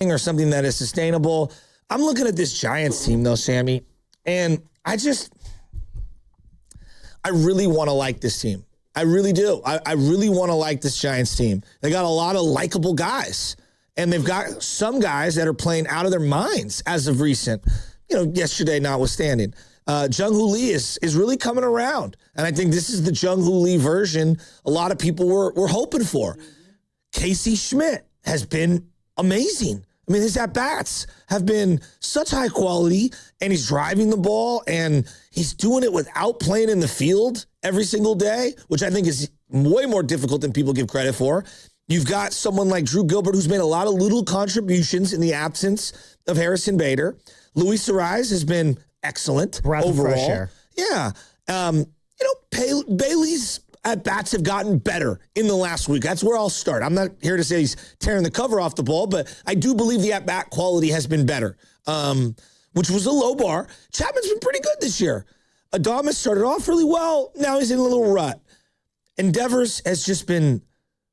or something that is sustainable. I'm looking at this Giants team, though, Sammy, and I really want to like this team. I really do. I really want to like this Giants team. They got a lot of likable guys, and they've got some guys that are playing out of their minds as of recent, yesterday notwithstanding. Jung-Hoo Lee is really coming around, and I think this is the Jung-Hoo Lee version a lot of people were hoping for. Casey Schmidt has been amazing. I mean, his at-bats have been such high quality, and he's driving the ball, and he's doing it without playing in the field every single day, which I think is way more difficult than people give credit for. You've got someone like Drew Gilbert who's made a lot of little contributions in the absence of Harrison Bader. Luis Arise has been excellent Breath overall. Of fresh air. Yeah. Bailey's at-bats have gotten better in the last week. That's where I'll start. I'm not here to say he's tearing the cover off the ball, but I do believe the at-bat quality has been better, which was a low bar. Chapman's been pretty good this year. Adames started off really well. Now he's in a little rut. Endeavors has just been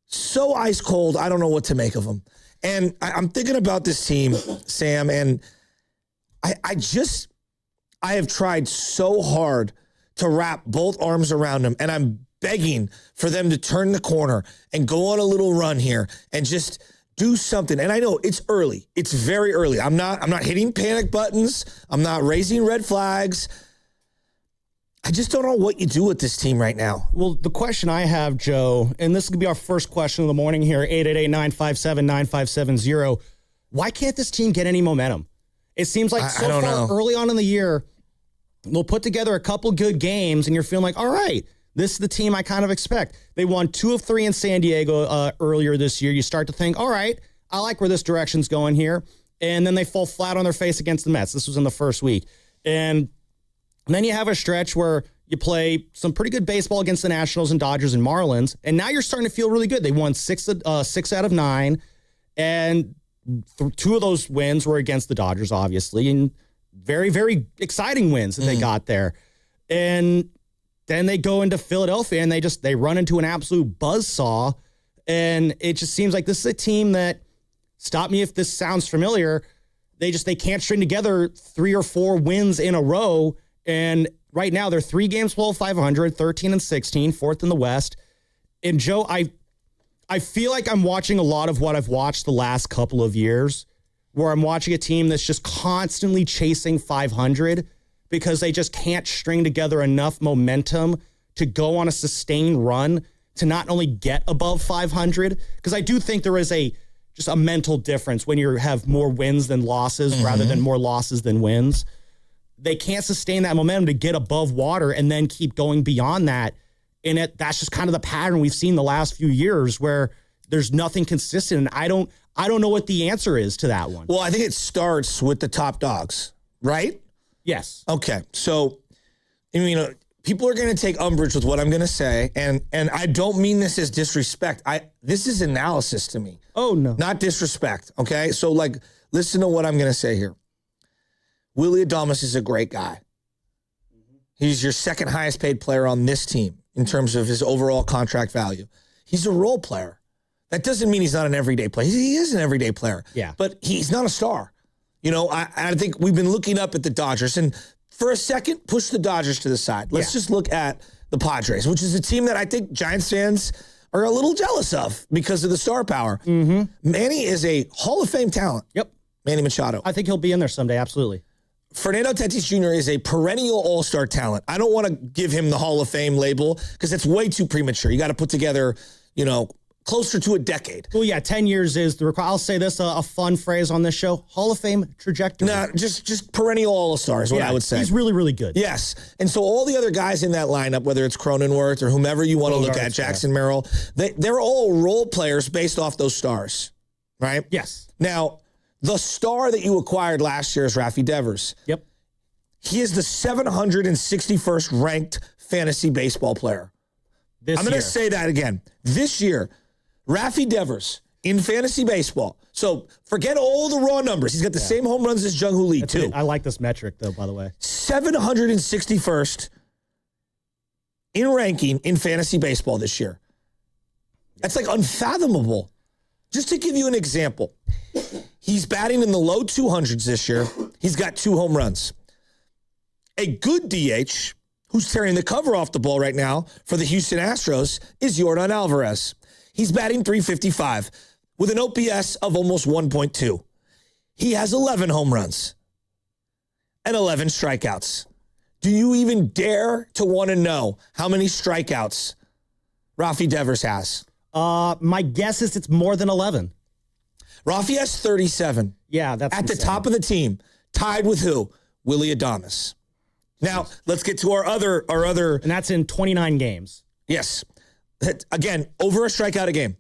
so ice cold, I don't know what to make of him. And I'm thinking about this team, Sam, and I have tried so hard to wrap both arms around them, and I'm begging for them to turn the corner and go on a little run here and just do something. And I know it's early. It's very early. I'm not hitting panic buttons. I'm not raising red flags. I just don't know what you do with this team right now. Well, the question I have, Joe, and this could be our first question of the morning here, 888-957-9570. Why can't this team get any momentum? It seems like so far early on in the year, they'll put together a couple good games, and you're feeling like, all right, this is the team I kind of expect. They won 2 of 3 in San Diego earlier this year. You start to think, all right, I like where this direction's going here. And then they fall flat on their face against the Mets. This was in the first week. And then you have a stretch where you play some pretty good baseball against the Nationals and Dodgers and Marlins. And now you're starting to feel really good. They won 6 out of 9. And 2 of those wins were against the Dodgers, obviously. And very, very exciting wins that they got there. And then they go into Philadelphia and they run into an absolute buzzsaw. And it just seems like this is a team that, stop me if this sounds familiar, they can't string together 3 or 4 wins in a row. And right now they're 3 games below 500, 13-16, 4th in the West. And Joe, I feel like I'm watching a lot of what I've watched the last couple of years, where I'm watching a team that's just constantly chasing 500 because they just can't string together enough momentum to go on a sustained run to not only get above 500, because I do think there is just a mental difference when you have more wins than losses rather than more losses than wins. They can't sustain that momentum to get above water and then keep going beyond that. And that's just kind of the pattern we've seen the last few years where there's nothing consistent. And I don't know what the answer is to that one. Well, I think it starts with the top dogs, right? Yes. Okay. So, people are going to take umbrage with what I'm going to say. And I don't mean this as disrespect. This is analysis to me. Oh, no. Not disrespect. Okay. So, listen to what I'm going to say here. Willie Adames is a great guy. He's your second highest paid player on this team in terms of his overall contract value. He's a role player. That doesn't mean he's not an everyday player. He is an everyday player. Yeah. But he's not a star. I think we've been looking up at the Dodgers. And for a second, push the Dodgers to the side. Let's just look at the Padres, which is a team that I think Giants fans are a little jealous of because of the star power. Manny is a Hall of Fame talent. Yep. Manny Machado. I think he'll be in there someday, absolutely. Fernando Tatis Jr. is a perennial all-star talent. I don't want to give him the Hall of Fame label because it's way too premature. You got to put together, closer to a decade. Well, yeah, 10 years is the requirement. I'll say this, a fun phrase on this show, Hall of Fame trajectory. No, just perennial all-star is what I would say. He's really, really good. Yes. And so all the other guys in that lineup, whether it's Cronenworth or whomever you want to look at, Jackson Merrill, they're all role players based off those stars, right? Yes. Now, the star that you acquired last year is Rafi Devers. Yep. He is the 761st ranked fantasy baseball player. I'm going to say that again. This year, Rafi Devers in fantasy baseball. So forget all the raw numbers. He's got the same home runs as Jung-Hoo Lee, too. I like this metric, though, by the way. 761st in ranking in fantasy baseball this year. That's unfathomable. Just to give you an example, He's batting in the low 200s this year. He's got 2 home runs. A good DH who's tearing the cover off the ball right now for the Houston Astros is Yordan Alvarez. He's batting .355 with an OPS of almost 1.2. He has 11 home runs and 11 strikeouts. Do you even dare to want to know how many strikeouts Rafi Devers has? My guess is it's more than 11. Rafi has 37. Yeah, that's at the top of the team. Tied with who? Willie Adames. Now, let's get to our other. And that's in 29 games. Yes. Again, over a strikeout a game.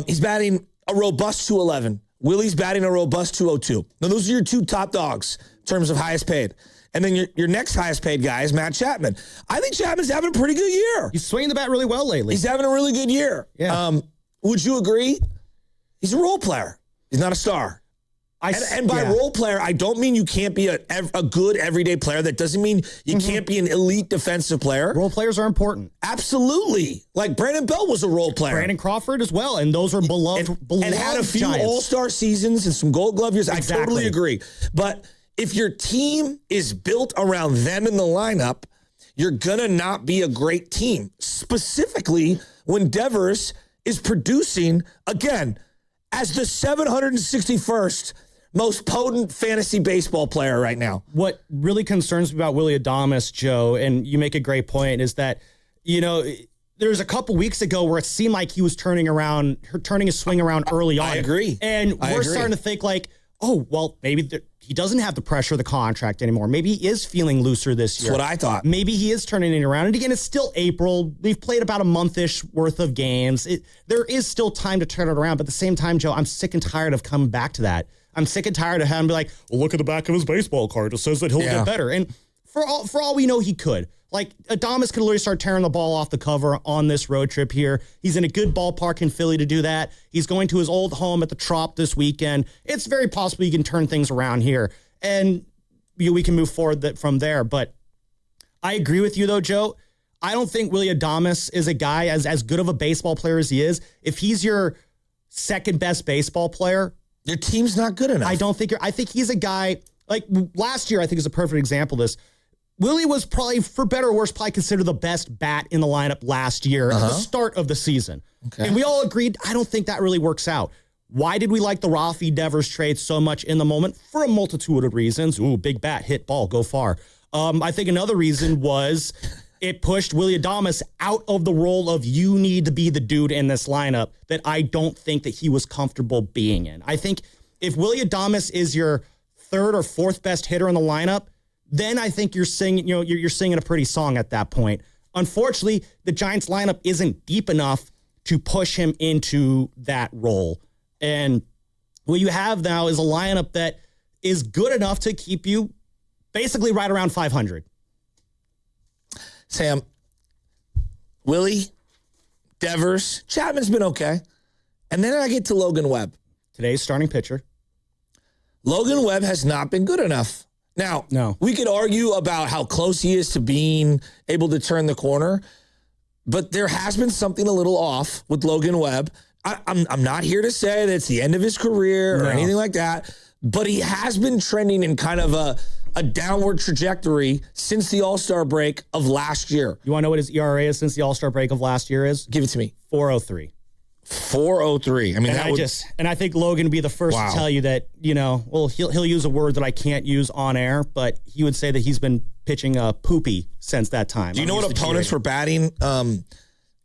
He's batting a robust 211. Willie's batting a robust 202. Now, those are your 2 top dogs in terms of highest paid. And then your next highest paid guy is Matt Chapman. I think Chapman's having a pretty good year. He's swinging the bat really well lately. He's having a really good year. Yeah. Would you agree? He's a role player. He's not a star. And by role player, I don't mean you can't be a good everyday player. That doesn't mean you can't be an elite defensive player. Role players are important. Absolutely. Like Brandon Bell was a role player. Brandon Crawford as well. And those are beloved and had a few Giants. all-star seasons and some Gold Glove years. Exactly. I totally agree. But if your team is built around them in the lineup, you're going to not be a great team. Specifically when Devers is producing, again, as the 761st most potent fantasy baseball player right now. What really concerns me about Willie Adames, Joe, and you make a great point, is that, there's a couple weeks ago where it seemed like he was turning his swing around early on. I agree. And we're starting to think like, oh, well, maybe he doesn't have the pressure of the contract anymore. Maybe he is feeling looser this year. That's what I thought. Maybe he is turning it around. And again, it's still April. We've played about a month-ish worth of games. There is still time to turn it around. But at the same time, Joe, I'm sick and tired of coming back to that. I'm sick and tired of having to be like, well, look at the back of his baseball card. It says that he'll get better. And for all we know, he could. Like, Adames could literally start tearing the ball off the cover on this road trip here. He's in a good ballpark in Philly to do that. He's going to his old home at the Trop this weekend. It's very possible he can turn things around here. And we can move forward from there. But I agree with you, though, Joe. I don't think Willie Adames is a guy as good of a baseball player as he is. If he's your second best baseball player, your team's not good enough. I think he's a guy, like last year, I think is a perfect example of this. Willie was probably, for better or worse, probably considered the best bat in the lineup last year at the start of the season. Okay. And we all agreed, I don't think that really works out. Why did we like the Rafi Devers trade so much in the moment? For a multitude of reasons. Ooh, big bat, hit ball, go far. I think another reason was it pushed Willie Adames out of the role of you need to be the dude in this lineup that I don't think that he was comfortable being in. I think if Willie Adames is your third or fourth best hitter in the lineup, then I think you're singing, you're singing a pretty song at that point. Unfortunately, the Giants lineup isn't deep enough to push him into that role. And what you have now is a lineup that is good enough to keep you basically right around 500. Sam, Willie, Devers, Chapman's been okay. And then I get to Logan Webb. Today's starting pitcher. Logan Webb has not been good enough. Now, we could argue about how close he is to being able to turn the corner, but there has been something a little off with Logan Webb. I'm not here to say that it's the end of his career or anything like that, but he has been trending in kind of a downward trajectory since the All-Star break of last year. You want to know what his ERA is since the All-Star break of last year is? Give it to me. 4.03. 4.03. I mean, and I think Logan would be the first to tell you that, he'll use a word that I can't use on air, but he would say that he's been pitching poopy since that time. Do you know what opponents were batting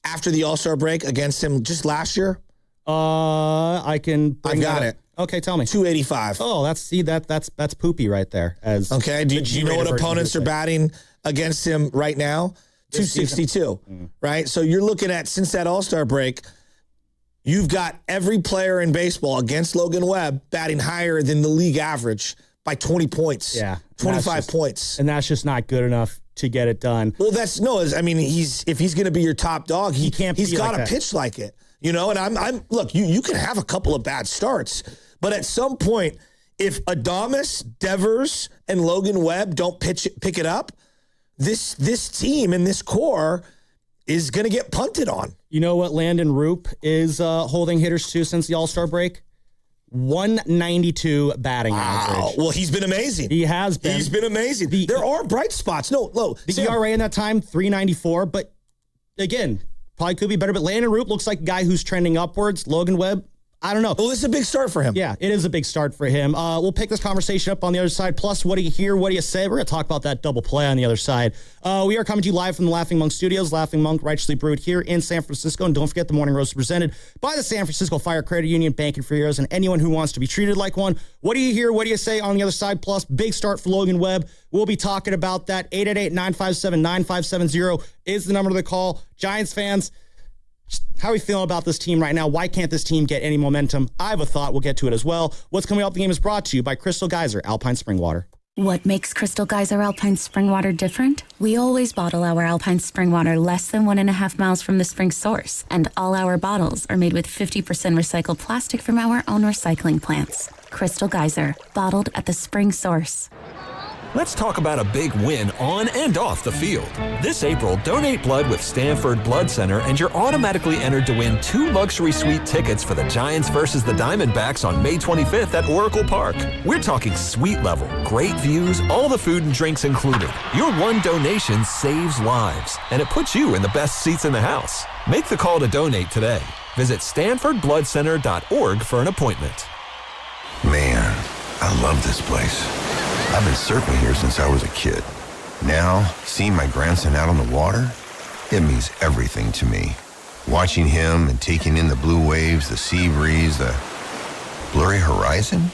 after the All-Star break against him just last year? I got it. Okay, tell me. 285. Oh, that's poopy right there. Okay, do you know what opponents are batting against him right now? 262, right? So you're looking at, since that All-Star break, you've got every player in baseball against Logan Webb batting higher than the league average by 20 points. Yeah. 25 points. And that's just not good enough to get it done. Well, if he's going to be your top dog, he's got to pitch like it. And look, you can have a couple of bad starts, but at some point, if Adames, Devers, and Logan Webb don't pick it up, this team and this core is going to get punted on. You know what Landon Roop is holding hitters to since the All-Star break? 192 batting average. Well, he's been amazing. He has been. He's been amazing. There are bright spots. The ERA in that time, 3.94. But again, probably could be better. But Landon Root looks like a guy who's trending upwards. Logan Webb, I don't know. Well, this is a big start for him. Yeah, it is a big start for him. We'll pick this conversation up on the other side. Plus, what do you hear? What do you say? We're going to talk about that double play on the other side. We are coming to you live from the Laughing Monk Studios. Laughing Monk, righteously brewed here in San Francisco. And don't forget, the Morning Roast is presented by the San Francisco Fire Credit Union, banking for heroes and anyone who wants to be treated like one. What do you hear? What do you say on the other side? Plus, big start for Logan Webb. We'll be talking about that. 888-957-9570 is the number to call. Giants fans, how are we feeling about this team right now? Why can't this team get any momentum? I have a thought. We'll get to it as well. What's coming up? The game is brought to you by Crystal Geyser Alpine Spring Water. What makes Crystal Geyser Alpine Spring Water different? We always bottle our Alpine Spring Water less than 1.5 miles from the spring source. And all our bottles are made with 50% recycled plastic from our own recycling plants. Crystal Geyser, bottled at the spring source. Let's talk about a big win on and off the field. This April, donate blood with Stanford Blood Center and you're automatically entered to win 2 luxury suite tickets for the Giants versus the Diamondbacks on May 25th at Oracle Park. We're talking suite level, great views, all the food and drinks included. Your one donation saves lives, and it puts you in the best seats in the house. Make the call to donate today. Visit StanfordBloodCenter.org for an appointment. Man, I love this place. I've been surfing here since I was a kid. Now, seeing my grandson out on the water, it means everything to me. Watching him and taking in the blue waves, the sea breeze, the blurry horizon.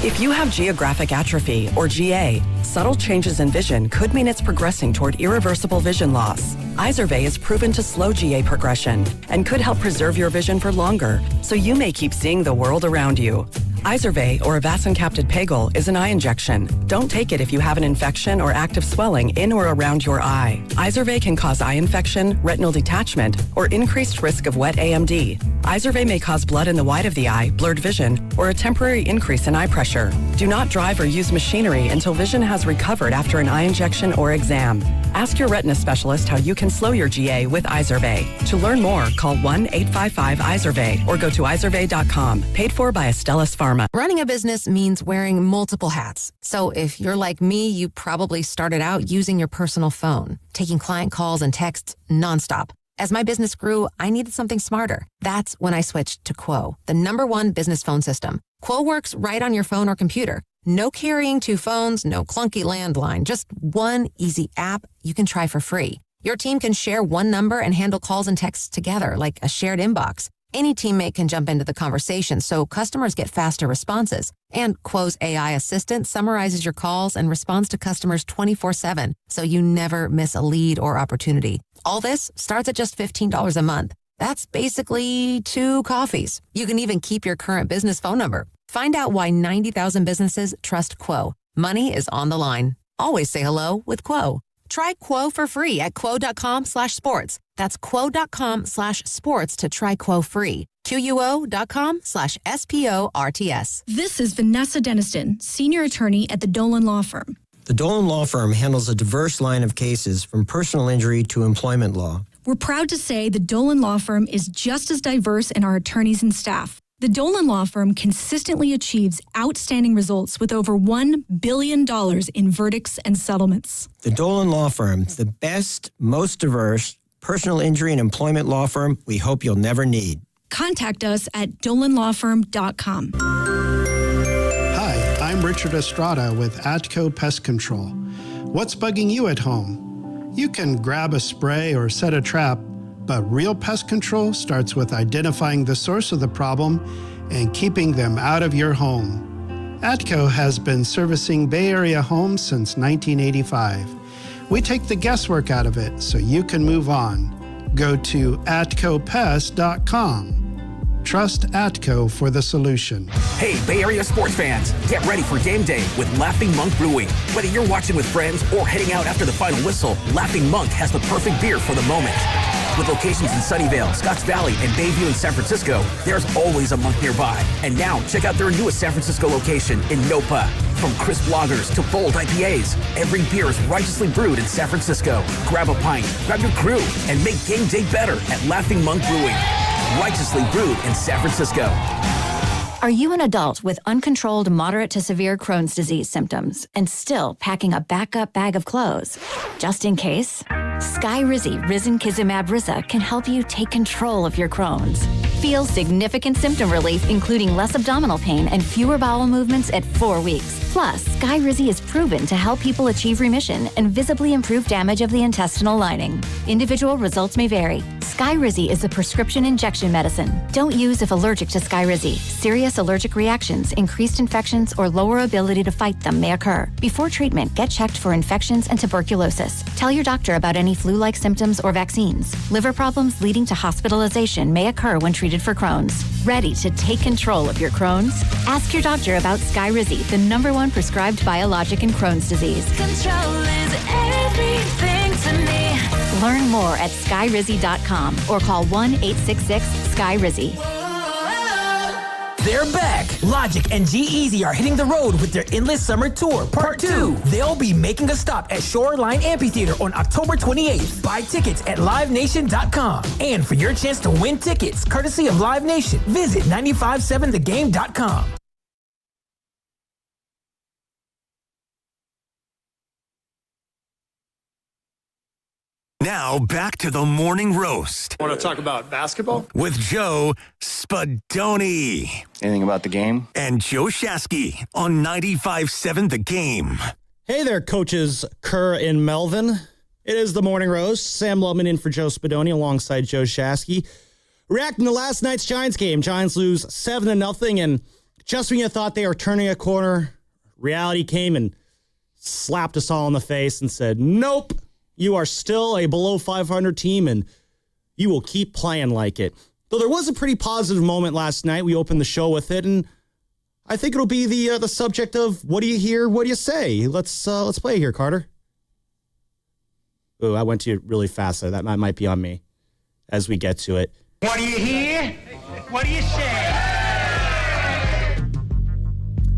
If you have geographic atrophy, or GA, subtle changes in vision could mean it's progressing toward irreversible vision loss. Izervay is proven to slow GA progression and could help preserve your vision for longer, so you may keep seeing the world around you. Izervay, or avacincaptad pegol, is an eye injection. Don't take it if you have an infection or active swelling in or around your eye. Izervay can cause eye infection, retinal detachment, or increased risk of wet AMD. Izervay may cause blood in the white of the eye, blurred vision, or a temporary increase in eye pressure. Do not drive or use machinery until vision has recovered after an eye injection or exam. Ask your retina specialist how you can slow your GA with Izervay. To learn more, call 1-855-IZERVAY or go to izervay.com. Paid for by Astellas Pharma. Running a business means wearing multiple hats. So if you're like me, you probably started out using your personal phone, taking client calls and texts nonstop. As my business grew, I needed something smarter. That's when I switched to Quo, the #1 business phone system. Quo works right on your phone or computer. No carrying 2 phones, no clunky landline, just one easy app you can try for free. Your team can share one number and handle calls and texts together like a shared inbox. Any teammate can jump into the conversation, so customers get faster responses. And Quo's AI assistant summarizes your calls and responds to customers 24/7, so you never miss a lead or opportunity. All this starts at just $15 a month. That's basically 2 coffees. You can even keep your current business phone number. Find out why 90,000 businesses trust Quo. Money is on the line. Always say hello with Quo. Try Quo for free at quo.com/sports. That's quo.com/sports to try Quo free. QUO.com/SPORTS. This is Vanessa Deniston, senior attorney at the Dolan Law Firm. The Dolan Law Firm handles a diverse line of cases from personal injury to employment law. We're proud to say the Dolan Law Firm is just as diverse in our attorneys and staff. The Dolan Law Firm consistently achieves outstanding results with over $1 billion in verdicts and settlements. The Dolan Law Firm, the best, most diverse personal injury and employment law firm we hope you'll never need. Contact us at dolanlawfirm.com. Hi, I'm Richard Estrada with Atco Pest Control. What's bugging you at home? You can grab a spray or set a trap, but real pest control starts with identifying the source of the problem and keeping them out of your home. Atco has been servicing Bay Area homes since 1985. We take the guesswork out of it so you can move on. Go to atcopest.com. Trust Atco for the solution. Hey, Bay Area sports fans, get ready for game day with Laughing Monk Brewing. Whether you're watching with friends or heading out after the final whistle, Laughing Monk has the perfect beer for the moment. With locations in Sunnyvale, Scotts Valley, and Bayview in San Francisco, there's always a monk nearby. And now, check out their newest San Francisco location in Nopa. From crisp lagers to bold IPAs, every beer is righteously brewed in San Francisco. Grab a pint, grab your crew, and make game day better at Laughing Monk Brewing. Righteously brewed in San Francisco. Are you an adult with uncontrolled moderate to severe Crohn's disease symptoms and still packing a backup bag of clothes? Just in case, Skyrizi Risankizumab Riza can help you take control of your Crohn's. Feel significant symptom relief, including less abdominal pain and fewer bowel movements at 4 weeks. Plus, Skyrizi is proven to help people achieve remission and visibly improve damage of the intestinal lining. Individual results may vary. Skyrizi is a prescription injection medicine. Don't use if allergic to Skyrizi. Serious allergic reactions, increased infections, or lower ability to fight them may occur. Before treatment, get checked for infections and tuberculosis. Tell your doctor about any flu-like symptoms or vaccines. Liver problems leading to hospitalization may occur when treated for Crohn's. Ready to take control of your Crohn's? Ask your doctor about Skyrizi, the #1 prescribed biologic in Crohn's disease. Control is everything to me. Learn more at skyrizi.com or call 1-866-SKY-RIZZY. They're back. Logic and G-Eazy are hitting the road with their Endless Summer Tour, Part 2. They'll be making a stop at Shoreline Amphitheater on October 28th. Buy tickets at livenation.com. And for your chance to win tickets, courtesy of Live Nation, visit 957thegame.com. Now back to the morning roast. Want to talk about basketball? With Joe Spadoni. Anything about the game? And Joe Shasky on 95.7 The Game. Hey there, coaches Kerr and Melvin. It is the morning roast. Sam Lubman in for Joe Spadoni alongside Joe Shasky. Reacting to last night's Giants game. Giants lose 7-0, and just when you thought they were turning a corner, reality came and slapped us all in the face and said, nope. You are still a below 500 team, and you will keep playing like it. Though there was a pretty positive moment last night. We opened the show with it, and I think it'll be the subject of what do you hear, what do you say? Let's play here, Carter. Oh, I went to you really fast there. That might be on me as we get to it. What do you hear? What do you say?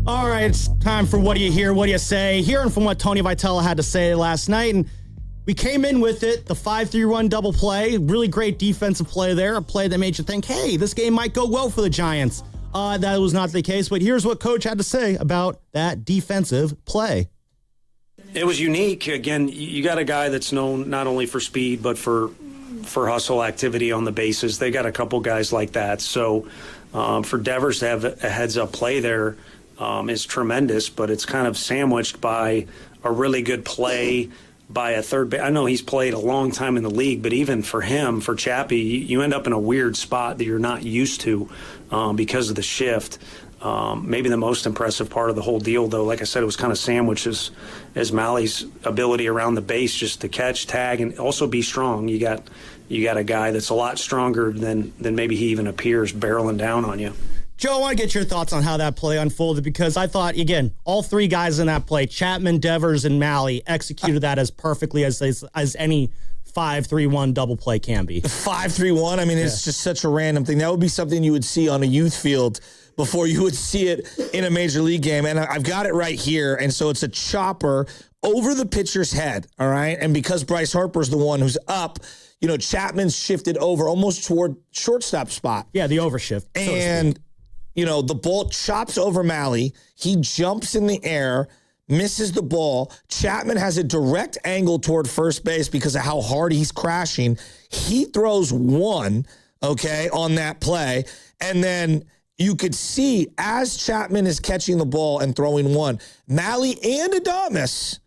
All right, it's time for what do you hear, what do you say? Hearing from what Tony Vitello had to say last night, and we came in with it, the 5-3-1 double play. Really great defensive play there. A play that made you think, hey, this game might go well for the Giants. That was not the case, but here's what Coach had to say about that defensive play. It was unique. Again, you got a guy that's known not only for speed, but for hustle activity on the bases. They got a couple guys like that. So for Devers to have a heads-up play there is tremendous, but it's kind of sandwiched by a really good play by a third base. I know he's played a long time in the league, but even for him, for Chappie, you end up in a weird spot that you're not used to because of the shift. Maybe the most impressive part of the whole deal, though, like I said, it was kind of sandwiched as Mally's ability around the base just to catch, tag, and also be strong. You got a guy that's a lot stronger than maybe he even appears barreling down on you. Joe, I want to get your thoughts on how that play unfolded, because I thought, again, all three guys in that play, Chapman, Devers, and Malley, executed that as perfectly as any 5-3-1 double play can be. 5-3-1, I mean, it's just such a random thing. That would be something you would see on a youth field before you would see it in a major league game. And I've got it right here. And so it's a chopper over the pitcher's head, all right? And because Bryce Harper's the one who's up, Chapman's shifted over almost toward shortstop spot. Yeah, the overshift. And the ball chops over Malley. He jumps in the air, misses the ball. Chapman has a direct angle toward first base because of how hard he's crashing. He throws one, on that play. And then you could see as Chapman is catching the ball and throwing one, Malley and Adames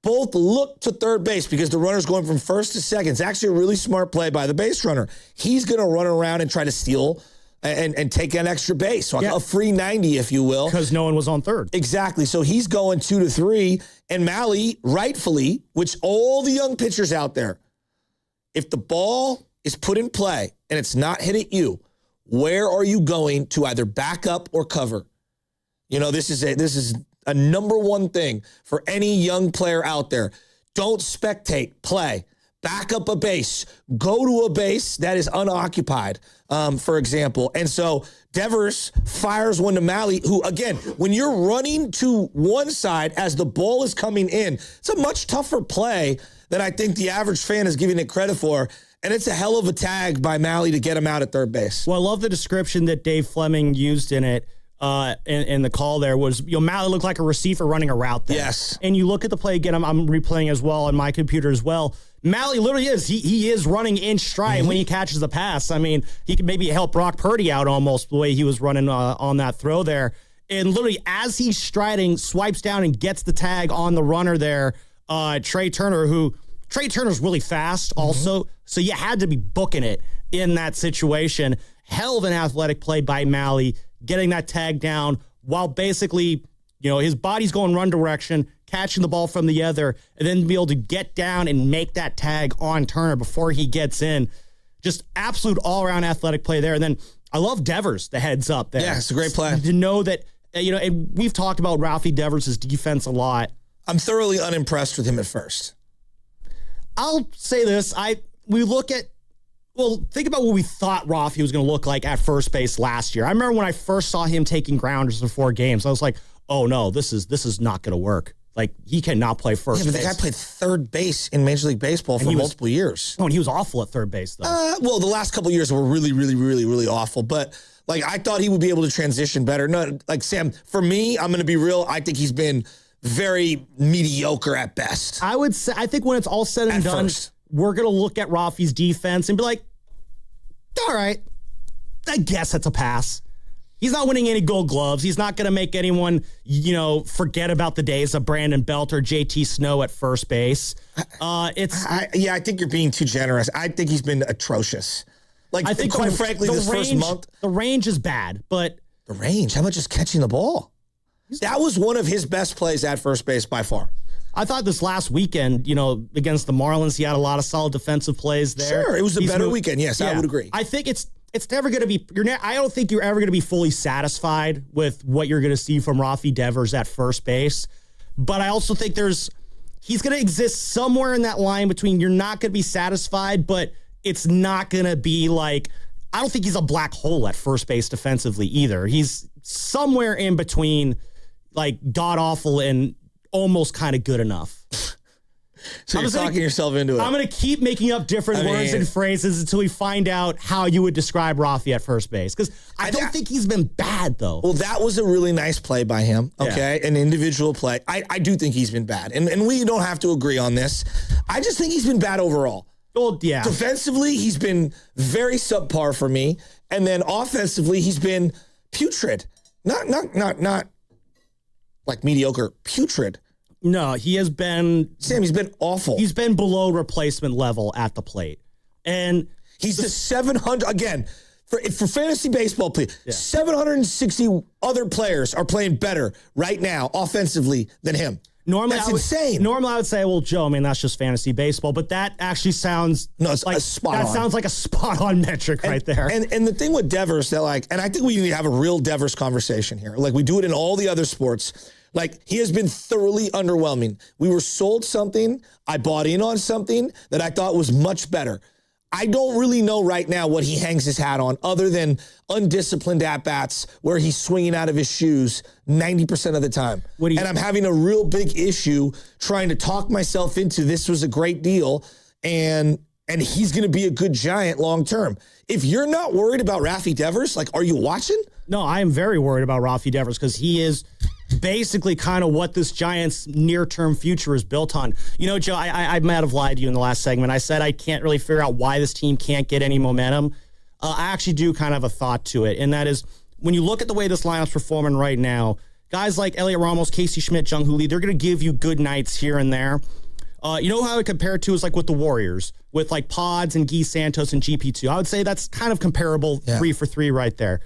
both look to third base because the runner's going from first to second. It's actually a really smart play by the base runner. He's going to run around and try to steal and take an extra base. So a free 90, if you will. Because no one was on third. Exactly. So he's going 2 to 3. And Malley, rightfully, which all the young pitchers out there, if the ball is put in play and it's not hit at you, where are you going to either back up or cover? This is a number one thing for any young player out there. Don't spectate, play. Back up a base. Go to a base that is unoccupied, for example. And so Devers fires one to Malley, who, again, when you're running to one side as the ball is coming in, it's a much tougher play than I think the average fan is giving it credit for. And it's a hell of a tag by Mahle to get him out at third base. Well, I love the description that Dave Fleming used in it. In the call there was, Mahle looked like a receiver running a route there. Yes. And you look at the play again, I'm replaying as well on my computer as well. Mahle literally is. He is running in stride when he catches the pass. I mean, he could maybe help Brock Purdy out almost the way he was running on that throw there. And literally, as he's striding, swipes down and gets the tag on the runner there, Trey Turner's really fast also, so you had to be booking it in that situation. Hell of an athletic play by Mahle, getting that tag down while basically, his body's going one direction, catching the ball from the other, and then be able to get down and make that tag on Turner before he gets in. Just absolute all-around athletic play there. And then I love Devers, the heads up there. Yeah, it's a great play. To know that, and we've talked about Ralphie Devers' defense a lot. I'm thoroughly unimpressed with him at first. I'll say this. Think about what we thought Rafi was going to look like at first base last year. I remember when I first saw him taking grounders in 4 games, I was like, oh no, this is not going to work. Like, he cannot play first base. The guy played third base in Major League Baseball for multiple years. Oh, and he was awful at third base, though. Well, the last couple of years were really, really, really, really awful. But, I thought he would be able to transition better. No, Sam, for me, I'm going to be real. I think he's been very mediocre at best. I think when it's all said and done, we're going to look at Rafi's defense and be like, all right, I guess that's a pass. He's not winning any Gold Gloves. He's not going to make anyone, forget about the days of Brandon Belt or JT Snow at first base. I think you're being too generous. I think he's been atrocious. I think, quite frankly, this first month. The range is bad, but... The range? How about just catching the ball? That was one of his best plays at first base by far. I thought this last weekend, against the Marlins, he had a lot of solid defensive plays there. Sure, it was a better weekend. Yes, yeah. I would agree. I think it's never going to be. I don't think you're ever going to be fully satisfied with what you're going to see from Rafi Devers at first base. But I also think he's going to exist somewhere in that line between you're not going to be satisfied, but it's not going to be like. I don't think he's a black hole at first base defensively either. He's somewhere in between, god awful and almost kind of good enough. So you're talking yourself into it. I'm going to keep making up different words and phrases until we find out how you would describe Rafi at first base. Because I don't think he's been bad, though. Well, that was a really nice play by him, okay? Yeah. An individual play. I do think he's been bad. And we don't have to agree on this. I just think he's been bad overall. Well, yeah. Defensively, he's been very subpar for me. And then offensively, he's been putrid. Not like mediocre, putrid. No, he has been... Sam, he's been awful. He's been below replacement level at the plate. And he's the 700... Again, for fantasy baseball players, 760 other players are playing better right now offensively than him. That's insane. Normally, I would say, well, Joe, that's just fantasy baseball. But that actually sounds like sounds like a spot-on metric right there. And the thing with Devers, and I think we need to have a real Devers conversation here. Like we do it in all the other sports. He has been thoroughly underwhelming. We were sold something. I bought in on something that I thought was much better. I don't really know right now what he hangs his hat on other than undisciplined at-bats where he's swinging out of his shoes 90% of the time. And I'm having a real big issue trying to talk myself into this was a great deal and he's going to be a good Giant long-term. If you're not worried about Rafi Devers, are you watching? No, I am very worried about Rafi Devers because he is basically kind of what this Giants near-term future is built on. Joe, I might have lied to you in the last segment. I said I can't really figure out why this team can't get any momentum. I actually do kind of have a thought to it, and that is when you look at the way this lineup's performing right now, guys like Elliot Ramos, Casey Schmidt, Jung Hoo Lee, they're going to give you good nights here and there. You know how I compare it to is with the Warriors, with Pods and Guy Santos and GP2. I would say that's kind of comparable 3 for 3 right there.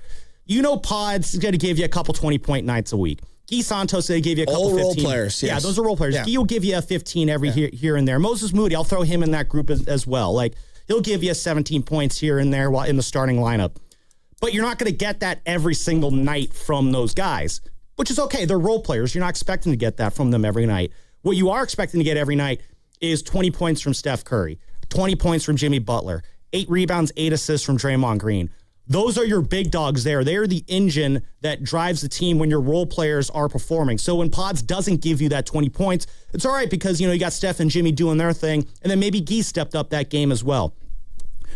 Pods is going to give you a couple 20-point nights a week. Guy Santos, they gave you a couple 15. All role players, yes. Yeah, those are role players. Yeah. Guy will give you a 15 every here and there. Moses Moody, I'll throw him in that group as well. He'll give you 17 points here and there while in the starting lineup. But you're not going to get that every single night from those guys, which is okay. They're role players. You're not expecting to get that from them every night. What you are expecting to get every night is 20 points from Steph Curry, 20 points from Jimmy Butler, 8 rebounds, 8 assists from Draymond Green. Those are your big dogs there. They are the engine that drives the team when your role players are performing. So when Pods doesn't give you that 20 points, it's all right because, you got Steph and Jimmy doing their thing, and then maybe Guy stepped up that game as well.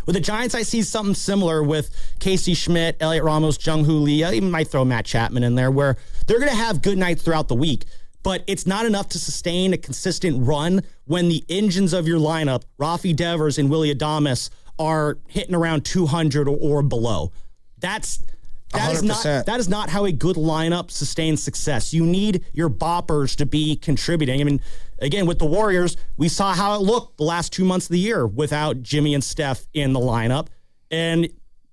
With the Giants, I see something similar with Casey Schmidt, Elliott Ramos, Jung-Hoo Lee. I even might throw Matt Chapman in there, where they're going to have good nights throughout the week. But it's not enough to sustain a consistent run when the engines of your lineup, Rafi Devers and Willie Adames, are hitting around 200 or below. That is not how a good lineup sustains success. You need your boppers to be contributing. I mean, again, with the Warriors, we saw how it looked the last 2 months of the year without Jimmy and Steph in the lineup. And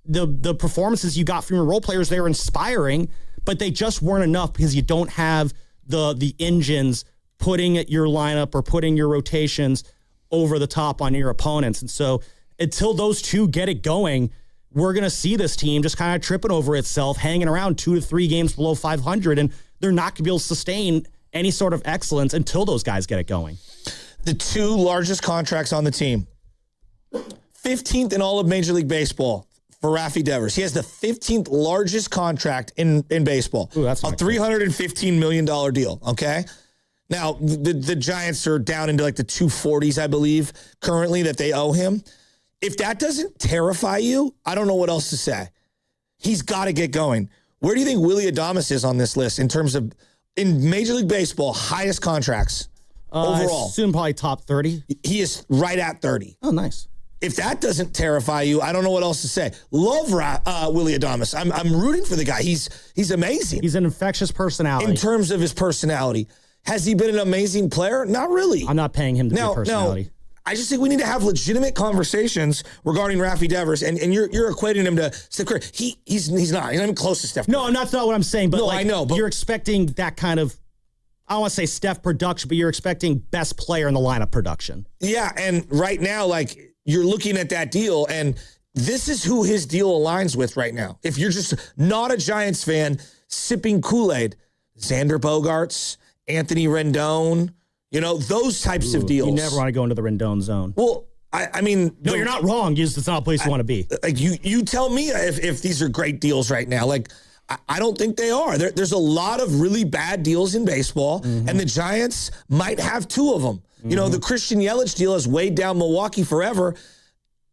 the performances you got from your role players, they were inspiring, but they just weren't enough because you don't have the engines putting your lineup or putting your rotations over the top on your opponents. And so until those two get it going, we're going to see this team just kind of tripping over itself, hanging around 2 to 3 games below 500, and they're not going to be able to sustain any sort of excellence until those guys get it going. The 2 largest contracts on the team. 15th in all of Major League Baseball for Rafi Devers. He has the 15th largest contract in baseball. Ooh, that's a $315 million deal, okay? Now, the Giants are down into like the 240s, I believe, currently that they owe him. If that doesn't terrify you, I don't know what else to say. He's got to get going. Where do you think Willie Adames is on this list in terms of, in Major League Baseball, highest contracts overall? I assume probably top 30. He is right at 30. Oh, nice. If that doesn't terrify you, I don't know what else to say. Love Willie Adames. I'm rooting for the guy. He's amazing. He's an infectious personality. In terms of his personality. Has he been an amazing player? Not really. I'm not paying him to be a personality. No, I just think we need to have legitimate conversations regarding Rafi Devers, and you're equating him to Steph Curry. He's not. He's not even close to Steph Curry. No, that's not what I'm saying. But no, I know. But you're expecting that kind of, I don't want to say Steph production, but you're expecting best player in the lineup production. Yeah, and right now, like, you're looking at that deal, and this is who his deal aligns with right now. If you're just not a Giants fan, sipping Kool-Aid, Xander Bogaerts, Anthony Rendon, those types of deals. You never want to go into the Rendon zone. Well, I mean... No, you're not wrong. It's not a place you want to be. Like, you tell me if these are great deals right now. Like, I don't think they are. There's a lot of really bad deals in baseball, and the Giants might have 2 of them. The Christian Yelich deal has weighed down Milwaukee forever.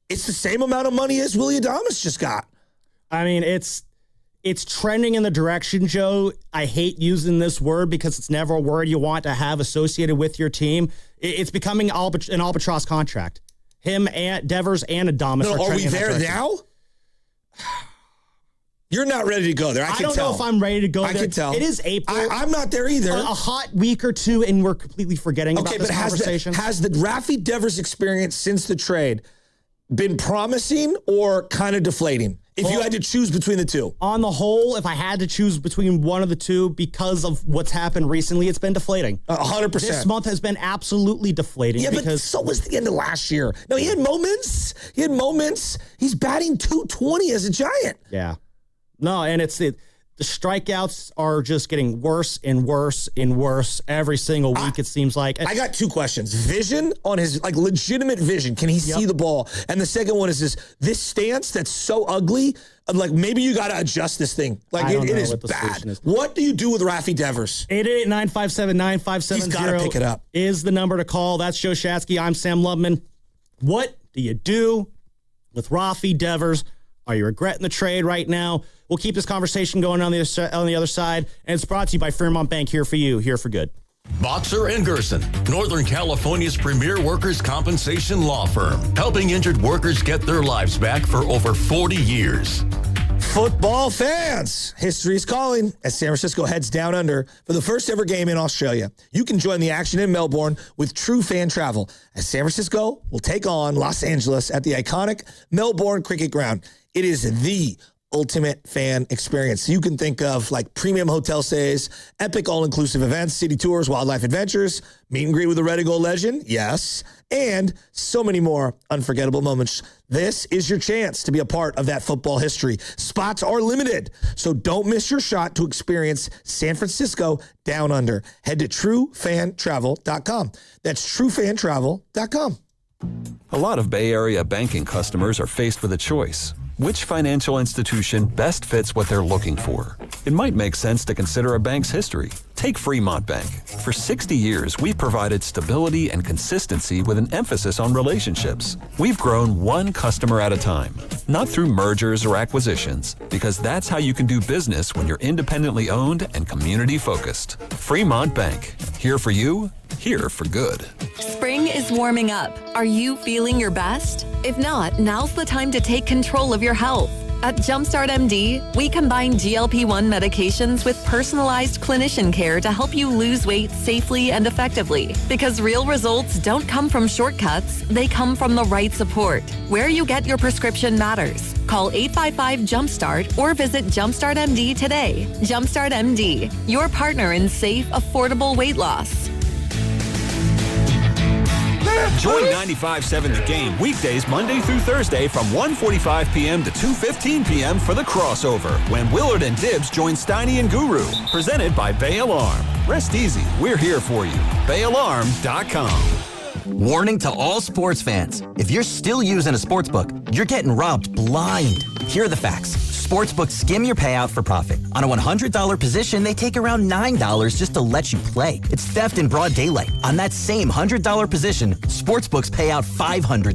It's the same amount of money as Willie Adames just got. I mean, it's trending in the direction, Joe. I hate using this word because it's never a word you want to have associated with your team. It's becoming an albatross contract. Him and Devers and Adames are we there now? You're not ready to go there. I don't know if I'm ready to go there. I can tell. It is April. I'm not there either. A hot week or 2, and we're completely forgetting about this conversation. Has the Rafi Devers experience since the trade been promising or kind of deflating? If you had to choose between the 2. On the whole, if I had to choose between one of the 2 because of what's happened recently, it's been deflating. 100%. This month has been absolutely deflating. Yeah, but so was the end of last year. No, he had moments. He's batting .220 as a Giant. Yeah. No, and the strikeouts are just getting worse and worse and worse every single week, it seems like. I got 2 questions. Vision on his, legitimate vision. Can he see the ball? And the second one is this stance that's so ugly. Like, maybe you got to adjust this thing. Like, it is bad. What do you do with Rafi Devers? 888-957-9570. He's got to pick it up. Is the number to call. That's Joe Shatsky. I'm Sam Lubman. What do you do with Rafi Devers? Are you regretting the trade right now? We'll keep this conversation going on the other side, and it's brought to you by Fairmont Bank, here for you, here for good. Boxer & Gerson, Northern California's premier workers' compensation law firm, helping injured workers get their lives back for over 40 years. Football fans, history is calling as San Francisco heads down under for the first ever game in Australia. You can join the action in Melbourne with True Fan Travel as San Francisco will take on Los Angeles at the iconic Melbourne Cricket Ground. It is the ultimate fan experience. So you can think of like premium hotel stays, epic all-inclusive events, city tours, wildlife adventures, meet and greet with the Red and Gold legend, yes, and so many more unforgettable moments. This is your chance to be a part of that football history. Spots are limited, so don't miss your shot to experience San Francisco down under. Head to truefantravel.com. That's truefantravel.com. A lot of Bay Area banking customers are faced with a choice. Which financial institution best fits what they're looking for? It might make sense to consider a bank's history. Take Fremont Bank. For 60 years, we've provided stability and consistency with an emphasis on relationships. We've grown one customer at a time, not through mergers or acquisitions, because that's how you can do business when you're independently owned and community focused. Fremont Bank, here for you, here for good. Spring is warming up. Are you feeling your best? If not, now's the time to take control of your health. At Jumpstart MD, we combine GLP-1 medications with personalized clinician care to help you lose weight safely and effectively. Because real results don't come from shortcuts, they come from the right support. Where you get your prescription matters. Call 855-JUMPSTART or visit Jumpstart MD today. Jumpstart MD, your partner in safe, affordable weight loss. Join 95.7 The Game weekdays Monday through Thursday from 1:45 p.m. to 2:15 p.m. for The Crossover, when Willard and Dibbs join Steiny and Guru. Presented by Bay Alarm. Rest easy. We're here for you. BayAlarm.com. Warning to all sports fans. If you're still using a sportsbook, you're getting robbed blind. Here are the facts. Sportsbooks skim your payout for profit. On a $100 position, they take around $9 just to let you play. It's theft in broad daylight. On that same $100 position, sportsbooks pay out $500.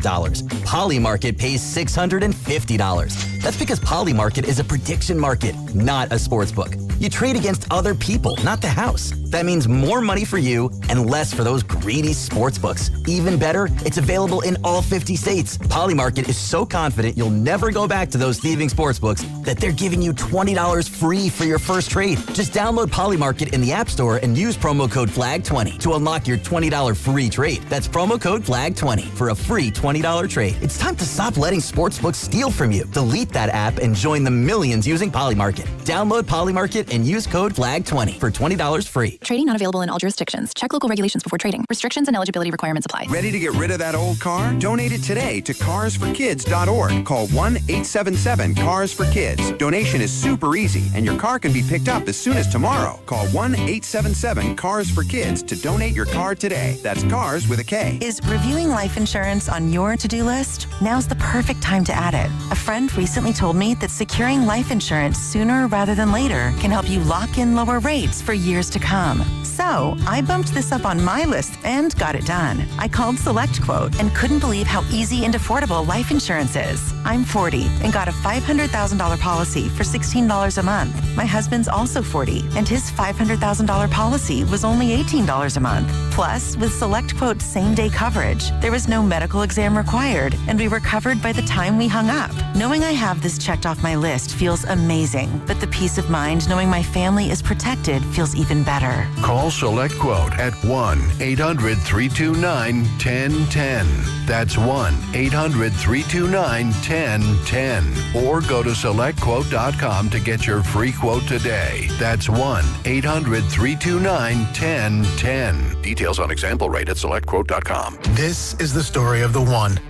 Polymarket pays $650. That's because Polymarket is a prediction market, not a sportsbook. You trade against other people, not the house. That means more money for you and less for those greedy sportsbooks. Even better, it's available in all 50 states. Polymarket is so confident you'll never go back to those thieving sportsbooks that they're giving you $20 free for your first trade. Just download Polymarket in the App Store and use promo code FLAG20 to unlock your $20 free trade. That's promo code FLAG20 for a free $20 trade. It's time to stop letting sportsbooks steal from you. Delete that app and join the millions using Polymarket. Download Polymarket and use code FLAG20 for $20 free. Trading not available in all jurisdictions. Check local regulations before trading. Restrictions and eligibility requirements apply. Ready to get rid of that old car? Donate it today to carsforkids.org. Call 1-877-CARS-FOR-KIDS. Donation is super easy, and your car can be picked up as soon as tomorrow. Call 1-877-CARS-FOR-KIDS to donate your car today. That's CARS with a K. Is reviewing life insurance on your to-do list? Now's the perfect time to add it. A friend recently told me that securing life insurance sooner rather than later can help you lock in lower rates for years to come. So I bumped this up on my list and got it done. I called SelectQuote and couldn't believe how easy and affordable life insurance is. I'm 40 and got a $500,000 policy for $16 a month. My husband's also 40 and his $500,000 policy was only $18 a month. Plus, with SelectQuote's same-day coverage, there was no medical exam required and we were covered by the time we hung up. Knowing I have this checked off my list feels amazing, but the peace of mind knowing my family is protected feels even better. Call SelectQuote at 1-800-329-1010. That's 1-800-329-1010. Or go to SelectQuote.com to get your free quote today. That's 1-800-329-1010. Details on example rate at SelectQuote.com. This is the story of the one.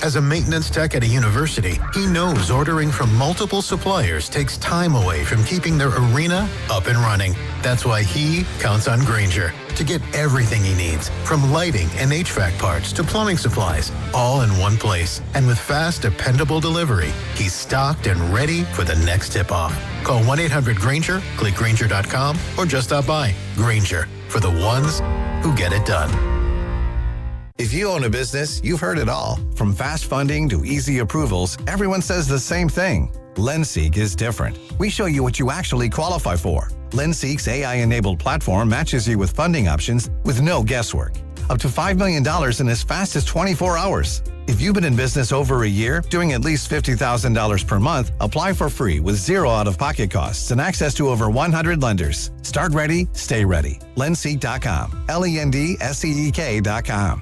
As a maintenance tech at a university, he knows ordering from multiple suppliers takes time away from keeping their arena up and running. That's why he counts on Grainger to get everything he needs, from lighting and HVAC parts to plumbing supplies, all in one place. And with fast, dependable delivery, he's stocked and ready for the next tip-off. Call 1-800-GRAINGER, click Grainger.com, or just stop by. Grainger, for the ones who get it done. If you own a business, you've heard it all. From fast funding to easy approvals, everyone says the same thing. LendSeek is different. We show you what you actually qualify for. LendSeek's AI-enabled platform matches you with funding options with no guesswork. Up to $5 million in as fast as 24 hours. If you've been in business over a year, doing at least $50,000 per month, apply for free with zero out-of-pocket costs and access to over 100 lenders. Start ready, stay ready. LendSeek.com. LendSeek.com.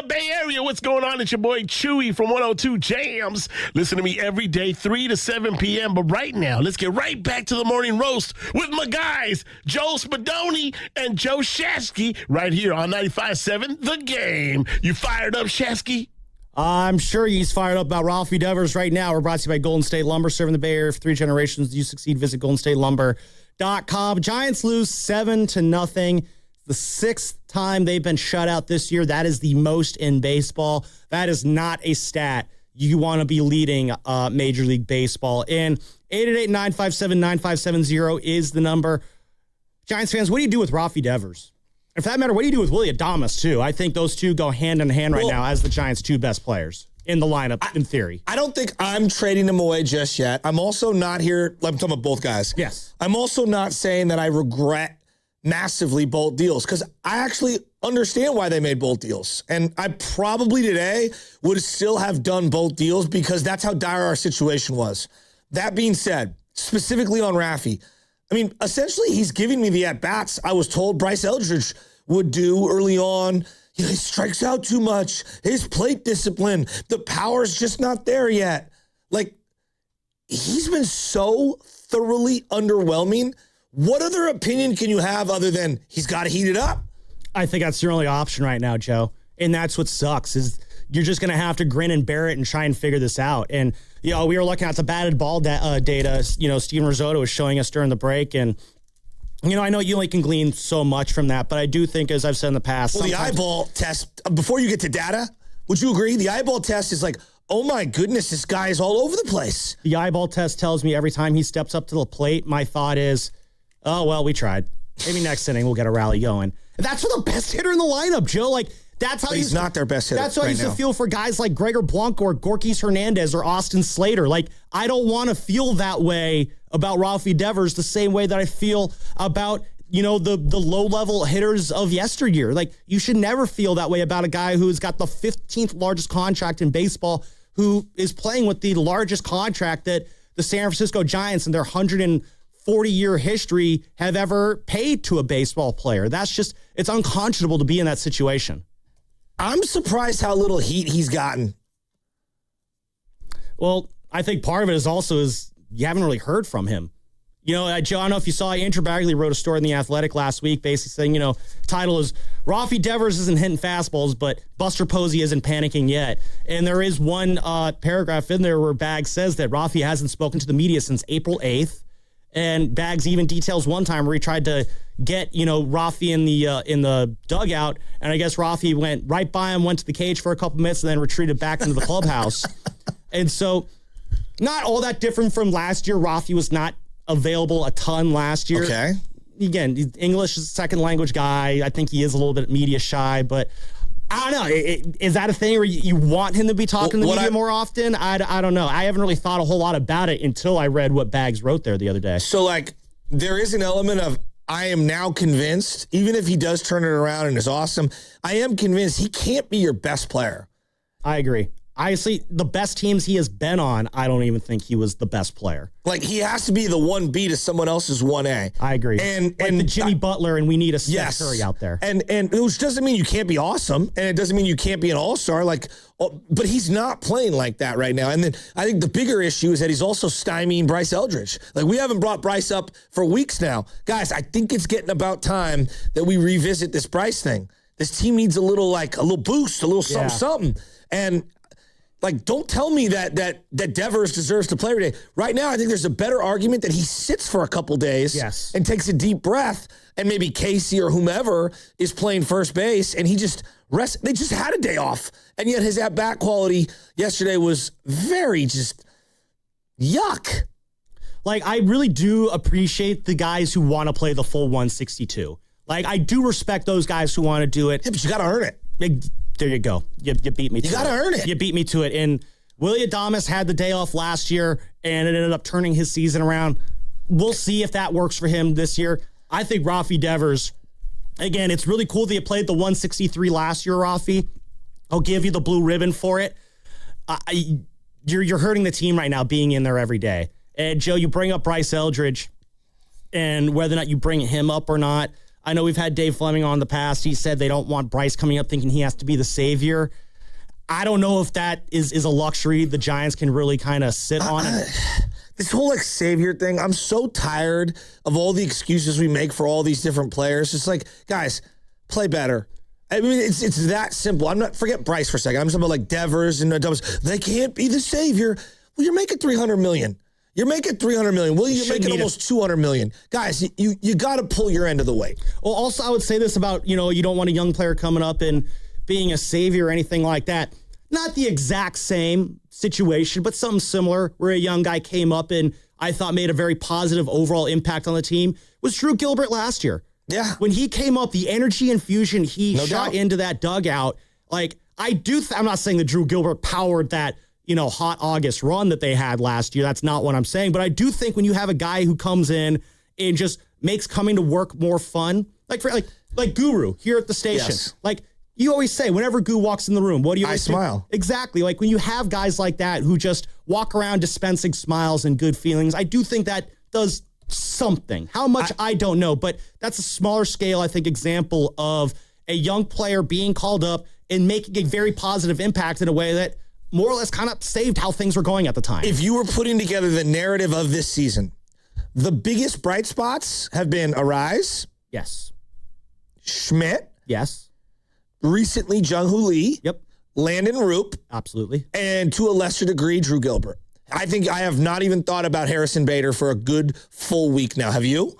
Bay Area, what's going on? It's your boy Chewy from 102 Jams. Listen to me every day, 3 to 7 p.m. But right now, let's get right back to the morning roast with my guys, Joe Spadoni and Joe Shasky, right here on 95.7 The Game. You fired up, Shasky? I'm sure he's fired up about Ralphie Devers right now. We're brought to you by Golden State Lumber, serving the Bay Area for 3 generations. You succeed, visit goldenstatelumber.com. Giants lose 7-0. The 6th time they've been shut out this year. That is the most in baseball. That is not a stat you want to be leading Major League Baseball. And 888-957-9570 is the number. Giants fans, what do you do with Rafi Devers? And for that matter, what do you do with Willie Adames, too? I think those two go hand in hand right now as the Giants' two best players in the lineup, in theory. I don't think I'm trading them away just yet. I'm also not here, I'm talking about both guys. Yes. I'm also not saying that I regret massively both deals, because I actually understand why they made both deals. And I probably today would still have done both deals because that's how dire our situation was. That being said, specifically on Rafi, I mean, essentially he's giving me the at-bats I was told Bryce Eldridge would do early on. He strikes out too much. His plate discipline, the power's just not there yet. Like, he's been so thoroughly underwhelming. What other opinion can you have other than he's got to heat it up? I think that's your only option right now, Joe. And that's what sucks is you're just going to have to grin and bear it and try and figure this out. And, we were looking at the batted ball data, Steven Risotto was showing us during the break. And, I know you only can glean so much from that, but I do think, as I've said in the past. Well, the eyeball test, before you get to data, would you agree? The eyeball test is like, oh my goodness, this guy is all over the place. The eyeball test tells me every time he steps up to the plate, my thought is, oh, well, we tried. Maybe next inning we'll get a rally going. And that's for the best hitter in the lineup, Joe. Like, that's how he's not their best hitter. That's how I used to feel for guys like Gregor Blanco or Gorkys Hernandez or Austin Slater. Like, I don't want to feel that way about Rafi Devers the same way that I feel about, the low-level hitters of yesteryear. Like, you should never feel that way about a guy who's got the 15th largest contract in baseball, who is playing with the largest contract that the San Francisco Giants in their 140-year history have ever paid to a baseball player. It's unconscionable to be in that situation. I'm surprised how little heat he's gotten. Well, I think part of it is you haven't really heard from him. Joe, I don't know if you saw, Andrew Bagley wrote a story in The Athletic last week basically saying, title is Rafi Devers isn't hitting fastballs, but Buster Posey isn't panicking yet. And there is one paragraph in there where Bags says that Rafi hasn't spoken to the media since April 8th. And Bags even details one time where he tried to get, Rafi in the dugout. And I guess Rafi went right by him, went to the cage for a couple minutes, and then retreated back into the clubhouse. And so not all that different from last year. Rafi was not available a ton last year. Okay. Again, English is a second language guy. I think he is a little bit media shy, but I don't know. Is that a thing where you want him to be talking to the media more often? I don't know. I haven't really thought a whole lot about it until I read what Bags wrote there the other day. So, there is an element of I am now convinced, even if he does turn it around and is awesome, I am convinced he can't be your best player. I agree. Honestly, the best teams he has been on, I don't even think he was the best player. He has to be the 1B to someone else's 1A. I agree. And the Jimmy Butler, and we need a Steph Curry out there. And which doesn't mean you can't be awesome, and it doesn't mean you can't be an all-star. But he's not playing like that right now. And then I think the bigger issue is that he's also stymieing Bryce Eldridge. We haven't brought Bryce up for weeks now. Guys, I think it's getting about time that we revisit this Bryce thing. This team needs a little boost, a little something. And don't tell me that Devers deserves to play every day. Right now, I think there's a better argument that he sits for a couple days and takes a deep breath, and maybe Casey or whomever is playing first base, and he just rests. They just had a day off, and yet his at-bat quality yesterday was very just yuck. I really do appreciate the guys who want to play the full 162. I do respect those guys who want to do it. Yeah, but you got to earn it. There you go. You beat me to it. You got to earn it. You beat me to it. And Willie Adames had the day off last year, and it ended up turning his season around. We'll see if that works for him this year. I think Rafi Devers, again, it's really cool that you played the 163 last year, Rafi. I'll give you the blue ribbon for it. You're hurting the team right now being in there every day. And, Joe, you bring up Bryce Eldridge, and whether or not you bring him up or not, I know we've had Dave Fleming on in the past. He said they don't want Bryce coming up thinking he has to be the savior. I don't know if that is a luxury the Giants can really kind of sit on. This whole savior thing, I'm so tired of all the excuses we make for all these different players. It's guys, play better. I mean, it's that simple. Forget Bryce for a second. I'm talking about Devers and Adames. They can't be the savior. Well, you're making $300 million. You're making $300 million. Will you're making almost $200 million. Guys, you got to pull your end of the weight. Well, also, I would say this about, you don't want a young player coming up and being a savior or anything like that. not the exact same situation, but something similar where a young guy came up and I thought made a very positive overall impact on the team was Drew Gilbert last year. Yeah. When he came up, the energy infusion he shot into that dugout, like I'm not saying that Drew Gilbert powered that, hot August run that they had last year. That's not what I'm saying. But I do think when you have a guy who comes in and just makes coming to work more fun, like Guru here at the station. Yes. Like you always say, whenever Guru walks in the room, what do you always smile. Exactly. Like when you have guys like that who just walk around dispensing smiles and good feelings, I do think that does something. How much, I don't know, but that's a smaller scale, I think, example of a young player being called up and making a very positive impact in a way that more or less kind of saved how things were going at the time. If you were putting together the narrative of this season, the biggest bright spots have been Arise. Yes. Schmidt. Yes. Recently, Jung-Hoo Lee. Yep. Landon Roop. Absolutely. And to a lesser degree, Drew Gilbert. I think I have not even thought about Harrison Bader for a good full week now. Have you?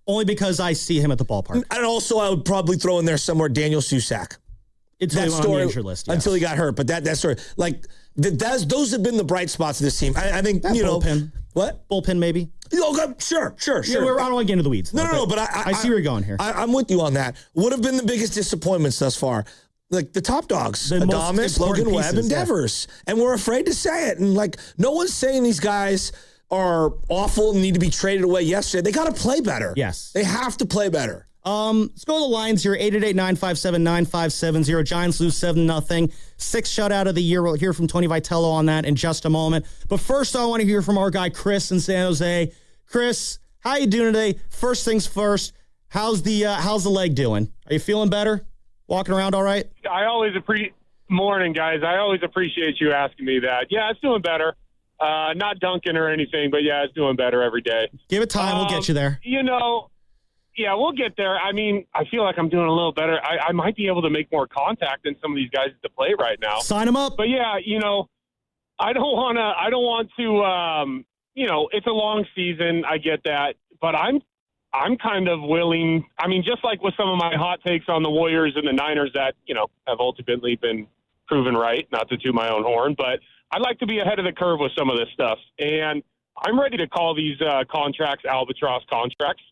Only because I see him at the ballpark. And also, I would probably throw in there somewhere Daniel Susac. That story on the injury list, yes. Until he got hurt. But that story, like, those have been the bright spots of this team. I think, bullpen. What? Bullpen, maybe. Okay, sure. Yeah, I don't want to get into the weeds. No, but I see where you're going here. I'm with you on that. What have been the biggest disappointments thus far? Like the top dogs, Adames, Logan Webb, and Devers. And we're afraid to say it. And like, no one's saying these guys are awful and need to be traded away yesterday. They got to play better. Yes. They have to play better. Let's go to the lines here. 888-957-9570. Giants lose 7-0. Sixth shutout of the year. We'll hear from Tony Vitello on that in just a moment. But first, I want to hear from our guy, Chris in San Jose. Chris, how you doing today? First things first, how's the leg doing? Are you feeling better? Walking around all right? Morning, guys. I always appreciate you asking me that. Yeah, it's doing better. Not dunking or anything, but yeah, it's doing better every day. Give it time. We'll get you there. Yeah, we'll get there. I mean, I feel like I'm doing a little better. I might be able to make more contact than some of these guys at the plate right now. Sign them up. But yeah, I don't want to, it's a long season. I get that, but I'm kind of willing. I mean, just like with some of my hot takes on the Warriors and the Niners that, have ultimately been proven right, not to toot my own horn, but I'd like to be ahead of the curve with some of this stuff. And I'm ready to call these contracts albatross contracts.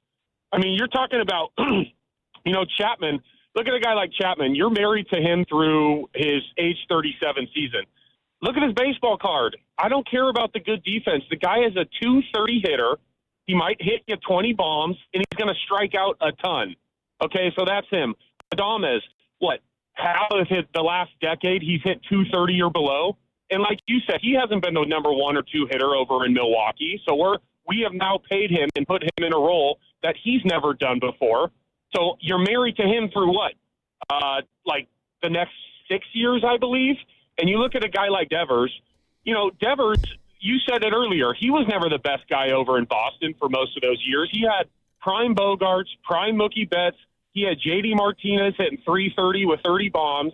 I mean, you're talking about, Chapman. Look at a guy like Chapman. You're married to him through his age 37 season. Look at his baseball card. I don't care about the good defense. The guy is a 230 hitter. He might hit you 20 bombs, and he's going to strike out a ton. Okay, so that's him. Adames, half of the last decade, he's hit 230 or below. And like you said, he hasn't been the number 1 or 2 hitter over in Milwaukee. So we have now paid him and put him in a role that he's never done before. So you're married to him through what? Like the next 6 years, I believe. And you look at a guy like Devers. Devers, you said it earlier, he was never the best guy over in Boston for most of those years. He had prime Bogarts, prime Mookie Betts. He had J.D. Martinez hitting 330 with 30 bombs.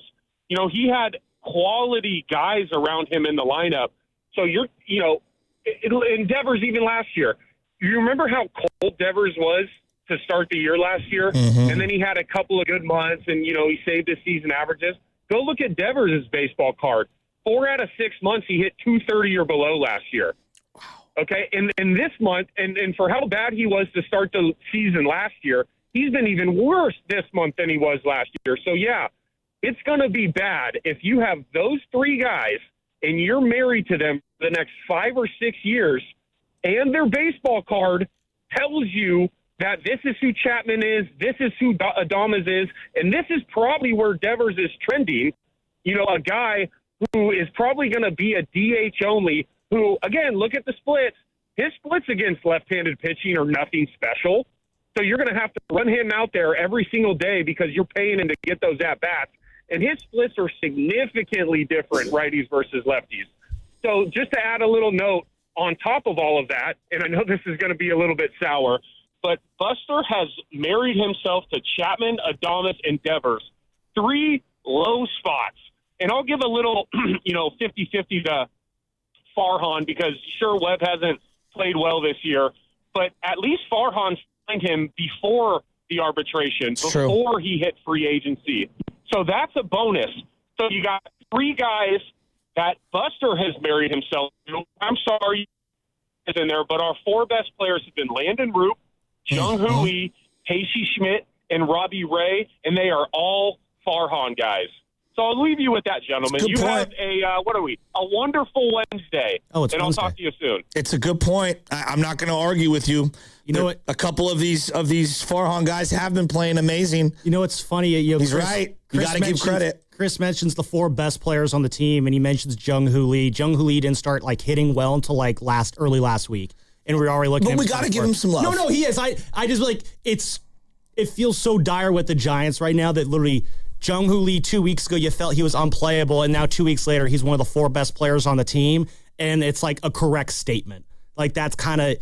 He had quality guys around him in the lineup. So in Devers even last year, you remember how cold Devers was to start the year last year? Mm-hmm. And then he had a couple of good months and, he saved his season averages. Go look at Devers' baseball card. 4 out of 6 months, he hit 230 or below last year. Wow. Okay, and this month, and for how bad he was to start the season last year, he's been even worse this month than he was last year. So, yeah, it's going to be bad if you have those 3 guys and you're married to them for the next 5 or 6 years, and their baseball card tells you that this is who Chapman is, this is who Adames is, and this is probably where Devers is trending. A guy who is probably going to be a DH only, who, again, look at the splits. His splits against left-handed pitching are nothing special. So you're going to have to run him out there every single day because you're paying him to get those at-bats. And his splits are significantly different, righties versus lefties. So just to add a little note on top of all of that, and I know this is going to be a little bit sour, but Buster has married himself to Chapman, Adames, and Devers. 3 low spots. And I'll give a little, 50-50 to Farhan because, sure, Webb hasn't played well this year. But at least Farhan signed him before the arbitration, before he hit free agency. So that's a bonus. So you got three guys that Buster has married himself to. I'm sorry is in there, but our four best players have been Landon Roop, Jung-Hoo Lee, Casey Schmidt, and Robbie Ray, and they are all Farhan guys. So I'll leave you with that, gentlemen. You have a wonderful Wednesday. Oh, it's and Wednesday. I'll talk to you soon. It's a good point. I'm not going to argue with you. You know what? A couple of these Farhan guys have been playing amazing. You know what's funny? He's right. You got to give credit. Chris mentions the four best players on the team, and he mentions Jung-Hoo Lee. Jung-Hoo Lee didn't start hitting well until early last week, and we're already looking. But we got to give him some love. No, he is. I just it feels so dire with the Giants right now that literally Jung-Hoo Lee 2 weeks ago you felt he was unplayable, and now 2 weeks later he's one of the four best players on the team, and it's a correct statement. That's kind of.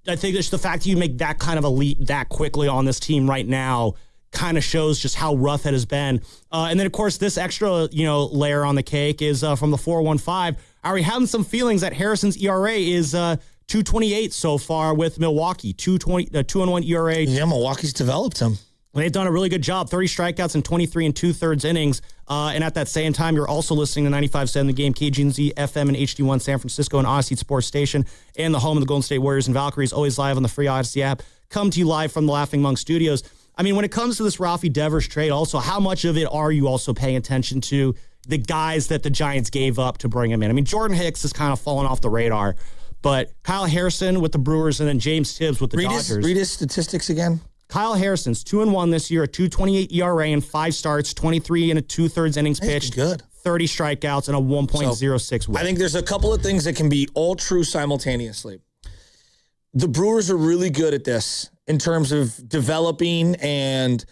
I think it's the fact that you make that kind of a leap that quickly on this team right now kind of shows just how rough it has been. And then, of course, this extra, layer on the cake is from the 415. Are we having some feelings that Harrison's ERA is 2.28 so far with Milwaukee? 2.1 ERA. Yeah, Milwaukee's developed him. They've done a really good job. 30 strikeouts in 23 2/3 innings. And at that same time, you're also listening to 95.7 The Game, KGNZ, FM, and HD1 San Francisco, and Odyssey Sports Station, and the home of the Golden State Warriors and Valkyries, always live on the free Odyssey app. Come to you live from the Laughing Monk Studios. I mean, when it comes to this Rafi Devers trade, also, how much of it are you also paying attention to the guys that the Giants gave up to bring him in? I mean, Jordan Hicks has kind of fallen off the radar, but Kyle Harrison with the Brewers and then James Tibbs with the Dodgers. Read his statistics again. Kyle Harrison's 2-1 this year, a 2.28 ERA in 5 starts, 23 2/3 innings pitched, good. 30 strikeouts, and a 1.06 whip. I think there's a couple of things that can be all true simultaneously. The Brewers are really good at this in terms of developing and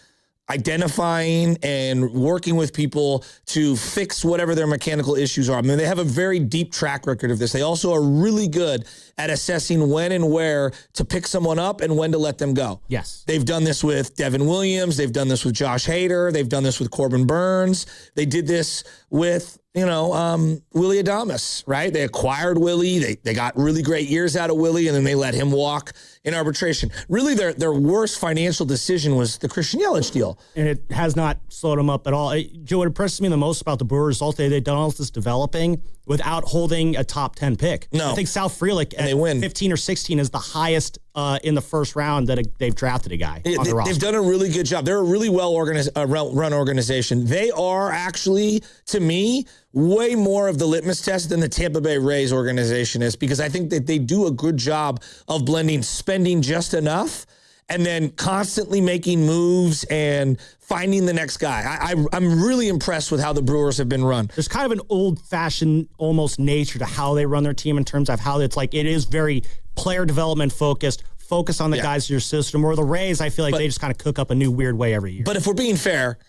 identifying and working with people to fix whatever their mechanical issues are. I mean, they have a very deep track record of this. They also are really good at assessing when and where to pick someone up and when to let them go. Yes. They've done this with Devin Williams. They've done this with Josh Hader. They've done this with Corbin Burns. They did this with, Willie Adames, right? They acquired Willie. They got really great years out of Willie, and then they let him walk in arbitration. Really, their worst financial decision was the Christian Yelich deal. And it has not slowed them up at all. Joe, what impresses me the most about the Brewers is they've done all this developing without holding a top 10 pick. No. I think Sal Frelick at 15 or 16 is the highest in the first round that they've drafted a guy on the roster. They've done a really good job. They're a really well-run organization. They are actually, to me, way more of the litmus test than the Tampa Bay Rays organization is, because I think that they do a good job of blending spending just enough and then constantly making moves and finding the next guy. I'm really impressed with how the Brewers have been run. There's kind of an old-fashioned almost nature to how they run their team in terms of how it is very player development focused, focus on the guys in your system. Or the Rays, I feel like they just kind of cook up a new weird way every year. But if we're being fair,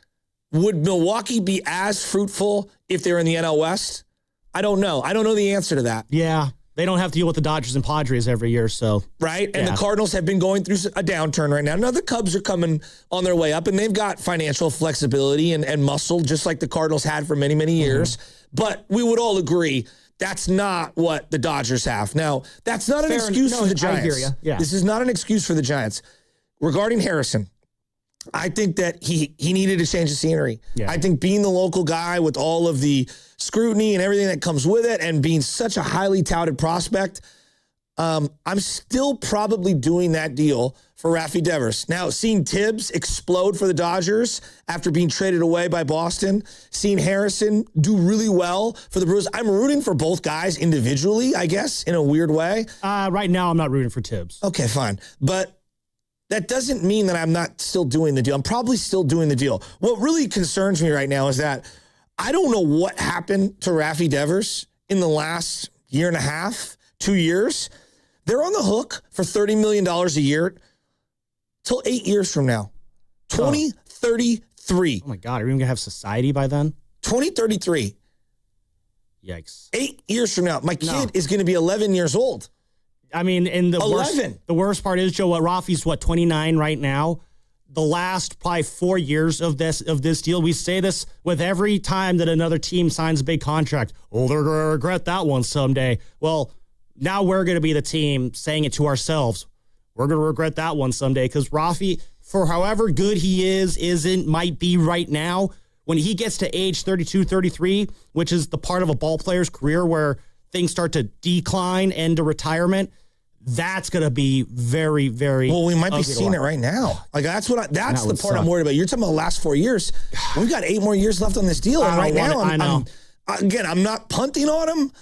would Milwaukee be as fruitful if they're in the NL West? I don't know. I don't know the answer to that. Yeah. They don't have to deal with the Dodgers and Padres every year, so. Right? And the Cardinals have been going through a downturn right now. Now, the Cubs are coming on their way up, and they've got financial flexibility and muscle, just like the Cardinals had for many, many years. But we would all agree that's not what the Dodgers have. Now, that's not an excuse for the Giants. I hear you. Yeah. This is not an excuse for the Giants. Regarding Harrison, I think that he needed to change the scenery. Yeah. I think being the local guy with all of the scrutiny and everything that comes with it and being such a highly touted prospect, I'm still probably doing that deal for Rafi Devers. Now, seeing Tibbs explode for the Dodgers after being traded away by Boston, seeing Harrison do really well for the Brewers, I'm rooting for both guys individually, I guess, in a weird way. Right now, I'm not rooting for Tibbs. Okay, fine. But that doesn't mean that I'm not still doing the deal. I'm probably still doing the deal. What really concerns me right now is that I don't know what happened to Rafi Devers in the last year and a half, 2 years. They're on the hook for $30 million a year till 8 years from now. 2033. Oh my God, are we even going to have society by then? 2033. Yikes. 8 years from now. My kid is going to be 11 years old. I mean, and the worst part is, Joe, Rafi's 29 right now. The last probably 4 years of this deal, we say this with every time that another team signs a big contract. Oh, they're going to regret that one someday. Well, now we're going to be the team saying it to ourselves. We're going to regret that one someday, because Rafi, for however good he is, might be right now, when he gets to age 32, 33, which is the part of a ball player's career where things start to decline and to retirement, that's going to be very, very. Well, we might be seeing it right now. Like that's the part I'm worried about. You're talking about the last 4 years. We've got 8 more years left on this deal, and right now, I'm not punting on him.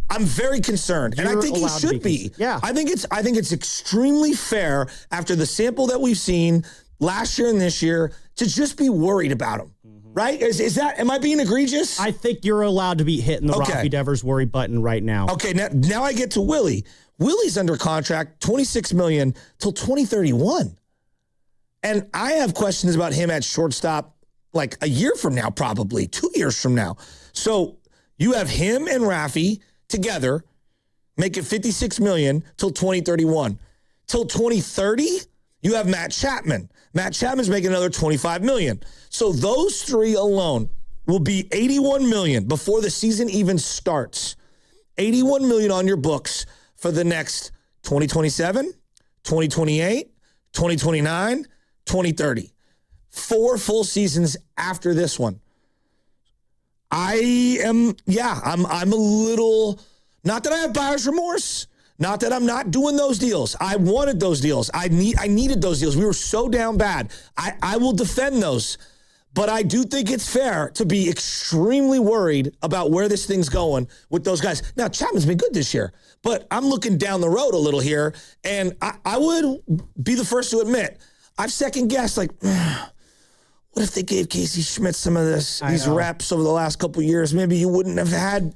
I'm very concerned, and I think he should be. Yeah, I think it's extremely fair after the sample that we've seen last year and this year to just be worried about him. Right? Am I being egregious? I think you're allowed to be hitting the Rafi Devers worry button right now. Okay, now I get to Willie. Willie's under contract, $26 million till 2031. And I have questions about him at shortstop like a year from now, probably 2 years from now. So you have him and Rafi together, make it $56 million till 2031. Till 2030, you have Matt Chapman. Matt Chapman's making another $25 million. So those three alone will be $81 million before the season even starts. $81 million on your books for the next 2027, 2028, 2029, 2030. 4 full seasons after this one. I'm a little, not that I have buyer's remorse, not that I'm not doing those deals. I wanted those deals. I needed those deals. We were so down bad. I will defend those. But I do think it's fair to be extremely worried about where this thing's going with those guys. Now, Chapman's been good this year, but I'm looking down the road a little here, and I would be the first to admit, I've second-guessed, like, what if they gave Casey Schmidt some of these reps over the last couple of years? Maybe you wouldn't have had,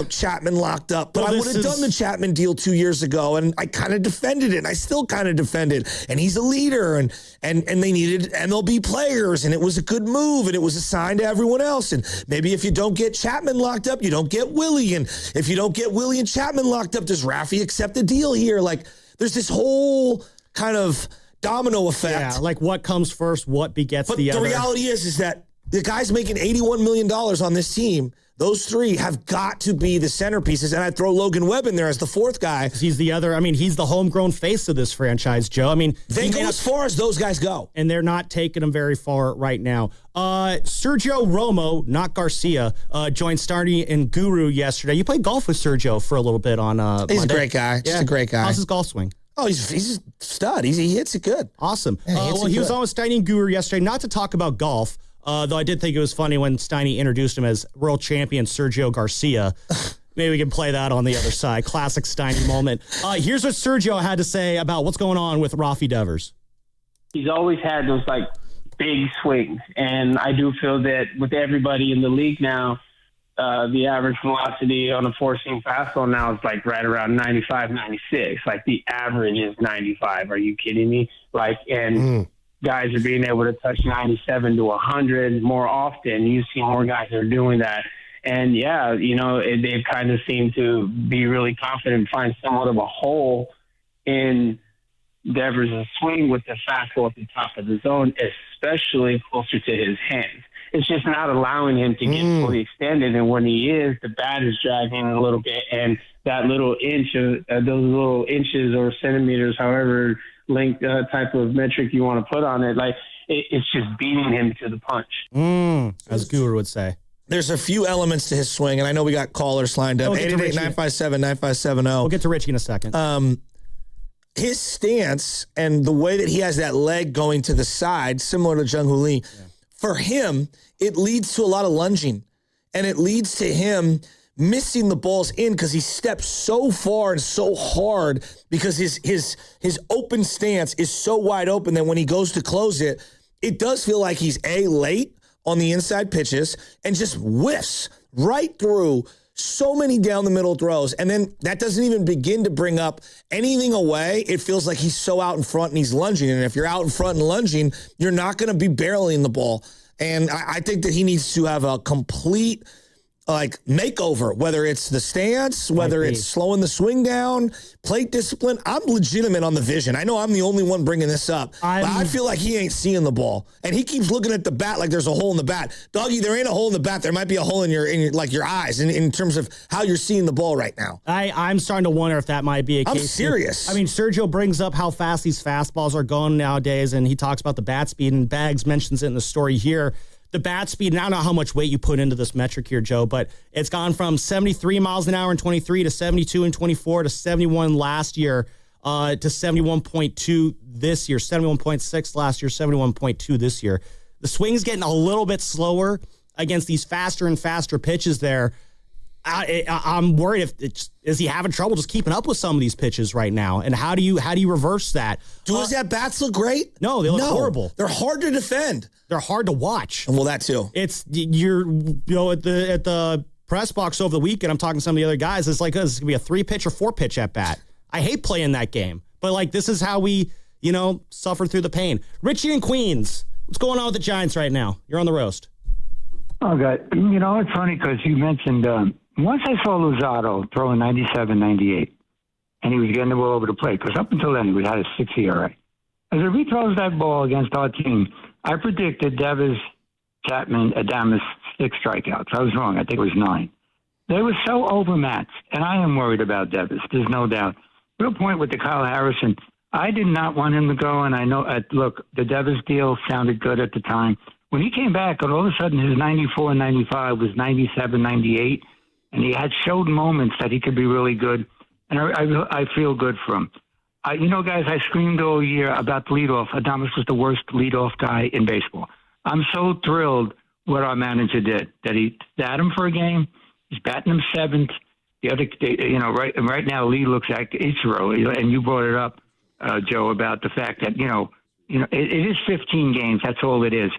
Chapman locked up. But I would have done the Chapman deal 2 years ago, and I kind of defended it, and I still kind of defend it. And he's a leader, and they needed MLB players, and it was a good move, and it was a sign to everyone else. And maybe if you don't get Chapman locked up, you don't get Willie. And if you don't get Willie and Chapman locked up, does Rafi accept the deal here? Like, there's this whole kind of domino effect. Yeah, like what comes first, what begets the other. But the reality is that the guys making $81 million on this team, those three have got to be the centerpieces, and I'd throw Logan Webb in there as the fourth guy. He's the other. I mean, he's the homegrown face of this franchise, Joe. I mean, they go as far as those guys go, and they're not taking him very far right now. Sergio Romo, not Garcia, joined Starney and Guru yesterday. You played golf with Sergio for a little bit on. He's Monday. A great guy. Just a great guy. How's his golf swing? Oh, he's a stud. He hits it good. Awesome. Yeah, he was on with Steiny and Guru yesterday, not to talk about golf, though I did think it was funny when Steiny introduced him as world champion Sergio Garcia. Maybe we can play that on the other side. Classic Steiny moment. Here's what Sergio had to say about what's going on with Rafi Devers. He's always had those, big swings, and I do feel that with everybody in the league now, the average velocity on a 4-seam fastball now is right around 95, 96. The average is 95. Are you kidding me? Guys are being able to touch 97 to 100 more often. You see more guys that are doing that. And they've kind of seemed to be really confident and find somewhat of a hole in Devers' swing with the fastball at the top of the zone, especially closer to his hands. It's just not allowing him to get fully extended. And when he is, the bat is dragging a little bit. And that little inch of those little inches or centimeters, however linked type of metric you want to put on it, it's just beating him to the punch. As Guru would say. There's a few elements to his swing, and I know we got callers lined up. 888-957-9570. We'll get to Richie in a second. His stance and the way that he has that leg going to the side, similar to Jung Hoo Lee, for him, it leads to a lot of lunging, and it leads to him missing the balls in because he steps so far and so hard because his open stance is so wide open that when he goes to close it, it does feel like he's late on the inside pitches and just whiffs right through so many down the middle throws. And then that doesn't even begin to bring up anything away. It feels like he's so out in front and he's lunging. And if you're out in front and lunging, you're not going to be barreling the ball. And I think that he needs to have a complete makeover, whether it's the stance, whether it's slowing the swing down, plate discipline. I'm legitimate on the vision. I know I'm the only one bringing this up, but I feel like he ain't seeing the ball. And he keeps looking at the bat like there's a hole in the bat. Doggy, there ain't a hole in the bat. There might be a hole in your eyes in terms of how you're seeing the ball right now. I'm starting to wonder if that might be a case. I'm serious. I mean, Sergio brings up how fast these fastballs are going nowadays, and he talks about the bat speed, and Bags mentions it in the story here. the bat speed, and I don't know how much weight you put into this metric here, Joe, but it's gone from 73 miles an hour in 23 to 72 in 24 to 71 last year to 71.2 this year, 71.6 last year, 71.2 this year. The swing's getting a little bit slower against these faster and faster pitches there. I'm worried is he having trouble just keeping up with some of these pitches right now? And how do you reverse that? Do his at-bats look great? No, they look horrible. They're hard to defend. They're hard to watch. Well, that too. It's at the press box over the weekend, I'm talking to some of the other guys. It's like this could be a 3-pitch or 4-pitch at bat. I hate playing that game, but like this is how we suffer through the pain. Richie in Queens, what's going on with the Giants right now? You're on the roast. Okay, it's funny because you mentioned. Once I saw Luzardo throwing 97, 98, and he was getting the ball over the plate, because up until then, we had a 6 ERA. As if he throws that ball against our team, I predicted Devers, Chapman, Adames 6 strikeouts. I was wrong. I think it was 9. They were so overmatched, and I am worried about Devers. There's no doubt. Real point with the Kyle Harrison. I did not want him to go, and I know, look, the Devers deal sounded good at the time. When he came back, and all of a sudden his 94 and 95 was 97, 98, and he had showed moments that he could be really good, and I feel good for him. Guys, I screamed all year about the leadoff. Adames was the worst leadoff guy in baseball. I'm so thrilled what our manager did, that he sat him for a game. He's batting him 7th. The other, right now Lee looks like Ichiro, and you brought it up, Joe, about the fact that it is 15 games. That's all it is.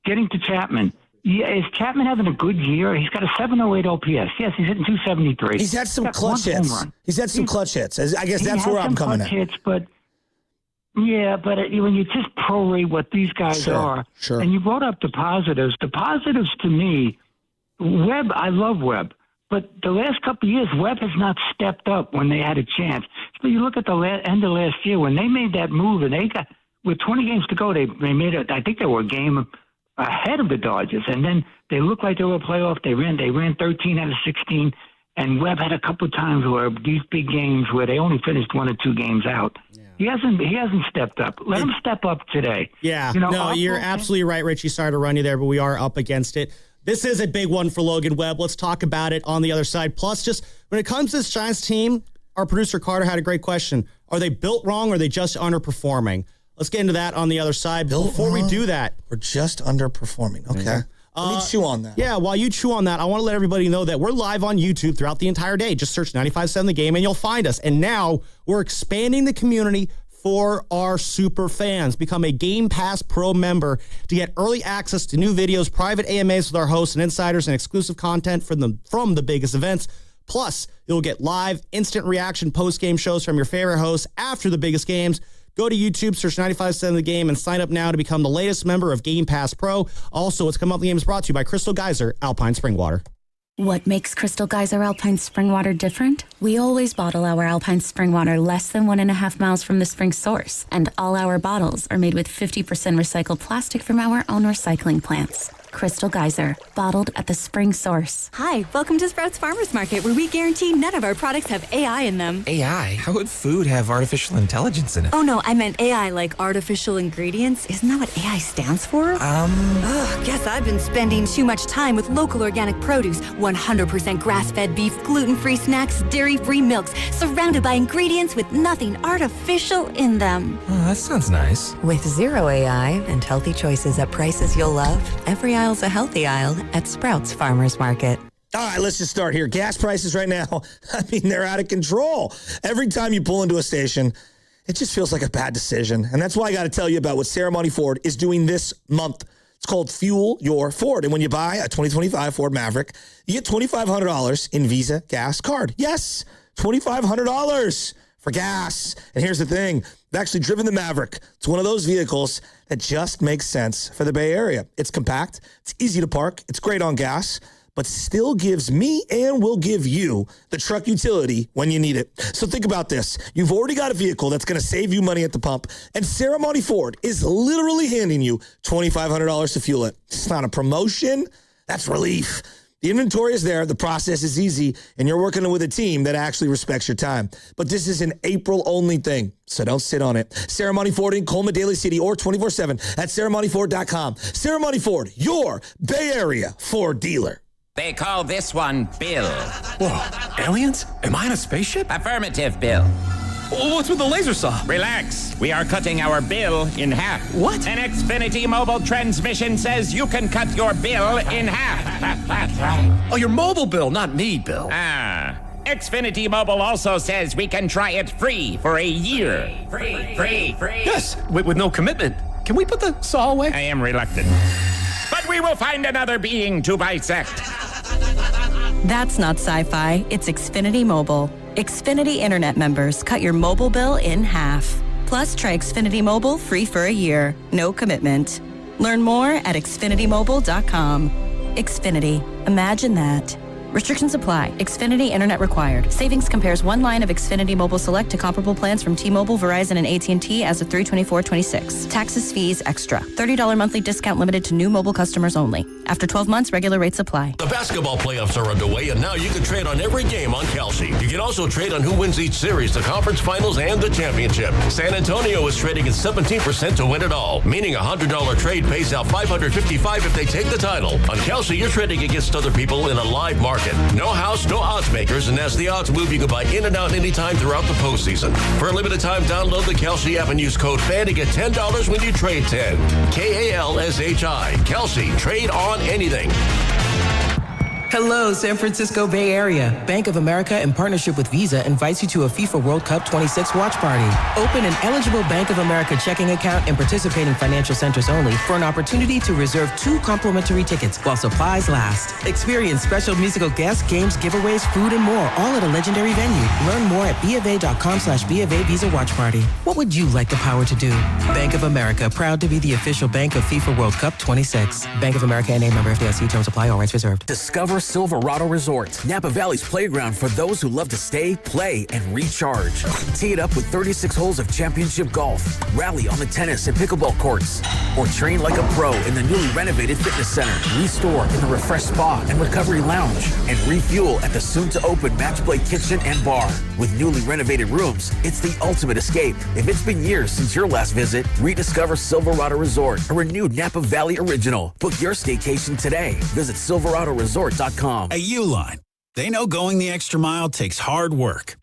Getting to Chapman. Yeah, is Chapman having a good year? He's got a 708 OPS. Yes, he's hitting 273. He's had some clutch hits. He's had some clutch hits. I guess that's where I'm coming at. Hits, but when you just prorate what these guys are, and you brought up the positives to me, Webb, I love Webb, but the last couple of years, Webb has not stepped up when they had a chance. But you look at the end of last year when they made that move, and they got with 20 games to go, they made it. I think they were a game ahead of the Dodgers, and then they looked like they were a playoff. They ran 13 out of 16, and Webb had a couple of times where these big games where they only finished 1 or 2 games out. Yeah. He hasn't stepped up. Let him step up today. Yeah, you're absolutely right, Richie. Sorry to run you there, but we are up against it. This is a big one for Logan Webb. Let's talk about it on the other side. Plus, just when it comes to this Giants team, our producer Carter had a great question. Are they built wrong or are they just underperforming? Let's get into that on the other side. Before we do that, we're just underperforming. Okay. Let me chew on that. Yeah, while you chew on that, I want to let everybody know that we're live on YouTube throughout the entire day. Just search 95.7 The Game and you'll find us. And now we're expanding the community for our super fans. Become a Game Pass Pro member to get early access to new videos, private AMAs with our hosts and insiders, and exclusive content from the biggest events. Plus, you'll get live, instant reaction post-game shows from your favorite hosts after the biggest games. Go to YouTube, search 95.7 The Game, and sign up now to become the latest member of Game Pass Pro. Also, What's Come Up in the Game is brought to you by Crystal Geyser Alpine Spring Water. What makes Crystal Geyser Alpine Spring Water different? We always bottle our Alpine Spring Water less than 1.5 miles from the spring source, and all our bottles are made with 50% recycled plastic from our own recycling plants. Crystal Geyser, bottled at the spring source. Hi, welcome to Sprouts Farmers Market, where we guarantee none of our products have AI in them. AI? How would food have artificial intelligence in it? Oh no, I meant AI like artificial ingredients. Isn't that what AI stands for? Guess I've been spending too much time with local organic produce, 100% grass-fed beef, gluten-free snacks, dairy-free milks, surrounded by ingredients with nothing artificial in them. Oh, that sounds nice. With zero AI and healthy choices at prices you'll love, every aisle's a healthy aisle at Sprouts Farmers Market. All right, let's just start here. Gas prices right now, they're out of control. Every time you pull into a station, it just feels like a bad decision. And that's why I got to tell you about what Ceremony Ford is doing this month. It's called Fuel Your Ford. And when you buy a 2025 Ford Maverick, you get $2,500 in Visa gas card. Yes, $2,500 for gas. And here's the thing. I've actually driven the Maverick. It's one of those vehicles that just makes sense for the Bay Area. It's compact. It's easy to park. It's great on gas, but still gives me and will give you the truck utility when you need it. So think about this. You've already got a vehicle that's going to save you money at the pump, and Ceremony Ford is literally handing you $2,500 to fuel it. It's not a promotion. That's relief. The inventory is there, the process is easy, and you're working with a team that actually respects your time. But this is an April-only thing, so don't sit on it. Sarah Money Ford in Colma, Daly City, or 24/7 at sarahmoneyford.com. Sarah Money Ford, your Bay Area Ford dealer. They call this one Bill. Whoa, aliens? Am I in a spaceship? Affirmative, Bill. What's with the laser saw? Relax. We are cutting our bill in half. What? An Xfinity mobile transmission says you can cut your bill in half. Oh, your mobile bill, not me, Bill. Xfinity Mobile also says we can try it free for a year. Free. Yes, with no commitment. Can we put the saw away? I am reluctant. But we will find another being to bisect. That's not sci-fi, it's Xfinity Mobile. Xfinity Internet members cut your mobile bill in half. Plus, try Xfinity Mobile free for a year. No commitment. Learn more at xfinitymobile.com. Xfinity. Imagine that. Restrictions apply. Xfinity Internet required. Savings compares one line of Xfinity Mobile Select to comparable plans from T-Mobile, Verizon, and AT&T as of 3/24/26. Taxes, fees, extra. $30 monthly discount limited to new mobile customers only. After 12 months, regular rates apply. The basketball playoffs are underway, and now you can trade on every game on Kalshi. You can also trade on who wins each series, the conference finals, and the championship. San Antonio is trading at 17% to win it all, meaning a $100 trade pays out $555 if they take the title. On Kalshi, you're trading against other people in a live market. No house, no odds makers, and as the odds move, you can buy in and out anytime throughout the postseason. For a limited time, download the Kalshi app and use code FAN to get $10 when you trade 10. Kalshi. Kalshi. Trade on anything. Hello, San Francisco Bay Area. Bank of America, in partnership with Visa, invites you to a FIFA World Cup 26 watch party. Open an eligible Bank of America checking account in participating financial centers only for an opportunity to reserve 2 complimentary tickets while supplies last. Experience special musical guests, games, giveaways, food, and more, all at a legendary venue. Learn more at BofA.com/BofA Visa Watch Party. What would you like the power to do? Bank of America, proud to be the official bank of FIFA World Cup 26. Bank of America N.A. member FDIC. Terms apply. All rights reserved. Discover Silverado Resort, Napa Valley's playground for those who love to stay, play, and recharge. Tee it up with 36 holes of championship golf, rally on the tennis and pickleball courts, or train like a pro in the newly renovated fitness center. Restore in the refresh spa and recovery lounge, and refuel at the soon-to-open Match Play kitchen and bar. With newly renovated rooms, it's the ultimate escape. If it's been years since your last visit, rediscover Silverado Resort, a renewed Napa Valley original. Book your staycation today. Visit silveradoresort.com. At Uline, they know going the extra mile takes hard work.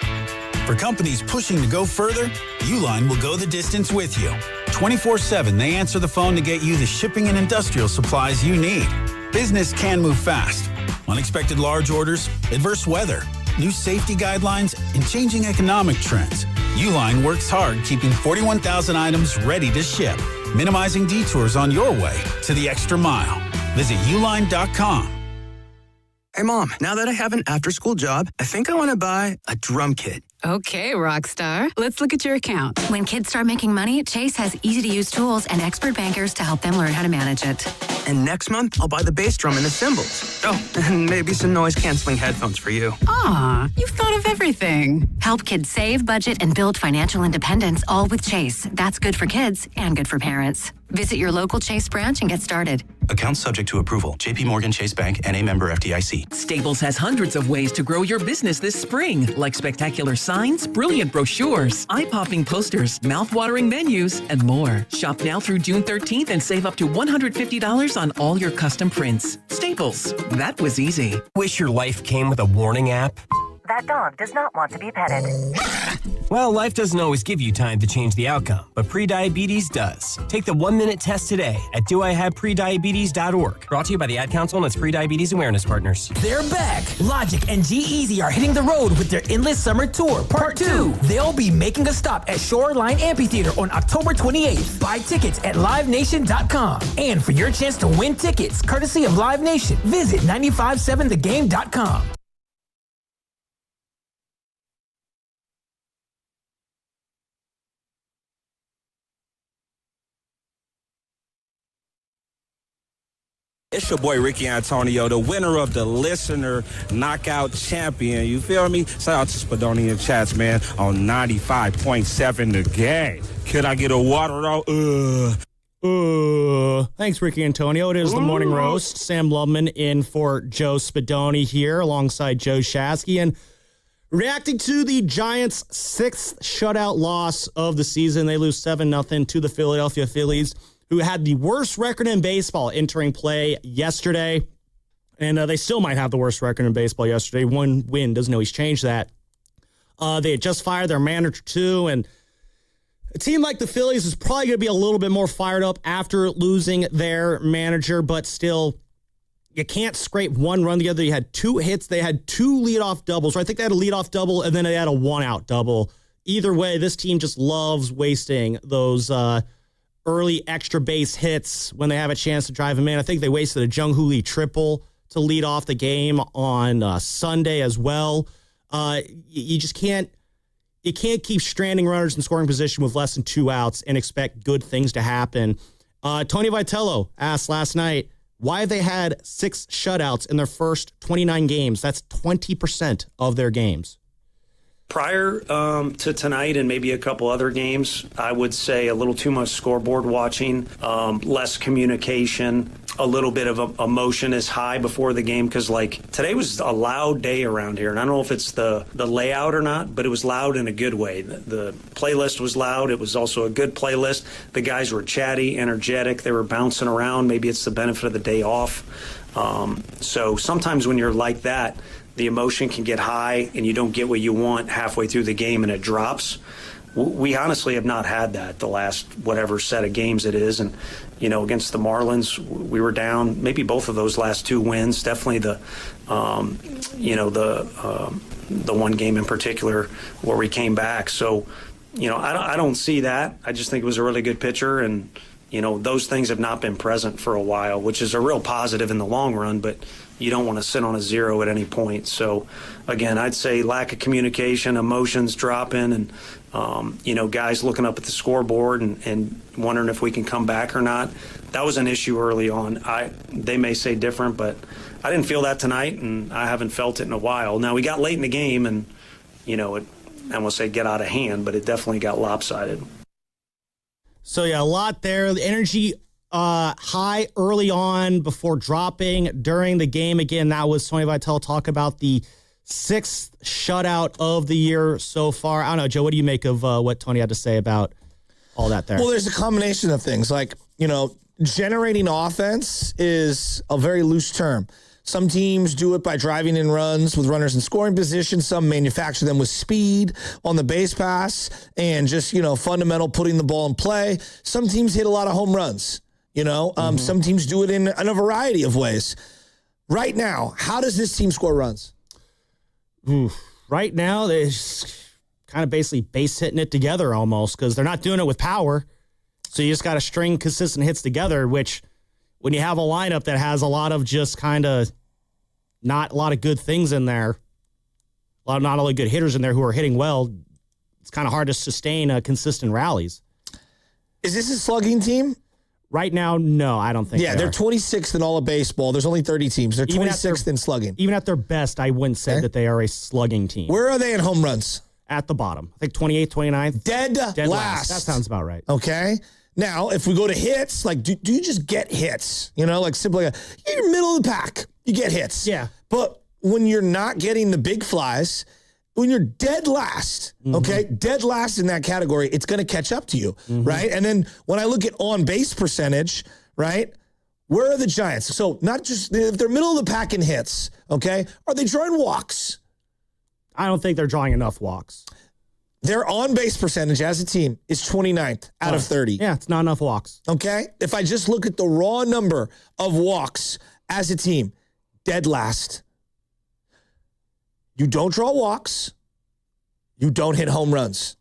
For companies pushing to go further, Uline will go the distance with you. 24/7, they answer the phone to get you the shipping and industrial supplies you need. Business can move fast. Unexpected large orders, adverse weather, new safety guidelines, and changing economic trends. Uline works hard keeping 41,000 items ready to ship, minimizing detours on your way to the extra mile. Visit uline.com. Hey, Mom, now that I have an after-school job, I think I want to buy a drum kit. Okay, Rockstar. Let's look at your account. When kids start making money, Chase has easy-to-use tools and expert bankers to help them learn how to manage it. And next month, I'll buy the bass drum and the cymbals. Oh, and maybe some noise-canceling headphones for you. Aw, you've thought of everything. Help kids save, budget, and build financial independence, all with Chase. That's good for kids and good for parents. Visit your local Chase branch and get started. Account subject to approval. JP Morgan Chase Bank, N.A. member FDIC. Staples has hundreds of ways to grow your business this spring, like spectacular signs, brilliant brochures, eye-popping posters, mouth-watering menus, and more. Shop now through June 13th and save up to $150 on all your custom prints. Staples. That was easy. Wish your life came with a warning app? That dog does not want to be petted. Well, life doesn't always give you time to change the outcome, but prediabetes does. Take the 1-minute test today at doihaveprediabetes.org. Brought to you by the Ad Council and its Prediabetes Awareness Partners. They're back. Logic and G-Eazy are hitting the road with their Endless Summer Tour, Part 2. They'll be making a stop at Shoreline Amphitheater on October 28th. Buy tickets at livenation.com. And for your chance to win tickets, courtesy of Live Nation, visit 957thegame.com. It's your boy Ricky Antonio, the winner of the Listener Knockout Champion. You feel me? Shout out to Spadonian Chats, man, on 95.7 The Game. Could I get a water though? Thanks, Ricky Antonio. It is the Morning Roast. Sam Lubman in for Joe Spadoni here alongside Joe Shasky. And reacting to the Giants' 6th shutout loss of the season, they lose 7-0 to the Philadelphia Phillies, who had the worst record in baseball entering play yesterday. And they still might have the worst record in baseball yesterday. One win doesn't always change that. They had just fired their manager, too, and a team like the Phillies is probably going to be a little bit more fired up after losing their manager, but still, you can't scrape one run together. You had 2 hits. They had 2 leadoff doubles. Or I think they had a leadoff double, and then they had a 1-out double. Either way, this team just loves wasting those early extra base hits when they have a chance to drive them in. I think they wasted a Jung-Hoo Lee triple to lead off the game on Sunday as well. You just can't. You can't keep stranding runners in scoring position with less than 2 outs and expect good things to happen. Tony Vitello asked last night, why have they had 6 shutouts in their first 29 games? That's 20% of their games. Prior to tonight and maybe a couple other games, I would say a little too much scoreboard watching, less communication, a little bit of emotion is high before the game because, like, today was a loud day around here. And I don't know if it's the layout or not, but it was loud in a good way. The playlist was loud. It was also a good playlist. The guys were chatty, energetic. They were bouncing around. Maybe it's the benefit of the day off. So sometimes when you're like that, the emotion can get high and you don't get what you want halfway through the game and it drops. We honestly have not had that the last whatever set of games it is. And, you know, against the Marlins, we were down maybe both of those last 2 wins. Definitely the one game in particular where we came back. So, you know, I don't see that. I just think it was a really good pitcher. And, you know, those things have not been present for a while, which is a real positive in the long run. But you don't want to sit on a 0 at any point. So, again, I'd say lack of communication, emotions dropping, and, guys looking up at the scoreboard and wondering if we can come back or not. That was an issue early on. They may say different, but I didn't feel that tonight, and I haven't felt it in a while. Now, we got late in the game, and, I won't say get out of hand, but it definitely got lopsided. So, yeah, a lot there. The energy high early on before dropping during the game. Again, that was Tony Vitello talk about the 6th shutout of the year so far. I don't know, Joe, what do you make of what Tony had to say about all that there? Well, there's a combination of things. Like, generating offense is a very loose term. Some teams do it by driving in runs with runners in scoring position. Some manufacture them with speed on the base pass and just, fundamental putting the ball in play. Some teams hit a lot of home runs. Some teams do it in a variety of ways. Right now, how does this team score runs? Right now, they're just kind of basically base hitting it together almost because they're not doing it with power. So you just got to string consistent hits together, which when you have a lineup that has a lot of just kind of not a lot of good things in there, not only good hitters in there who are hitting well, it's kind of hard to sustain consistent rallies. Is this a slugging team? Right now, no, I don't think they're 26th in all of baseball. There's only 30 teams. They're 26th in slugging. Even at their best, I wouldn't say that they are a slugging team. Where are they in home runs? At the bottom. I think 28th, 29th. Dead last. That sounds about right. Okay. Now, if we go to hits, like, do you just get hits? Simply, you're middle of the pack. You get hits. Yeah. But when you're not getting the big flies, when you're dead last, dead last in that category, it's going to catch up to you, right? And then when I look at on-base percentage, right, where are the Giants? So not just, if they're middle of the pack in hits, okay, are they drawing walks? I don't think they're drawing enough walks. Their on-base percentage as a team is 29th out of 30. Yeah, it's not enough walks. Okay? If I just look at the raw number of walks as a team, dead last. You don't draw walks. You don't hit home runs.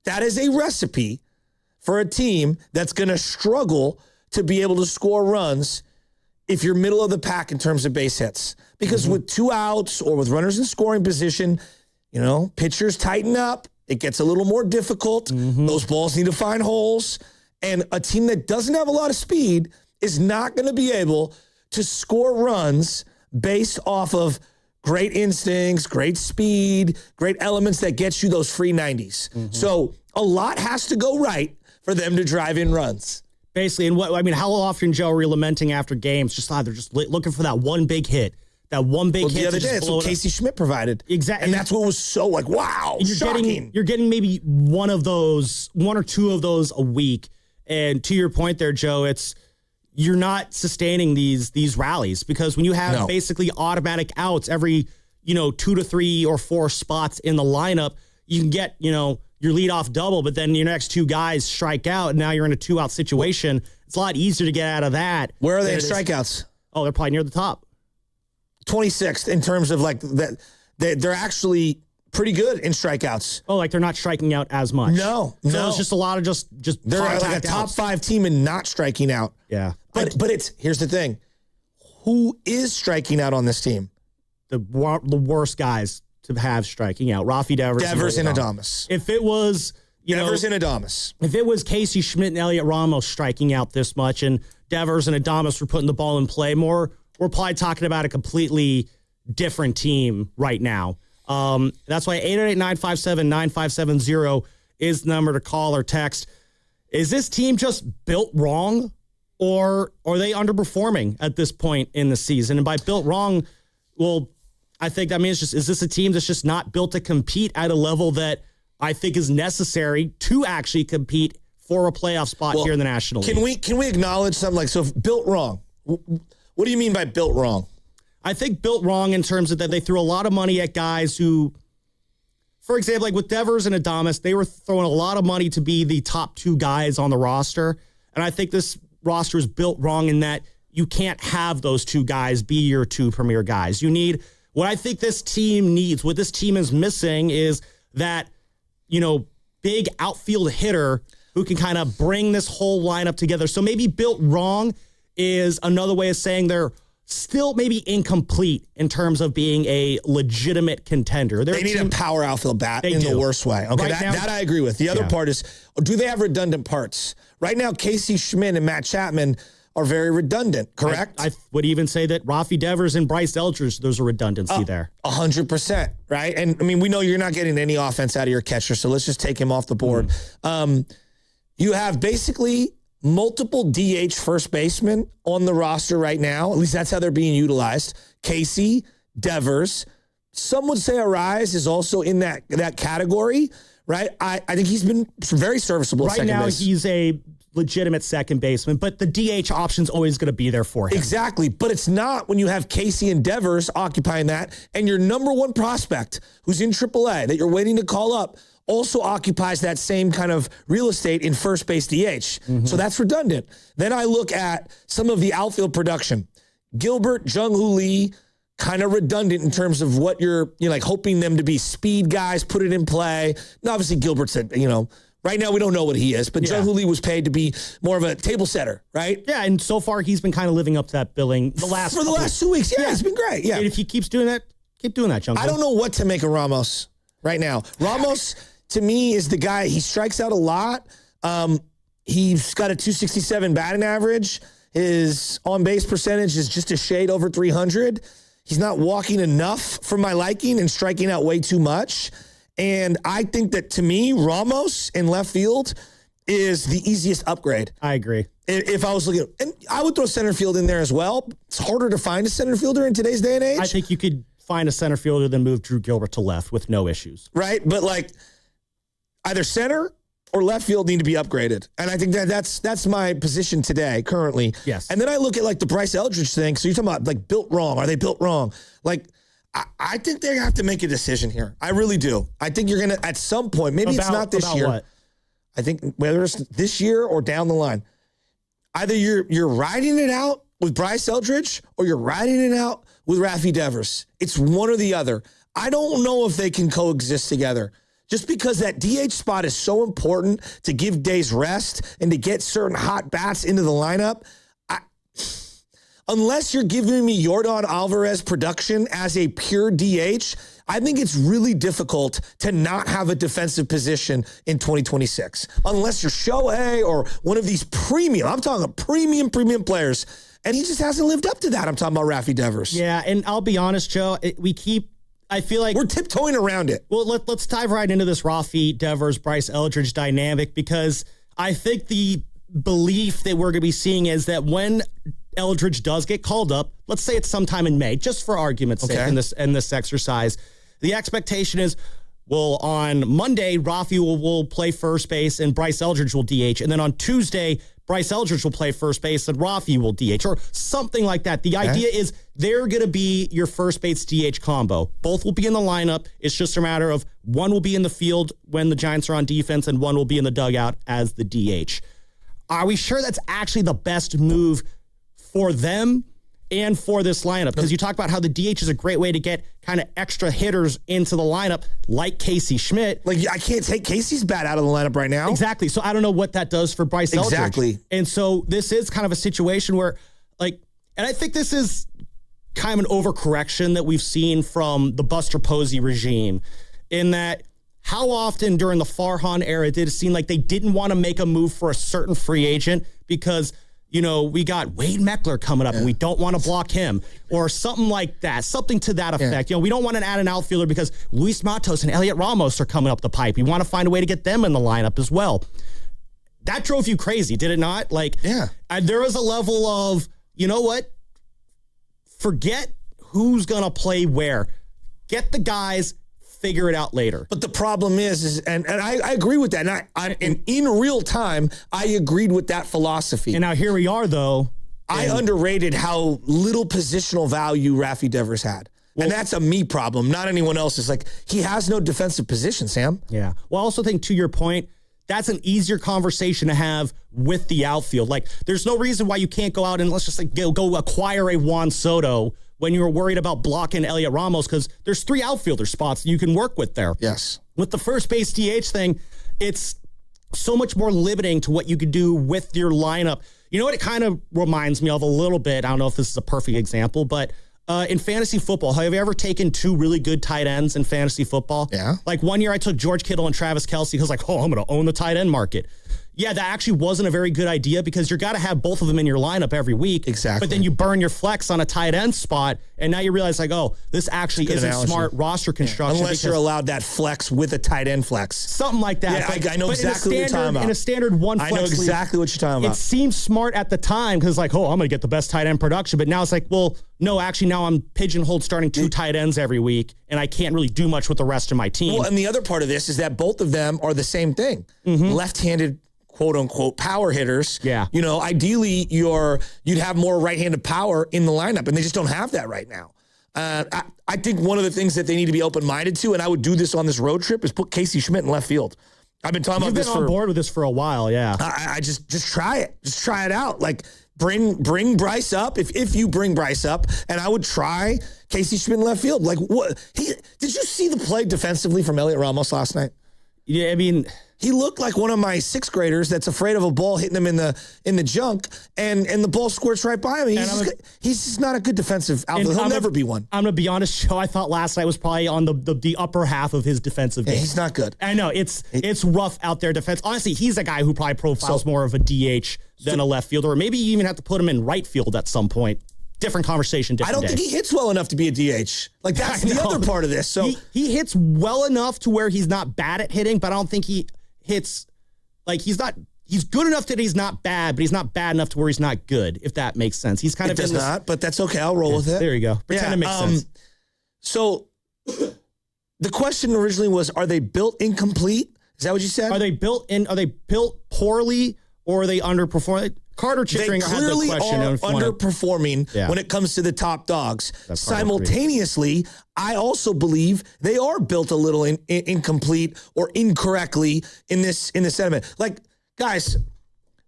That is a recipe for a team that's going to struggle to be able to score runs if you're middle of the pack in terms of base hits. Because with 2 outs or with runners in scoring position, pitchers tighten up. It gets a little more difficult. Those balls need to find holes. And a team that doesn't have a lot of speed is not going to be able to score runs based off of great instincts, great speed, great elements that get you those free 90s. So a lot has to go right for them to drive in runs. Basically, and how often, Joe, are we lamenting after games? They're just looking for that one big hit. That one big hit. The other day, that's what Casey Schmidt provided. Exactly. And that's what was so wow, shocking. You're getting maybe one or two of those a week. And to your point there, Joe, you're not sustaining these rallies, because when you have basically automatic outs every, 2 to 3 or 4 spots in the lineup, you can get, your leadoff double, but then your next 2 guys strike out, and now you're in a 2-out situation. It's a lot easier to get out of that. Where are they in strikeouts? Oh, they're probably near the top. 26th in terms of that. They're actually pretty good in strikeouts. Oh, they're not striking out as much. No. So it's just a lot of just they're like a top 5 team in not striking out. Yeah. But here's the thing. Who is striking out on this team? The worst guys to have striking out. Devers and Adames. If it was Devers and Adames. If it was Casey Schmidt and Elliot Ramos striking out this much, and Devers and Adames were putting the ball in play more, we're probably talking about a completely different team right now. That's why 888-957-9570 is the number to call or text. Is this team just built wrong, or are they underperforming at this point in the season? And by built wrong, well, I think that means is this a team that's just not built to compete at a level that I think is necessary to actually compete for a playoff spot here in the National League? Can we acknowledge something so built wrong? What do you mean by built wrong? I think built wrong in terms of that they threw a lot of money at guys who, for example, with Devers and Adames, they were throwing a lot of money to be the top 2 guys on the roster. And I think this roster is built wrong in that you can't have those 2 guys be your 2 premier guys. You need, what I think this team needs, what this team is missing is that, big outfield hitter who can kind of bring this whole lineup together. So maybe built wrong is another way of saying they're still maybe incomplete in terms of being a legitimate contender. They need a power outfield bat in the worst way. Okay, right that I agree with. The other part is, do they have redundant parts? Right now, Casey Schmidt and Matt Chapman are very redundant, correct? I would even say that Rafi Devers and Bryce Eldridge, there's a redundancy there. 100%, right? And, we know you're not getting any offense out of your catcher, so let's just take him off the board. You have basically multiple DH first basemen on the roster right now. At least that's how they're being utilized. Casey, Devers. Some would say Arise is also in that category, right? I think he's been very serviceable right now. He's a legitimate second baseman, but the DH option's always going to be there for him. Exactly, but it's not when you have Casey and Devers occupying that, and your number 1 prospect who's in AAA that you're waiting to call up also occupies that same kind of real estate in first base DH. So that's redundant. Then I look at some of the outfield production. Gilbert, Jung-Hoo Lee, kind of redundant in terms of what you're hoping them to be speed guys, put it in play. Now, obviously, Gilbert's right now we don't know what he is, but Jung-Hoo Lee was paid to be more of a table setter, right? Yeah, and so far he's been kind of living up to that billing for the last 2 weeks. Yeah, it's been great. Yeah, and if he keeps doing that, keep doing that, Jung-Hoo. I don't know what to make of Ramos right now. Ramos, to me, is the guy. He strikes out a lot. He's got a 267 batting average. His on-base percentage is just a shade over 300. He's not walking enough for my liking and striking out way too much. And I think that, to me, Ramos in left field is the easiest upgrade. I agree. If I was looking, and I would throw center field in there as well. It's harder to find a center fielder in today's day and age. I think you could find a center fielder than move Drew Gilbert to left with no issues. Right, but either center or left field need to be upgraded. And I think that's my position today, currently. Yes. And then I look at the Bryce Eldridge thing. So you're talking about built wrong. Are they built wrong? I think they have to make a decision here. I really do. I think you're going to, at some point, maybe it's not this year. What? I think whether it's this year or down the line, either you're riding it out with Bryce Eldridge or you're riding it out with Rafi Devers. It's one or the other. I don't know if they can coexist together. Just because that DH spot is so important to give days rest and to get certain hot bats into the lineup, unless you're giving me Yordan Alvarez production as a pure DH, I think it's really difficult to not have a defensive position in 2026. Unless you're Shohei or one of these premium, I'm talking premium players, and he just hasn't lived up to that. I'm talking about Rafi Devers. Yeah, and I'll be honest, Joe, I feel like we're tiptoeing around it. Well, let's dive right into this Rafi Devers, Bryce Eldridge dynamic, because I think the belief that we're going to be seeing is that when Eldridge does get called up, let's say it's sometime in May, just for argument's sake in this exercise, the expectation is, well, on Monday, Rafael will play first base and Bryce Eldridge will DH. And then on Tuesday, Bryce Eldridge will play first base and Rafael will DH, or something like that. The idea is they're going to be your first base DH combo. Both will be in the lineup. It's just a matter of one will be in the field when the Giants are on defense and one will be in the dugout as the DH. Are we sure that's actually the best move for them and for this lineup? Because you talk about how the DH is a great way to get kind of extra hitters into the lineup, like Casey Schmidt. Like, I can't take Casey's bat out of the lineup right now. Exactly. So I don't know what that does for Bryce Eldridge. Exactly. And so this is kind of a situation where, like, and I think this is kind of an overcorrection that we've seen from the Buster Posey regime, in that how often during the Farhan era did it seem like they didn't want to make a move for a certain free agent because, you know, we got Wade Meckler coming up and we don't want to block him, or something like that, something to that effect. You know, we don't want to add an outfielder because Luis Matos and Elliot Ramos are coming up the pipe. We want to find a way to get them in the lineup as well. That drove you crazy, did it not? Like, there was a level of, you know what? Forget who's going to play where. Get the guys, figure it out later. But the problem is and I agree with that. And in real time, I agreed with that philosophy. And now here we are, though. I underrated how little positional value Rafi Devers had. And that's a me problem, not anyone else's. Like, he has no defensive position, Sam. Yeah. Well, I also think, to your point, that's an easier conversation to have with the outfield. Like, there's no reason why you can't go out and let's just like go acquire a Juan Soto when you were worried about blocking Elliot Ramos, because there's 3 outfielder spots you can work with there. Yes. With the first base DH thing, it's so much more limiting to what you could do with your lineup. You know what it kind of reminds me of a little bit? I don't know if this is a perfect example, but in fantasy football, have you ever taken 2 really good tight ends in fantasy football? Yeah. Like, one year I took George Kittle and Travis Kelce because, like, I'm going to own the tight end market. Yeah, that actually wasn't a very good idea because you got to have both of them in your lineup every week. Exactly. But then you burn your flex on a tight end spot, and now you realize, like, oh, this actually isn't smart roster construction. Unless you're allowed that flex with a tight end flex. Something like that. Yeah, I know exactly what you're talking about. In a standard one flex I know exactly what you're talking about. It seems smart at the time because, like, oh, I'm going to get the best tight end production. But now it's like, well, no, actually now I'm pigeonholed starting 2 tight ends every week, and I can't really do much with the rest of my team. Well, and the other part of this is that both of them are the same thing. Left-handed, quote-unquote power hitters. Yeah. You know, ideally you'd have more right-handed power in the lineup, and they just don't have that right now. I think one of the things that they need to be open-minded to, and I would do this on this road trip, is put Casey Schmidt in left field. I've been talking about this on board with this for a while, yeah. I just try it. Just try it out. Like, bring Bryce up if you bring Bryce up, and I would try Casey Schmidt in left field. Like, what? Did you see the play defensively from Elliot Ramos last night? Yeah, I mean, he looked like one of my 6th graders that's afraid of a ball hitting him in the junk, and the ball squirts right by him. He's just not a good defensive outfielder. He'll never be one. I'm going to be honest, Joe. I thought last night was probably on the upper half of his defensive game. He's not good. I know. It's rough out there defense. Honestly, he's a guy who probably profiles more of a DH than a left fielder, or maybe you even have to put him in right field at some point. Different conversation, different day. I don't think he hits well enough to be a DH. Like, that's the other part of this. So he hits well enough to where he's not bad at hitting, but I don't think he hits, like, he's good enough that he's not bad, but he's not bad enough to where he's not good, if that makes sense. He's kind of does not, but that's okay. I'll roll with it. There you go. Pretend it makes sense. So the question originally was, are they built incomplete? Is that what you said? Are they built poorly, or are they underperforming? Carter Chitringer had the question. They clearly are underperforming when it comes to the top dogs. Simultaneously, I also believe they are built a little incomplete or incorrectly in this sentiment. Like, guys,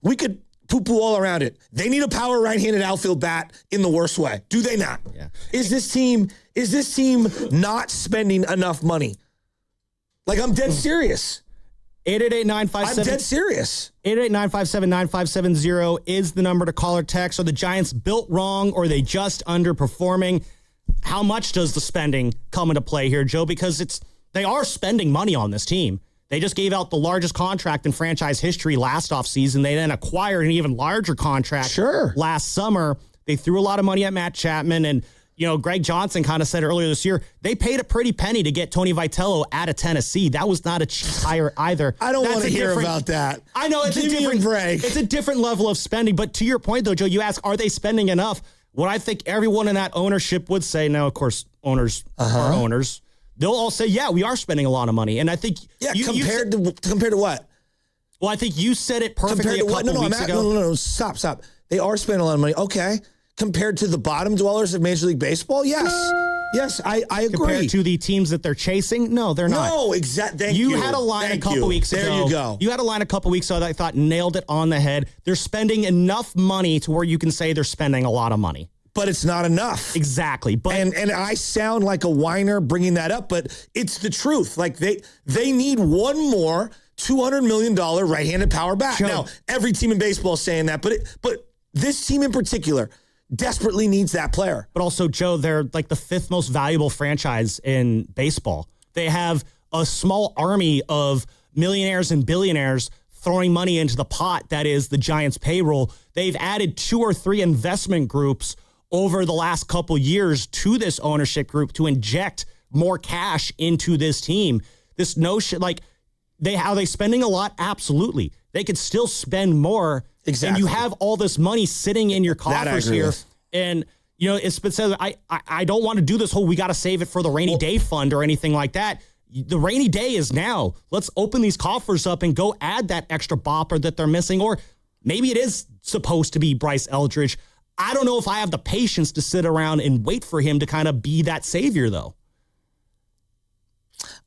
we could poo-poo all around it. They need a power right-handed outfield bat in the worst way. Do they not? Yeah. Is this team not spending enough money? Like, I'm dead serious. 888-957. I'm dead serious. 888-957-9570 is the number to call or text. Are the Giants built wrong, or are they just underperforming? How much does the spending come into play here, Joe? Because they are spending money on this team. They just gave out the largest contract in franchise history last offseason. They then acquired an even larger contract last summer. They threw a lot of money at Matt Chapman, and Greg Johnson kind of said earlier this year, they paid a pretty penny to get Tony Vitello out of Tennessee. That was not a cheap hire either. I don't want to hear about that. I know Give me a break. It's a different level of spending. But to your point, though, Joe, you ask, are they spending enough? What I think everyone in that ownership would say, now, of course, owners are owners. They'll all say, yeah, we are spending a lot of money. And I think... compared to what? Well, I think you said it perfectly a couple weeks ago. No, stop. They are spending a lot of money. Okay. Compared to the bottom dwellers of Major League Baseball? Yes, I agree. Compared to the teams that they're chasing? No, they're not. No, exactly. Thank you. You had a line a couple weeks ago. There you go. You had a line a couple weeks ago that I thought nailed it on the head. They're spending enough money to where you can say they're spending a lot of money. But it's not enough. Exactly. But and I sound like a whiner bringing that up, but it's the truth. Like they need one more $200 million right-handed power bat. Sure. Now, every team in baseball is saying that, but this team in particular desperately needs that player. But also, Joe, they're like the 5th most valuable franchise in baseball. They have a small army of millionaires and billionaires throwing money into the pot that is the Giants' payroll. They've added 2 or 3 investment groups over the last couple years to this ownership group to inject more cash into this team. This notion, like, are they spending a lot? Absolutely. They could still spend more. Exactly. And you have all this money sitting in your coffers here. With. And, it's been said, I don't want to do this whole, we got to save it for the rainy day fund or anything like that. The rainy day is now. Let's open these coffers up and go add that extra bopper that they're missing. Or maybe it is supposed to be Bryce Eldridge. I don't know if I have the patience to sit around and wait for him to kind of be that savior, though.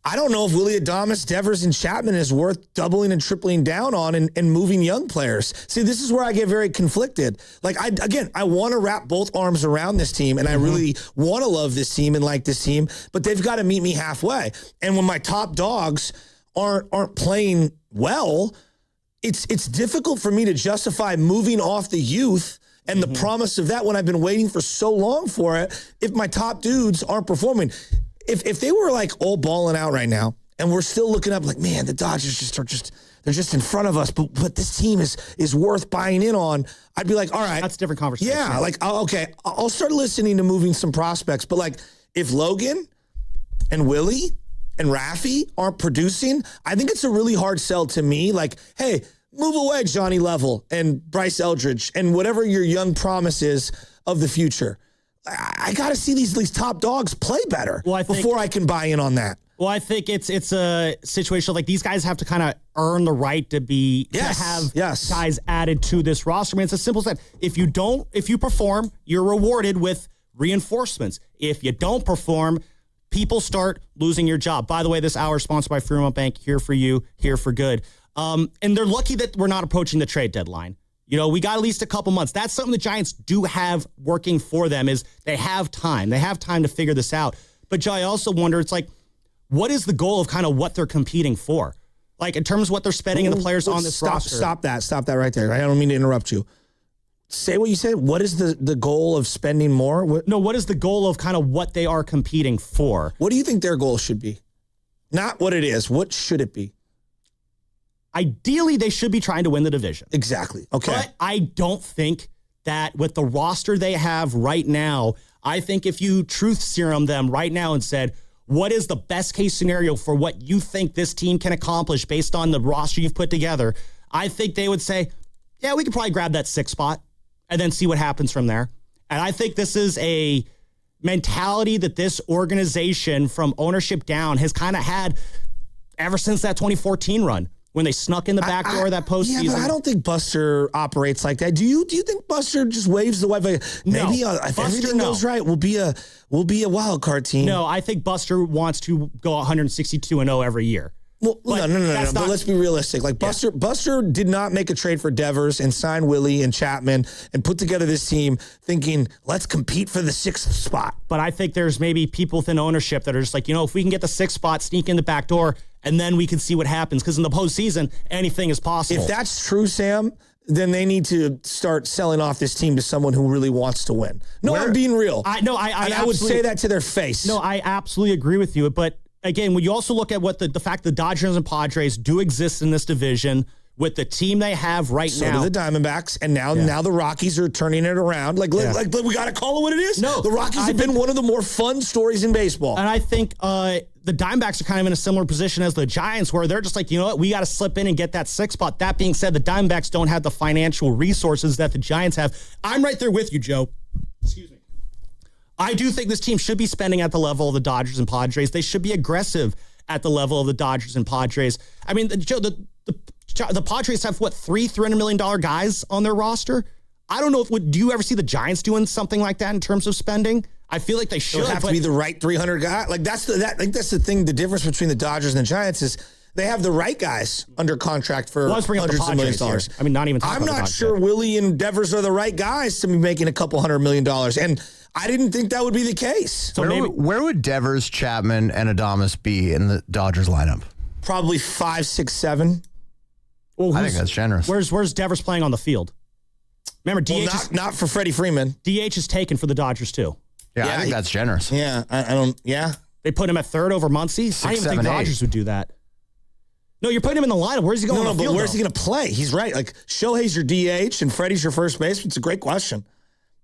I don't know if Willie Adames, Devers, and Chapman is worth doubling and tripling down on and moving young players. See, this is where I get very conflicted. Like, I want to wrap both arms around this team, and I really want to love this team and like this team, but they've got to meet me halfway. And when my top dogs aren't playing well, it's difficult for me to justify moving off the youth and the promise of that when I've been waiting for so long for it if my top dudes aren't performing. If they were like all balling out right now and we're still looking up like, man, the Dodgers they're just in front of us, but this team is worth buying in on, I'd be like, all right. That's a different conversation. Yeah, like, okay, I'll start listening to moving some prospects. But like if Logan and Willie and Rafi aren't producing, I think it's a really hard sell to me. Like, hey, move away Johnny Level and Bryce Eldridge and whatever your young promise is of the future. I got to see these top dogs play better before I can buy in on that. Well, I think it's a situation like these guys have to kind of earn the right to have guys added to this roster. I mean, it's a simple thing. If you perform, you're rewarded with reinforcements. If you don't perform, people start losing your job. By the way, this hour is sponsored by Fremont Bank. Here for you, here for good. And they're lucky that we're not approaching the trade deadline. We got at least a couple months. That's something the Giants do have working for them is they have time. They have time to figure this out. But, Joe, I also wonder, it's like, what is the goal of kind of what they're competing for? Like, in terms of what they're spending and the players on this roster. Stop that right there. I don't mean to interrupt you. Say what you said. What is the goal of spending more? What is the goal of kind of what they are competing for? What do you think their goal should be? Not what it is. What should it be? Ideally, they should be trying to win the division. Exactly. Okay. But I don't think that with the roster they have right now, I think if you truth serum them right now and said, what is the best case scenario for what you think this team can accomplish based on the roster you've put together, I think they would say, yeah, we could probably grab that 6th spot and then see what happens from there. And I think this is a mentality that this organization from ownership down has kind of had ever since that 2014 run. When they snuck in the back door that postseason. Yeah, but I don't think Buster operates like that. Do you think Buster just waves the white flag? Maybe if everything goes right, we'll be a wild card team. No, I think Buster wants to go 162-0 every year. Well, no. But let's be realistic. Like Buster did not make a trade for Devers and sign Willie and Chapman and put together this team thinking, let's compete for the 6th spot. But I think there's maybe people within ownership that are just like, if we can get the 6th spot, sneak in the back door, and then we can see what happens. Because in the postseason, anything is possible. If that's true, Sam, then they need to start selling off this team to someone who really wants to win. No, I'm being real. I would say that to their face. No, I absolutely agree with you. But again, when you also look at what the fact the Dodgers and Padres do exist in this division, with the team they have now. So do the Diamondbacks, and now the Rockies are turning it around. Like we got to call it what it is. No, the Rockies have been one of the more fun stories in baseball. And I think the Diamondbacks are kind of in a similar position as the Giants, where they're just like, you know what, we got to slip in and get that 6th spot. That being said, the Diamondbacks don't have the financial resources that the Giants have. I'm right there with you, Joe. Excuse me. I do think this team should be spending at the level of the Dodgers and Padres. They should be aggressive at the level of the Dodgers and Padres. I mean, Joe, the Padres have, $300 million guys on their roster? I don't know do you ever see the Giants doing something like that in terms of spending? I feel like they should. It would have to be the right 300 guy. Like that's the thing. The difference between the Dodgers and the Giants is they have the right guys under contract for hundreds of millions of dollars. I mean, not even. I'm not sure Willie and Devers are the right guys to be making a couple $100 million, and I didn't think that would be the case. So where would Devers, Chapman, and Adames be in the Dodgers lineup? Probably 5, 6, 7. Well, I think that's generous. Where's Devers playing on the field? Remember, DH not for Freddie Freeman. DH is taken for the Dodgers too. Yeah, I think that's generous. Yeah, I don't. Yeah, they put him at 3rd over Muncy. I don't even think the Dodgers would do that. No, you're putting him in the lineup. Where's he going? No, but where's he going to play? He's right. Like Shohei's your DH and Freddie's your first baseman. It's a great question.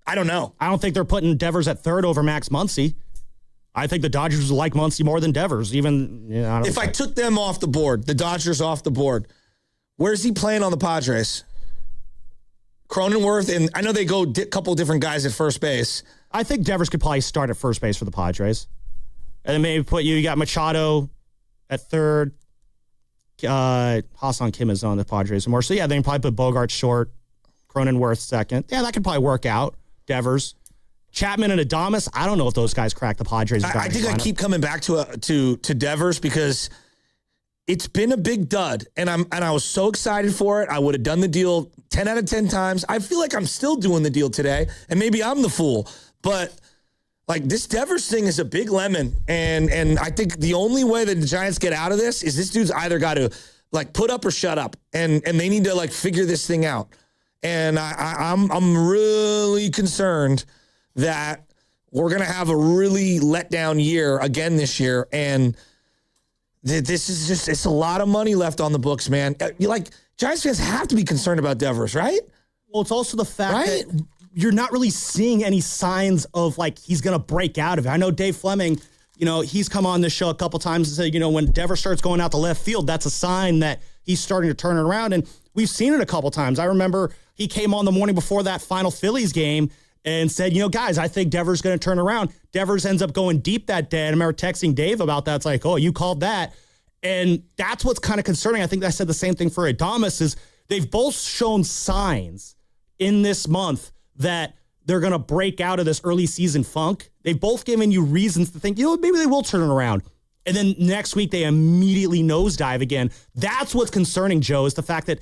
I don't know. I don't think they're putting Devers at 3rd over Max Muncy. I think the Dodgers like Muncy more than Devers. Even if I took them off the board, the Dodgers off the board, where's he playing on the Padres? Cronenworth, and I know they go a couple different guys at first base. I think Devers could probably start at first base for the Padres. And then maybe you got Machado at 3rd. Ha-Seong Kim is on the Padres more. So, yeah, they can probably put Bogart short, Cronenworth 2nd. Yeah, that could probably work out. Devers. Chapman and Adames, I don't know if those guys crack the Padres. I think I keep coming back to Devers because it's been a big dud, and I was so excited for it. I would have done the deal 10 out of 10 times. I feel like I'm still doing the deal today, and maybe I'm the fool. But like this Devers thing is a big lemon, and I think the only way that the Giants get out of this is this dude's either got to like put up or shut up, and they need to like figure this thing out. And I'm really concerned that we're gonna have a really letdown year again this year, and this is just, it's a lot of money left on the books, man. Giants fans have to be concerned about Devers, right? Well, it's also the fact that you're not really seeing any signs of like he's going to break out of it. I know Dave Fleming, he's come on this show a couple times and said, when Devers starts going out the left field, that's a sign that he's starting to turn it around. And we've seen it a couple times. I remember he came on the morning before that final Phillies game and said, guys, I think Devers is going to turn around. Devers ends up going deep that day. And I remember texting Dave about that. It's like, oh, you called that. And that's what's kind of concerning. I think I said the same thing for Adames is they've both shown signs in this month that they're going to break out of this early season funk. They've both given you reasons to think, maybe they will turn it around. And then next week they immediately nosedive again. That's what's concerning, Joe, is the fact that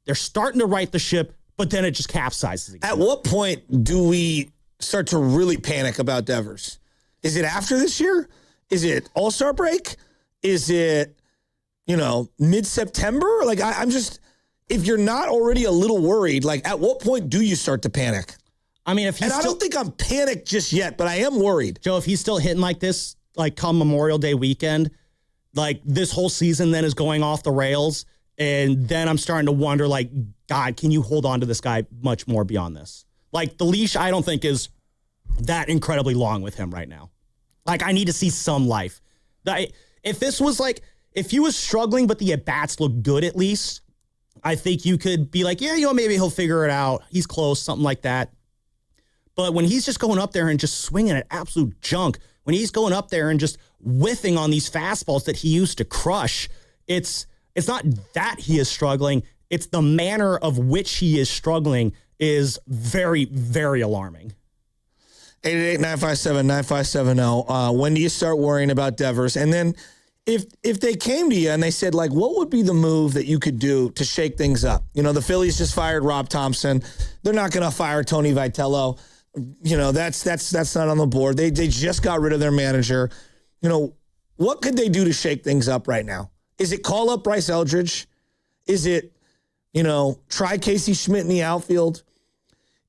they're starting to right the ship, but then it just capsizes again. At what point do we start to really panic about Devers? Is it after this year? Is it All-Star break? Is it, mid-September? Like, I'm just, if you're not already a little worried, like, at what point do you start to panic? I mean, if he's I don't think I'm panicked just yet, but I am worried. Joe, if he's still hitting like this, like, come Memorial Day weekend, like, this whole season then is going off the rails, and then I'm starting to wonder, like, God, can you hold on to this guy much more beyond this? Like, the leash, I don't think is that incredibly long with him right now. Like, I need to see some life. If this was like, if he was struggling, but the at-bats look good at least, I think you could be like, maybe he'll figure it out. He's close, something like that. But when he's just going up there and just swinging at absolute junk, when he's going up there and just whiffing on these fastballs that he used to crush, it's not that he is struggling. It's the manner of which he is struggling is very, very alarming. 888-957-9570. When do you start worrying about Devers? And then if they came to you and they said, like, what would be the move that you could do to shake things up? The Phillies just fired Rob Thompson. They're not going to fire Tony Vitello. That's not on the board. They just got rid of their manager. What could they do to shake things up right now? Is it call up Bryce Eldridge? Is it, try Casey Schmidt in the outfield?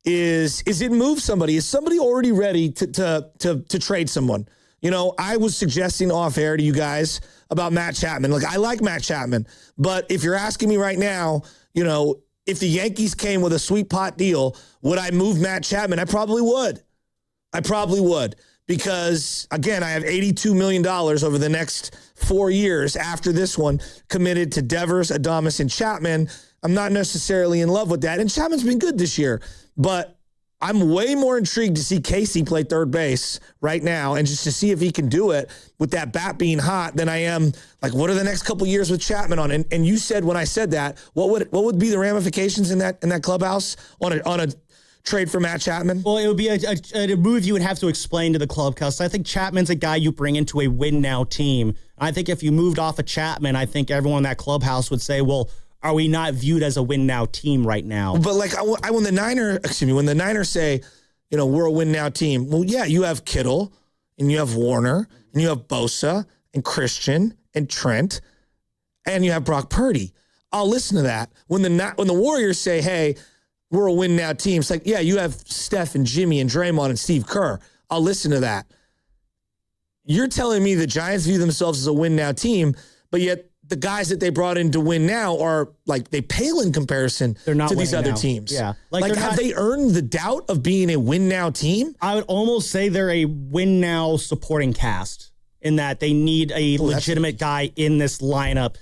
Is it move somebody? Is somebody already ready to trade someone? I was suggesting off air to you guys about Matt Chapman. Look, I like Matt Chapman, but if you're asking me right now, if the Yankees came with a sweet pot deal, would I move Matt Chapman? I probably would. Because, again, I have $82 million over the next 4 years after this one committed to Devers, Adames, and Chapman. I'm not necessarily in love with that. And Chapman's been good this year. But I'm way more intrigued to see Casey play third base right now and just to see if he can do it with that bat being hot than I am, like, what are the next couple years with Chapman on? And you said when I said that, what would be the ramifications in that clubhouse on a trade for Matt Chapman? Well, it would be a move you would have to explain to the clubhouse. I think Chapman's a guy you bring into a win-now team. I think if you moved off of Chapman, I think everyone in that clubhouse would say, well, are we not viewed as a win-now team right now? But like when the Niners say, we're a win-now team. Well, yeah, you have Kittle and you have Warner and you have Bosa and Christian and Trent and you have Brock Purdy. I'll listen to that. When the Warriors say, hey, we're a win-now team, it's like, yeah, you have Steph and Jimmy and Draymond and Steve Kerr. I'll listen to that. You're telling me the Giants view themselves as a win-now team, but yet the guys that they brought in to win now are like they pale in comparison to these other teams. Yeah. Like have they earned the doubt of being a win now team? I would almost say they're a win now supporting cast in that they need a legitimate guy in this lineup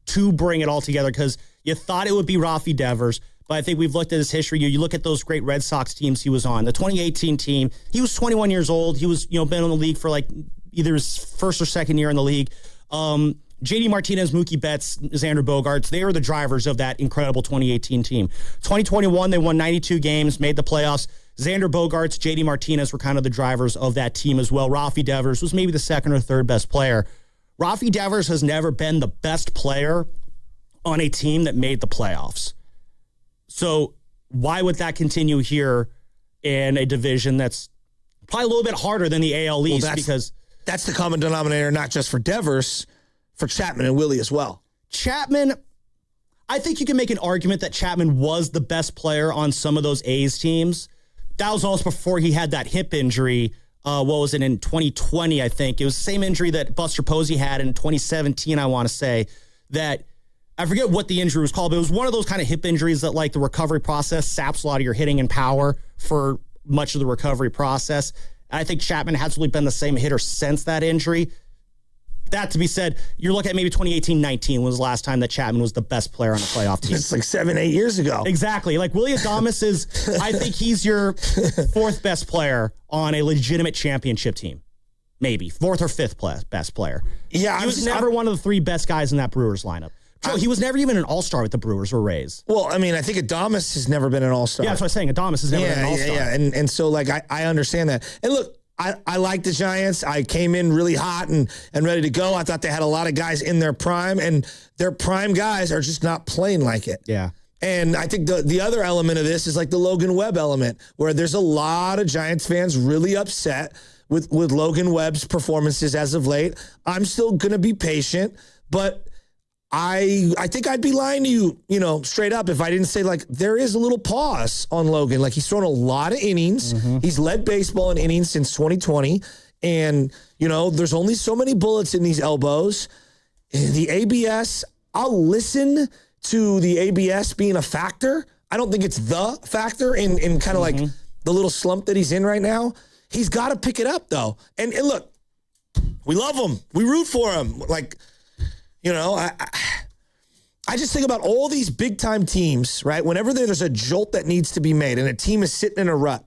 to bring it all together, because you thought it would be Rafi Devers, but I think we've looked at his history. You look at those great Red Sox teams he was on. The 2018 team, he was 21 years old. He was, been in the league for like either his first or second year in the league. JD Martinez, Mookie Betts, Xander Bogaerts, they were the drivers of that incredible 2018 team. 2021, they won 92 games, made the playoffs. Xander Bogaerts, JD Martinez were kind of the drivers of that team as well. Rafi Devers was maybe the second or third best player. Rafi Devers has never been the best player on a team that made the playoffs. So why would that continue here in a division that's probably a little bit harder than the AL East? Because that's the common denominator, not just for Devers, for Chapman and Willie as well. Chapman, I think you can make an argument that Chapman was the best player on some of those A's teams. That was also before he had that hip injury. What was it, in 2020, I think. It was the same injury that Buster Posey had in 2017, I want to say. That, I forget what the injury was called, but it was one of those kind of hip injuries that, like, the recovery process saps a lot of your hitting and power for much of the recovery process. I think Chapman hasn't really been the same hitter since that injury. That to be said, you're looking at maybe 2018-19 was the last time that Chapman was the best player on a playoff team. It's like 7-8 years ago. Exactly. Like Willie Adames is, I think he's your fourth best player on a legitimate championship team. Maybe. Fourth or fifth best player. Yeah. He was never one of the three best guys in that Brewers lineup. He was never even an all-star with the Brewers or Rays. Well, I mean, I think Adames has never been an all-star. Yeah, that's what I'm saying. Adames has never been an all-star. Yeah. And so, like, I understand that. And look, I like the Giants. I came in really hot and ready to go. I thought they had a lot of guys in their prime, and their prime guys are just not playing like it. Yeah. And I think the other element of this is like the Logan Webb element, where there's a lot of Giants fans really upset with Logan Webb's performances as of late. I'm still going to be patient, but I think I'd be lying to you, straight up if I didn't say, like, there is a little pause on Logan. Like, he's thrown a lot of innings. Mm-hmm. He's led baseball in innings since 2020. And, there's only so many bullets in these elbows. The ABS, I'll listen to the ABS being a factor. I don't think it's the factor in kind of like the little slump that he's in right now. He's got to pick it up, though. And look, we love him. We root for him. Like, I just think about all these big-time teams, right? Whenever there's a jolt that needs to be made and a team is sitting in a rut,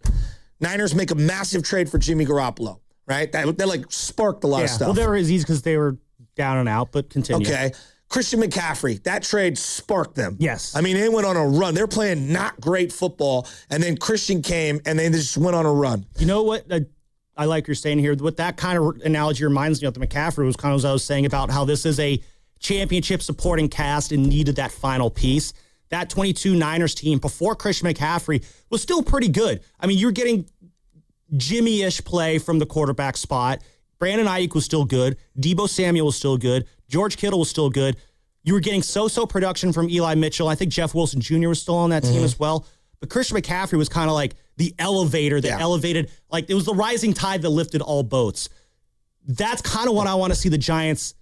Niners make a massive trade for Jimmy Garoppolo, right? That like sparked a lot of stuff. Well, they were easy because they were down and out, but continue. Okay. Christian McCaffrey, that trade sparked them. Yes. I mean, they went on a run. They're playing not great football, and then Christian came, and they just went on a run. You know what? I like you're saying here. What that kind of analogy reminds me of the McCaffrey was kind of what I was saying about how this is a championship supporting cast and needed that final piece. That 22 Niners team before Christian McCaffrey was still pretty good. I mean, you're getting Jimmy-ish play from the quarterback spot. Brandon Ayuk was still good. Deebo Samuel was still good. George Kittle was still good. You were getting so-so production from Eli Mitchell. I think Jeff Wilson Jr. was still on that team as well. But Christian McCaffrey was kind of like the elevator that elevated, like it was the rising tide that lifted all boats. That's kind of what I want to see the Giants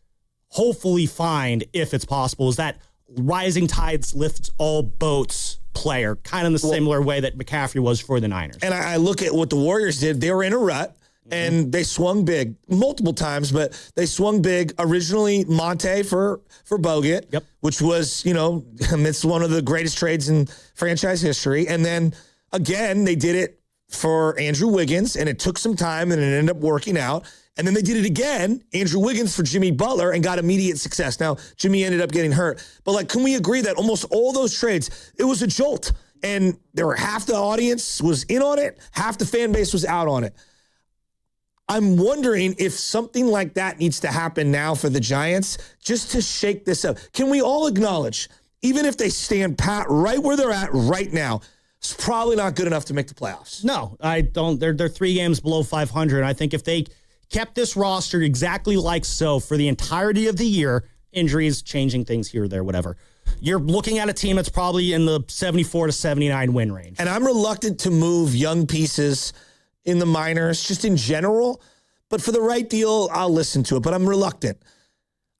hopefully find, if it's possible, is that rising tides lifts all boats player, kind of in the similar way that McCaffrey was for the Niners. And I look at what the Warriors did. They were in a rut, and they swung big multiple times, but they swung big. Originally, Monte for Bogut, which was, amidst one of the greatest trades in franchise history. And then, again, they did it for Andrew Wiggins, and it took some time, and it ended up working out. And then they did it again, Andrew Wiggins for Jimmy Butler, and got immediate success. Now, Jimmy ended up getting hurt. But, can we agree that almost all those trades, it was a jolt? And there were half the audience was in on it, half the fan base was out on it. I'm wondering if something like that needs to happen now for the Giants just to shake this up. Can we all acknowledge, even if they stand pat right where they're at right now, it's probably not good enough to make the playoffs? No, I don't. They're 3 games below 500. I think if they kept this roster exactly like so for the entirety of the year, injuries, changing things here, there, whatever, you're looking at a team that's probably in the 74 to 79 win range. And I'm reluctant to move young pieces in the minors, just in general. But for the right deal, I'll listen to it. But I'm reluctant.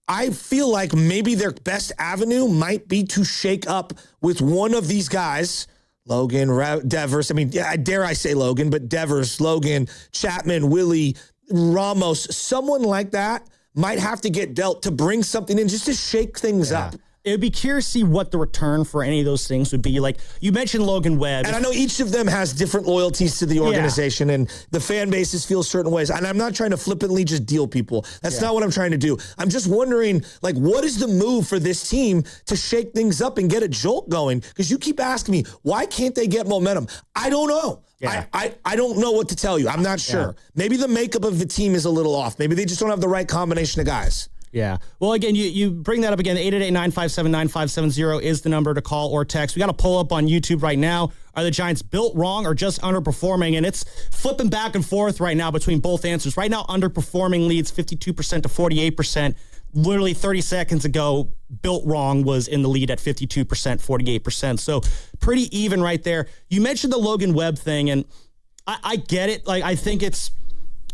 I feel like maybe their best avenue might be to shake up with one of these guys, Logan, Devers. I mean, dare I say Logan, but Devers, Logan, Chapman, Willie, Ramos, someone like that might have to get dealt to bring something in just to shake things up. It would be curious to see what the return for any of those things would be. Like, you mentioned Logan Webb. And I know each of them has different loyalties to the organization, and the fan bases feel certain ways. And I'm not trying to flippantly just deal people. That's not what I'm trying to do. I'm just wondering, what is the move for this team to shake things up and get a jolt going? Because you keep asking me, why can't they get momentum? I don't know. Yeah. I don't know what to tell you. I'm not sure. Yeah. Maybe the makeup of the team is a little off. Maybe they just don't have the right combination of guys. Yeah. Well, again, you bring that up again. 888-957-9570 is the number to call or text. We got a poll up on YouTube right now. Are the Giants built wrong or just underperforming? And it's flipping back and forth right now between both answers. Right now, underperforming leads 52% to 48%. Literally 30 seconds ago, built wrong was in the lead at 52%, 48%. So pretty even right there. You mentioned the Logan Webb thing, and I get it. I think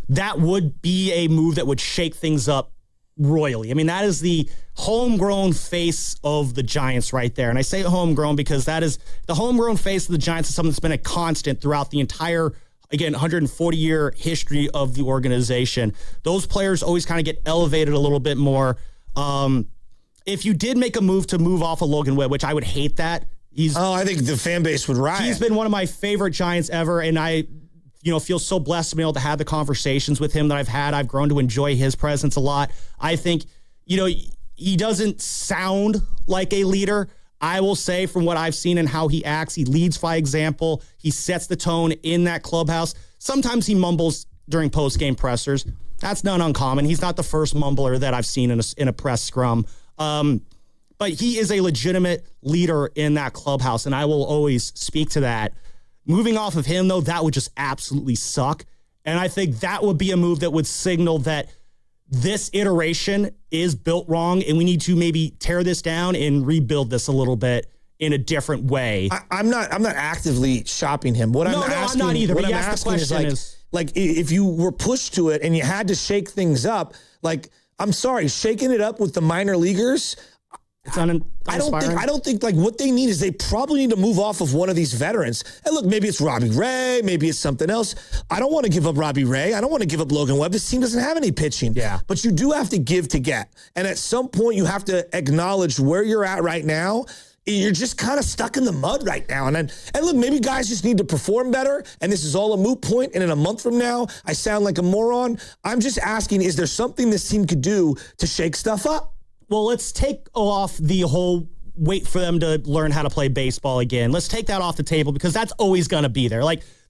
that would be a move that would shake things up royally. I mean, that is the homegrown face of the Giants right there. And I say homegrown because that is the homegrown face of the Giants is something that's been a constant throughout the entire, again, 140-year history of the organization. Those players always kind of get elevated a little bit more. If you did make a move to move off of Logan Webb, which I would hate that. I think the fan base would riot. He's been one of my favorite Giants ever, and I feel so blessed to be able to have the conversations with him that I've had. I've grown to enjoy his presence a lot. I think, he doesn't sound like a leader. I will say from what I've seen and how he acts, he leads by example. He sets the tone in that clubhouse. Sometimes he mumbles during post-game pressers. That's not uncommon. He's not the first mumbler that I've seen in a press scrum. But he is a legitimate leader in that clubhouse, and I will always speak to that. Moving off of him, though, that would just absolutely suck. And I think that would be a move that would signal that this iteration is built wrong, and we need to maybe tear this down and rebuild this a little bit in a different way. I'm not actively shopping him. I'm not either. But yes, the question is if you were pushed to it and you had to shake things up, I'm sorry, shaking it up with the minor leaguers. It's I don't think what they need is they probably need to move off of one of these veterans. And look, maybe it's Robbie Ray, maybe it's something else. I don't want to give up Robbie Ray. I don't want to give up Logan Webb. This team doesn't have any pitching. Yeah. But you do have to give to get. And at some point you have to acknowledge where you're at right now. You're just kind of stuck in the mud right now. And look, maybe guys just need to perform better, and this is all a moot point, and in a month from now, I sound like a moron. I'm just asking, is there something this team could do to shake stuff up? Well, let's take off the whole wait for them to learn how to play baseball again. Let's take that off the table because that's always going to be there.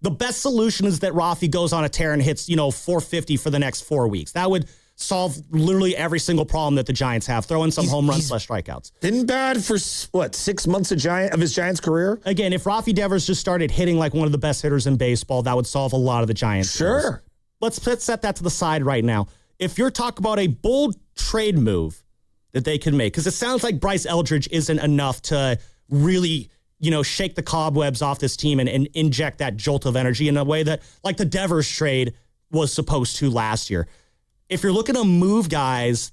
The best solution is that Rafi goes on a tear and hits, 450 for the next 4 weeks. That would solve literally every single problem that the Giants have. Throw in some home runs / strikeouts. Been bad for, 6 months of his Giants career? Again, if Rafi Devers just started hitting like one of the best hitters in baseball, that would solve a lot of the Giants. Sure. Let's set that to the side right now. If you're talking about a bold trade move that they can make, because it sounds like Bryce Eldridge isn't enough to really, shake the cobwebs off this team and inject that jolt of energy in a way that, like the Devers trade was supposed to last year. If you're looking to move guys,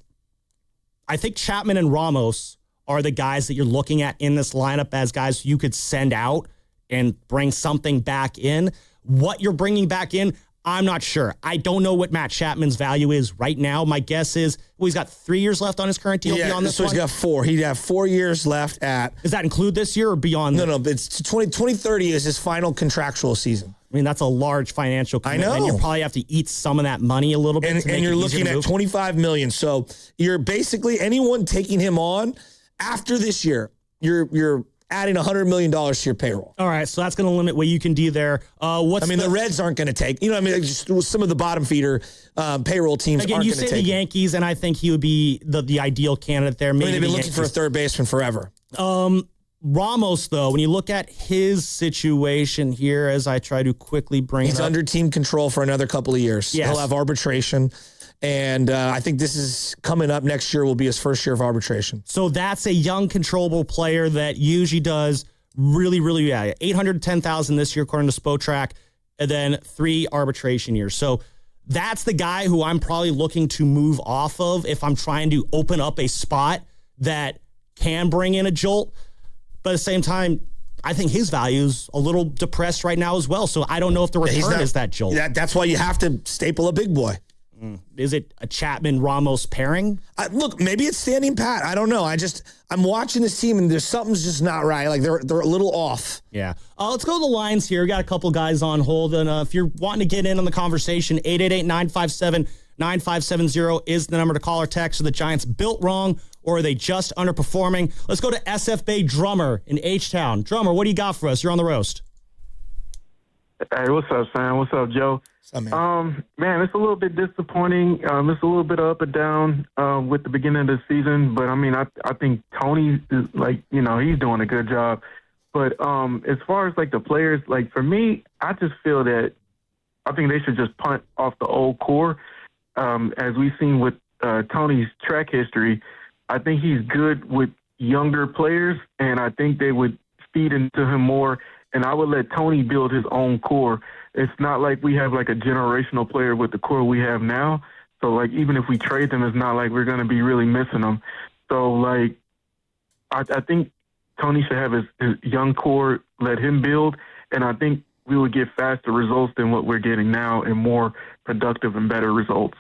I think Chapman and Ramos are the guys that you're looking at in this lineup as guys you could send out and bring something back in. What you're bringing back in, I'm not sure. I don't know what Matt Chapman's value is right now. My guess is, he's got 3 years left on his current deal beyond this one? He's got 4. He'd have 4 years left at... Does that include this year or beyond? No, it's 2030 is his final contractual season. I mean, that's a large financial commitment. I know. You probably have to eat some of that money a little bit. And you're looking at $25 million. So you're basically, anyone taking him on after this year, you're adding $100 million to your payroll. All right, so that's going to limit what you can do there. The Reds aren't going to take. Just some of the bottom feeder payroll teams aren't going to take. You say the Yankees, and I think he would be the ideal candidate there. Maybe they've been looking for a third baseman forever. Ramos, though, when you look at his situation here, as I try to quickly bring He's under team control for another couple of years. Yes. He'll have arbitration. And I think this is coming up next year will be his first year of arbitration. So that's a young, controllable player that usually does really, really, $810,000 this year, according to Spotrac, and then 3 arbitration years. So that's the guy who I'm probably looking to move off of if I'm trying to open up a spot that can bring in a jolt. But at the same time, I think his value is a little depressed right now as well. So I don't know if the return is that jolt. That's why you have to staple a big boy. Is it a Chapman-Ramos pairing? Look, maybe it's standing pat. I don't know. I'm watching this team, and there's something's just not right. Like, they're a little off. Yeah. Let's go to the lines here. We got a couple guys on hold, and if you're wanting to get in on the conversation, 888-957-9570 is the number to call or text. Are the Giants built wrong, or are they just underperforming? Let's go to SF Bay Drummer in H-Town. Drummer, what do you got for us? You're on the roast. Hey, what's up, Sam? What's up, Joe? Man, it's a little bit disappointing. It's a little bit up and down with the beginning of the season. But, I think Tony, is he's doing a good job. But as far as, the players, for me, I just feel that I think they should just punt off the old core. As we've seen with Tony's track history, I think he's good with younger players, and I think they would feed into him more. And I would let Tony build his own core. It's not like we have a generational player with the core we have now. So even if we trade them, it's not like we're going to be really missing them. So I think Tony should have his young core, let him build. And I think we would get faster results than what we're getting now and more productive and better results.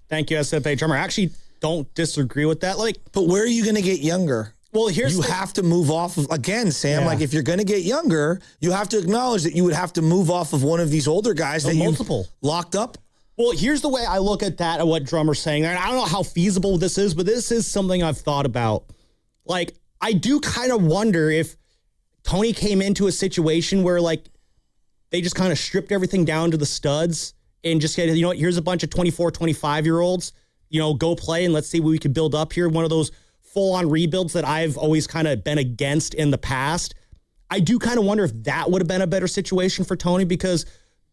Thank you, SFA Drummer. I actually don't disagree with that. But where are you going to get younger? Well, you have to move off of, again, Sam, if you're going to get younger, you have to acknowledge that you would have to move off of one of these older guys that you locked up. Well, here's the way I look at that and what Drummer's saying. And I don't know how feasible this is, but this is something I've thought about. I do kind of wonder if Tony came into a situation where, they just kind of stripped everything down to the studs and just said, here's a bunch of 24, 25-year-olds, go play and let's see what we can build up here. One of those full-on rebuilds that I've always kind of been against in the past. I do kind of wonder if that would have been a better situation for Tony, because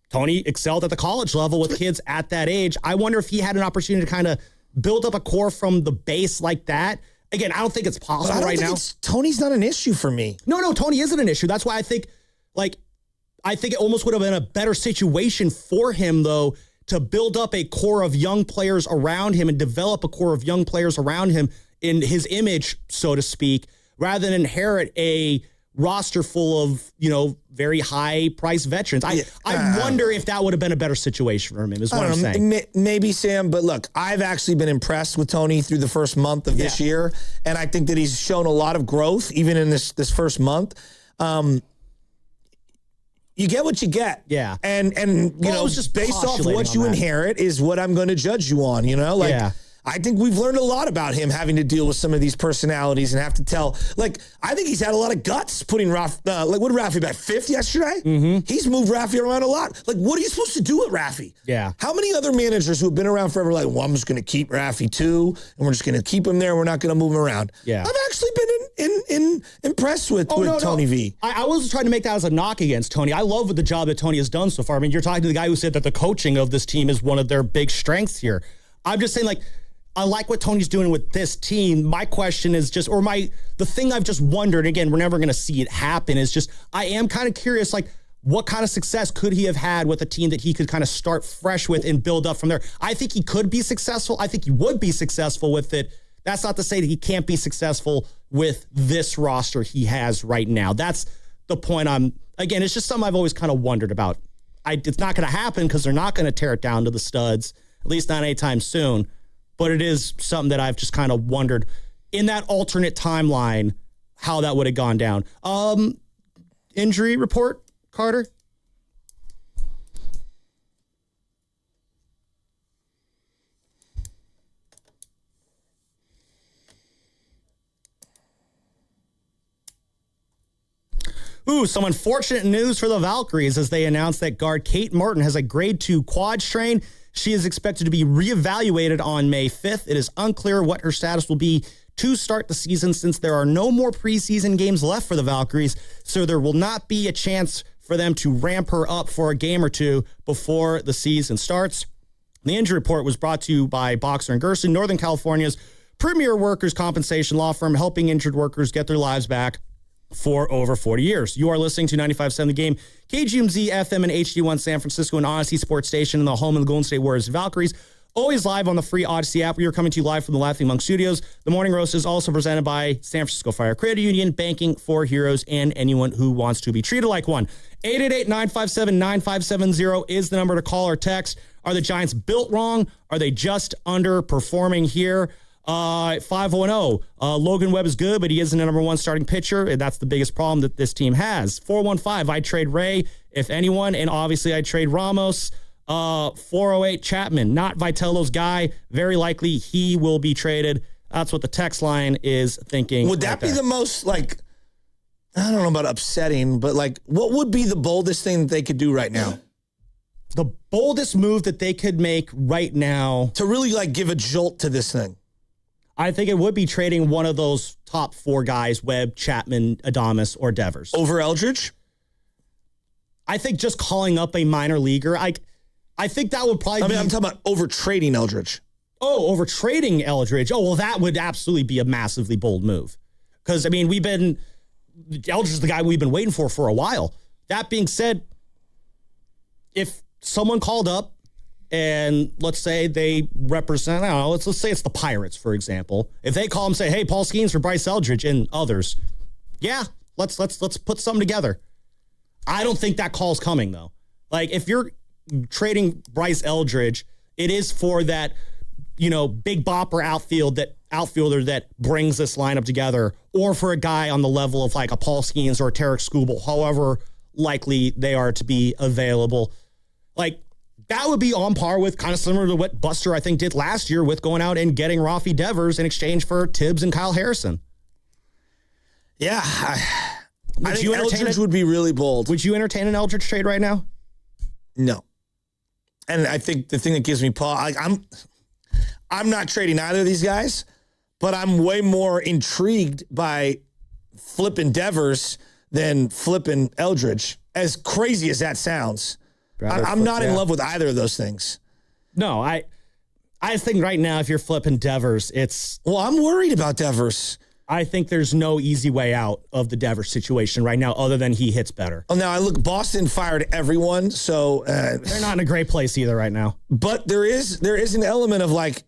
Tony excelled at the college level with kids at that age. I wonder if he had an opportunity to kind of build up a core from the base like that. Again, I don't think it's possible right now. Tony's not an issue for me. No, Tony isn't an issue. That's why I think it almost would have been a better situation for him, though, to build up a core of young players around him and develop a core of young players around him in his image, so to speak, rather than inherit a roster full of, very high-priced veterans. I wonder if that would have been a better situation for him, is what I'm saying. Maybe, Sam, but look, I've actually been impressed with Tony through the first month of this year, and I think that he's shown a lot of growth, even in this first month. You get what you get. Yeah. And just based off what you inherit is what I'm going to judge you on, I think we've learned a lot about him having to deal with some of these personalities and have to tell. I think he's had a lot of guts putting what did Rafi bat 5th yesterday? Mm-hmm. He's moved Rafi around a lot. What are you supposed to do with Rafi? Yeah. How many other managers who have been around forever I'm just going to keep Rafi too, and we're just going to keep him there. We're not going to move him around. Yeah. I've actually been impressed with Tony V. I wasn't trying to make that as a knock against Tony. I love the job that Tony has done so far. You're talking to the guy who said that the coaching of this team is one of their big strengths here. I'm just saying, I like what Tony's doing with this team. My question is the thing I've just wondered, again, we're never going to see it happen, is just, I am kind of curious, what kind of success could he have had with a team that he could kind of start fresh with and build up from there? I think he could be successful. I think he would be successful with it. That's not to say that he can't be successful with this roster he has right now. That's the point again, it's just something I've always kind of wondered about. It's not going to happen because they're not going to tear it down to the studs, at least not anytime soon. But it is something that I've just kind of wondered in that alternate timeline how that would have gone down. Injury report, Carter? Ooh, some unfortunate news for the Valkyries as they announced that guard Kate Martin has a grade 2 quad strain. She is expected to be reevaluated on May 5th. It is unclear what her status will be to start the season since there are no more preseason games left for the Valkyries, so there will not be a chance for them to ramp her up for a game or two before the season starts. The injury report was brought to you by Boxer & Gerson, Northern California's premier workers' compensation law firm, helping injured workers get their lives back for over 40 years. You are listening to 95.7 The Game, KGMZ FM and HD1 San Francisco, and Odyssey Sports Station in the home of the Golden State Warriors Valkyries. Always live on the free Odyssey app. We are coming to you live from the Laughing Monk Studios. The Morning Roast is also presented by San Francisco Fire Credit Union, banking for heroes and anyone who wants to be treated like one. 888-957-9570 is the number to call or text. Are the Giants built wrong? Are they just underperforming here? 510. Logan Webb is good, but he isn't the number one starting pitcher, and that's the biggest problem that this team has. 415. I trade Ray, if anyone, and obviously I trade Ramos. 408. Chapman, not Vitello's guy. Very likely he will be traded. That's what the text line is thinking. Would that be the most, like, I don't know about upsetting, but like, what would be the boldest thing that they could do right now? The boldest move that they could make right now to really like give a jolt to this thing. I think it would be trading one of those top 4 guys, Webb, Chapman, Adames, or Devers. Over Eldridge? I think just calling up a minor leaguer, I think that would probably I'm talking about over trading Eldridge. Oh, over trading Eldridge. Oh, well, that would absolutely be a massively bold move. Because, I mean, Eldridge is the guy we've been waiting for a while. That being said, if someone called up, and let's say they represent, I don't know, let's say it's the Pirates, for example. If they call and say, hey, Paul Skeens for Bryce Eldridge and others, yeah, let's put something together. I don't think that call's coming, though. Like, if you're trading Bryce Eldridge, it is for that, big bopper outfielder that brings this lineup together, or for a guy on the level of like a Paul Skeens or a Tarek Skubal, however likely they are to be available. Like, that would be on par with kind of similar to what Buster, I think, did last year with going out and getting Rafi Devers in exchange for Tibbs and Kyle Harrison. Yeah. I think Eldridge would be really bold. Would you entertain an Eldridge trade right now? No. And I think the thing that gives me pause, I'm not trading either of these guys, but I'm way more intrigued by flipping Devers than flipping Eldridge, as crazy as that sounds. I'm not in love with either of those things. No, I think right now if you're flipping Devers, Well, I'm worried about Devers. I think there's no easy way out of the Devers situation right now other than he hits better. Well, now, look, Boston fired everyone, so... they're not in a great place either right now. But there is an element of like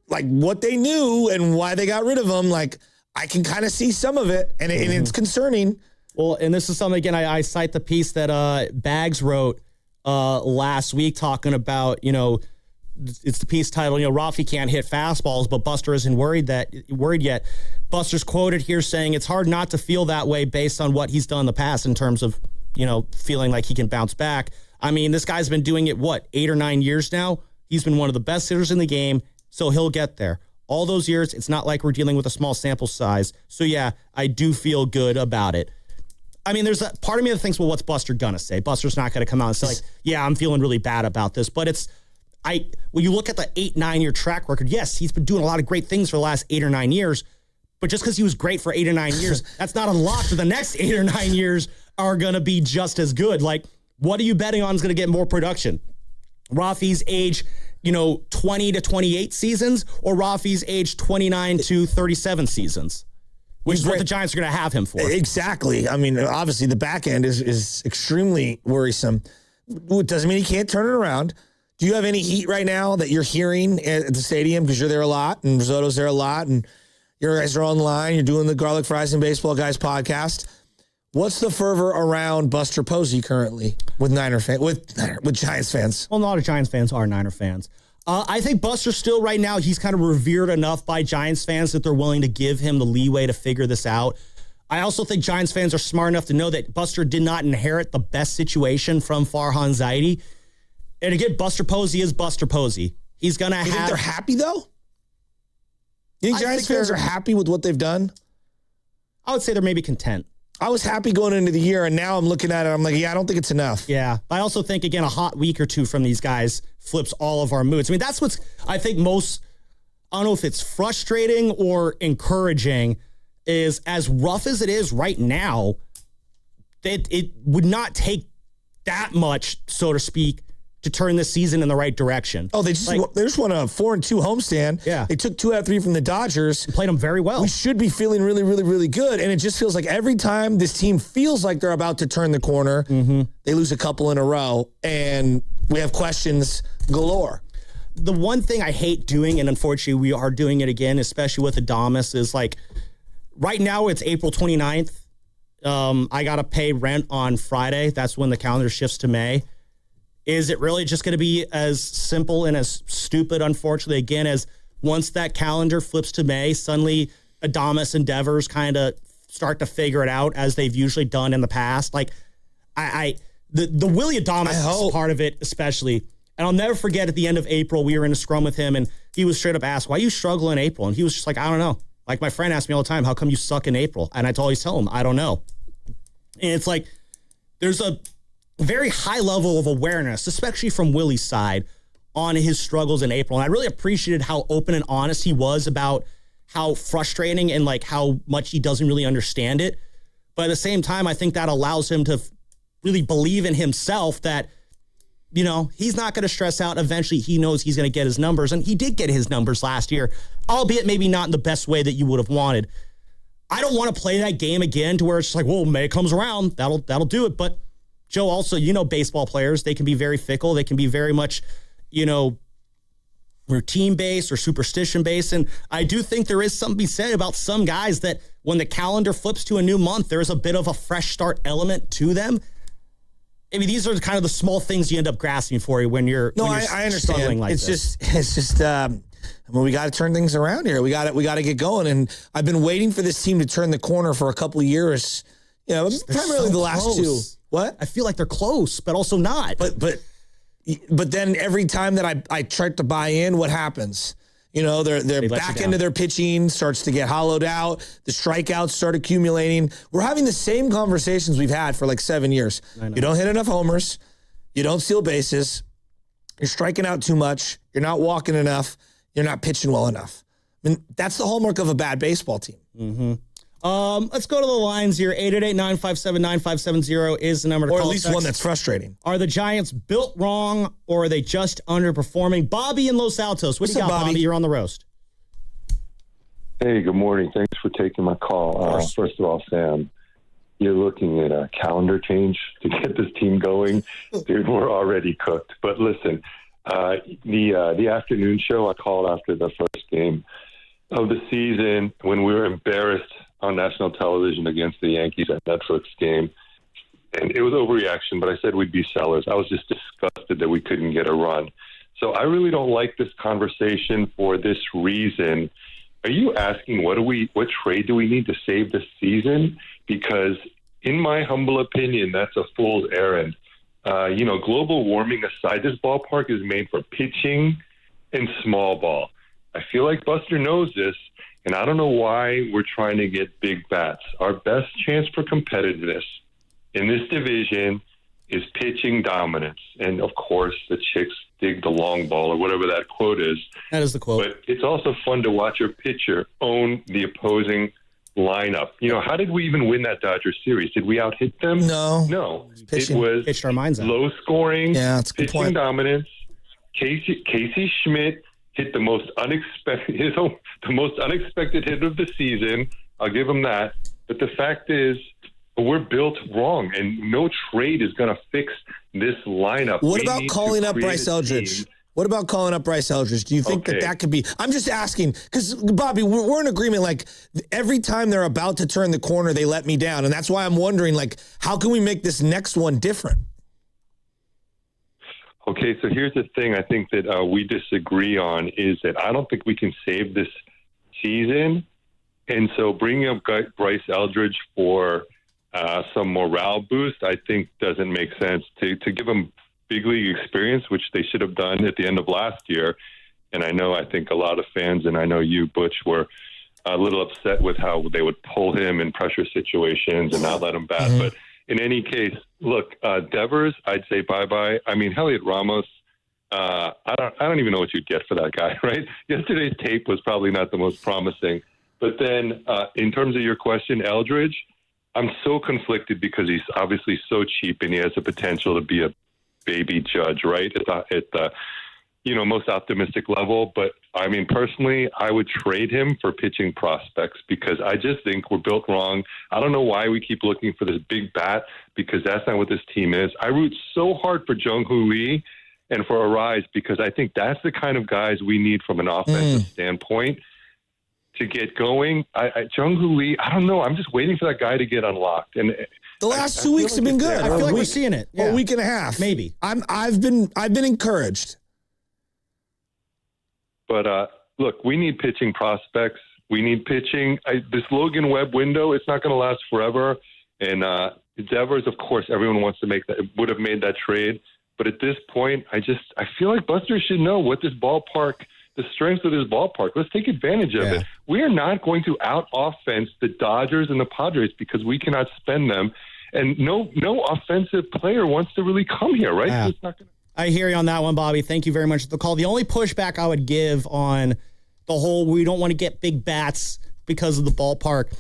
what they knew and why they got rid of them. Like, I can kind of see some of it, and it's concerning. Well, and this is something, again, I cite the piece that Bags wrote last week talking about, it's the piece titled, Rafi can't hit fastballs, but Buster isn't worried yet. Buster's quoted here saying it's hard not to feel that way based on what he's done in the past in terms of, feeling like he can bounce back. I mean, this guy's been doing it, 8 or 9 years now? He's been one of the best hitters in the game, so he'll get there. All those years, it's not like we're dealing with a small sample size. So yeah, I do feel good about it. I mean, there's a part of me that thinks, well, what's Buster gonna say? Buster's not gonna come out and say, like, yeah, I'm feeling really bad about this. But when you look at the 8-9 year track record, yes, he's been doing a lot of great things for the last 8 or 9 years. But just because he was great for 8 or 9 years, that's not a lock that the next 8 or 9 years are gonna be just as good. Like, what are you betting on is gonna get more production? Rafi's age, 20 to 28 seasons, or Rafi's age 29 to 37 seasons? Which is what the Giants are going to have him for. Exactly. I mean, obviously the back end is extremely worrisome. It doesn't mean he can't turn it around. Do you have any heat right now that you're hearing at the stadium? Because you're there a lot, and Risotto's there a lot, and you guys are online. You're doing the Garlic Fries and Baseball Guys podcast. What's the fervor around Buster Posey currently with with Giants fans? Well, a lot of Giants fans are Niner fans. I think Buster still right now, he's kind of revered enough by Giants fans that they're willing to give him the leeway to figure this out. I also think Giants fans are smart enough to know that Buster did not inherit the best situation from Farhan Zaidi. And again, Buster Posey is Buster Posey. He's going to have... You think they're happy, though? You think Giants fans are happy with what they've done? I would say they're maybe content. I was happy going into the year, and now I'm looking at it, I'm like, yeah, I don't think it's enough. Yeah. I also think, again, a hot week or two from these guys flips all of our moods. I mean, that's what's, I think, most, I don't know if it's frustrating or encouraging, is as rough as it is right now, it would not take that much, so to speak, to turn this season in the right direction. Oh, they just won a 4-2 homestand. Yeah. They took 2 out of 3 from the Dodgers. Played them very well. We should be feeling really, really, really good. And it just feels like every time this team feels like they're about to turn the corner, they lose a couple in a row, and we have questions galore. The one thing I hate doing, and unfortunately we are doing it again, especially with Adames, is like right now it's April 29th. I got to pay rent on Friday. That's when the calendar shifts to May. Is it really just going to be as simple and as stupid, unfortunately, again, as once that calendar flips to May, suddenly Adames and Devers kind of start to figure it out as they've usually done in the past? Like, the Willie Adames part of it especially, and I'll never forget at the end of April, we were in a scrum with him, and he was straight up asked, why you struggle in April? And he was just like, I don't know. Like, my friend asked me all the time, how come you suck in April? And I'd always tell him, I don't know. And it's like, there's a very high level of awareness, especially from Willie's side, on his struggles in April. And I really appreciated how open and honest he was about how frustrating and like how much he doesn't really understand it. But at the same time, I think that allows him to really believe in himself that, you know, he's not going to stress out. Eventually, he knows he's going to get his numbers. And he did get his numbers last year, albeit maybe not in the best way that you would have wanted. I don't want to play that game again to where it's just like, well, May comes around. That'll do it. But Joe, also, you know, baseball players, they can be very fickle. They can be very much, you know, routine-based or superstition-based. And I do think there is something to be said about some guys that when the calendar flips to a new month, there's a bit of a fresh start element to them. I mean, these are kind of the small things you end up grasping for when you're I understand. Like it's this. just. I mean, we got to turn things around here. We got to get going. And I've been waiting for this team to turn the corner for a couple of years. You know, primarily the last two. What? I feel like they're close, but also not. But then every time that I try to buy in, what happens? You know, their back end of their pitching starts to get hollowed out. The strikeouts start accumulating. We're having the same conversations we've had for like 7 years. You don't hit enough homers. You don't steal bases. You're striking out too much. You're not walking enough. You're not pitching well enough. I mean, that's the hallmark of a bad baseball team. Mm-hmm. Let's go to the lines here. 888-957-9570 is the number to call. Or at least one that's frustrating. Are the Giants built wrong, or are they just underperforming? Bobby in Los Altos. What do you got, Bobby? You're on the roast. Hey, good morning. Thanks for taking my call. First of all, Sam, you're looking at a calendar change to get this team going. Dude, we're already cooked. But listen, the afternoon show I called after the first game of the season when we were embarrassed on national television against the Yankees at Netflix game. And it was overreaction, but I said we'd be sellers. I was just disgusted that we couldn't get a run. So I really don't like this conversation for this reason. Are you asking what trade do we need to save this season? Because in my humble opinion, that's a fool's errand. Global warming aside, this ballpark is made for pitching and small ball. I feel like Buster knows this, and I don't know why we're trying to get big bats. Our best chance for competitiveness in this division is pitching dominance. And, of course, the chicks dig the long ball or whatever that quote is. That is the quote. But it's also fun to watch your pitcher own the opposing lineup. You know, how did we even win that Dodgers series? Did we out-hit them? No. It was pitched our minds out. Low scoring, yeah, that's a good pitching point. Dominance. Casey Schmidt hit the most unexpected hit of the season. I'll give him that. But the fact is, we're built wrong, and no trade is going to fix this lineup. What about calling up Bryce Eldridge? What about calling up Bryce Eldridge? Do you think that could be? I'm just asking because, Bobby, we're in agreement. Like, every time they're about to turn the corner, they let me down. And that's why I'm wondering, like, how can we make this next one different? Okay, so here's the thing I think that we disagree on is that I don't think we can save this season. And so bringing up Bryce Eldridge for some morale boost, I think doesn't make sense. To give him big league experience, which they should have done at the end of last year. And I think a lot of fans, and I know you, Butch, were a little upset with how they would pull him in pressure situations and not let him bat. Mm-hmm. But in any case, look, Devers, I'd say bye-bye. I mean, Heliot Ramos, I don't even know what you'd get for that guy, right? Yesterday's tape was probably not the most promising. But then in terms of your question, Eldridge, I'm so conflicted because he's obviously so cheap and he has the potential to be a baby Judge, right? At the most optimistic level. But I mean, personally, I would trade him for pitching prospects because I just think we're built wrong. I don't know why we keep looking for this big bat because that's not what this team is. I root so hard for Jung-Hoo Lee and for Arise because I think that's the kind of guys we need from an offensive standpoint to get going. Jung-Hoo Lee, I don't know. I'm just waiting for that guy to get unlocked. And the last 2 weeks have been good. I feel like we're seeing it. A week and a half, maybe. I've been encouraged. But look, we need pitching prospects. We need pitching. This Logan Webb window, it's not going to last forever. And Devers, of course, everyone wants to make that. Would have made that trade. But at this point, I feel like Buster should know what this ballpark, the strengths of this ballpark. Let's take advantage of it. We are not going to out-offense the Dodgers and the Padres because we cannot spend them. And no offensive player wants to really come here, right? So it's not going to. I hear you on that one, Bobby. Thank you very much for the call. The only pushback I would give on the whole we don't want to get big bats because of the ballpark,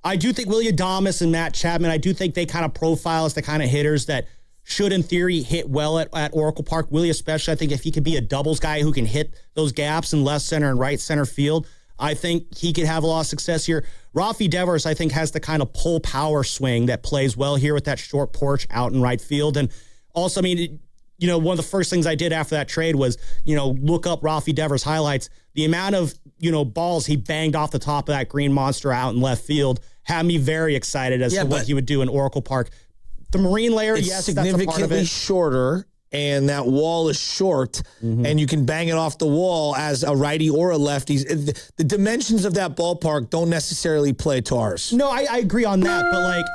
I do think Willie Adames and Matt Chapman, I do think they kind of profile as the kind of hitters that should, in theory, hit well at Oracle Park. Willie especially, I think if he could be a doubles guy who can hit those gaps in left center and right center field, I think he could have a lot of success here. Rafi Devers, I think, has the kind of pull power swing that plays well here with that short porch out in right field. And also, I mean, one of the first things I did after that trade was, look up Rafi Devers highlights. The amount of, balls he banged off the top of that green monster out in left field had me very excited as to what he would do in Oracle Park. The marine layer, yes, significantly that's a part of it. Shorter, and that wall is short, and you can bang it off the wall as a righty or a lefty. The dimensions of that ballpark don't necessarily play to ours. No, I agree on that,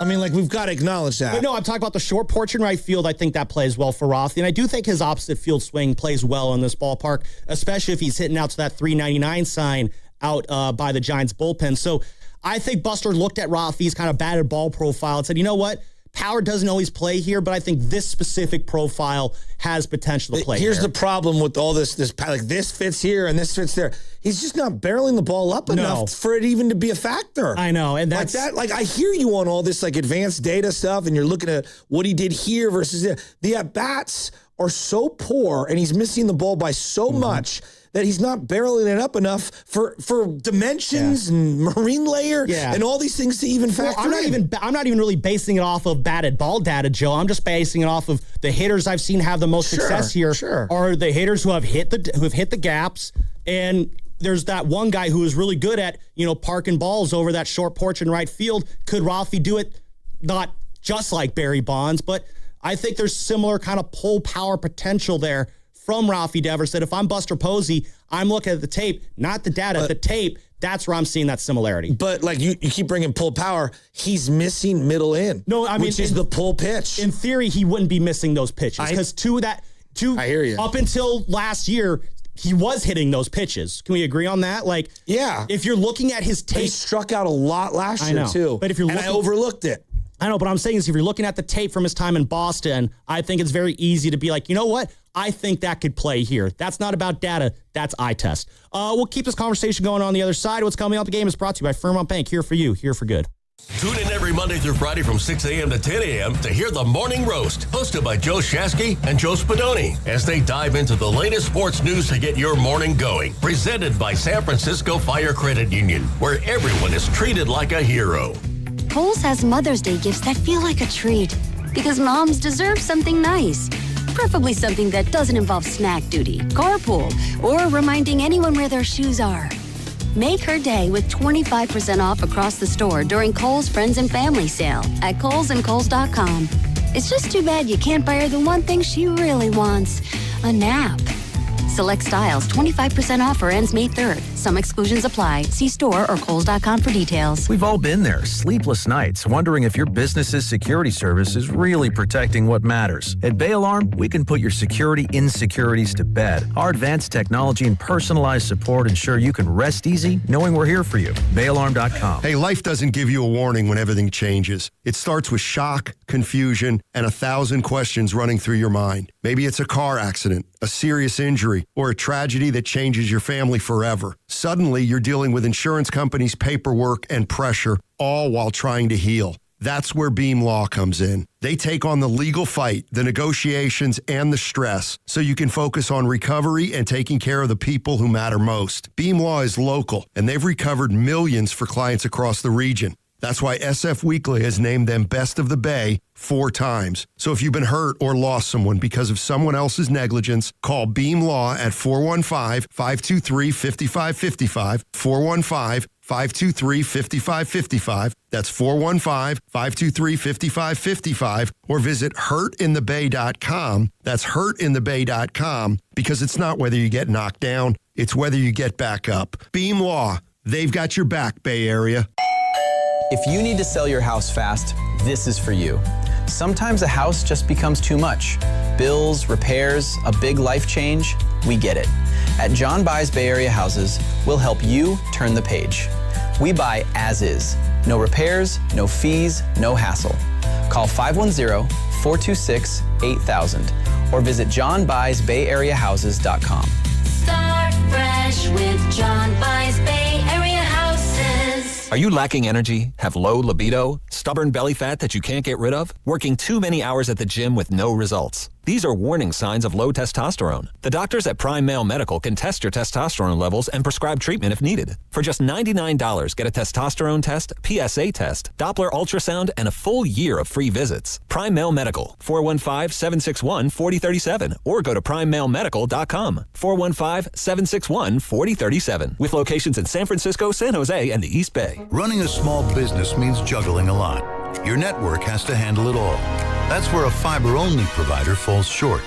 but we've got to acknowledge that. But no, I'm talking about the short porch in right field. I think that plays well for Rafi, and I do think his opposite field swing plays well in this ballpark, especially if he's hitting out to that 399 sign out by the Giants bullpen. So I think Buster looked at Rafi's kind of batted ball profile and said, you know what? Power doesn't always play here, but I think this specific profile has potential to play. Here's the problem with all this like this fits here and this fits there. He's just not barreling the ball up enough for it even to be a factor. I know, and that's I hear you on all this like advanced data stuff, and you're looking at what he did here versus there. The at bats are so poor, and he's missing the ball by so much that he's not barreling it up enough for dimensions and marine layer and all these things to even factor I'm not even really basing it off of batted ball data, Joe. I'm just basing it off of the hitters I've seen have the most success here are the hitters who have hit the gaps. And there's that one guy who is really good at, parking balls over that short porch in right field. Could Rafi do it? Not just like Barry Bonds, but I think there's similar kind of pull power potential there from Rafi Devers that if I'm Buster Posey, I'm looking at the tape, not the data, the tape. That's where I'm seeing that similarity. But like you keep bringing pull power, he's missing middle in. No, I mean, which is the pull pitch. In theory, he wouldn't be missing those pitches because I hear you. Up until last year, he was hitting those pitches. Can we agree on that? Like, if you're looking at his tape, he struck out a lot last year too. But if you're I overlooked it. I know, but I'm saying is if you're looking at the tape from his time in Boston, I think it's very easy to be like, you know what? I think that could play here. That's not about data. That's eye test. We'll keep this conversation going on the other side. What's coming up? The game is brought to you by Fairmont Bank. Here for you. Here for good. Tune in every Monday through Friday from 6 a.m. to 10 a.m. to hear the Morning Roast, hosted by Joe Shasky and Joe Spadoni, as they dive into the latest sports news to get your morning going. Presented by San Francisco Fire Credit Union, where everyone is treated like a hero. Kohl's has Mother's Day gifts that feel like a treat. Because moms deserve something nice. Preferably something that doesn't involve snack duty, carpool, or reminding anyone where their shoes are. Make her day with 25% off across the store during Kohl's Friends and Family Sale at KohlsandKohls.com. It's just too bad you can't buy her the one thing she really wants, a nap. Select styles, 25% off or ends May 3rd. Some exclusions apply. See store or Kohls.com for details. We've all been there, sleepless nights, wondering if your business's security service is really protecting what matters. At Bay Alarm, we can put your security insecurities to bed. Our advanced technology and personalized support ensure you can rest easy knowing we're here for you. BayAlarm.com. Hey, life doesn't give you a warning when everything changes. It starts with shock, confusion, and 1,000 questions running through your mind. Maybe it's a car accident, a serious injury, or a tragedy that changes your family forever. Suddenly, you're dealing with insurance companies' paperwork and pressure, all while trying to heal. That's where Beam Law comes in. They take on the legal fight, the negotiations, and the stress, so you can focus on recovery and taking care of the people who matter most. Beam Law is local, and they've recovered millions for clients across the region. That's why SF Weekly has named them Best of the Bay 4 times. So if you've been hurt or lost someone because of someone else's negligence, call Beam Law at 415-523-5555, 415-523-5555. That's 415-523-5555, or visit hurtinthebay.com. That's hurtinthebay.com, because it's not whether you get knocked down, it's whether you get back up. Beam Law, they've got your back, Bay Area. If you need to sell your house fast, this is for you. Sometimes a house just becomes too much. Bills, repairs, a big life change, we get it. At John Buys Bay Area Houses, we'll help you turn the page. We buy as is. No repairs, no fees, no hassle. Call 510-426-8000 or visit johnbuysbayareahouses.com. Start fresh with John Buys Bay Area Houses. Are you lacking energy, have low libido, stubborn belly fat that you can't get rid of, working too many hours at the gym with no results? These are warning signs of low testosterone. The doctors at Prime Male Medical can test your testosterone levels and prescribe treatment if needed. For just $99, get a testosterone test, PSA test, Doppler ultrasound, and a full year of free visits. Prime Male Medical, 415-761-4037, or go to primemalemedical.com, 415-761-4037, with locations in San Francisco, San Jose, and the East Bay. Running a small business means juggling a lot. Your network has to handle it all. That's where a fiber-only provider falls short.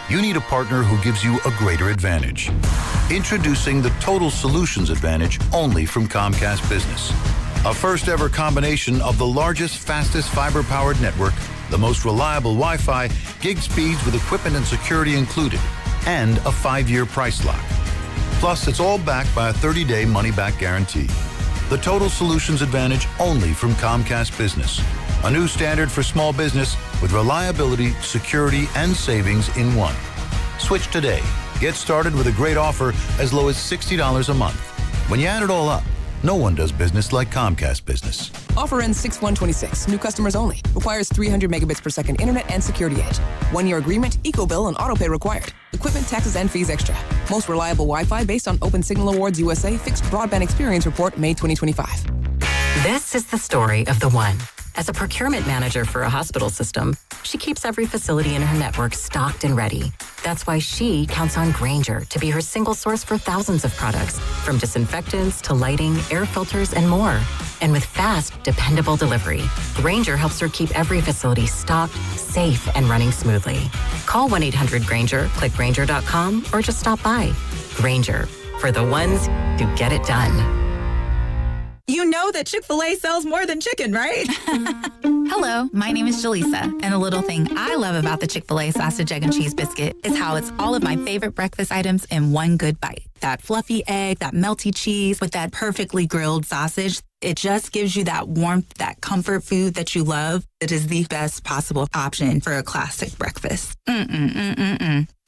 You need a partner who gives you a greater advantage. Introducing the Total Solutions Advantage only from Comcast Business. A first-ever combination of the largest, fastest fiber-powered network, the most reliable Wi-Fi, gig speeds with equipment and security included, and a 5-year price lock. Plus, it's all backed by a 30-day money-back guarantee. The Total Solutions Advantage only from Comcast Business. A new standard for small business with reliability, security, and savings in one. Switch today. Get started with a great offer as low as $60 a month. When you add it all up, no one does business like Comcast Business. Offer ends 6/1/26. New customers only. Requires 300 megabits per second internet and security edge. 1-year agreement, eco-bill, and autopay required. Equipment, taxes, and fees extra. Most reliable Wi-Fi based on Open Signal Awards USA Fixed Broadband Experience Report, May 2025. This is the story of the one. As a procurement manager for a hospital system, she keeps every facility in her network stocked and ready. That's why she counts on Grainger to be her single source for thousands of products, from disinfectants to lighting, air filters, and more. And with fast, dependable delivery, Grainger helps her keep every facility stocked, safe, and running smoothly. Call 1-800-GRAINGER, click Grainger.com, or just stop by. Grainger, for the ones who get it done. You know that Chick-fil-A sells more than chicken, right? Hello, my name is Jaleesa, and a little thing I love about the Chick-fil-A sausage, egg, and cheese biscuit is how it's all of my favorite breakfast items in one good bite. That fluffy egg, that melty cheese with that perfectly grilled sausage. It just gives you that warmth, that comfort food that you love. It is the best possible option for a classic breakfast.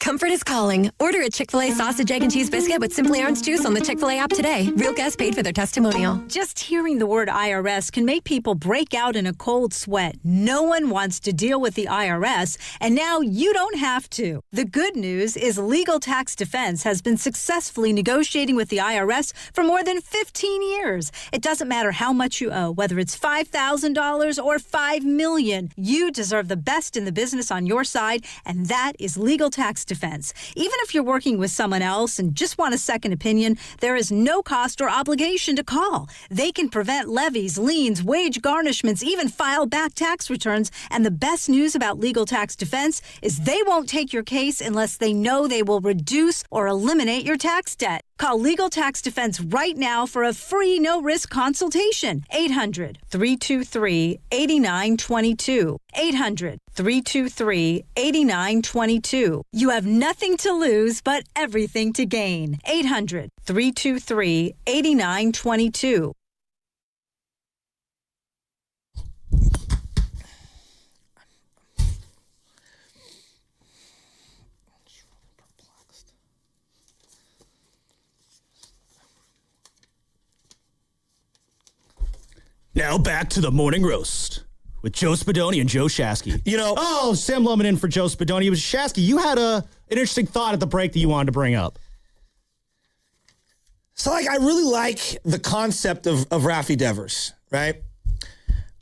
Comfort is calling. Order a Chick-fil-A sausage, egg, and cheese biscuit with Simply Orange Juice on the Chick-fil-A app today. Real guests paid for their testimonial. Just hearing the word IRS can make people break out in a cold sweat. No one wants to deal with the IRS, and now you don't have to. The good news is Legal Tax Defense has been successfully successfully negotiating with the IRS for more than 15 years. It doesn't matter how much you owe, whether it's $5,000 or $5 million. You deserve the best in the business on your side, and that is legal tax defense. Even if you're working with someone else and just want a second opinion, there is no cost or obligation to call. They can prevent levies, liens, wage garnishments, even file back tax returns. And the best news about legal tax defense is they won't take your case unless they know they will reduce or eliminate your tax debt. Call Legal Tax Defense right now for a free no-risk consultation. 800-323-8922. 800-323-8922. You have nothing to lose but everything to gain. 800-323-8922. Now back to the morning roast with Joe Spadoni and Joe Shasky. Sam Lumen in for Joe Spadoni. It was Shasky. You had an interesting thought at the break that you wanted to bring up. So, I really like the concept of Rafi Devers, right?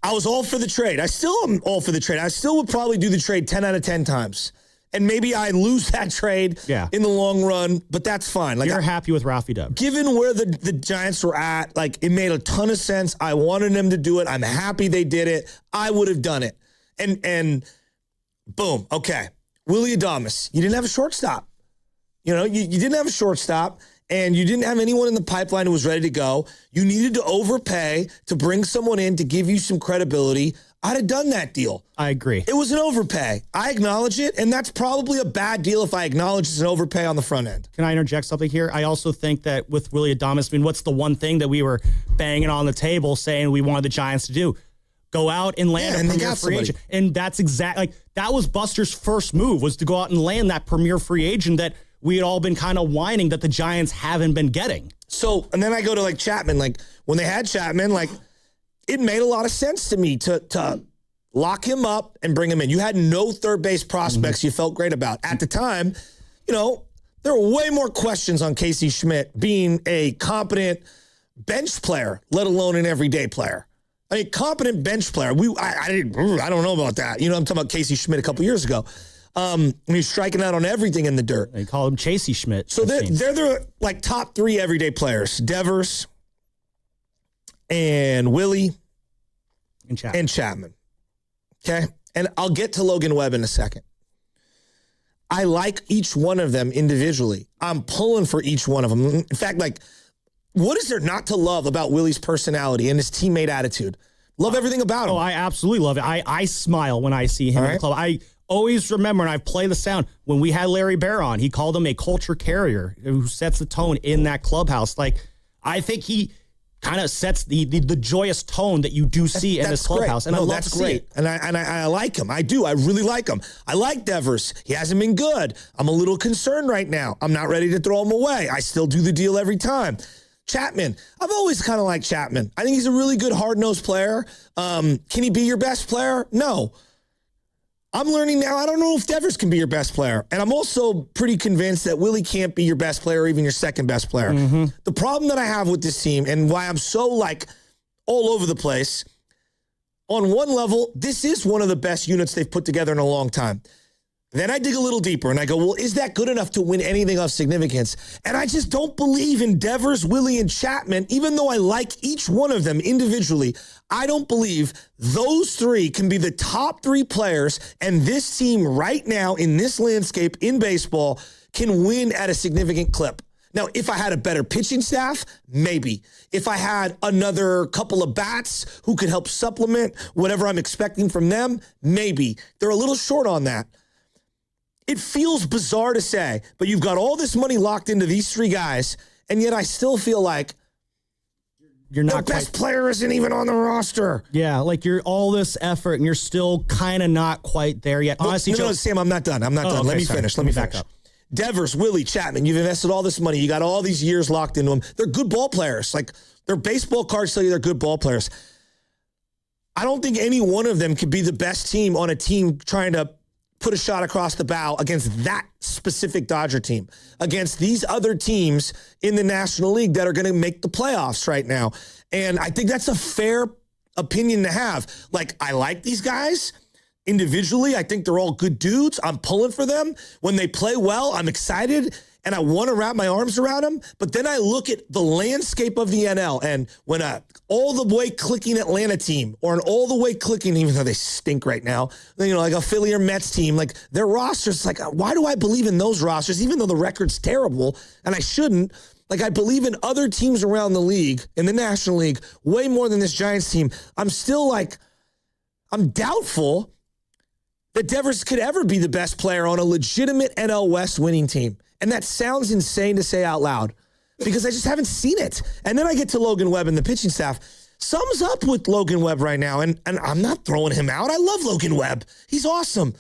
I was all for the trade. I still am all for the trade. I still would probably do the trade 10 out of 10 times. And maybe I lose that trade in the long run, but that's fine. You're happy with Rafi Devers. Given where the Giants were at, it made a ton of sense. I wanted them to do it. I'm happy they did it. I would have done it. And boom, okay. Willie Adames, you didn't have a shortstop. You didn't have a shortstop, and you didn't have anyone in the pipeline who was ready to go. You needed to overpay to bring someone in to give you some credibility. I'd have done that deal. I agree. It was an overpay. I acknowledge it, and that's probably a bad deal if I acknowledge it's an overpay on the front end. Can I interject something here? I also think that with Willie Adames, what's the one thing that we were banging on the table saying we wanted the Giants to do? Go out and land a premier free agent. And that's exactly, that was Buster's first move, was to go out and land that premier free agent that we had all been kind of whining that the Giants haven't been getting. So, and then I go to Chapman. When they had Chapman, it made a lot of sense to me to lock him up and bring him in. You had no third base prospects you felt great about. At the time, there were way more questions on Casey Schmidt being a competent bench player, let alone an everyday player. Competent bench player. I don't know about that. I'm talking about Casey Schmidt a couple years ago. He's striking out on everything in the dirt. They call him Chasey Schmidt. So they're the top three everyday players: Devers and Willie and Chapman. Okay, and I'll get to Logan Webb in a second. I like each one of them individually. I'm pulling for each one of them. In fact, what is there not to love about Willie's personality and his teammate attitude? Love everything about him. Oh, I absolutely love it. I smile when I see him in the club. I always remember, and I play the sound, when we had Larry Bear on, he called him a culture carrier who sets the tone in that clubhouse. I think he kind of sets the joyous tone that you do see in this clubhouse. Great. And that's great. And I like him. I do. I really like him. I like Devers. He hasn't been good. I'm a little concerned right now. I'm not ready to throw him away. I still do the deal every time. Chapman. I've always kind of liked Chapman. I think he's a really good hard-nosed player. Can he be your best player? No. I'm learning now, I don't know if Devers can be your best player. And I'm also pretty convinced that Willie can't be your best player or even your second best player. Mm-hmm. The problem that I have with this team and why I'm so all over the place, on one level, this is one of the best units they've put together in a long time. Then I dig a little deeper and I go, well, is that good enough to win anything of significance? And I just don't believe in Devers, Willie, and Chapman, even though I like each one of them individually. I don't believe those three can be the top three players, and this team right now in this landscape in baseball can win at a significant clip. Now, if I had a better pitching staff, maybe. If I had another couple of bats who could help supplement whatever I'm expecting from them, maybe. They're a little short on that. It feels bizarre to say, but you've got all this money locked into these three guys, and yet I still feel like you're not the best player isn't even on the roster. Yeah, you're all this effort, and you're still kind of not quite there yet. Honestly, no, Sam, I'm not done. Let me finish. Let me back up. Devers, Willie, Chapman, you've invested all this money. You got all these years locked into them. They're good ball players. Their baseball cards tell you they're good ball players. I don't think any one of them could be the best team on a team trying to put a shot across the bow against that specific Dodger team, against these other teams in the National League that are going to make the playoffs right now. And I think that's a fair opinion to have. Like, I like these guys individually. I think they're all good dudes. I'm pulling for them. When they play well, I'm excited, and I want to wrap my arms around them. But then I look at the landscape of the NL, and when all the way clicking Atlanta team, or an all the way clicking, even though they stink right now, like a Philly or Mets team, like their rosters, like, why do I believe in those rosters, even though the record's terrible, and I shouldn't? Like, I believe in other teams around the league, in the National League, way more than this Giants team. I'm still I'm doubtful that Devers could ever be the best player on a legitimate NL West winning team. And that sounds insane to say out loud because I just haven't seen it. And then I get to Logan Webb and the pitching staff. Sums up with Logan Webb right now, and I'm not throwing him out. I love Logan Webb. He's awesome.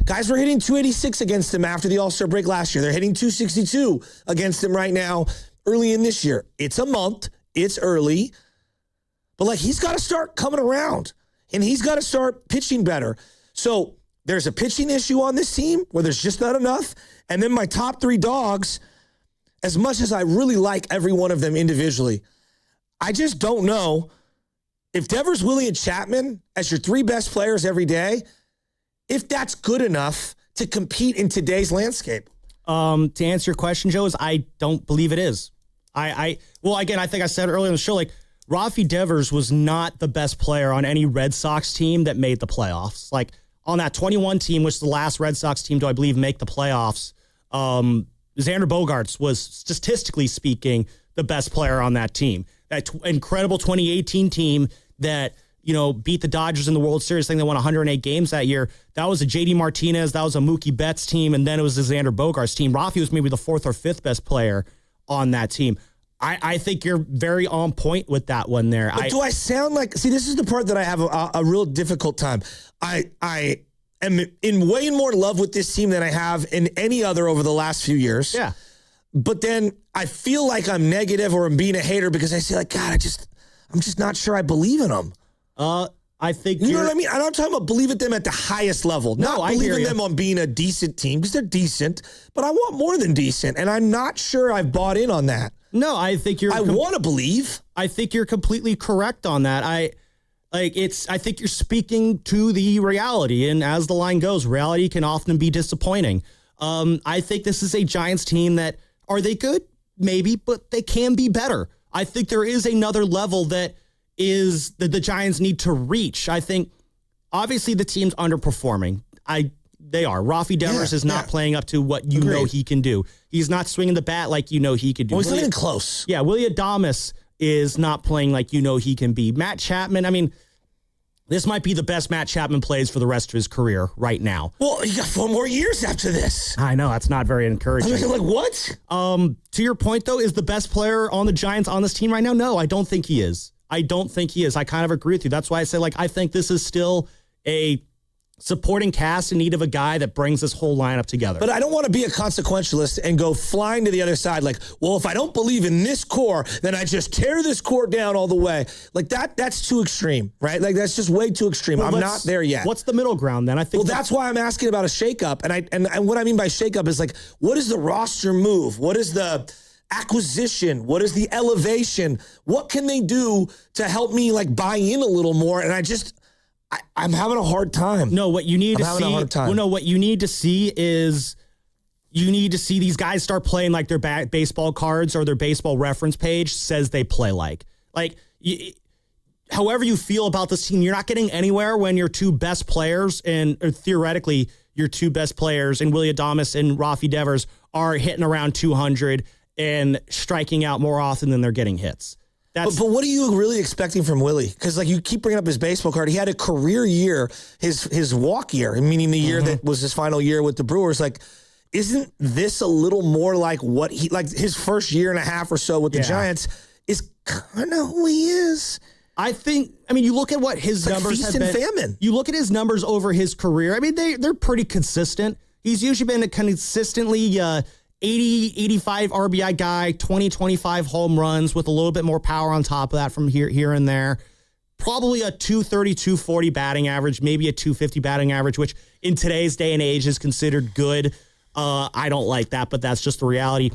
Guys were hitting 286 against him after the All-Star break last year. They're hitting 262 against him right now early in this year. It's a month. It's early. But, he's got to start coming around, and he's got to start pitching better. So there's a pitching issue on this team where there's just not enough. And then my top three dogs, as much as I really like every one of them individually, I just don't know if Devers, Willie, and Chapman as your three best players every day, if that's good enough to compete in today's landscape. To answer your question, Joe, is I don't believe it is. Again, I think I said earlier in the show, Rafi Devers was not the best player on any Red Sox team that made the playoffs. On that 21 team, which is the last Red Sox team to, I believe, make the playoffs, Xander Bogaerts was, statistically speaking, the best player on that team. That incredible 2018 team that, beat the Dodgers in the World Series. I think they won 108 games that year. That was a J.D. Martinez. That was a Mookie Betts team. And then it was the Xander Bogaerts team. Rafi was maybe the fourth or fifth best player on that team. I think you're very on point with that one there. But do I sound see, this is the part that I have a real difficult time. I am in way more love with this team than I have in any other over the last few years. Yeah. But then I feel like I'm negative or I'm being a hater because I say, God, I'm just not sure I believe in them. I think you know what I mean? I'm not talking about believe in them at the highest level. No, not believe in them on being a decent team because they're decent, but I want more than decent, and I'm not sure I've bought in on that. No, I think I want to believe. I think you're completely correct on that. I think you're speaking to the reality, and as the line goes, reality can often be disappointing. I think this is a Giants team that, are they good? Maybe, but they can be better. I think there is another level that is that the Giants need to reach. I think, obviously, the team's underperforming. They are. Rafi Devers is not playing up to what you know he can do. He's not swinging the bat like you know he could do. Well, he's not even close. Yeah, Willie Adames is not playing like you know he can be. Matt Chapman, this might be the best Matt Chapman plays for the rest of his career right now. Well, he got 4 more years after this. I know, that's not very encouraging. What? To your point, though, is the best player on the Giants on this team right now? No, I don't think he is. I kind of agree with you. That's why I say, I think this is still a supporting cast in need of a guy that brings this whole lineup together. But I don't want to be a consequentialist and go flying to the other side. If I don't believe in this core, then I just tear this core down all the way. That's too extreme, right? That's just way too extreme. I'm not there yet. What's the middle ground then? I think. Well, that's why I'm asking about a shakeup. And what I mean by shakeup is what is the roster move? What is the acquisition? What is the elevation? What can they do to help me buy in a little more? And I'm having a hard time. No, what you need to see. Well, no, what you need to see is you need to see these guys start playing like their baseball cards or their baseball reference page says they play like. However you feel about this team, you're not getting anywhere when your two best players or theoretically your two best players in Willie Adames and Rafi Devers are hitting around 200 and striking out more often than they're getting hits. But what are you really expecting from Willie? Because you keep bringing up his baseball card. He had a career year, his walk year, meaning the year that was his final year with the Brewers. Isn't this a little more like what his first year and a half or so with the Giants is kind of who he is? I think. You look at what his numbers have been. Famine. You look at his numbers over his career. They're pretty consistent. He's usually been a consistently 80, 85 RBI guy, 20, 25 home runs with a little bit more power on top of that from here and there. probably a 230, 240 batting average, maybe a 250 batting average, which in today's day and age is considered good. I don't like that, but that's just the reality.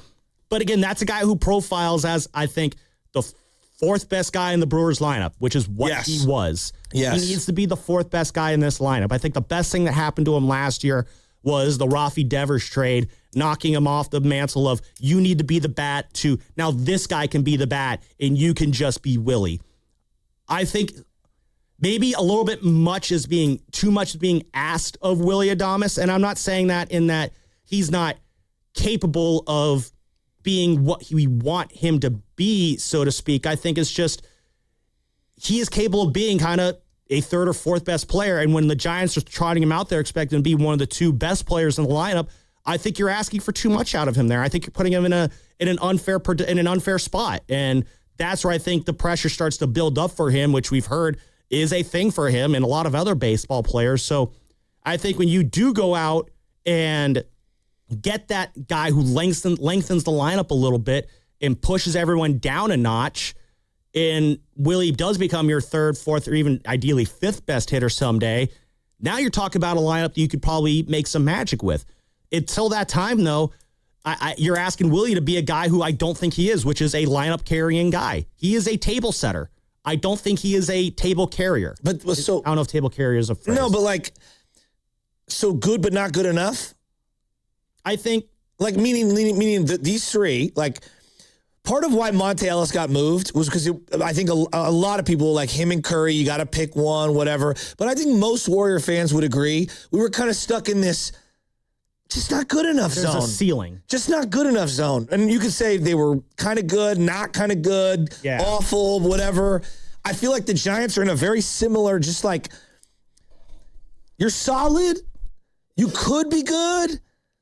But again, that's a guy who profiles as, I think, the fourth best guy in the Brewers lineup, which is what he was. Yes. He needs to be the fourth best guy in this lineup. I think the best thing that happened to him last year was the Rafi Devers trade, knocking him off the mantle of you need to be the bat to now this guy can be the bat and you can just be Willie. I think maybe a little bit too much is being asked of Willie Adames, and I'm not saying that in that he's not capable of being what we want him to be, so to speak. I think it's just he is capable of being kind of a third or fourth best player. And when the Giants are trotting him out there expecting to be one of the two best players in the lineup, I think you're asking for too much out of him there. I think you're putting him in an unfair spot. And that's where I think the pressure starts to build up for him, which we've heard is a thing for him and a lot of other baseball players. So I think when you do go out and get that guy who lengthens the lineup a little bit and pushes everyone down a notch, and Willie does become your third, fourth, or even ideally fifth best hitter someday, now you're talking about a lineup that you could probably make some magic with. Until that time, though, you're asking Willie to be a guy who I don't think he is, which is a lineup carrying guy. He is a table setter. I don't think he is a table carrier. But so I don't know if table carrier is a phrase. No, but like, so good but not good enough? I think, like, meaning these three, like, part of why Monte Ellis got moved was because I think a lot of people, like him and Curry, you got to pick one, whatever. But I think most Warrior fans would agree we were kind of stuck in this just not good enough zone. There's a ceiling. Just not good enough zone. And you could say they were kind of good, not kind of good, awful, whatever. I feel like the Giants are in a very similar, just like, you're solid, you could be good,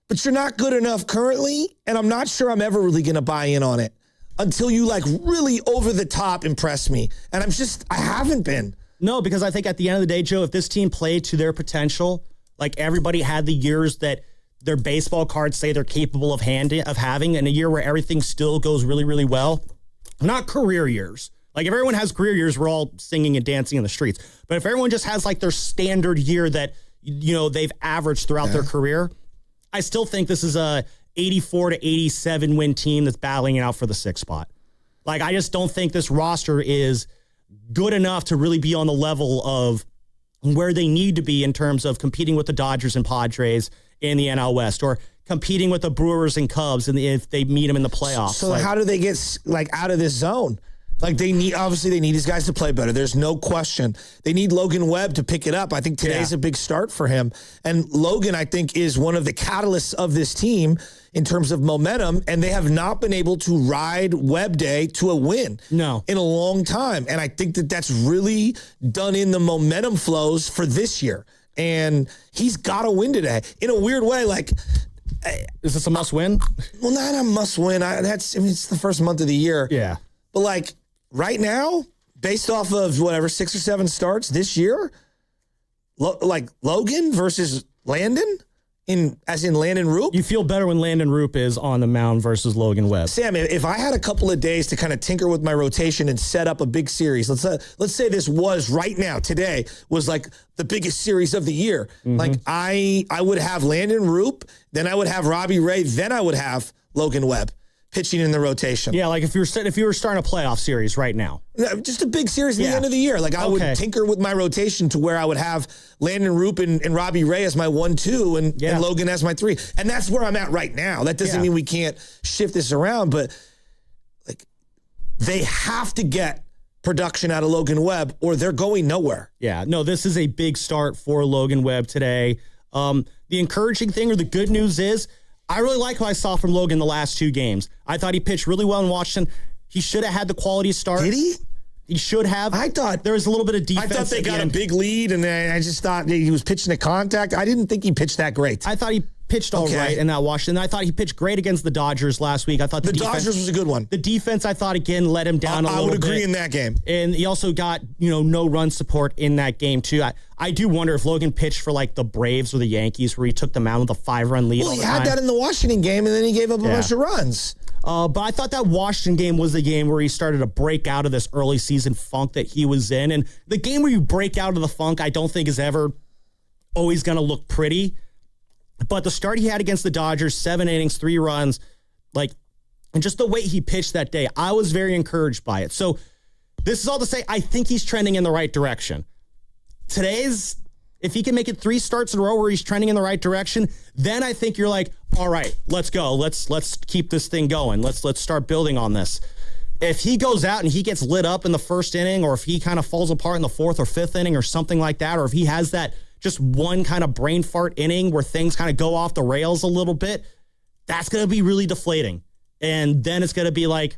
but you're not good enough currently, and I'm not sure I'm ever really going to buy in on it until you, like, really over the top impress me. And I haven't been. No, because I think at the end of the day, Joe, if this team played to their potential, like everybody had the years that their baseball cards say they're capable of having, in a year where everything still goes really, really well, not career years. Like, if everyone has career years, we're all singing and dancing in the streets. But if everyone just has, like, their standard year that, you know, they've averaged throughout their career, I still think this is a 84 to 87 win team that's battling it out for the sixth spot. Like, I just don't think this roster is good enough to really be on the level of where they need to be in terms of competing with the Dodgers and Padres in the NL West, or competing with the Brewers and Cubs if they meet them in the playoffs. So how do they get, like, out of this zone? Like, they need these guys to play better. There's no question. They need Logan Webb to pick it up. I think today's a big start for him. And Logan, I think, is one of the catalysts of this team in terms of momentum, and they have not been able to ride Webb Day to a win in a long time. And I think that that's really done in the momentum flows for this year. And he's got to win today. In a weird way, like... Is this a must-win? Well, not a must-win. It's the first month of the year. Yeah. But, like, right now, based off of whatever, 6 or 7 starts this year, like Logan versus Landon, as in Landon Roop. You feel better when Landon Roop is on the mound versus Logan Webb. Sam, if I had a couple of days to kind of tinker with my rotation and set up a big series, let's say this was right now, today, was like the biggest series of the year. Mm-hmm. Like, I would have Landon Roop, then I would have Robbie Ray, then I would have Logan Webb pitching in the rotation. Yeah, like if you were starting a playoff series right now. Just a big series at the end of the year. Like, I would tinker with my rotation to where I would have Landon Roop and Robbie Ray as my 1-2 and Logan as my 3. And that's where I'm at right now. That doesn't mean we can't shift this around, but, like, they have to get production out of Logan Webb or they're going nowhere. Yeah, no, this is a big start for Logan Webb today. The encouraging thing, or the good news, is I really like what I saw from Logan the last 2 games. I thought he pitched really well in Washington. He should have had the quality start. Did he? He should have. I thought there was a little bit of defense. I thought they got a big lead, and then I just thought he was pitching to contact. I didn't think he pitched that great. I thought he pitched all right in that Washington. I thought he pitched great against the Dodgers last week. I thought the defense, Dodgers was a good one. The defense, I thought, again, let him down a little bit. I would agree in that game. And he also got, no run support in that game, too. I do wonder if Logan pitched for, like, the Braves or the Yankees, where he took them out with a 5-run lead. Well, he had that in the Washington game, and then he gave up a bunch of runs. But I thought that Washington game was the game where he started to break out of this early season funk that he was in. And the game where you break out of the funk, I don't think is ever always going to look pretty. But the start he had against the Dodgers, 7 innings, 3 runs, and just the way he pitched that day, I was very encouraged by it. So this is all to say, I think he's trending in the right direction. If he can make it 3 starts in a row where he's trending in the right direction, then I think you're like, all right, let's go. Let's keep this thing going. Let's start building on this. If he goes out and he gets lit up in the first inning, or if he kind of falls apart in the 4th or 5th inning or something like that, or if he has that just one kind of brain fart inning where things kind of go off the rails a little bit, that's going to be really deflating. And then it's going to be like,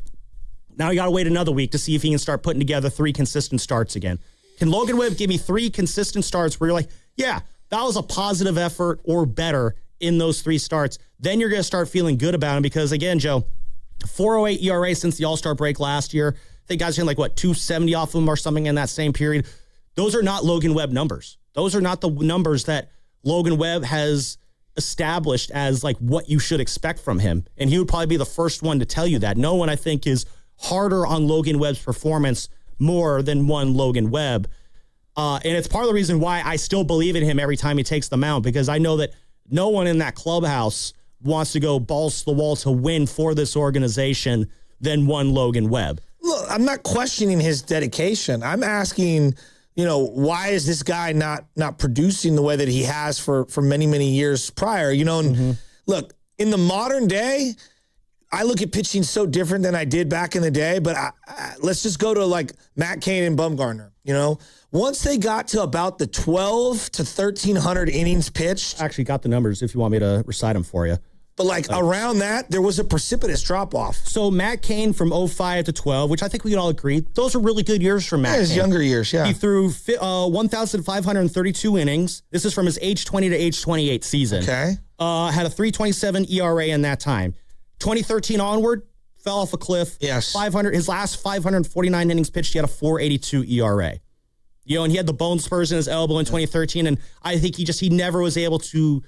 now you got to wait another week to see if he can start putting together 3 consistent starts again. Can Logan Webb give me 3 consistent starts where you're like, yeah, that was a positive effort or better in those 3 starts? Then you're going to start feeling good about him because, again, Joe, 4.08 ERA since the All-Star break last year. I think guys are getting 270 off of him or something in that same period. Those are not Logan Webb numbers. Those are not the numbers that Logan Webb has established as what you should expect from him. And he would probably be the first one to tell you that. No one, I think, is harder on Logan Webb's performance more than one Logan Webb. And it's part of the reason why I still believe in him every time he takes the mound, because I know that no one in that clubhouse wants to go balls to the wall to win for this organization than one Logan Webb. Look, I'm not questioning his dedication. I'm asking, why is this guy not producing the way that he has for many, many years prior? And look, in the modern day, I look at pitching so different than I did back in the day, but let's just go to Matt Cain and Bumgarner. Once they got to about the 12 to 1,300 innings pitched. I actually got the numbers if you want me to recite them for you. But around that, there was a precipitous drop-off. So Matt Cain from 05 to 12, which I think we can all agree, those are really good years for Matt Cain. His younger years, yeah. He threw 1,532 innings. This is from his age 20 to age 28 season. Okay. Had a 3.27 ERA in that time. 2013 onward, fell off a cliff. Yes. His last 549 innings pitched, he had a 4.82 ERA. And he had the bone spurs in his elbow in 2013, and I think he never was able to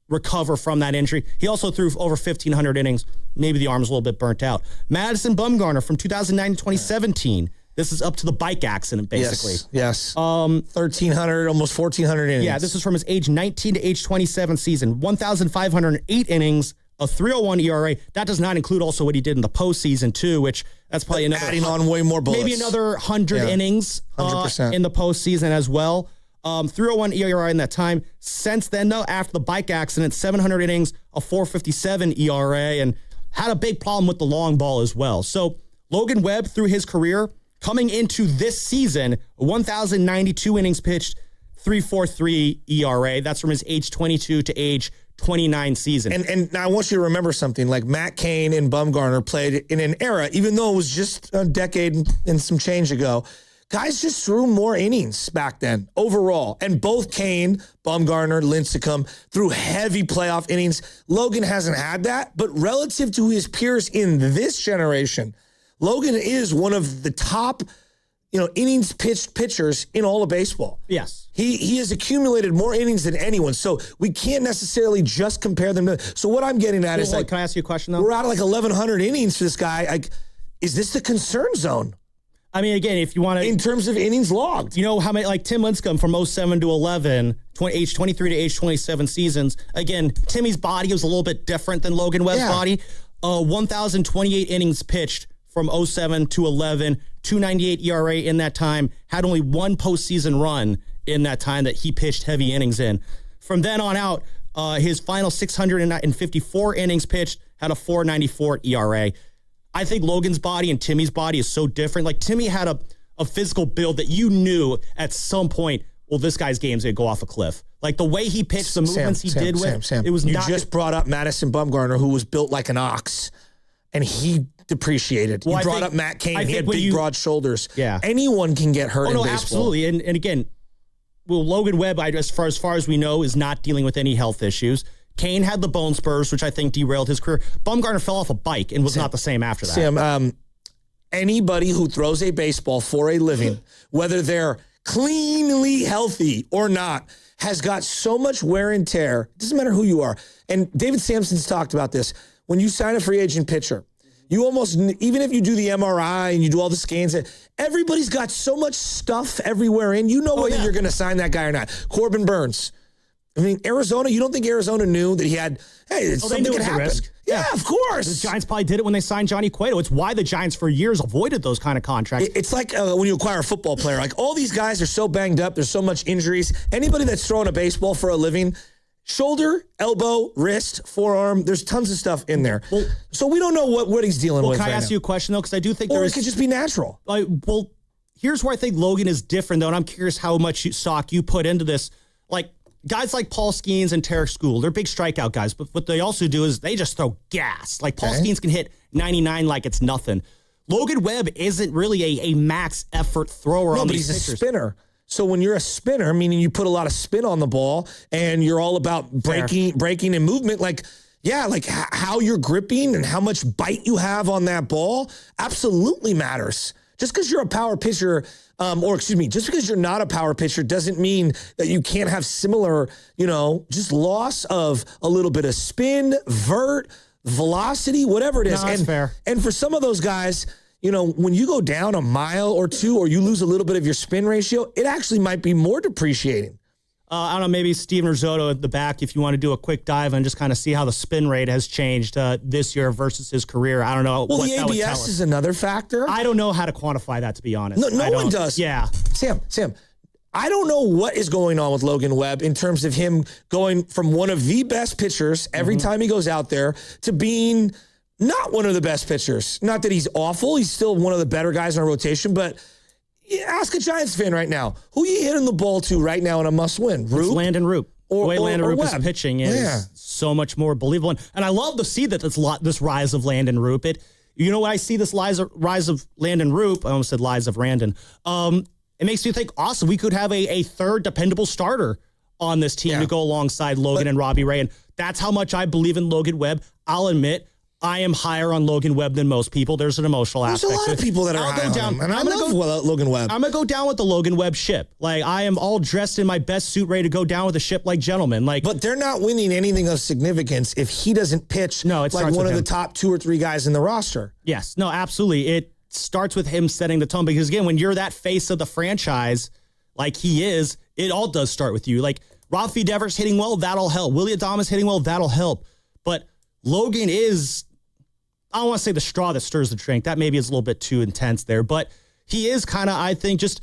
recover from that injury. He also threw over 1,500 innings. Maybe the arm's a little bit burnt out. Madison Bumgarner from 2009 to 2017. This is up to the bike accident, basically. Yes. 1,300, almost 1,400 innings. Yeah, this is from his age 19 to age 27 season. 1,508 innings, a 3.01 ERA. That does not include also what he did in the postseason, too, which that's probably another... Adding on way more bullets. Maybe another 100 innings 100%. In the postseason as well. 3.01 ERA in that time. Since then, though, after the bike accident, 700 innings, a 4.57 ERA, and had a big problem with the long ball as well. So Logan Webb, through his career, coming into this season, 1,092 innings pitched, 3.43 ERA. That's from his age 22 to age 29 season. And now I want you to remember something. Matt Cain and Bumgarner played in an era, even though it was just a decade and some change ago, guys just threw more innings back then overall. And both Cain, Bumgarner, Lincecum threw heavy playoff innings. Logan hasn't had that, but relative to his peers in this generation, Logan is one of the top, innings pitched pitchers in all of baseball. Yes. He has accumulated more innings than anyone. So we can't necessarily just compare them to. So what I'm getting at is can I ask you a question though? We're out of 1,100 innings for this guy. Is this the concern zone? I mean, again, if you want to... In terms of innings logged. You know how many, Tim Lincecum from 07 to 11, age 23 to age 27 seasons. Again, Timmy's body was a little bit different than Logan Webb's body. 1,028 innings pitched from 07 to 11, 2.98 ERA in that time. Had only one postseason run in that time that he pitched heavy innings in. From then on out, his final 654 innings pitched had a 4.94 ERA. I think Logan's body and Timmy's body is so different. Timmy had a physical build that you knew at some point, well, this guy's game's going to go off a cliff. The way he pitched, the movements he did with, it was you not... You just brought up Madison Bumgarner, who was built like an ox, and he deprecied. Well, you brought up Matt Cain. He had big, broad shoulders. Yeah. Anyone can get hurt in baseball. Absolutely. And again, Logan Webb, as far as we know, is not dealing with any health issues. Cain had the bone spurs, which I think derailed his career. Bumgarner fell off a bike and was not the same after that. Sam, anybody who throws a baseball for a living, whether they're cleanly healthy or not, has got so much wear and tear. It doesn't matter who you are. And David Sampson's talked about this. When you sign a free agent pitcher, You almost, even if you do the MRI and you do all the scans, everybody's got so much stuff everywhere in. You know whether you're going to sign that guy or not. Corbin Burns. I mean, Arizona, you don't think Arizona knew that he had, something could happen? Risk. Yeah, of course. The Giants probably did it when they signed Johnny Cueto. It's why the Giants for years avoided those kind of contracts. It's like when you acquire a football player. Like, all these guys are so banged up. There's so much injuries. Anybody that's throwing a baseball for a living, shoulder, elbow, wrist, forearm, there's tons of stuff in there. Well, so we don't know what he's dealing with. Can I right ask now. you a question, though? Because I do think it could just be natural. Here's where I think Logan is different, though, and I'm curious how much stock you put into this. Like, guys like Paul Skeens and Tarek School, they're big strikeout guys, but what they also do is they just throw gas. Like, Paul Skeens can hit 99 like it's nothing. Logan Webb isn't really a max effort thrower on these pitchers. He's a spinner. So when you're a spinner, meaning you put a lot of spin on the ball and you're all about breaking and movement, like how you're gripping and how much bite you have on that ball absolutely matters. Just because you're a power pitcher, just because you're not a power pitcher doesn't mean that you can't have similar, just loss of a little bit of spin, vert, velocity, whatever it is. That's fair. And for some of those guys, when you go down a mile or two or you lose a little bit of your spin ratio, it actually might be more depreciating. I don't know, maybe Steven Risotto at the back, if you want to do a quick dive and just kind of see how the spin rate has changed this year versus his career. I don't know. Well, the ABS is another factor. I don't know how to quantify that, to be honest. No one does. Yeah. Sam, I don't know what is going on with Logan Webb in terms of him going from one of the best pitchers every time he goes out there to being not one of the best pitchers. Not that he's awful. He's still one of the better guys in our rotation, but ask a Giants fan right now. Who are you hitting the ball to right now in a must-win? It's Landon Roop. The way Landon Roop is pitching is so much more believable. And I love to see that this rise of Landon Roop. You know what I see this rise of Landon Roop? I almost said lies of Randon. It makes me think, awesome, we could have a third dependable starter on this team to go alongside Logan and Robbie Ray. And that's how much I believe in Logan Webb. I'll admit, I am higher on Logan Webb than most people. There's an emotional aspect. There's a lot of people that are high on him, and I love Logan Webb. I'm going to go down with the Logan Webb ship. Like, I am all dressed in my best suit, ready to go down with the ship like gentlemen. But they're not winning anything of significance if he doesn't pitch like one of the top 2 or 3 guys in the roster. Yes. No, absolutely. It starts with him setting the tone. Because, again, when you're that face of the franchise like he is, it all does start with you. Like, Rafael Devers hitting well, that'll help. Willie Adames hitting well, that'll help. But Logan is... I don't want to say the straw that stirs the drink. That maybe is a little bit too intense there. But he is kind of, I think, just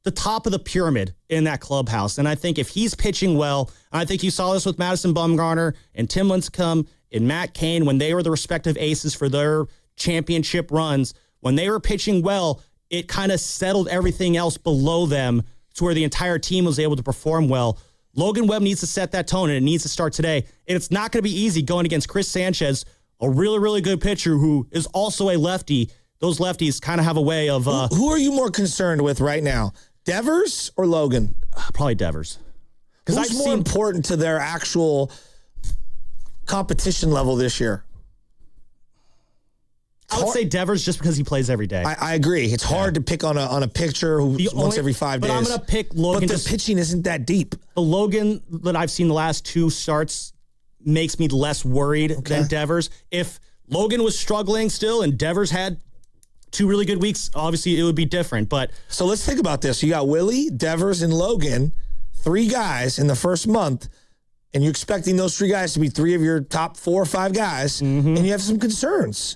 the top of the pyramid in that clubhouse. And I think if he's pitching well, and I think you saw this with Madison Bumgarner and Tim Lincecum and Matt Cain when they were the respective aces for their championship runs. When they were pitching well, it kind of settled everything else below them to where the entire team was able to perform well. Logan Webb needs to set that tone, and it needs to start today. And it's not going to be easy going against Chris Sanchez, a really, really good pitcher who is also a lefty. Those lefties kind of have a way of... Who are you more concerned with right now? Devers or Logan? Probably Devers. Who's more important to their actual competition level this year? I would say Devers just because he plays every day. I agree. It's hard to pick on a pitcher who once every 5 days. But I'm going to pick Logan. But the pitching isn't that deep. The Logan that I've seen the last 2 starts makes me less worried than Devers. If Logan was struggling still and Devers had 2 really good weeks, obviously it would be different. But so let's think about this. You got Willie, Devers, and Logan, 3 guys in the first month, and you're expecting those 3 guys to be 3 of your top 4 or 5 guys, and you have some concerns.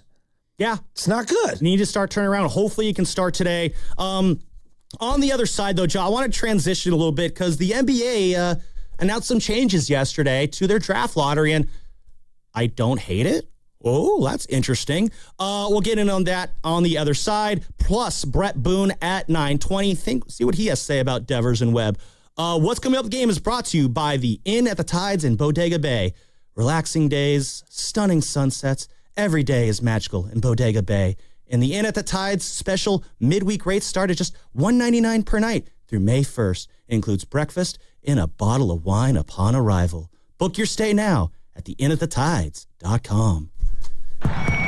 Yeah. It's not good. You need to start turning around. Hopefully you can start today. On the other side, though, Joe, I want to transition a little bit because the NBA announced some changes yesterday to their draft lottery, and I don't hate it. Oh, that's interesting. We'll get in on that on the other side. Plus, Brett Boone at 9:20. See what he has to say about Devers and Webb. What's coming up? The game is brought to you by the Inn at the Tides in Bodega Bay. Relaxing days, stunning sunsets. Every day is magical in Bodega Bay. And the Inn at the Tides special midweek rates start at just $199 per night through May 1st. It includes breakfast and a bottle of wine upon arrival. Book your stay now at theinnatthetides.com.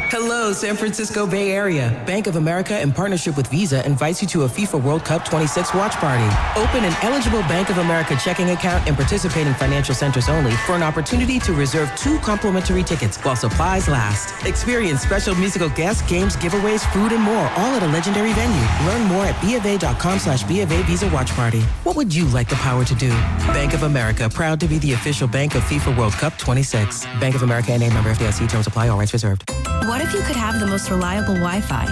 Hello, San Francisco Bay Area. Bank of America, in partnership with Visa, invites you to a FIFA World Cup 26 watch party. Open an eligible Bank of America checking account in participating financial centers only for an opportunity to reserve 2 complimentary tickets while supplies last. Experience special musical guests, games, giveaways, food, and more, all at a legendary venue. Learn more at BofA.com/BofA Visa Watch Party. What would you like the power to do? Bank of America, proud to be the official bank of FIFA World Cup 26. Bank of America N.A. member FDIC. Terms apply. All rights reserved. What if you could have the most reliable Wi-Fi?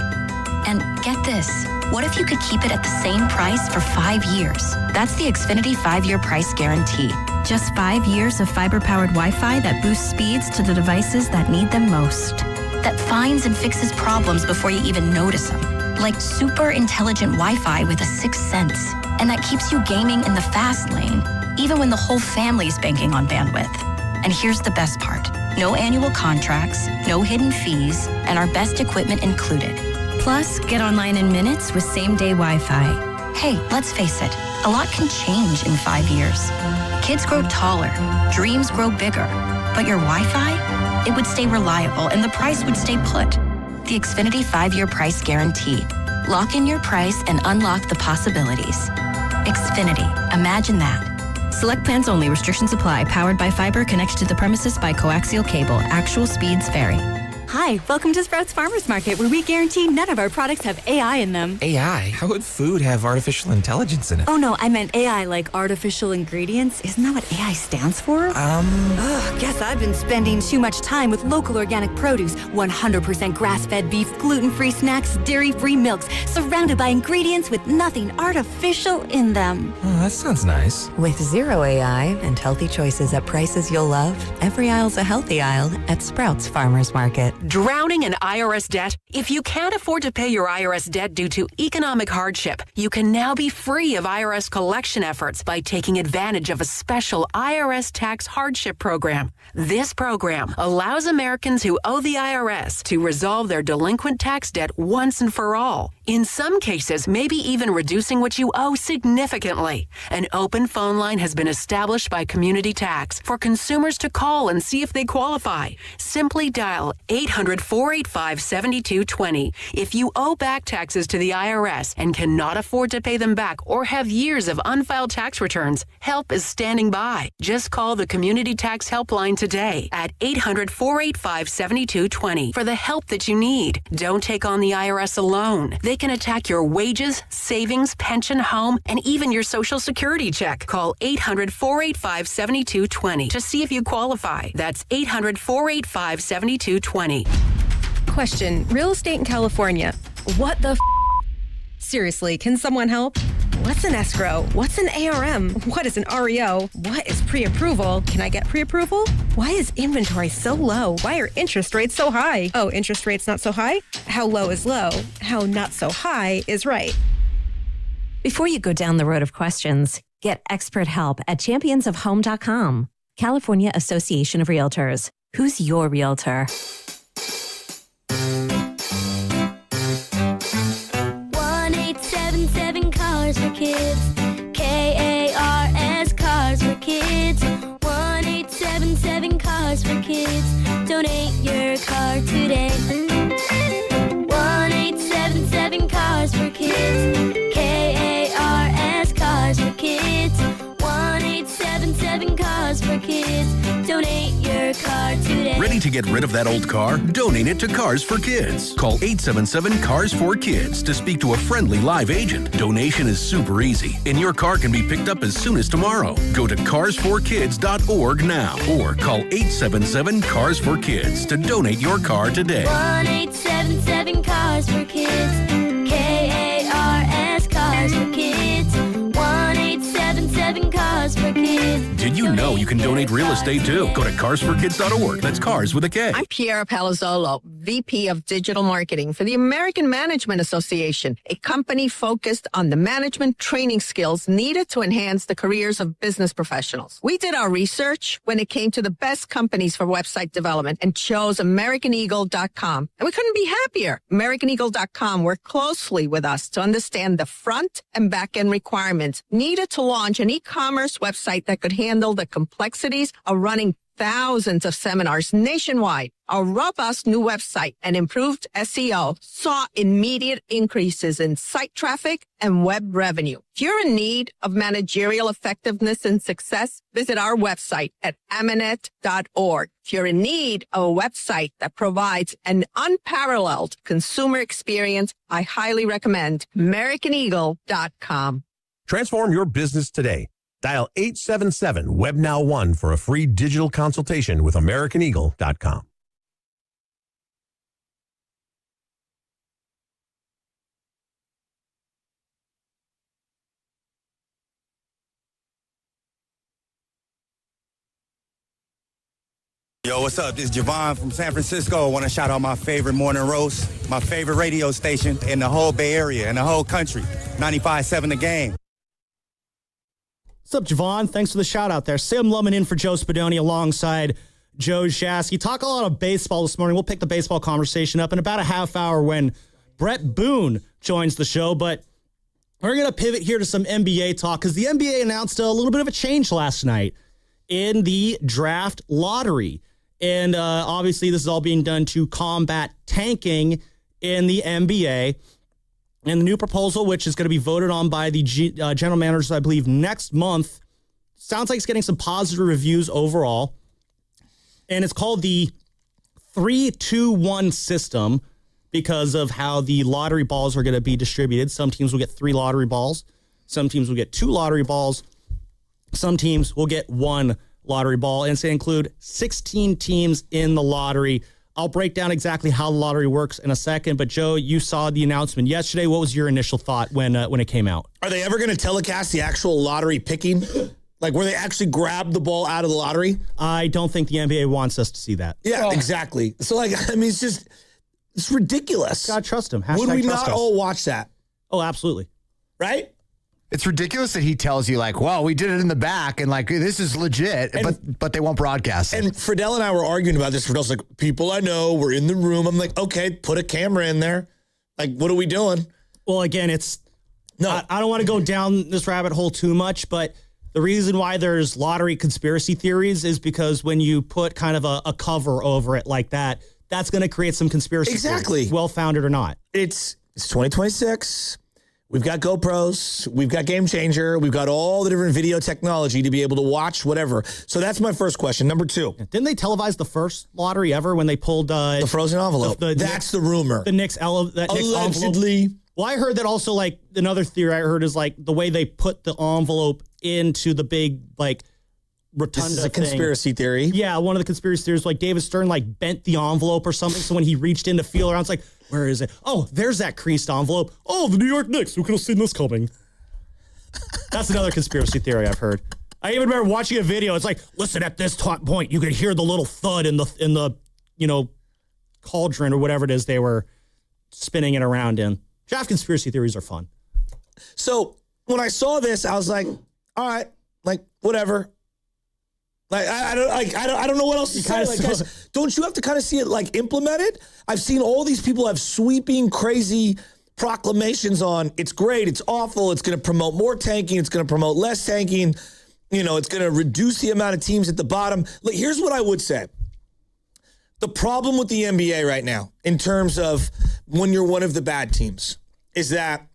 And get this, what if you could keep it at the same price for 5 years? That's the Xfinity 5-year price guarantee. Just 5 years of fiber-powered Wi-Fi that boosts speeds to the devices that need them most. That finds and fixes problems before you even notice them. Like super intelligent Wi-Fi with a 6th sense. And that keeps you gaming in the fast lane, even when the whole family's banking on bandwidth. And here's the best part. No annual contracts, no hidden fees, and our best equipment included. Plus, get online in minutes with same-day Wi-Fi. Hey, let's face it, a lot can change in 5 years. Kids grow taller, dreams grow bigger, but your Wi-Fi, it would stay reliable and the price would stay put. The Xfinity 5-year price guarantee. Lock in your price and unlock the possibilities. Xfinity, imagine that. Select plans only. Restrictions apply. Powered by fiber. Connects to the premises by coaxial cable. Actual speeds vary. Hi, welcome to Sprouts Farmers Market, where we guarantee none of our products have AI in them. AI? How would food have artificial intelligence in it? Oh no, I meant AI like artificial ingredients. Isn't that what AI stands for? Guess I've been spending too much time with local organic produce, 100% grass-fed beef, gluten-free snacks, dairy-free milks, surrounded by ingredients with nothing artificial in them. Oh, that sounds nice. With zero AI and healthy choices at prices you'll love, every aisle's a healthy aisle at Sprouts Farmers Market. Drowning in IRS debt? If you can't afford to pay your IRS debt due to economic hardship, you can now be free of IRS collection efforts by taking advantage of a special IRS tax hardship program. This program allows Americans who owe the IRS to resolve their delinquent tax debt once and for all. In some cases, maybe even reducing what you owe significantly. An open phone line has been established by Community Tax for consumers to call and see if they qualify. Simply dial 800-485-7220. If you owe back taxes to the IRS and cannot afford to pay them back or have years of unfiled tax returns, help is standing by. Just call the Community Tax Helpline today at 800-485-7220 for the help that you need. Don't take on the IRS alone. They can attack your wages, savings, pension, home, and even your Social Security check. Call 800-485-7220 to see if you qualify. That's 800-485-7220. Question. Real estate in California. What the Seriously, can someone help? What's an escrow? What's an ARM? What is an REO? What is pre-approval? Can I get pre-approval? Why is inventory so low? Why are interest rates so high? Oh, interest rates not so high? How low is low? How not so high is right? Before you go down the road of questions, get expert help at championsofhome.com. California Association of Realtors. Who's your realtor? 1-877 Cars for Kids. KARS Cars for Kids. 1-877 Cars for Kids. Donate your car today. 1-877 Cars for Kids. KARS Cars for Kids. 1-877 Cars for Kids. Donate your car today. Ready to get rid of that old car? Donate it to Cars for Kids. Call 877-CARS-4-KIDS to speak to a friendly live agent. Donation is super easy, and your car can be picked up as soon as tomorrow. Go to carsforkids.org now or call 877-CARS-4-KIDS to donate your car today. 1-877 Cars for Kids. KARS Cars for Kids. 1-877 Cars for Kids. Did you know you can donate real estate too? Go to carsforkids.org. That's cars with a K. I'm Piera Palazzolo, VP of Digital Marketing for the American Management Association, a company focused on the management training skills needed to enhance the careers of business professionals. We did our research when it came to the best companies for website development and chose AmericanEagle.com. And we couldn't be happier. AmericanEagle.com worked closely with us to understand the front and back end requirements needed to launch an e-commerce website that could handle the complexities of running thousands of seminars nationwide. Our robust new website and improved SEO saw immediate increases in site traffic and web revenue. If you're in need of managerial effectiveness and success, visit our website at amanet.org. If you're in need of a website that provides an unparalleled consumer experience, I highly recommend AmericanEagle.com. Transform your business today. Dial 877-WebNow1 for a free digital consultation with AmericanEagle.com. Yo, what's up? This is Javon from San Francisco. I want to shout out my favorite morning roast, my favorite radio station in the whole Bay Area and the whole country, 95.7 The Game. What's up, Javon? Thanks for the shout out there. Sam Lumen in for Joe Spadoni alongside Joe Shasky. Talk a lot of baseball this morning. We'll pick the baseball conversation up in about a half hour when Brett Boone joins the show, but we're going to pivot here to some NBA talk because the NBA announced a little bit of a change last night in the draft lottery. And obviously, this is all being done to combat tanking in the NBA. And the new proposal, which is going to be voted on by the general managers, I believe, next month, sounds like it's getting some positive reviews overall. And it's called the 3-2-1 system because of how the lottery balls are going to be distributed. Some teams will get 3 lottery balls. Some teams will get 2 lottery balls. Some teams will get 1 lottery ball, and it's going to include 16 teams in the lottery. I'll break down exactly how the lottery works in a second, but Joe, you saw the announcement yesterday. What was your initial thought when it came out? Are they ever going to telecast the actual lottery picking? Like, where they actually grab the ball out of the lottery? I don't think the NBA wants us to see that. Yeah, exactly. So, it's ridiculous. Gotta trust him. Would we not all watch that? Oh, absolutely. Right? It's ridiculous that he tells you, well, we did it in the back, and, this is legit, but they won't broadcast it. And Friedel and I were arguing about this. Fridel's like, people I know were in the room. I'm like, okay, put a camera in there. What are we doing? Well, again, I don't want to go down this rabbit hole too much, but the reason why there's lottery conspiracy theories is because when you put kind of a cover over it like that, that's going to create some conspiracy theories, well-founded or not. It's 2026. We've got GoPros, we've got Game Changer, we've got all the different video technology to be able to watch whatever. So that's my first question. Number 2. Didn't they televise the first lottery ever when they pulled the frozen envelope? That's the rumor. The Knicks allegedly. Envelope. Well, I heard that also, another theory I heard is the way they put the envelope into the big rotunda. This is a conspiracy theory. Yeah, one of the conspiracy theories, David Stern bent the envelope or something. So when he reached in to feel around, it's where is it? Oh, there's that creased envelope. Oh, the New York Knicks. Who could have seen this coming? That's another conspiracy theory I've heard. I even remember watching a video. It's listen, at this point, you could hear the little thud in the cauldron or whatever it is they were spinning it around in. Draft conspiracy theories are fun. So when I saw this, I was like, all right, whatever. I don't know what else to say. Guys, don't you have to kind of see it implemented? I've seen all these people have sweeping, crazy proclamations on it's great, it's awful, it's going to promote more tanking, it's going to promote less tanking, it's going to reduce the amount of teams at the bottom. Here's what I would say. The problem with the NBA right now, in terms of when you're one of the bad teams, is that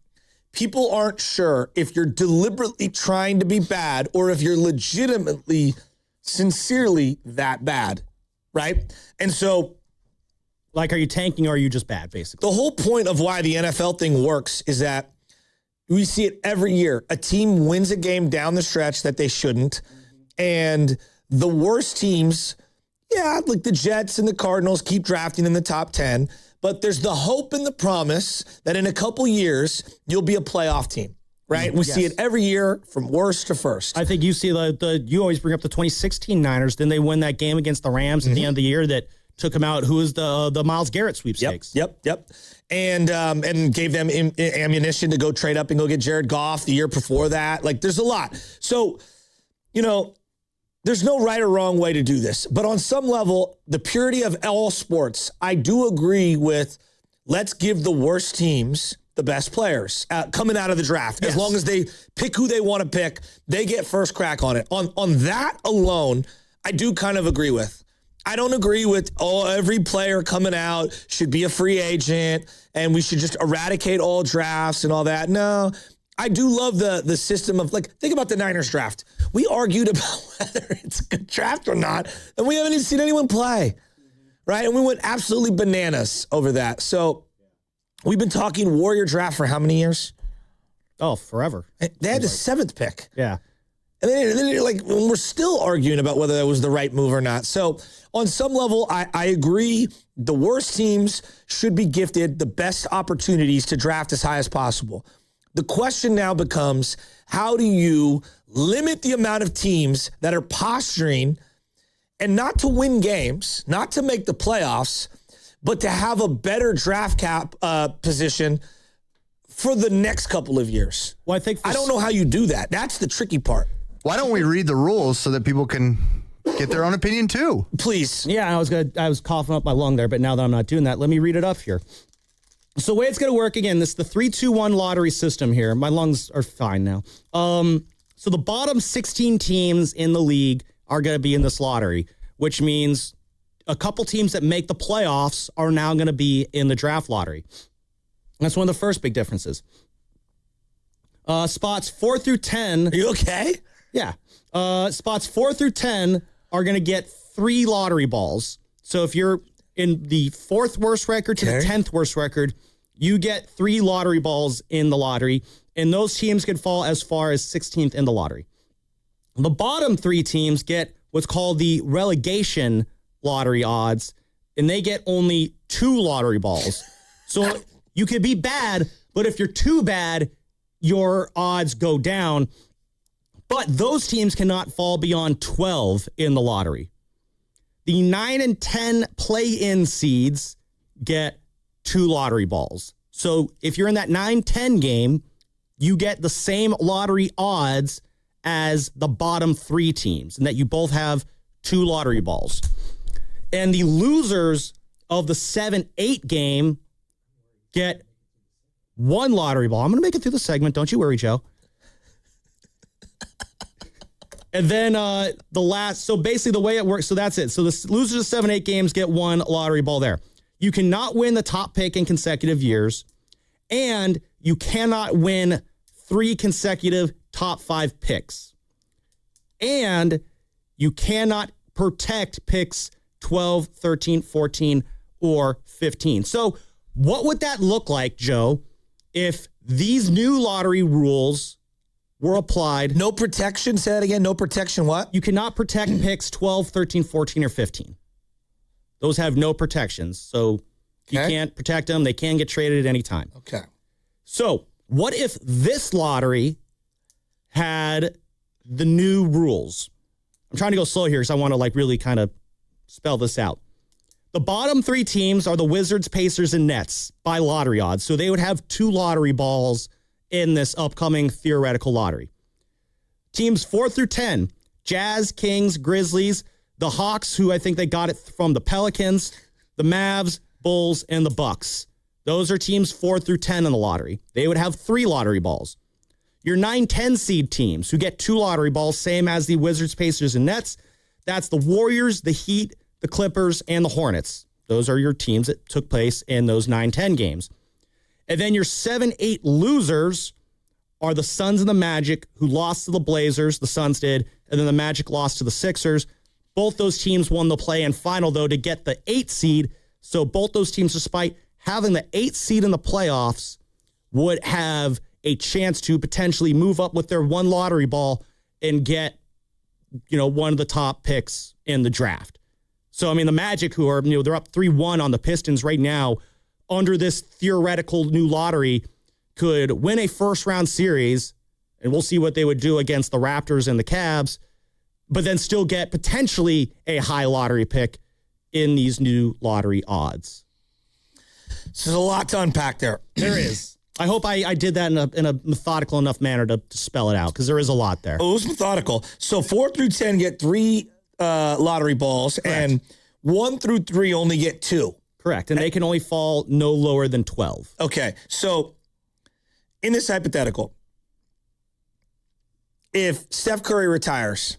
people aren't sure if you're deliberately trying to be bad or if you're legitimately sincerely that bad, right? And so, are you tanking or are you just bad, basically? The whole point of why the NFL thing works is that we see it every year. A team wins a game down the stretch that they shouldn't, and the worst teams, the Jets and the Cardinals, keep drafting in the top 10, but there's the hope and the promise that in a couple years, you'll be a playoff team. Right? We see it every year from worst to first. I think you see you always bring up the 2016 Niners. Then they win that game against the Rams at the end of the year that took them out. Who was the Myles Garrett sweepstakes? Yep. And gave them ammunition to go trade up and go get Jared Goff the year before that. There's a lot. So, there's no right or wrong way to do this. But on some level, the purity of all sports, I do agree with let's give the worst teams the best players coming out of the draft. As long as they pick who they want to pick, they get first crack on it. On that alone, I do kind of agree with. I don't agree with every player coming out should be a free agent and we should just eradicate all drafts and all that. No, I do love the system of, like, think about the Niners draft. We argued about whether it's a good draft or not, and we haven't even seen anyone play, right? And we went absolutely bananas over that. So we've been talking Warrior draft for how many years? Oh, forever. They had the 7th pick. Yeah. And then like, we're still arguing about whether that was the right move or not. So on some level, I agree the worst teams should be gifted the best opportunities to draft as high as possible. The question now becomes, how do you limit the amount of teams that are posturing and not to win games, not to make the playoffs, but to have a better draft cap position for the next couple of years? Well, I don't know how you do that. That's the tricky part. Why don't we read the rules so that people can get their own opinion too? Please. Yeah, I was coughing up my lung there, but now that I'm not doing that, let me read it up here. So the way it's going to work, again, this is the 3-2-1 lottery system here. My lungs are fine now. So the bottom 16 teams in the league are going to be in this lottery, which means a couple teams that make the playoffs are now going to be in the draft lottery. That's one of the first big differences. Spots 4 through 10. Are you okay? Yeah. Spots 4 through 10 are going to get 3 lottery balls. So if you're in the 4th worst record to the 10th worst record, you get 3 lottery balls in the lottery, and those teams can fall as far as 16th in the lottery. The bottom 3 teams get what's called the relegation lottery odds, and they get only 2 lottery balls. So you could be bad, but if you're too bad, your odds go down. But those teams cannot fall beyond 12 in the lottery. The 9 and 10 play-in seeds get 2 lottery balls. So if you're in that 9-10 game, you get the same lottery odds as the bottom 3 teams, and that you both have 2 lottery balls. And the losers of the 7-8 game get 1 lottery ball. I'm going to make it through the segment. Don't you worry, Joe. And then so basically the way it works, so that's it. So the losers of 7-8 games get 1 lottery ball there. You cannot win the top pick in consecutive years, and you cannot win 3 consecutive top 5 picks. And you cannot protect picks 12, 13, 14, or 15. So what would that look like, Joe, if these new lottery rules were applied? No protection? Say that again. No protection what? You cannot protect picks 12, 13, 14, or 15. Those have no protections. So you can't protect them. They can get traded at any time. Okay. So what if this lottery had the new rules? I'm trying to go slow here because I want to really kind of spell this out. The bottom 3 teams are the Wizards, Pacers, and Nets by lottery odds. So they would have 2 lottery balls in this upcoming theoretical lottery. Teams 4 through 10, Jazz, Kings, Grizzlies, the Hawks, who I think they got it from the Pelicans, the Mavs, Bulls, and the Bucks. Those are teams 4 through 10 in the lottery. They would have 3 lottery balls. Your 9-10 seed teams who get 2 lottery balls, same as the Wizards, Pacers, and Nets. That's the Warriors, the Heat, the Clippers, and the Hornets. Those are your teams that took place in those 9-10 games. And then your 7-8 losers are the Suns and the Magic, who lost to the Blazers. The Suns did. And then the Magic lost to the Sixers. Both those teams won the play-in final, though, to get the 8 seed. So both those teams, despite having the 8 seed in the playoffs, would have a chance to potentially move up with their 1 lottery ball and get, one of the top picks in the draft. So, I mean, the Magic, who are, they're up 3-1 on the Pistons right now, under this theoretical new lottery, could win a first-round series, and we'll see what they would do against the Raptors and the Cavs, but then still get potentially a high lottery pick in these new lottery odds. So there's a lot to unpack there. There is. I hope I did that in a methodical enough manner to spell it out, because there is a lot there. Oh, it was methodical. So 4 through 10 get 3 lottery balls, correct, and 1 through 3 only get 2. Correct, and they can only fall no lower than 12. Okay, so in this hypothetical, if Steph Curry retires,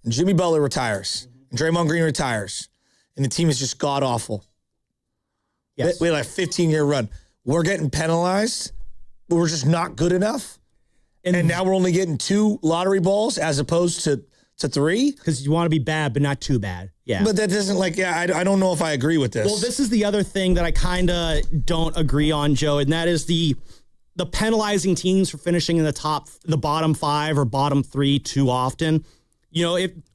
and Jimmy Butler retires, Draymond Green retires, and the team is just god-awful. Yes. We had like a 15-year run. We're getting penalized, but we're just not good enough. And now we're only getting 2 lottery balls as opposed to 3? Because you want to be bad, but not too bad. Yeah. But that doesn't I don't know if I agree with this. Well, this is the other thing that I kind of don't agree on, Joe, and that is the penalizing teams for finishing in the bottom 5 or bottom 3 too often.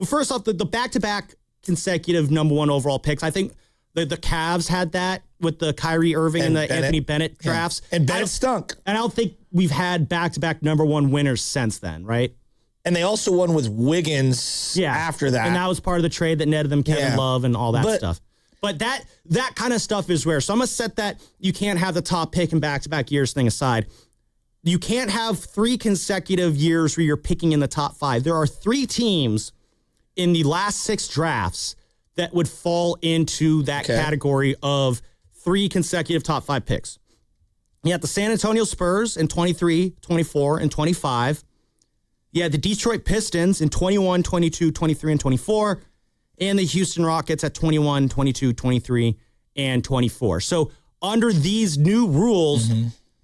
First off, the back-to-back consecutive number 1 overall picks, I think the Cavs had that with the Kyrie Irving and the Bennett. Anthony Bennett drafts. Yeah. And Bennett stunk. And I don't think we've had back-to-back number 1 winners since then, right? And they also won with Wiggins after that. And that was part of the trade that netted them Kevin Love and all that stuff. But that kind of stuff is rare. So I'm going to set that you can't have the top pick in back-to-back years thing aside. You can't have 3 consecutive years where you're picking in the top 5. There are 3 teams in the last 6 drafts that would fall into that category of 3 consecutive top 5 picks. You have the San Antonio Spurs in 23, 24, and 25. You had the Detroit Pistons in 21, 22, 23, and 24. And the Houston Rockets at 21, 22, 23, and 24. So under these new rules,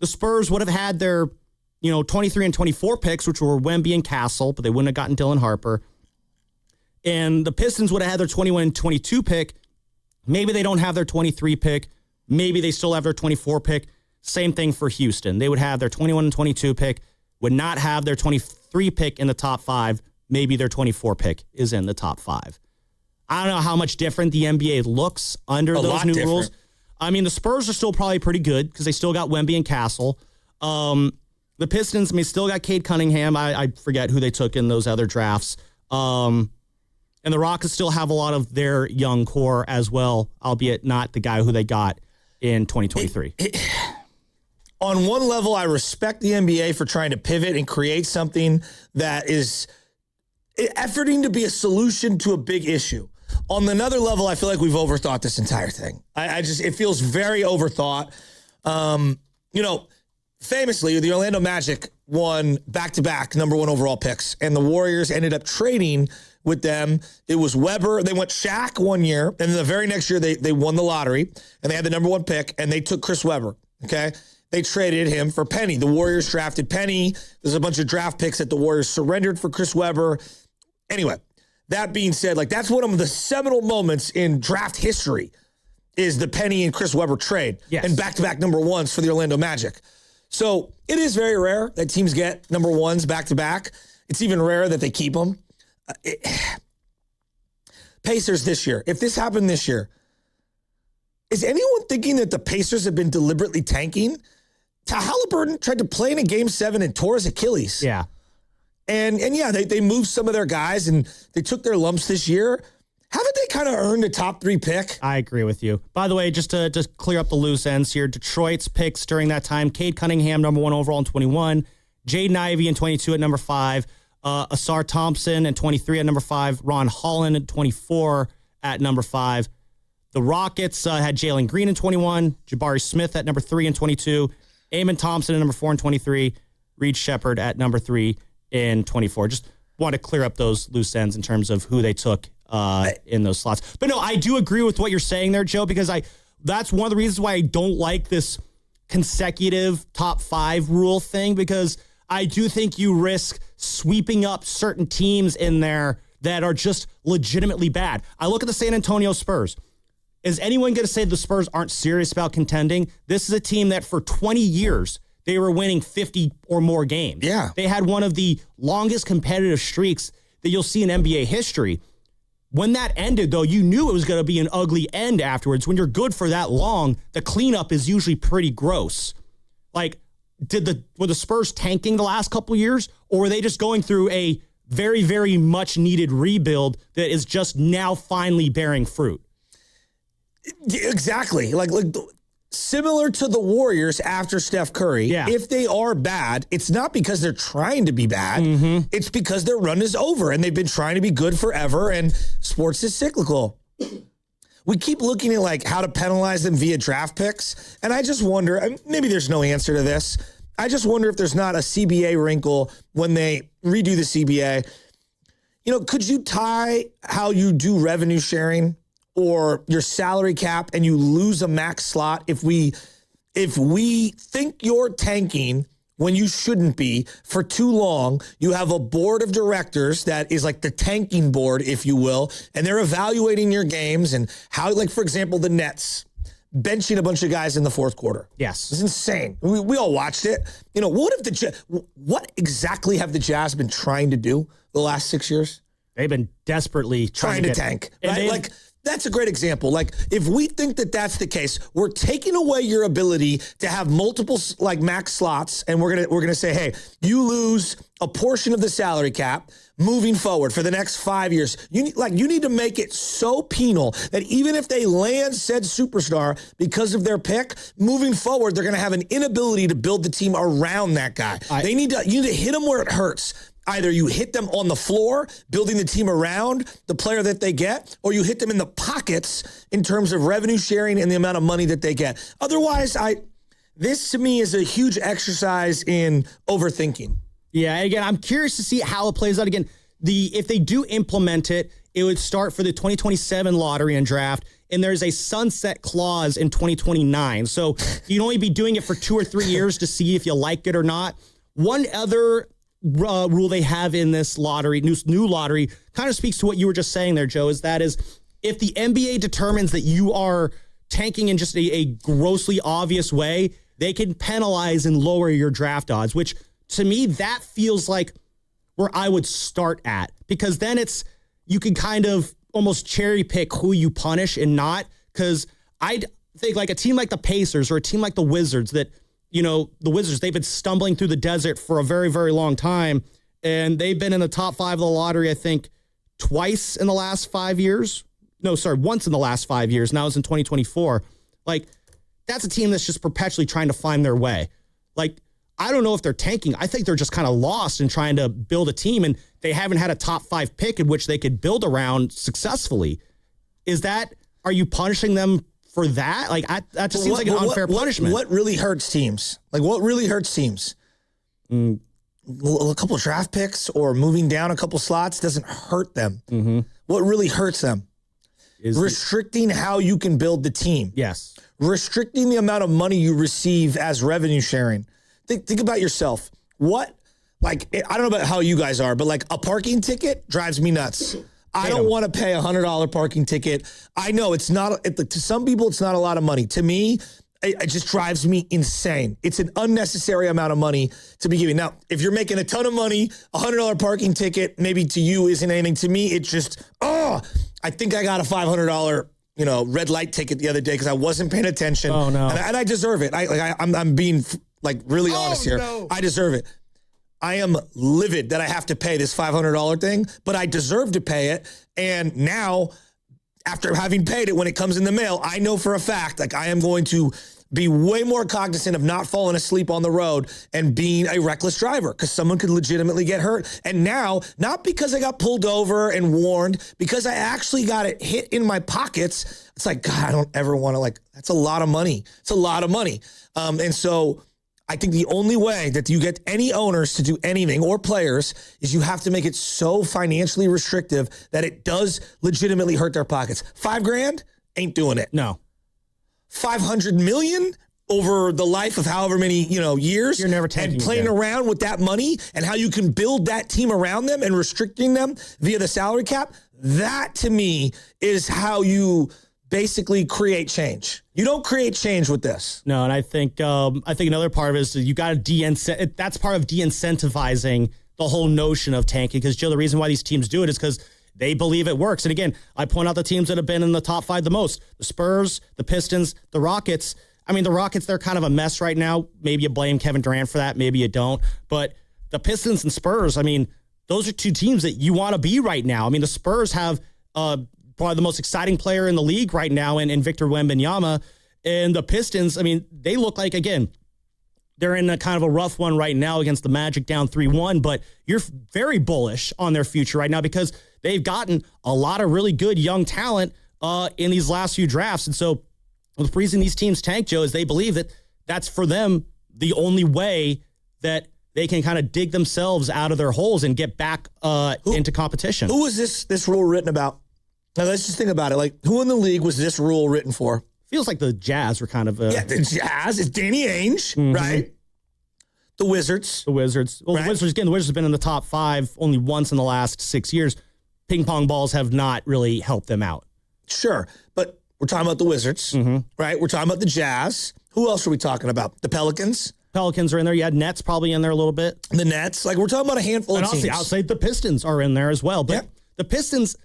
the Spurs would have had their 23 and 24 picks, which were Wemby and Castle, but they wouldn't have gotten Dylan Harper. And the Pistons would have had their 21 and 22 pick. Maybe they don't have their 23 pick. Maybe they still have their 24 pick. Same thing for Houston. They would have their 21 and 22 pick, would not have their 23 pick in the top 5. Maybe their 24 pick is in the top 5. I don't know how much different the NBA looks under those new rules. I mean, the Spurs are still probably pretty good because they still got Wemby and Castle. The Pistons, still got Cade Cunningham. I forget who they took in those other drafts. And the Rockets still have a lot of their young core as well, albeit not the guy who they got in 2023. On one level, I respect the NBA for trying to pivot and create something that is efforting to be a solution to a big issue. On another level, I feel like we've overthought this entire thing. It feels very overthought. Famously, the Orlando Magic won back-to-back number 1 overall picks, and the Warriors ended up trading with them. It was Weber. They went Shaq one year, and then the very next year they won the lottery, and they had the number 1 pick, and they took Chris Weber, okay? They traded him for Penny. The Warriors drafted Penny. There's a bunch of draft picks that the Warriors surrendered for Chris Weber. Anyway, that being said, that's one of the seminal moments in draft history is the Penny and Chris Weber trade and back-to-back number 1s for the Orlando Magic. So it is very rare that teams get number 1s back-to-back. It's even rarer that they keep them. Pacers this year. If this happened this year, is anyone thinking that the Pacers have been deliberately tanking? Halliburton tried to play in a Game 7 and tore his Achilles. Yeah. And they moved some of their guys and they took their lumps this year. Haven't they kind of earned a top 3 pick? I agree with you. By the way, just to clear up the loose ends here, Detroit's picks during that time, Cade Cunningham, number 1 overall in 21, Jaden Ivey in 22 at number 5, Asar Thompson at 23 at number 5, Ron Holland at 24 at number 5. The Rockets had Jalen Green in 21, Jabari Smith at number 3 and 22, Amon Thompson at number 4 and 23, Reed Shepherd at number 3 and 24. Just want to clear up those loose ends in terms of who they took in those slots. But no, I do agree with what you're saying there, Joe, because that's one of the reasons why I don't like this consecutive top 5 rule thing, because I do think you risk sweeping up certain teams in there that are just legitimately bad. I look at the San Antonio Spurs. Is anyone going to say the Spurs aren't serious about contending? This is a team that for 20 years, they were winning 50 or more games. Yeah. They had one of the longest competitive streaks that you'll see in NBA history. When that ended, though, you knew it was going to be an ugly end afterwards. When you're good for that long, the cleanup is usually pretty gross. Were the Spurs tanking the last couple of years, or were they just going through a very, very much needed rebuild that is just now finally bearing fruit? Exactly. Similar to the Warriors after Steph Curry, if they are bad, it's not because they're trying to be bad. Mm-hmm. It's because their run is over and they've been trying to be good forever, and sports is cyclical. We keep looking at how to penalize them via draft picks, and I just wonder, maybe there's no answer to this. I just wonder if there's not a CBA wrinkle when they redo the CBA. could you tie how you do revenue sharing or your salary cap and you lose a max slot if we think you're tanking when you shouldn't be for too long? You have a board of directors that is like the tanking board, if you will, and they're evaluating your games and how, like, for example, the Nets benching a bunch of guys in the fourth quarter. Yes. It's insane. We all watched it. What exactly have the Jazz been trying to do the last 6 years? They've been desperately trying to tank. Right? Like, that's a great example. Like, if we think that that's the case, we're taking away your ability to have multiple like max slots, and we're gonna say, hey, you lose a portion of the salary cap moving forward for the next 5 years. You need to make it so penal that even if they land said superstar because of their pick, moving forward, they're gonna have an inability to build the team around that guy. You need to hit them where it hurts. Either you hit them on the floor, building the team around the player that they get, or you hit them in the pockets in terms of revenue sharing and the amount of money that they get. Otherwise, this to me is a huge exercise in overthinking. Yeah, again, I'm curious to see how it plays out. Again, if they do implement it, it would start for the 2027 lottery and draft, and there's a sunset clause in 2029. So you'd only be doing it for 2 or 3 years to see if you like it or not. One other rule they have in this lottery, new lottery, kind of speaks to what you were just saying there, Joe, is if the NBA determines that you are tanking in just a grossly obvious way, they can penalize and lower your draft odds, which to me, that feels like where I would start at, because then you can kind of almost cherry pick who you punish and not, because I think like a team like the Pacers or a team like the Wizards that, the Wizards, they've been stumbling through the desert for a very, very long time. And they've been in the top 5 of the lottery, I think, twice in the last 5 years. No, sorry, once in the last 5 years. Now it's in 2024. Like, that's a team that's just perpetually trying to find their way. Like, I don't know if they're tanking. I think they're just kind of lost in trying to build a team, and they haven't had a top 5 pick in which they could build around successfully. Are you punishing them for that? Like, that just seems like an unfair punishment. What really hurts teams? Like, what really hurts teams? A couple of draft picks or moving down a couple slots doesn't hurt them. Mm-hmm. What really hurts them is restricting how you can build the team. Yes. Restricting the amount of money you receive as revenue sharing. Think about yourself. I don't know about how you guys are, but like a parking ticket drives me nuts. I don't want to pay $100 parking ticket. I know it's not, to some people, it's not a lot of money. To me, it just drives me insane. It's an unnecessary amount of money to be giving. Now, if you're making a ton of money, $100 parking ticket maybe to you isn't anything. To me, it's just, I think I got a $500 red light ticket the other day because I wasn't paying attention. Oh, no. And I deserve it. I'm being like really honest here. No. I deserve it. I am livid that I have to pay this $500 thing, but I deserve to pay it. And now, after having paid it, when it comes in the mail, I know for a fact, like, I am going to be way more cognizant of not falling asleep on the road and being a reckless driver, because someone could legitimately get hurt. And now, not because I got pulled over and warned, because I actually got it hit in my pockets. It's like, God, I don't ever want to, that's a lot of money. It's a lot of money. And so I think the only way that you get any owners to do anything or players is you have to make it so financially restrictive that it does legitimately hurt their pockets. $5,000 ain't doing it. No. 500 million over the life of however many, years. You're never taking and playing around with that money and how you can build that team around them and restricting them via the salary cap. That to me is how you basically create change. You don't create change with this. No, and I think another part of it is you got to that's part of de-incentivizing the whole notion of tanking, because, Joe, the reason why these teams do it is because they believe it works. And again, I point out the teams that have been in the top 5 the most: the Spurs, the Pistons, the Rockets. I mean, the Rockets, they're kind of a mess right now. Maybe you blame Kevin Durant for that, maybe you don't. But the Pistons and Spurs, I mean, those are two teams that you want to be right now. I mean, the Spurs have probably the most exciting player in the league right now in Victor Wembanyama. And the Pistons, I mean, they look like, again, they're in a kind of a rough one right now against the Magic down 3-1, but you're very bullish on their future right now because they've gotten a lot of really good young talent in these last few drafts. And so the reason these teams tank, Joe, is they believe that that's for them the only way that they can kind of dig themselves out of their holes and get back into competition. Who was this rule written about? Now, let's just think about it. Like, who in the league was this rule written for? Feels like the Jazz were kind of... the Jazz. It's Danny Ainge, right? The Wizards. Well, right? The Wizards have been in the top 5 only once in the last 6 years. Ping pong balls have not really helped them out. Sure, but we're talking about the Wizards, right? We're talking about the Jazz. Who else are we talking about? The Pelicans? Pelicans are in there. You had Nets probably in there a little bit. The Nets. Like, we're talking about a handful of teams. I'll say the Pistons are in there as well. But the Pistons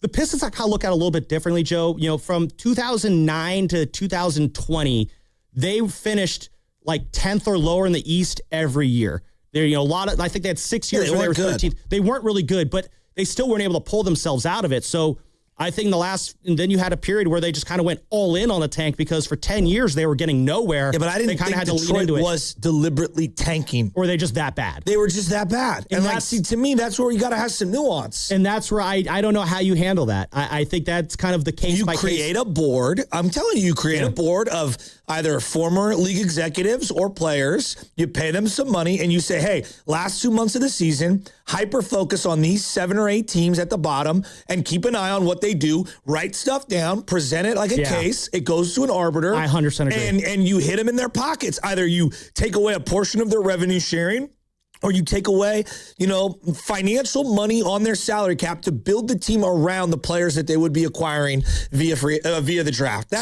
I kind of look at a little bit differently, Joe. You know, from 2009 to 2020, they finished like 10th or lower in the East every year. There, you know, I think they had 6 years where they were 13th. They weren't really good, but they still weren't able to pull themselves out of it. So I think and then you had a period where they just kind of went all in on the tank because for 10 years they were getting nowhere. Yeah, but I didn't think Detroit was deliberately tanking. Or were they just that bad? They were just that bad. And to me, that's where you got to have some nuance. And that's where I don't know how you handle that. I think that's kind of the case by case. You create a board. I'm telling you, create a board of either former league executives or players. You pay them some money and you say, hey, last 2 months of the season, hyper focus on these 7 or 8 teams at the bottom and keep an eye on what they do. Write stuff down, present it like a case. It goes to an arbiter. I 100% agree. And you hit them in their pockets. Either you take away a portion of their revenue sharing, or you take away, financial money on their salary cap to build the team around the players that they would be acquiring via the draft.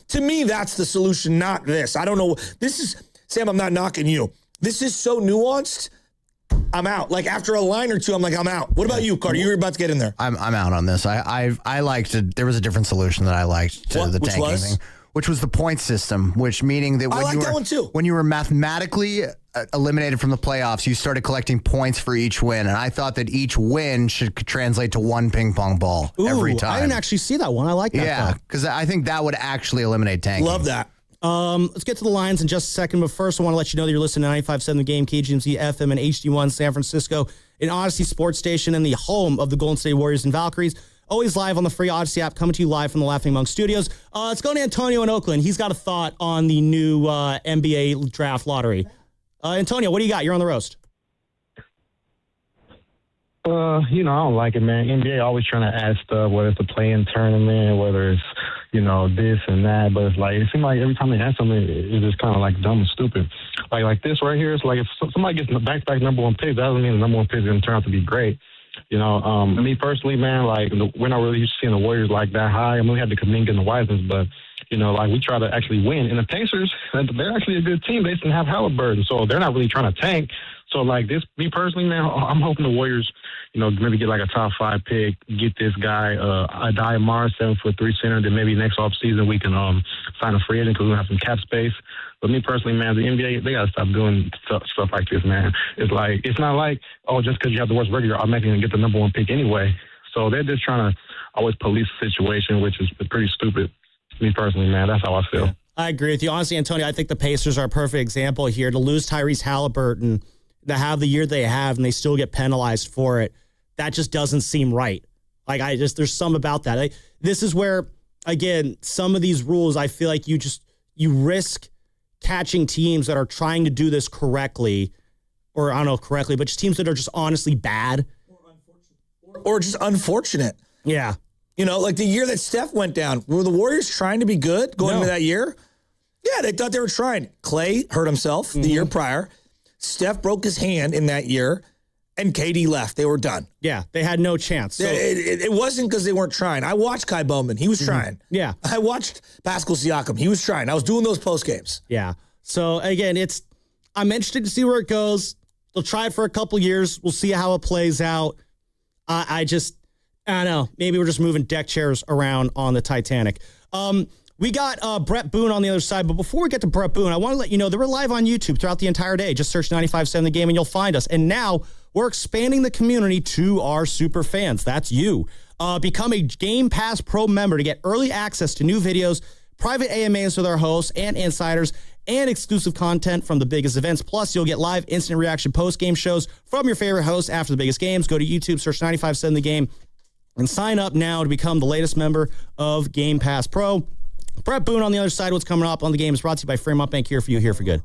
To me, that's the solution, not this. I don't know. Sam, I'm not knocking you. This is so nuanced. I'm out. Like, after a line or two, I'm out. What about you, Carter? You were about to get in there. I'm out on this. I liked there was a different solution that I liked to the tanking thing, which was the point system, meaning that that one too. When you were mathematically eliminated from the playoffs, you started collecting points for each win. And I thought that each win should translate to 1 ping pong ball every time. I didn't actually see that one. I like that. Yeah, because I think that would actually eliminate tanking. Love that. Let's get to the lines in just a second. But first, I want to let you know that you're listening to 95.7 The Game, KGMZ FM and HD1 San Francisco, an Odyssey sports station and the home of the Golden State Warriors and Valkyries. Always live on the free Odyssey app, coming to you live from the Laughing Monk Studios. Let's go to Antonio in Oakland. He's got a thought on the new NBA draft lottery. Antonio, what do you got? You're on the roast. I don't like it, man. NBA always trying to add stuff, whether it's a play-in tournament, whether it's, this and that. But it's like, it seems like every time they add something, it's just kind of like dumb and stupid. Like this right here, it's like if somebody gets back-to-back number 1 pick, that doesn't mean the number 1 pick is going to turn out to be great. Me personally, man, like we're not really used to seeing the Warriors like that high. I mean, we had the Kuminga and the Wiseman, but we try to actually win. And the Pacers, they're actually a good team. They didn't have Halliburton, so they're not really trying to tank. So me personally, man, I'm hoping the Warriors, maybe get like a top 5 pick, get this guy Adai Mars, 7'3" center. Then maybe next offseason we can sign a free agent because we have some cap space. But me personally, man, the NBA, they gotta stop doing stuff like this, man. It's not like, just because you have the worst record, you're automatically gonna get the number 1 pick anyway. So they're just trying to always police the situation, which is pretty stupid. Me personally, man, that's how I feel. I agree with you. Honestly, Antonio, I think the Pacers are a perfect example here. To lose Tyrese Halliburton, to have the year they have, and they still get penalized for it, that just doesn't seem right. There's some about that. This is where, again, some of these rules, I feel like you risk catching teams that are trying to do this correctly, or I don't know correctly, but just teams that are just honestly bad. Or just unfortunate. Yeah. Like the year that Steph went down, were the Warriors trying to be good going into that year? Yeah, they thought they were trying. Clay hurt himself the year prior. Steph broke his hand in that year, and KD left. They were done. Yeah, they had no chance. So. It wasn't because they weren't trying. I watched Kai Bowman. He was trying. Yeah. I watched Pascal Siakam. He was trying. I was doing those post games. Yeah. So, again, I'm interested to see where it goes. They'll try it for a couple years. We'll see how it plays out. I don't know. Maybe we're just moving deck chairs around on the Titanic. We got Brett Boone on the other side, but before we get to Brett Boone, I want to let you know that we're live on YouTube throughout the entire day. Just search 95.7 The Game and you'll find us. And now we're expanding the community to our super fans. That's you. Become a Game Pass Pro member to get early access to new videos, private AMAs with our hosts and insiders, and exclusive content from the biggest events. Plus, you'll get live instant reaction post-game shows from your favorite hosts after the biggest games. Go to YouTube, search 95.7 The Game, and sign up now to become the latest member of Game Pass Pro. Brett Boone on the other side. What's coming up on The Game is brought to you by Fremont Bank. Here for you, here for good.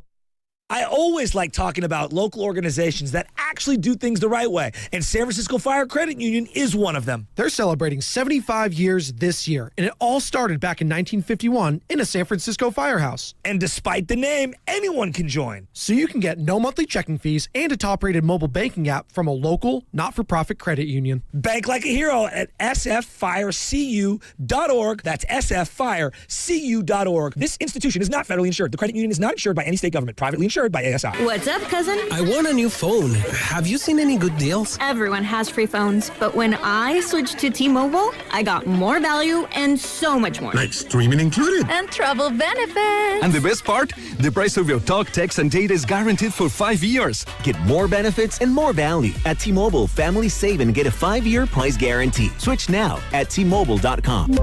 I always like talking about local organizations that actually do things the right way, and San Francisco Fire Credit Union is one of them. They're celebrating 75 years this year, and it all started back in 1951 in a San Francisco firehouse. And despite the name, anyone can join. So you can get no monthly checking fees and a top-rated mobile banking app from a local, not-for-profit credit union. Bank like a hero at sffirecu.org. That's sffirecu.org. This institution is not federally insured. The credit union is not insured by any state government, privately insured by ASI. What's up, cousin? I want a new phone. Have you seen any good deals? Everyone has free phones, but when I switched to T-Mobile, I got more value and so much more. Like streaming included. And travel benefits. And the best part? The price of your talk, text, and data is guaranteed for 5 years. Get more benefits and more value. At T-Mobile, families save and get a 5-year price guarantee. Switch now at T-Mobile.com.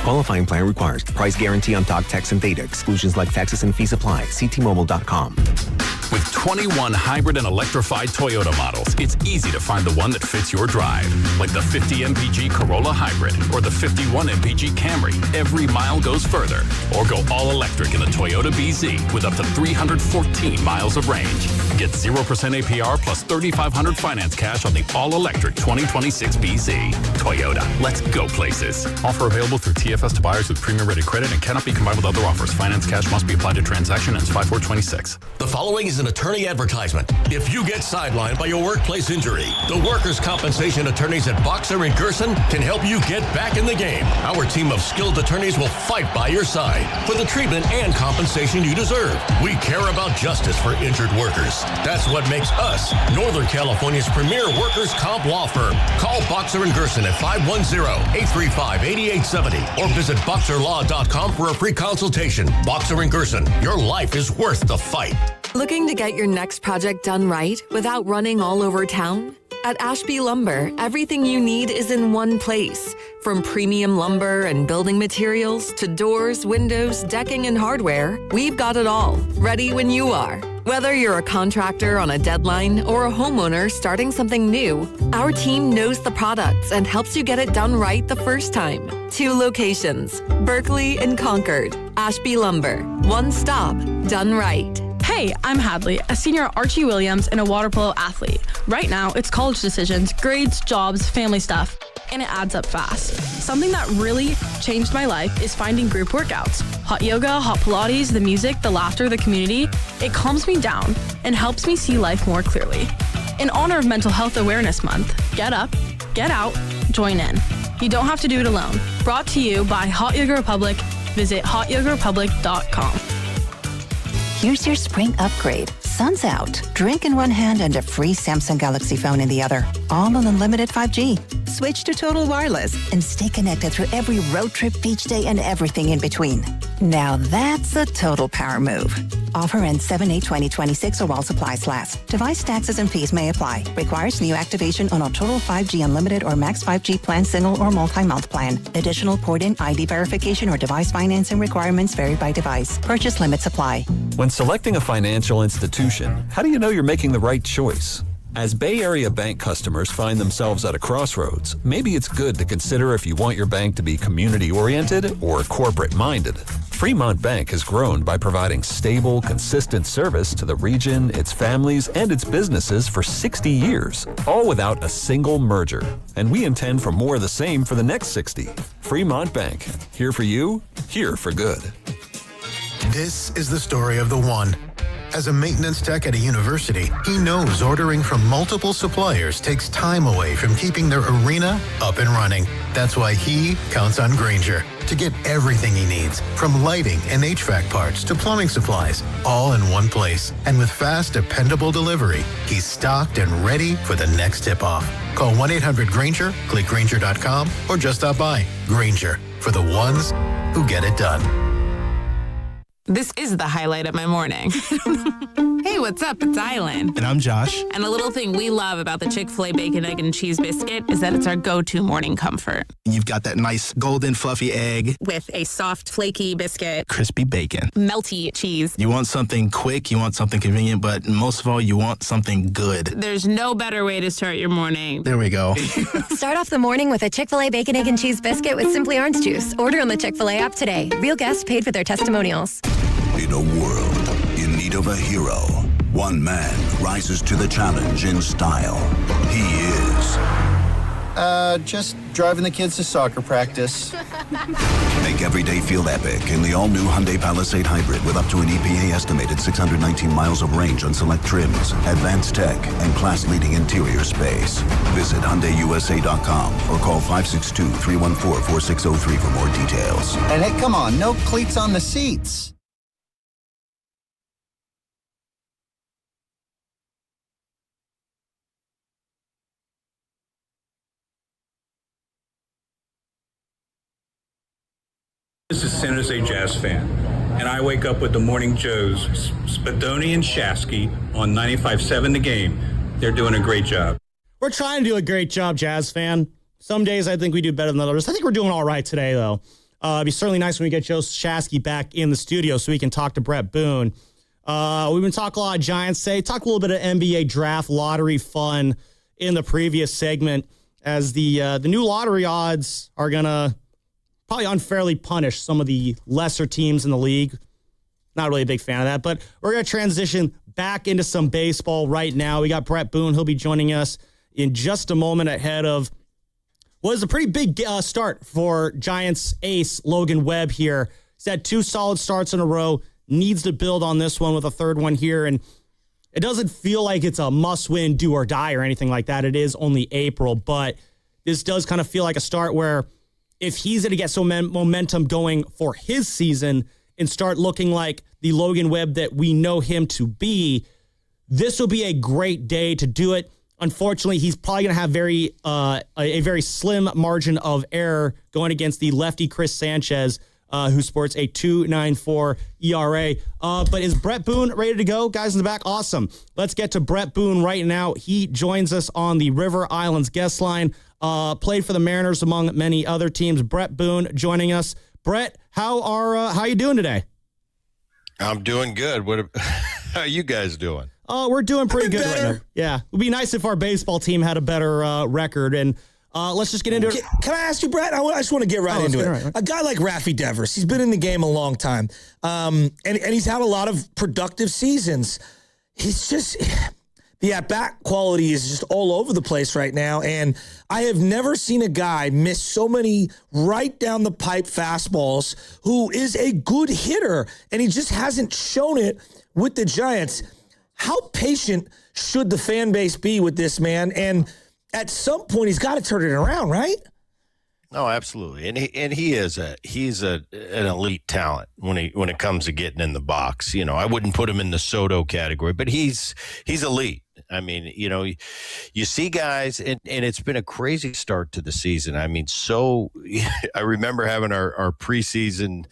Qualifying plan requires price guarantee on talk, text, and data. Exclusions like taxes and fees apply. See T-Mobile.com. With 21 hybrid and electrified Toyota models, it's easy to find the one that fits your drive. Like the 50 mpg Corolla Hybrid or the 51 mpg Camry. Every mile goes further. Or go all electric in the Toyota BZ with up to 314 miles of range. Get 0% APR plus $3,500 finance cash on the all-electric 2026 BZ. Toyota, let's go places. Offer available through TFS to buyers with premium rated credit and cannot be combined with other offers. Finance cash must be applied to transaction ends 5/4/26. The following is an attorney advertisement. If you get sidelined by your workplace injury, the workers' compensation attorneys at Boxer and Gerson can help you get back in the game. Our team of skilled attorneys will fight by your side for the treatment and compensation you deserve. We care about justice for injured workers. That's what makes us Northern California's premier workers' comp law firm. Call Boxer and Gerson at 510-835-8870 or visit boxerlaw.com for a free consultation. Boxer and Gerson, your life is worth the fight. Looking to get your next project done right without running all over town? At Ashby Lumber, everything you need is in one place. From premium lumber and building materials to doors, windows, decking, and hardware, we've got it all, ready when you are. Whether you're a contractor on a deadline or a homeowner starting something new, our team knows the products and helps you get it done right the first time. 2 locations, Berkeley and Concord. Ashby Lumber, one stop, done right. Hey, I'm Hadley, a senior at Archie Williams and a water polo athlete. Right now, it's college decisions, grades, jobs, family stuff, and it adds up fast. Something that really changed my life is finding group workouts. Hot yoga, hot Pilates, the music, the laughter, the community. It calms me down and helps me see life more clearly. In honor of Mental Health Awareness Month, get up, get out, join in. You don't have to do it alone. Brought to you by Hot Yoga Republic. Visit hotyogarepublic.com. Here's your spring upgrade. Sun's out. Drink in one hand and a free Samsung Galaxy phone in the other. All on unlimited 5G. Switch to Total Wireless and stay connected through every road trip, beach day, and everything in between. Now that's a total power move. Offer ends 7/8/2026 or while supplies last. Device taxes and fees may apply. Requires new activation on a Total 5G Unlimited or Max 5G plan, single or multi-month plan. Additional port-in ID verification or device financing requirements vary by device. Purchase limits apply. When selecting a financial institution, how do you know you're making the right choice? As Bay Area bank customers find themselves at a crossroads, maybe it's good to consider if you want your bank to be community-oriented or corporate-minded. Fremont Bank has grown by providing stable, consistent service to the region, its families, and its businesses for 60 years, all without a single merger. And we intend for more of the same for the next 60. Fremont Bank, here for you, here for good. This is the story of the one. As a maintenance tech at a university, he knows ordering from multiple suppliers takes time away from keeping their arena up and running. That's why he counts on Grainger to get everything he needs, from lighting and HVAC parts to plumbing supplies, all in one place. And with fast, dependable delivery, he's stocked and ready for the next tip-off. Call 1-800-GRAINGER, click Grainger.com, or just stop by. Grainger, for the ones who get it done. This is the highlight of my morning. Hey, what's up? It's Island. And I'm Josh. And the little thing we love about the Chick-fil-A Bacon, Egg, and Cheese Biscuit is that it's our go-to morning comfort. You've got that nice golden fluffy egg. With a soft, flaky biscuit. Crispy bacon. Melty cheese. You want something quick, you want something convenient, but most of all, you want something good. There's no better way to start your morning. There we go. Start off the morning with a Chick-fil-A Bacon, Egg, and Cheese Biscuit with Simply Orange Juice. Order on the Chick-fil-A app today. Real guests paid for their testimonials. In a world in need need of a hero, one man rises to the challenge in style. He is... just driving the kids to soccer practice. Make every day feel epic in the all-new Hyundai Palisade Hybrid with up to an EPA estimated 619 miles of range on select trims, advanced tech, and class-leading interior space. Visit HyundaiUSA.com or call 562-314-4603 for more details. And hey, come on, no cleats on the seats. This is San Jose Jazz fan, and I wake up with the Morning Joes, Spadoni and Shasky on 95.7 The Game. They're doing a great job. We're trying to do a great job, Jazz fan. Some days I think we do better than others. I think we're doing all right today, though. It'd be certainly nice when we get Joe Shasky back in the studio so we can talk to Brett Boone. We've been talking a lot of Giants today. Talked a little bit of NBA draft lottery fun in the previous segment as the new lottery odds are going to probably unfairly punish some of the lesser teams in the league. Not really a big fan of that, but we're going to transition back into some baseball right now. We got Brett Boone. He'll be joining us in just a moment ahead of what is a pretty big start for Giants ace Logan Webb here. He's had 2 solid starts in a row, needs to build on this one with a third one here, and it doesn't feel like it's a must-win, do or die or anything like that. It is only April, but this does kind of feel like a start where if he's going to get some momentum going for his season and start looking like the Logan Webb that we know him to be, this will be a great day to do it. Unfortunately, he's probably going to have a very slim margin of error going against the lefty Chris Sanchez, who sports a 2.94 ERA. But is Brett Boone ready to go? Guys in the back, awesome. Let's get to Brett Boone right now. He joins us on the River Islands guest line. Played for the Mariners among many other teams. Brett Boone joining us. Brett, how are you doing today? I'm doing good. How are you guys doing? We're doing pretty good right now. Yeah, it would be nice if our baseball team had a better record. And let's just get into it. Can I ask you, Brett? I just want to get right into it. Right. A guy like Rafael Devers, he's been in the game a long time, and he's had a lot of productive seasons. He's just... The at-bat quality is just all over the place right now, and I have never seen a guy miss so many right-down-the-pipe fastballs who is a good hitter, and he just hasn't shown it with the Giants. How patient should the fan base be with this man? And at some point, he's got to turn it around, right? No, absolutely, and he's an elite talent when it comes to getting in the box. You know, I wouldn't put him in the Soto category, but he's elite. I mean, you know, you see guys, and it's been a crazy start to the season. I mean, I remember having our preseason,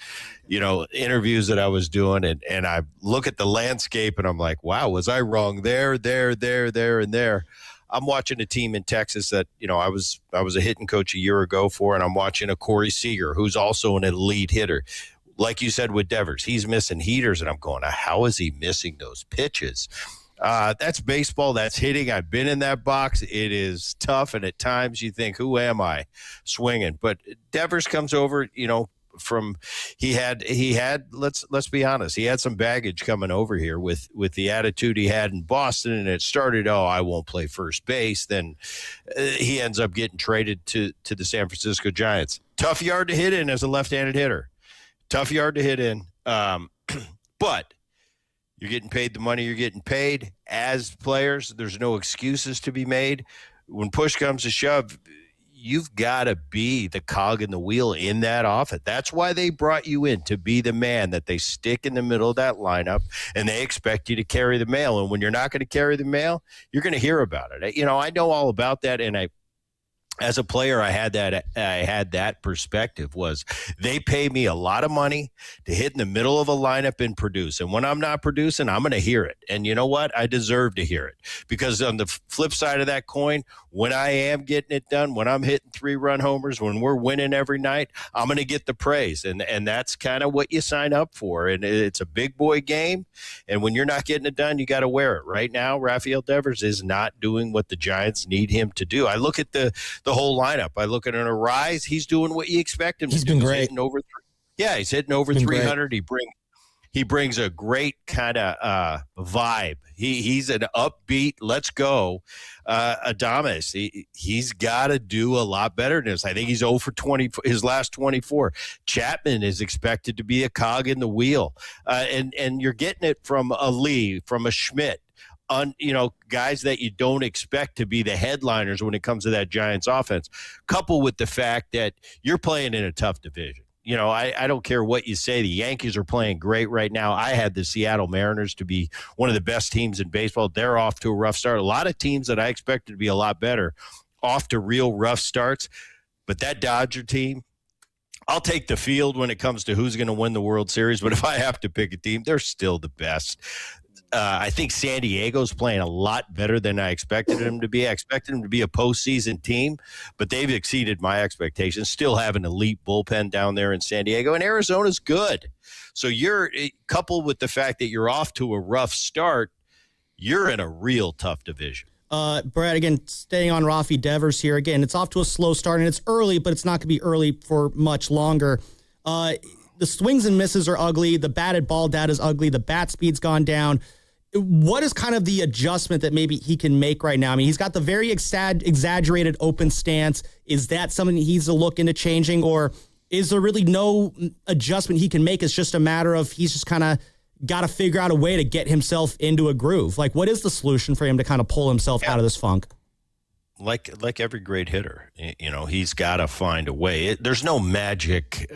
you know, interviews that I was doing, and I look at the landscape, and I'm like, wow, was I wrong there, and there? I'm watching a team in Texas that, you know, I was a hitting coach a year ago for, and I'm watching a Corey Seager, who's also an elite hitter. Like you said with Devers, he's missing heaters, and I'm going, how is he missing those pitches? That's baseball. That's hitting. I've been in that box. It is tough, and at times you think, who am I swinging? But Devers comes over, you know, he had let's be honest, he had some baggage coming over here with the attitude he had in Boston, and it started, I won't play first base. Then he ends up getting traded to the San Francisco Giants. Tough yard to hit in as a left-handed hitter. Tough yard to hit in. But you're getting paid the money you're getting paid. As players, there's no excuses to be made. When push comes to shove, you've got to be the cog in the wheel in that offense. That's why they brought you in, to be the man that they stick in the middle of that lineup, and they expect you to carry the mail. And when you're not going to carry the mail, you're going to hear about it. You know, I know all about that, and as a player, I had that perspective. Was they pay me a lot of money to hit in the middle of a lineup and produce. And when I'm not producing, I'm going to hear it. And you know what? I deserve to hear it, because on the flip side of that coin, when I am getting it done, when I'm hitting 3-run homers, when we're winning every night, I'm going to get the praise. And that's kind of what you sign up for. And it's a big boy game. And when you're not getting it done, you got to wear it. Right now, Rafael Devers is not doing what the Giants need him to do. I look at the whole lineup. I look at an Arise. He's doing what you expect him to do. He's been great. He's hitting over 300. He brings a great kind of vibe. He's an upbeat, let's go. Adames, he's got to do a lot better than this. I think he's 0 for 20, his last 24. Chapman is expected to be a cog in the wheel. And you're getting it from a Lee, from a Schmidt, guys that you don't expect to be the headliners when it comes to that Giants offense, coupled with the fact that you're playing in a tough division. I don't care what you say. The Yankees are playing great right now. I had the Seattle Mariners to be one of the best teams in baseball. They're off to a rough start. A lot of teams that I expected to be a lot better off to real rough starts. But that Dodger team, I'll take the field when it comes to who's going to win the World Series. But if I have to pick a team, they're still the best. I think San Diego's playing a lot better than I expected them to be. I expected them to be a postseason team, but they've exceeded my expectations. Still have an elite bullpen down there in San Diego, and Arizona's good. So you're coupled with the fact that you're off to a rough start, you're in a real tough division. Brad, again, staying on Rafi Devers here. Again, it's off to a slow start, and it's early, but it's not going to be early for much longer. The swings and misses are ugly. The batted ball data is ugly. The bat speed's gone down. What is kind of the adjustment that maybe he can make right now? I mean, he's got the very exaggerated open stance. Is that something he needs to look into changing, or is there really no adjustment he can make? It's just a matter of he's just kind of got to figure out a way to get himself into a groove. Like, what is the solution for him to kind of pull himself out of this funk? Like every great hitter, he's got to find a way. There's no magic.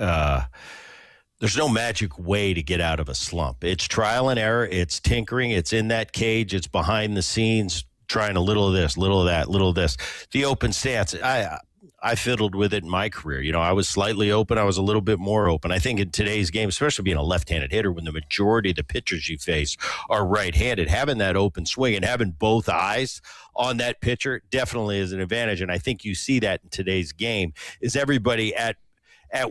There's no magic way to get out of a slump. It's trial and error. It's tinkering. It's in that cage. It's behind the scenes, trying a little of this, little of that, little of this. The open stance, I fiddled with it in my career. I was slightly open. I was a little bit more open. I think in today's game, especially being a left-handed hitter, when the majority of the pitchers you face are right-handed, having that open swing and having both eyes on that pitcher definitely is an advantage. And I think you see that in today's game is everybody at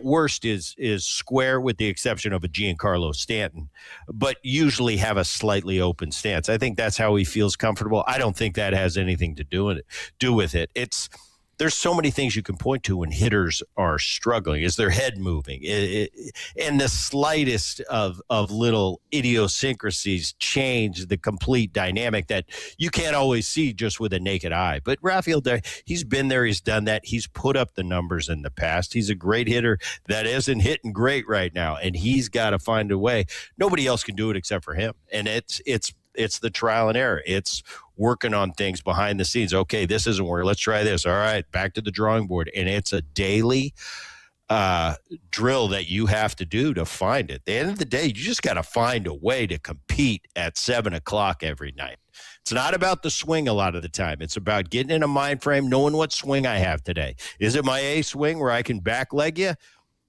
worst is square, with the exception of a Giancarlo Stanton, but usually have a slightly open stance. I think that's how he feels comfortable. I don't think that has anything to do with it. There's so many things you can point to when hitters are struggling. Is their head moving? And the slightest of little idiosyncrasies change the complete dynamic that you can't always see just with a naked eye. But Rafael, he's been there. He's done that. He's put up the numbers in the past. He's a great hitter that isn't hitting great right now, and he's got to find a way. Nobody else can do it except for him. And it's the trial and error. It's working on things behind the scenes. Okay, this isn't working. Let's try this. All right, back to the drawing board. And it's a daily drill that you have to do to find it. At the end of the day, you just got to find a way to compete at 7 o'clock every night. It's not about the swing a lot of the time. It's about getting in a mind frame, knowing what swing I have today. Is it my A swing where I can back leg you?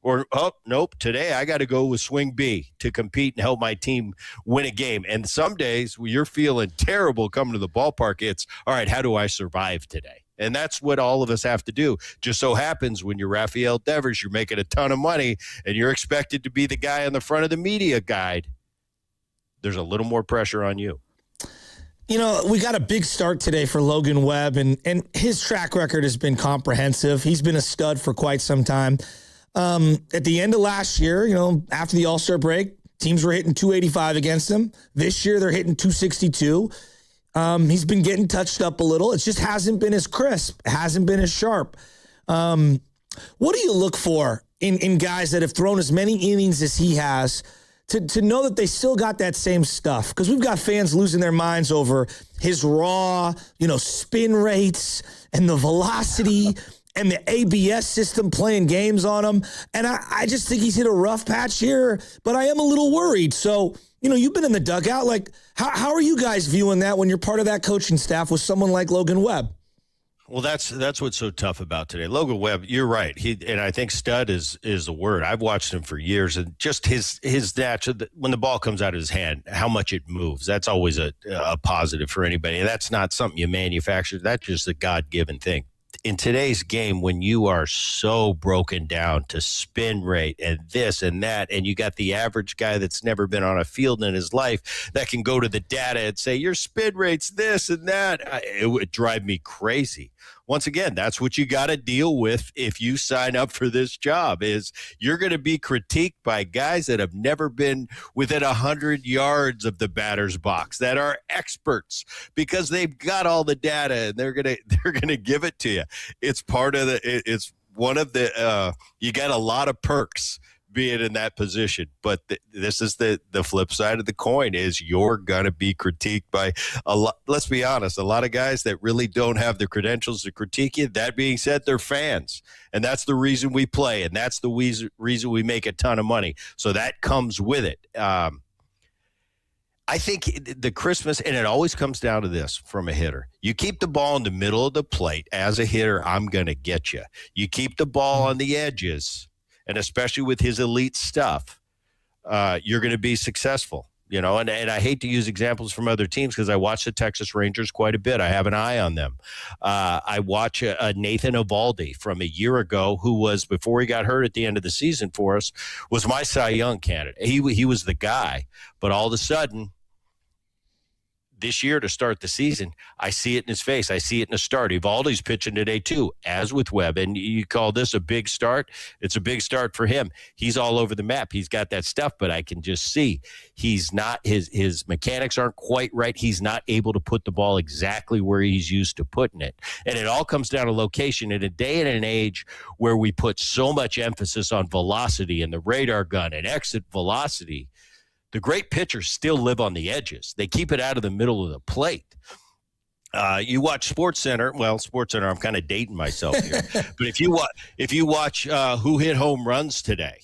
Or, oh, nope, today I got to go with swing B to compete and help my team win a game. And some days when you're feeling terrible coming to the ballpark, it's, all right, how do I survive today? And that's what all of us have to do. Just so happens when you're Rafael Devers, you're making a ton of money and you're expected to be the guy on the front of the media guide. There's a little more pressure on you. We got a big start today for Logan Webb, and his track record has been comprehensive. He's been a stud for quite some time. At the end of last year, after the All-Star break, teams were hitting 285 against him. This year, they're hitting 262. He's been getting touched up a little. It just hasn't been as crisp. It hasn't been as sharp. What do you look for in guys that have thrown as many innings as he has to know that they still got that same stuff? Because we've got fans losing their minds over his raw, spin rates and the velocity and the ABS system playing games on him. And I just think he's hit a rough patch here, but I am a little worried. So, you've been in the dugout. Like, how are you guys viewing that when you're part of that coaching staff with someone like Logan Webb? Well, that's what's so tough about today. Logan Webb, you're right. And I think stud is the word. I've watched him for years, and just his natural, when the ball comes out of his hand, how much it moves. That's always a positive for anybody. And that's not something you manufacture. That's just a God-given thing. In today's game, when you are so broken down to spin rate and this and that, and you got the average guy that's never been on a field in his life that can go to the data and say, your spin rate's this and that, it would drive me crazy. once again, that's what you got to deal with if you sign up for this job, is you're going to be critiqued by guys that have never been within 100 yards of the batter's box, that are experts because they've got all the data and they're going to give it to you. It's part of it's one of the, you got a lot of perks being in that position, but this is the flip side of the coin, is you're going to be critiqued by a lot. Let's be honest, a lot of guys that really don't have the credentials to critique you. That being said, they're fans, and that's the reason we play, and that's the reason we make a ton of money. So that comes with it. I think the Christmas, and it always comes down to this from a hitter. You keep the ball in the middle of the plate. As a hitter, I'm going to get you. You keep the ball on the edges, and especially with his elite stuff, you're going to be successful. You know, and I hate to use examples from other teams because I watch the Texas Rangers quite a bit. I have an eye on them. I watch Nathan Eovaldi from a year ago, who was, before he got hurt at the end of the season for us, was my Cy Young candidate. He was the guy, but all of a sudden, this year to start the season, I see it in his face. I see it in the start. Eovaldi's pitching today too, as with Webb. And you call this a big start? It's a big start for him. He's all over the map. He's got that stuff, but I can just see he's not, his mechanics aren't quite right. He's not able to put the ball exactly where he's used to putting it. And it all comes down to location. In a day and an age where we put so much emphasis on velocity and the radar gun and exit velocity, the great pitchers still live on the edges. They keep it out of the middle of the plate. You watch SportsCenter. I'm kind of dating myself here, but if you watch who hit home runs today,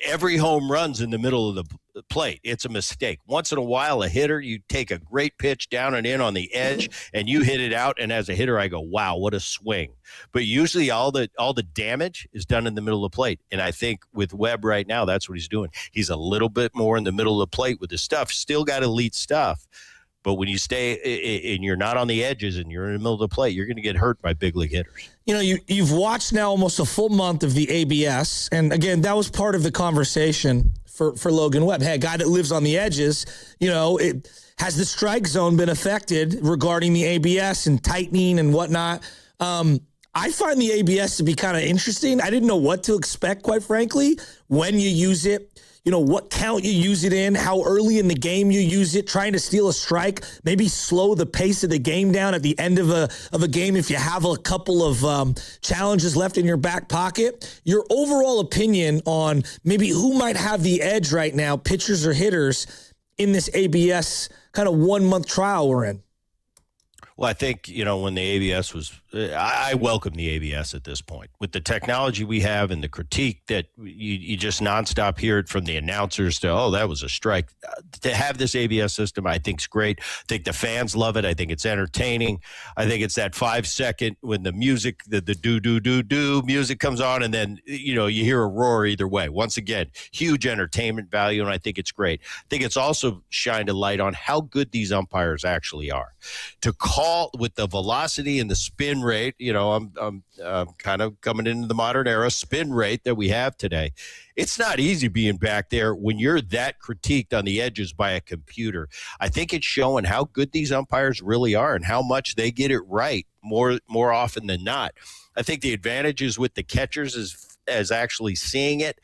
every home run's in the middle of the plate. It's a mistake. Once in a while, a hitter, you take a great pitch down and in on the edge, and you hit it out. And as a hitter, I go, "Wow, what a swing!" But usually, all the damage is done in the middle of the plate. And I think with Webb right now, that's what he's doing. He's a little bit more in the middle of the plate with his stuff. Still got elite stuff. But when you stay and you're not on the edges and you're in the middle of the plate, you're going to get hurt by big league hitters. You know, you've watched now almost a full month of the ABS. And again, that was part of the conversation for Logan Webb. Hey, a guy that lives on the edges, has the strike zone been affected regarding the ABS and tightening and whatnot? I find the ABS to be kind of interesting. I didn't know what to expect, quite frankly, when you use it. What count you use it in, how early in the game you use it, trying to steal a strike, maybe slow the pace of the game down at the end of a game if you have a couple of challenges left in your back pocket. Your overall opinion on maybe who might have the edge right now, pitchers or hitters, in this ABS kind of 1 month trial we're in? Well, I think, when the ABS was, I welcome the ABS at this point. With the technology we have and the critique that you just nonstop hear it from the announcers to, oh, that was a strike. To have this ABS system, I think is great. I think the fans love it. I think it's entertaining. I think it's that 5 second when the music, the do music comes on, and then, you hear a roar either way. Once again, huge entertainment value, and I think it's great. I think it's also shined a light on how good these umpires actually are. To call with the velocity and the spin rate, I'm kind of coming into the modern era spin rate that we have today. It's not easy being back there when you're that critiqued on the edges by a computer. I think it's showing how good these umpires really are and how much they get it right more often than not. I think the advantage is with the catchers as actually seeing it.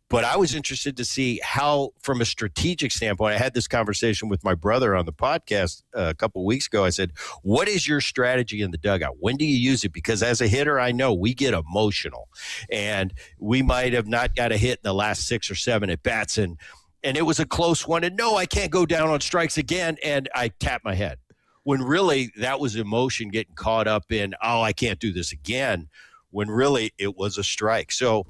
But I was interested to see how, from a strategic standpoint, I had this conversation with my brother on the podcast a couple of weeks ago. I said, what is your strategy in the dugout? When do you use it? Because as a hitter, I know we get emotional, and we might have not got a hit in the last 6 or 7 at bats, and it was a close one. And no, I can't go down on strikes again. And I tapped my head, when really that was emotion getting caught up in, oh, I can't do this again, when really it was a strike. So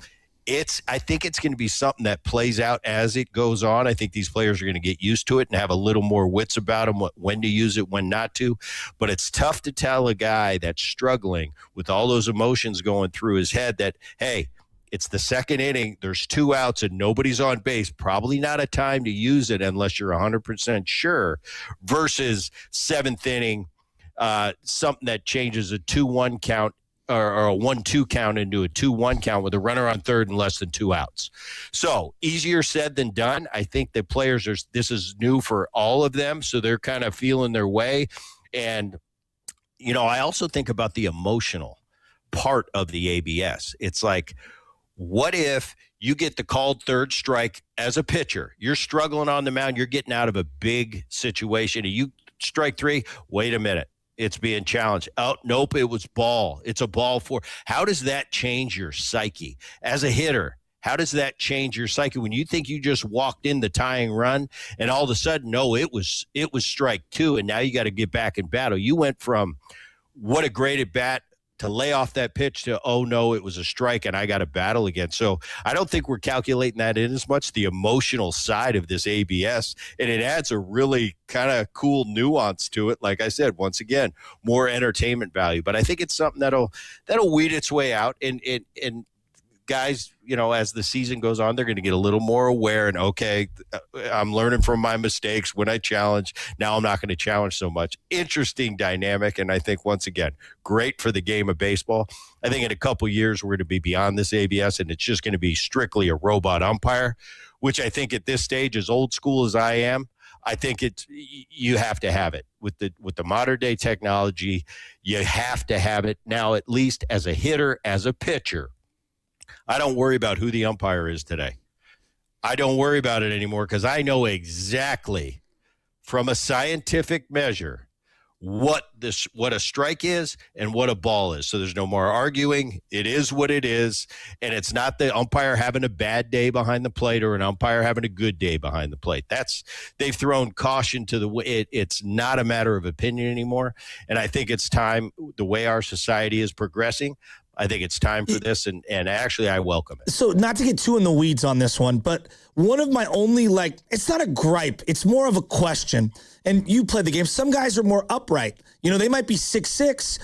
I think it's going to be something that plays out as it goes on. I think these players are going to get used to it and have a little more wits about them, when to use it, when not to. But it's tough to tell a guy that's struggling with all those emotions going through his head that, hey, it's the second inning, there's 2 outs and nobody's on base. Probably not a time to use it unless you're 100% sure, versus 7th inning, something that changes a 2-1 count or a 1-2 count into a 2-1 count with a runner on third and less than 2 outs. So easier said than done. I think the players this is new for all of them, so they're kind of feeling their way. And I also think about the emotional part of the ABS. It's like, what if you get the called third strike as a pitcher? You're struggling on the mound. You're getting out of a big situation. And you strike three. Wait a minute. It's being challenged. Oh, nope, it was ball. It's a ball four. How does that change your psyche? As a hitter, how does that change your psyche when you think you just walked in the tying run and all of a sudden, no, it was strike two, and now you got to get back in battle. You went from what a great at bat to lay off that pitch to, oh, no, it was a strike and I got to battle again. So I don't think we're calculating that in as much, the emotional side of this ABS, and it adds a really kind of cool nuance to it. Like I said, once again, more entertainment value. But I think it's something that'll weed its way out. And guys, as the season goes on, they're going to get a little more aware and, okay, I'm learning from my mistakes when I challenge. Now I'm not going to challenge so much. Interesting dynamic. And I think, once again, great for the game of baseball. I think in a couple years, we're going to be beyond this ABS, and it's just going to be strictly a robot umpire, which I think at this stage, as old school as I am, I think you have to have it with the modern day technology. You have to have it now, at least as a hitter, as a pitcher. I don't worry about who the umpire is today. I don't worry about it anymore because I know exactly from a scientific measure what a strike is and what a ball is. So there's no more arguing. It is what it is. And it's not the umpire having a bad day behind the plate or an umpire having a good day behind the plate. They've thrown caution to it's not a matter of opinion anymore. And I think it's time, the way our society is progressing, I think it's time for this, and actually I welcome it. So not to get too in the weeds on this one, but one of my only, it's not a gripe, it's more of a question. And you play the game. Some guys are more upright. They might be 6'6",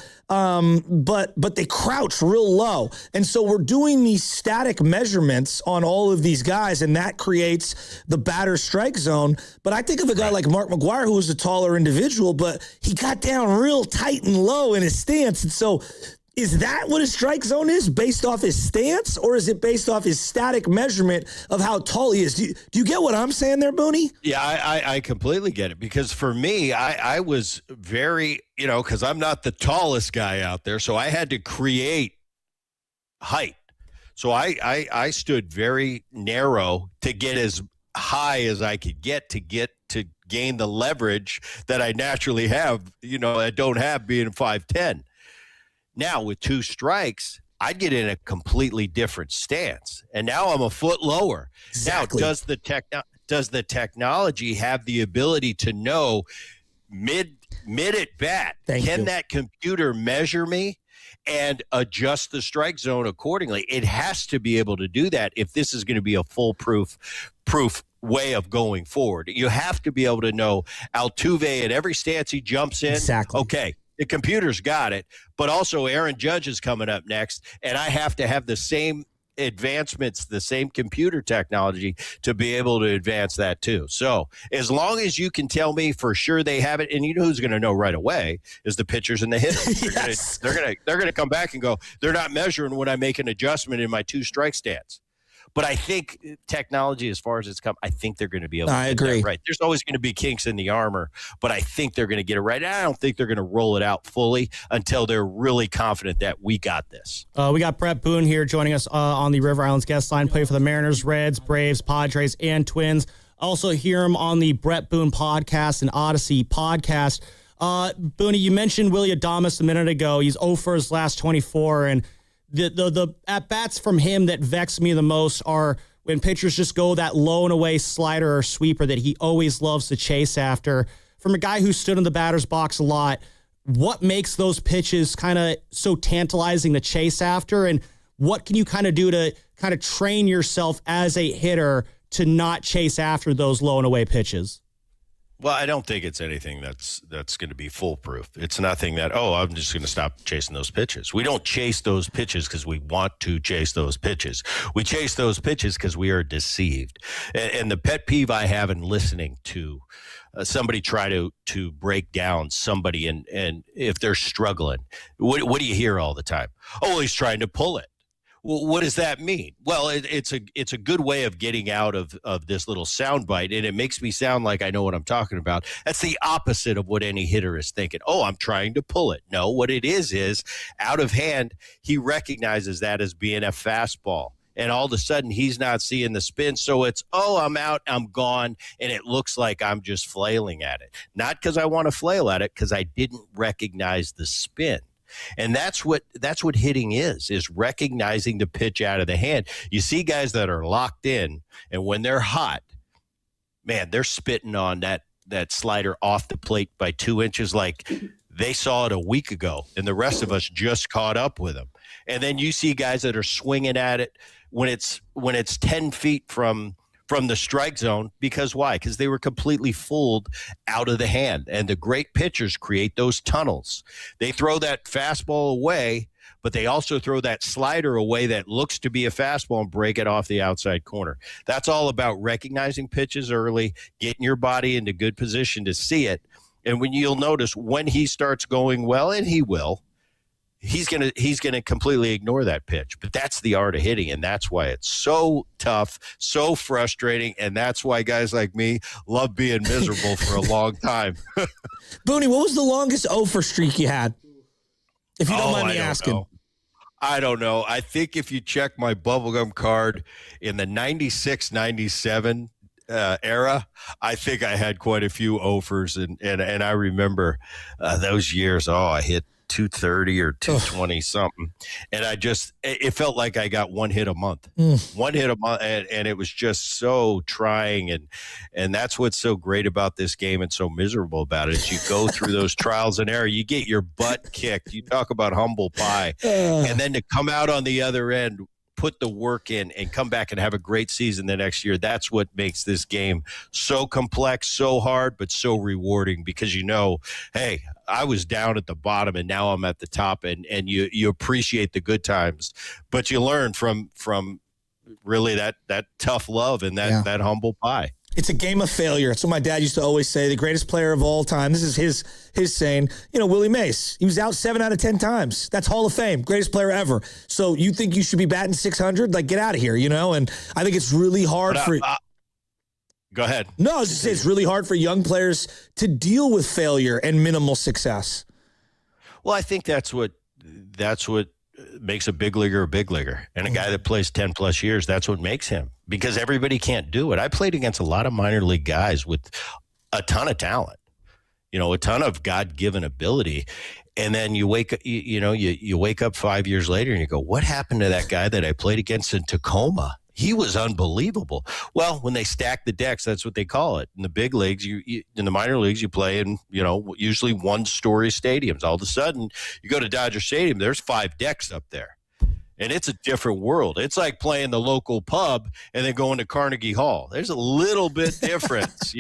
but they crouch real low. And so we're doing these static measurements on all of these guys, and that creates the batter strike zone. But I think of a guy like Mark McGwire, who was a taller individual, but he got down real tight and low in his stance. And so is that what a strike zone is, based off his stance, or is it based off his static measurement of how tall he is? Do you get what I'm saying there, Booney? Yeah, I completely get it, because for me, I was very, because I'm not the tallest guy out there, so I had to create height. So I stood very narrow to get as high as I could get to gain the leverage that I naturally have, I don't have being 5'10". Now, with two strikes, I get in a completely different stance, and now I'm a foot lower. Exactly. Now, does the technology have the ability to know mid at bat? Can that computer measure me and adjust the strike zone accordingly? It has to be able to do that if this is going to be a foolproof way of going forward. You have to be able to know Altuve at every stance he jumps in. Exactly. Okay. The computer's got it, but also Aaron Judge is coming up next, and I have to have the same advancements, the same computer technology to be able to advance that too. So as long as you can tell me for sure they have it, and who's going to know right away is the pitchers and the hitters. Yes. They're going to come back and go, they're not measuring when I make an adjustment in my two strike stance. But I think technology, as far as it's come, I think they're going to be able to get that right. There's always going to be kinks in the armor, but I think they're going to get it right. And I don't think they're going to roll it out fully until they're really confident that we got this. We got Brett Boone here joining us on the River Islands guest line. Play for the Mariners, Reds, Braves, Padres, and Twins. Also hear him on the Brett Boone podcast and Odyssey podcast. Booney, you mentioned Willie Adames a minute ago. He's 0 for his last 24, and the at-bats from him that vex me the most are when pitchers just go that low and away slider or sweeper that he always loves to chase after. From a guy who stood in the batter's box a lot, what makes those pitches kind of so tantalizing to chase after, and what can you kind of do to kind of train yourself as a hitter to not chase after those low and away pitches? Well, I don't think it's anything that's going to be foolproof. It's nothing that, I'm just going to stop chasing those pitches. We don't chase those pitches because we want to chase those pitches. We chase those pitches because we are deceived. And the pet peeve I have in listening to somebody try to break down somebody and if they're struggling, what do you hear all the time? Oh, he's trying to pull it. Well, what does that mean? Well, it's a good way of getting out of this little soundbite, and it makes me sound like I know what I'm talking about. That's the opposite of what any hitter is thinking. Oh, I'm trying to pull it. No, what it is out of hand, he recognizes that as being a fastball. And all of a sudden, he's not seeing the spin. So it's, oh, I'm out, I'm gone. And it looks like I'm just flailing at it. Not because I want to flail at it, because I didn't recognize the spin. And that's what hitting is recognizing the pitch out of the hand. You see guys that are locked in, and when they're hot, man, they're spitting on that slider off the plate by 2 inches like they saw it a week ago, and the rest of us just caught up with them. And then you see guys that are swinging at it when it's 10 feet from the strike zone. Because why? Because they were completely fooled out of the hand. And the great pitchers create those tunnels. They throw that fastball away, but they also throw that slider away that looks to be a fastball and break it off the outside corner. That's all about recognizing pitches early, getting your body into good position to see it. And when you'll notice when he starts going well, and he will, he's gonna completely ignore that pitch. But that's the art of hitting, and that's why it's so tough, so frustrating, and that's why guys like me love being miserable for a long time. Booney, what was the longest 0 for streak you had? If you don't mind me asking. I don't know. I think if you check my bubblegum card in the 96, 97 era, I think I had quite a few offers, and I remember those years. I hit 230 or 220 something, and it felt like I got one hit a month, and it was just so trying, and that's what's so great about this game and so miserable about it is you go through those trials and error, you get your butt kicked, you talk about humble pie, and then to come out on the other end, put the work in, and come back and have a great season the next year. That's what makes this game so complex, so hard, but so rewarding, because hey, I was down at the bottom and now I'm at the top, and you appreciate the good times, but you learn from really that tough love and that humble pie. It's a game of failure. That's what my dad used to always say. The greatest player of all time. This is his saying. Willie Mays. He was out 7 out of 10 times. That's Hall of Fame. Greatest player ever. So you think you should be batting 600? Like, get out of here, And I think it's really hard for. Go ahead. No, I was just saying it's really hard for young players to deal with failure and minimal success. Well, I think that's what makes a big leaguer, and a guy that plays 10 plus years. That's what makes him, because everybody can't do it. I played against a lot of minor league guys with a ton of talent, a ton of God-given ability. And then you wake up 5 years later and you go, what happened to that guy that I played against in Tacoma? He was unbelievable. Well, when they stack the decks, that's what they call it. In the big leagues, in the minor leagues, you play in, usually one-story stadiums. All of a sudden, you go to Dodger Stadium, there's 5 decks up there. And it's a different world. It's like playing the local pub and then going to Carnegie Hall. There's a little bit difference,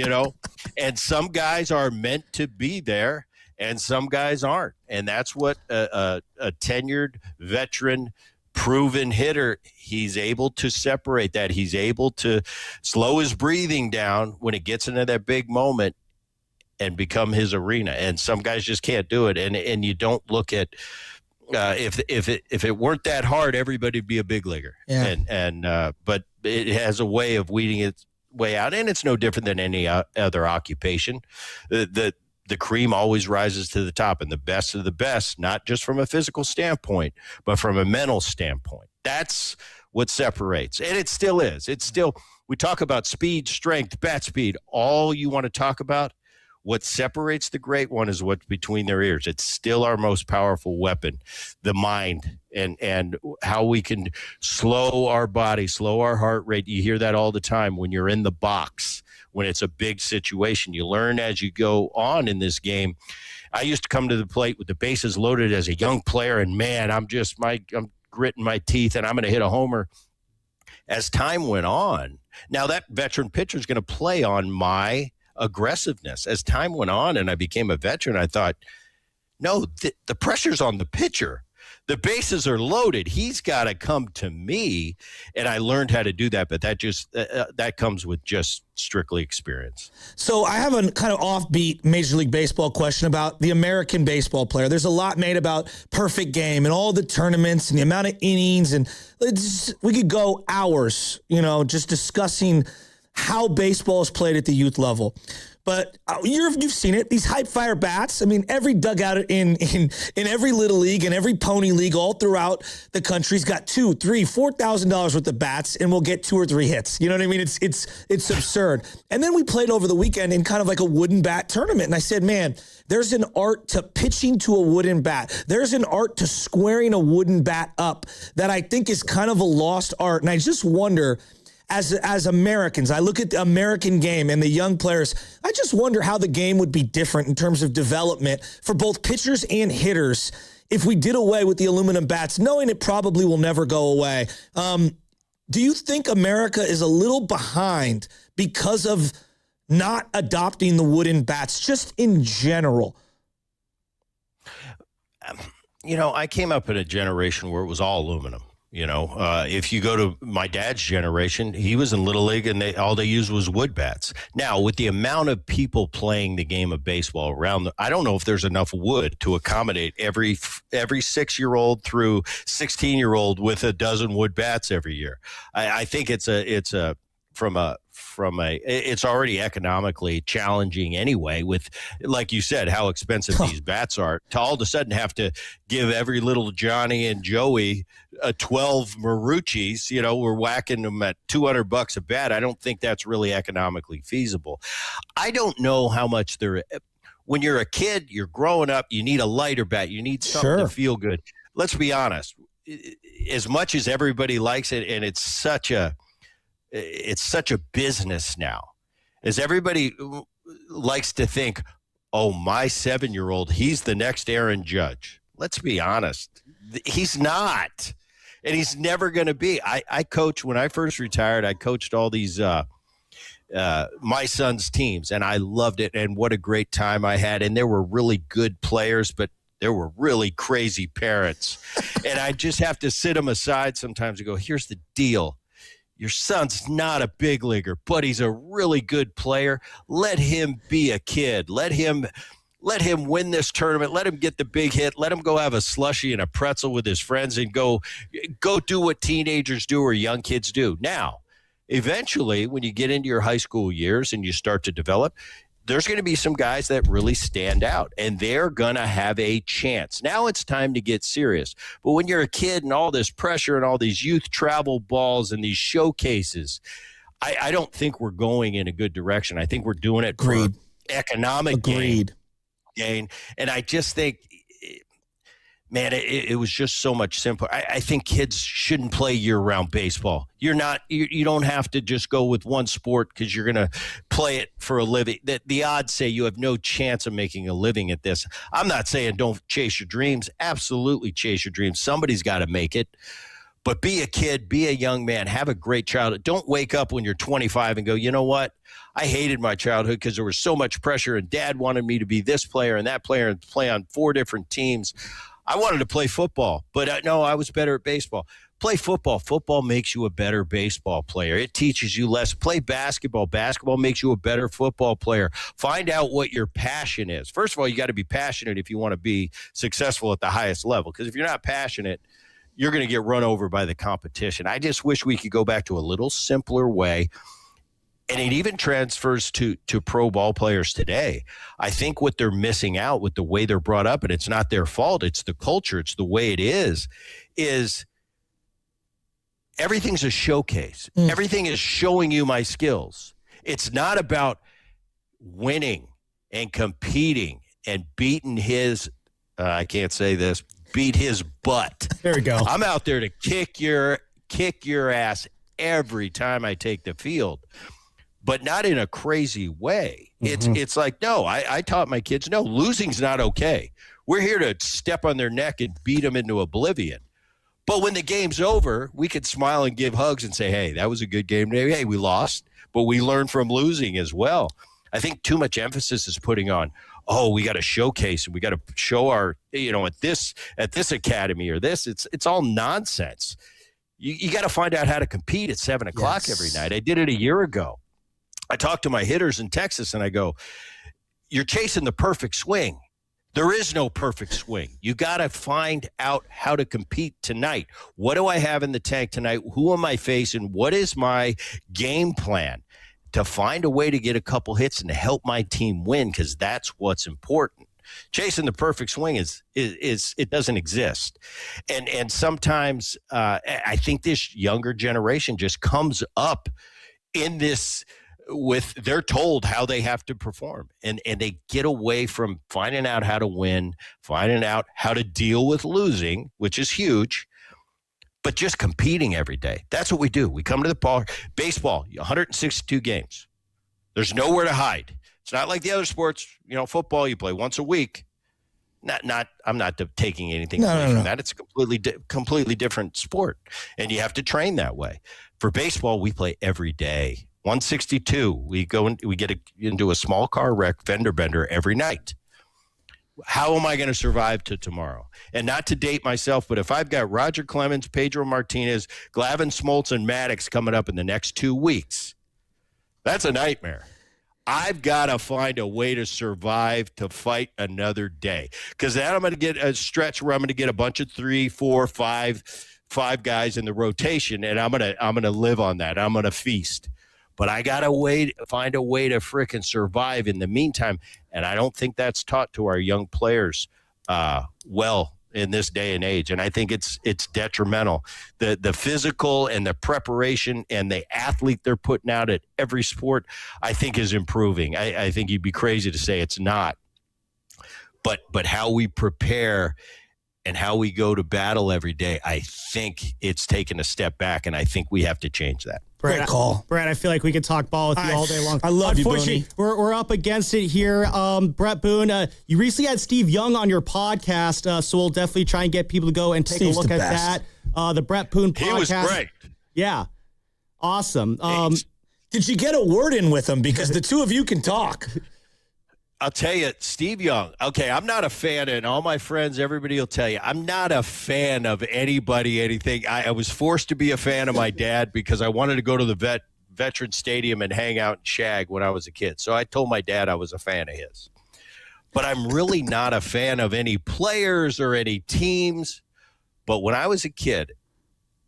And some guys are meant to be there and some guys aren't. And that's what a tenured veteran proven hitter, he's able to separate that. He's able to slow his breathing down when it gets into that big moment and become his arena. And some guys just can't do it. And you don't look at if it weren't that hard, everybody'd be a big leaguer. Yeah. But it has a way of weeding its way out, and it's no different than any other occupation. The cream always rises to the top, and the best of the best, not just from a physical standpoint, but from a mental standpoint. That's what separates. And it still is. We talk about speed, strength, bat speed, all you want to talk about. What separates the great one is what's between their ears. It's still our most powerful weapon, the mind, and how we can slow our body, slow our heart rate. You hear that all the time when you're in the box. When it's a big situation, you learn as you go on in this game. I used to come to the plate with the bases loaded as a young player, and man, I'm gritting my teeth, and I'm going to hit a homer. As time went on, now that veteran pitcher is going to play on my aggressiveness. As time went on, and I became a veteran, I thought, no, the pressure's on the pitcher. The bases are loaded. He's got to come to me, and I learned how to do that. But that comes with just strictly experience. So I have a kind of offbeat Major League Baseball question about the American baseball player. There's a lot made about perfect game and all the tournaments and the amount of innings, and we could go hours, just discussing how baseball is played at the youth level. But you've seen it. These hype fire bats. I mean, every dugout in every little league and every pony league all throughout the country's got $2,000, $3,000, $4,000 worth of bats, and we'll get 2 or 3 hits. You know what I mean? It's absurd. And then we played over the weekend in kind of like a wooden bat tournament, and I said, man, there's an art to pitching to a wooden bat. There's an art to squaring a wooden bat up that I think is kind of a lost art, and I just wonder. As Americans, I look at the American game and the young players, I just wonder how the game would be different in terms of development for both pitchers and hitters if we did away with the aluminum bats, knowing it probably will never go away. Do you think America is a little behind because of not adopting the wooden bats, just in general? I came up in a generation where it was all aluminum. If you go to my dad's generation, he was in Little League and all they used was wood bats. Now, with the amount of people playing the game of baseball around, I don't know if there's enough wood to accommodate every 6-year-old through 16-year-old with a dozen wood bats every year. I think it's already economically challenging anyway with, like you said, how expensive these bats are. To all of a sudden have to give every little Johnny and Joey 12 Marucci's, we're whacking them at $200 a bat. I don't think that's really economically feasible. I don't know how much when you're a kid, you're growing up, you need a lighter bat. You need something to feel good. Let's be honest. As much as everybody likes it, and it's such a business now, as everybody likes to think, oh, my 7-year-old, he's the next Aaron Judge. Let's be honest. He's not. And he's never going to be. I coached, when I first retired, I coached all these my son's teams, and I loved it. And what a great time I had. And there were really good players, but there were really crazy parents. And I just have to sit them aside sometimes and go, here's the deal. Your son's not a big leaguer, but he's a really good player. Let him be a kid. Let him win this tournament. Let him get the big hit. Let him go have a slushie and a pretzel with his friends and go do what teenagers do or young kids do. Now, eventually, when you get into your high school years and you start to develop, there's going to be some guys that really stand out, and they're going to have a chance. Now it's time to get serious. But when you're a kid and all this pressure and all these youth travel balls and these showcases, I don't think we're going in a good direction. I think we're doing it for economic gain. And I just think, man, it was just so much simpler. I think kids shouldn't play year-round baseball. You don't have to just go with one sport because you're going to play it for a living. The odds say you have no chance of making a living at this. I'm not saying don't chase your dreams. Absolutely chase your dreams. Somebody's got to make it. But be a kid, be a young man, have a great childhood. Don't wake up when you're 25 and go, you know what? I hated my childhood because there was so much pressure and dad wanted me to be this player and that player and play on 4 different teams. I wanted to play football, but no, I was better at baseball. Play football. Football makes you a better baseball player. It teaches you less. Play basketball. Basketball makes you a better football player. Find out what your passion is. First of all, you got to be passionate if you want to be successful at the highest level, because if you're not passionate, you're going to get run over by the competition. I just wish we could go back to a little simpler way. And it even transfers to pro ball players today. I think what they're missing out with the way they're brought up, and it's not their fault, it's the culture, it's the way it is everything's a showcase. Everything is showing you my skills. It's not about winning and competing and beating his, I can't say this, beat his butt. There we go. I'm out there to kick your ass every time I take the field, but not in a crazy way. It's like, no, I taught my kids, no, losing's not okay. We're here to step on their neck and beat them into oblivion. But when the game's over, we could smile and give hugs and say, hey, that was a good game today. Hey, we lost, but we learned from losing as well. I think too much emphasis is putting on, oh, we got to showcase and we got to show our, at this academy or this. It's all nonsense. You got to find out how to compete at 7 o'clock every night. I did it a year ago. I talked to my hitters in Texas and I go, you're chasing the perfect swing. There is no perfect swing. You got to find out how to compete tonight. What do I have in the tank tonight? Who am I facing? What is my game plan to find a way to get a couple hits and to help my team win? Because that's what's important. Chasing the perfect swing is it doesn't exist. And sometimes I think this younger generation just comes up in this with they're told how they have to perform and they get away from finding out how to win, finding out how to deal with losing, which is huge, but just competing every day. That's what we do. We come to the park. Baseball, 162 games. There's nowhere to hide. It's not like the other sports, football, you play once a week. I'm not taking anything away from that. It's a completely different sport and you have to train that way. For baseball, we play every day. 162, we get into a small car wreck, fender bender every night. How am I going to survive to tomorrow? And not to date myself, but if I've got Roger Clemens, Pedro Martinez, Glavine, Smoltz, and Maddox coming up in the next 2 weeks, that's a nightmare. I've got to find a way to survive to fight another day. Because then I'm going to get a stretch where I'm going to get a bunch of 3, 4, 5 guys in the rotation, and I'm going to live on that. I'm going to feast. But I got to find a way to frickin' survive in the meantime. And I don't think that's taught to our young players well in this day and age. And I think it's detrimental. The physical and the preparation and the athlete they're putting out at every sport, I think is improving. I think you'd be crazy to say it's not. But how we prepare and how we go to battle every day, I think it's taken a step back, and I think we have to change that. Brett, Great call. Brett, I feel like we could talk ball with you all day long. I love you, Boone. Unfortunately, we're up against it here. Brett Boone, you recently had Steve Young on your podcast, so we'll definitely try and get people to go and take a look at that. The Brett Boone podcast. He was great. Yeah. Awesome. Did you get a word in with him? Because the two of you can talk. I'll tell you, Steve Young, okay, I'm not a fan, and all my friends, everybody will tell you, I'm not a fan of anybody, anything. I was forced to be a fan of my dad because I wanted to go to the Veteran Stadium and hang out and shag when I was a kid. So I told my dad I was a fan of his. But I'm really not a fan of any players or any teams. But when I was a kid,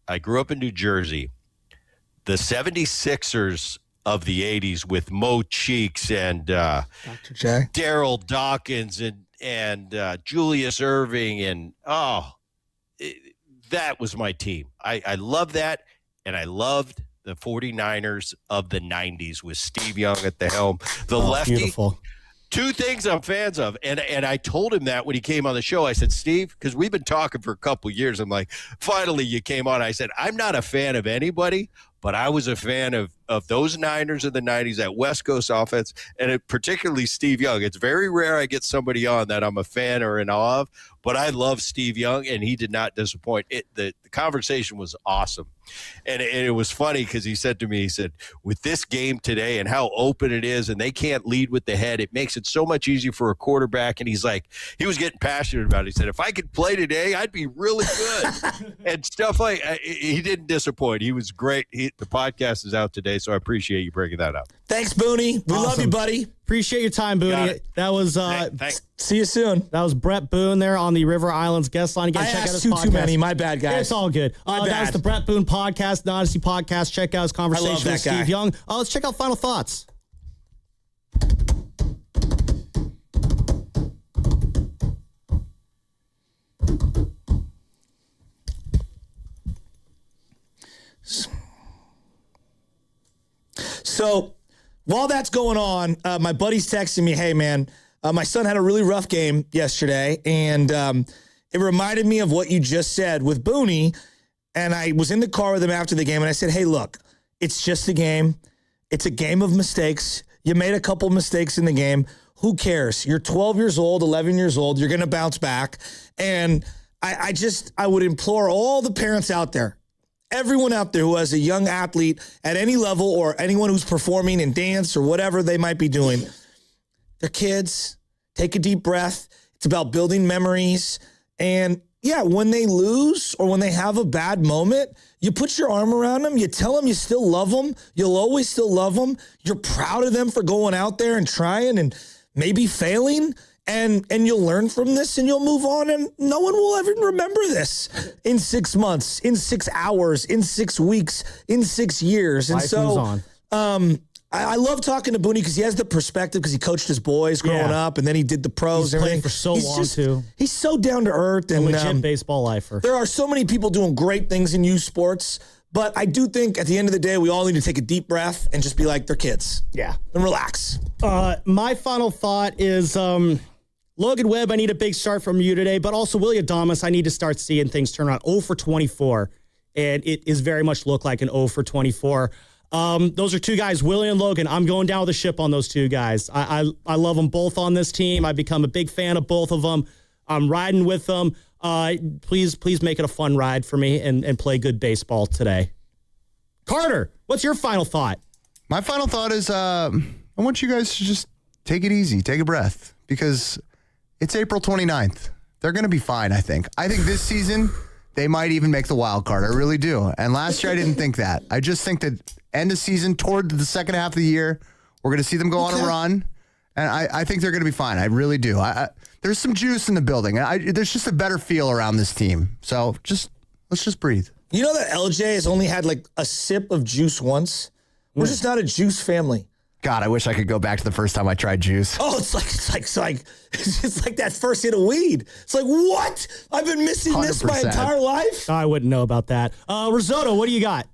I grew up in New Jersey. The 76ers of the 80s with Mo Cheeks and Dr. J. Daryl Dawkins and Julius Erving. And, that was my team. I love that. And I loved the 49ers of the 90s with Steve Young at the helm. The lefty. Beautiful. Two things I'm fans of. And I told him that when he came on the show. I said, Steve, because we've been talking for a couple years. I'm like, finally you came on. I said, I'm not a fan of anybody, but I was a fan of those Niners of the 90s, that West Coast offense, and particularly Steve Young. It's very rare I get somebody on that I'm a fan or in awe of, but I love Steve Young, and he did not disappoint. The conversation was awesome. And it was funny because he said to me, he said, with this game today and how open it is and they can't lead with the head, it makes it so much easier for a quarterback. And he's like, he was getting passionate about it. He said, if I could play today, I'd be really good. And stuff like he didn't disappoint. He was great. The podcast is out today, so I appreciate you bringing that up. Thanks, Booney. We love you, buddy. Appreciate your time, Booney. That was thanks. See you soon. That was Brett Boone there on the River Islands guest line. Again, I check out asked his podcast. too many. My bad, guys. It's all good. That was the Brett Boone podcast, the Odyssey podcast. Check out his conversation with Steve Young. Let's check out final thoughts. So while that's going on, my buddy's texting me, hey, man, my son had a really rough game yesterday, and it reminded me of what you just said with Booney, and I was in the car with him after the game, and I said, hey, look, it's just a game. It's a game of mistakes. You made a couple mistakes in the game. Who cares? You're 12 years old, 11 years old. You're going to bounce back. And I would implore all the parents out there, everyone out there who has a young athlete at any level or anyone who's performing in dance or whatever they might be doing, their kids, take a deep breath. It's about building memories. And yeah, when they lose or when they have a bad moment, you put your arm around them. You tell them you still love them. You'll always still love them. You're proud of them for going out there and trying and maybe failing. And you'll learn from this and you'll move on. And no one will ever remember this in 6 months, in 6 hours, in 6 weeks, in 6 years. And Life moves on. I love talking to Boone because he has the perspective because he coached his boys growing up and then he did the pros. He's played for so long, too. He's so down to earth. And a legit baseball lifer. There are so many people doing great things in youth sports, but I do think at the end of the day, we all need to take a deep breath and just be like, they're kids. Yeah. And relax. My final thought is Logan Webb, I need a big start from you today, but also Willie Adames, I need to start seeing things turn around. 0 for 24, and it is very much look like an 0 for 24. Those are two guys, Willie and Logan. I'm going down with the ship on those two guys. I love them both on this team. I've become a big fan of both of them. I'm riding with them. Please make it a fun ride for me and play good baseball today. Carter, what's your final thought? My final thought is I want you guys to just take it easy, take a breath, because it's April 29th. They're going to be fine, I think. I think this season they might even make the wild card. I really do. And last year I didn't think that. I just think that end of season, toward the second half of the year, we're going to see them go on a run. And I think they're going to be fine. I really do. There's some juice in the building. There's just a better feel around this team. So let's just breathe. You know that LJ has only had like a sip of juice once? We're just not a juice family. God, I wish I could go back to the first time I tried juice. Oh, it's like that first hit of weed. It's like, what? I've been missing 100%. This my entire life? I wouldn't know about that. Risotto, what do you got?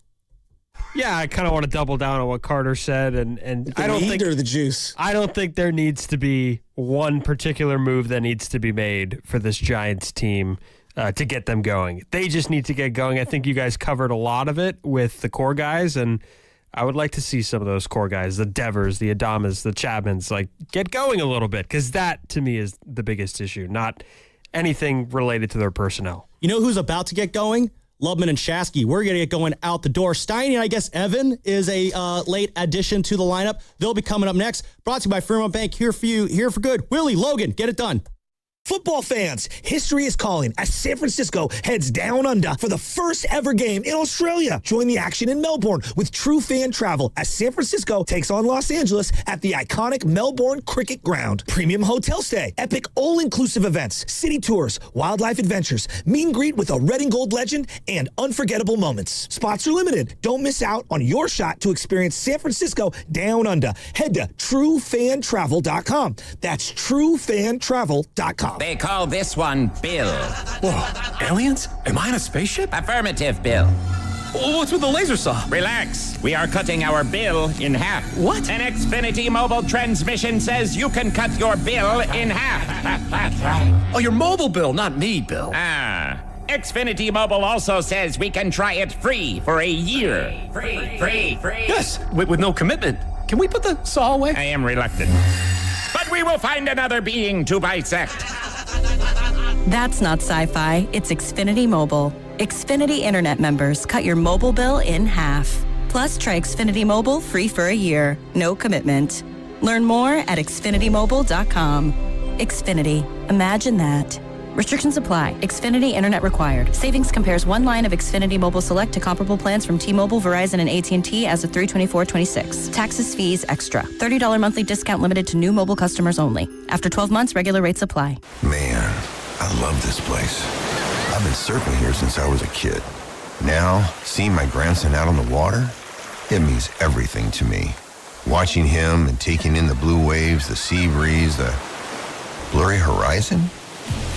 Yeah, I kind of want to double down on what Carter said, and I don't think or the juice. I don't think there needs to be one particular move that needs to be made for this Giants team to get them going. They just need to get going. I think you guys covered a lot of it with the core guys, and I would like to see some of those core guys, the Devers, the Adames, the Chapmans, like get going a little bit, because that to me is the biggest issue, not anything related to their personnel. You know who's about to get going? Lubman and Shasky. We're going to get going out the door. Steiny and I guess Evan is a late addition to the lineup. They'll be coming up next. Brought to you by Fremont Bank. Here for you, here for good. Willie, Logan, get it done. Football fans, history is calling as San Francisco heads down under for the first ever game in Australia. Join the action in Melbourne with true fan travel as San Francisco takes on Los Angeles at the iconic Melbourne Cricket Ground. Premium hotel stay, epic all-inclusive events, city tours, wildlife adventures, meet and greet with a red and gold legend, and unforgettable moments. Spots are limited. Don't miss out on your shot to experience San Francisco down under. Head to truefantravel.com. That's truefantravel.com. They call this one Bill. Whoa, aliens? Am I in a spaceship? Affirmative, Bill. What's with the laser saw? Relax. We are cutting our bill in half. What? An Xfinity mobile transmission says you can cut your bill in half. Oh, your mobile bill, not me, Bill. Xfinity Mobile also says we can try it free for a year. Free. Yes, with no commitment. Can we put the saw away? I am reluctant. But we will find another being to bisect. That's not sci-fi, it's Xfinity Mobile. Xfinity Internet members cut your mobile bill in half. Plus, try Xfinity Mobile free for a year. No commitment. Learn more at xfinitymobile.com. Xfinity. Imagine that. Restrictions apply. Xfinity Internet required. Savings compares one line of Xfinity Mobile Select to comparable plans from T-Mobile, Verizon, and AT&T as of 3/24/26. Taxes, fees, extra. $30 monthly discount limited to new mobile customers only. After 12 months, regular rates apply. Man, I love this place. I've been surfing here since I was a kid. Now, seeing my grandson out on the water, it means everything to me. Watching him and taking in the blue waves, the sea breeze, the blurry horizon.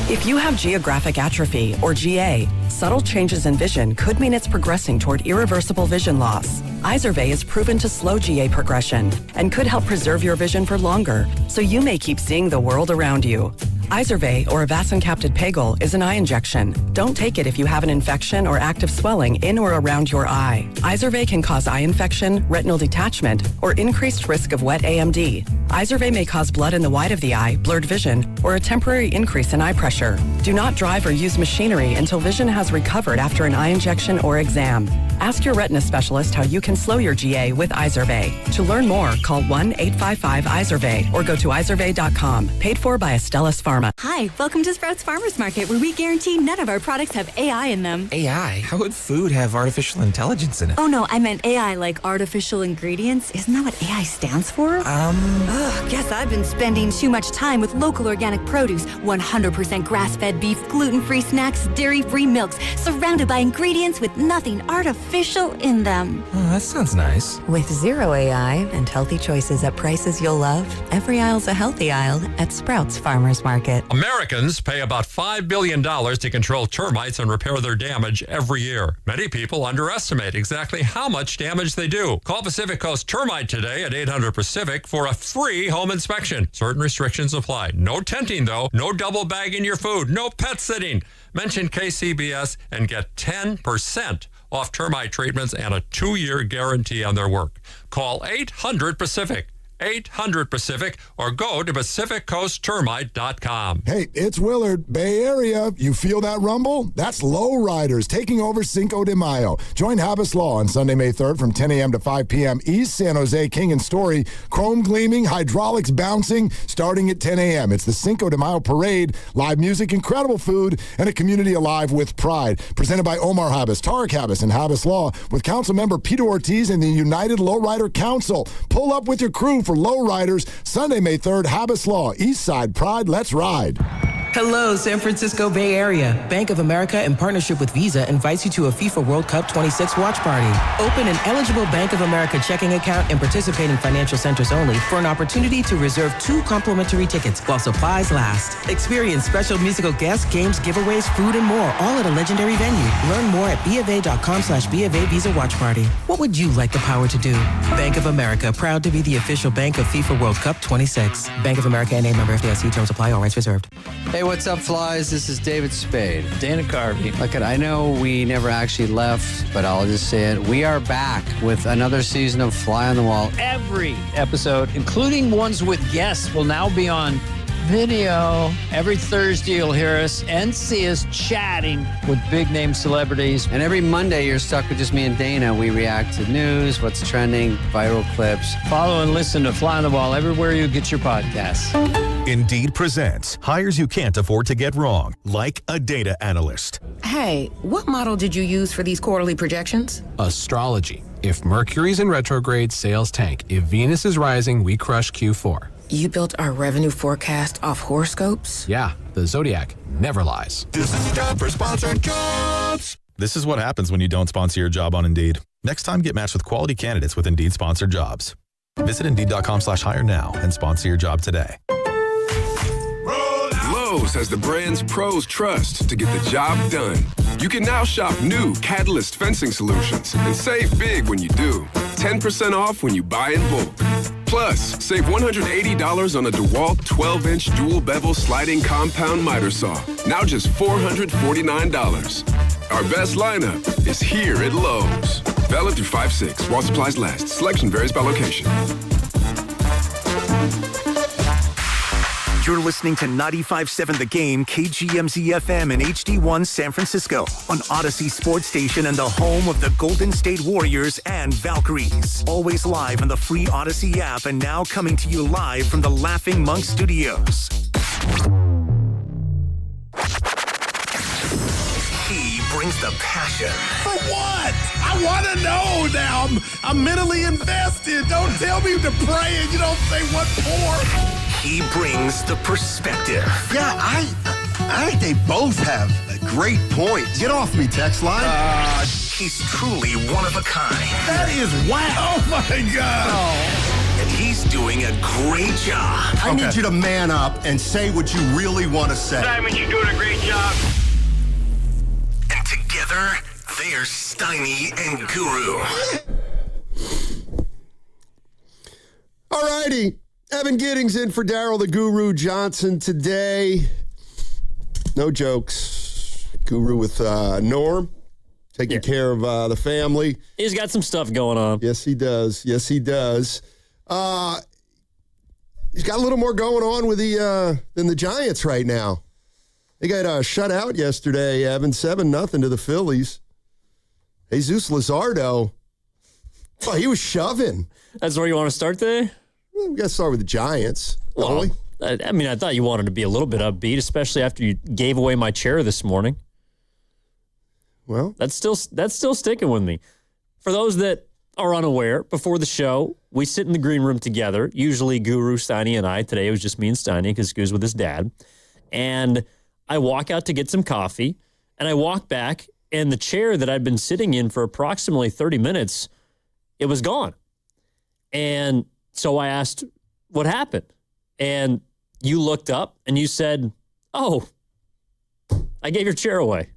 If you have geographic atrophy, or GA, subtle changes in vision could mean it's progressing toward irreversible vision loss. Izervay is proven to slow GA progression and could help preserve your vision for longer, so you may keep seeing the world around you. Izervay, or avacincaptad pegol, is an eye injection. Don't take it if you have an infection or active swelling in or around your eye. Izervay can cause eye infection, retinal detachment, or increased risk of wet AMD. Izervay may cause blood in the white of the eye, blurred vision, or a temporary increase in eye pressure. Do not drive or use machinery until vision has recovered after an eye injection or exam. Ask your retina specialist how you can slow your GA with Izervay. To learn more, call 1-855-IZERVAY or go to izervay.com. Paid for by Astellas Pharma. Hi, welcome to Sprouts Farmers Market, where we guarantee none of our products have AI in them. AI? How would food have artificial intelligence in it? Oh no, I meant AI like artificial ingredients. Isn't that what AI stands for? Guess I've been spending too much time with local organic produce, 100% grass-fed beef, gluten-free snacks, dairy-free milks, surrounded by ingredients with nothing artificial in them. Oh, that sounds nice. With zero AI and healthy choices at prices you'll love, every aisle's a healthy aisle at Sprouts Farmers Market. Americans pay about $5 billion to control termites and repair their damage every year. Many people underestimate exactly how much damage they do. Call Pacific Coast Termite today at 800-PACIFIC for a free home inspection. Certain restrictions apply. No tenting, though. No double bagging your food. No pet sitting. Mention KCBS and get 10% off termite treatments and a 2-year guarantee on their work. Call 800-PACIFIC. 800-PACIFIC or go to PacificCoastTermite.com. Hey, it's Willard, Bay Area. You feel that rumble? That's Lowriders taking over Cinco de Mayo. Join Habas Law on Sunday, May 3rd from 10 a.m. to 5 p.m. East San Jose, King and Story. Chrome gleaming, hydraulics bouncing, starting at 10 a.m. It's the Cinco de Mayo parade, live music, incredible food, and a community alive with pride. Presented by Omar Habas, Tarek Habas, and Habas Law with Council Member Peter Ortiz and the United Lowrider Council. Pull up with your crew for Lowriders, Sunday, May 3rd, Habas Law, East Side Pride, let's ride. Hello, San Francisco Bay Area. Bank of America, in partnership with Visa, invites you to a FIFA World Cup 26 watch party. Open an eligible Bank of America checking account in participating financial centers only for an opportunity to reserve 2 complimentary tickets while supplies last. Experience special musical guests, games, giveaways, food, and more, all at a legendary venue. Learn more at BofA.com/BofA Visa Watch Party. What would you like the power to do? Bank of America, proud to be the official bank of FIFA World Cup 26. Bank of America and a member FDIC. Terms apply. All rights reserved. Hey, what's up, flies? This is David Spade. Dana Carvey. Look, I know we never actually left, but I'll just say it. We are back with another season of Fly on the Wall. Every episode, including ones with guests, will now be on video. Every Thursday, you'll hear us and see us chatting with big-name celebrities. And every Monday, you're stuck with just me and Dana. We react to news, what's trending, viral clips. Follow and listen to Fly on the Wall everywhere you get your podcasts. Indeed presents hires you can't afford to get wrong, like a data analyst. Hey, what model did you use for these quarterly projections? Astrology. If Mercury's in retrograde, sales tank. If Venus is rising, we crush Q4. You built our revenue forecast off horoscopes? Yeah, the Zodiac never lies. This is time for sponsored jobs. This is what happens when you don't sponsor your job on Indeed. Next time, get matched with quality candidates with Indeed sponsored jobs. Visit Indeed.com/hire now and sponsor your job today. Lowe's has the brands pros trust to get the job done. You can now shop new Catalyst fencing solutions and save big when you do. 10% off when you buy in bulk. Plus, save $180 on a DeWalt 12-inch dual bevel sliding compound miter saw. Now just $449. Our best lineup is here at Lowe's. Valid through 5/6 while supplies last. Selection varies by location. You're listening to 95.7 The Game, KGMZ-FM and HD1 San Francisco on Odyssey Sports Station and the home of the Golden State Warriors and Valkyries. Always live on the free Odyssey app and now coming to you live from the Laughing Monk Studios. He brings the passion. For what? I want to know now. I'm mentally invested. Don't tell me to pray and you don't say what for. He brings the perspective. Yeah, I think they both have great points. Get off me, text line. He's truly one of a kind. That is wow. Oh, my God. Oh. And he's doing a great job. I need you to man up and say what you really want to say. Simon, you're doing a great job. And together, they're Steiny and Guru. All righty. Evan Giddings in for Daryl the Guru Johnson today. No jokes. Guru with Norm, taking care of the family. He's got some stuff going on. Yes, he does. Yes, he does. He's got a little more going on with than the Giants right now. They got shut out yesterday, Evan, 7-0 to the Phillies. Jesus Luzardo, oh, he was shoving. That's where you want to start today? We got to start with the Giants. Well, I mean, I thought you wanted to be a little bit upbeat, especially after you gave away my chair this morning. Well, that's still sticking with me. For those that are unaware, before the show, we sit in the green room together, usually Guru, Steiny, and I. Today it was just me and Steiny because Guru's with his dad. And I walk out to get some coffee, and I walk back, and the chair that I'd been sitting in for approximately 30 minutes, it was gone. And so I asked, what happened? And you looked up, and you said, oh, I gave your chair away.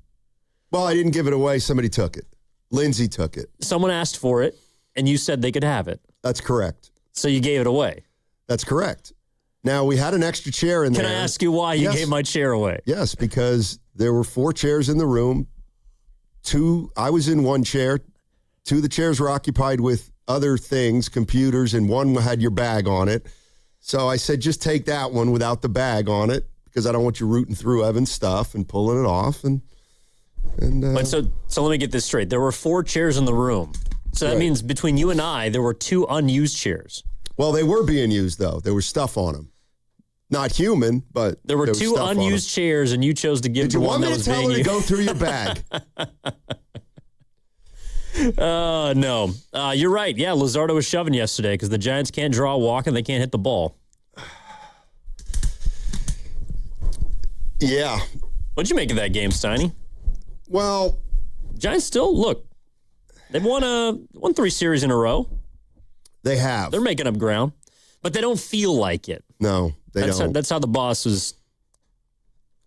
Well, I didn't give it away. Somebody took it. Lindsay took it. Someone asked for it, and you said they could have it. That's correct. So you gave it away. That's correct. Now, we had an extra chair in there. Can I ask you why you gave my chair away? Yes, because there were 4 chairs in the room. 2, I was in one chair. 2 of the chairs were occupied with other things, computers, and one had your bag on it. So I said, just take that one without the bag on it because I don't want you rooting through Evan's stuff and pulling it off. But so let me get this straight. There were 4 chairs in the room. So that means between you and I, there were 2 unused chairs. Well, they were being used, though. There was stuff on them. Not human, but there were 2 unused chairs, and you chose to give the one that was being used. Did you want me to tell her to go through your bag? No. You're right. Yeah, Luzardo was shoving yesterday because the Giants can't draw a walk and they can't hit the ball. Yeah. What'd you make of that game, Steiny? Well, Giants still, look, they've won 3 series in a row. They have. They're making up ground, but they don't feel like it. No, they don't. That's how the boss was.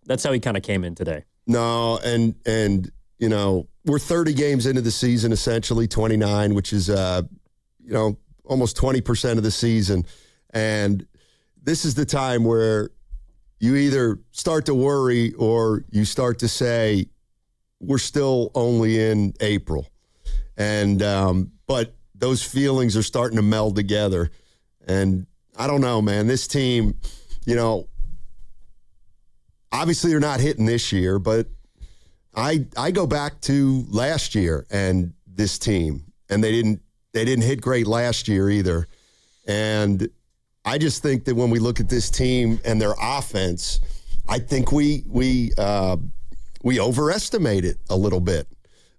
That's how he kind of came in today. No, and you know, we're 30 games into the season, essentially 29, which is almost 20% of the season, and this is the time where you either start to worry or you start to say we're still only in April, and but those feelings are starting to meld together, and I don't know, man. This team, obviously they're not hitting this year, but I go back to last year and this team, and they didn't hit great last year either. And I just think that when we look at this team and their offense, I think we overestimate it a little bit.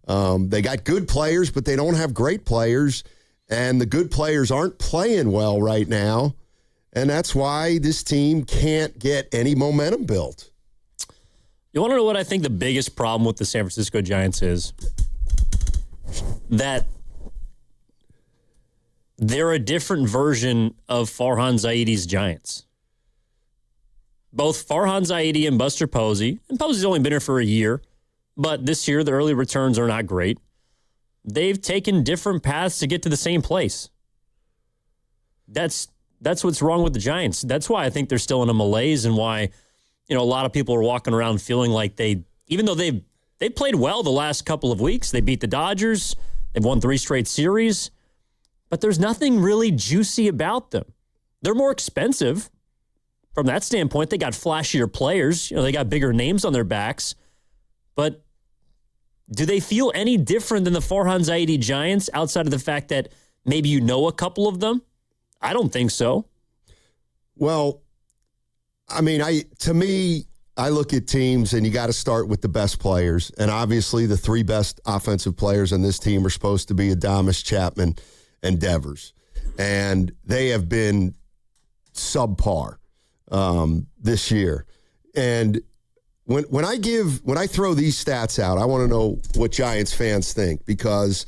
They got good players, but they don't have great players, and the good players aren't playing well right now. And that's why this team can't get any momentum built. You want to know what I think the biggest problem with the San Francisco Giants is? That they're a different version of Farhan Zaidi's Giants. Both Farhan Zaidi and Buster Posey, and Posey's only been here for a year, but this year the early returns are not great. They've taken different paths to get to the same place. That's what's wrong with the Giants. That's why I think they're still in a malaise, and why, a lot of people are walking around feeling like even though they've played well the last couple of weeks, they beat the Dodgers, they've won 3 straight series, but there's nothing really juicy about them. They're more expensive from that standpoint. They got flashier players, they got bigger names on their backs, but do they feel any different than the Farhan Zaidi Giants outside of the fact that maybe a couple of them? I don't think so. Well, I mean, I look at teams and you got to start with the best players. And obviously the 3 best offensive players on this team are supposed to be Adames, Chapman, and Devers. And they have been subpar this year. And when I throw these stats out, I want to know what Giants fans think, because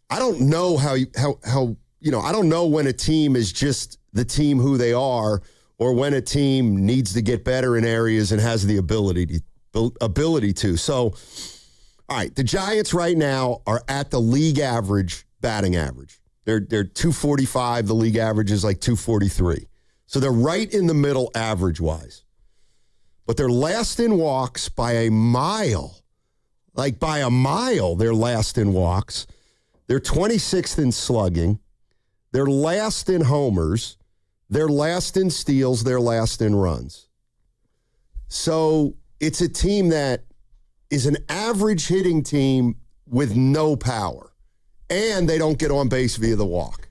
I don't know how I don't know when a team is just the team who they are, or when a team needs to get better in areas and has the ability to. So, all right, the Giants right now are at the league average batting average. They're 245. The league average is like 243. So they're right in the middle average-wise. But they're last in walks by a mile. Like by a mile, they're last in walks. They're 26th in slugging. They're last in homers. They're last in steals. They're last in runs. So it's a team that is an average hitting team with no power, and they don't get on base via the walk.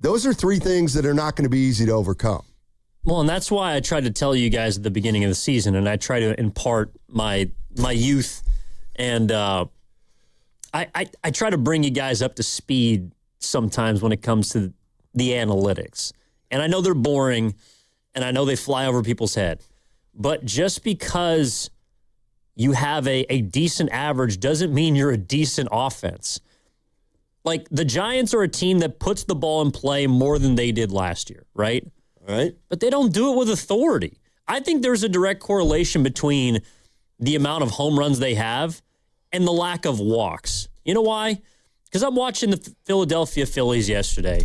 Those are three things that are not going to be easy to overcome. Well, and that's why I tried to tell you guys at the beginning of the season, and I try to impart my youth, and I try to bring you guys up to speed sometimes when it comes to the analytics. And I know they're boring, and I know they fly over people's head. But just because you have a decent average doesn't mean you're a decent offense. Like, the Giants are a team that puts the ball in play more than they did last year, right? Right. But they don't do it with authority. I think there's a direct correlation between the amount of home runs they have and the lack of walks. You know why? Because I'm watching the Philadelphia Phillies yesterday,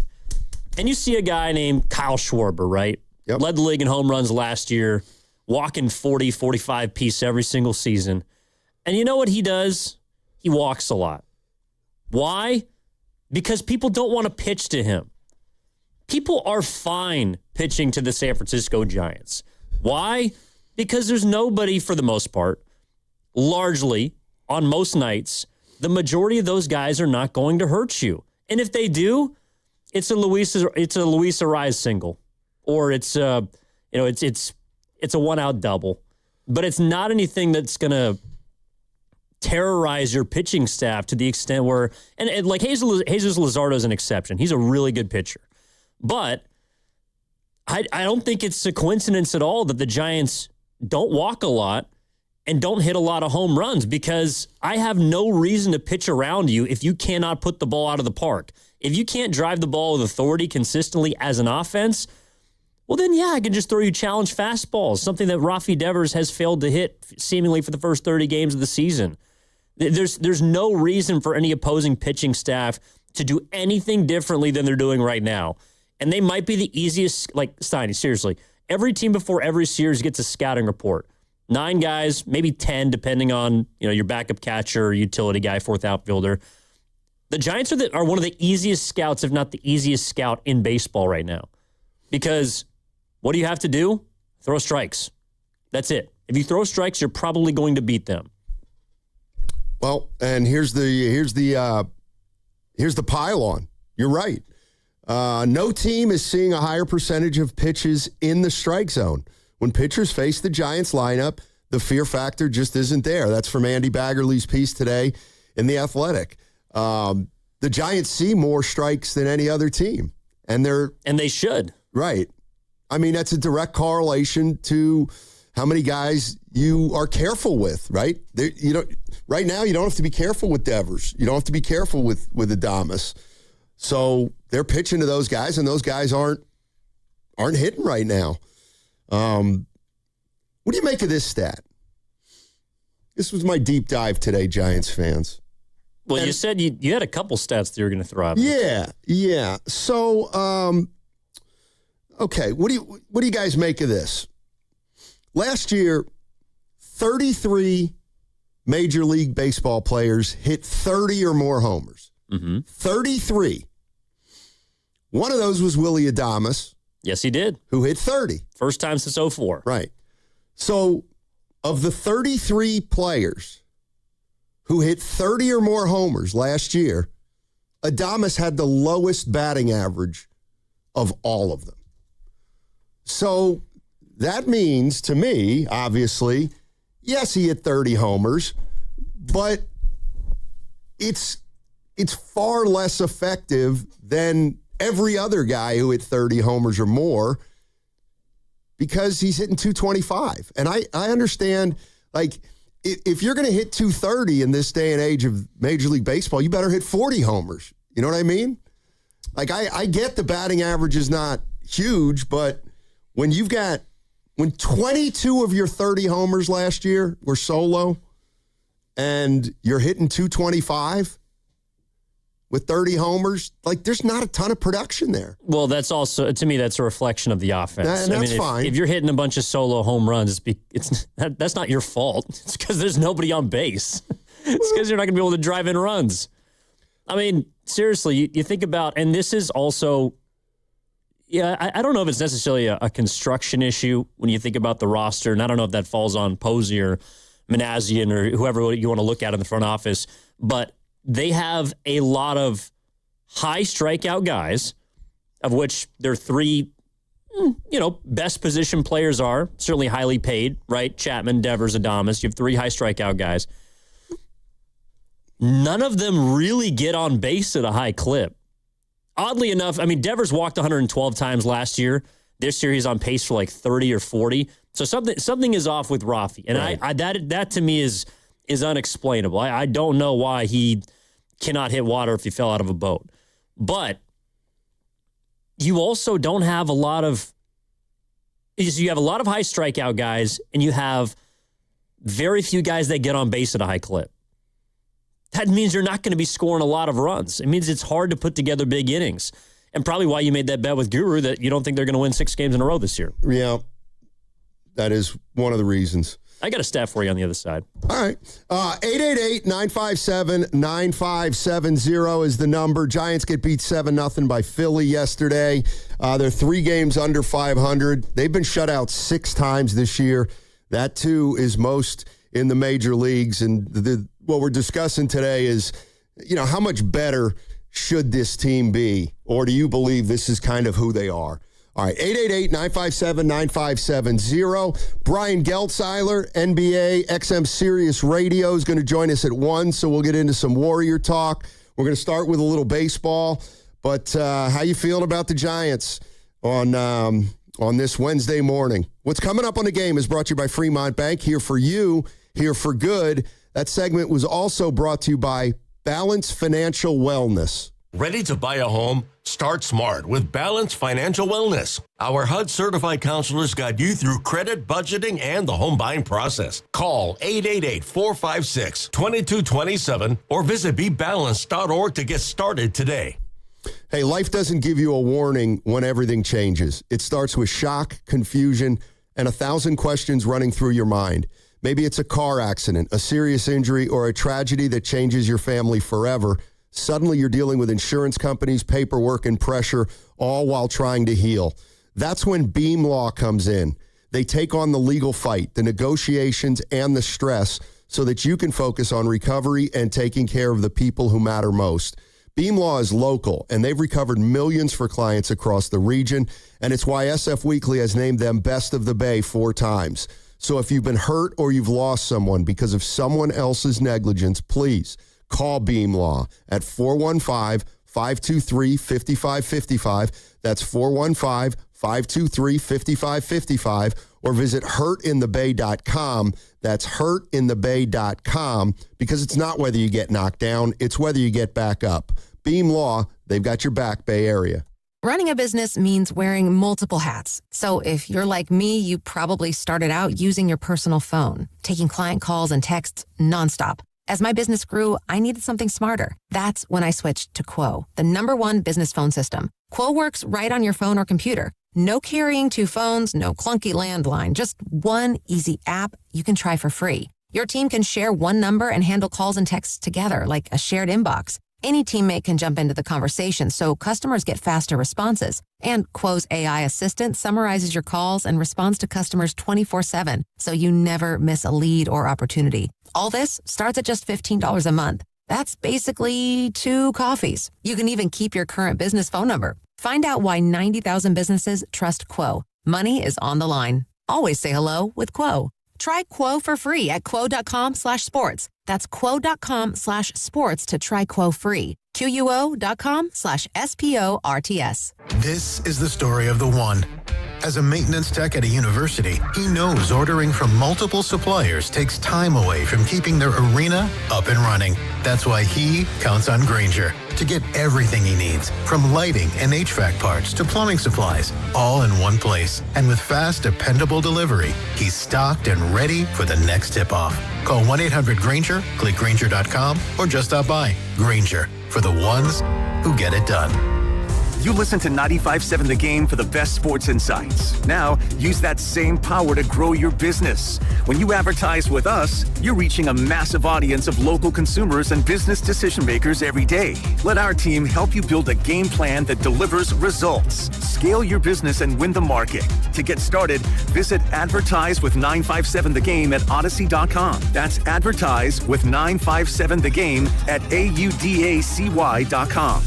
and you see a guy named Kyle Schwarber, right? Yep. Led the league in home runs last year, walking 40, 45 piece every single season. And you know what he does? He walks a lot. Why? Because people don't want to pitch to him. People are fine pitching to the San Francisco Giants. Why? Because there's nobody, for the most part, largely, on most nights, the majority of those guys are not going to hurt you. And if they do, it's a Luis Ariz single, or it's a one-out double. But it's not anything that's going to terrorize your pitching staff to the extent where, and like Jesus Luzardo is an exception. He's a really good pitcher. But I don't think it's a coincidence at all that the Giants don't walk a lot and don't hit a lot of home runs, because I have no reason to pitch around you if you cannot put the ball out of the park. If you can't drive the ball with authority consistently as an offense, well then, yeah, I can just throw you challenge fastballs, something that Rafi Devers has failed to hit seemingly for the first 30 games of the season. There's no reason for any opposing pitching staff to do anything differently than they're doing right now. And they might be the easiest, like, Steiny, seriously. Every team before every series gets a scouting report. 9 guys, maybe 10, depending on, your backup catcher, utility guy, fourth outfielder. The Giants are one of the easiest scouts, if not the easiest scout in baseball right now. Because what do you have to do? Throw strikes. That's it. If you throw strikes, you're probably going to beat them. Well, and here's the pile-on. You're right. No team is seeing a higher percentage of pitches in the strike zone. When pitchers face the Giants lineup, the fear factor just isn't there. That's from Andy Baggerly's piece today in The Athletic. The Giants see more strikes than any other team. And they should. Right. I mean, that's a direct correlation to how many guys you are careful with, right? Right now, you don't have to be careful with Devers. You don't have to be careful with Adames. So they're pitching to those guys, and those guys aren't hitting right now. What do you make of this stat? This was my deep dive today, Giants fans. Well, you said you had a couple stats that you were going to throw out. Yeah. So, okay, what do you guys make of this? Last year, 33 Major League Baseball players hit 30 or more homers. Mm-hmm. 33. One of those was Willie Adames. Yes, he did. Who hit 30. First time since 2004. Right. So, of the 33 players who hit 30 or more homers last year, Adames had the lowest batting average of all of them. So, that means, to me, obviously, yes, he hit 30 homers, but it's far less effective than every other guy who hit 30 homers or more, because he's hitting 225. And I understand, like, if you're going to hit 230 in this day and age of Major League Baseball, you better hit 40 homers. You know what I mean? Like, I get the batting average is not huge, but when 22 of your 30 homers last year were solo and you're hitting 225 with 30 homers, like, there's not a ton of production there. Well, that's also, to me, that's a reflection of the offense. And that's fine. If you're hitting a bunch of solo home runs, that's not your fault. It's because there's nobody on base. It's because you're not going to be able to drive in runs. I mean, seriously, you think about, and this is also, I don't know if it's necessarily a construction issue when you think about the roster, and I don't know if that falls on Posey or Manassian or whoever you want to look at in the front office, but they have a lot of high strikeout guys, of which their three, best position players are certainly highly paid, right? Chapman, Devers, Adames. You have three high strikeout guys. None of them really get on base at a high clip. Oddly enough, Devers walked 112 times last year. This year he's on pace for like 30 or 40. So something is off with Rafi. And right. That to me is unexplainable. I don't know why he cannot hit water if he fell out of a boat. But you also don't have a lot of high strikeout guys, and you have very few guys that get on base at a high clip. That means you're not going to be scoring a lot of runs. It means it's hard to put together big innings. And probably why you made that bet with Guru that you don't think they're going to win 6 games in a row this year. Yeah, that is one of the reasons. I got a stat for you on the other side. All right. 888-957-9570 is the number. Giants get beat 7-0 by Philly yesterday. They're 3 games under 500. They've been shut out 6 times this year. That, too, is most in the major leagues. And what we're discussing today is, how much better should this team be? Or do you believe this is kind of who they are? All right, 888-957-9570. Brian Geltzeiler, NBA XM Sirius Radio, is going to join us at 1, so we'll get into some Warrior talk. We're going to start with a little baseball, but how you feeling about the Giants on this Wednesday morning? What's coming up on the game is brought to you by Fremont Bank, here for you, here for good. That segment was also brought to you by Balance Financial Wellness. Ready to buy a home? Start smart with Balance Financial Wellness. Our HUD-certified counselors guide you through credit, budgeting, and the home buying process. Call 888-456-2227 or visit BeBalanced.org to get started today. Hey, life doesn't give you a warning when everything changes. It starts with shock, confusion, and 1,000 questions running through your mind. Maybe it's a car accident, a serious injury, or a tragedy that changes your family forever. Suddenly you're dealing with insurance companies, paperwork, and pressure, all while trying to heal. That's when Beam Law comes in. They take on the legal fight, the negotiations, and the stress so that you can focus on recovery and taking care of the people who matter most. Beam Law is local, and they've recovered millions for clients across the region, and it's why SF Weekly has named them Best of the Bay 4 times. So if you've been hurt or you've lost someone because of someone else's negligence, please call Beam Law at 415-523-5555. That's 415-523-5555. Or visit hurtinthebay.com. That's hurtinthebay.com, because it's not whether you get knocked down, it's whether you get back up. Beam Law, they've got your back, Bay Area. Running a business means wearing multiple hats. So if you're like me, you probably started out using your personal phone, taking client calls and texts nonstop. As my business grew, I needed something smarter. That's when I switched to Quo, the #1 business phone system. Quo works right on your phone or computer. No carrying 2 phones, no clunky landline, just one easy app you can try for free. Your team can share one number and handle calls and texts together like a shared inbox. Any teammate can jump into the conversation, so customers get faster responses. And Quo's AI assistant summarizes your calls and responds to customers 24/7, so you never miss a lead or opportunity. All this starts at just $15 a month. That's basically 2 coffees. You can even keep your current business phone number. Find out why 90,000 businesses trust Quo. Money is on the line. Always say hello with Quo. Try Quo for free at quo.com/sports. That's quo.com/sports to try Quo free. QUO.com/SPORTS. This is the story of the one. As a maintenance tech at a university, he knows ordering from multiple suppliers takes time away from keeping their arena up and running. That's why he counts on Grainger to get everything he needs, from lighting and HVAC parts to plumbing supplies, all in one place. And with fast, dependable delivery, he's stocked and ready for the next tip-off. Call 1-800-GRAINGER, click Grainger.com, or just stop by. Grainger, for the ones who get it done. You listen to 95.7 The Game for the best sports insights. Now, use that same power to grow your business. When you advertise with us, you're reaching a massive audience of local consumers and business decision makers every day. Let our team help you build a game plan that delivers results. Scale your business and win the market. To get started, visit Advertise with 957 The Game at Odyssey.com. That's Advertise with 957 The Game at AUDACY.com.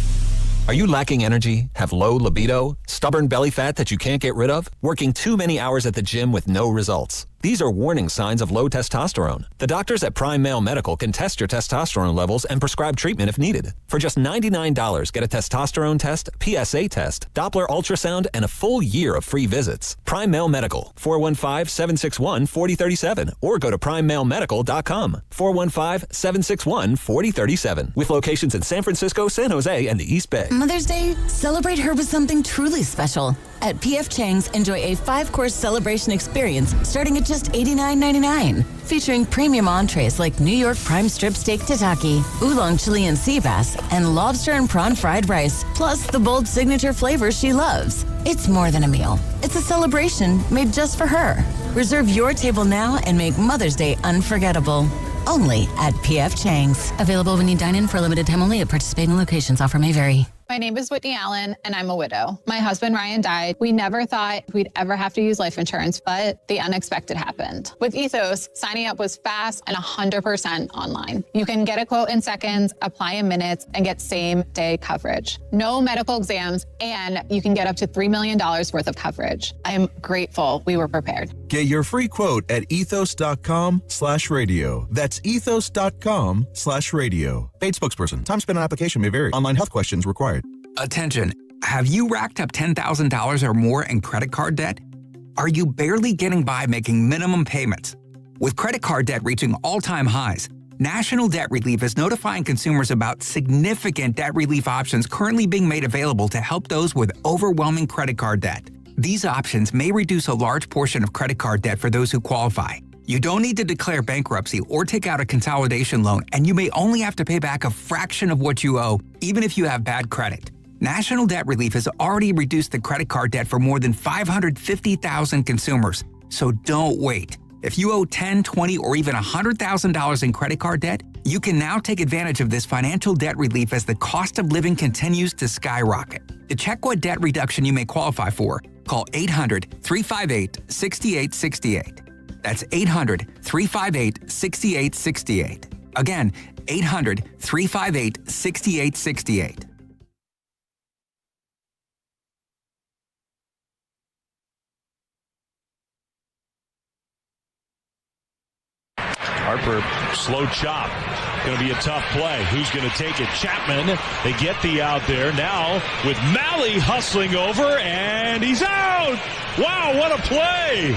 Are you lacking energy, have low libido, stubborn belly fat that you can't get rid of, working too many hours at the gym with no results? These are warning signs of low testosterone. The doctors at Prime Male Medical can test your testosterone levels and prescribe treatment if needed. For just $99, get a testosterone test, PSA test, Doppler ultrasound, and a full year of free visits. Prime Male Medical, 415-761-4037, or go to primemalemedical.com, 415-761-4037, with locations in San Francisco, San Jose, and the East Bay. Mother's Day, celebrate her with something truly special. At P.F. Chang's, enjoy a 5-course celebration experience starting at just $89.99. Featuring premium entrees like New York prime strip steak tataki, oolong Chilean sea bass, and lobster and prawn fried rice, plus the bold signature flavors she loves. It's more than a meal. It's a celebration made just for her. Reserve your table now and make Mother's Day unforgettable. Only at P.F. Chang's. Available when you dine in for a limited time only at participating locations. Offer may vary. My name is Whitney Allen, and I'm a widow. My husband, Ryan, died. We never thought we'd ever have to use life insurance, but the unexpected happened. With Ethos, signing up was fast and 100% online. You can get a quote in seconds, apply in minutes, and get same-day coverage. No medical exams, and you can get up to $3 million worth of coverage. I'm grateful we were prepared. Get your free quote at ethos.com/radio. That's ethos.com/radio. Paid spokesperson. Time spent on application may vary. Online health questions required. Attention. Have you racked up $10,000 or more in credit card debt? Are you barely getting by making minimum payments? With credit card debt reaching all-time highs, National Debt Relief is notifying consumers about significant debt relief options currently being made available to help those with overwhelming credit card debt. These options may reduce a large portion of credit card debt for those who qualify. You don't need to declare bankruptcy or take out a consolidation loan, and you may only have to pay back a fraction of what you owe, even if you have bad credit. National Debt Relief has already reduced the credit card debt for more than 550,000 consumers, so don't wait. If you owe $10,000, $20,000, or even $100,000 in credit card debt, you can now take advantage of this financial debt relief as the cost of living continues to skyrocket. To check what debt reduction you may qualify for, call 800-358-6868. That's 800-358-6868. Again, 800-358-6868. Harper, slow chop. Going to be a tough play. Who's going to take it? Chapman. They get the out there now with Malley hustling over, and he's out. Wow, what a play.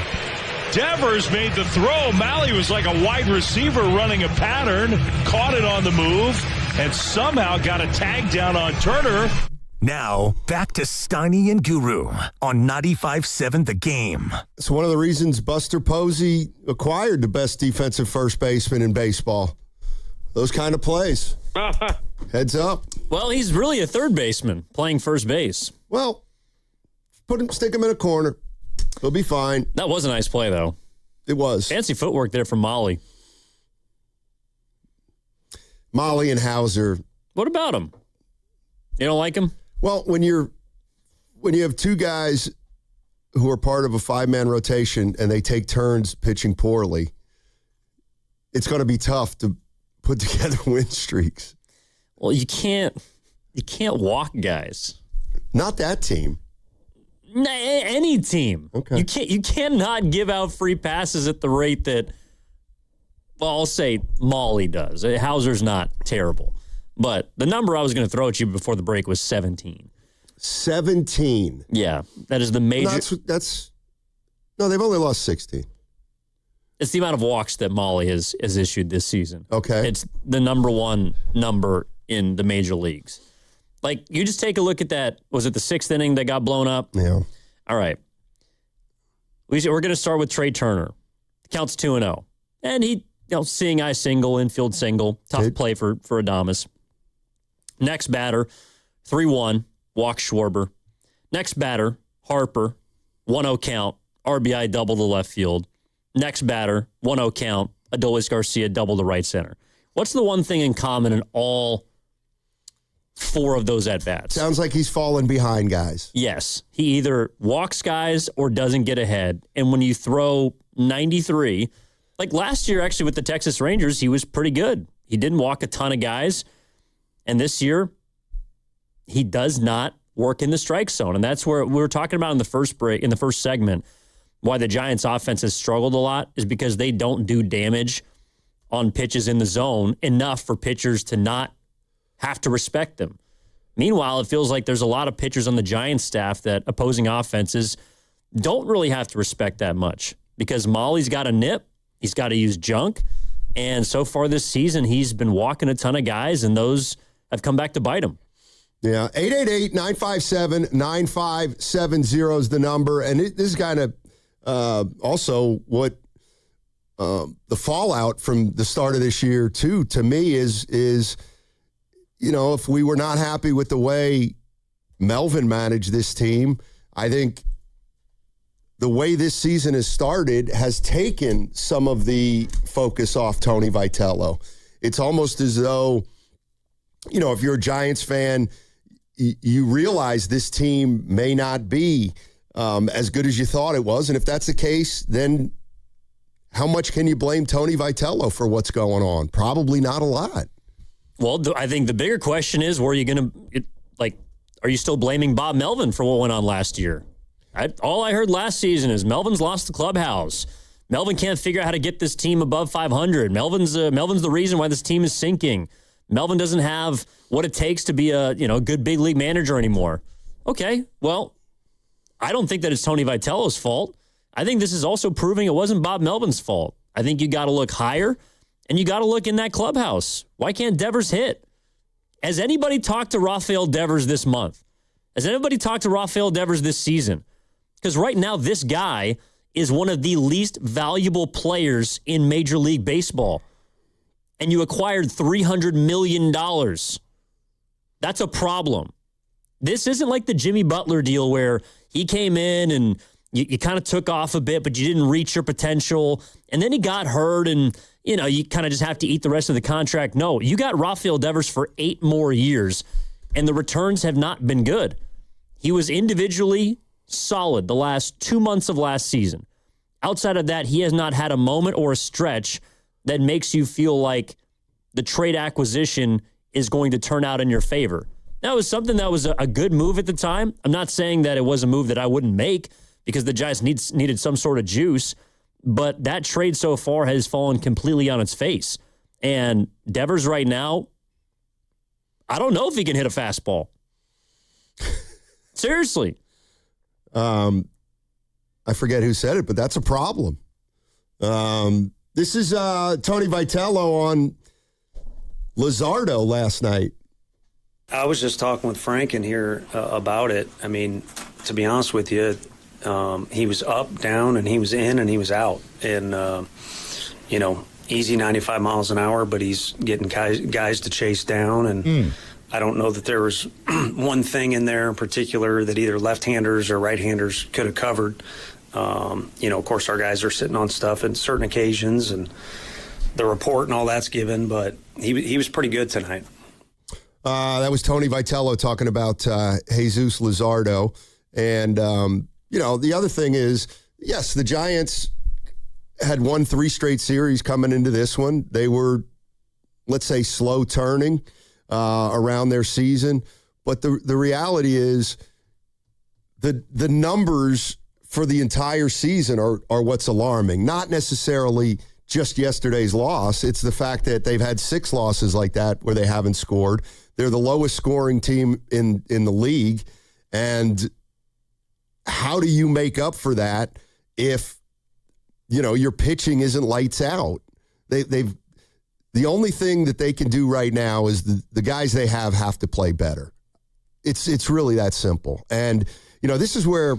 Devers made the throw. Malley was like a wide receiver running a pattern, caught it on the move, and somehow got a tag down on Turner. Now, back to Steiny and Guru on 95.7 The Game. It's one of the reasons Buster Posey acquired the best defensive first baseman in baseball. Those kind of plays. Heads up. Well, he's really a third baseman playing first base. Well, stick him in a corner. He'll be fine. That was a nice play, though. It was. Fancy footwork there from Molly. Molly and Hauser. What about him? You don't like him? Well, when you have two guys who are part of a 5-man rotation and they take turns pitching poorly, it's going to be tough to put together win streaks. Well, you can't walk guys. Not that team. Any team. Okay. You cannot give out free passes at the rate that, well, I'll say Molly does. Hauser's not terrible. But the number I was going to throw at you before the break was 17. 17. Yeah, that is the major. No, they've only lost 16. It's the amount of walks that Molly has issued this season. Okay. It's the number one number in the major leagues. Like, you just take a look at that. Was it the 6th inning that got blown up? Yeah. All right. We're going to start with Trey Turner. Counts 2-0. And he, seeing eye single, infield single. Tough play for Adames. Next batter, 3-1, walk Schwarber. Next batter, Harper, 1-0 count, RBI double to left field. Next batter, 1-0 count, Adolis Garcia double to right center. What's the one thing in common in all 4 of those at-bats? Sounds like he's fallen behind guys. Yes. He either walks guys or doesn't get ahead. And when you throw 93, like last year actually with the Texas Rangers, he was pretty good. He didn't walk a ton of guys. And this year, he does not work in the strike zone. And that's where we were talking about in the first segment, why the Giants offense has struggled a lot is because they don't do damage on pitches in the zone enough for pitchers to not have to respect them. Meanwhile, it feels like there's a lot of pitchers on the Giants staff that opposing offenses don't really have to respect that much because Molly's got a nip. He's got to use junk. And so far this season, he's been walking a ton of guys, and those have come back to bite him. Yeah, 888-957-9570 is the number. And this is kind of also what the fallout from the start of this year, too, to me is if we were not happy with the way Melvin managed this team, I think the way this season has started has taken some of the focus off Tony Vitello. It's almost as though, if you're a Giants fan, you realize this team may not be as good as you thought it was. And if that's the case, then how much can you blame Tony Vitello for what's going on? Probably not a lot. Well, I think the bigger question is, are you still blaming Bob Melvin for what went on last year? All I heard last season is Melvin's lost the clubhouse. Melvin can't figure out how to get this team above 500. Melvin's the reason why this team is sinking. Melvin doesn't have what it takes to be a good big league manager anymore. Okay, well, I don't think that it's Tony Vitello's fault. I think this is also proving it wasn't Bob Melvin's fault. I think you got to look higher, and you got to look in that clubhouse. Why can't Devers hit? Has anybody talked to Rafael Devers this month? Has anybody talked to Rafael Devers this season? Because right now, this guy is one of the least valuable players in Major League Baseball. And you acquired $300 million. That's a problem. This isn't like the Jimmy Butler deal where he came in and you kind of took off a bit, but you didn't reach your potential. And then he got hurt and, you kind of just have to eat the rest of the contract. No, you got Rafael Devers for 8 more years, and the returns have not been good. He was individually solid the last 2 months of last season. Outside of that, he has not had a moment or a stretch that makes you feel like the trade acquisition is going to turn out in your favor. That was something that was a good move at the time. I'm not saying that it was a move that I wouldn't make because the Giants needed some sort of juice, but that trade so far has fallen completely on its face. And Devers right now, I don't know if he can hit a fastball. Seriously. I forget who said it, but that's a problem. This is Tony Vitello on Luzardo last night. I was just talking with Frank in here about it. I mean, to be honest with you, he was up, down, and he was in, and he was out. And, easy 95 miles an hour, but he's getting guys to chase down. And I don't know that there was one thing in there in particular that either left-handers or right-handers could have covered. Of course, our guys are sitting on stuff at certain occasions, and the report and all that's given, but he was pretty good tonight. That was Tony Vitello talking about Jesus Luzardo. And, the other thing is, yes, the Giants had won 3 straight series coming into this one. They were, let's say, slow turning around their season. But the reality is the numbers for the entire season are what's alarming. Not necessarily just yesterday's loss. It's the fact that they've had 6 losses like that where they haven't scored. They're the lowest scoring team in the league. And how do you make up for that if, your pitching isn't lights out? The only thing that they can do right now is the guys they have to play better. It's really that simple. And, this is where,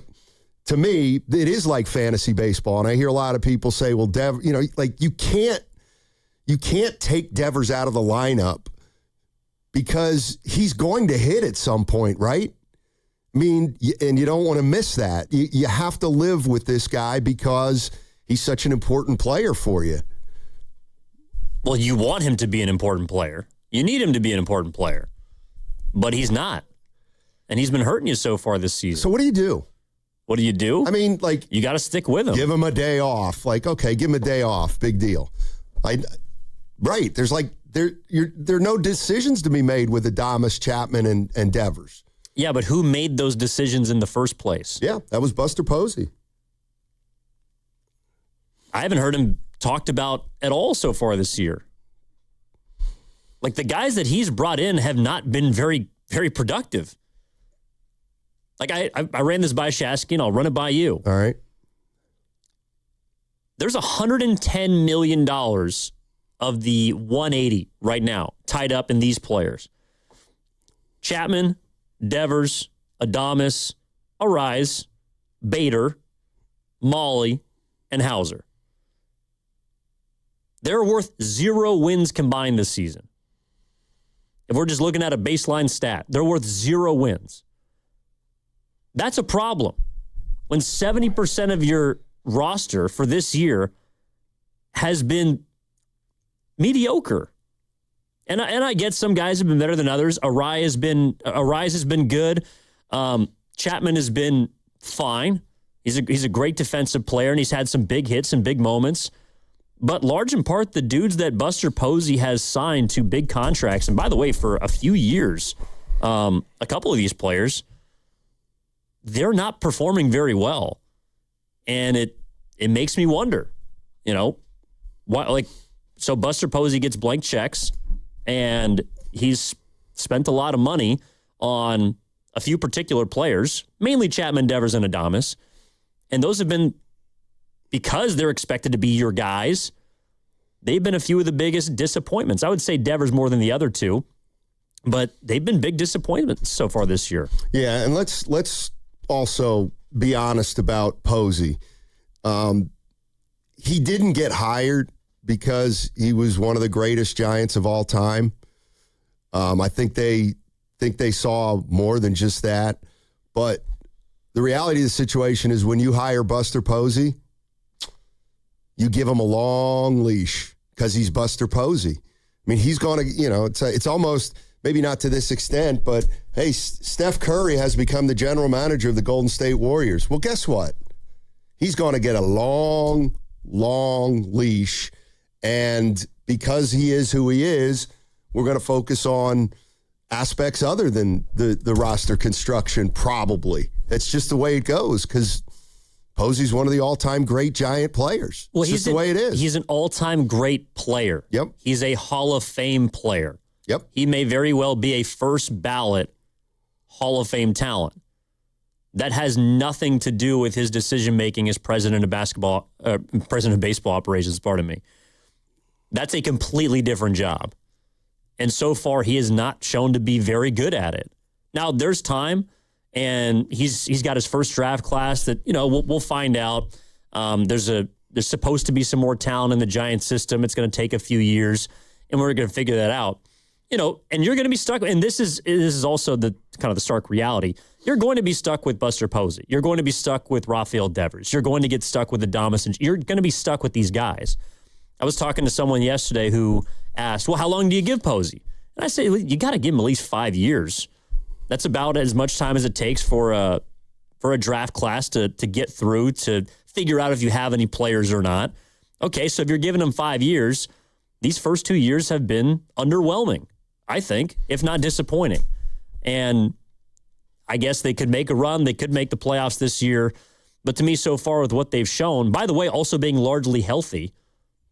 to me, it is like fantasy baseball. And I hear a lot of people say, well, you can't take Devers out of the lineup because he's going to hit at some point, right? I mean, and you don't want to miss that. You have to live with this guy because he's such an important player for you. Well, you want him to be an important player. You need him to be an important player. But he's not. And he's been hurting you so far this season. So what do you do? What do you do? I mean, like... You got to stick with him. Give him a day off. Like, okay, give him a day off. Big deal. Right. There's like... There are no decisions to be made with Adames, Chapman, and Devers. Yeah, but who made those decisions in the first place? Yeah, that was Buster Posey. I haven't heard him talked about at all so far this year. Like, the guys that he's brought in have not been very, very productive. Like, I ran this by Shasky, and I'll run it by you. All right. There's $110 million of the 180 right now tied up in these players. Chapman, Devers, Adames, Arise, Bader, Molly, and Hauser. They're worth 0 wins combined this season. If we're just looking at a baseline stat, they're worth 0 wins. That's a problem. When 70% of your roster for this year has been mediocre. And I get some guys have been better than others. Arise has been good. Chapman has been fine. He's a great defensive player, and he's had some big hits and big moments. But large in part, the dudes that Buster Posey has signed to big contracts, and by the way, for a few years, a couple of these players, they're not performing very well. And it makes me wonder, why, so Buster Posey gets blank checks, and he's spent a lot of money on a few particular players, mainly Chapman, Devers, and Adames. And those have been, because they're expected to be your guys, they've been a few of the biggest disappointments. I would say Devers more than the other two, but they've been big disappointments so far this year. Yeah, and let's also be honest about Posey. He didn't get hired because he was one of the greatest Giants of all time. I think they saw more than just that. But the reality of the situation is when you hire Buster Posey, you give him a long leash because he's Buster Posey. I mean, he's going to, it's almost, maybe not to this extent, but hey, Steph Curry has become the general manager of the Golden State Warriors. Well, guess what? He's going to get a long leash. And because he is who he is, we're going to focus on aspects other than the roster construction, probably. That's just the way it goes because Posey's one of the all-time great Giant players. Well, it's just the way it is. He's an all-time great player. Yep. He's a Hall of Fame player. Yep. He may very well be a first-ballot Hall of Fame talent. That has nothing to do with his decision-making as president of baseball operations, pardon me. That's a completely different job. And so far, he has not shown to be very good at it. Now, there's time, and he's got his first draft class that, we'll find out. There's supposed to be some more talent in the Giants system. It's going to take a few years, and we're going to figure that out. And you're going to be stuck, and this is also the kind of the stark reality. You're going to be stuck with Buster Posey. You're going to be stuck with Rafael Devers. You're going to get stuck with Adames, and you're going to be stuck with these guys. I was talking to someone yesterday who asked, well, how long do you give Posey? And I say, you got to give him at least 5 years. That's about as much time as it takes for a draft class to get through, to figure out if you have any players or not. Okay, so if you're giving him 5 years, these first 2 years have been underwhelming, I think, if not disappointing. And I guess they could make a run. They could make the playoffs this year. But to me, so far with what they've shown, by the way, also being largely healthy.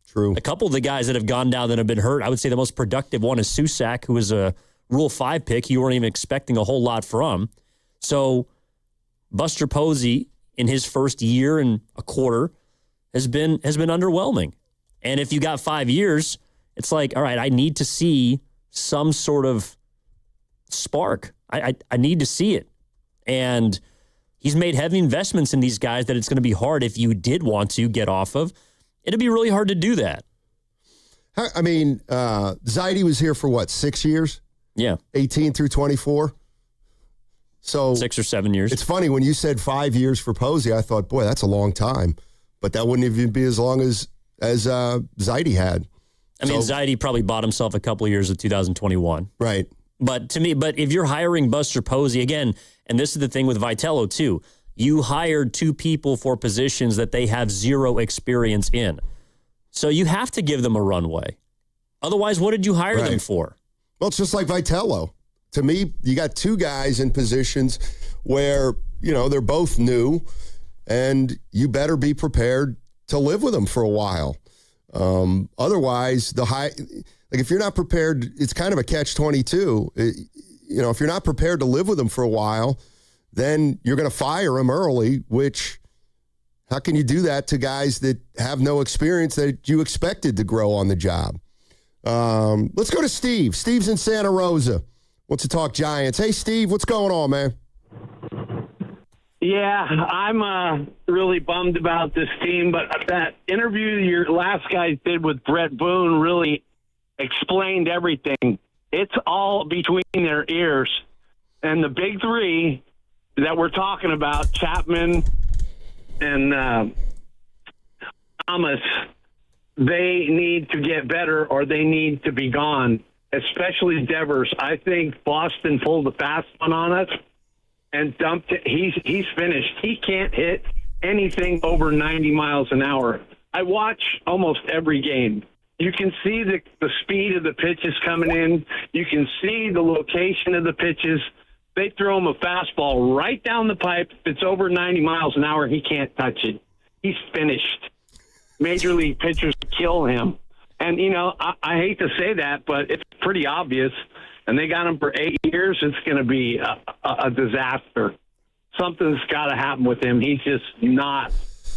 True. A couple of the guys that have gone down that have been hurt, I would say the most productive one is Susak, who was a Rule 5 pick you weren't even expecting a whole lot from. So Buster Posey, in his first year and a quarter, has been underwhelming. And if you got 5 years, it's like, all right, I need to see some sort of spark. I need to see it. And he's made heavy investments in these guys that it's going to be hard if you did want to get off of. It'd be really hard to do that. I mean, Zaidi was here for 6 years? Yeah. 18 through 24. So 6 or 7 years. It's funny, when you said 5 years for Posey, I thought, boy, that's a long time. But that wouldn't even be as long as Zaidi had. I mean, Zaidi probably bought himself a couple of years of 2021. Right. But if you're hiring Buster Posey, again, and this is the thing with Vitello too, you hired 2 people for positions that they have zero experience in. So you have to give them a runway. Otherwise, what did you hire them for? Well, it's just like Vitello. To me, you got 2 guys in positions where, they're both new, and you better be prepared to live with them for a while. Otherwise, if you're not prepared, it's kind of a catch-22. If you're not prepared to live with them for a while, then you're going to fire them early, which, how can you do that to guys that have no experience that you expected to grow on the job? Let's go to Steve. Steve's in Santa Rosa. Wants to talk Giants. Hey, Steve, what's going on, man? Yeah, I'm really bummed about this team, but that interview your last guys did with Brett Boone really explained everything. It's all between their ears. And the big 3 that we're talking about, Chapman and Thomas, they need to get better or they need to be gone, especially Devers. I think Boston pulled a fast one on us and dumped it. He's finished. He can't hit anything over 90 miles an hour. I watch almost every game. You can see the speed of the pitches coming in. You can see the location of the pitches. They throw him a fastball right down the pipe. If it's over 90 miles an hour, he can't touch it. He's finished. Major league pitchers kill him. And, I hate to say that, but it's pretty obvious. And they got him for 8 years. It's going to be a disaster. Something's got to happen with him. He's just not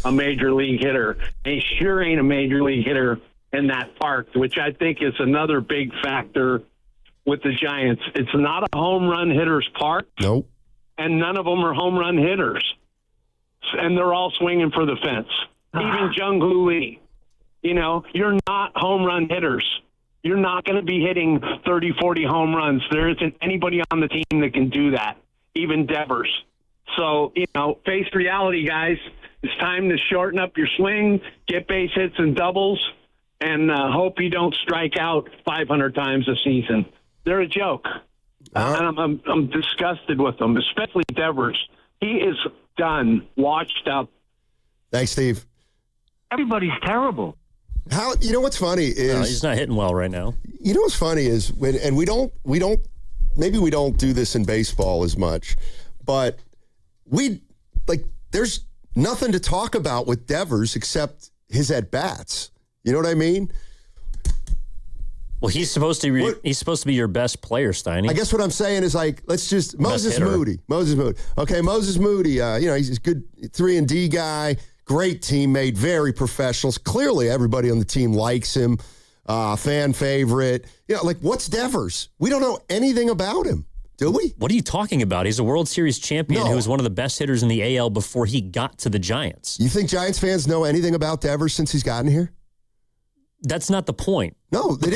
a major league hitter. And he sure ain't a major league hitter in that park, which I think is another big factor with the Giants. It's not a home run hitter's park. Nope. And none of them are home run hitters. And they're all swinging for the fence. Even Jung-Hoo Lee. You're not home run hitters. You're not going to be hitting 30, 40 home runs. There isn't anybody on the team that can do that, even Devers. So, face reality, guys. It's time to shorten up your swing, get base hits and doubles, and hope you don't strike out 500 times a season. They're a joke. And I'm disgusted with them, especially Devers. He is done, washed up. Thanks, Steve. Everybody's terrible. What's funny is he's not hitting well right now. What's funny is we don't do this in baseball as much, but there's nothing to talk about with Devers except his at bats. You know what I mean? Well, he's supposed to be your best player, Steiny. I guess what I'm saying is let's just Moses Moody. Okay, Moses Moody. He's a good 3-and-D guy. Great teammate, very professional. Clearly, everybody on the team likes him. Fan favorite. What's Devers? We don't know anything about him, do we? What are you talking about? He's a World Series champion who was one of the best hitters in the AL before he got to the Giants. You think Giants fans know anything about Devers since he's gotten here? That's not the point. No, the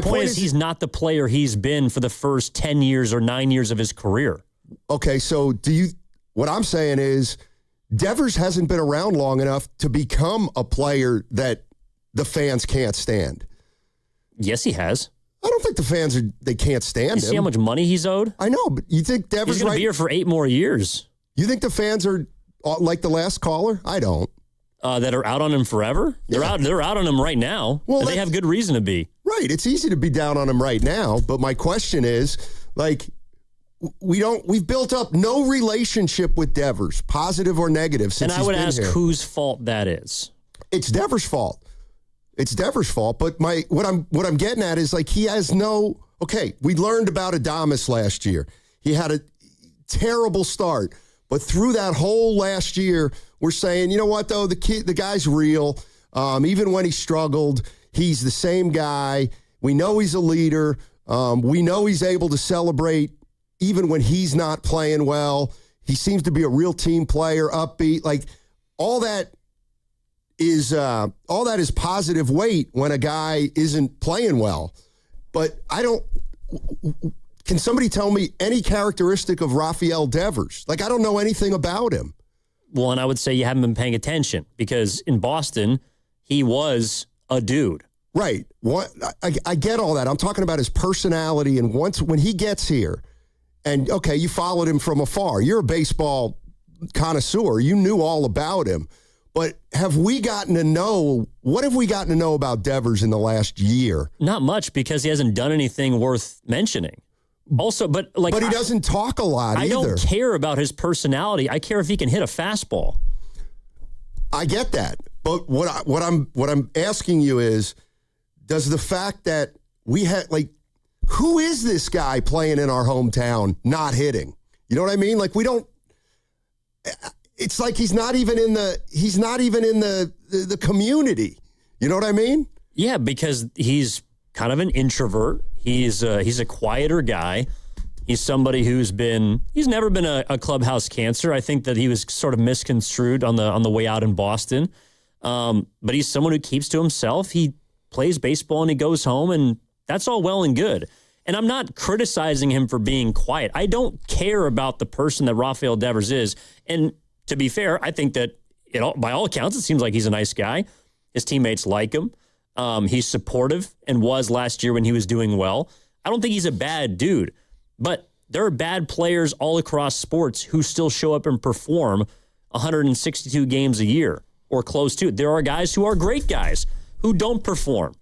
point is he's not the player he's been for the first 10 years or 9 years of his career. Okay, so what I'm saying is Devers hasn't been around long enough to become a player that the fans can't stand. Yes, he has. I don't think the fans they can't stand him. You see how much money he's owed? I know, but you think Devers he's going to be here for 8 more years? You think the fans are like the last caller? I don't. That are out on him forever? Yeah. They're out on him right now. Well, they have good reason to be. Right. It's easy to be down on him right now, but my question is, we've built up no relationship with Devers, positive or negative, since he's been here. And I would ask whose fault that is. It's Devers' fault. But what I'm getting at is he has no. Okay, we learned about Adames last year. He had a terrible start, but through that whole last year, we're saying, you know what though, the guy's real. Even when he struggled, he's the same guy. We know he's a leader. We know he's able to celebrate even when he's not playing well. He seems to be a real team player, upbeat. All that is positive weight when a guy isn't playing well. But Can somebody tell me any characteristic of Rafael Devers? Like, I don't know anything about him. Well, and I would say you haven't been paying attention because in Boston, he was a dude. Right. What I get all that. I'm talking about his personality, and when he gets here, and okay, you followed him from afar. You're a baseball connoisseur. You knew all about him. But what have we gotten to know about Devers in the last year? Not much, because he hasn't done anything worth mentioning. Also, but he doesn't talk a lot either. I don't care about his personality. I care if he can hit a fastball. I get that. But what I'm asking you is, does the fact that we had, like, who is this guy playing in our hometown not hitting? You know what I mean? Like, we don't. It's like he's not even in the community. You know what I mean? Yeah, because he's kind of an introvert. He's a quieter guy. He's somebody he's never been a clubhouse cancer. I think that he was sort of misconstrued on the way out in Boston. But he's someone who keeps to himself. He plays baseball and he goes home, and that's all well and good. And I'm not criticizing him for being quiet. I don't care about the person that Rafael Devers is. And to be fair, I think that by all accounts, it seems like he's a nice guy. His teammates like him. He's supportive and was last year when he was doing well. I don't think he's a bad dude, but there are bad players all across sports who still show up and perform 162 games a year or close to it. There are guys who are great guys who don't perform,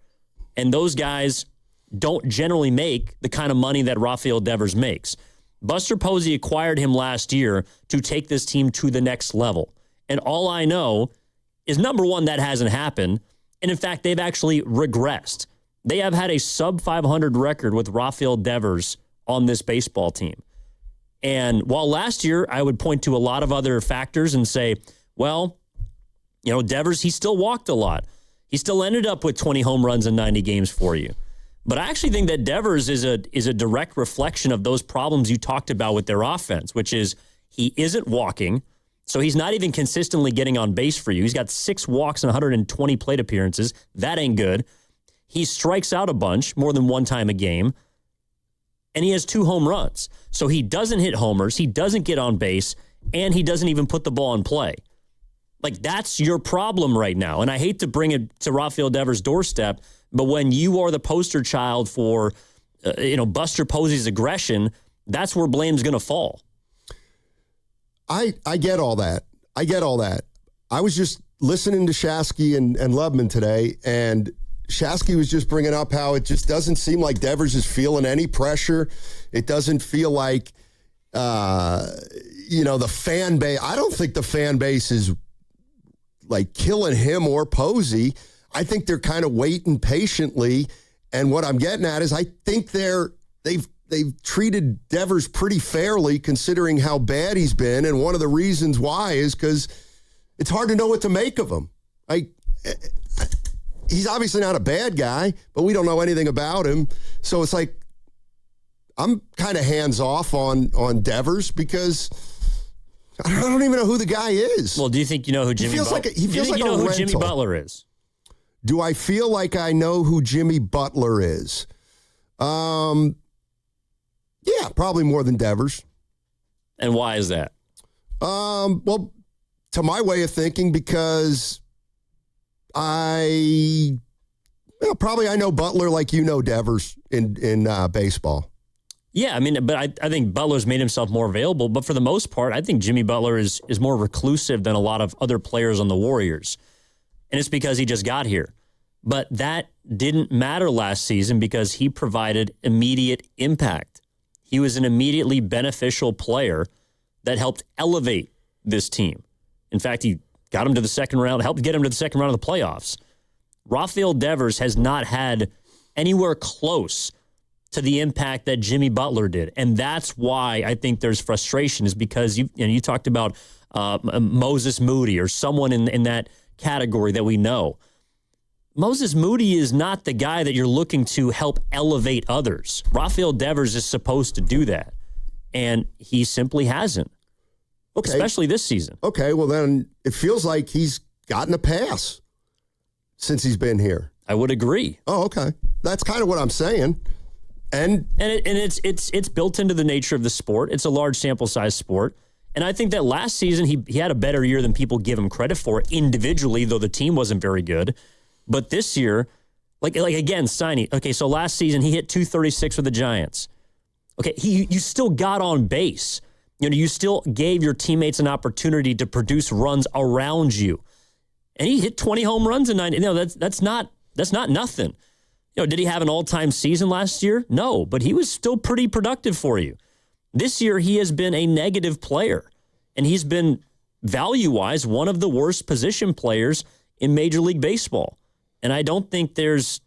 and those guys don't generally make the kind of money that Rafael Devers makes. Buster Posey acquired him last year to take this team to the next level. And all I know is, number one, that hasn't happened. And in fact, they've actually regressed. They have had a sub 500 record with Rafael Devers on this baseball team. And while last year I would point to a lot of other factors and say, well, Devers, he still walked a lot. He still ended up with 20 home runs in 90 games for you. But I actually think that Devers is a direct reflection of those problems you talked about with their offense, which is he isn't walking, so he's not even consistently getting on base for you. He's got 6 walks and 120 plate appearances. That ain't good. He strikes out a bunch, more than one time a game, and he has 2 home runs. So he doesn't hit homers, he doesn't get on base, and he doesn't even put the ball in play. Like, that's your problem right now. And I hate to bring it to Rafael Devers' doorstep, but when you are the poster child for, Buster Posey's aggression, that's where blame's going to fall. I get all that. I was just listening to Shasky and Lubman today, and Shasky was just bringing up how it just doesn't seem like Devers is feeling any pressure. It doesn't feel like, the fan base. I don't think the fan base is like killing him or Posey. I think they're kind of waiting patiently. And what I'm getting at is I think they've treated Devers pretty fairly considering how bad he's been. And one of the reasons why is because it's hard to know what to make of him. He's obviously not a bad guy, but we don't know anything about him. So it's like, I'm kind of hands off on Devers because I don't even know who the guy is. Well, do you think you know who Jimmy Butler is? He feels like who Jimmy Butler is? Do I feel like I know who Jimmy Butler is? Yeah, probably more than Devers. And why is that? Well, to my way of thinking, because probably I know Butler like you know Devers in baseball. Yeah, but I think Butler's made himself more available. But for the most part, I think Jimmy Butler is more reclusive than a lot of other players on the Warriors. And it's because he just got here. But that didn't matter last season because he provided immediate impact. He was an immediately beneficial player that helped elevate this team. In fact, he got him to the second round, helped get him to the second round of the playoffs. Rafael Devers has not had anywhere close to the impact that Jimmy Butler did. And that's why I think there's frustration, is because you talked about Moses Moody or someone in that category that we know. Moses Moody is not the guy that you're looking to help elevate others. Rafael Devers is supposed to do that, and he simply hasn't, especially this season. Okay, well then it feels like he's gotten a pass since he's been here. I would agree. Oh, okay. That's kind of what I'm saying. it's built into the nature of the sport. It's a large sample size sport. And I think that last season he had a better year than people give him credit for individually, though the team wasn't very good. But this year, like again, Steiny, okay, so last season he hit 236 with the Giants. Okay, you still got on base. You still gave your teammates an opportunity to produce runs around you. And he hit 20 home runs in 9. That's not nothing. Did he have an all-time season last year? No, but he was still pretty productive for you. This year, he has been a negative player, and he's been, value-wise, one of the worst position players in Major League Baseball. And I don't think it's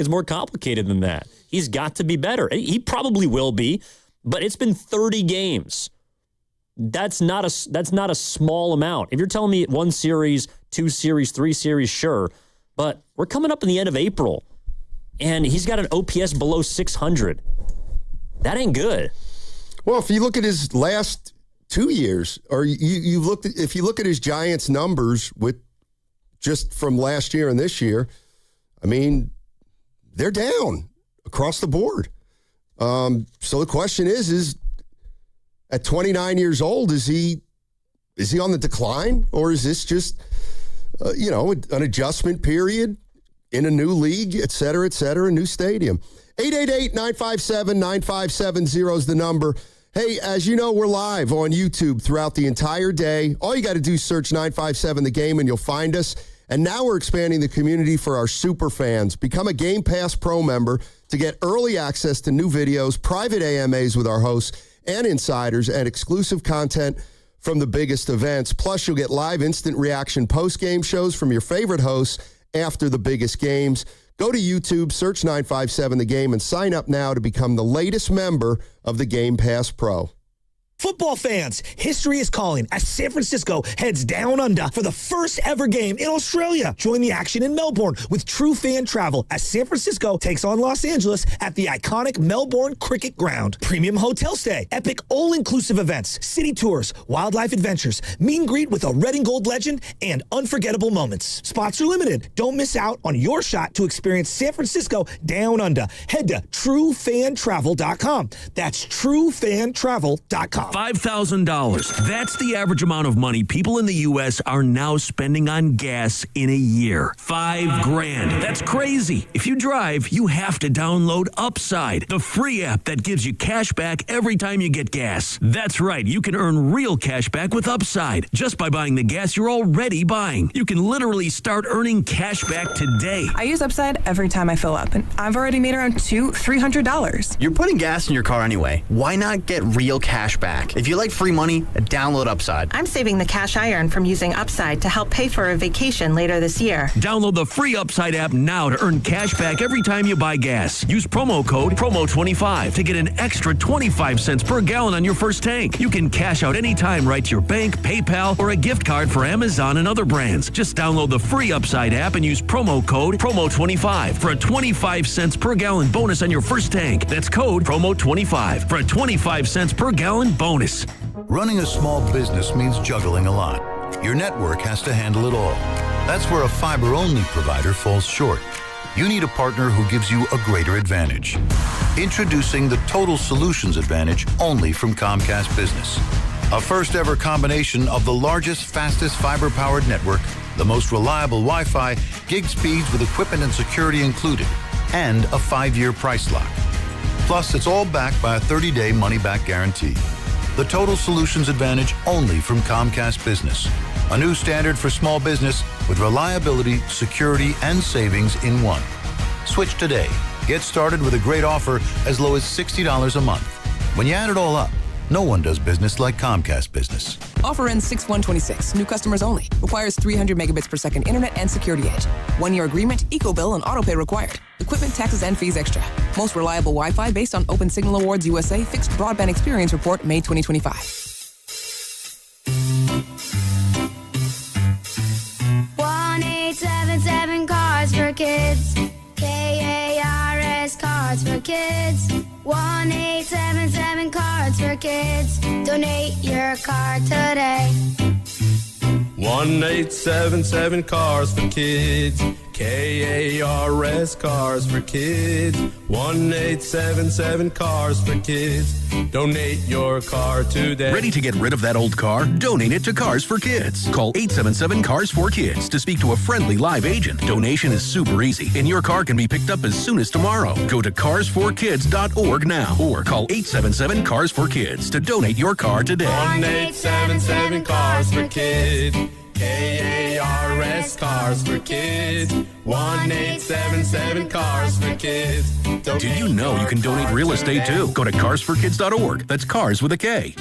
more complicated than that. He's got to be better. He probably will be, but it's been 30 games. That's not a small amount. If you're telling me 1 series, 2 series, 3 series, sure. But we're coming up in the end of April, and he's got an OPS below 600. That ain't good. Well, if you look at his last 2 years, or if you look at his Giants numbers with just from last year and this year, I mean, they're down across the board. So the question is at 29 years old, is he on the decline, or is this just an adjustment period in a new league, et cetera, a new stadium? 888-957-9570 is the number. Hey, as you know, we're live on YouTube throughout the entire day. All you got to do is search 957 The Game and you'll find us. And now we're expanding the community for our super fans. Become a Game Pass Pro member to get early access to new videos, private AMAs with our hosts and insiders, and exclusive content from the biggest events. Plus, you'll get live instant reaction post-game shows from your favorite hosts after the biggest games. Go to YouTube, search 957 The Game, and sign up now to become the latest member of the Game Pass Pro. Football fans, history is calling as San Francisco heads down under for the first ever game in Australia. Join the action in Melbourne with True Fan Travel as San Francisco takes on Los Angeles at the iconic Melbourne Cricket Ground. Premium hotel stay, epic all-inclusive events, city tours, wildlife adventures, meet and greet with a red and gold legend, and unforgettable moments. Spots are limited. Don't miss out on your shot to experience San Francisco down under. Head to truefantravel.com. That's truefantravel.com. $5,000. That's the average amount of money people in the U.S. are now spending on gas in a year. $5,000. That's crazy. If you drive, you have to download Upside, the free app that gives you cash back every time you get gas. That's right. You can earn real cash back with Upside just by buying the gas you're already buying. You can literally start earning cash back today. I use Upside every time I fill up, and I've already made around $300. You're putting gas in your car anyway. Why not get real cash back? If you like free money, download Upside. I'm saving the cash I earn from using Upside to help pay for a vacation later this year. Download the free Upside app now to earn cash back every time you buy gas. Use promo code PROMO25 to get an extra 25 cents per gallon on your first tank. You can cash out anytime right to your bank, PayPal, or a gift card for Amazon and other brands. Just download the free Upside app and use promo code PROMO25 for a 25 cents per gallon bonus on your first tank. That's code PROMO25 for a 25 cents per gallon bonus. Running a small business means juggling a lot. Your network has to handle it all. That's where a fiber-only provider falls short. You need a partner who gives you a greater advantage. Introducing the Total Solutions Advantage only from Comcast Business. A first-ever combination of the largest, fastest fiber-powered network, the most reliable Wi-Fi, gig speeds with equipment and security included, and a 5-year price lock. Plus, it's all backed by a 30-day money-back guarantee. The Total Solutions Advantage only from Comcast Business. A new standard for small business with reliability, security, and savings in one. Switch today. Get started with a great offer as low as $60 a month. When you add it all up, no one does business like Comcast Business. Offer ends 6/1/26. New customers only. Requires 300 megabits per second internet and security edge. 1-year agreement, eco-bill, and autopay required. Equipment, taxes, and fees extra. Most reliable Wi-Fi based on Open Signal Awards USA Fixed Broadband Experience Report, May 2025. 1877 Cards for Kids. KARS Cards for Kids. 1877 Cards for Kids. Donate your card today. 1877 Cars for Kids. KARS Cars for Kids. 1-877 Cars for Kids. Donate your car today. Ready to get rid of that old car? Donate it to Cars for Kids. Call 877 Cars for Kids to speak to a friendly live agent. Donation is super easy, and your car can be picked up as soon as tomorrow. Go to carsforkids.org now or call 877 Cars for Kids to donate your car today. 1-877 Cars for Kids. KARS Cars for Kids. 1-877 Cars for Kids. Did you know you can donate real estate too? Go to carsforkids.org. That's cars with a K.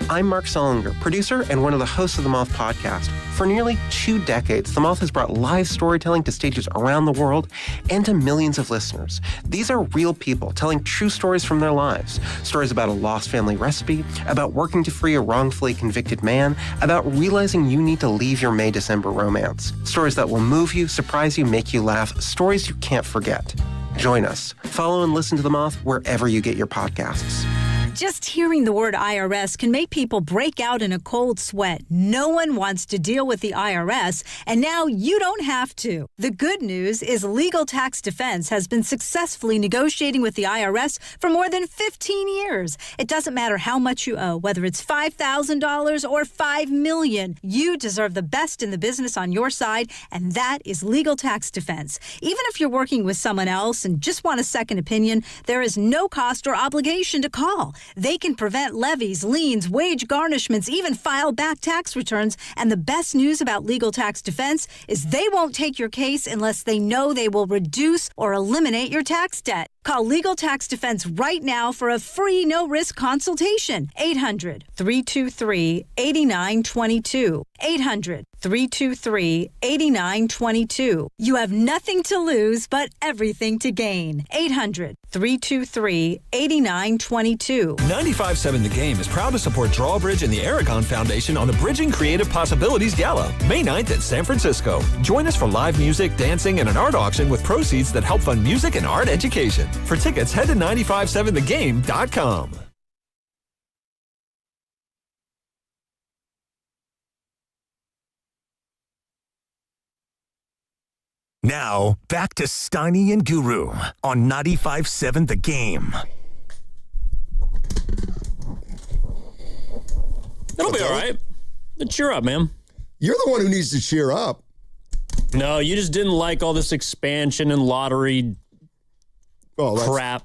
I'm Mark Solinger, producer and one of the hosts of the Moth podcast. For nearly 2 decades, the Moth has brought live storytelling to stages around the world and to millions of listeners. These are real people telling true stories from their lives. Stories about a lost family recipe, about working to free a wrongfully convicted man, about realizing you need to leave your May-December romance. Stories that will move you, surprise you, make you laugh. Stories you can't forget. Join us. Follow and listen to The Moth wherever you get your podcasts. Just hearing the word IRS can make people break out in a cold sweat. No one wants to deal with the IRS, and now you don't have to. The good news is Legal Tax Defense has been successfully negotiating with the IRS for more than 15 years. It doesn't matter how much you owe, whether it's $5,000 or $5 million. You deserve the best in the business on your side, and that is Legal Tax Defense. Even if you're working with someone else and just want a second opinion, there is no cost or obligation to call. They can prevent levies, liens, wage garnishments, even file back tax returns. And the best news about Legal Tax Defense is they won't take your case unless they know they will reduce or eliminate your tax debt. Call Legal Tax Defense right now for a free no-risk consultation. 800-323-8922. 800-323-8922. You have nothing to lose but everything to gain. 800-323-8922. 95.7 The Game is proud to support Drawbridge and the Aragon Foundation on the Bridging Creative Possibilities Gala, May 9th in San Francisco. Join us for live music, dancing, and an art auction with proceeds that help fund music and art education. For tickets, head to 957thegame.com. Now, back to Steiny and Guru on 95.7 The Game. It'll be all right. Cheer up, man. You're the one who needs to cheer up. No, you just didn't like all this expansion and lottery crap.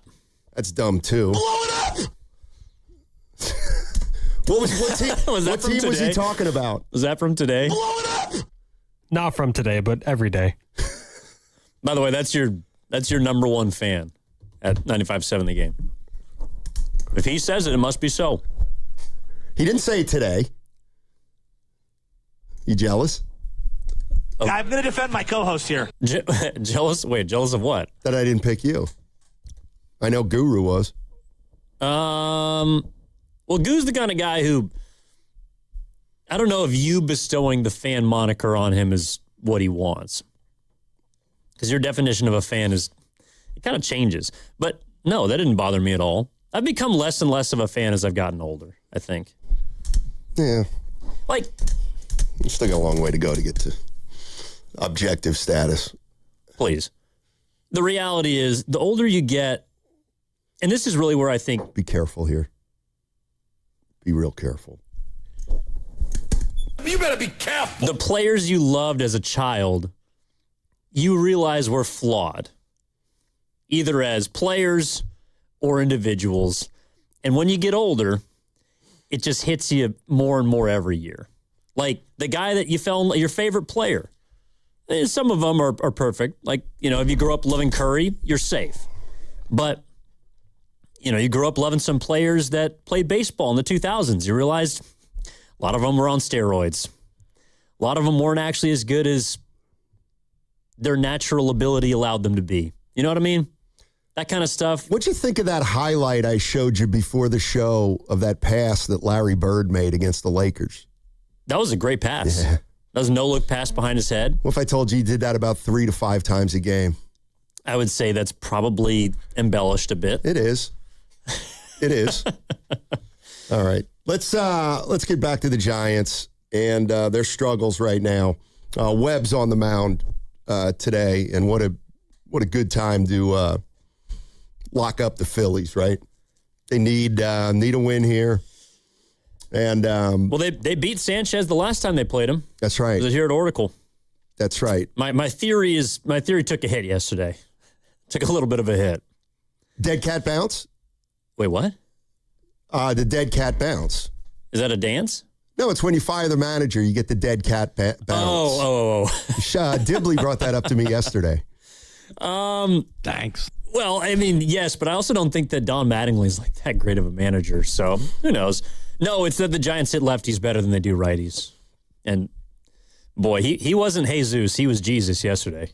That's dumb, too. Blow it up! What team was he talking about? Was that from today? Blow it up! Not from today, but every day. By the way, that's your number one fan at 95.7 The Game. If he says it, it must be so. He didn't say it today. You jealous? Oh. I'm going to defend my co-host here. Jealous? Wait, jealous of what? That I didn't pick you. I know Guru was. Well, Guru's the kind of guy who, I don't know if you bestowing the fan moniker on him is what he wants. Because your definition of a fan it kind of changes. But no, that didn't bother me at all. I've become less and less of a fan as I've gotten older, I think. Yeah. Like, you still got a long way to go to get to objective status. Please. The reality is, the older you get, and this is really where I think... Be careful here. Be real careful. You better be careful. The players you loved as a child, you realize were flawed, either as players or individuals. And when you get older, it just hits you more and more every year. Like the guy that you fell in, your favorite player. Some of them are perfect. Like, if you grew up loving Curry, you're safe. But, you grew up loving some players that played baseball in the 2000s. You realized a lot of them were on steroids. A lot of them weren't actually as good as their natural ability allowed them to be. You know what I mean? That kind of stuff. What'd you think of that highlight I showed you before the show of that pass that Larry Bird made against the Lakers? That was a great pass. Yeah. That was a no-look pass behind his head. What if I told you he did that about 3 to 5 times a game? I would say that's probably embellished a bit. It is. It is. All right. Let's get back to the Giants and their struggles right now. Webb's on the mound. today, and what a good time to lock up the Phillies, right? They need a win here. And well, they beat Sanchez the last time they played him. That's right. It was here at Oracle. That's right. My theory took a hit yesterday. Took a little bit of a hit. Dead cat bounce? Wait, what? The dead cat bounce. Is that a dance? No, it's when you fire the manager, you get the dead cat bounce. Oh. Dibley brought that up to me yesterday. Thanks. Well, I mean, yes, but I also don't think that Don Mattingly's like that great of a manager. So who knows? No, it's that the Giants hit lefties better than they do righties. And boy, he wasn't Jesus. He was Jesus yesterday.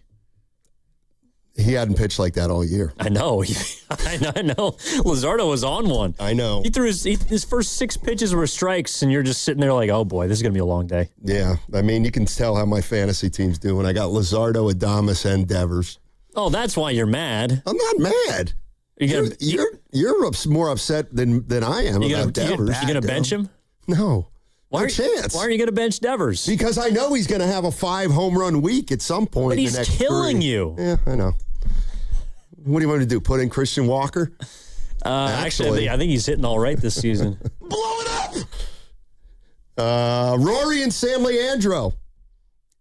He hadn't pitched like that all year. I know. I know. Luzardo was on one. I know. He threw his first 6 pitches were strikes, and you're just sitting there like, oh, boy, this is going to be a long day. Yeah. I mean, you can tell how my fantasy team's doing. I got Luzardo, Adames, and Devers. Oh, that's why you're mad. I'm not mad. You're more upset than I am about Devers. You going to bench him? No. No chance. Why are you going to bench Devers? Because I know he's going to have a 5-home-run week at some point. But he's in the next killing 3. you. Yeah, I know. What do you want to do? Put in Christian Walker? Actually, I think he's hitting all right this season. Blow it up! Rory and San Leandro.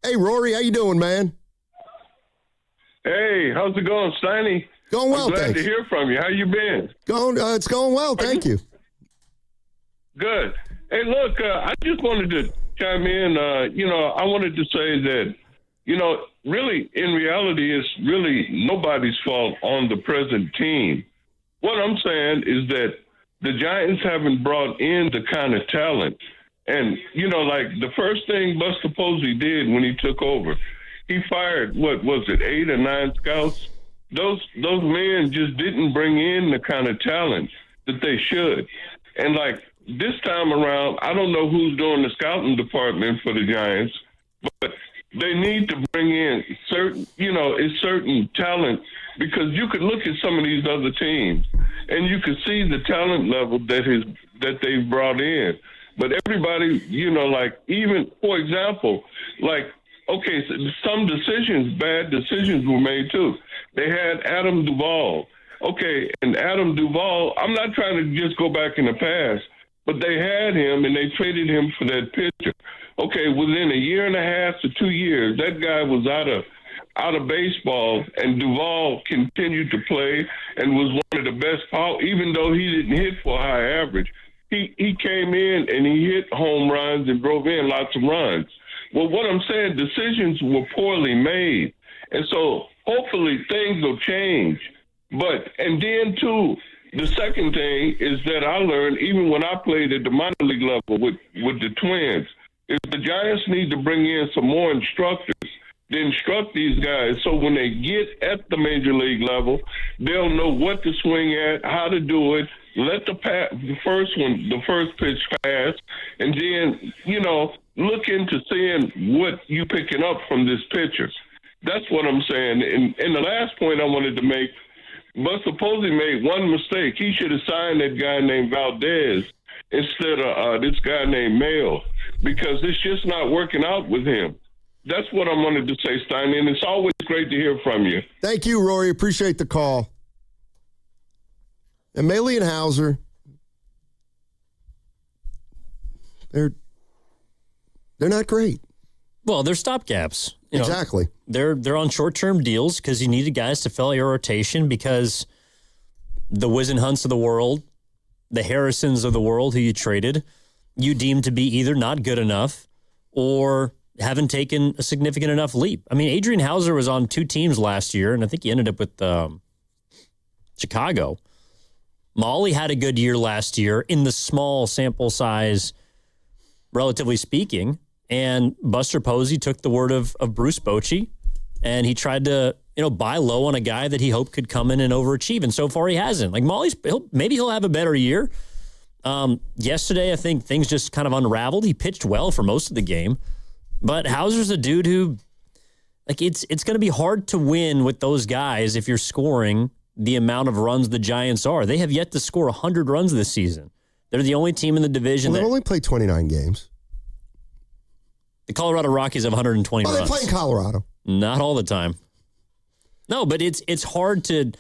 Hey, Rory, how you doing, man? Hey, how's it going, Steiny? Going well, I'm glad thanks. to hear from you. How you been? It's going well, thank you. Good. Hey, look, I just wanted to chime in. I wanted to say that, really, in reality, it's really nobody's fault on the present team. What I'm saying is that the Giants haven't brought in the kind of talent. And, like the first thing Buster Posey did when he took over, he fired, 8 or 9 scouts? Those men just didn't bring in the kind of talent that they should. And, like, this time around, I don't know who's doing the scouting department for the Giants, but they need to bring in certain talent, because you could look at some of these other teams and you could see the talent level that they've brought in. But everybody, even, for example, okay, so some bad decisions were made too. They had Adam Duvall. Okay, and Adam Duvall, I'm not trying to just go back in the past, but they had him and they traded him for that pitcher. Okay, within a year and a half to 2 years, that guy was out of baseball, and Duvall continued to play and was one of the best power, even though he didn't hit for a high average. He came in and he hit home runs and drove in lots of runs. Well, what I'm saying, decisions were poorly made. And so hopefully things will change. And then too, the second thing is that I learned, even when I played at the minor league level with the Twins, is the Giants need to bring in some more instructors to instruct these guys, so when they get at the major league level, they'll know what to swing at, how to do it, let the first pitch pass, and then, look into seeing what you picking up from this pitcher. That's what I'm saying. And the last point I wanted to make, Buster Posey made one mistake. He should have signed that guy named Valdez instead of this guy named Mayo, because it's just not working out with him. That's what I wanted to say, Stein, and it's always great to hear from you. Thank you, Rory. Appreciate the call. And Maley and Hauser, they're not great. Well, they're stopgaps. Exactly. They're on short-term deals because you needed guys to fill your rotation, because the Wisenhunts of the world, the Harrisons of the world who you traded, you deemed to be either not good enough or haven't taken a significant enough leap. I mean, Adrian Hauser was on 2 teams last year, and I think he ended up with Chicago. Molly had a good year last year in the small sample size, relatively speaking, and Buster Posey took the word of Bruce Bochy, and he tried to buy low on a guy that he hoped could come in and overachieve, and so far he hasn't. Like maybe he'll have a better year. Yesterday, I think things just kind of unraveled. He pitched well for most of the game, but Hauser's a dude who, it's going to be hard to win with those guys if you're scoring the amount of runs the Giants are. They have yet to score 100 runs this season. They're the only team in the division They only played 29 games. The Colorado Rockies have 120 runs. They play in Colorado. Not all the time. No, but it's hard to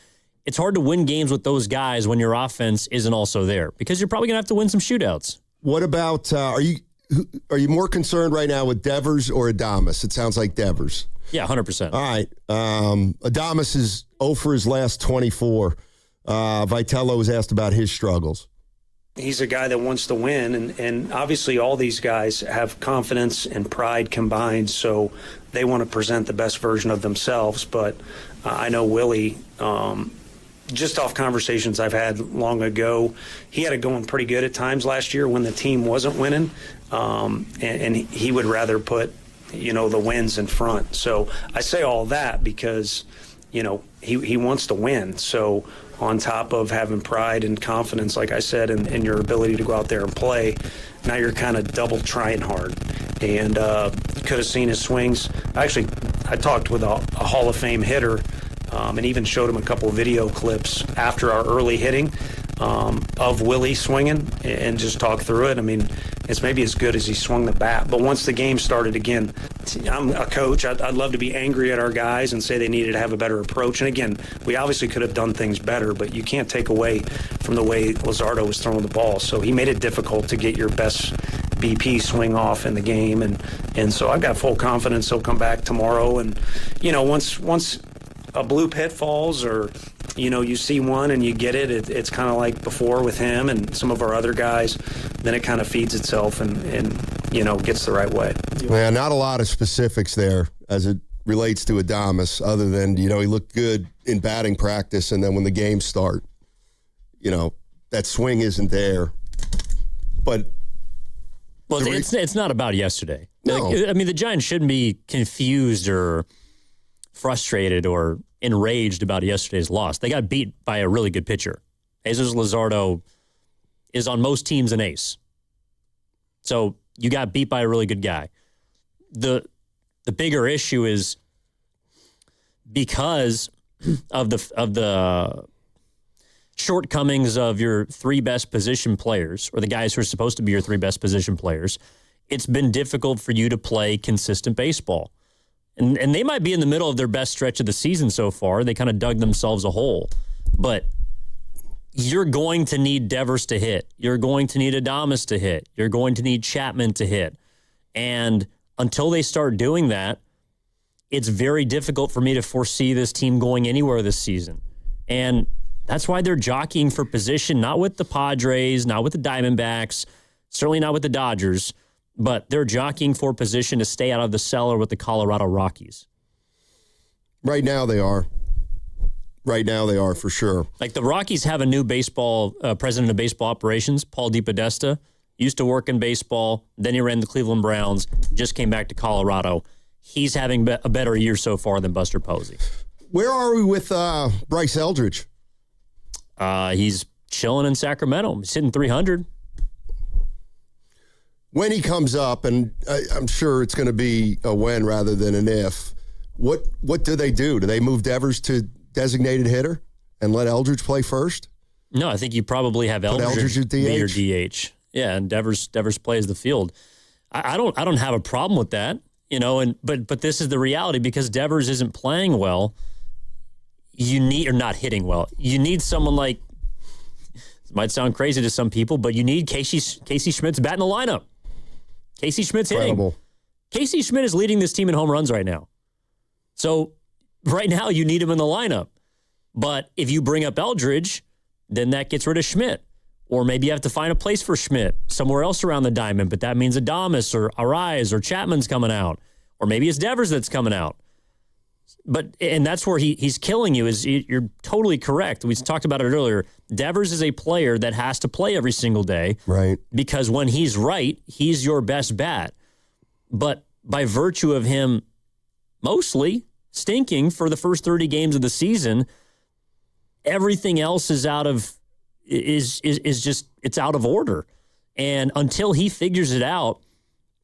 win games with those guys when your offense isn't also there because you're probably going to have to win some shootouts. What about are you more concerned right now with Devers or Adames? It sounds like Devers. Yeah, 100%. All right. Adames is 0 for his last 24. Vitello was asked about his struggles. He's a guy that wants to win, and obviously all these guys have confidence and pride combined, so they want to present the best version of themselves. But I know Willie, just off conversations I've had long ago, he had it going pretty good at times last year when the team wasn't winning, and he would rather put, the wins in front. So I say all that because, he wants to win. So on top of having pride and confidence, like I said, in your ability to go out there and play, now you're kind of double trying hard. And you could have seen his swings. I talked with a Hall of Fame hitter and even showed him a couple of video clips after our early hitting of Willie swinging and just talk through it. I mean, it's maybe as good as he swung the bat. But once the game started again, I'm a coach. I'd love to be angry at our guys and say they needed to have a better approach. And again, we obviously could have done things better, but you can't take away from the way Luzardo was throwing the ball. So he made it difficult to get your best BP swing off in the game. And so I've got full confidence he'll come back tomorrow. And, once a blue pit falls or, you see one and you get it, it's kind of like before with him and some of our other guys, then it kind of feeds itself and gets the right way. Yeah, not a lot of specifics there as it relates to Adames other than, he looked good in batting practice, and then when the games start, that swing isn't there. But it's not about yesterday. No. The Giants shouldn't be confused or frustrated or enraged about yesterday's loss. They got beat by a really good pitcher. Jesus Luzardo is on most teams an ace. So you got beat by a really good guy. The bigger issue is because of the shortcomings of your three best position players, or the guys who are supposed to be your three best position players, it's been difficult for you to play consistent baseball. And they might be in the middle of their best stretch of the season so far. They kind of dug themselves a hole. But you're going to need Devers to hit. You're going to need Adames to hit. You're going to need Chapman to hit. And until they start doing that, it's very difficult for me to foresee this team going anywhere this season. And that's why they're jockeying for position, not with the Padres, not with the Diamondbacks, certainly not with the Dodgers, but they're jockeying for position to stay out of the cellar with the Colorado Rockies. Right now they are. Right now they are, for sure. Like the Rockies have a new baseball president of baseball operations, Paul DePodesta. Used to work in baseball. Then he ran the Cleveland Browns. Just came back to Colorado. He's having a better year so far than Buster Posey. Where are we with Bryce Eldridge? He's chilling in Sacramento. He's hitting 300. When he comes up, and I'm sure it's going to be a when rather than an if, what do they do? Do they move Devers to designated hitter and let Eldridge play first? No, I think you probably have Eldridge at DH? be your DH. Yeah, and Devers plays the field. I don't have a problem with that, but this is the reality because Devers isn't playing well. Or not hitting well. You need someone like, it might sound crazy to some people, but you need Casey Schmidt's bat in the lineup. Casey Schmidt's hitting. Casey Schmidt is leading this team in home runs right now. So right now you need him in the lineup. But if you bring up Eldridge, then that gets rid of Schmidt. Or maybe you have to find a place for Schmidt somewhere else around the diamond, but that means Adames or Arise or Chapman's coming out. Or maybe it's Devers that's coming out. And that's where he's killing you. You're totally correct. We talked about it earlier. Devers is a player that has to play every single day. Right. Because when he's right, he's your best bat. But by virtue of him mostly stinking for the first 30 games of the season, everything else is out of order. And until he figures it out,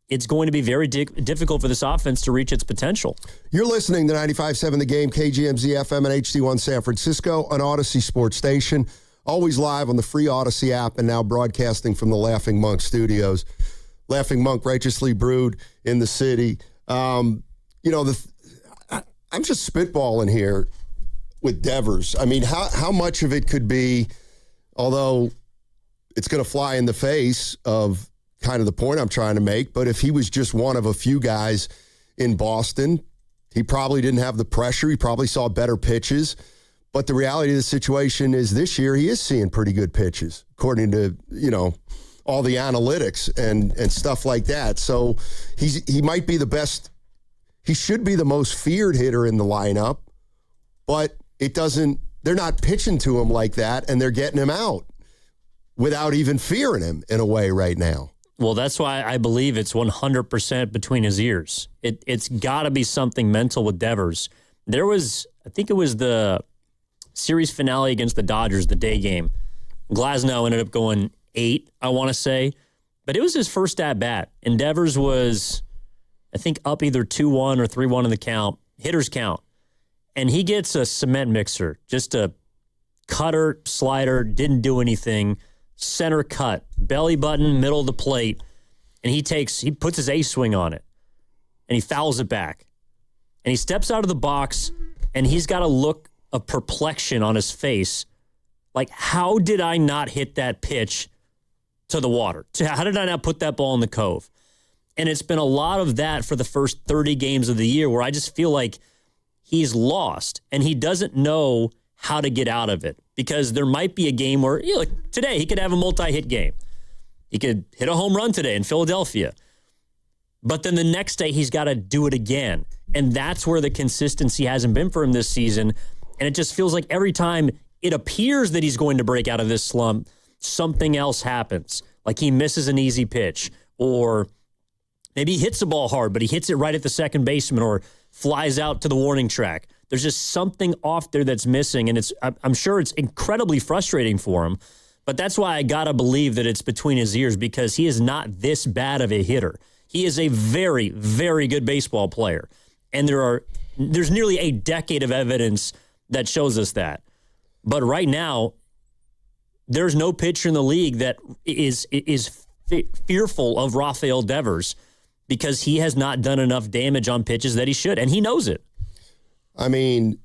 it's going to be very difficult for this offense to reach its potential. You're listening to 95.7 The Game, KGMZ FM and HD1 San Francisco, an Odyssey sports station, always live on the free Odyssey app and now broadcasting from the Laughing Monk studios. Laughing Monk, righteously brewed in the city. I I'm just spitballing here with Devers. I mean, how much of it could be, although it's going to fly in the face of kind of the point I'm trying to make, but if he was just one of a few guys in Boston, he probably didn't have the pressure. He probably saw better pitches. But the reality of the situation is this year he is seeing pretty good pitches, according to, all the analytics and stuff like that. So he might be the best. He should be the most feared hitter in the lineup, but they're not pitching to him like that, and they're getting him out without even fearing him in a way right now. Well, that's why I believe it's 100% between his ears. It's got to be something mental with Devers. I think it was the series finale against the Dodgers, the day game. Glasnow ended up going 8, I want to say. But it was his first at-bat. And Devers was, I think, up either 2-1 or 3-1 in the count, hitter's count. And he gets a cement mixer, just a cutter, slider, didn't do anything, center cut, belly button, middle of the plate, and he puts his ace swing on it, and he fouls it back. And he steps out of the box, and he's got a look of perplexion on his face, like, how did I not hit that pitch to the water? How did I not put that ball in the cove? And it's been a lot of that for the first 30 games of the year where I just feel like he's lost, and he doesn't know how to get out of it, because there might be a game where, like today, he could have a multi-hit game. He could hit a home run today in Philadelphia. But then the next day, he's got to do it again. And that's where the consistency hasn't been for him this season. And it just feels like every time it appears that he's going to break out of this slump, something else happens. Like he misses an easy pitch, or maybe he hits the ball hard, but he hits it right at the second baseman, or flies out to the warning track. There's just something off there that's missing, and I'm sure it's incredibly frustrating for him, but that's why I got to believe that it's between his ears, because he is not this bad of a hitter. He is a very, very good baseball player, and there's nearly a decade of evidence that shows us that. But right now, there's no pitcher in the league that is fearful of Rafael Devers, because he has not done enough damage on pitches that he should, and he knows it. I mean,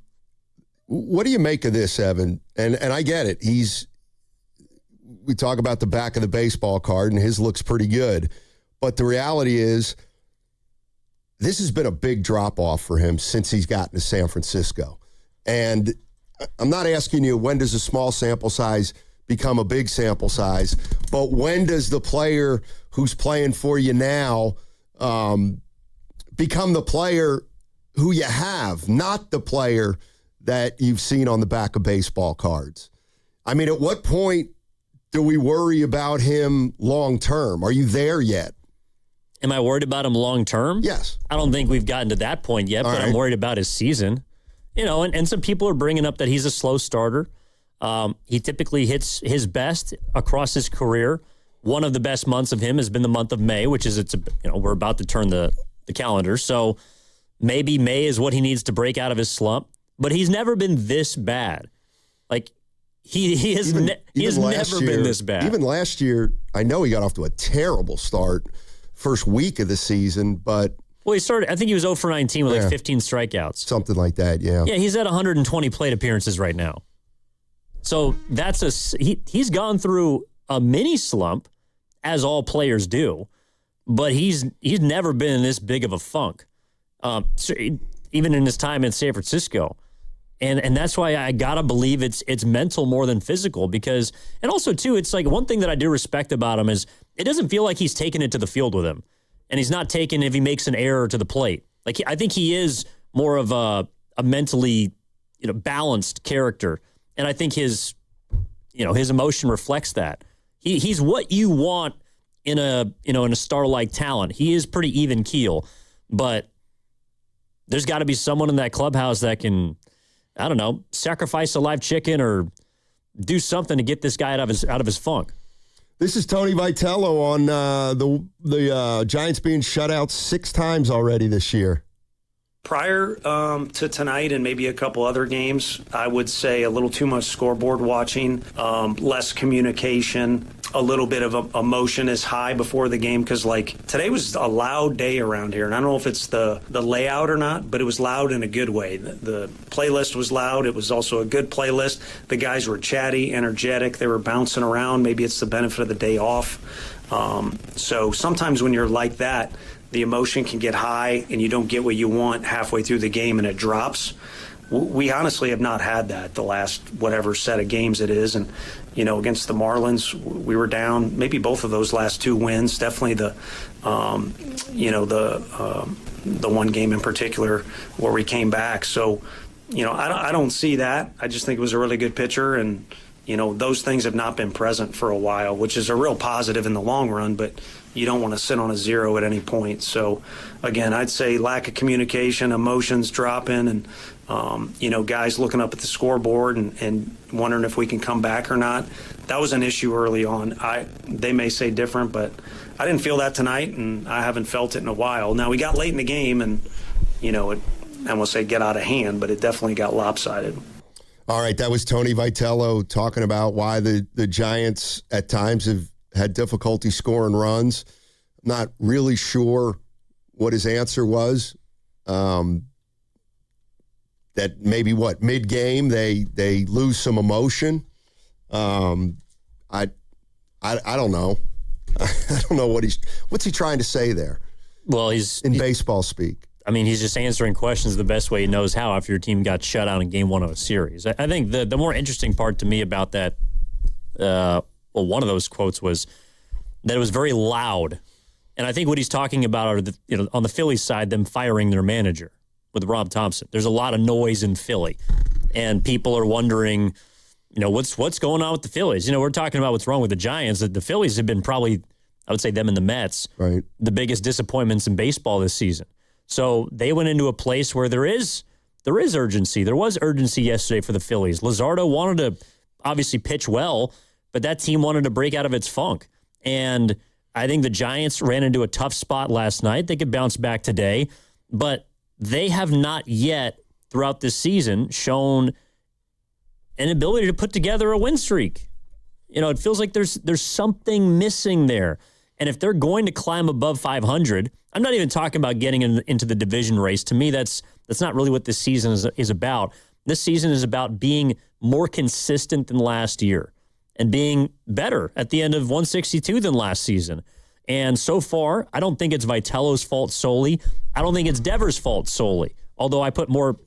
what do you make of this, Evan? And I get it. We talk about the back of the baseball card, and his looks pretty good. But the reality is, this has been a big drop-off for him since he's gotten to San Francisco. And I'm not asking you, when does a small sample size become a big sample size, but when does the player who's playing for you now become the player who you have, not the player that you've seen on the back of baseball cards? I mean, at what point do we worry about him long term? Are you there yet? Am I worried about him long term? Yes. I don't think we've gotten to that point yet, but I'm worried about his season. And some people are bringing up that he's a slow starter. He typically hits his best across his career. One of the best months of him has been the month of May, which is we're about to turn the calendar. So maybe May is what he needs to break out of his slump. But he's never been this bad. Like, he has never been this bad. Even last year, I know he got off to a terrible start first week of the season, but... Well, he started, I think he was 0 for 19 with 15 strikeouts. Something like that, yeah. Yeah, he's at 120 plate appearances right now. So he's gone through a mini slump, as all players do, but he's never been in this big of a funk, even in his time in San Francisco. And that's why I got to believe it's mental more than physical, because, and also too, it's like one thing that I do respect about him is it doesn't feel like he's taking it to the field with him, and he's not taking if he makes an error to the plate. Like, I think he is more of a mentally, balanced character. And I think his emotion reflects that. He's what you want in a star-like talent. He is pretty even keel, but there's got to be someone in that clubhouse that can, I don't know, sacrifice a live chicken or do something to get this guy out of his funk. This is Tony Vitello on the Giants being shut out 6 times already this year. Prior to tonight and maybe a couple other games, I would say a little too much scoreboard watching, less communication, a little bit of emotion is high before the game because, like, today was a loud day around here. And I don't know if it's the layout or not, but it was loud in a good way. The playlist was loud. It was also a good playlist. The guys were chatty, energetic. They were bouncing around. Maybe it's the benefit of the day off. So sometimes when you're like that, the emotion can get high and you don't get what you want halfway through the game and it drops. We honestly have not had that the last whatever set of games it is. And, you know, against the Marlins, we were down maybe both of those last 2 wins. Definitely the one game in particular where we came back. So, you know, I don't see that. I just think it was a really good pitcher. And, you know, those things have not been present for a while, which is a real positive in the long run. But you don't want to sit on a zero at any point. So, again, I'd say lack of communication, emotions dropping, and, you know, guys looking up at the scoreboard and wondering if we can come back or not. That was an issue early on. They may say different, but I didn't feel that tonight, and I haven't felt it in a while. Now, we got late in the game, and, you know, I won't say get out of hand, but it definitely got lopsided. All right, that was Tony Vitello talking about why the Giants at times have had difficulty scoring runs. Not really sure what his answer was. That maybe mid-game they lose some emotion. I don't know. I don't know what's he trying to say there. Well, he's in baseball speak. I mean, he's just answering questions the best way he knows how after your team got shut out in game 1 of a series. I think the more interesting part to me about that, one of those quotes was that it was very loud. And I think what he's talking about are on the Phillies side, them firing their manager with Rob Thompson. There's a lot of noise in Philly, and people are wondering, you know, what's going on with the Phillies? You know, we're talking about what's wrong with the Giants. The Phillies have been probably, I would say them and the Mets, right, the biggest disappointments in baseball this season. So they went into a place where there is urgency. There was urgency yesterday for the Phillies. Luzardo wanted to obviously pitch well, but that team wanted to break out of its funk. And I think the Giants ran into a tough spot last night. They could bounce back today, but they have not yet throughout this season shown an ability to put together a win streak. You know, it feels like there's something missing there. And if they're going to climb above 500, I'm not even talking about getting into the division race. To me, that's not really what this season is about. This season is about being more consistent than last year and being better at the end of 162 than last season. And so far, I don't think it's Vitello's fault solely. I don't think it's Devers' fault solely. Although I put more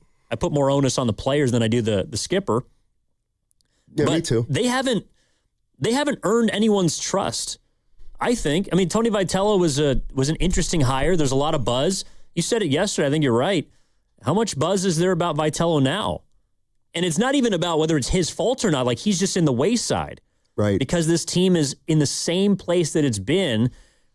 onus on the players than I do the skipper. Yeah, but me too. They haven't earned anyone's trust. I think. I mean, Tony Vitello was an interesting hire. There's a lot of buzz. You said it yesterday. I think you're right. How much buzz is there about Vitello now? And it's not even about whether it's his fault or not. Like, he's just in the wayside. Right. Because this team is in the same place that it's been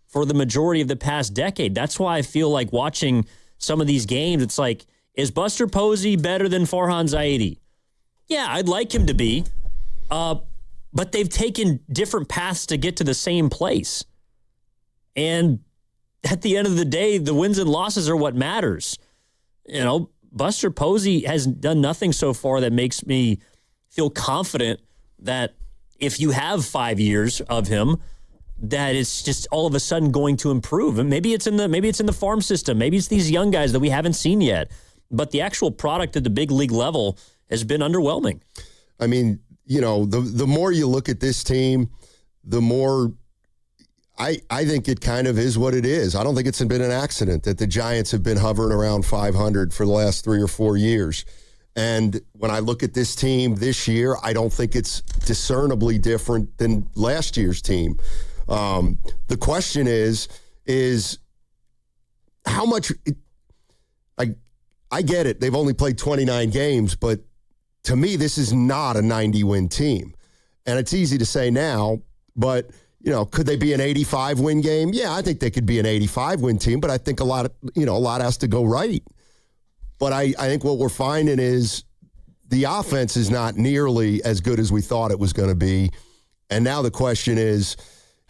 for the majority of the past decade. That's why I feel like watching some of these games, it's like, is Buster Posey better than Farhan Zaidi? Yeah, I'd like him to be. But they've taken different paths to get to the same place. And at the end of the day, the wins and losses are what matters. You know, Buster Posey has done nothing so far that makes me feel confident that if you have 5 years of him, that it's just all of a sudden going to improve. And maybe it's in the farm system. Maybe it's these young guys that we haven't seen yet. But the actual product at the big league level has been underwhelming. I mean, you know, the more you look at this team, the more I think it kind of is what it is. I don't think it's been an accident that the Giants have been hovering around 500 for the last 3 or 4 years. And when I look at this team this year, I don't think it's discernibly different than last year's team. The question is how much I get it. They've only played 29 games, but to me, this is not a 90-win team. And it's easy to say now, but, you know, could they be an 85-win game? Yeah, I think they could be an 85-win team, but I think a lot has to go right. But I think what we're finding is the offense is not nearly as good as we thought it was going to be. And now the question is,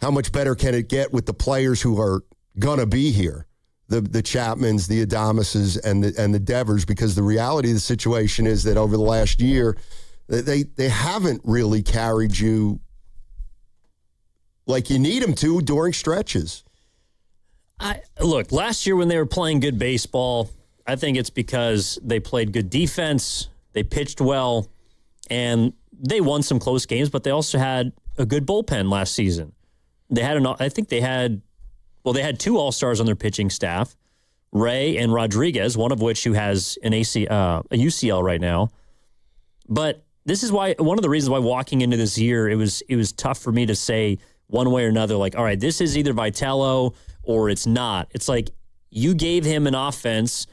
how much better can it get with the players who are going to be here? The Chapmans, the Adameses, and the Devers, because the reality of the situation is that over the last year, they haven't really carried you like you need him to during stretches. Look, last year when they were playing good baseball, I think it's because they played good defense, they pitched well, and they won some close games, but they also had a good bullpen last season. They had two All-Stars on their pitching staff, Ray and Rodriguez, one of which who has a UCL right now. But this is why one of the reasons why walking into this year, it was tough for me to say one way or another, like, all right, this is either Vitello or it's not. It's like you gave him an offense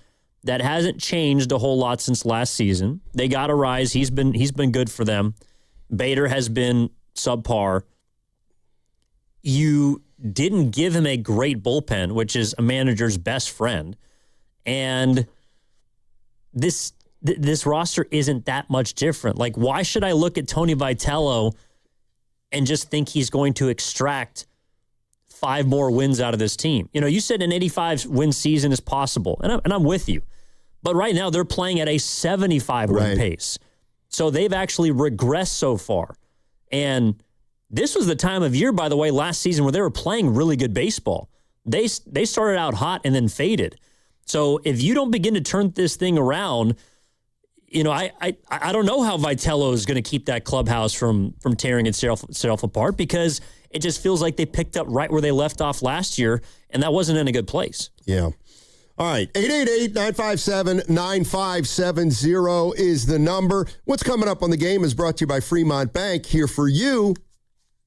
that hasn't changed a whole lot since last season. They got a rise. He's been good for them. Bader has been subpar. You didn't give him a great bullpen, which is a manager's best friend. And this roster isn't that much different. Like, why should I look at Tony Vitello and just think he's going to extract 5 more wins out of this team? You know, you said an 85-win season is possible, and I'm with you. But right now, they're playing at a 75-win pace. So they've actually regressed so far. And this was the time of year, by the way, last season where they were playing really good baseball. They started out hot and then faded. So if you don't begin to turn this thing around, you know, I don't know how Vitello is going to keep that clubhouse from tearing itself apart, because it just feels like they picked up right where they left off last year, and that wasn't in a good place. Yeah. All right, 888-957-9570 is the number. What's coming up on the game is brought to you by Fremont Bank. Here for you,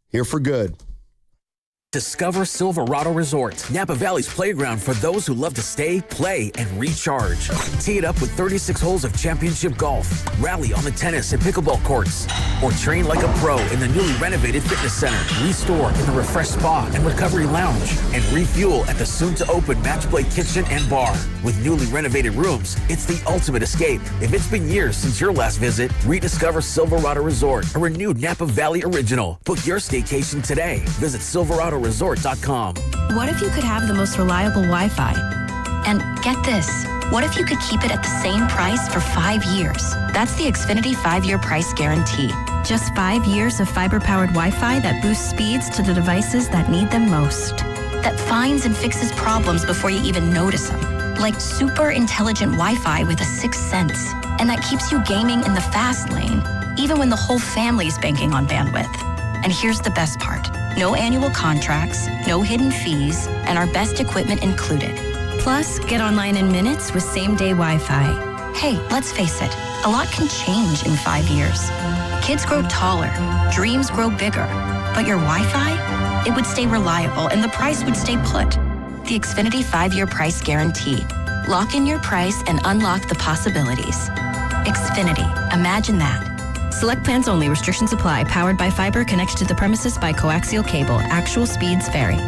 here for good. Discover Silverado Resort, Napa Valley's playground for those who love to stay, play, and recharge. Tee it up with 36 holes of championship golf, rally on the tennis and pickleball courts, or train like a pro in the newly renovated fitness center, restore in the refreshed spa and recovery lounge, and refuel at the soon-to-open Match Play kitchen and bar. With newly renovated rooms, it's the ultimate escape. If it's been years since your last visit, rediscover Silverado Resort, a renewed Napa Valley original. Book your staycation today. Visit SilveradoResort.com. What if you could have the most reliable Wi-Fi? And get this, what if you could keep it at the same price for 5 years? That's the Xfinity 5-year price guarantee. Just 5 years of fiber-powered Wi-Fi that boosts speeds to the devices that need them most. That finds and fixes problems before you even notice them. Like super intelligent Wi-Fi with a 6th sense. And that keeps you gaming in the fast lane, even when the whole family's banking on bandwidth. And here's the best part. No annual contracts, no hidden fees, and our best equipment included. Plus, get online in minutes with same-day Wi-Fi. Hey, let's face it, a lot can change in 5 years. Kids grow taller, dreams grow bigger, but your Wi-Fi, it would stay reliable and the price would stay put. The Xfinity 5-year price guarantee. Lock in your price and unlock the possibilities. Xfinity, imagine that. Select plans only. Restrictions apply. Powered by fiber. Connected to the premises by coaxial cable. Actual speeds vary.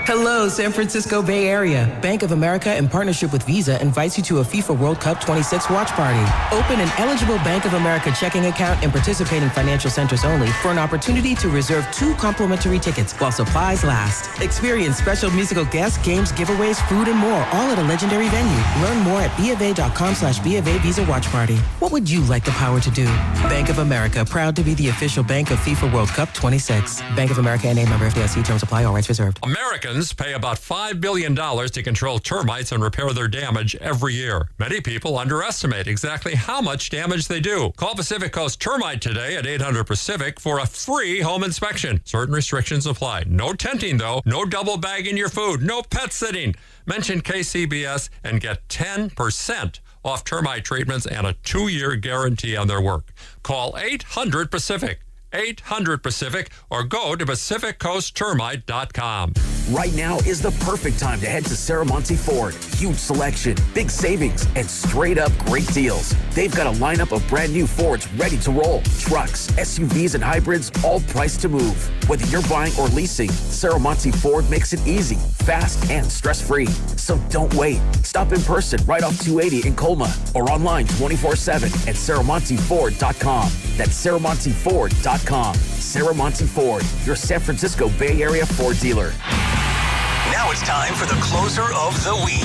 Hello, San Francisco Bay Area. Bank of America, in partnership with Visa, invites you to a FIFA World Cup 26 watch party. Open an eligible Bank of America checking account in participating financial centers only for an opportunity to reserve 2 complimentary tickets while supplies last. Experience special musical guests, games, giveaways, food, and more, all at a legendary venue. Learn more at BofA.com/BofA Visa Watch Party. What would you like the power to do? Bank of America, proud to be the official bank of FIFA World Cup 26. Bank of America N.A. member FDIC. Terms apply. All rights reserved. Americans pay about $5 billion to control termites and repair their damage every year. Many people underestimate exactly how much damage they do. Call Pacific Coast Termite today at 800-PACIFIC for a free home inspection. Certain restrictions apply. No tenting, though. No double bagging your food. No pet sitting. Mention KCBS and get 10% off termite treatments and a 2-year guarantee on their work. Call 800-PACIFIC. 800-PACIFIC or go to PacificCoastTermite.com. Right now is the perfect time to head to Saramonte Ford. Huge selection, big savings, and straight up great deals. They've got a lineup of brand new Fords ready to roll. Trucks, SUVs, and hybrids, all priced to move. Whether you're buying or leasing, Saramonte Ford makes it easy, fast, and stress-free. So don't wait. Stop in person right off 280 in Colma or online 24/7 at SaramonteFord.com. That's SaramonteFord.com. Saramonte Ford, your San Francisco Bay Area Ford dealer. Now it's time for the closer of the week.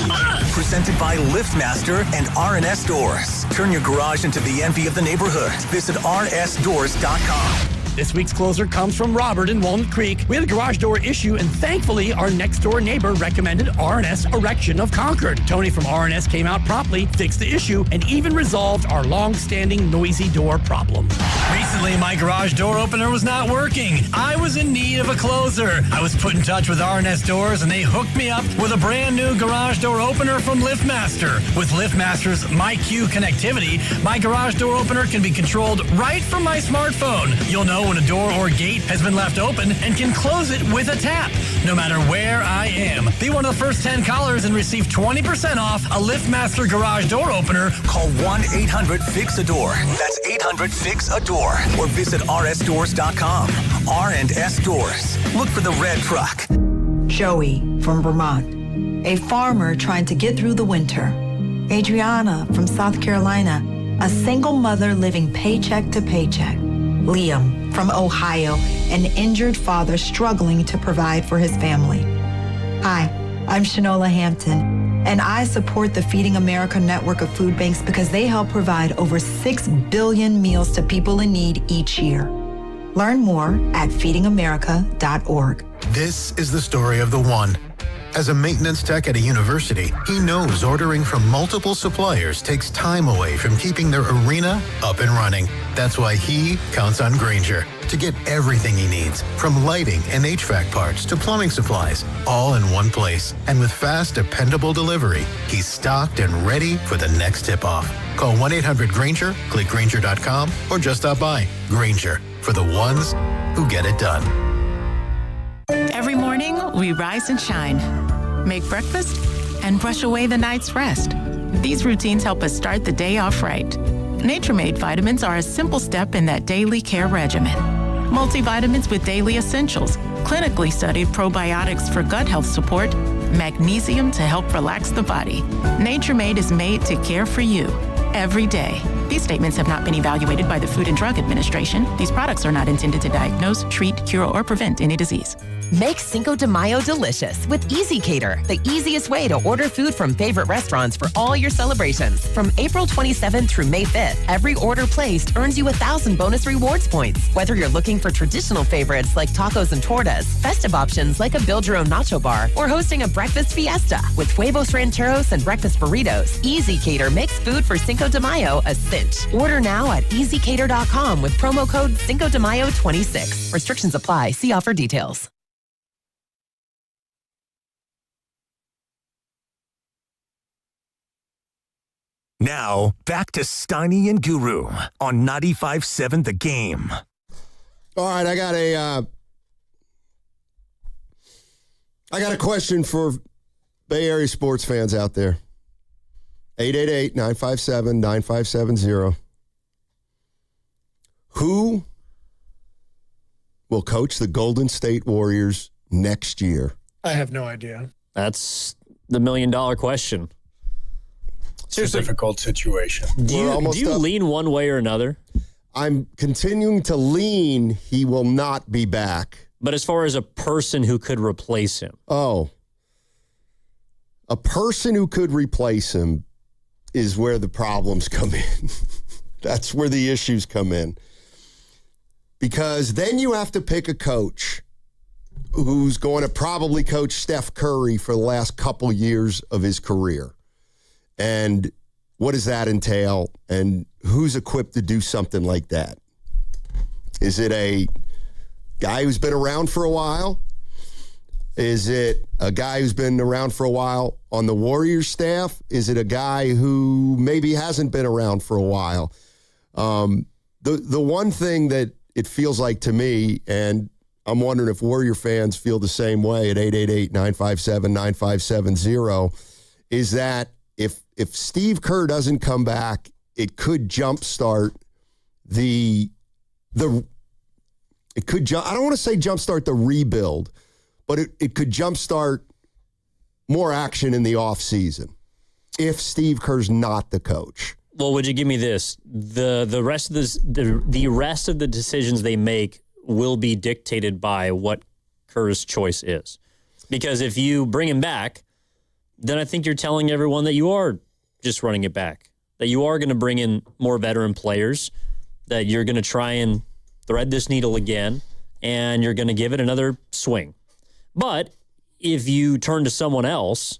Presented by LiftMaster and RNS Doors. Turn your garage into the envy of the neighborhood. Visit rnsdoors.com. This week's closer comes from Robert in Walnut Creek. We had a garage door issue, and thankfully, our next-door neighbor recommended R&S Erection of Concord. Tony from R&S came out promptly, fixed the issue, and even resolved our long-standing noisy door problem. Recently, my garage door opener was not working. I was in need of a closer. I was put in touch with R&S Doors, and they hooked me up with a brand new garage door opener from LiftMaster. With LiftMaster's MyQ connectivity, my garage door opener can be controlled right from my smartphone. You'll know when a door or gate has been left open and can close it with a tap, no matter where I am. Be one of the first 10 callers and receive 20% off a LiftMaster garage door opener. Call 1-800-FIX-A-DOOR. That's 800-FIX-A-DOOR. Or visit rsdoors.com. R&S Doors. Look for the red truck. Joey from Vermont, a farmer trying to get through the winter. Adriana from South Carolina, a single mother living paycheck to paycheck. Liam from Ohio, an injured father struggling to provide for his family. Hi, I'm Shanola Hampton, and I support the Feeding America network of food banks because they help provide over 6 billion meals to people in need each year. Learn more at feedingamerica.org. This is the story of the one. As a maintenance tech at a university, he knows ordering from multiple suppliers takes time away from keeping their arena up and running. That's why he counts on Grainger to get everything he needs, from lighting and HVAC parts to plumbing supplies, all in one place. And with fast, dependable delivery, he's stocked and ready for the next tip-off. Call 1-800-GRAINGER, click Grainger.com, or just stop by. Grainger, for the ones who get it done. Every morning, we rise and shine, make breakfast, and brush away the night's rest. These routines help us start the day off right. Nature-Made vitamins are a simple step in that daily care regimen. Multivitamins with daily essentials, clinically studied probiotics for gut health support, magnesium to help relax the body. Nature-Made is made to care for you every day. These statements have not been evaluated by the Food and Drug Administration. These products are not intended to diagnose, treat, cure, or prevent any disease. Make Cinco de Mayo delicious with Easy Cater, the easiest way to order food from favorite restaurants for all your celebrations. From April 27th through May 5th, every order placed earns you 1,000 bonus rewards points. Whether you're looking for traditional favorites like tacos and tortas, festive options like a build your own nacho bar, or hosting a breakfast fiesta with huevos rancheros and breakfast burritos, Easy Cater makes food for Cinco de Mayo a cinch. Order now at easycater.com with promo code Cinco de Mayo 26. Restrictions apply. See offer details. Now, back to Steiny and Guru on 95.7 The Game. All right, I got a question for Bay Area sports fans out there. 888-957-9570. Who will coach the Golden State Warriors next year? I have no idea. That's the million-dollar question. Seriously, it's a difficult situation. Do you lean one way or another? I'm continuing to lean he will not be back. But as far as a person who could replace him. Oh. A person who could replace him is where the problems come in. That's where the issues come in. Because then you have to pick a coach who's going to probably coach Steph Curry for the last couple years of his career. And what does that entail? And who's equipped to do something like that? Is it a guy who's been around for a while? Is it a guy who's been around for a while on the Warriors staff? Is it a guy who maybe hasn't been around for a while? The one thing that it feels like to me, and I'm wondering if Warrior fans feel the same way at 888-957-9570, is that if Steve Kerr doesn't come back, it could jumpstart I don't want to say jumpstart the rebuild, but it could jumpstart more action in the offseason if Steve Kerr's not the coach. Well, would you give me this? The rest of the rest of the decisions they make will be dictated by what Kerr's choice is. Because if you bring him back, then I think you're telling everyone that you are just running it back, that you are going to bring in more veteran players, that you're going to try and thread this needle again, and you're going to give it another swing. But if you turn to someone else,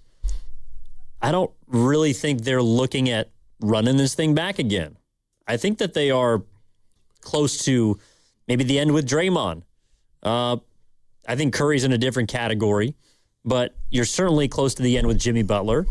I don't really think they're looking at running this thing back again. I think that they are close to maybe the end with Draymond. I think Curry's in a different category, but you're certainly close to the end with Jimmy Butler.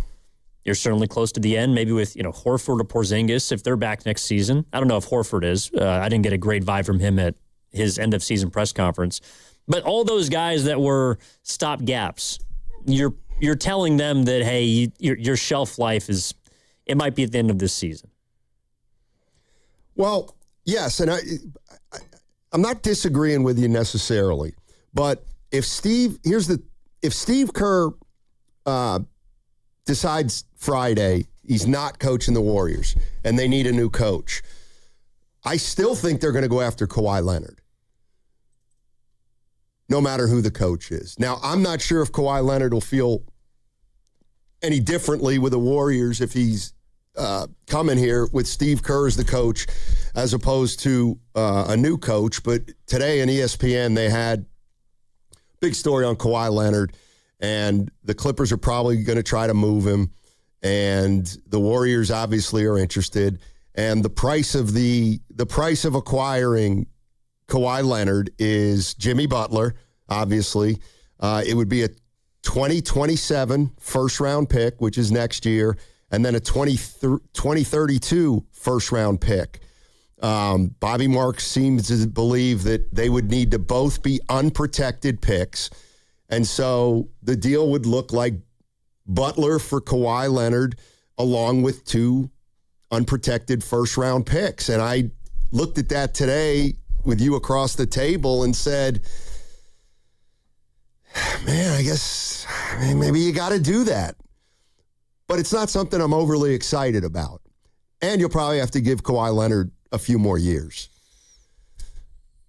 You're certainly close to the end, maybe with Horford or Porzingis if they're back next season. I don't know if Horford is. I didn't get a great vibe from him at his end-of-season press conference. But all those guys that were stopgaps, you're telling them that, hey, your shelf life it might be at the end of this season. Well, yes, and I'm not disagreeing with you necessarily, but if Steve Kerr decides Friday he's not coaching the Warriors and they need a new coach, I still think they're going to go after Kawhi Leonard, no matter who the coach is. Now, I'm not sure if Kawhi Leonard will feel any differently with the Warriors if he's coming here with Steve Kerr as the coach as opposed to a new coach. But today in ESPN, they had a big story on Kawhi Leonard, and the Clippers are probably going to try to move him, and the Warriors obviously are interested. And the price of acquiring Kawhi Leonard is Jimmy Butler, obviously. It would be a 2027 first-round pick, which is next year, and then a 2032 first-round pick. Bobby Marks seems to believe that they would need to both be unprotected picks, and so the deal would look like Butler for Kawhi Leonard along with 2 unprotected first-round picks. And I looked at that today with you across the table and said, man, I guess maybe you got to do that. But it's not something I'm overly excited about. And you'll probably have to give Kawhi Leonard a few more years.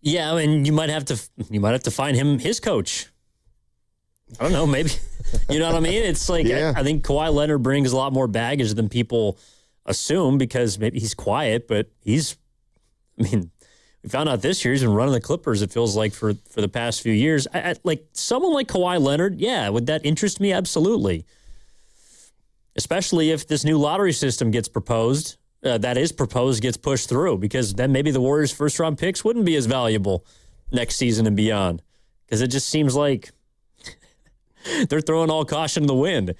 Yeah, I mean, you might have to find him his coach. I don't know, maybe. You know what I mean? It's like, yeah. I think Kawhi Leonard brings a lot more baggage than people assume because maybe he's quiet, but we found out this year he's been running the Clippers, it feels like, for the past few years. Like someone like Kawhi Leonard, yeah, would that interest me? Absolutely. Especially if this new lottery system gets proposed, gets pushed through, because then maybe the Warriors' first-round picks wouldn't be as valuable next season and beyond. Because it just seems like they're throwing all caution in the wind.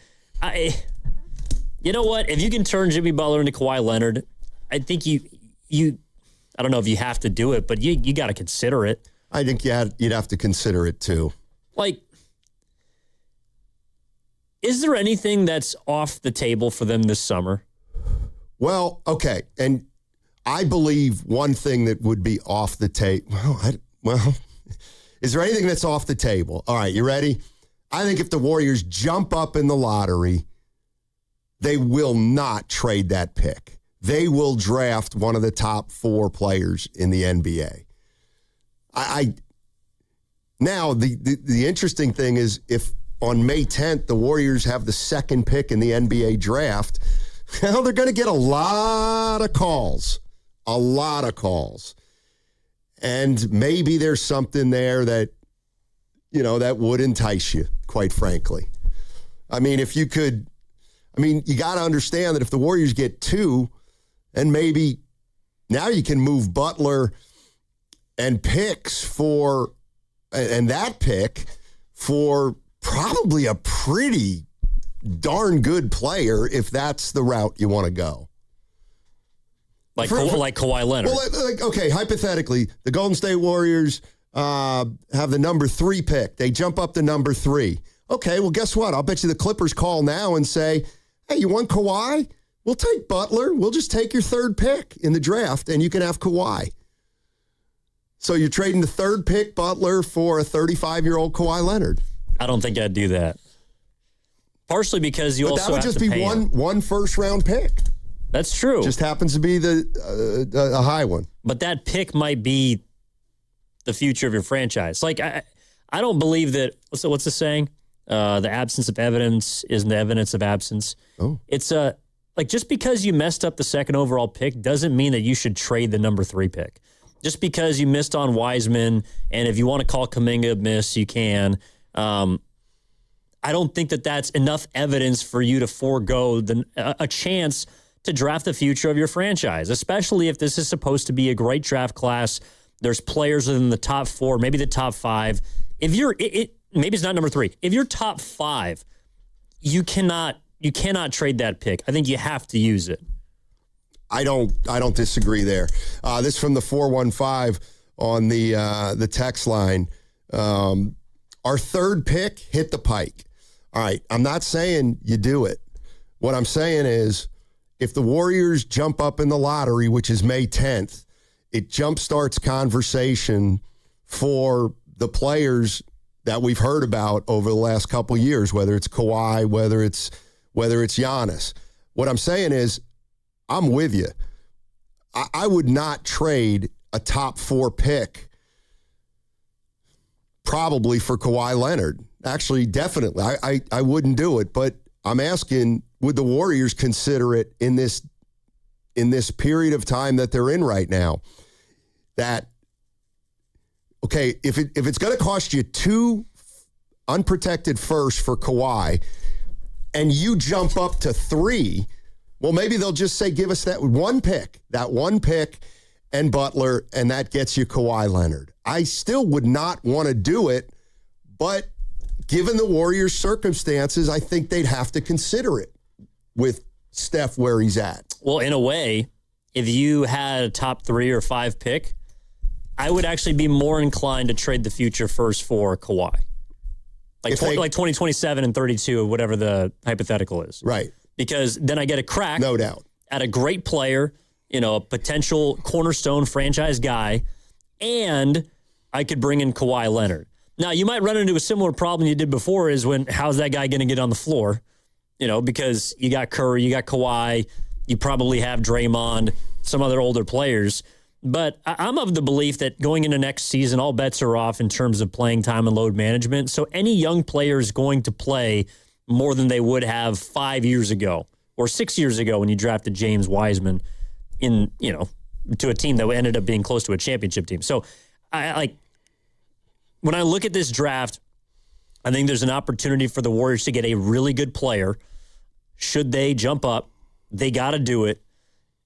You know what? If you can turn Jimmy Butler into Kawhi Leonard, I think you I don't know if you have to do it, but you got to consider it. I think you'd have to consider it too. Like, is there anything that's off the table for them this summer? Well, okay. And I believe one thing that would be off the table. Well, is there anything that's off the table? All right, you ready? I think if the Warriors jump up in the lottery, they will not trade that pick. They will draft one of the top 4 players in the NBA. Now, the interesting thing is if on May 10th, the Warriors have the 2nd pick in the NBA draft, well, they're going to get a lot of calls. And maybe there's something there that, that would entice you, quite frankly. I mean, you got to understand that if the Warriors get 2, and maybe now you can move Butler and that pick for probably a pretty darn good player if that's the route you want to go. Like Kawhi Leonard. Well, okay, hypothetically, the Golden State Warriors have the number 3 pick. They jump up to number 3. Okay, well, guess what? I'll bet you the Clippers call now and say, hey, you want Kawhi? We'll take Butler. We'll just take your 3rd pick in the draft, and you can have Kawhi. So you're trading the 3rd pick, Butler, for a 35-year-old Kawhi Leonard. I don't think I'd do that. Partially because that would just be one first-round pick. That's true. Just happens to be a high one. But that pick might be the future of your franchise. Like, I don't believe that. What's the saying? The absence of evidence isn't the evidence of absence. Oh. It's like just because you messed up the 2nd overall pick doesn't mean that you should trade the number 3 pick. Just because you missed on Wiseman, and if you want to call Kuminga a miss, you can. I don't think that that's enough evidence for you to forego a chance to draft the future of your franchise, especially if this is supposed to be a great draft class. There's players within the top 4, maybe the top 5. If you're maybe it's not number 3. If you're top 5, you cannot trade that pick. I think you have to use it. I don't disagree there. This from the 415 on the text line. Our third pick hit the pike. All right, I'm not saying you do it. What I'm saying is if the Warriors jump up in the lottery, which is May 10th, it jumpstarts conversation for the players that we've heard about over the last couple of years, whether it's Kawhi, whether it's Giannis. What I'm saying is I'm with you. I would not trade a top 4 pick probably for Kawhi Leonard. Actually, definitely. I wouldn't do it, but I'm asking, would the Warriors consider it in this period of time that they're in right now? That, okay, if it's going to cost you 2 unprotected firsts for Kawhi and you jump up to 3, well, maybe they'll just say, give us that one pick and Butler, and that gets you Kawhi Leonard. I still would not want to do it, but given the Warriors' circumstances, I think they'd have to consider it with Steph where he's at. Well, in a way, if you had a top 3 or 5 pick, I would actually be more inclined to trade the future first for Kawhi. Like 2027 and 32, or whatever the hypothetical is. Right. Because then I get a crack. No doubt. At a great player, a potential cornerstone franchise guy, and I could bring in Kawhi Leonard. Now, you might run into a similar problem you did before is how's that guy going to get on the floor? Because you got Curry, you got Kawhi, you probably have Draymond, some other older players. But I'm of the belief that going into next season, all bets are off in terms of playing time and load management. So any young player is going to play more than they would have 5 years ago or 6 years ago when you drafted James Wiseman to a team that ended up being close to a championship team. So when I look at this draft, I think there's an opportunity for the Warriors to get a really good player. Should they jump up, they got to do it.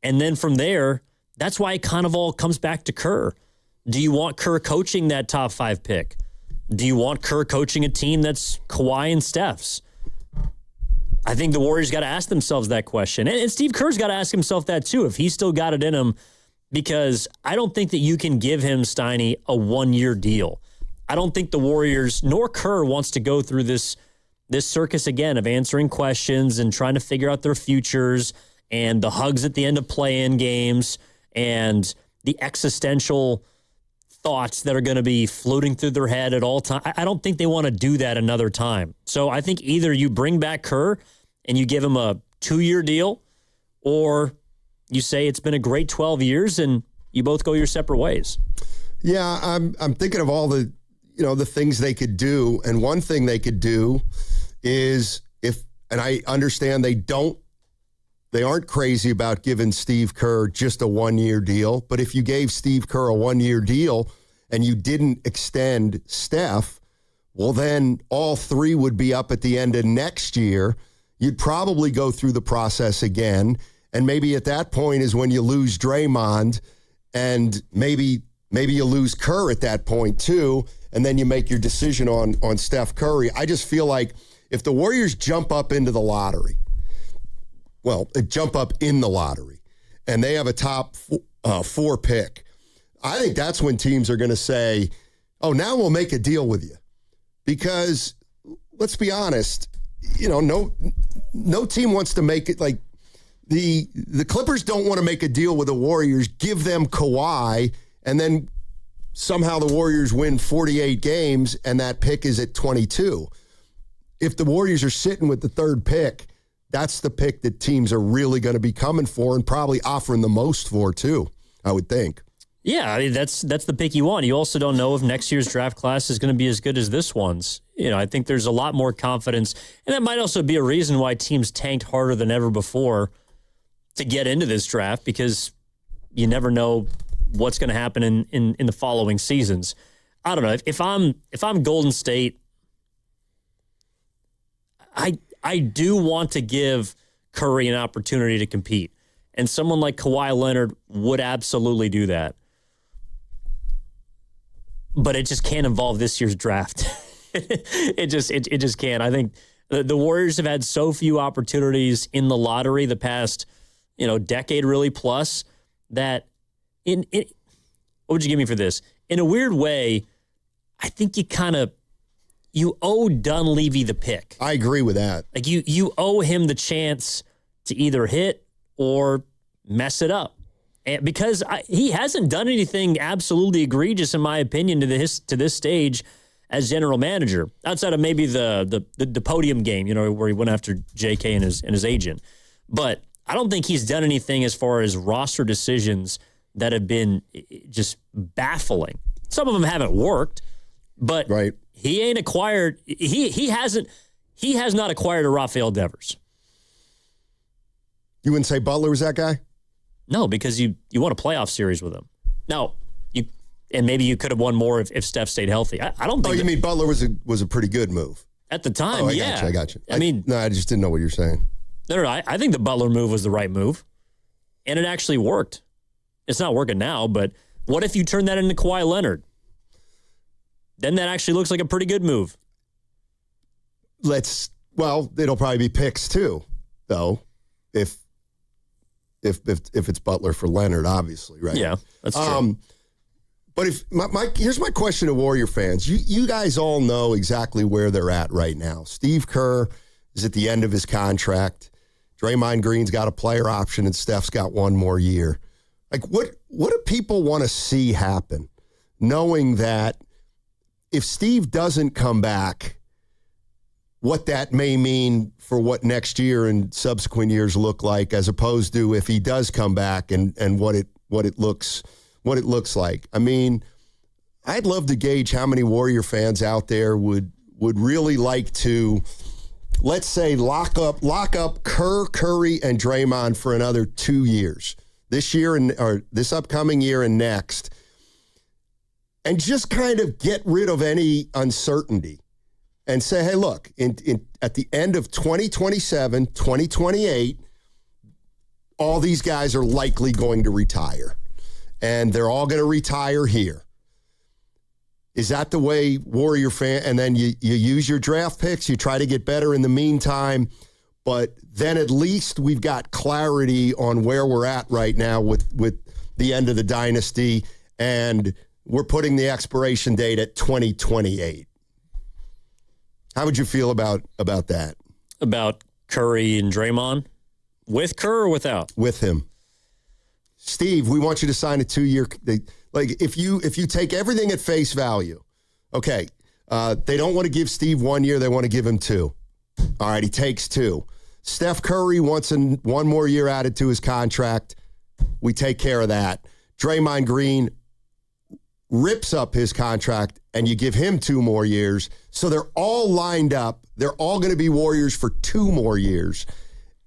And then from there, that's why it kind of all comes back to Kerr. Do you want Kerr coaching that top 5 pick? Do you want Kerr coaching a team that's Kawhi and Steph's? I think the Warriors got to ask themselves that question. And Steve Kerr's got to ask himself that too, if he's still got it in him, because I don't think that you can give him, Steiny, a 1-year deal. I don't think the Warriors, nor Kerr, wants to go through this circus again of answering questions and trying to figure out their futures and the hugs at the end of play-in games and the existential thoughts that are going to be floating through their head at all times. I don't think they want to do that another time. So I think either you bring back Kerr and you give him a 2-year deal, or you say it's been a great 12 years and you both go your separate ways. Yeah, I'm thinking of all the things they could do, and one thing they could do is and I understand they aren't crazy about giving Steve Kerr just a 1-year deal, but if you gave Steve Kerr a 1-year deal and you didn't extend Steph, well, then all 3 would be up at the end of next year. You'd probably go through the process again, and maybe at that point is when you lose Draymond, and maybe you lose Kerr at that point too, and then you make your decision on Steph Curry. I just feel like if the Warriors jump up into the lottery, jump up in the lottery, and they have a top 4 pick, I think that's when teams are going to say, oh, now we'll make a deal with you. Because let's be honest, no team wants to make it like the Clippers don't want to make a deal with the Warriors, give them Kawhi, and then somehow the Warriors win 48 games and that pick is at 22. If the Warriors are sitting with the 3rd pick, that's the pick that teams are really going to be coming for and probably offering the most for too, I would think. Yeah, I mean, that's the pick you want. You also don't know if next year's draft class is going to be as good as this one's. I think there's a lot more confidence, and that might also be a reason why teams tanked harder than ever before to get into this draft, because you never know what's going to happen in the following seasons. I don't know. If I'm Golden State, I do want to give Curry an opportunity to compete. And someone like Kawhi Leonard would absolutely do that. But it just can't involve this year's draft. It just can't. I think the Warriors have had so few opportunities in the lottery the past, decade really plus, that what would you give me for this? In a weird way, I think you owe Dunleavy the pick. I agree with that. Like you owe him the chance to either hit or mess it up. And because he hasn't done anything absolutely egregious, in my opinion, to this stage as general manager, outside of maybe the podium game, where he went after JK and his agent. But I don't think he's done anything as far as roster decisions that have been just baffling. Some of them haven't worked, but he ain't acquired. He has not acquired a Rafael Devers. You wouldn't say Butler was that guy? No, because you won a playoff series with him. Now, and maybe you could have won more if Steph stayed healthy. I don't think. Oh, you mean Butler was a pretty good move at the time? I got you. No, I just didn't know what you're saying. No, I think the Butler move was the right move, and it actually worked. It's not working now, but what if you turn that into Kawhi Leonard? Then that actually looks like a pretty good move. It'll probably be picks too, though, if it's Butler for Leonard, obviously, right? Yeah, that's true. But here's my question to Warrior fans. You guys all know exactly where they're at right now. Steve Kerr is at the end of his contract. Draymond Green's got a player option, and Steph's got one more year. Like, what do people want to see happen, knowing that if Steve doesn't come back, what that may mean for what next year and subsequent years look like, as opposed to if he does come back and what it looks like. I mean, I'd love to gauge how many Warrior fans out there would really like to, let's say, lock up Kerr, Curry, and Draymond for another 2 years, this year or this upcoming year and next, and just kind of get rid of any uncertainty. And say, hey, look, at the end of 2027, 2028, all these guys are likely going to retire. And they're all going to retire here. Is that the way Warrior fan? And then you use your draft picks, you try to get better in the meantime. But then at least we've got clarity on where we're at right now with the end of the dynasty. And we're putting the expiration date at 2028. How would you feel about that? About Curry and Draymond? With Kerr or without? With him. Steve, we want you to sign a 2-year. Like, if you take everything at face value, okay, they don't want to give Steve 1 year, they want to give him 2. All right, he takes 2. Steph Curry wants one more year added to his contract. We take care of that. Draymond Green rips up his contract, and you give him 2 more years. So they're all lined up. They're all going to be Warriors for 2 more years.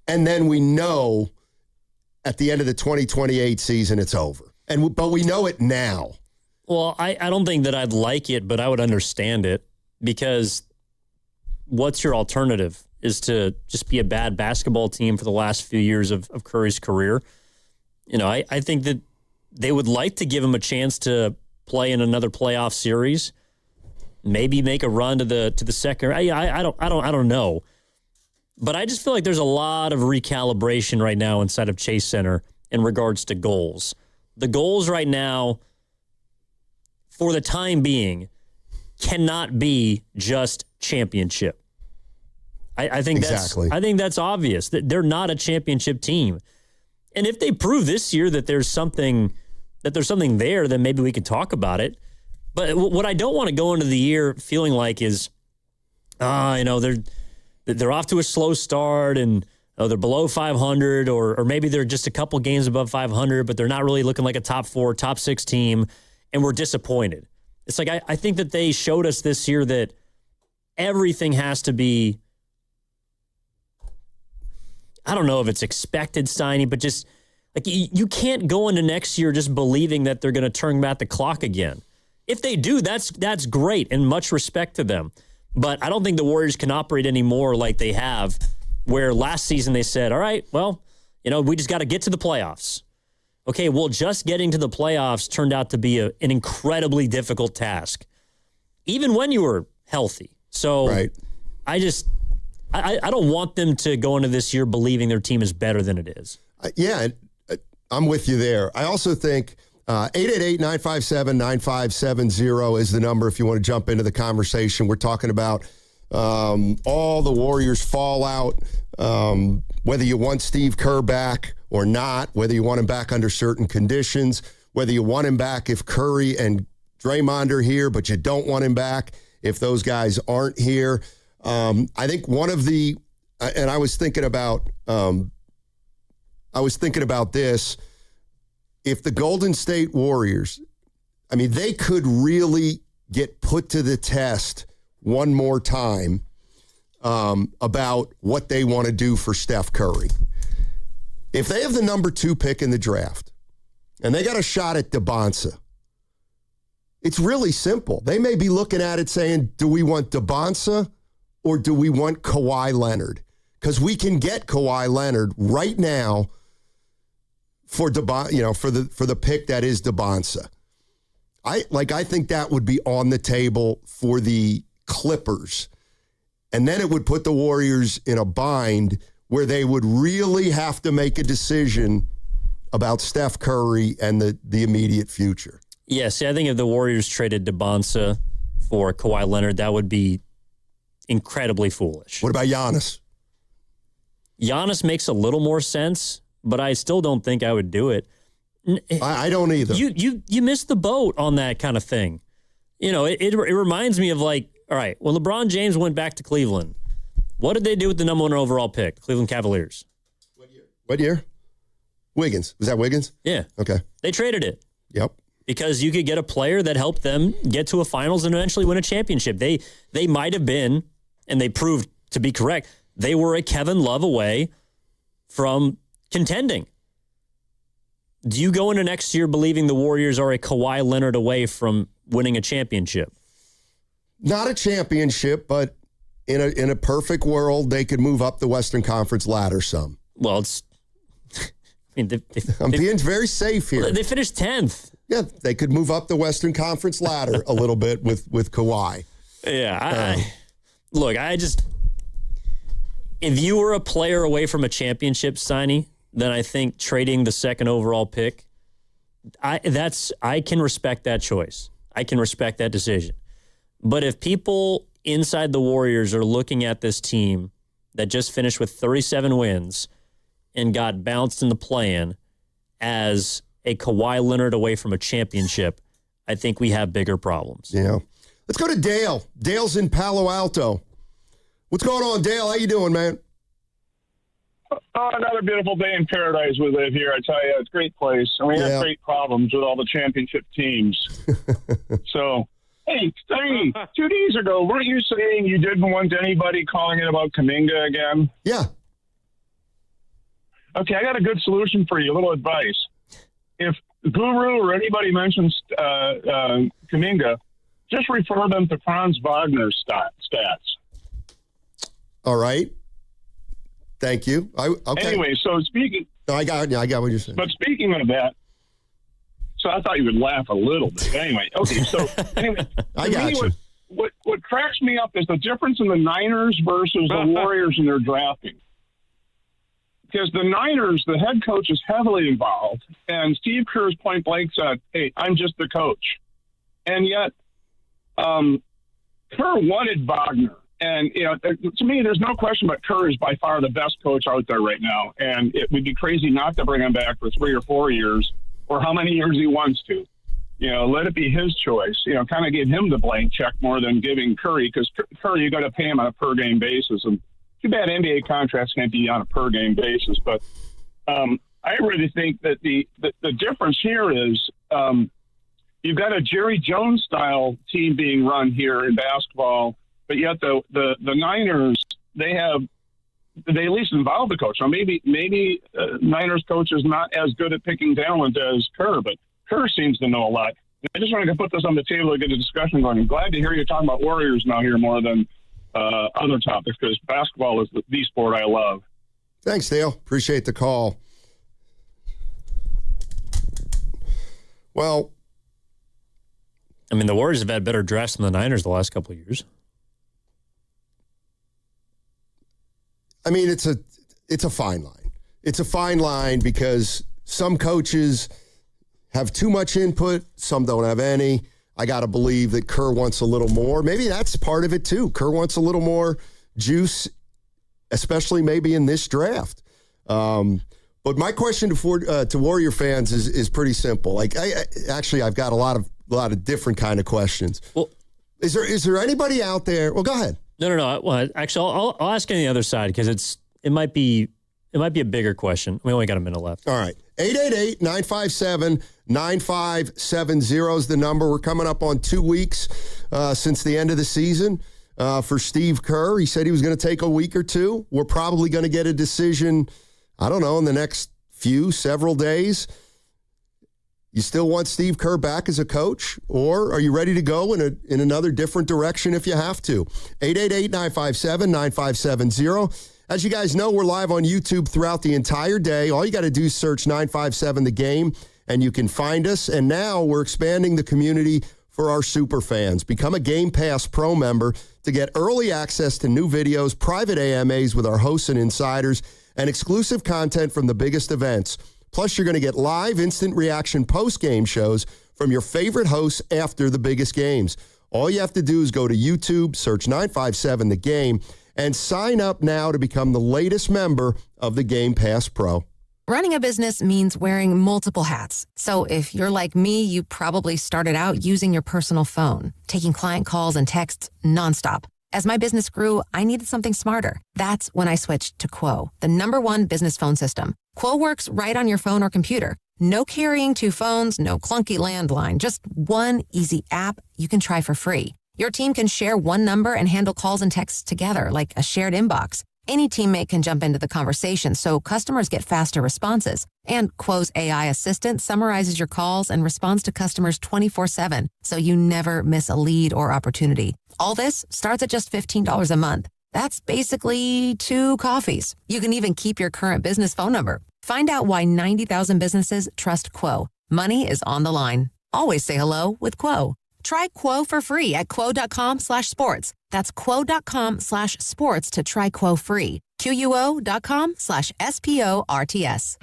And then we know at the end of the 2028 season, it's over. But we know it now. Well, I don't think that I'd like it, but I would understand it, because what's your alternative? Is to just be a bad basketball team for the last few years of Curry's career. I think that they would like to give him a chance to play in another playoff series, maybe make a run to the second. I don't know, but I just feel like there's a lot of recalibration right now inside of Chase Center in regards to goals. The goals right now, for the time being, cannot be just championship. I think exactly. I think that's obvious that they're not a championship team, and if they prove this year that there's something there, then maybe we could talk about it. But what I don't want to go into the year feeling like is, they're off to a slow start and they're below 500, or maybe they're just a couple games above 500, but they're not really looking like a top 4, top 6 team, and we're disappointed. It's like I think that they showed us this year that everything has to be, I don't know if it's expected, Steiny, but just Like, you can't go into next year just believing that they're going to turn back the clock again. If they do, that's great, and much respect to them. But I don't think the Warriors can operate anymore like they have, where last season they said, all right, well, we just got to get to the playoffs. Okay, well, just getting to the playoffs turned out to be an incredibly difficult task, even when you were healthy. So right. I don't want them to go into this year believing their team is better than it is. Yeah, I'm with you there. I also think 888-957-9570 is the number if you want to jump into the conversation. We're talking about all the Warriors fallout, whether you want Steve Kerr back or not, whether you want him back under certain conditions, whether you want him back if Curry and Draymond are here, but you don't want him back if those guys aren't here. I think one of the, and I was thinking about this, if the Golden State Warriors, they could really get put to the test one more time about what they want to do for Steph Curry. If they have the number 2 pick in the draft and they got a shot at DeBonsa, it's really simple. They may be looking at it saying, do we want DeBonsa or do we want Kawhi Leonard? Because we can get Kawhi Leonard right now for for the pick that is DeBonsa. I think that would be on the table for the Clippers. And then it would put the Warriors in a bind where they would really have to make a decision about Steph Curry and the immediate future. Yeah, see, I think if the Warriors traded DeBonsa for Kawhi Leonard, that would be incredibly foolish. What about Giannis? Giannis makes a little more sense, but I still don't think I would do it. I don't either. You missed the boat on that kind of thing. It reminds me of all right, when LeBron James went back to Cleveland, what did they do with the number 1 overall pick, the Cleveland Cavaliers? What year? Wiggins. Was that Wiggins? Yeah. Okay. They traded it. Yep. Because you could get a player that helped them get to a finals and eventually win a championship. They might have been, and they proved to be correct, they were a Kevin Love away from contending. Do you go into next year believing the Warriors are a Kawhi Leonard away from winning a championship? Not a championship, but in a perfect world, they could move up the Western Conference ladder some. Well, it's... I'm being very safe here. They finished 10th. Yeah, they could move up the Western Conference ladder a little bit with Kawhi. Yeah, if you were a player away from a championship signing, then I think trading the 2nd overall pick, I can respect that choice. I can respect that decision. But if people inside the Warriors are looking at this team that just finished with 37 wins and got bounced in the play-in as a Kawhi Leonard away from a championship, I think we have bigger problems. Yeah. Let's go to Dale. Dale's in Palo Alto. What's going on, Dale? How you doing, man? Another beautiful day in paradise we live here. I tell you, it's a great place. And we have great problems with all the championship teams. So, hey, 2 days ago, weren't you saying you didn't want anybody calling in about Kuminga again? Yeah. Okay, I got a good solution for you, a little advice. If Guru or anybody mentions Kuminga, just refer them to Franz Wagner's stats. All right. Thank you. Okay. Anyway, so speaking... No, I got what you're saying. But speaking of that, so I thought you would laugh a little bit. Anyway, okay, so anyway... I got you. What cracks me up is the difference in the Niners versus the Warriors in their drafting. Because the Niners, the head coach is heavily involved, and Steve Kerr's point blank said, hey, I'm just the coach. And yet, Kerr wanted Wagner. And, to me, there's no question but Kerr is by far the best coach out there right now. And it would be crazy not to bring him back for 3 or 4 years, or how many years he wants to. Let it be his choice. Kind of give him the blank check more than giving Curry, because Curry, you got to pay him on a per-game basis. And too bad NBA contracts can't be on a per-game basis. But I really think that the difference here is you've got a Jerry Jones-style team being run here in basketball, but yet the Niners, they have they at least involve the coach. Now, maybe Niners coach is not as good at picking talent as Kerr, but Kerr seems to know a lot. I just wanted to put this on the table to get a discussion going. I'm glad to hear you talking about Warriors now here more than other topics, because basketball is the sport I love. Thanks, Dale. Appreciate the call. Well, I mean, the Warriors have had better drafts than the Niners the last couple of years. I mean, it's a fine line. It's a fine line because some coaches have too much input, some don't have any. I got to believe that Kerr wants a little more. Maybe that's part of it too. Kerr wants a little more juice, especially maybe in this draft. But my question to Warrior fans is pretty simple. Like, I've got a lot of different kind of questions. Well, is there anybody out there? Well, go ahead. No. Well, actually, I'll ask on the other side because it might be a bigger question. We only got a minute left. All right. 888-957-9570 is the number. We're coming up on 2 weeks since the end of the season for Steve Kerr. He said he was going to take a week or two. We're probably going to get a decision, I don't know, in the next several days. You still want Steve Kerr back as a coach, or are you ready to go in another different direction if you have to? 888-957-9570. As you guys know, we're live on YouTube throughout the entire day. All you got to do is search 957 The Game, and you can find us. And now we're expanding the community for our super fans. Become a Game Pass Pro member to get early access to new videos, private AMAs with our hosts and insiders, and exclusive content from the biggest events. Plus, you're going to get live instant reaction post-game shows from your favorite hosts after the biggest games. All you have to do is go to YouTube, search 957 The Game, and sign up now to become the latest member of the Game Pass Pro. Running a business means wearing multiple hats. So if you're like me, you probably started out using your personal phone, taking client calls and texts nonstop. As my business grew, I needed something smarter. That's when I switched to Quo, the #1 business phone system. Quo works right on your phone or computer. No carrying 2 phones, no clunky landline, just one easy app you can try for free. Your team can share one number and handle calls and texts together like a shared inbox. Any teammate can jump into the conversation so customers get faster responses. And Quo's AI assistant summarizes your calls and responds to customers 24/7, so you never miss a lead or opportunity. All this starts at just $15 a month. That's basically 2 coffees. You can even keep your current business phone number. Find out why 90,000 businesses trust Quo. Money is on the line. Always say hello with Quo. Try Quo for free at quo.com/sports. That's quo.com/sports to try Quo free. QUO.com/SPORTS.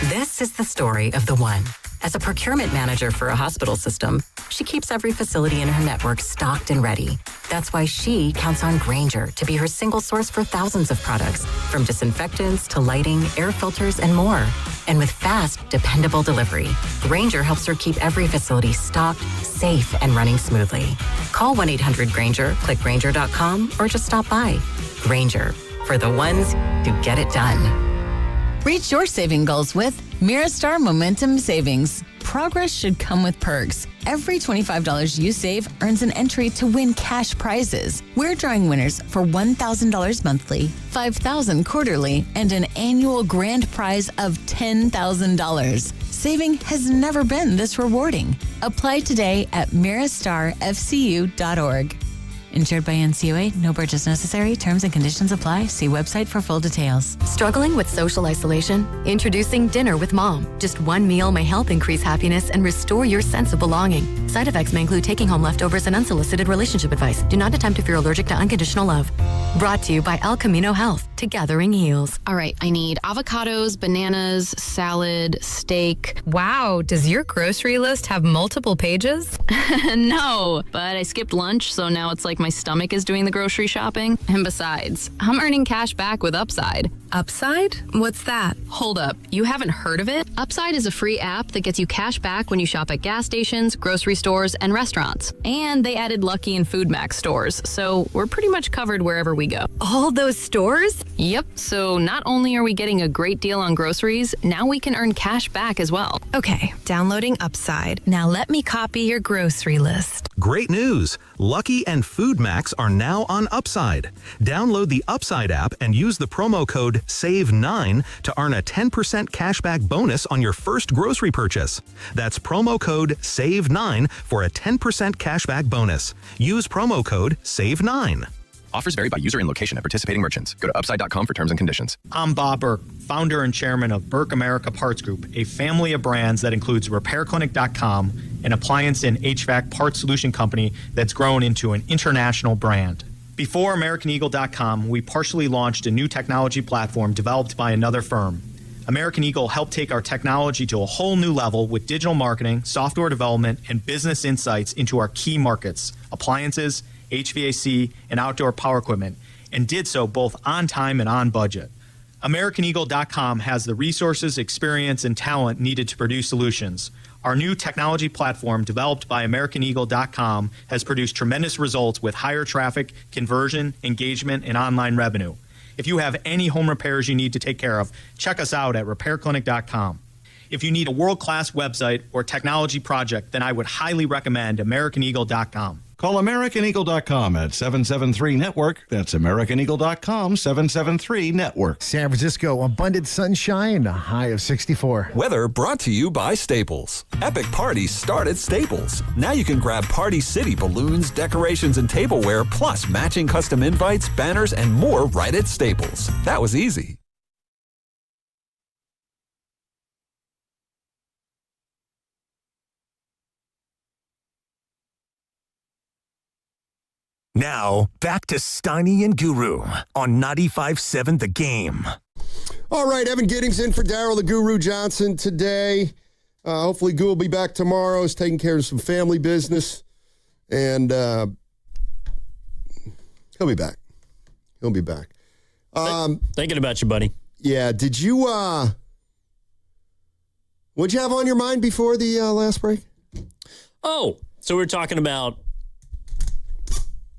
This is the story of the one. As a procurement manager for a hospital system, she keeps every facility in her network stocked and ready. That's why she counts on Grainger to be her single source for thousands of products, from disinfectants to lighting, air filters, and more. And with fast, dependable delivery, Grainger helps her keep every facility stocked, safe, and running smoothly. Call 1-800-GRAINGER, click Grainger.com, or just stop by. Grainger, for the ones who get it done. Reach your saving goals with Miristar Momentum Savings. Progress should come with perks. Every $25 you save earns an entry to win cash prizes. We're drawing winners for $1,000 monthly, $5,000 quarterly, and an annual grand prize of $10,000. Saving has never been this rewarding. Apply today at miristarfcu.org. Insured by NCUA, no purchase necessary. Terms and conditions apply. See website for full details. Struggling with social isolation? Introducing Dinner with Mom. Just one meal may help increase happiness and restore your sense of belonging. Side effects may include taking home leftovers and unsolicited relationship advice. Do not attempt if you're allergic to unconditional love. Brought to you by El Camino Health. Together heals. All right, I need avocados, bananas, salad, steak. Wow, does your grocery list have multiple pages? No, but I skipped lunch, so now it's like my stomach is doing the grocery shopping. And besides, I'm earning cash back with Upside. Upside? What's that? Hold up, you haven't heard of it? Upside is a free app that gets you cash back when you shop at gas stations, grocery stores, and restaurants. And they added Lucky and Food Max stores, so we're pretty much covered wherever we go. All those stores? Yep, so not only are we getting a great deal on groceries, now we can earn cash back as well. Okay, downloading Upside. Now let me copy your grocery list. Great news! Lucky and Food Max are now on Upside. Download the Upside app and use the promo code SAVE9 to earn a 10% cashback bonus on your first grocery purchase. That's promo code SAVE9 for a 10% cashback bonus. Use promo code SAVE9. Offers vary by user and location at participating merchants. Go to upside.com for terms and conditions. I'm Bob Burke, founder and chairman of Burke America Parts Group, a family of brands that includes RepairClinic.com, an appliance and HVAC parts solution company that's grown into an international brand. Before AmericanEagle.com, we partially launched a new technology platform developed by another firm. American Eagle helped take our technology to a whole new level with digital marketing, software development, and business insights into our key markets, appliances, HVAC, and outdoor power equipment, and did so both on time and on budget. AmericanEagle.com has the resources, experience, and talent needed to produce solutions. Our new technology platform, developed by AmericanEagle.com, has produced tremendous results with higher traffic, conversion, engagement, and online revenue. If you have any home repairs you need to take care of, check us out at RepairClinic.com. If you need a world-class website or technology project, then I would highly recommend AmericanEagle.com. Call AmericanEagle.com at 773-NETWORK. That's AmericanEagle.com, 773-NETWORK. San Francisco, abundant sunshine, a high of 64. Weather brought to you by Staples. Epic parties start at Staples. Now you can grab Party City balloons, decorations, and tableware, plus matching custom invites, banners, and more right at Staples. That was easy. Now, back to Steiny and Guru on 95.7 The Game. All right, Evan Giddings in for Daryl the Guru Johnson today. Hopefully, Goo will be back tomorrow. He's taking care of some family business. And he'll be back. He'll be back. Thinking about you, buddy. Yeah, did you, what'd you have on your mind before the last break? Oh, so we were talking about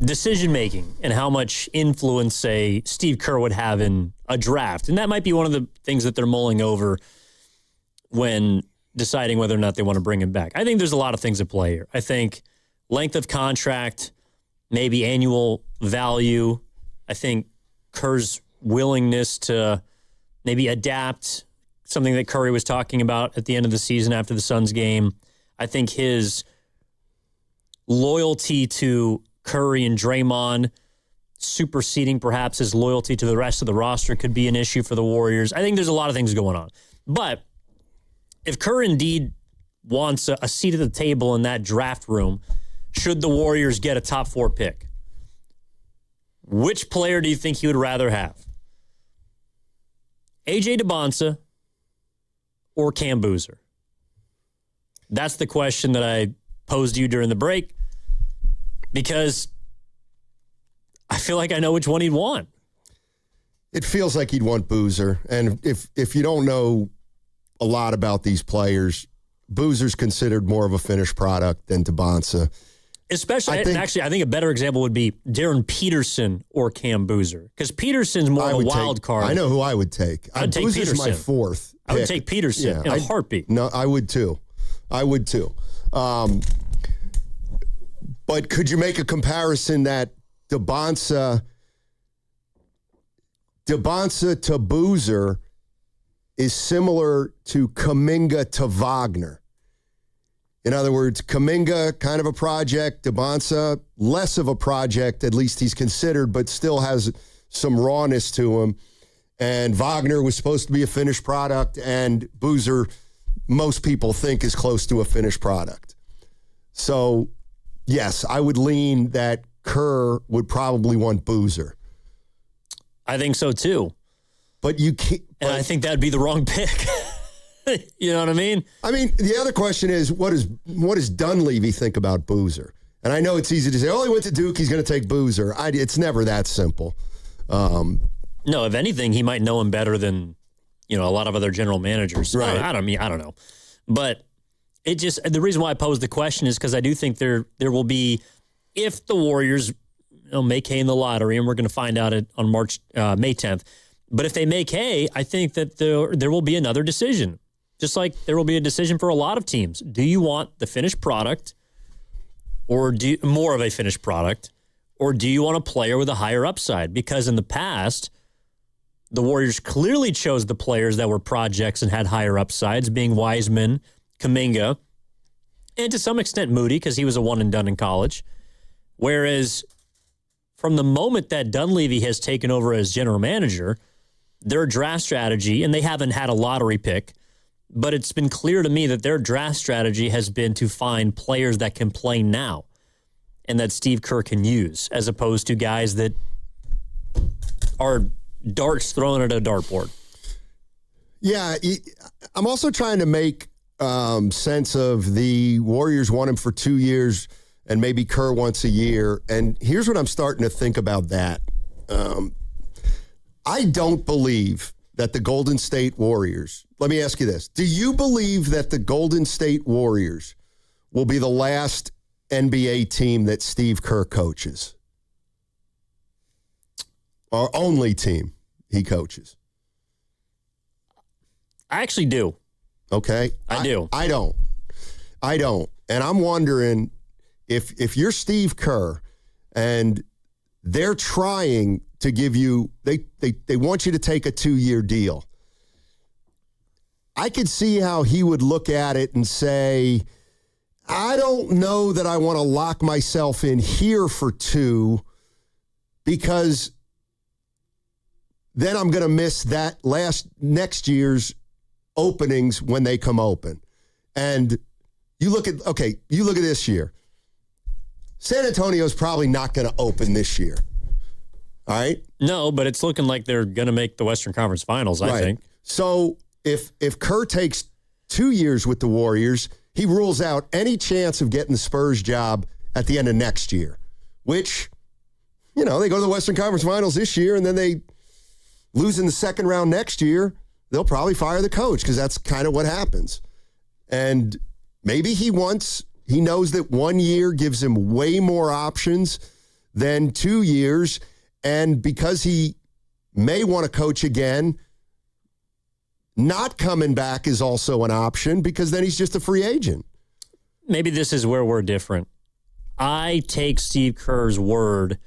decision-making and how much influence, say, Steve Kerr would have in a draft. And that might be one of the things that they're mulling over when deciding whether or not they want to bring him back. I think there's a lot of things at play here. I think length of contract, maybe annual value. I think Kerr's willingness to maybe adapt, something that Curry was talking about at the end of the season after the Suns game. I think his loyalty to Curry and Draymond superseding perhaps his loyalty to the rest of the roster could be an issue for the Warriors. I think there's a lot of things going on. But if Kerr indeed wants a seat at the table in that draft room, should the Warriors get a top 4 pick, which player do you think he would rather have? A.J. DeBonsa or Cam Boozer? That's the question that I posed to you during the break, because I feel like I know which one he'd want. It feels like he'd want Boozer. And if you don't know a lot about these players, Boozer's considered more of a finished product than DeBonsa. Especially, I think a better example would be Darren Peterson or Cam Boozer. Because Peterson's more of a wild card. I know who I would take. I'd take Boozer's Peterson. my 4th pick. I would take Peterson in a heartbeat. No, I would too. But could you make a comparison that DeBonsa to Boozer is similar to Kuminga to Wagner? In other words, Kuminga, kind of a project, DeBonsa, less of a project, at least he's considered, but still has some rawness to him. And Wagner was supposed to be a finished product, and Boozer, most people think, is close to a finished product. So, yes, I would lean that Kerr would probably want Boozer. I think so, too. But you can't. And I think that'd be the wrong pick. You know what I mean? I mean, the other question is, what does Dunleavy think about Boozer? And I know it's easy to say, oh, he went to Duke, he's going to take Boozer. It's never that simple. No, if anything, he might know him better than, a lot of other general managers. Right. I don't know. But the reason why I posed the question is because I do think there will be, if the Warriors make hay in the lottery, and we're going to find out on May 10th. But if they make hay, I think that there will be another decision. Just like there will be a decision for a lot of teams. Do you want the finished product, or more of a finished product, or do you want a player with a higher upside? Because in the past, the Warriors clearly chose the players that were projects and had higher upsides, being Wiseman, Kuminga, and to some extent Moody, because he was a one and done in college. Whereas from the moment that Dunleavy has taken over as general manager, their draft strategy, and they haven't had a lottery pick, but it's been clear to me that their draft strategy has been to find players that can play now and that Steve Kerr can use, as opposed to guys that are darts thrown at a dartboard. Yeah, I'm also trying to make sense of the Warriors want him for 2 years and maybe Kerr once a year. And here's what I'm starting to think about that. I don't believe that the Golden State Warriors, let me ask you this. Do you believe that the Golden State Warriors will be the last NBA team that Steve Kerr coaches? Or only team he coaches? I actually do. Okay. I do. I don't. And I'm wondering if you're Steve Kerr and they're trying to give you, they want you to take a 2-year deal. I could see how he would look at it and say, I don't know that I want to lock myself in here for 2 because then I'm going to miss that next year's openings when they come open. And you look at this year. San Antonio's probably not going to open this year. All right? No, but it's looking like they're going to make the Western Conference Finals, I think. So if Kerr takes 2 years with the Warriors, he rules out any chance of getting the Spurs job at the end of next year, which, they go to the Western Conference Finals this year and then they lose in the second round next year. They'll probably fire the coach because that's kind of what happens. And maybe he knows that 1 year gives him way more options than 2 years. And because he may want to coach again, not coming back is also an option because then he's just a free agent. Maybe this is where we're different. I take Steve Kerr's word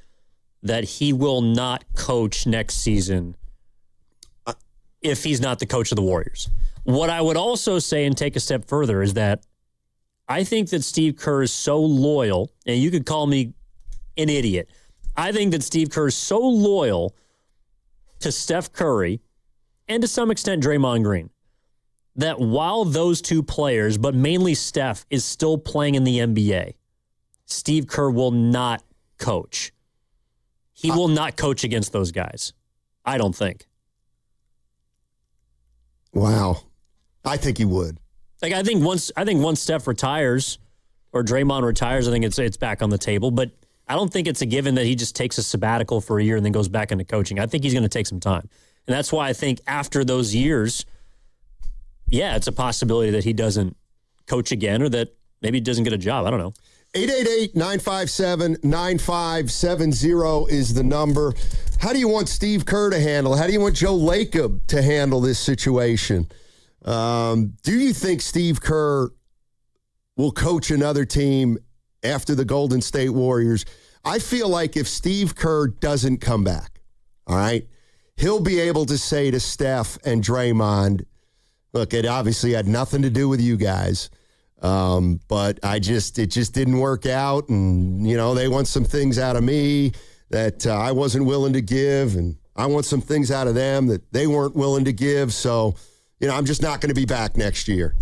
that he will not coach next season if he's not the coach of the Warriors. What I would also say and take a step further is that I think that Steve Kerr is so loyal, and you could call me an idiot. I think that Steve Kerr is so loyal to Steph Curry and to some extent Draymond Green that while those two players, but mainly Steph, is still playing in the NBA, Steve Kerr will not coach. He will not coach against those guys. I don't think. Wow. I think he would. I think once Steph retires or Draymond retires, I think it's back on the table. But I don't think it's a given that he just takes a sabbatical for a year and then goes back into coaching. I think he's going to take some time. And that's why I think after those years, yeah, it's a possibility that he doesn't coach again or that maybe he doesn't get a job. I don't know. 888-957-9570 is the number. How do you want Steve Kerr to handle? How do you want Joe Lacob to handle this situation? Do you think Steve Kerr will coach another team after the Golden State Warriors? I feel like if Steve Kerr doesn't come back, all right, he'll be able to say to Steph and Draymond, look, it obviously had nothing to do with you guys. But it just didn't work out. And, they want some things out of me that I wasn't willing to give. And I want some things out of them that they weren't willing to give. So, I'm just not going to be back next year.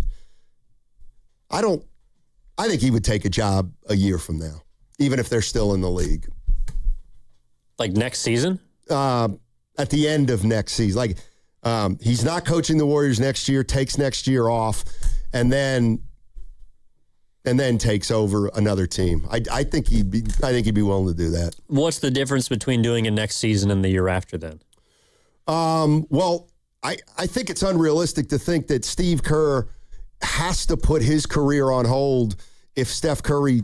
I think he would take a job a year from now, even if they're still in the league. Like next season? At the end of next season. He's not coaching the Warriors next year, takes next year off, and then takes over another team. I think he'd be willing to do that. What's the difference between doing it next season and the year after then? Well, I think it's unrealistic to think that Steve Kerr has to put his career on hold if Steph Curry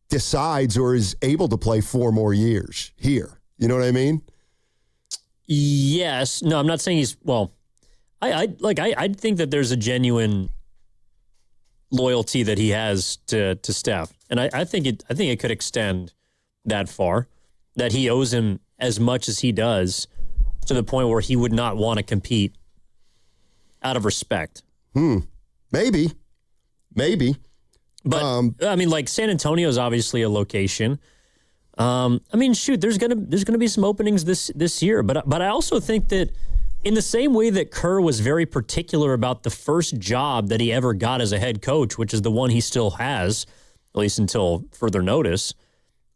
decides or is able to play 4 more years here. You know what I mean? Yes. No, I'm not saying he's, well, I think that there's a genuine loyalty that he has to Steph. And I think it could extend that far, that he owes him as much as he does, to the point where he would not want to compete out of respect. Maybe. But I mean, like, San Antonio is obviously a location. I mean, shoot, there's gonna be some openings this year. But I also think that in the same way that Kerr was very particular about the first job that he ever got as a head coach, which is the one he still has, at least until further notice,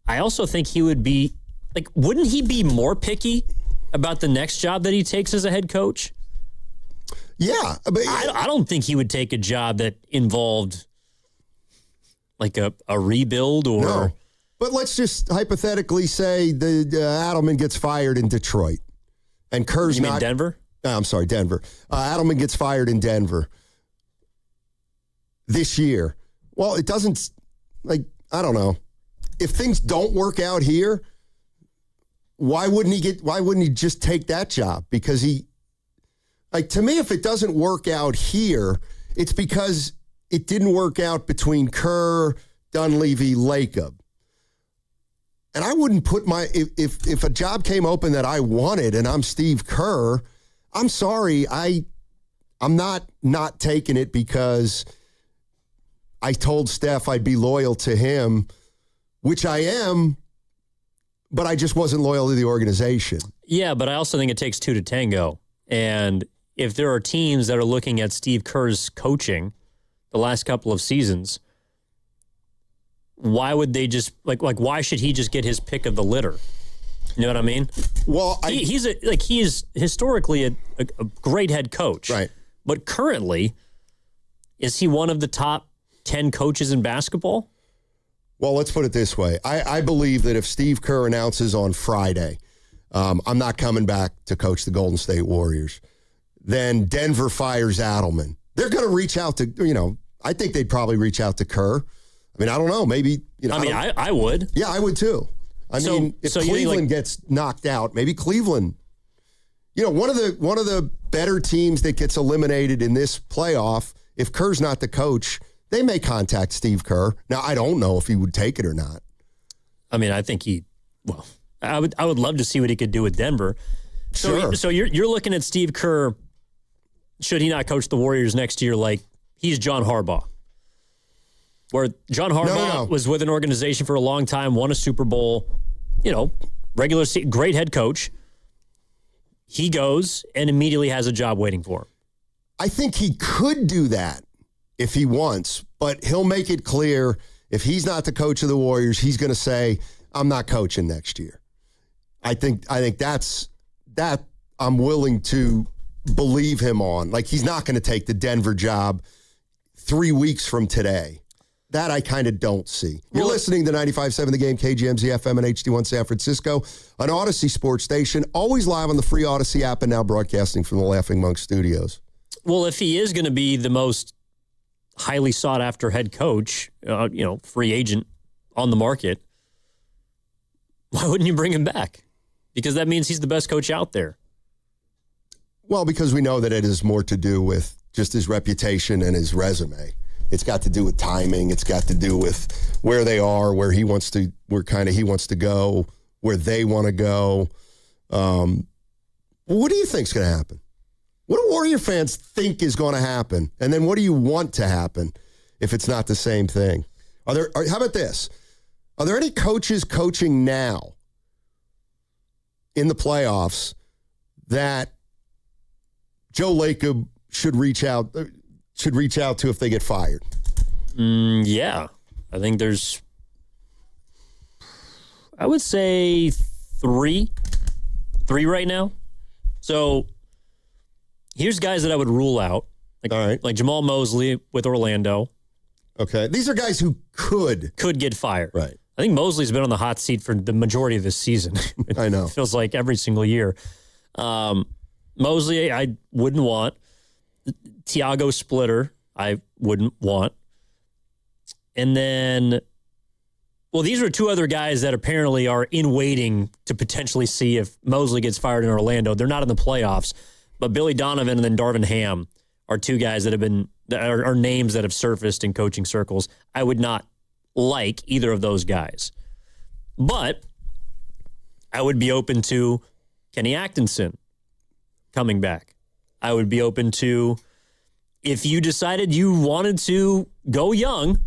I also think he would be, like, wouldn't he be more picky about the next job that he takes as a head coach? Yeah. But I don't think he would take a job that involved like a rebuild or... No. But let's just hypothetically say the Adelman gets fired in Detroit. And Kerr's You mean not... Denver? I'm sorry, Denver. Adelman gets fired in Denver this year. Well, it doesn't... Like, I don't know. If things don't work out here, why wouldn't he just take that job? Because he... Like, to me, if it doesn't work out here, it's because it didn't work out between Kerr, Dunleavy, Lacob. And I wouldn't put my... If a job came open that I wanted and I'm Steve Kerr, I'm sorry, I'm not taking it because I told Steph I'd be loyal to him, which I am, but I just wasn't loyal to the organization. Yeah, but I also think it takes 2 to tango. And if there are teams that are looking at Steve Kerr's coaching the last couple of seasons, why would they just why should he just get his pick of the litter? You know what I mean? Well, he is historically a great head coach, right? But currently, is he one of the top 10 coaches in basketball? Well, let's put it this way. I believe that if Steve Kerr announces on Friday, I'm not coming back to coach the Golden State Warriors, then Denver fires Adelman. They're going to reach out to, I think they'd probably reach out to Kerr. I mean, I don't know. Maybe, I would. Yeah, I would too. I mean, if Cleveland gets knocked out, maybe Cleveland, one of the better teams that gets eliminated in this playoff, if Kerr's not the coach, they may contact Steve Kerr. Now, I don't know if he would take it or not. I mean, I think I would love to see what he could do with Denver. Sure. So you're looking at Steve Kerr, should he not coach the Warriors next year, like he's John Harbaugh. Where John Harbaugh was with an organization for a long time, won a Super Bowl, regular season, great head coach. He goes and immediately has a job waiting for him. I think he could do that if he wants, but he'll make it clear if he's not the coach of the Warriors, he's going to say, I'm not coaching next year. I think that's that I'm willing to believe him on. Like, he's not going to take the Denver job 3 weeks from today. That I kind of don't see. You're listening to 95.7 The Game, KGMZ FM and HD1 San Francisco, an Odyssey sports station, always live on the free Odyssey app and now broadcasting from the Laughing Monk Studios. Well, if he is going to be the most highly sought-after head coach, free agent on the market, why wouldn't you bring him back? Because that means he's the best coach out there. Well, because we know that it has more to do with just his reputation and his resume. It's got to do with timing. It's got to do with where they are, where he wants to go, where they want to go. What do you think's going to happen? What do Warrior fans think is going to happen? And then what do you want to happen if it's not the same thing? How about this? Are there any coaches coaching now in the playoffs that Joe Lacob should reach out to if they get fired? Yeah. I think I would say three right now. So here's guys that I would rule out. All right. Like Jamal Mosley with Orlando. Okay. These are guys who could get fired. Right. I think Mosley's been on the hot seat for the majority of this season. I know. It feels like every single year. Mosley, I wouldn't want. Tiago Splitter, I wouldn't want. And then, well, these are two other guys that apparently are in waiting to potentially see if Mosley gets fired in Orlando. They're not in the playoffs, but Billy Donovan and then Darvin Ham are two guys that have been, are names that have surfaced in coaching circles. I would not like either of those guys. But I would be open to Kenny Atkinson coming back. I would be open to, if you decided you wanted to go young,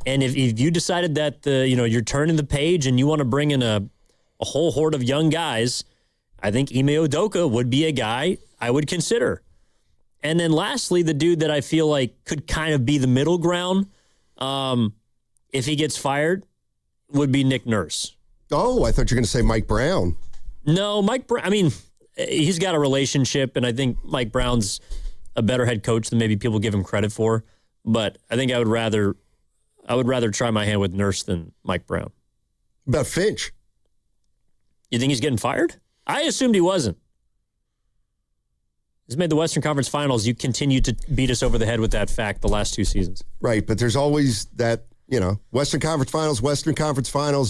and if you decided that you're turning the page and you want to bring in a whole horde of young guys, I think Ime Udoka would be a guy I would consider. And then lastly, the dude that I feel like could kind of be the middle ground, if he gets fired, would be Nick Nurse. Oh, I thought you were going to say Mike Brown. No, Mike Brown, I mean, he's got a relationship, and I think Mike Brown's a better head coach than maybe people give him credit for. But I think I would rather try my hand with Nurse than Mike Brown. About Finch? You think he's getting fired? I assumed he wasn't. He's made the Western Conference Finals. You continue to beat us over the head with that fact the last two seasons. Right, but there's always that, Western Conference Finals,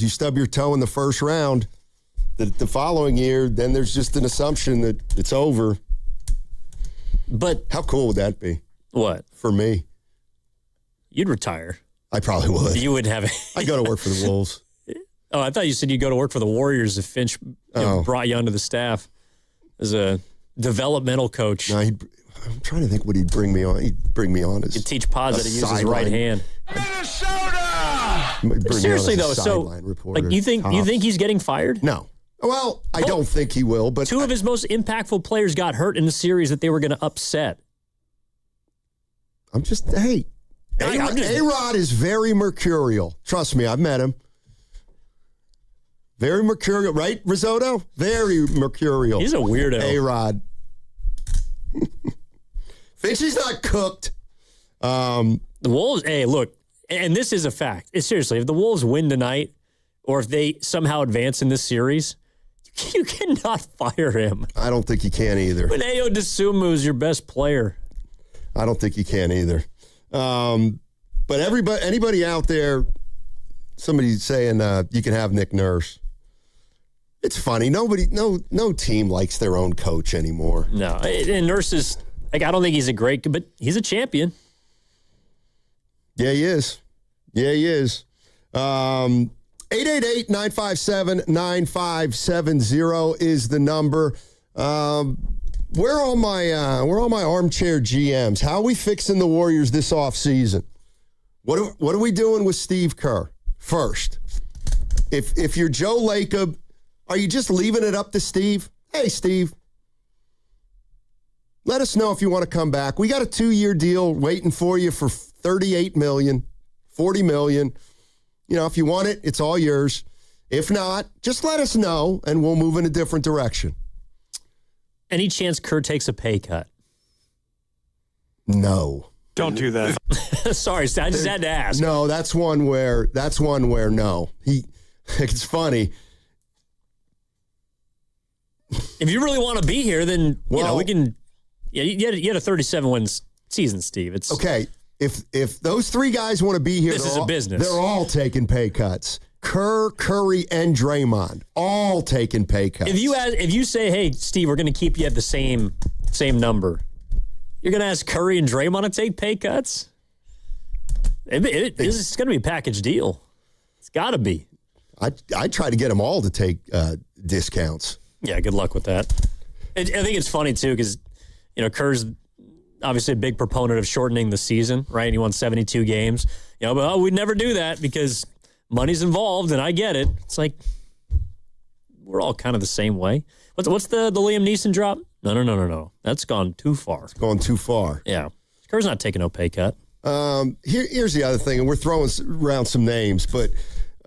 you stub your toe in the first round. The following year, then there's just an assumption that it's over. But how cool would that be? What? For me. You'd retire. I probably would. You would have I go to work for the Wolves. Oh, I thought you said you'd go to work for the Warriors if Finch brought you onto the staff as a developmenal coach. No, I'm trying to think what he'd bring me on. He'd bring me on as he'd teach Paz how to use his right hand. Minnesota! Seriously though, so you think he's getting fired? No. Well, I don't think he will, but two of his most impactful players got hurt in the series that they were going to upset. A-Rod is very mercurial. Trust me, I've met him. Very mercurial, right, Risotto? Very mercurial. He's a weirdo. A-Rod. Finchie's not cooked. The Wolves, hey, look, and this is a fact. Seriously, if the Wolves win tonight, or if they somehow advance in this series, you cannot fire him. I don't think you can either. But Ayo Dosunmu is your best player. I don't think you can either. But anybody out there, somebody's saying you can have Nick Nurse. It's funny. No team likes their own coach anymore. No, and Nurse is, I don't think he's a great, but he's a champion. Yeah, he is. 888-957-9570 is the number. Where are all my armchair GMs? How are we fixing the Warriors this offseason? What are we doing with Steve Kerr first? If you're Joe Lacob, are you just leaving it up to Steve? Hey, Steve, let us know if you want to come back. We got a 2-year deal waiting for you for $38 million, $40 million. If you want it, it's all yours. If not, just let us know, and we'll move in a different direction. Any chance Kerr takes a pay cut? No. Don't do that. Sorry, I just had to ask. No, that's one where no. It's funny. If you really want to be here, then we can. Yeah, you had a 37-win season, Steve. It's okay. If those three guys want to be here, this is a business. They're all taking pay cuts. Kerr, Curry, and Draymond all taking pay cuts. If you say, hey, Steve, we're going to keep you at the same number, you're going to ask Curry and Draymond to take pay cuts? It's going to be a package deal. It's got to be. I try to get them all to take discounts. Yeah, good luck with that. I think it's funny, too, because, Kerr's obviously a big proponent of shortening the season, right? He won 72 games. But we'd never do that because money's involved, and I get it. It's like we're all kind of the same way. What's the Liam Neeson drop? No. That's gone too far. It's gone too far. Yeah. Kerr's not taking no pay cut. Here's the other thing, and we're throwing around some names, but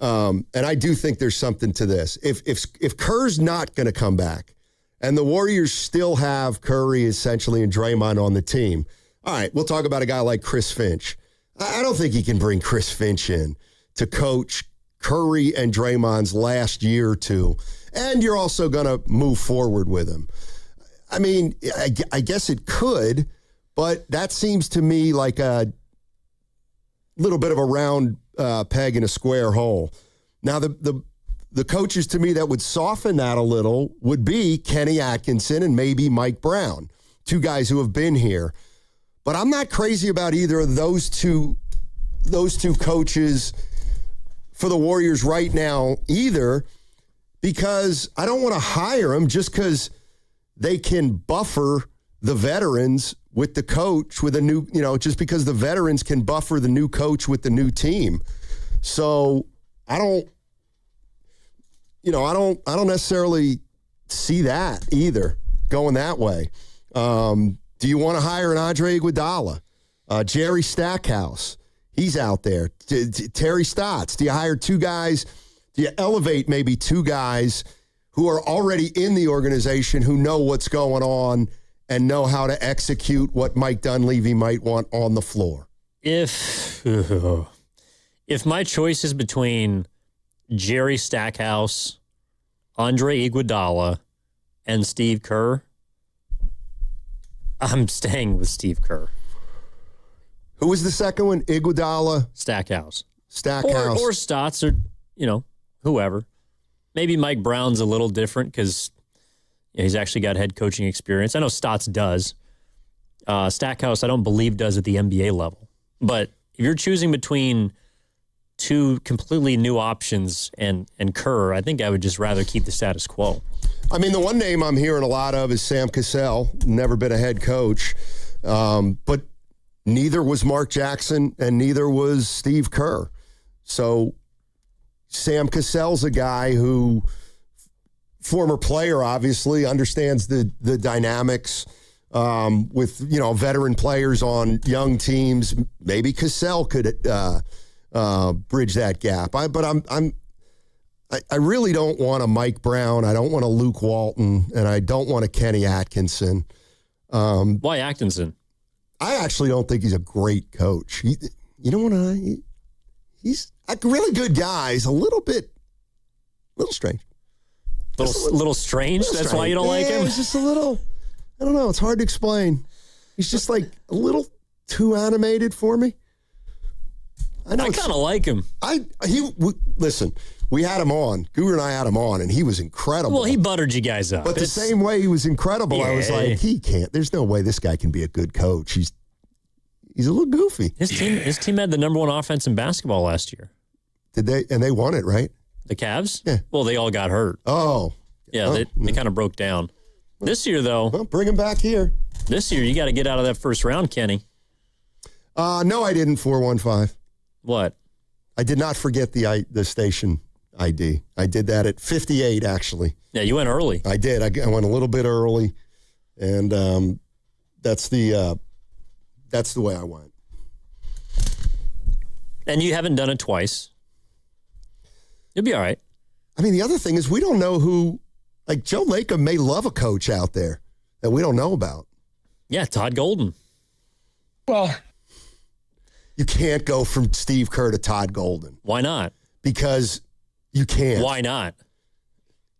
and I do think there's something to this. If Kerr's not going to come back, and the Warriors still have Curry essentially and Draymond on the team, all right, we'll talk about a guy like Chris Finch. I don't think he can bring Chris Finch in to coach Curry and Draymond's last year or two And you're also going to move forward with him. I mean, I guess it could, but that seems to me like a little bit of a round peg in a square hole. Now, the coaches to me that would soften that a little would be Kenny Atkinson and maybe Mike Brown, two guys who have been here. But I'm not crazy about either of those two coaches for the Warriors right now either, because I don't want to hire them just because they can buffer the veterans with the coach with a new, just because the veterans can buffer the new coach with the new team. So I don't necessarily see that either going that way. Do you want to hire an Andre Iguodala? Jerry Stackhouse, he's out there. Terry Stotts. Do you hire two guys? Do you elevate maybe two guys who are already in the organization, who know what's going on and know how to execute what Mike Dunleavy might want on the floor? If my choice is between Jerry Stackhouse, Andre Iguodala, and Steve Kerr, I'm staying with Steve Kerr. Who was the second one? Iguodala? Stackhouse. Or Stotts, or, whoever. Maybe Mike Brown's a little different because he's actually got head coaching experience. I know Stotts does. Stackhouse, I don't believe, does at the NBA level. But if you're choosing between two completely new options and Kerr, I think I would just rather keep the status quo. I mean, the one name I'm hearing a lot of is Sam Cassell, never been a head coach. But neither was Mark Jackson and neither was Steve Kerr. So Sam Cassell's a guy who, former player, obviously, understands the dynamics with, veteran players on young teams. Maybe Cassell could bridge that gap. I really don't want a Mike Brown. I don't want a Luke Walton, and I don't want a Kenny Atkinson. Why Atkinson? I actually don't think he's a great coach. He's a really good guy. He's a little strange. Little strange? That's why you don't like him? He's just a little, I don't know. It's hard to explain. He's just like a little too animated for me. I kind of like him. Listen, we had him on. Guru and I had him on, and he was incredible. Well, he buttered you guys up. But the same way he was incredible, I was like, he can't. There's no way this guy can be a good coach. He's a little goofy. His team had the number one offense in basketball last year. Did they? And they won it, right? The Cavs? Yeah. Well, they all got hurt. Oh. Yeah, they kind of broke down. This year, though. Well, bring him back here. This year, you got to get out of that first round, Kenny. No, I didn't. 415. What? I did not forget the station ID. I did that at 58, actually. Yeah, you went early. I did. I went a little bit early, and that's the way I went. And you haven't done it twice. You'll be all right. I mean, the other thing is we don't know who, like Joe Lacob may love a coach out there that we don't know about. Yeah, Todd Golden. Well, you can't go from Steve Kerr to Todd Golden. Why not? Because you can't. Why not?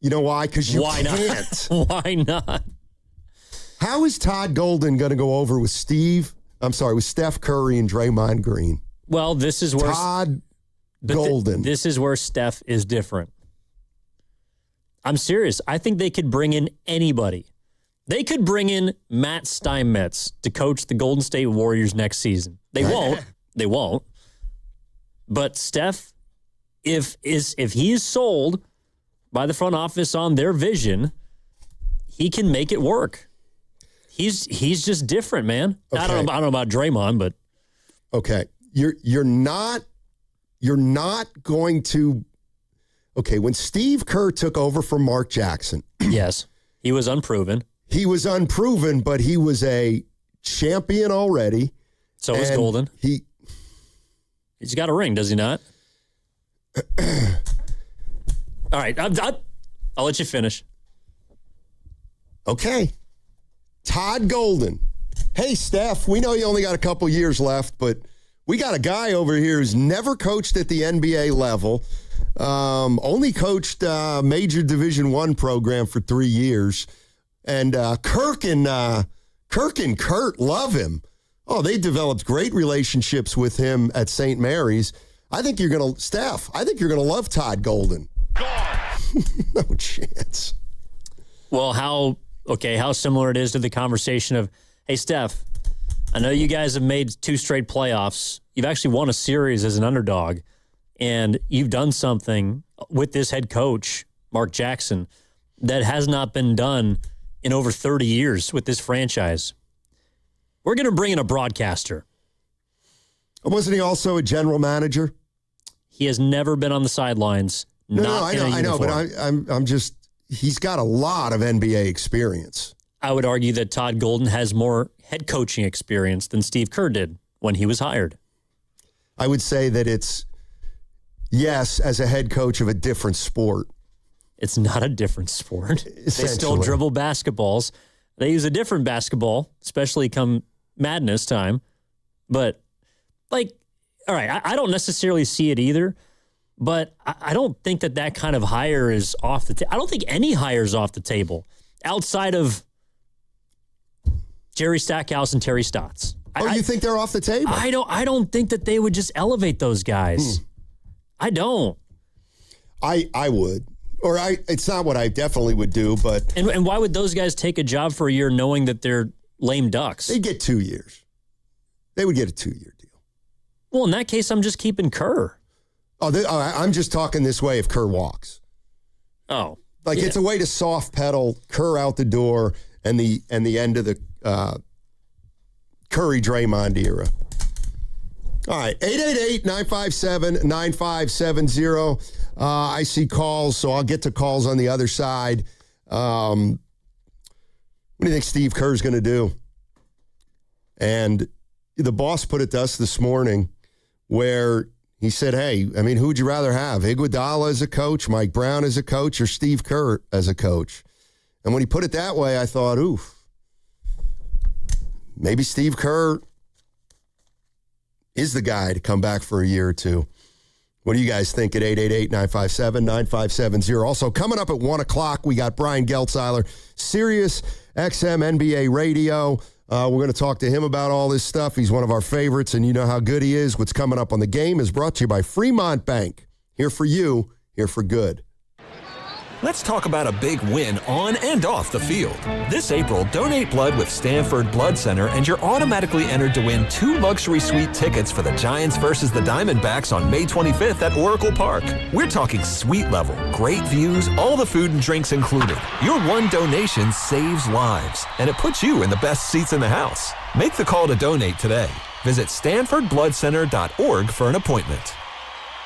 You know why? Because you Why can't. Not? Why not? How is Todd Golden going to go over with Steph Curry and Draymond Green? Well, this is where Todd Golden. This is where Steph is different. I'm serious. I think they could bring in anybody. They could bring in Matt Steinmetz to coach the Golden State Warriors next season. They won't. They won't. But Steph, if he is sold by the front office on their vision, he can make it work. He's just different, man. Okay. I don't know about Draymond, but okay, you're not going to. Okay, when Steve Kerr took over from Mark Jackson, yes, he was unproven. He was unproven, but he was a champion already. So is Golden. He's got a ring, does he not? All right, I'll let you finish. Okay. Todd Golden. Hey, Steph, we know you only got a couple years left, but we got a guy over here who's never coached at the NBA level. Only coached major Division I program for 3 years. And Kirk and Kurt love him. Oh, they developed great relationships with him at St. Mary's. I think you're going to, Steph, I think you're going to love Todd Golden. No chance. Well, how similar it is to the conversation of, hey, Steph, I know you guys have made 2 straight playoffs. You've actually won a series as an underdog, and you've done something with this head coach, Mark Jackson, that has not been done in over 30 years with this franchise. We're going to bring in a broadcaster. Wasn't he also a general manager? He has never been on the sidelines. No, I know, but I'm just, he's got a lot of NBA experience. I would argue that Todd Golden has more head coaching experience than Steve Kerr did when he was hired. I would say that it's, yes, as a head coach of a different sport. It's not a different sport. They still dribble basketballs. They use a different basketball, especially come madness time. But, all right, I don't necessarily see it either, but I don't think that kind of hire is off the table. I don't think any hire is off the table outside of Jerry Stackhouse and Terry Stotts. You think they're off the table? I don't think that they would just elevate those guys. I don't. I would. Or it's not what I definitely would do, but... And why would those guys take a job for a year knowing that they're lame ducks? They'd get 2 years. They would get a 2-year deal. Well, in that case, I'm just keeping Kerr. I'm just talking this way if Kerr walks. Oh. It's a way to soft pedal Kerr out the door and the end of the Curry-Draymond era. All right, 888-957-9570. I see calls, so I'll get to calls on the other side. What do you think Steve Kerr's going to do? And the boss put it to us this morning where he said, hey, I mean, who would you rather have? Iguodala as a coach, Mike Brown as a coach, or Steve Kerr as a coach? And when he put it that way, I thought, oof, maybe Steve Kerr is the guy to come back for a year or two. What do you guys think at 888-957-9570? Also, coming up at 1 o'clock, we got Brian Geltzeiler, Sirius XM NBA Radio. We're going to talk to him about all this stuff. He's one of our favorites, and you know how good he is. What's coming up on the game is brought to you by Fremont Bank. Here for you, here for good. Let's talk about a big win on and off the field. This April, donate blood with Stanford Blood Center, and you're automatically entered to win 2 luxury suite tickets for the Giants versus the Diamondbacks on May 25th at Oracle Park. We're talking suite level, great views, all the food and drinks included. Your one donation saves lives, and it puts you in the best seats in the house. Make the call to donate today. Visit StanfordBloodCenter.org for an appointment.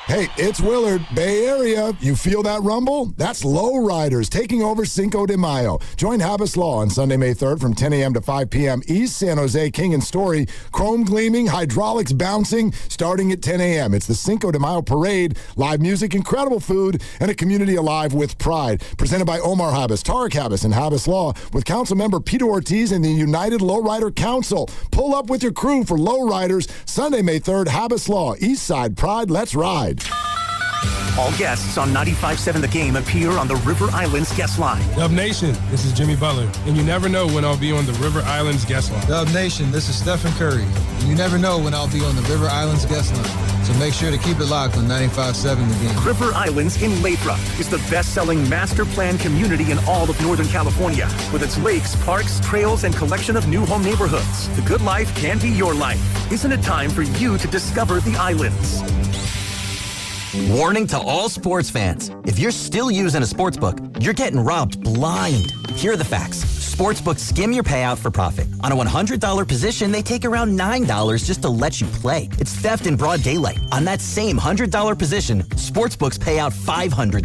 Hey, it's Willard, Bay Area. You feel that rumble? That's Low Riders taking over Cinco de Mayo. Join Habas Law on Sunday, May 3rd from 10 a.m. to 5 p.m. East San Jose, King and Story. Chrome gleaming, hydraulics bouncing, starting at 10 a.m. It's the Cinco de Mayo parade, live music, incredible food, and a community alive with pride. Presented by Omar Habas, Tarek Habas, and Habas Law with Council Member Peter Ortiz and the United Lowrider Council. Pull up with your crew for Low Riders, Sunday, May 3rd, Habas Law, East Side Pride, let's ride. All guests on 95.7 The Game appear on the River Islands guest line. Dub Nation, this is Jimmy Butler, and you never know when I'll be on the River Islands guest line. Dub Nation, this is Stephen Curry, and you never know when I'll be on the River Islands guest line. So make sure to keep it locked on 95.7 The Game. River Islands in Lathrop is the best-selling master plan community in all of Northern California. With its lakes, parks, trails, and collection of new home neighborhoods, the good life can be your life. Isn't it time for you to discover the islands? Warning to all sports fans. If you're still using a sportsbook, you're getting robbed blind. Here are the facts. Sportsbooks skim your payout for profit. On a $100 position, they take around $9 just to let you play. It's theft in broad daylight. On that same $100 position, sportsbooks pay out $500.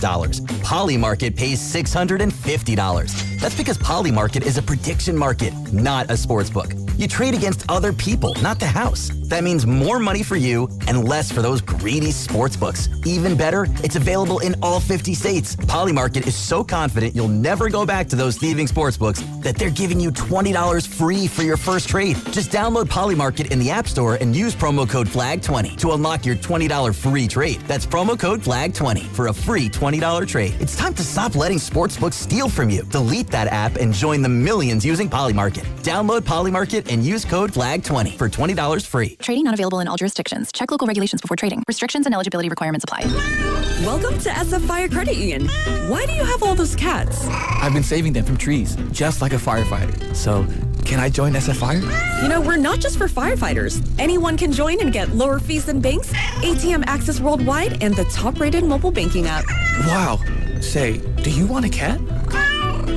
Polymarket pays $650. That's because Polymarket is a prediction market, not a sportsbook. You trade against other people, not the house. That means more money for you and less for those greedy sports books. Even better, it's available in all 50 states. Polymarket is so confident you'll never go back to those thieving sports books that they're giving you $20 free for your first trade. Just download Polymarket in the App Store and use promo code FLAG20 to unlock your $20 free trade. That's promo code FLAG20 for a free $20 trade. It's time to stop letting sportsbooks steal from you. Delete that app and join the millions using Polymarket. Download Polymarket and use code FLAG20 for $20 free. Trading not available in all jurisdictions. Check local regulations before trading. Restrictions and eligibility requirements apply. Welcome to SF Fire Credit Union. Why do you have all those cats? I've been saving them from trees, just like a firefighter. So, can I join SF Fire? You know, we're not just for firefighters. Anyone can join and get lower fees than banks, ATM access worldwide, and the top-rated mobile banking app. Wow. Say, do you want a cat?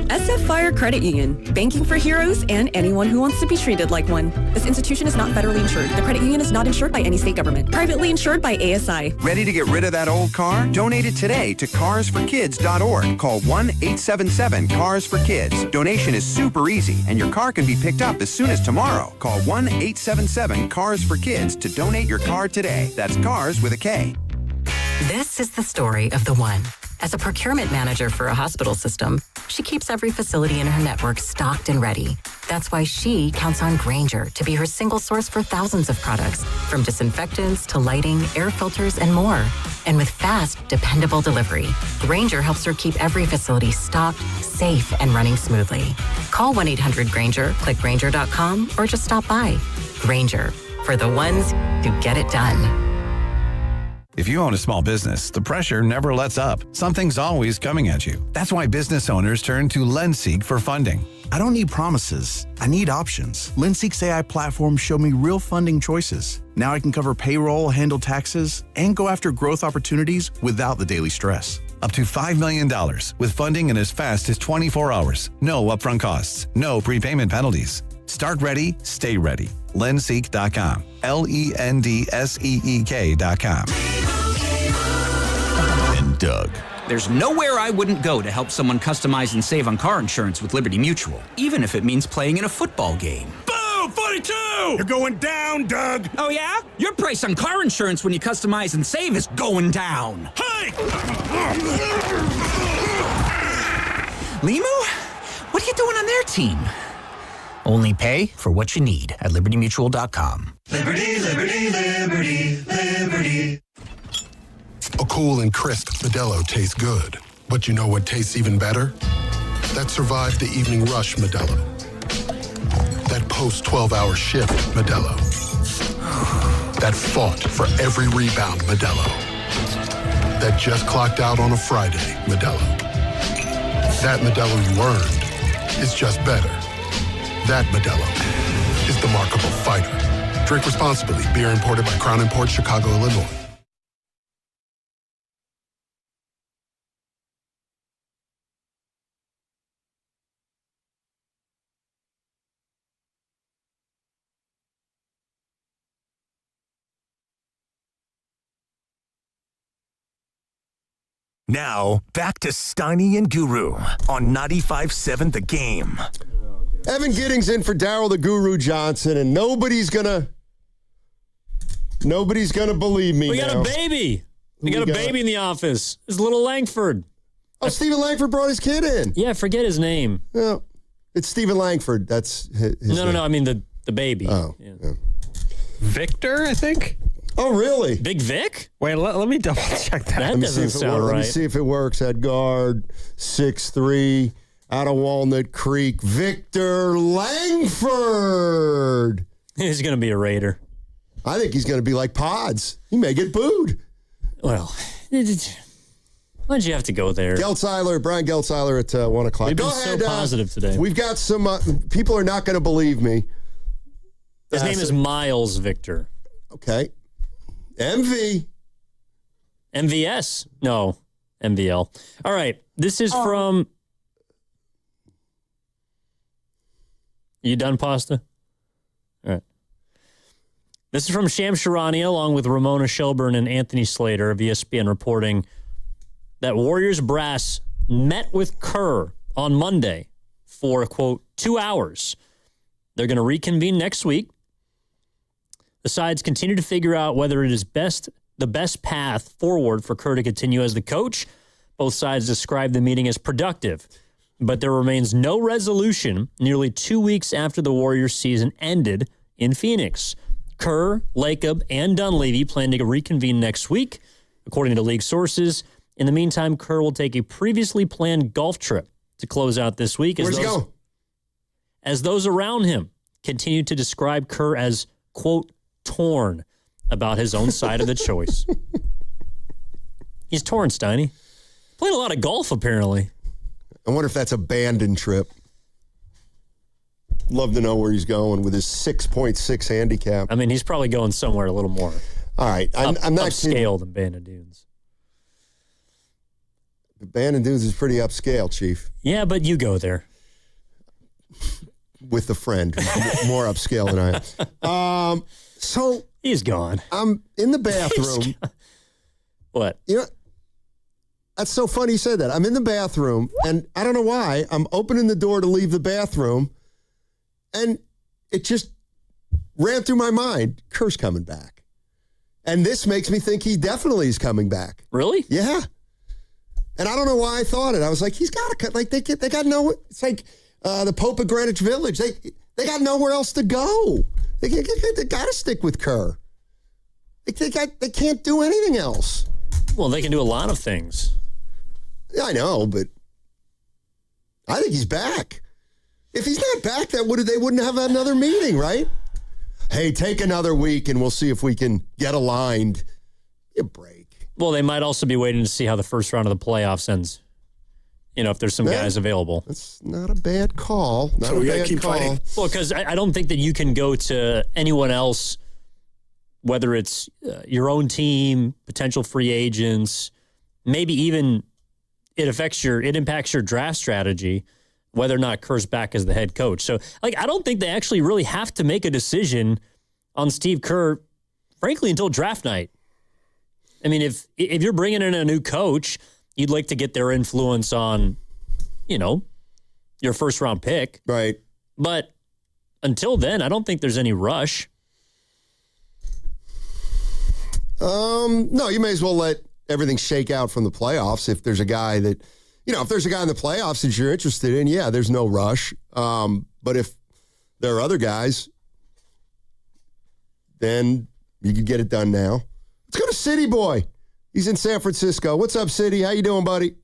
SF Fire Credit Union. Banking for heroes and anyone who wants to be treated like one. This institution is not federally insured. The credit union is not insured by any state government. Privately insured by ASI. Ready to get rid of that old car? Donate it today to carsforkids.org. Call 1-877-CARS-FOR-KIDS. Donation is super easy, and your car can be picked up as soon as tomorrow. Call 1-877-CARS-FOR-KIDS to donate your car today. That's CARS with a K. This is the story of the one. As a procurement manager for a hospital system, she keeps every facility in her network stocked and ready. That's why she counts on Grainger to be her single source for thousands of products, from disinfectants to lighting, air filters, and more. And with fast, dependable delivery, Grainger helps her keep every facility stocked, safe, and running smoothly. Call 1-800-GRAINGER, click Grainger.com, or just stop by. Grainger, for the ones who get it done. If you own a small business, the pressure never lets up. Something's always coming at you. That's why business owners turn to LendSeek for funding. I don't need promises. I need options. LendSeek's AI platform showed me real funding choices. Now I can cover payroll, handle taxes, and go after growth opportunities without the daily stress. Up to $5 million with funding in as fast as 24 hours. No upfront costs. No prepayment penalties. Start ready, stay ready. LendSeek.com. LendSeek.com. And Doug. There's nowhere I wouldn't go to help someone customize and save on car insurance with Liberty Mutual, even if it means playing in a football game. Boom! 42! You're going down, Doug! Oh, yeah? Your price on car insurance when you customize and save is going down. Hey! Limu? What are you doing on their team? Only pay for what you need at libertymutual.com. Liberty, liberty, liberty, liberty. A cool and crisp Modelo tastes good. But you know what tastes even better? That survived the evening rush Modelo. That post-12-hour shift Modelo. That fought for every rebound Modelo. That just clocked out on a Friday Modelo. That Modelo you earned is just better. That Modelo is the markable fighter. Drink responsibly. Beer imported by Crown Imports, Chicago, Illinois. Now, back to Steiny and Guru on 95.7 The Game. Evan Giddings in for Daryl the Guru Johnson, and nobody's gonna believe me. We got now. a baby. We got a baby in the office. It's little Langford. Oh, Stephen Langford brought his kid in. Yeah, forget his name. No, it's Stephen Langford. That's his name. No. I mean the baby. Oh, yeah. Victor, I think. Oh, really? Big Vic? Wait, let me double check that. That doesn't sound right. Let me see if it works. At guard, 6'3", out of Walnut Creek, Victor Langford. He's going to be a Raider. I think he's going to be like Pods. He may get booed. Well, why'd you have to go there? Brian Geltzeiler at 1 o'clock. We've been Go so ahead, positive today. We've got some, people are not going to believe me. His name is Miles Victor. Okay. MV. MVS? No, MVL. All right. This is from... You done, Pasta? All right. This is from Sham Charania, along with Ramona Shelburne and Anthony Slater of ESPN, reporting that Warriors brass met with Kerr on Monday for, quote, 2 hours. They're going to reconvene next week. The sides continue to figure out whether it is the best path forward for Kerr to continue as the coach. Both sides describe the meeting as productive, but there remains no resolution nearly 2 weeks after the Warriors season ended in Phoenix. Kerr, Lacob, and Dunleavy plan to reconvene next week, according to league sources. In the meantime, Kerr will take a previously planned golf trip to close out this week. Where's he go? As those around him continue to describe Kerr as, quote, torn about his own side of the choice. He's torn, Steiny. Played a lot of golf, apparently. I wonder if that's a abandoned trip. Love to know where he's going with his 6.6 handicap. I mean, he's probably going somewhere a little more. All right. I'm not upscale than Bandon Dunes. Bandon Dunes is pretty upscale, Chief. Yeah, but you go there. With a friend who's more upscale than I am. So he's gone. I'm in the bathroom. What? You know, that's so funny you said that. I'm in the bathroom, and I don't know why. I'm opening the door to leave the bathroom, and it just ran through my mind. Kerr's coming back. And this makes me think he definitely is coming back. Really? Yeah. And I don't know why I thought it. I was like, he's got to cut. Like, they got no, it's like the Pope of Greenwich Village. They got nowhere else to go. They got to stick with Kerr. They can't do anything else. Well, they can do a lot of things. Yeah, I know, but I think he's back. If he's not back, they wouldn't have another meeting, right? Hey, take another week and we'll see if we can get aligned. Give a break. Well, they might also be waiting to see how the first round of the playoffs ends. You know, if there's some guys available. That's not a bad call. So we gotta keep fighting. Well, because I don't think that you can go to anyone else, whether it's your own team, potential free agents, maybe even it impacts your draft strategy, whether or not Kerr's back as the head coach. So, I don't think they actually really have to make a decision on Steve Kerr, frankly, until draft night. I mean, if you're bringing in a new coach, you'd like to get their influence on, your first round pick. Right. But until then, I don't think there's any rush. No, you may as well let everything shake out from the playoffs. If there's a guy that, if there's a guy in the playoffs that you're interested in, yeah, there's no rush. But if there are other guys, then you could get it done now. Let's go to City Boy. He's in San Francisco. What's up, City? How you doing, buddy?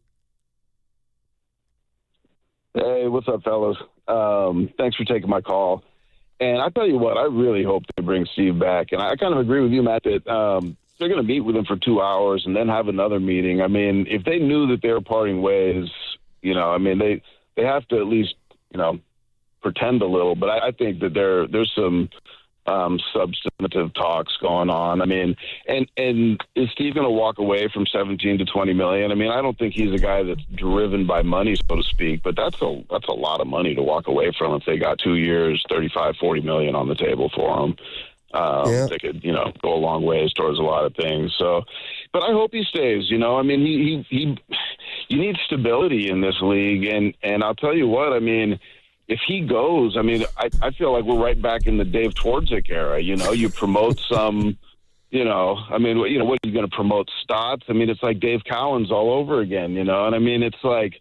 Hey, what's up, fellas? Thanks for taking my call. And I tell you what, I really hope they bring Steve back. And I kind of agree with you, Matt, that they're going to meet with him for 2 hours and then have another meeting. I mean, if they knew that they were parting ways, they have to at least, pretend a little. But I think that there's some substantive talks going on. I mean, and is Steve going to walk away from 17 to 20 million? I mean, I don't think he's a guy that's driven by money, so to speak, but that's a lot of money to walk away from if they got 2 years, 35, 40 million on the table for him. They could, go a long ways towards a lot of things. So, but I hope he stays, I mean, he you need stability in this league. And I'll tell you what, I mean, if he goes, I mean, I feel like we're right back in the Dave Twardzik era. You promote some, what are you going to promote? Stotts? I mean, it's like Dave Cowens all over again, and I mean, it's like,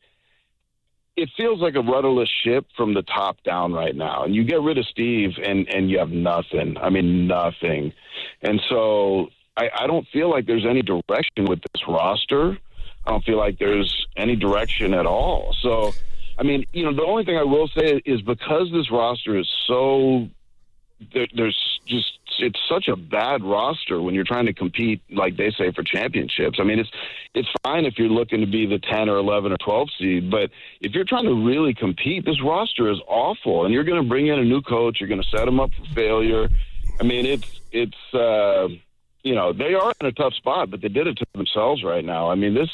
it feels like a rudderless ship from the top down right now. And you get rid of Steve and you have nothing. I mean, nothing. And so I don't feel like there's any direction with this roster. I don't feel like there's any direction at all. So, I mean, the only thing I will say is because this roster is so it's such a bad roster when you're trying to compete, like they say, for championships. I mean, it's fine if you're looking to be the 10 or 11 or 12 seed, but if you're trying to really compete, this roster is awful, and you're going to bring in a new coach. You're going to set them up for failure. I mean, it's they are in a tough spot, but they did it to themselves right now. I mean, this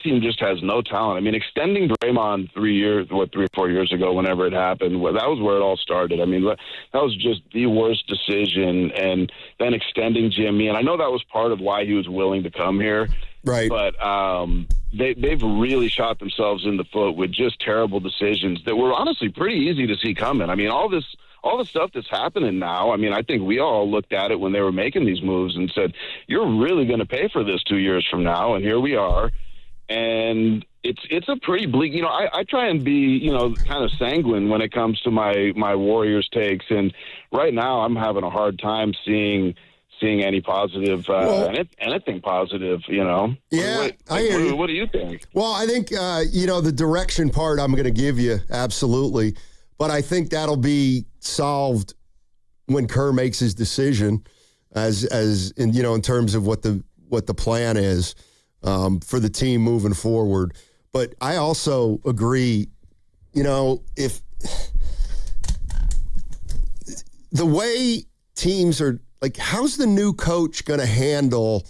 team just has no talent. I mean, extending Draymond 3 or 4 years ago, whenever it happened, that was where it all started. I mean, that was just the worst decision. And then extending Jimmy, and I know that was part of why he was willing to come here. Right. But they've really shot themselves in the foot with just terrible decisions that were honestly pretty easy to see coming. I mean, all all the stuff that's happening now, I mean, I think we all looked at it when they were making these moves and said, you're really going to pay for this 2 years from now, and here we are. And it's a pretty bleak, I try and be, kind of sanguine when it comes to my Warriors takes. And right now I'm having a hard time seeing any positive, anything positive, Yeah, I hear you. What do you think? Well, I think, the direction part I'm going to give you, absolutely. But I think that'll be solved when Kerr makes his decision as in terms of what the plan is for the team moving forward. But I also agree, if the way teams are, like, how's the new coach going to handle,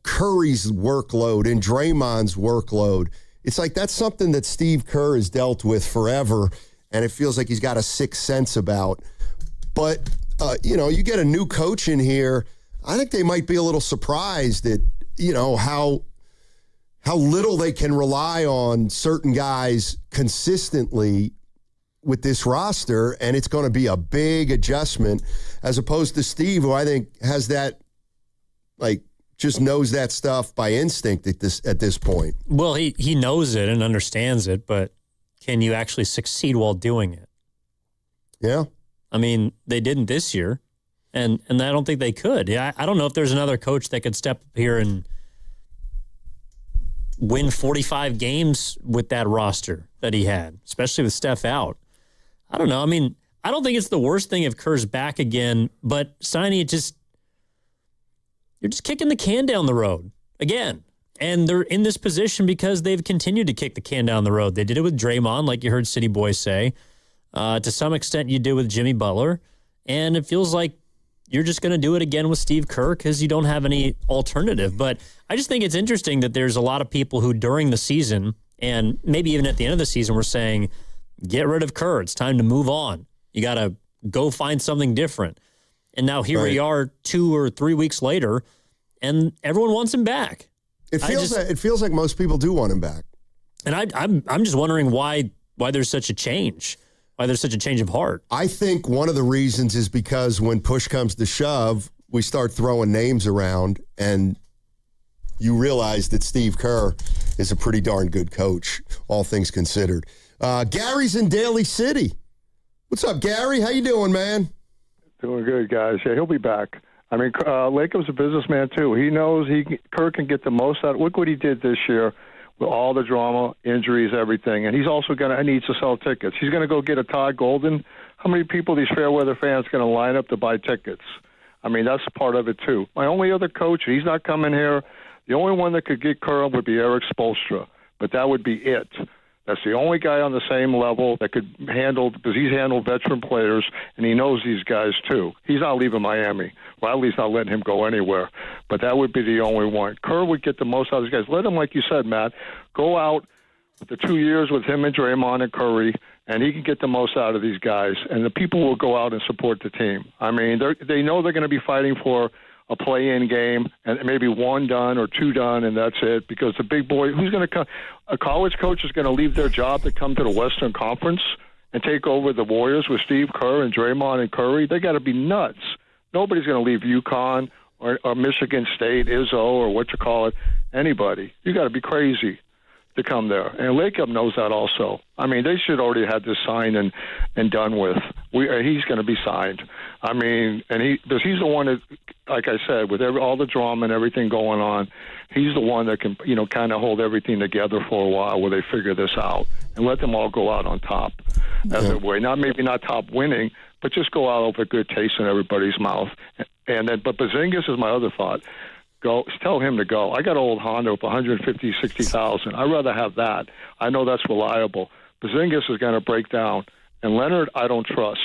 Curry's workload and Draymond's workload? It's like that's something that Steve Kerr has dealt with forever, and it feels like he's got a sixth sense about. But, you get a new coach in here, I think they might be a little surprised at, how little they can rely on certain guys consistently with this roster, and it's going to be a big adjustment as opposed to Steve, who I think has that, just knows that stuff by instinct at this point. Well, he knows it and understands it, but can you actually succeed while doing it? Yeah. I mean, they didn't this year, and I don't think they could. Yeah, I don't know if there's another coach that could step up here and win 45 games with that roster that he had, especially with Steph out. I don't know. I mean, I don't think it's the worst thing if Kerr's back again, but Steiny, you're just kicking the can down the road again. And they're in this position because they've continued to kick the can down the road. They did it with Draymond, like you heard City Boy say. To some extent, you did with Jimmy Butler. And it feels like you're just going to do it again with Steve Kerr because you don't have any alternative. But I just think it's interesting that there's a lot of people who during the season and maybe even at the end of the season were saying, get rid of Kerr. It's time to move on. You got to go find something different. And now here we are 2 or 3 weeks later, and everyone wants him back. It feels like most people do want him back. And I'm just wondering why there's such a change. Why there's such a change of heart. I think one of the reasons is because when push comes to shove, we start throwing names around, and you realize that Steve Kerr is a pretty darn good coach, all things considered. Gary's in Daly City. What's up, Gary? How you doing, man? Doing good, guys. Yeah, he'll be back. I mean, Lacob's a businessman, too. He knows Kerr can get the most out. Look what he did this year with all the drama, injuries, everything. And he's also needs to sell tickets. He's going to go get a Todd Golden. How many people these Fairweather fans going to line up to buy tickets? I mean, that's part of it, too. My only other coach, he's not coming here. The only one that could get Kerr would be Eric Spoelstra, but that would be it. That's the only guy on the same level that could handle, because he's handled veteran players, and he knows these guys, too. He's not leaving Miami. Well, at least not letting him go anywhere. But that would be the only one. Kerr would get the most out of these guys. Let him, like you said, Matt, go out with the 2 years with him and Draymond and Curry, and he can get the most out of these guys. And the people will go out and support the team. I mean, they know they're going to be fighting for a play-in game, and maybe 1 done or 2 done, and that's it. Because the big boy, who's going to come? A college coach is going to leave their job to come to the Western Conference and take over the Warriors with Steve Kerr and Draymond and Curry. They got to be nuts. Nobody's going to leave UConn or Michigan State, Izzo, or what you call it, anybody. You got to be crazy to come there. And Lacob knows that also. I mean, they should already have this signed and done with. He's going to be signed. I mean, because he's the one that, like I said, with all the drama and everything going on, he's the one that can, kind of hold everything together for a while where they figure this out and let them all go out on top as a way. Maybe not top winning, but just go out with a good taste in everybody's mouth. But Porzingis is my other thought. Tell him to go. I got an old Honda with 150, 60,000. I'd rather have that. I know that's reliable. Porzingis is going to break down. And Leonard, I don't trust.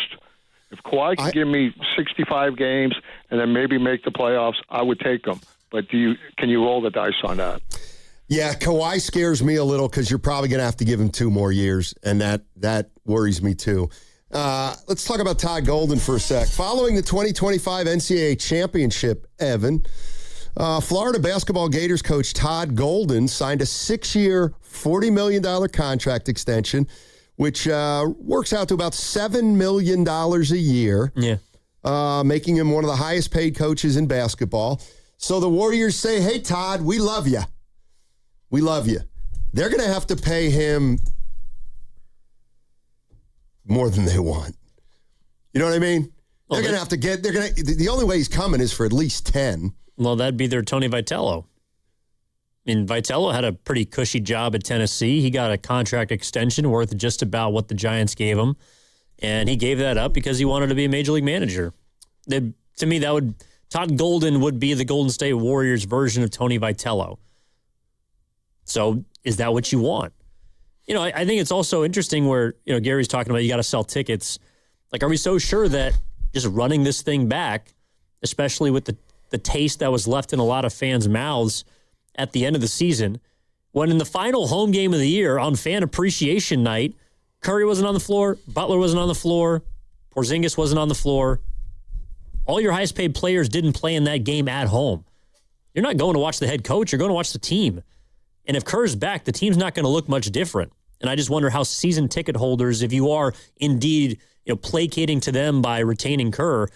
If Kawhi could give me 65 games and then maybe make the playoffs, I would take him. But can you roll the dice on that? Yeah, Kawhi scares me a little because you're probably going to have to give him 2 more years, and that worries me too. Let's talk about Todd Golden for a sec. Following the 2025 NCAA championship, Evan, Florida basketball Gators coach Todd Golden signed a 6-year, $40 million contract extension which works out to about $7 million a year. Yeah. Making him one of the highest paid coaches in basketball. So the Warriors say, hey, Todd, we love you. We love you. They're going to have to pay him more than they want. You know what I mean? They're going to have to the only way he's coming is for at least 10. Well, that'd be their Tony Vitello. I mean, Vitello had a pretty cushy job at Tennessee. He got a contract extension worth just about what the Giants gave him. And he gave that up because he wanted to be a major league manager. To me, Todd Golden would be the Golden State Warriors version of Tony Vitello. So is that what you want? I think it's also interesting where, Gary's talking about you got to sell tickets. Like, are we so sure that just running this thing back, especially with the taste that was left in a lot of fans' mouths at the end of the season, when in the final home game of the year on Fan Appreciation Night, Curry wasn't on the floor, Butler wasn't on the floor, Porzingis wasn't on the floor. All your highest paid players didn't play in that game at home. You're not going to watch the head coach, you're going to watch the team. And if Kerr's back, the team's not going to look much different. And I just wonder how season ticket holders, if you are indeed placating to them by retaining Kerr,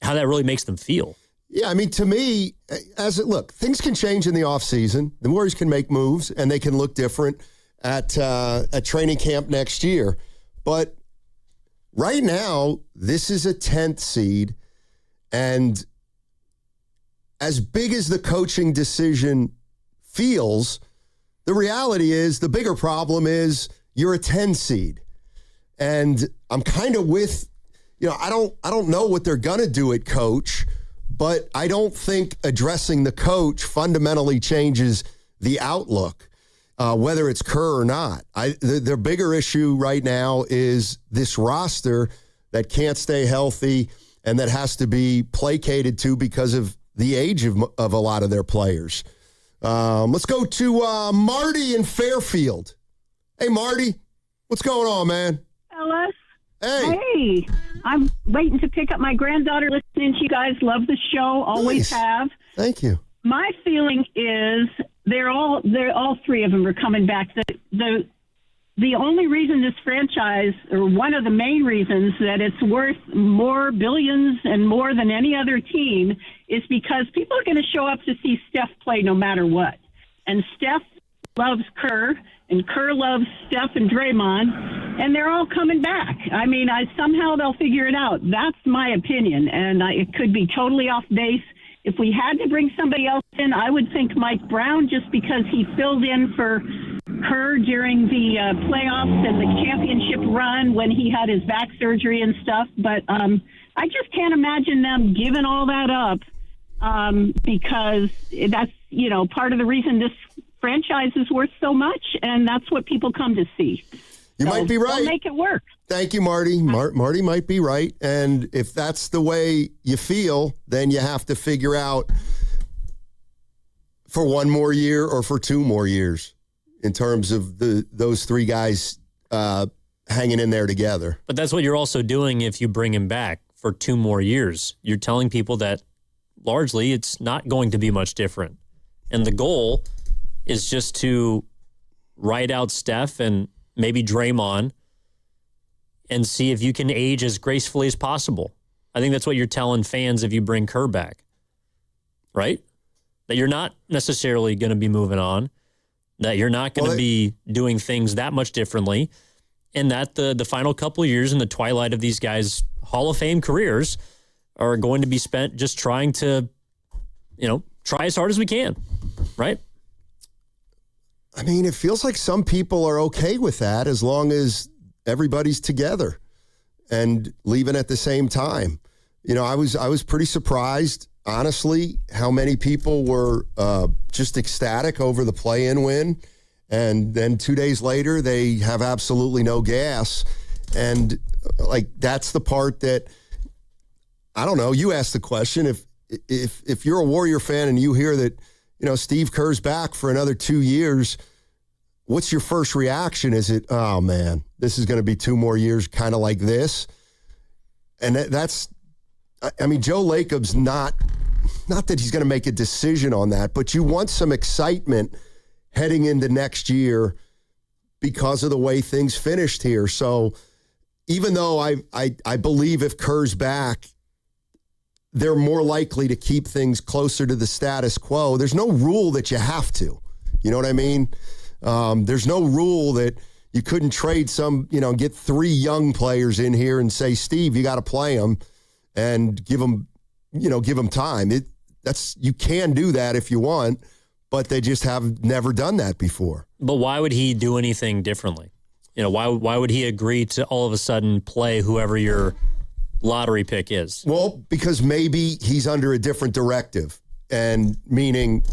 how that really makes them feel. Yeah, I mean, to me, things can change in the offseason. The Warriors can make moves, and they can look different at training camp next year. But right now, this is a 10th seed, and as big as the coaching decision feels, the reality is the bigger problem is you're a 10 seed. And I'm kind of with, I don't know what they're going to do at coach, but I don't think addressing the coach fundamentally changes the outlook, whether it's Kerr or not. The bigger issue right now is this roster that can't stay healthy and that has to be placated to because of the age of a lot of their players. Let's go to Marty in Fairfield. Hey, Marty, what's going on, man? Ellis. Hey. I'm waiting to pick up my granddaughter listening to you guys. Love the show. Always have. Thank you. My feeling is they're all three of them are coming back. The only reason this franchise, or one of the main reasons that it's worth more billions and more than any other team, is because people are going to show up to see Steph play no matter what. And Steph loves Kerr, and Kerr loves Steph and Draymond, and they're all coming back. I mean, somehow they'll figure it out. That's my opinion, and it could be totally off base. If we had to bring somebody else in, I would think Mike Brown, just because he filled in for Kerr during the playoffs and the championship run when he had his back surgery and stuff. But I just can't imagine them giving all that up because that's, part of the reason this franchise is worth so much, and that's what people come to see. You might be right. They'll make it work. Thank you, Marty. Marty might be right. And if that's the way you feel, then you have to figure out for one more year or for 2 more years in terms of those three guys hanging in there together. But that's what you're also doing if you bring him back for 2 more years. You're telling people that largely it's not going to be much different. And the goal is just to ride out Steph and maybe Draymond and see if you can age as gracefully as possible. I think that's what you're telling fans if you bring Kerr back, right? That you're not necessarily going to be moving on, that you're not going to be doing things that much differently, and that the final couple of years in the twilight of these guys' Hall of Fame careers are going to be spent just trying to, try as hard as we can, right? I mean, it feels like some people are okay with that as long as everybody's together and leaving at the same time. I was pretty surprised, honestly, how many people were just ecstatic over the play-in win. And then 2 days later, they have absolutely no gas. And that's the part that, I don't know, you asked the question. If you're a Warrior fan and you hear that, Steve Kerr's back for another 2 years, what's your first reaction? Is it, oh man, this is going to be 2 more years kind of like this? And that's, Joe Lacob's not that he's going to make a decision on that, but you want some excitement heading into next year because of the way things finished here. So even though I believe if Kerr's back, they're more likely to keep things closer to the status quo. There's no rule that you have to. You know what I mean? There's no rule that you couldn't trade get 3 young players in here and say, Steve, you got to play them and give them time. You can do that if you want, but they just have never done that before. But why would he do anything differently? Why would he agree to all of a sudden play whoever your lottery pick is? Well, because maybe he's under a different directive, and meaning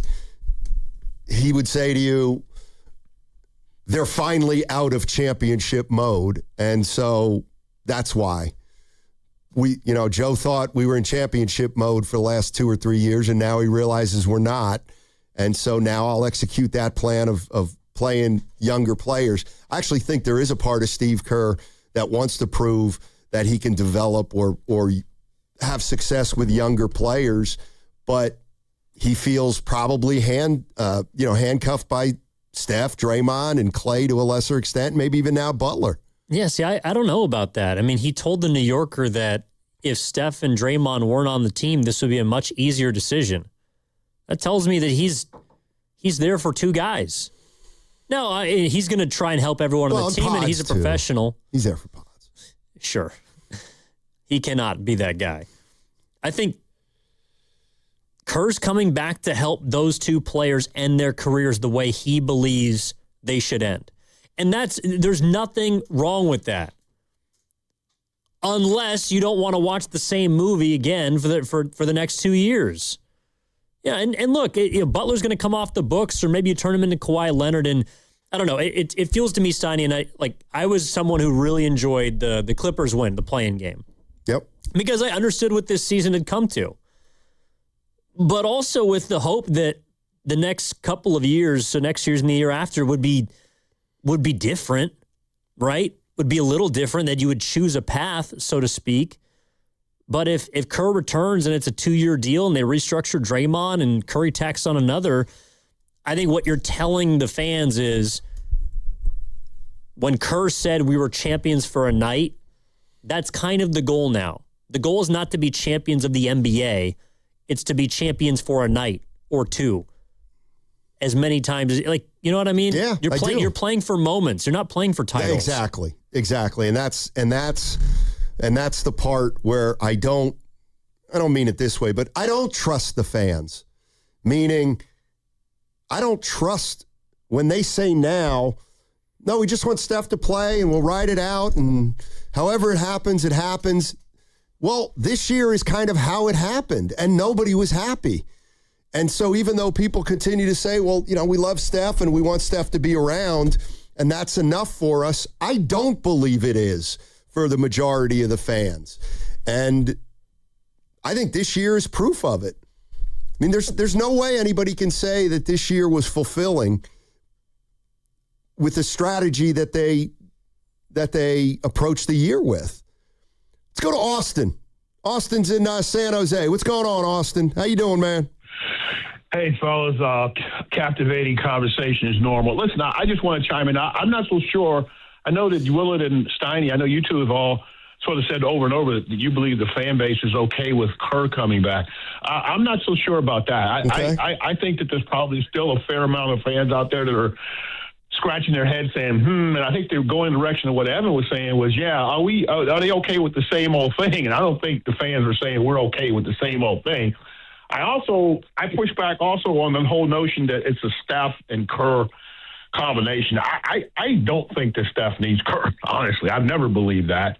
he would say to you, they're finally out of championship mode, and so that's why. Joe thought we were in championship mode for the last 2 or 3 years, and now he realizes we're not. And so now I'll execute that plan of playing younger players. I actually think there is a part of Steve Kerr that wants to prove that he can develop or have success with younger players, but he feels probably handcuffed by Steph, Draymond, and Clay to a lesser extent, maybe even now Butler. Yeah, see, I don't know about that. I mean, he told the New Yorker that if Steph and Draymond weren't on the team, this would be a much easier decision. That tells me that he's there for 2 guys. No, he's going to try and help everyone on the team, and he's a professional. He's there for Pods. Sure. He cannot be that guy. I think Kerr's coming back to help those 2 players end their careers the way he believes they should end. And there's nothing wrong with that. Unless you don't want to watch the same movie again for the next 2 years. Yeah, and look, Butler's going to come off the books, or maybe you turn him into Kawhi Leonard, and I don't know. It feels to me, Steiny, and I was someone who really enjoyed the Clippers win, the play-in game. Yep. Because I understood what this season had come to. But also with the hope that the next couple of years, so next year's and the year after, would be different, right? Would be a little different, that you would choose a path, so to speak. But if Kerr returns and it's a 2-year deal and they restructure Draymond and Curry tacks on another, I think what you're telling the fans is when Kerr said we were champions for a night, that's kind of the goal now. The goal is not to be champions of the NBA. It's to be champions for a night or 2. As many times as, you know what I mean? Yeah, you're playing for moments. You're not playing for titles. Yeah, exactly. And that's the part where I don't mean it this way, but I don't trust the fans. Meaning, I don't trust when they say now, no, we just want Steph to play and we'll ride it out, and however it happens, it happens. Well, this year is kind of how it happened, and nobody was happy. And so even though people continue to say, well, we love Steph and we want Steph to be around, and that's enough for us, I don't believe it is for the majority of the fans. And I think this year is proof of it. I mean, there's no way anybody can say that this year was fulfilling with the strategy that they approached the year with. Let's go to Austin. Austin's in San Jose. What's going on, Austin? How you doing, man? Hey, fellas, captivating conversation is normal. Listen, I just want to chime in. I'm not so sure. I know that Willard and Steiny, I know you two have all sort of said over and over that you believe the fan base is okay with Kerr coming back. I'm not so sure about that. Okay. I think that there's probably still a fair amount of fans out there that are scratching their head saying, and I think they're going in the direction of what Evan was saying was, are they okay with the same old thing? And I don't think the fans are saying we're okay with the same old thing. I push back also on the whole notion that it's a Steph and Kerr combination. I don't think that Steph needs Kerr, honestly. I've never believed that.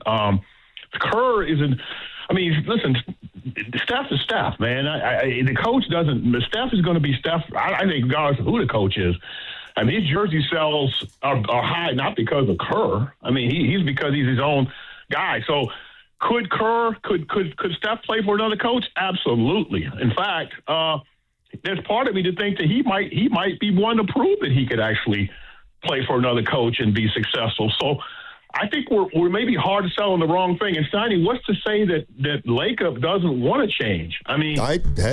Kerr isn't – listen, Steph is Steph, man. The coach doesn't – Steph is going to be Steph. I think regardless of who the coach is. I mean, his jersey sales are high not because of Kerr. I mean, he's because he's his own guy. So – Could Steph play for another coach? Absolutely. In fact, there's part of me to think that he might be one to prove that he could actually play for another coach and be successful. So I think we're maybe hard to sell on the wrong thing. And Steiny, what's to say that Lacob doesn't want to change? I mean,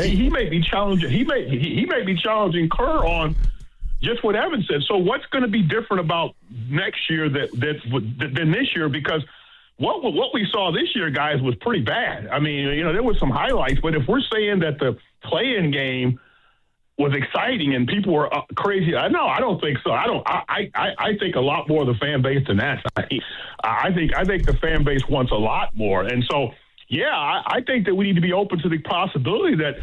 he may be challenging. He may be challenging Kerr on, just what Evan said. So what's going to be different about next year than this year? Because what we saw this year, guys, was pretty bad. I mean, there was some highlights, but if we're saying that the play-in game was exciting and people were crazy, I don't think so. I think a lot more of the fan base than that. I think the fan base wants a lot more, and so I think that we need to be open to the possibility that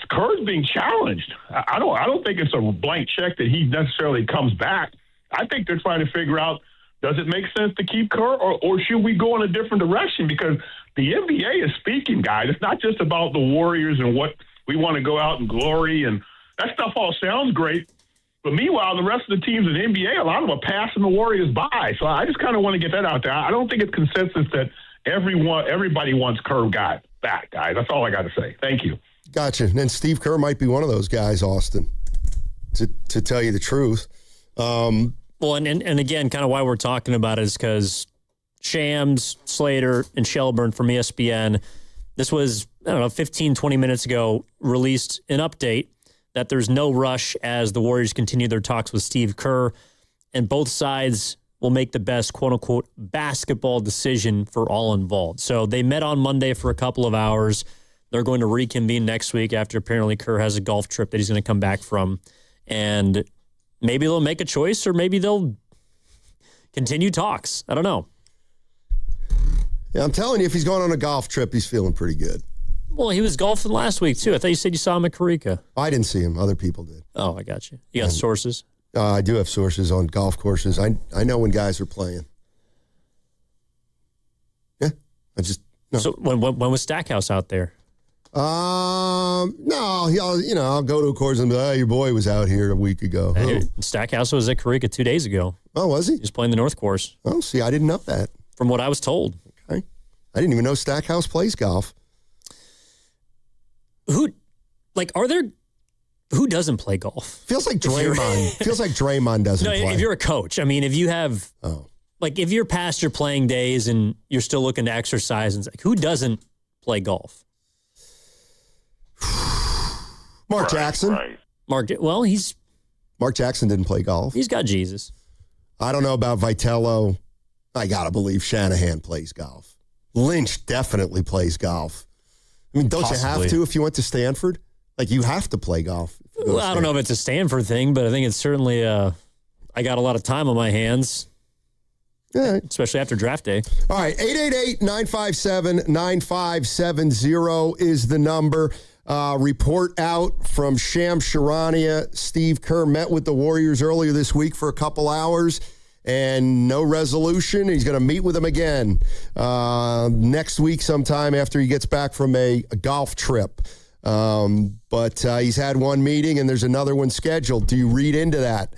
Kerr's being challenged. I don't think it's a blank check that he necessarily comes back. I think they're trying to figure out, does it make sense to keep Kerr or should we go in a different direction? Because the NBA is speaking, guys. It's not just about the Warriors and what we want to go out in glory, and that stuff all sounds great. But meanwhile, the rest of the teams in the NBA, a lot of them are passing the Warriors by. So I just kind of want to get that out there. I don't think it's consensus that everybody wants Kerr back, guys. That's all I got to say. Thank you. Gotcha. And Steve Kerr might be one of those guys, Austin, to tell you the truth. Well, and again, kind of why we're talking about it is because Shams, Slater, and Shelburne from ESPN, this was, 15, 20 minutes ago, released an update that there's no rush as the Warriors continue their talks with Steve Kerr, and both sides will make the best, quote-unquote, basketball decision for all involved. So they met on Monday for a couple of hours. They're going to reconvene next week after apparently Kerr has a golf trip that he's going to come back from. And maybe they'll make a choice or maybe they'll continue talks. I don't know. Yeah, I'm telling you, if he's going on a golf trip, he's feeling pretty good. Well, he was golfing last week, too. I thought you said you saw him at Carica. I didn't see him. Other people did. Oh, I got you. You got sources? I do have sources on golf courses. I know when guys are playing. Yeah, no. So when was Stackhouse out there? No, I'll go to a course and be like, your boy was out here a week ago. Hey, Stackhouse was at Carica 2 days ago. Oh, was he? He was playing the North Course. Oh, see, I didn't know that. From what I was told. Okay. I didn't even know Stackhouse plays golf. Who doesn't play golf? Feels like Draymond doesn't play. If you're a coach, I mean, if you have, if you're past your playing days and you're still looking to exercise, and who doesn't play golf? Mark Jackson. Right. Mark Jackson didn't play golf. He's got Jesus. I don't know about Vitello. I got to believe Shanahan plays golf. Lynch definitely plays golf. I mean, don't you have to if you went to Stanford? Like, you have to play golf. Well, I don't know if it's a Stanford thing, but I think it's certainly, I got a lot of time on my hands. Yeah. Especially after draft day. All right, 888-957-9570 is the number. Report out from Shams Charania. Steve Kerr met with the Warriors earlier this week for a couple hours, and no resolution. He's going to meet with them again next week sometime after he gets back from a golf trip. But he's had one meeting, and there's another one scheduled. Do you read into that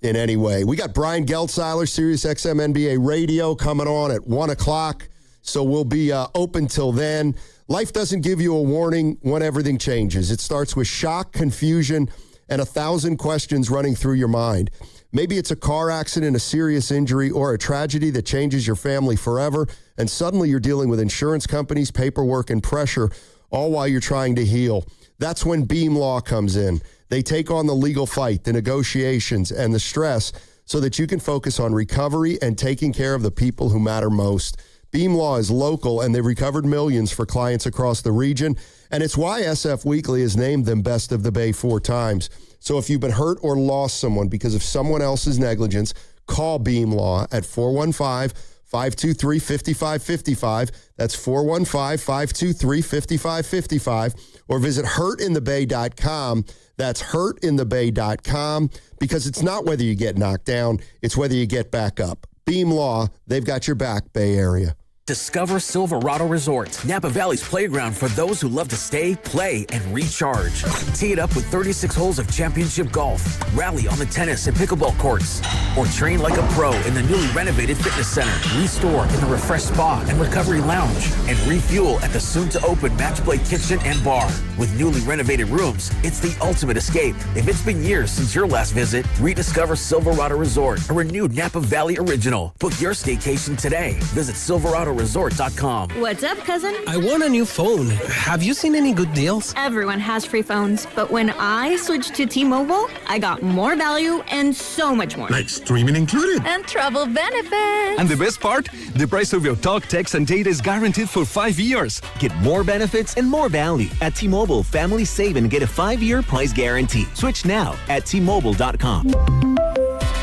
in any way? We got Brian Geltzeiler, Sirius XM NBA Radio, coming on at 1 o'clock, so we'll be open till then. Life doesn't give you a warning when everything changes. It starts with shock, confusion, and 1,000 questions running through your mind. Maybe it's a car accident, a serious injury, or a tragedy that changes your family forever, and suddenly you're dealing with insurance companies, paperwork, and pressure, all while you're trying to heal. That's when Beam Law comes in. They take on the legal fight, the negotiations, and the stress so that you can focus on recovery and taking care of the people who matter most. Beam Law is local, and they've recovered millions for clients across the region, and it's why SF Weekly has named them Best of the Bay 4 times. So if you've been hurt or lost someone because of someone else's negligence, call Beam Law at 415-523-5555. That's 415-523-5555. Or visit hurtinthebay.com. That's hurtinthebay.com, because it's not whether you get knocked down, it's whether you get back up. Beam Law, they've got your back, Bay Area. Discover Silverado Resort, Napa Valley's playground for those who love to stay, play, and recharge. Tee it up with 36 holes of championship golf, rally on the tennis and pickleball courts, or train like a pro in the newly renovated fitness center, restore in the refreshed spa and recovery lounge, and refuel at the soon-to-open Match Play kitchen and bar. With newly renovated rooms, it's the ultimate escape. If it's been years since your last visit, rediscover Silverado Resort, a renewed Napa Valley original. Book your staycation today. Visit Silverado ColoradoResort.com. What's up, cousin? I want a new phone. Have you seen any good deals? Everyone has free phones, but when I switched to T-Mobile, I got more value and so much more. Like streaming included. And travel benefits. And the best part? The price of your talk, text, and data is guaranteed for 5 years. Get more benefits and more value. At T-Mobile, families save and get a 5-year price guarantee. Switch now at T-Mobile.com.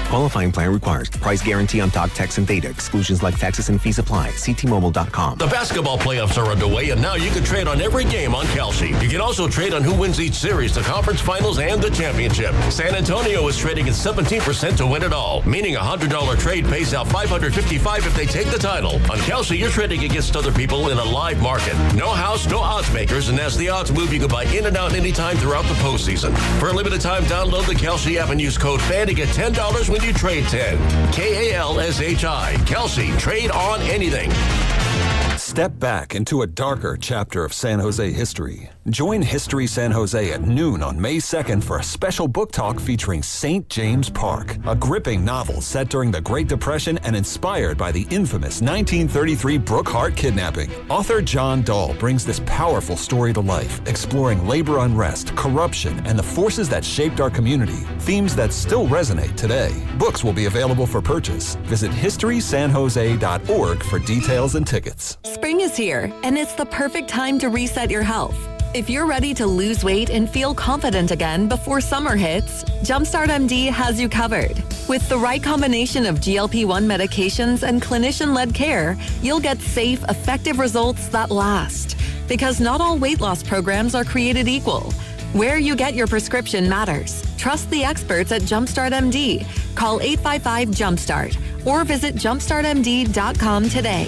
Qualifying plan requires price guarantee on talk, text, and data. Exclusions like taxes and fees apply. See T-Mobile.com. The basketball playoffs are underway, and now you can trade on every game on Kalshi. You can also trade on who wins each series, the conference finals, and the championship. San Antonio is trading at 17% to win it all, meaning a $100 trade pays out $555 if they take the title. On Kalshi, you're trading against other people in a live market. No house, no odds makers, and as the odds move, you can buy in and out anytime throughout the postseason. For a limited time, download the Kalshi app and use code FAN to get $10 when you trade 10. Kalshi. Kalshi. Trade on anything. Step back into a darker chapter of San Jose history. Join History San Jose at noon on May 2nd for a special book talk featuring St. James Park, a gripping novel set during the Great Depression and inspired by the infamous 1933 Brook Hart kidnapping. Author John Dahl brings this powerful story to life, exploring labor unrest, corruption, and the forces that shaped our community, themes that still resonate today. Books will be available for purchase. Visit historysanjose.org for details and tickets. Spring is here, and it's the perfect time to reset your health. If you're ready to lose weight and feel confident again before summer hits, Jumpstart MD has you covered. With the right combination of GLP-1 medications and clinician-led care, you'll get safe, effective results that last. Because not all weight loss programs are created equal. Where you get your prescription matters. Trust the experts at Jumpstart MD. Call 855-JUMPSTART or visit jumpstartmd.com today.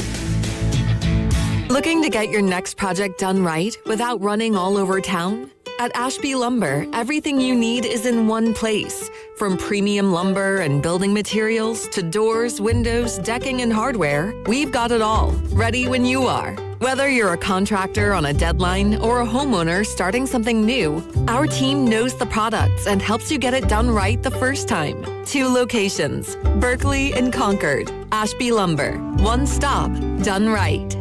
Looking to get your next project done right without running all over town? At Ashby Lumber, everything you need is in one place. From premium lumber and building materials to doors, windows, decking, and hardware, we've got it all, ready when you are. Whether you're a contractor on a deadline or a homeowner starting something new, our team knows the products and helps you get it done right the first time. 2 locations, Berkeley and Concord. Ashby Lumber, one stop, done right.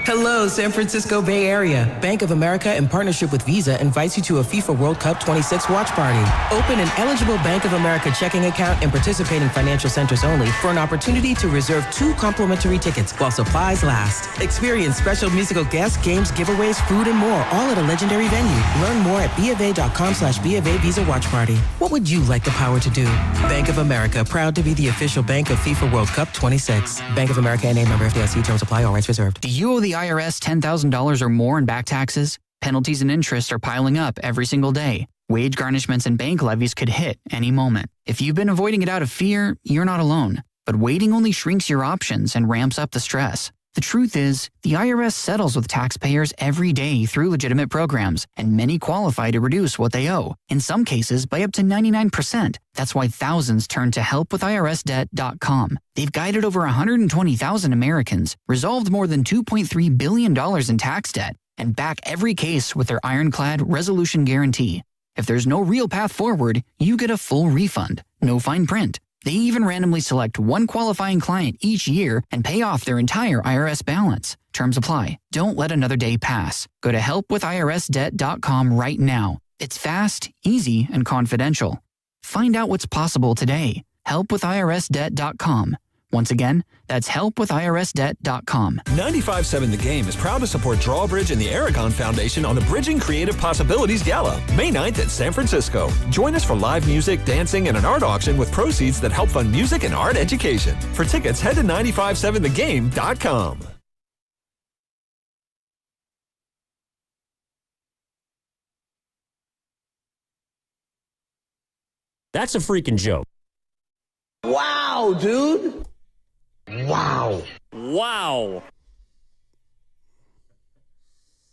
Hello, San Francisco Bay Area. Bank of America, in partnership with Visa, invites you to a FIFA World Cup 26 watch party. Open an eligible Bank of America checking account in participating financial centers only for an opportunity to reserve 2 complimentary tickets while supplies last. Experience special musical guests, games, giveaways, food, and more, all at a legendary venue. Learn more at BofA.com/BofA Visa Watch Party. What would you like the power to do? Bank of America, proud to be the official bank of FIFA World Cup 26. Bank of America N.A. member FDIC. Terms apply. All rights reserved. Do you owe the IRS $10,000 or more in back taxes? Penalties and interest are piling up every single day. Wage garnishments and bank levies could hit any moment. If you've been avoiding it out of fear, you're not alone. But waiting only shrinks your options and ramps up the stress. The truth is, the IRS settles with taxpayers every day through legitimate programs, and many qualify to reduce what they owe, in some cases by up to 99%. That's why thousands turn to helpwithirsdebt.com. They've guided over 120,000 Americans, resolved more than $2.3 billion in tax debt, and back every case with their ironclad resolution guarantee. If there's no real path forward, you get a full refund, no fine print. They even randomly select one qualifying client each year and pay off their entire IRS balance. Terms apply. Don't let another day pass. Go to helpwithirsdebt.com right now. It's fast, easy, and confidential. Find out what's possible today. Helpwithirsdebt.com. Once again, that's helpwithirsdebt.com. 95.7 The Game is proud to support Drawbridge and the Aragon Foundation on the Bridging Creative Possibilities Gala, May 9th in San Francisco. Join us for live music, dancing, and an art auction with proceeds that help fund music and art education. For tickets, head to 957thegame.com. That's a freaking joke. Wow, dude. Wow. Wow.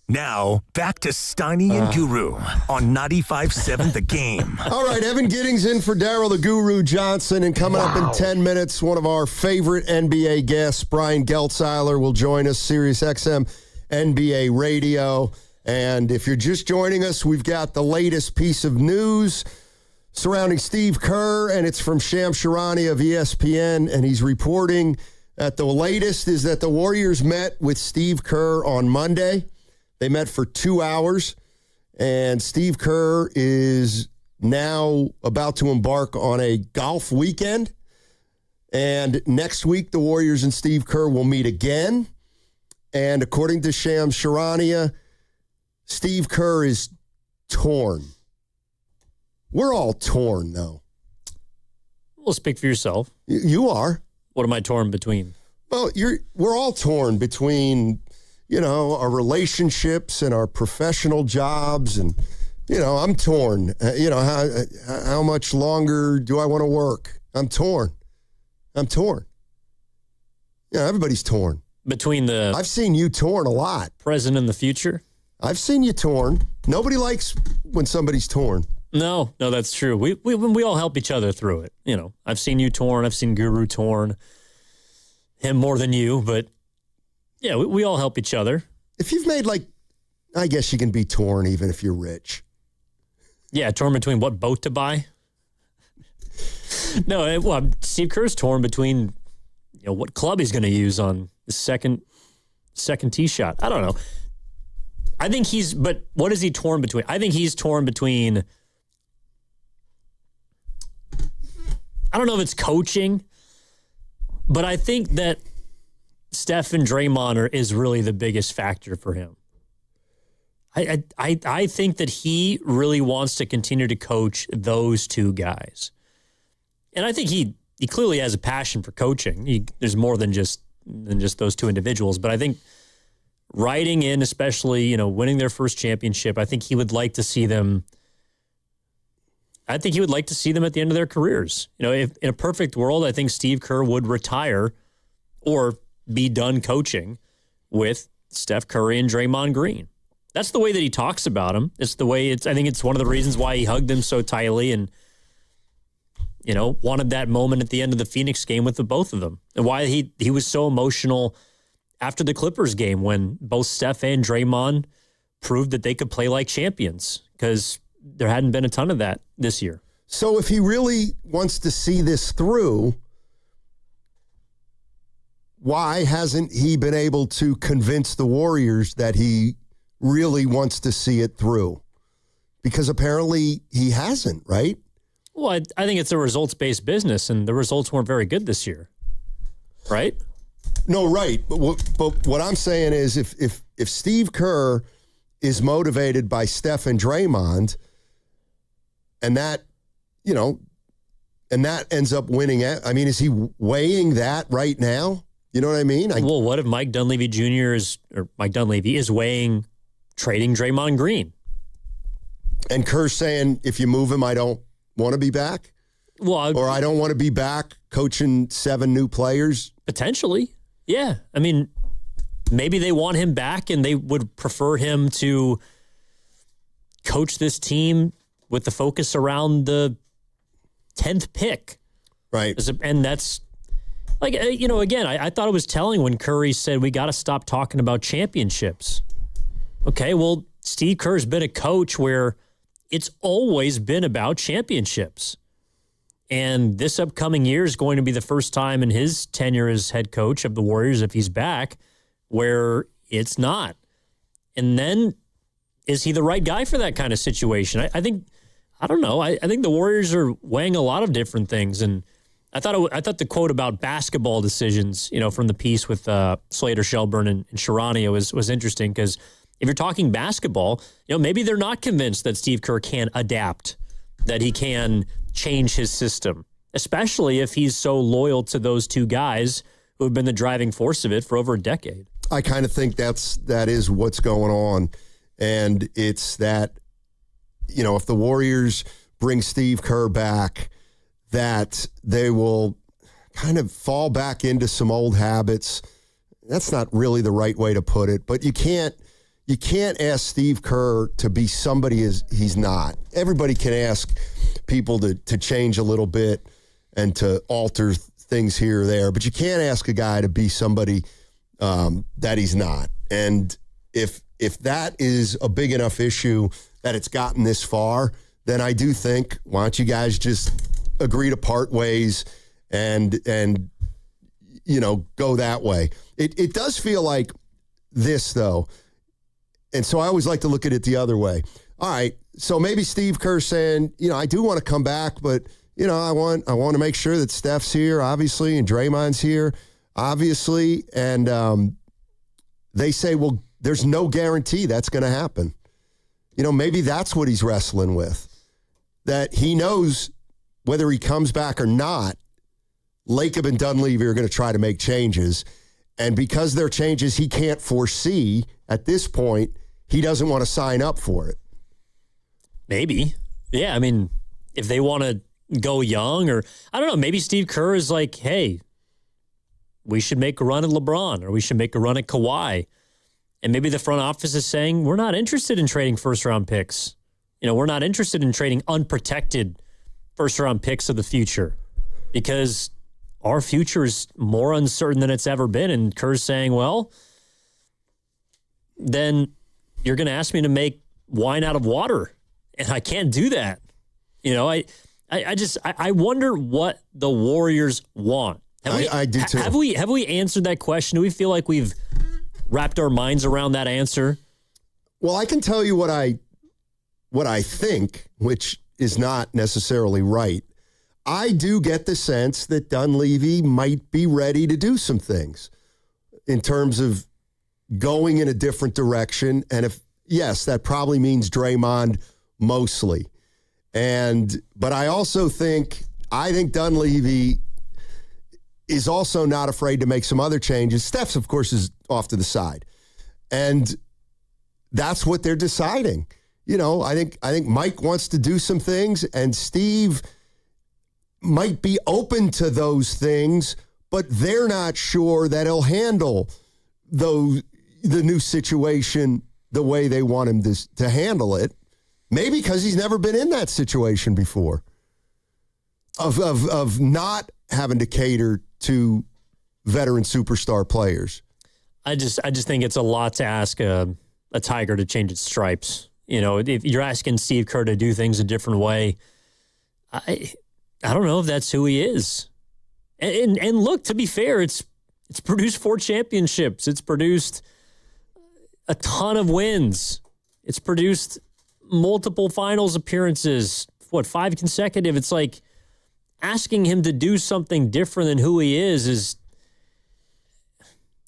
Now, back to Steiny and Guru on 95.7 The Game. All right, Evan Giddings in for Daryl the Guru Johnson, and coming up in 10 minutes, one of our favorite NBA guests, Brian Geltzeiler, will join us, Sirius XM NBA Radio. And if you're just joining us, we've got the latest piece of news surrounding Steve Kerr, and it's from Shams Charania of ESPN, and he's reporting At the latest is that the Warriors met with Steve Kerr on Monday. They met for 2 hours, and Steve Kerr is now about to embark on a golf weekend. And next week, the Warriors and Steve Kerr will meet again. And according to Shams Charania, Steve Kerr is torn. We're all torn, though. Well, speak for yourself. You are. What am I torn between? Well, we're all torn between, our relationships and our professional jobs. And, I'm torn. How much longer do I want to work? I'm torn. Everybody's torn. Between the... I've seen you torn a lot. Present and the future? I've seen you torn. Nobody likes when somebody's torn. No, that's true. We all help each other through it. I've seen you torn. I've seen Guru torn. Him more than you, but yeah, we all help each other. If you've made I guess you can be torn even if you're rich. Yeah, torn between what boat to buy. No, Steve Kerr's torn between what club he's going to use on the second tee shot. I don't know. I think but what is he torn between? I think he's torn between, I don't know if it's coaching, but I think that Steph and Draymond is really the biggest factor for him. I think that he really wants to continue to coach those two guys. And I think he clearly has a passion for coaching. There's more than just those two individuals. But I think riding in, especially, winning their first championship, I think he would like to see them. I think he would like to see them at the end of their careers. If in a perfect world, I think Steve Kerr would retire or be done coaching with Steph Curry and Draymond Green. That's the way that he talks about him. It's the way I think it's one of the reasons why he hugged them so tightly and, wanted that moment at the end of the Phoenix game with the both of them. And why he was so emotional after the Clippers game when both Steph and Draymond proved that they could play like champions, because there hadn't been a ton of that this year. So if he really wants to see this through, why hasn't he been able to convince the Warriors that he really wants to see it through? Because apparently he hasn't, right? Well, I think it's a results-based business, and the results weren't very good this year, right? No, right. But what I'm saying is if Steve Kerr is motivated by Steph and Draymond, and that, and that ends up winning it, I mean, is he weighing that right now? You know what I mean? Well, what if Mike Dunleavy is weighing trading Draymond Green? And Kerr's saying, if you move him, I don't want to be back? Well, or I don't want to be back coaching 7 new players? Potentially, yeah. I mean, maybe they want him back and they would prefer him to coach this team with the focus around the 10th pick. Right. And that's, again, I thought it was telling when Curry said, we got to stop talking about championships. Okay, well, Steve Kerr's been a coach where it's always been about championships. And this upcoming year is going to be the first time in his tenure as head coach of the Warriors, if he's back, where it's not. And then, is he the right guy for that kind of situation? I think the Warriors are weighing a lot of different things. And I thought the quote about basketball decisions, from the piece with Slater, Shelburne, and Charania was interesting, because if you're talking basketball, maybe they're not convinced that Steve Kerr can adapt, that he can change his system, especially if he's so loyal to those two guys who have been the driving force of it for over a decade. I kind of think that is what's going on. And it's that, if the Warriors bring Steve Kerr back, that they will kind of fall back into some old habits. That's not really the right way to put it, but you can't ask Steve Kerr to be somebody he's not. Everybody can ask people to change a little bit and to alter things here or there, but you can't ask a guy to be somebody that he's not. And if that is a big enough issue that it's gotten this far, then I do think, why don't you guys just agree to part ways and go that way. It does feel like this, though. And so I always like to look at it the other way. All right, so maybe Steve Kerr saying, I do want to come back, but, I want to make sure that Steph's here, obviously, and Draymond's here, obviously. And they say, well, there's no guarantee that's going to happen. Maybe that's what he's wrestling with, that he knows whether he comes back or not, Lacob and Dunleavy are going to try to make changes. And because they're changes he can't foresee at this point, he doesn't want to sign up for it. Maybe. Yeah, I mean, if they want to go young, or I don't know, maybe Steve Kerr is like, hey, we should make a run at LeBron, or we should make a run at Kawhi. And maybe the front office is saying, we're not interested in trading first-round picks. We're not interested in trading unprotected first-round picks of the future because our future is more uncertain than it's ever been. And Kerr's saying, well, then you're going to ask me to make wine out of water, and I can't do that. I wonder what the Warriors want. I do too. Have we answered that question? Do we feel like we've wrapped our minds around that answer? Well, I can tell you what I think, which is not necessarily right. I do get the sense that Dunleavy might be ready to do some things in terms of going in a different direction. And yes, that probably means Draymond mostly. But I also think Dunleavy is also not afraid to make some other changes. Steph's, of course, is off to the side. And that's what they're deciding. I think Mike wants to do some things, and Steve might be open to those things, but they're not sure that he'll handle the new situation the way they want him to handle it. Maybe because he's never been in that situation before of not having to cater to veteran superstar players. I just think it's a lot to ask a Tiger to change its stripes. If you're asking Steve Kerr to do things a different way, I don't know if that's who he is. And look, to be fair, it's produced 4 championships. It's produced a ton of wins. It's produced multiple finals appearances. 5 consecutive? It's like asking him to do something different than who he is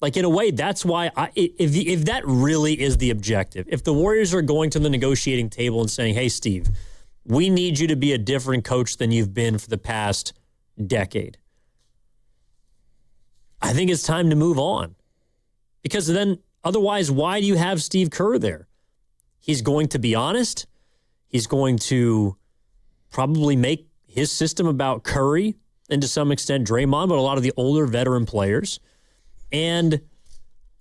like, in a way, that's why if that really is the objective, if the Warriors are going to the negotiating table and saying, hey, Steve, we need you to be a different coach than you've been for the past decade, I think it's time to move on. Because then, otherwise, why do you have Steve Kerr there? He's going to be honest. He's going to probably make his system about Curry and to some extent Draymond, but a lot of the older veteran players. And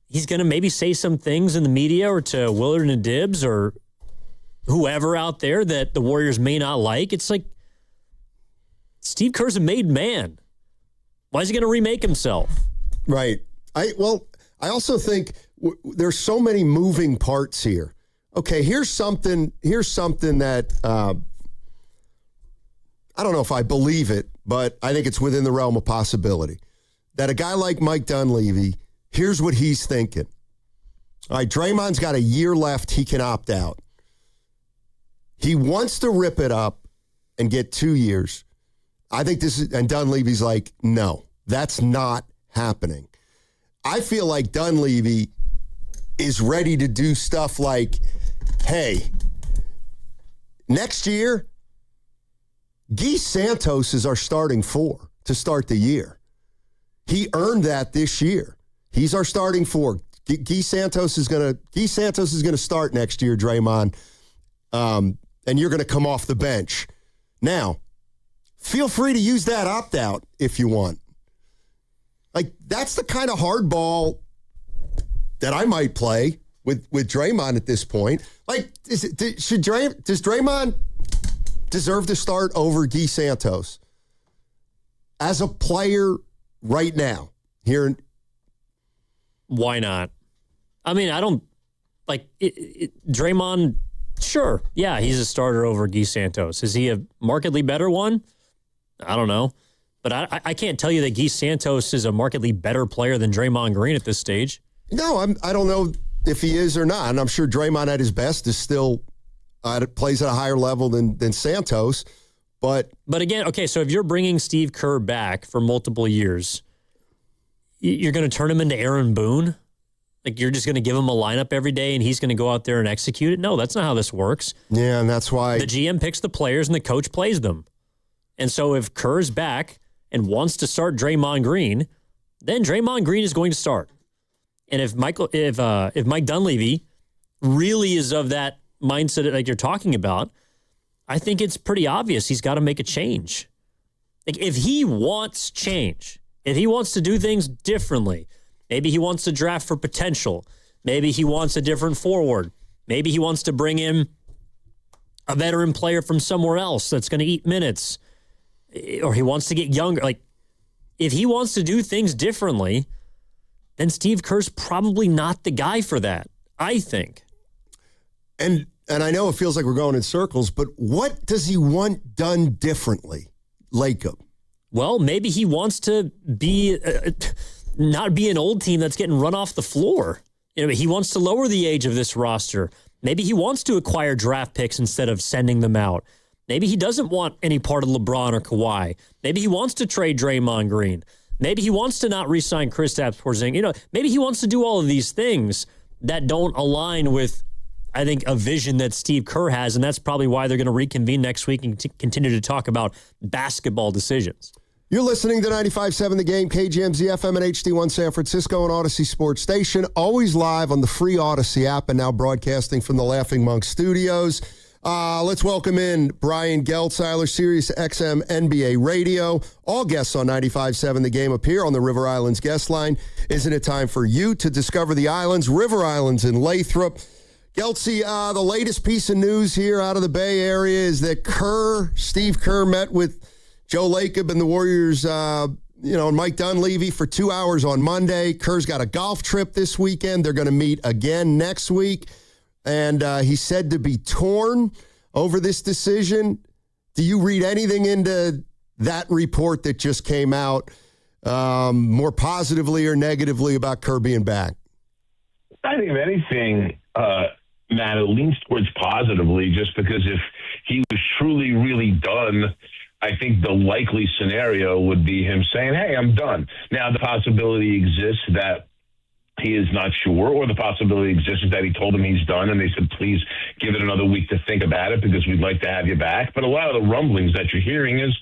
he's going to maybe say some things in the media or to Willard and Dibbs or whoever out there that the Warriors may not like. It's like Steve Kerr's a made man. Why is he going to remake himself? Right. I also think there's so many moving parts here. Okay, here's something that I don't know if I believe it, but I think it's within the realm of possibility. That a guy like Mike Dunleavy, here's what he's thinking. All right, Draymond's got a year left. He can opt out. He wants to rip it up and get 2 years. I think and Dunleavy's like, no, that's not happening. I feel like Dunleavy is ready to do stuff like, hey, next year, Guy Santos is our starting 4 to start the year. He earned that this year. He's our starting 4. Guy Santos is going to start next year, Draymond, and you're going to come off the bench. Now, feel free to use that opt-out if you want. Like, that's the kind of hardball that I might play with Draymond at this point. Like, does Draymond deserve to start over Guy Santos as a player right now? Why not? I mean, I don't like Draymond. Sure, yeah, he's a starter over Guy Santos. Is he a markedly better one? I don't know. But I can't tell you that Guy Santos is a markedly better player than Draymond Green at this stage. No, I don't know if he is or not. And I'm sure Draymond at his best is still plays at a higher level than Santos. But again, okay, so if you're bringing Steve Kerr back for multiple years, you're going to turn him into Aaron Boone? Like, you're just going to give him a lineup every day and he's going to go out there and execute it? No, that's not how this works. Yeah, and that's why the GM picks the players and the coach plays them. And so if Kerr's back and wants to start Draymond Green, then Draymond Green is going to start. And if Mike Dunleavy really is of that mindset like you're talking about, I think it's pretty obvious he's got to make a change. Like, if he wants change, if he wants to do things differently, maybe he wants to draft for potential, maybe he wants a different forward, maybe he wants to bring in a veteran player from somewhere else that's going to eat minutes, or he wants to get younger. Like, if he wants to do things differently, then Steve Kerr's probably not the guy for that, I think. And I know it feels like we're going in circles, but what does he want done differently, Lacob? Well, maybe he wants to be not be an old team that's getting run off the floor. You know, he wants to lower the age of this roster. Maybe he wants to acquire draft picks instead of sending them out. Maybe he doesn't want any part of LeBron or Kawhi. Maybe he wants to trade Draymond Green. Maybe he wants to not re-sign Kristaps Porzingis. You know, maybe he wants to do all of these things that don't align with, I think, a vision that Steve Kerr has, and that's probably why they're going to reconvene next week and continue to talk about basketball decisions. You're listening to 95.7 The Game, KGMZ FM and HD1 San Francisco and Odyssey Sports Station, always live on the free Odyssey app and now broadcasting from the Laughing Monk Studios. Let's welcome in Brian Geltzeiler, Sirius XM NBA Radio. All guests on 95.7 The Game appear on the River Islands guest line. Isn't it time for you to discover the islands? River Islands in Lathrop. Geltzy, the latest piece of news here out of the Bay Area is that Steve Kerr met with Joe Lacob and the Warriors, and Mike Dunleavy for 2 hours on Monday. Kerr's got a golf trip this weekend. They're going to meet again next week. And he's said to be torn over this decision. Do you read anything into that report that just came out more positively or negatively about Kerr being back? I think if anything, Matt, it leans towards positively, just because if he was truly, really done, I think the likely scenario would be him saying, hey, I'm done. Now, the possibility exists that he is not sure, or the possibility exists that he told them he's done and they said, please give it another week to think about it because we'd like to have you back. But a lot of the rumblings that you're hearing is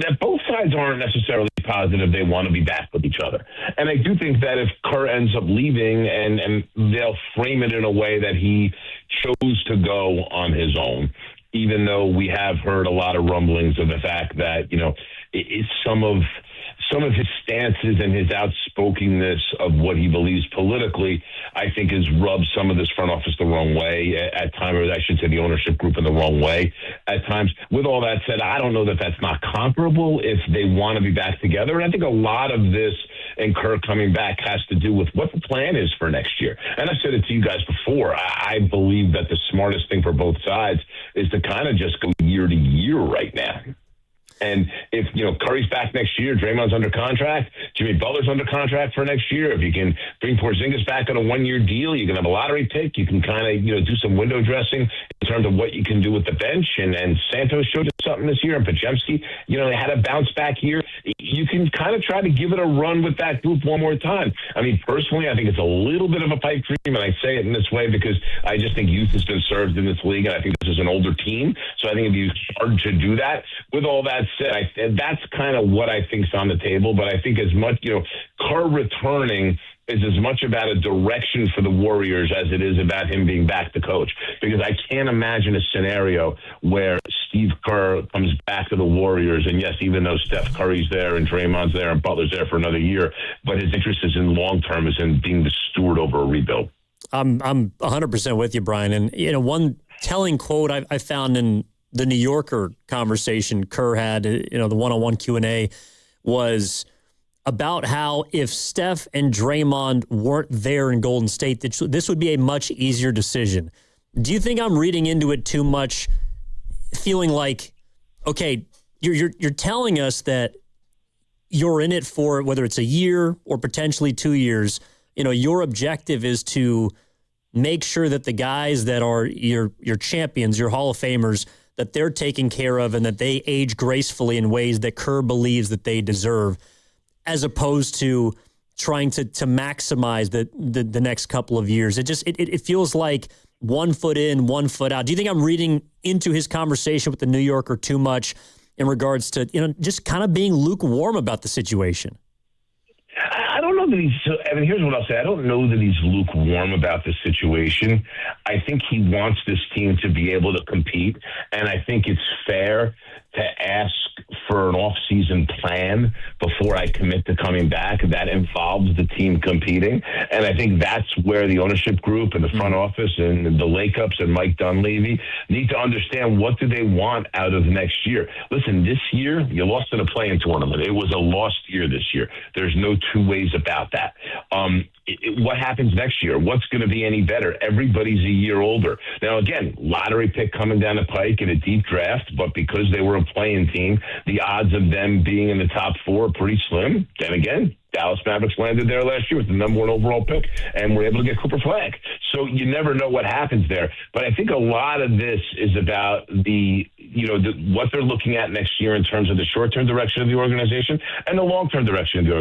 that both sides aren't necessarily positive they want to be back with each other. And I do think that if Kerr ends up leaving and they'll frame it in a way that he chose to go on his own, even though we have heard a lot of rumblings of the fact that, it's some of his stances and his outspokenness of what he believes politically, I think has rubbed some of this front office the wrong way at times, or I should say the ownership group in the wrong way at times. With all that said, I don't know that that's not comparable if they want to be back together. And I think a lot of this and Kerr coming back has to do with what the plan is for next year. And I've said it to you guys before. I believe that the smartest thing for both sides is to kind of just go year to year right now. And if, Curry's back next year, Draymond's under contract, Jimmy Butler's under contract for next year. If you can bring Porzingis back on a one-year deal, you can have a lottery pick. You can kind of, do some window dressing in terms of what you can do with the bench. And Santos showed us something this year. And Podziemski, they had a bounce back year. You can kind of try to give it a run with that group one more time. I mean, personally, I think it's a little bit of a pipe dream. And I say it in this way because I just think youth has been served in this league. And I think this is an older team. So I think it'd be hard to do that. With all that said, that's kind of what I think's on the table. But I think as much, Kerr returning is as much about a direction for the Warriors as it is about him being back to coach. Because I can't imagine a scenario where Steve Kerr comes back to the Warriors, and yes, even though Steph Curry's there and Draymond's there and Butler's there for another year, but his interest is in long-term, is in being the steward over a rebuild. I'm 100% with you, Brian. And, one telling quote I found in the New Yorker conversation Kerr had, the one-on-one Q&A, was about how if Steph and Draymond weren't there in Golden State, this would be a much easier decision. Do you think I'm reading into it too much, feeling like, okay, you're telling us that you're in it for, whether it's a year or potentially 2 years, your objective is to make sure that the guys that are your champions, your Hall of Famers, that they're taken care of and that they age gracefully in ways that Kerr believes that they deserve, as opposed to trying to maximize the next couple of years. It feels like 1 foot in, 1 foot out. Do you think I'm reading into his conversation with the New Yorker too much in regards to, just kind of being lukewarm about the situation? I don't know that here's what I'll say. I don't know that he's lukewarm about the situation. I think he wants this team to be able to compete, and I think it's fair to ask for an off-season plan before I commit to coming back that involves the team competing. And I think that's where the ownership group and the front office and the Lakeups and Mike Dunleavy need to understand, what do they want out of next year. Listen, this year, you lost in a play-in tournament. It was a lost year this year. There's no two ways about that. What happens next year? What's going to be any better? Everybody's a year older. Now, again, lottery pick coming down the pike in a deep draft, but because they were a playing team, the odds of them being in the top 4 are pretty slim. Then again, Dallas Mavericks landed there last year with the number 1 overall pick and were able to get Cooper Flagg. So you never know what happens there. But I think a lot of this is about what they're looking at next year in terms of the short-term direction of the organization and the long-term direction of the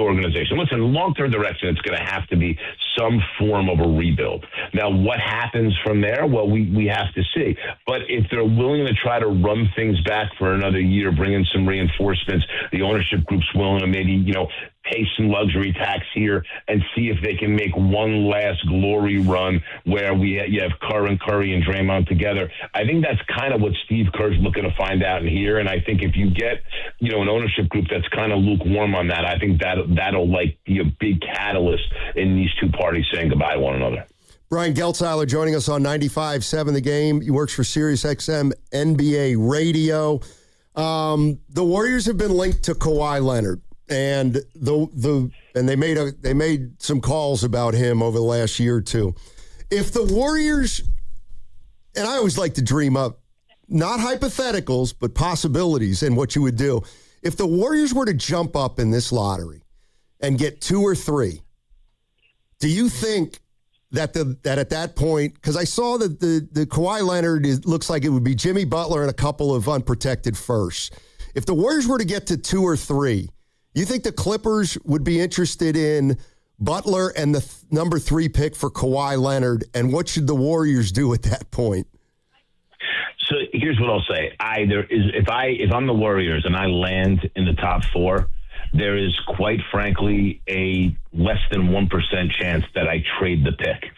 organization. Listen, the long-term direction, it's going to have to be some form of a rebuild. Now, what happens from there? Well, we have to see. But if they're willing to try to run things back for another year, bring in some reinforcements, the ownership group's willing to maybe, pay some luxury tax here and see if they can make one last glory run where you have Kerr and Curry and Draymond together. I think that's kind of what Steve Kerr's looking to find out in here. And I think if you get, an ownership group that's kind of lukewarm on that, I think that'll be a big catalyst in these two parties saying goodbye to one another. Brian Geltzeiler joining us on 95.7 The Game. He works for Sirius XM NBA Radio. The Warriors have been linked to Kawhi Leonard. And they made some calls about him over the last year or two. If the Warriors, and I always like to dream up, not hypotheticals, but possibilities and what you would do. If the Warriors were to jump up in this lottery and get 2 or 3, do you think that at that point, because I saw that the Kawhi Leonard looks like it would be Jimmy Butler and a couple of unprotected firsts. If the Warriors were to get to 2 or 3, you think the Clippers would be interested in Butler and the number 3 pick for Kawhi Leonard? And what should the Warriors do at that point? So here's what I'll say. If I'm the Warriors and I land in the top 4, there is quite frankly a less than 1% chance that I trade the pick.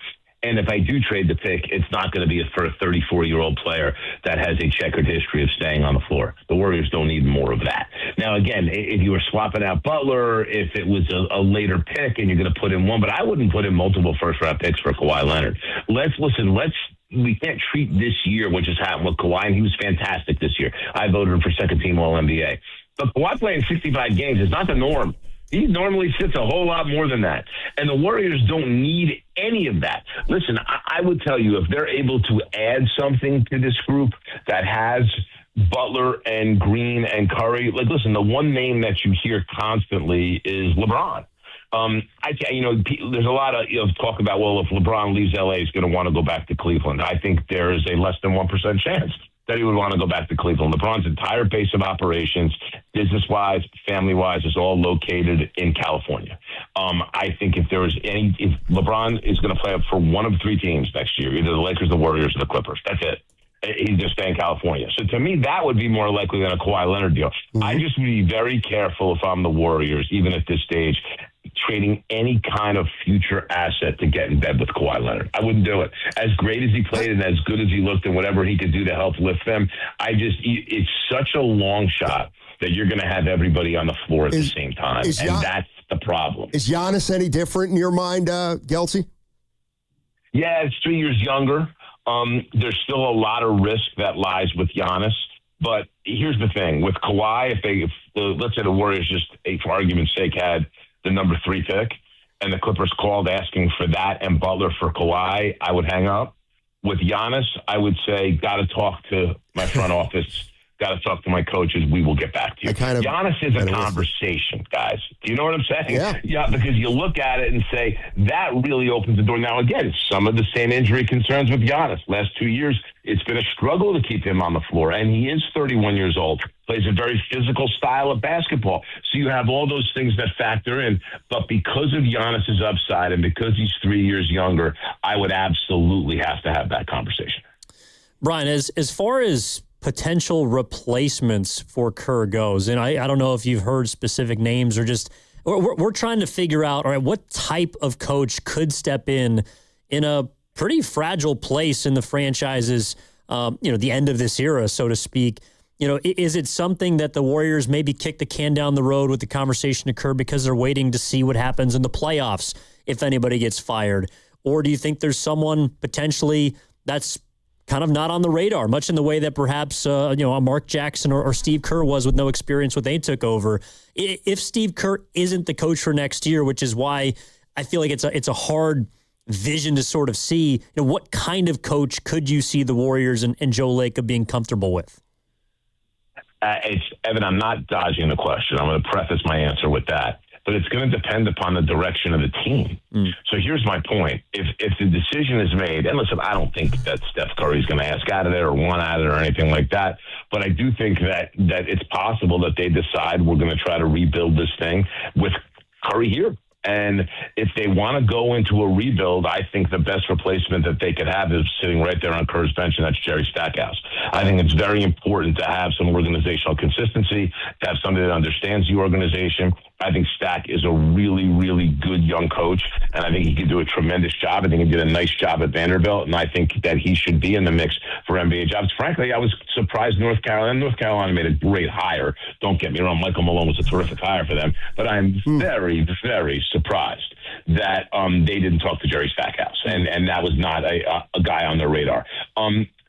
And if I do trade the pick, it's not going to be for a 34-year-old player that has a checkered history of staying on the floor. The Warriors don't need more of that. Now, again, if you were swapping out Butler, if it was a later pick and you're going to put in one, but I wouldn't put in multiple first-round picks for Kawhi Leonard. We can't treat this year, which has happened with Kawhi, and he was fantastic this year. I voted him for second-team All-NBA. But Kawhi playing 65 games is not the norm. He normally sits a whole lot more than that. And the Warriors don't need any of that. Listen, I would tell you, if they're able to add something to this group that has Butler and Green and Curry, listen, the one name that you hear constantly is LeBron. There's a lot of talk about, well, if LeBron leaves LA, he's going to want to go back to Cleveland. I think there is a less than 1% chance that he would want to go back to Cleveland. LeBron's entire base of operations, business-wise, family-wise, is all located in California. I think if LeBron is going to play up for one of 3 teams next year, either the Lakers, the Warriors, or the Clippers, that's it. He's just staying in California. So to me, that would be more likely than a Kawhi Leonard deal. Mm-hmm. I just would be very careful if I'm the Warriors, even at this stage, trading any kind of future asset to get in bed with Kawhi Leonard. I wouldn't do it. As great as he played and as good as he looked and whatever he could do to help lift them, it's such a long shot that you're going to have everybody on the floor at the same time. And that's the problem. Is Giannis any different in your mind, Geltsy? Yeah, it's 3 years younger. There's still a lot of risk that lies with Giannis. But here's the thing. With Kawhi, let's say the Warriors just, for argument's sake, had the number 3 pick, and the Clippers called asking for that and Butler for Kawhi, I would hang up. With Giannis, I would say, got to talk to my front office, Got to talk to my coaches. We will get back to you. Giannis is a conversation, guys. Do you know what I'm saying? Yeah, because you look at it and say, that really opens the door. Now, again, some of the same injury concerns with Giannis. Last 2 years, it's been a struggle to keep him on the floor, and he is 31 years old, plays a very physical style of basketball. So you have all those things that factor in. But because of Giannis's upside and because he's 3 years younger, I would absolutely have to have that conversation. Brian, as far as potential replacements for Kerr goes, and I don't know if you've heard specific names or just we're trying to figure out, all right, what type of coach could step in a pretty fragile place in the franchise's, the end of this era, so to speak. Is it something that the Warriors maybe kick the can down the road with the conversation occur because they're waiting to see what happens in the playoffs if anybody gets fired? Or do you think there's someone potentially that's kind of not on the radar, much in the way that perhaps a Mark Jackson or Steve Kerr was with no experience when they took over? If Steve Kerr isn't the coach for next year, which is why I feel like it's a hard vision to sort of see, what kind of coach could you see the Warriors and Joe Lacob being comfortable with? Evan, I'm not dodging the question. I'm going to preface my answer with that. But it's going to depend upon the direction of the team. So here's my point. If the decision is made, and listen, I don't think that Steph Curry's going to ask out of there or want out of there or anything like that, but I do think that it's possible that they decide we're going to try to rebuild this thing with Curry here. And if they want to go into a rebuild, I think the best replacement that they could have is sitting right there on Kerr's bench, and that's Jerry Stackhouse. I think it's very important to have some organizational consistency, to have somebody that understands the organization. I think Stack is a really, really good young coach, and I think he could do a tremendous job. I think he did a nice job at Vanderbilt, and I think that he should be in the mix for NBA jobs. Frankly, I was surprised North Carolina made a great hire. Don't get me wrong, Michael Malone was a terrific hire for them, but I'm very, very surprised that they didn't talk to Jerry Stackhouse, and that was not a guy on their radar.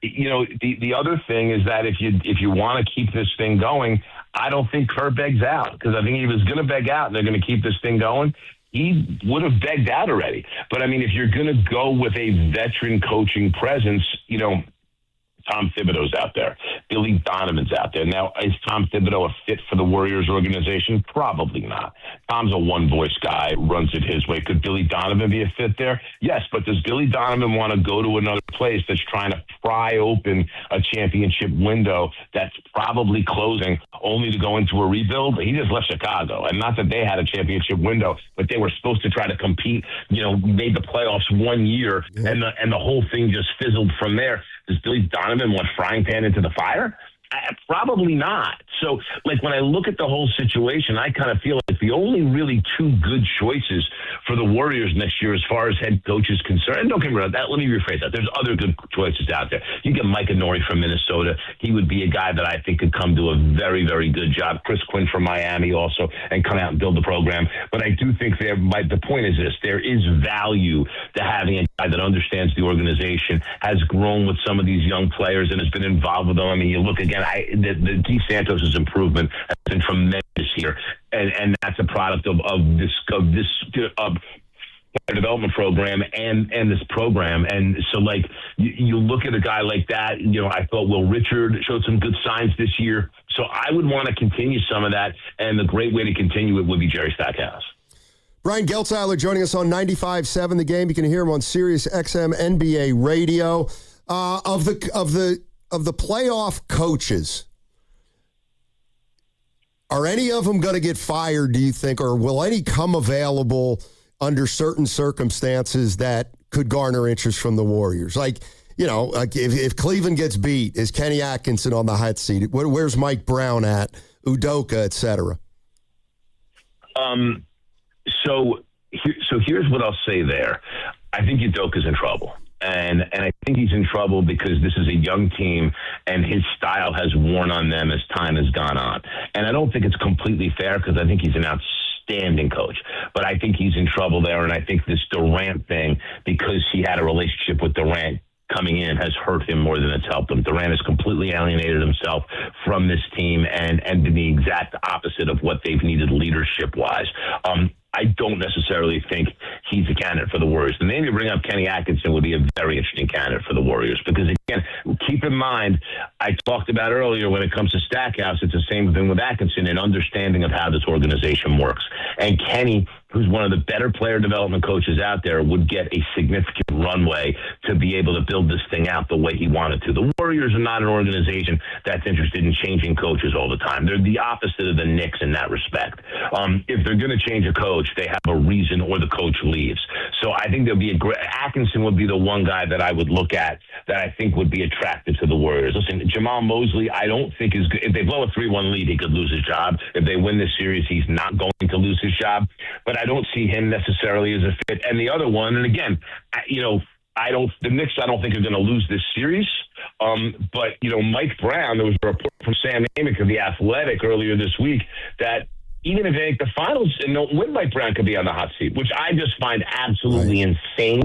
The other thing is that if you want to keep this thing going, I don't think Kerr begs out, because I think he was going to beg out and they're going to keep this thing going. He would have begged out already. But, I mean, if you're going to go with a veteran coaching presence, Tom Thibodeau's out there. Billy Donovan's out there. Now, is Tom Thibodeau a fit for the Warriors organization? Probably not. Tom's a one-voice guy, runs it his way. Could Billy Donovan be a fit there? Yes, but does Billy Donovan want to go to another place that's trying to pry open a championship window that's probably closing only to go into a rebuild? He just left Chicago. And not that they had a championship window, but they were supposed to try to compete, made the playoffs 1 year, and the whole thing just fizzled from there. Does Billy Donovan want frying pan into the fire? Probably not. So, when I look at the whole situation, I kind of feel like the only really two good choices for the Warriors next year as far as head coach is concerned, and don't get me wrong, let me rephrase that. There's other good choices out there. You get Mike Inori from Minnesota. He would be a guy that I think could come do a very, very good job. Chris Quinn from Miami also, and come out and build the program. But I do think the point is this. There is value to having a guy that understands the organization, has grown with some of these young players, and has been involved with them. I mean, you look again, the D. Santos' improvement has been tremendous here, and that's a product of this development program and this program. And so, you look at a guy like that. I thought Will Richard showed some good signs this year, so I would want to continue some of that. And the great way to continue it would be Jerry Stackhouse. Brian Geltzeiler joining us on 95.7 The Game. You can hear him on Sirius XM NBA Radio. Of the playoff coaches, are any of them going to get fired, do you think, or will any come available under certain circumstances that could garner interest from the Warriors? If Cleveland gets beat, is Kenny Atkinson on the hot seat? Where's Mike Brown at? Udoka, et cetera. So here's what I'll say there. I think Udoka's in trouble. And I think he's in trouble because this is a young team and his style has worn on them as time has gone on. And I don't think it's completely fair because I think he's an outstanding coach. But I think he's in trouble there. And I think this Durant thing, because he had a relationship with Durant coming in, has hurt him more than it's helped him. Durant has completely alienated himself from this team and been the exact opposite of what they've needed leadership-wise. I don't necessarily think he's a candidate for the Warriors. The name you bring up, Kenny Atkinson, would be a very interesting candidate for the Warriors because, again, keep in mind, I talked about earlier when it comes to Stackhouse, it's the same thing with Atkinson, an understanding of how this organization works. And Kenny, who's one of the better player development coaches out there, would get a significant runway to be able to build this thing out the way he wanted to. The Warriors are not an organization that's interested in changing coaches all the time. They're the opposite of the Knicks in that respect. If they're going to change a coach, they have a reason or the coach leaves. So I think there'll be Atkinson would be the one guy that I would look at that I think would be attractive to the Warriors. Listen, Jamal Mosley, I don't think is good. If they blow a 3-1 lead, he could lose his job. If they win this series, he's not going to lose his job. But I don't see him necessarily as a fit. And the other one, and again, the Knicks, I don't think are going to lose this series. But, Mike Brown, there was a report from Sam Amick of The Athletic earlier this week that even if they make the finals and don't win, Mike Brown could be on the hot seat, which I just find absolutely insane.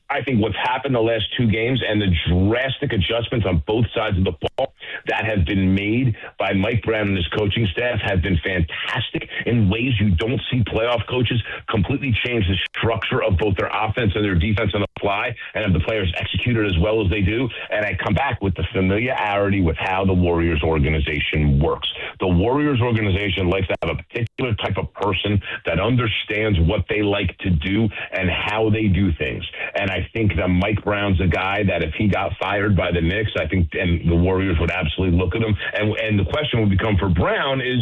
I think what's happened the last two games and the drastic adjustments on both sides of the ball that have been made by Mike Brown and his coaching staff have been fantastic in ways you don't see playoff coaches completely change the structure of both their offense and their defense on the fly and have the players execute it as well as they do. And I come back with the familiarity with how the Warriors organization works. The Warriors organization likes to have a particular type of person that understands what they like to do and how they do things. And I think that Mike Brown's a guy that if he got fired by the Knicks, I think, and the Warriors would absolutely look at him. And the question would become for Brown is,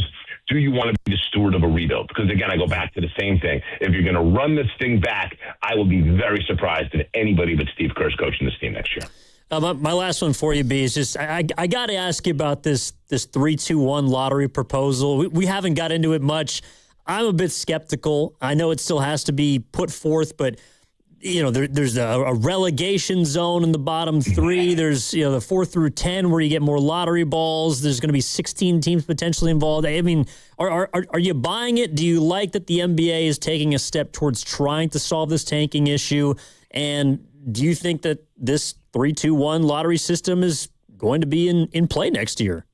do you want to be the steward of a rebuild? Because, again, I go back to the same thing. If you're going to run this thing back, I will be very surprised if anybody but Steve Kerr's coaching this team next year. My last one for you, B, is just I got to ask you about this 3-2-1 lottery proposal. We haven't got into it much. I'm a bit skeptical. I know it still has to be put forth, but there's a relegation zone in the bottom three. There's the 4 through 10 where you get more lottery balls. There's going to be 16 teams potentially involved. I mean, are you buying it? Do you like that the NBA is taking a step towards trying to solve this tanking issue? And do you think that this 3-2-1 lottery system is going to be in play next year?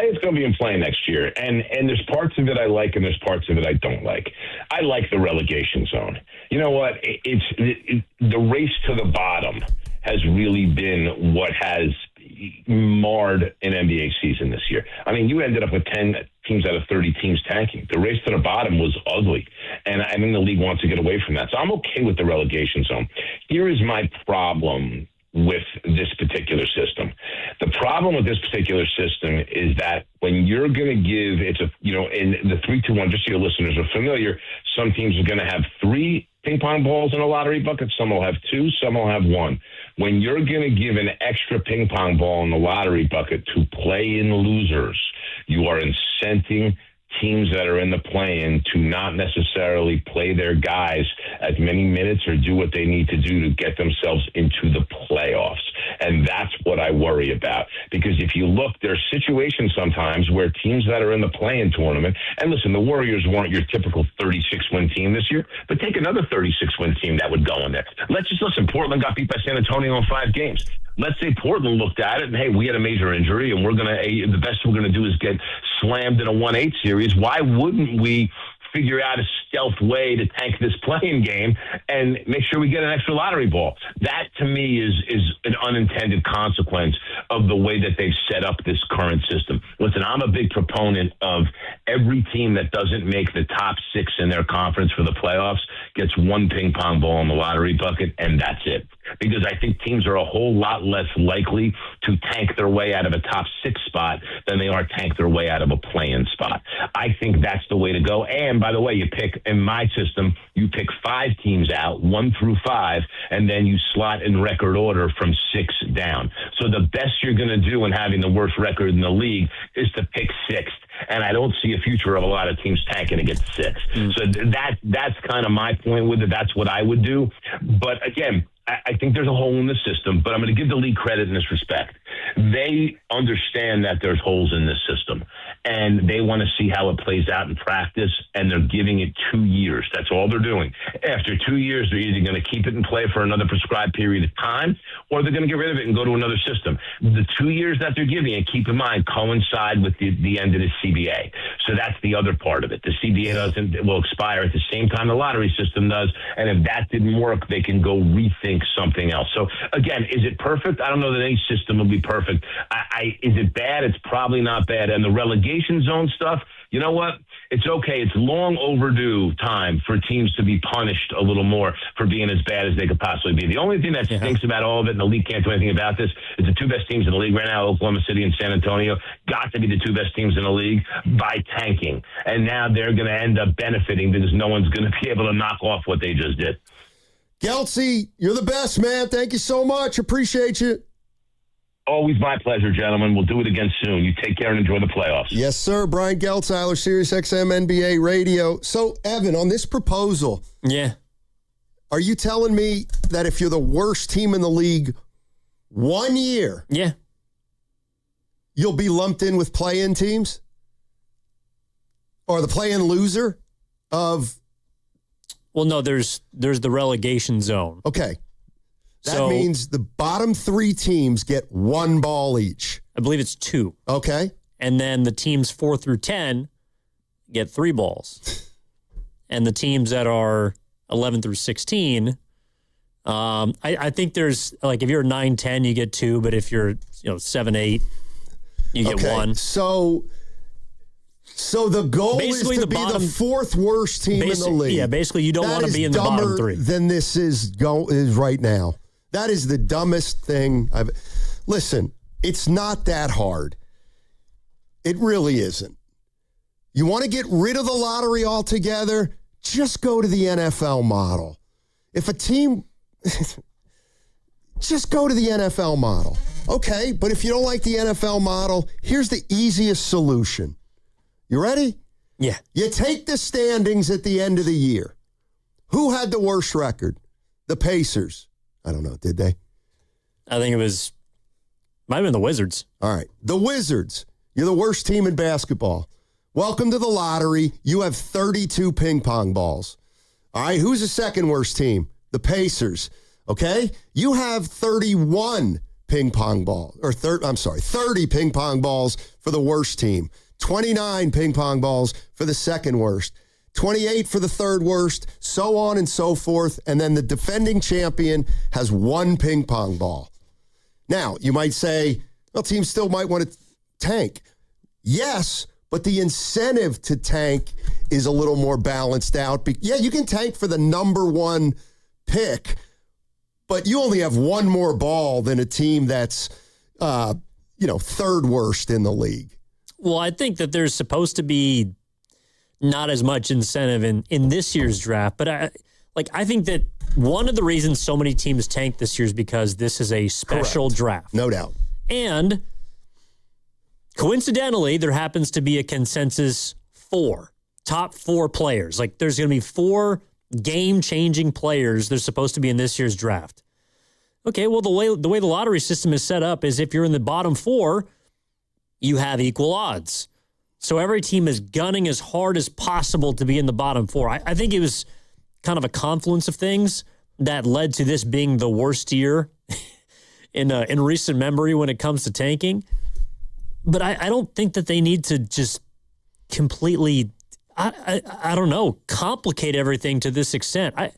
It's going to be in play next year, and there's parts of it I like, and there's parts of it I don't like. I like the relegation zone. You know what? The race to the bottom has really been what has marred an NBA season this year. I mean, you ended up with 10 teams out of 30 teams tanking. The race to the bottom was ugly, and I think the league wants to get away from that. So I'm okay with the relegation zone. Here is my problem with this particular system. The problem with this particular system is that when you're going to give, in the 3-2-1, just so your listeners are familiar, some teams are going to have 3 ping pong balls in a lottery bucket. Some will have 2, some will have 1. When you're going to give an extra ping pong ball in the lottery bucket to play in losers, you are incenting teams that are in the play-in to not necessarily play their guys as many minutes or do what they need to do to get themselves into the playoffs. And that's what I worry about. Because if you look, there are situations sometimes where teams that are in the play-in tournament, and listen, the Warriors weren't your typical 36-win team this year, but take another 36-win team that would go in there. Let's just listen, Portland got beat by San Antonio in 5 games. Let's say Portland looked at it and, hey, we had a major injury and the best we're going to do is get slammed in a 1-8 series. Why wouldn't we figure out a stealth way to tank this play-in game and make sure we get an extra lottery ball? That, to me, is an unintended consequence of the way that they've set up this current system. Listen, I'm a big proponent of every team that doesn't make the top 6 in their conference for the playoffs gets 1 ping pong ball in the lottery bucket, and that's it. Because I think teams are a whole lot less likely to tank their way out of a top 6 spot than they are tank their way out of a play-in spot. I think that's the way to go. And by the way, in my system, you pick 5 teams out, 1 through 5, and then you slot in record order from 6 down. So the best you're going to do in having the worst record in the league is to pick 6th. And I don't see a future of a lot of teams tanking to get 6. So that's kind of my point with it. That's what I would do. But again, I think there's a hole in the system, but I'm going to give the league credit in this respect. they understand that there's holes in this system, and they want to see how it plays out in practice, and they're giving it 2 years. That's all they're doing. After 2 years, they're either going to keep it in play for another prescribed period of time, or they're going to get rid of it and go to another system. The 2 years that they're giving, and keep in mind, coincide with the end of the CBA. So that's the other part of it. The CBA will expire at the same time the lottery system does, and if that didn't work, they can go rethink something else. So again, is it perfect? I don't know that any system will be perfect. Is it bad? It's probably not bad. And the relegation zone stuff, you know what? It's okay. It's long overdue time for teams to be punished a little more for being as bad as they could possibly be. The only thing that stinks about all of it, and the league can't do anything about this, is the two best teams in the league right now, Oklahoma City and San Antonio, got to be the two best teams in the league by tanking. And now they're going to end up benefiting because no one's going to be able to knock off what they just did. Gelsey, you're the best, man. Thank you so much. Appreciate you. Always my pleasure, gentlemen. We'll do it again soon. You take care and enjoy the playoffs. Yes, sir. Brian Geltzeiler, Sirius XM NBA Radio. So, Evan, on this proposal, are you telling me that if you're the worst team in the league 1 year, you'll be lumped in with play-in teams? Or the play-in loser of... Well, no, there's the relegation zone. Okay. That means the bottom three teams get one ball each. I believe it's 2. Okay. And then the teams 4 through 10 get 3 balls. And the teams that are 11 through 16, I think there's, like, if you're 9-10, you get 2, but if you're 7-8, you get 1. So the goal basically is to be the fourth worst team in the league. Yeah, basically you don't want to be in the bottom 3. Than this is right now. That is the dumbest thing I've... Listen, it's not that hard. It really isn't. You want to get rid of the lottery altogether? Just go to the NFL model. If a team... just go to the NFL model. Okay, but if you don't like the NFL model, here's the easiest solution. You ready? Yeah. You take the standings at the end of the year. Who had the worst record? The Pacers. I don't know. Did they? I think might have been the Wizards. All right. The Wizards. You're the worst team in basketball. Welcome to the lottery. You have 32 ping pong balls. All right. Who's the second worst team? The Pacers. Okay. You have 31 ping pong balls, 30 ping pong balls for the worst team. 29 ping pong balls for the second worst, 28 for the third worst, so on and so forth. And then the defending champion has 1 ping pong ball. Now, you might say, well, teams still might want to tank. Yes, but the incentive to tank is a little more balanced out. Yeah, you can tank for the number 1 pick, but you only have 1 more ball than a team that's, third worst in the league. Well, I think that there's supposed to be not as much incentive in this year's draft, but I think that one of the reasons so many teams tank this year is because this is a special draft. No doubt. And coincidentally, there happens to be a consensus 4, top 4 players. Like there's going to be 4 game-changing players that are supposed to be in this year's draft. Okay, well, the way the lottery system is set up is if you're in the bottom 4, you have equal odds. So every team is gunning as hard as possible to be in the bottom 4. I think it was kind of a confluence of things that led to this being the worst year in recent memory when it comes to tanking. But I don't think that they need to just completely, I don't know, complicate everything to this extent. I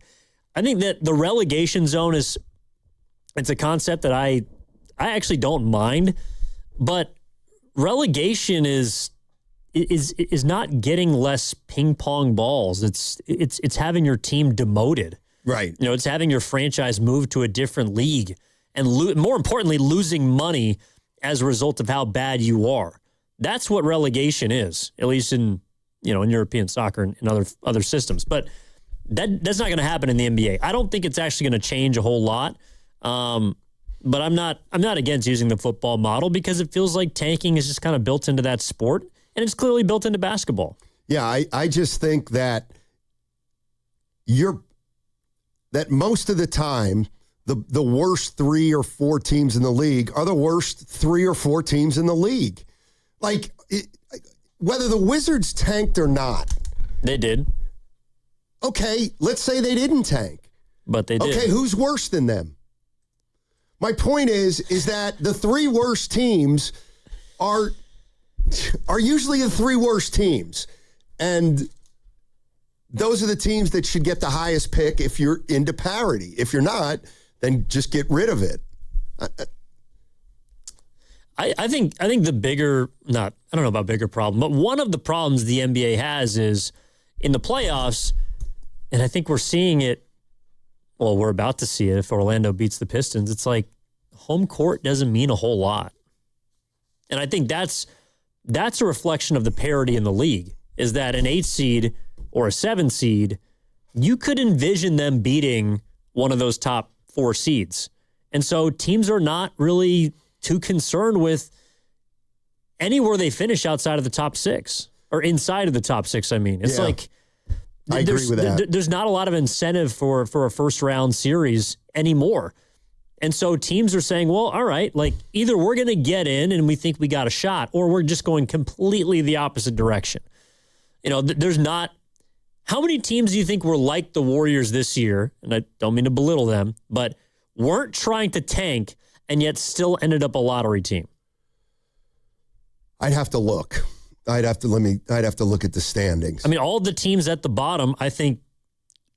think that the relegation zone it's a concept that I actually don't mind, but relegation is not getting less ping pong balls. It's having your team demoted. Right. It's having your franchise move to a different league and more importantly, losing money as a result of how bad you are. That's what relegation is, at least in European soccer and other systems. But that's not going to happen in the NBA. I don't think it's actually going to change a whole lot. But I'm not against using the football model because it feels like tanking is just kind of built into that sport, and it's clearly built into basketball. Yeah, I just think that that most of the time the worst 3 or 4 teams in the league are the worst 3 or 4 teams in the league. Like, whether the Wizards tanked or not. They did. Okay, let's say they didn't tank. But they did. Okay, who's worse than them? My point is that the 3 worst teams are usually the 3 worst teams. And those are the teams that should get the highest pick if you're into parity. If you're not, then just get rid of it. I think the bigger, I don't know about bigger problem, but one of the problems the NBA has is in the playoffs, and I think we're seeing it, well, we're about to see it if Orlando beats the Pistons. It's like home court doesn't mean a whole lot. And I think that's a reflection of the parity in the league, is that an 8 seed or a 7 seed, you could envision them beating one of those top 4 seeds. And so teams are not really too concerned with anywhere they finish outside of the top 6 or inside of the top 6. I mean, it's like I agree with that. There's not a lot of incentive for a first round series anymore. And so teams are saying, well, all right, like either we're going to get in and we think we got a shot, or we're just going completely the opposite direction. You know, there's not. How many teams do you think were like the Warriors this year? And I don't mean to belittle them, but weren't trying to tank and yet still ended up a lottery team? I'd have to look. I'd have to look at the standings. I mean, all the teams at the bottom, I think,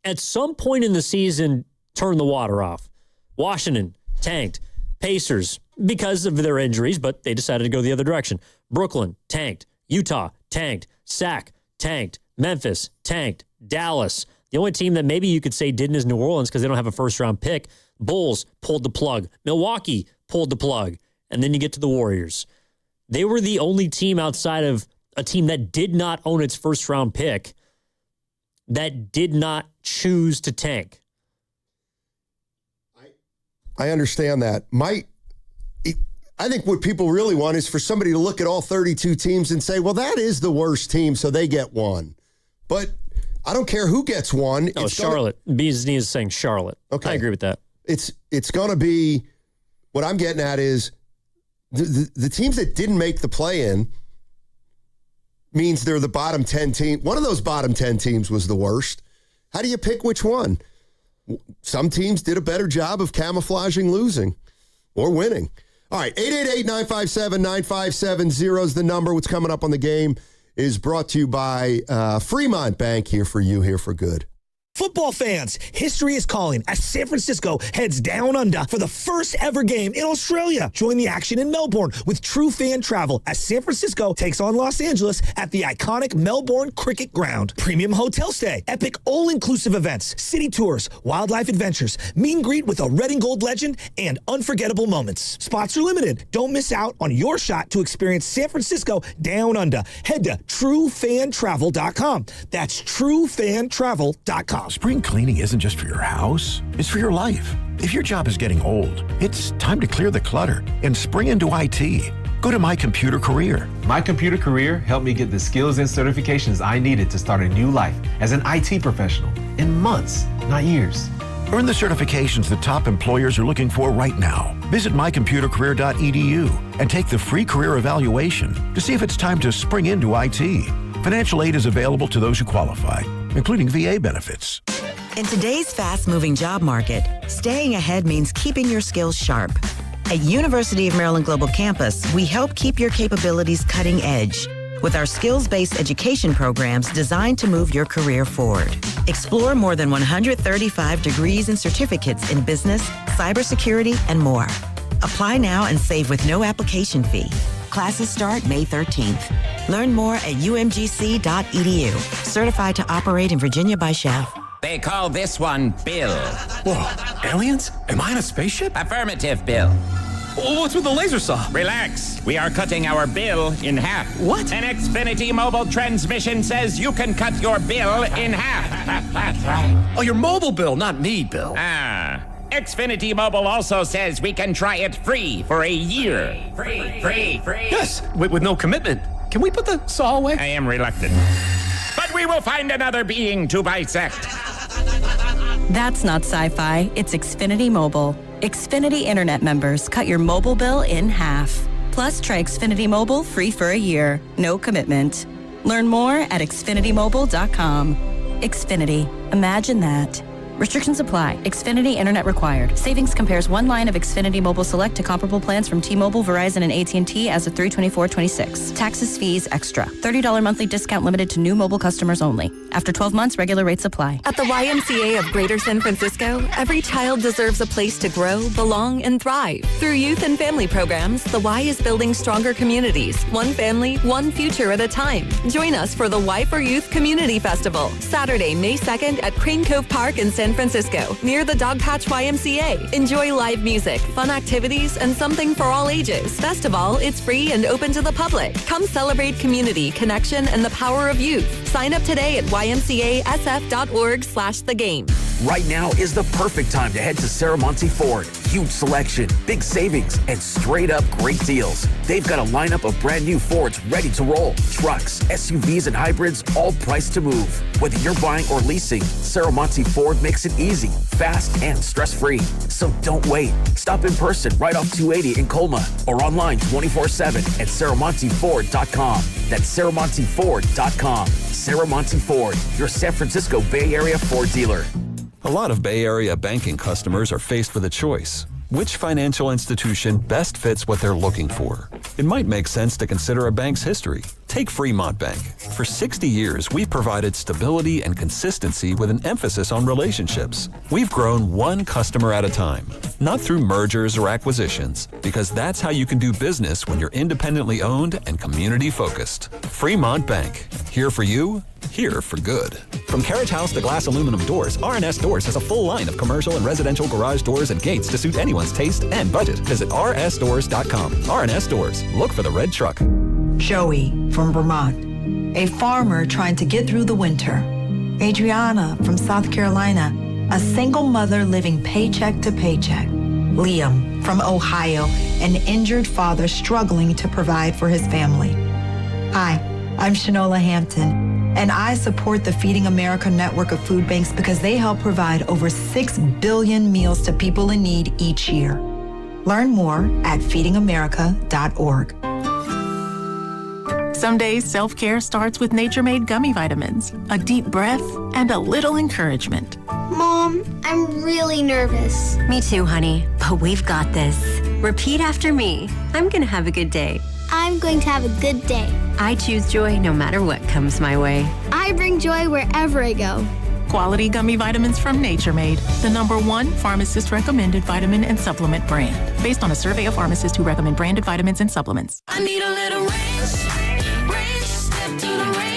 at some point in the season, turned the water off. Washington tanked. Pacers, because of their injuries, but they decided to go the other direction. Brooklyn tanked. Utah tanked. Sac tanked. Memphis tanked. Dallas. The only team that maybe you could say didn't is New Orleans because they don't have a first-round pick. Bulls pulled the plug. Milwaukee pulled the plug. And then you get to the Warriors. They were the only team outside of a team that did not own its first-round pick that did not choose to tank. I understand that. I think what people really want is for somebody to look at all 32 teams and say, well, that is the worst team, so they get one. But I don't care who gets one. No, Charlotte. Beasley is saying Charlotte. Okay. I agree with that. It's going to be, what I'm getting at is the teams that didn't make the play-in means they're the bottom 10 team. One of those bottom 10 teams was the worst. How do you pick which one? Some teams did a better job of camouflaging losing or winning. All right, 888-957-9570 is the number. What's coming up on the game is brought to you by Fremont Bank, here for you, here for good. Football fans, history is calling as San Francisco heads down under for the first ever game in Australia. Join the action in Melbourne with true fan travel as San Francisco takes on Los Angeles at the iconic Melbourne Cricket Ground. Premium hotel stay, epic all-inclusive events, city tours, wildlife adventures, meet and greet with a red and gold legend, and unforgettable moments. Spots are limited. Don't miss out on your shot to experience San Francisco down under. Head to truefantravel.com. That's truefantravel.com. Spring cleaning isn't just for your house, it's for your life. If your job is getting old, it's time to clear the clutter and spring into IT. Go to My Computer Career. My Computer Career helped me get the skills and certifications I needed to start a new life as an IT professional in months, not years. Earn the certifications that top employers are looking for right now. Visit mycomputercareer.edu and take the free career evaluation to see if it's time to spring into IT. Financial aid is available to those who qualify, including VA benefits. In today's fast-moving job market, staying ahead means keeping your skills sharp. At University of Maryland Global Campus, we help keep your capabilities cutting edge with our skills-based education programs designed to move your career forward. Explore more than 135 degrees and certificates in business, cybersecurity, and more. Apply now and save with no application fee. Classes start May 13th. Learn more at umgc.edu. Certified to operate in Virginia by Chef. They call this one Bill. Whoa, aliens? Am I in a spaceship? Affirmative, Bill. What's with the laser saw? Relax. We are cutting our bill in half. What? An Xfinity mobile transmission says you can cut your bill in half. Oh, your mobile bill, not me, Bill. Ah. Xfinity Mobile also says we can try it free for a year. Free. Yes, with no commitment. Can we put the saw away? I am reluctant. But we will find another being to bisect. That's not sci-fi, it's Xfinity Mobile. Xfinity Internet members cut your mobile bill in half. Plus, try Xfinity Mobile free for a year. No commitment. Learn more at xfinitymobile.com. Xfinity. Imagine that. Restrictions apply. Xfinity Internet required. Savings compares one line of Xfinity Mobile Select to comparable plans from T-Mobile, Verizon, and AT&T as of 3/24/26. Taxes, fees, extra. $30 monthly discount limited to new mobile customers only. After 12 months, regular rates apply. At the YMCA of Greater San Francisco, every child deserves a place to grow, belong, and thrive. Through youth and family programs, the Y is building stronger communities, one family, one future at a time. Join us for the Y for Youth Community Festival, Saturday, May 2nd at Crane Cove Park in San Francisco, near the Dogpatch YMCA. Enjoy live music, fun activities, and something for all ages. Best of all, it's free and open to the public. Come celebrate community, connection, and the power of youth. Sign up today at ymcasf.org/thegame. Right now is the perfect time to head to Saramonte Ford. Huge selection, big savings, and straight up great deals. They've got a lineup of brand new Fords ready to roll. Trucks, SUVs, and hybrids, all priced to move. Whether you're buying or leasing, Saramonte Ford makes it easy, fast, and stress-free. So don't wait. Stop in person right off 280 in Colma or online 24/7 at SaramonteFord.com. That's SaramonteFord.com. Saramonte Ford, your San Francisco Bay Area Ford dealer. A lot of Bay Area banking customers are faced with a choice. Which financial institution best fits what they're looking for? It might make sense to consider a bank's history. Take Fremont Bank. For 60 years, we've provided stability and consistency with an emphasis on relationships. We've grown one customer at a time, not through mergers or acquisitions, because that's how you can do business when you're independently owned and community focused. Fremont Bank. Here for you, here for good. From carriage house to glass aluminum doors, R&S Doors has a full line of commercial and residential garage doors and gates to suit anyone's taste and budget. Visit rsdoors.com. R&S Doors. Look for the red truck. Joey from Vermont, a farmer trying to get through the winter. Adriana from South Carolina, a single mother living paycheck to paycheck. Liam from Ohio, an injured father struggling to provide for his family. Hi, I'm Shanola Hampton, and I support the Feeding America network of food banks because they help provide over 6 billion meals to people in need each year. Learn more at feedingamerica.org. Some days, self-care starts with Nature-Made gummy vitamins, a deep breath, and a little encouragement. Mom, I'm really nervous. Me too, honey, but we've got this. Repeat after me. I'm gonna have a good day. I'm going to have a good day. I choose joy no matter what comes my way. I bring joy wherever I go. Quality gummy vitamins from Nature Made, the #1 pharmacist-recommended vitamin and supplement brand. Based on a survey of pharmacists who recommend branded vitamins and supplements. I need a little ranch, step to the ranch.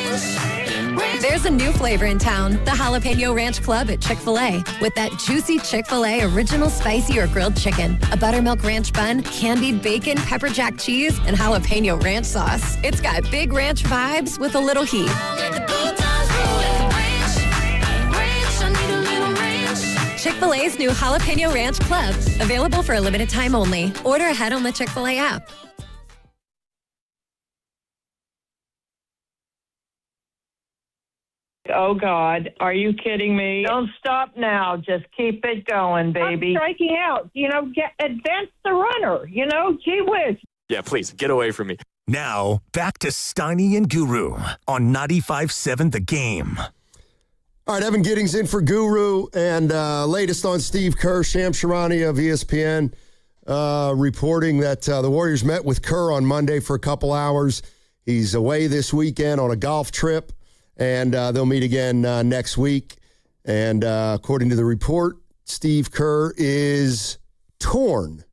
There's a new flavor in town, the Jalapeno Ranch Club at Chick-fil-A. With that juicy Chick-fil-A original spicy or grilled chicken, a buttermilk ranch bun, candied bacon, pepper jack cheese, and jalapeno ranch sauce. It's got big ranch vibes with a little heat. Chick-fil-A's new Jalapeno Ranch Club, available for a limited time only. Order ahead on the Chick-fil-A app. Oh, God. Are you kidding me? Don't stop now. Just keep it going, baby. I'm striking out. Advance the runner. Gee whiz. Yeah, please, get away from me. Now, back to Steiny and Guru on 95.7 The Game. All right, Evan Giddings in for Guru, and latest on Steve Kerr, Sham Sharani of ESPN, reporting that the Warriors met with Kerr on Monday for a couple hours. He's away this weekend on a golf trip, and they'll meet again next week. And according to the report, Steve Kerr is torn.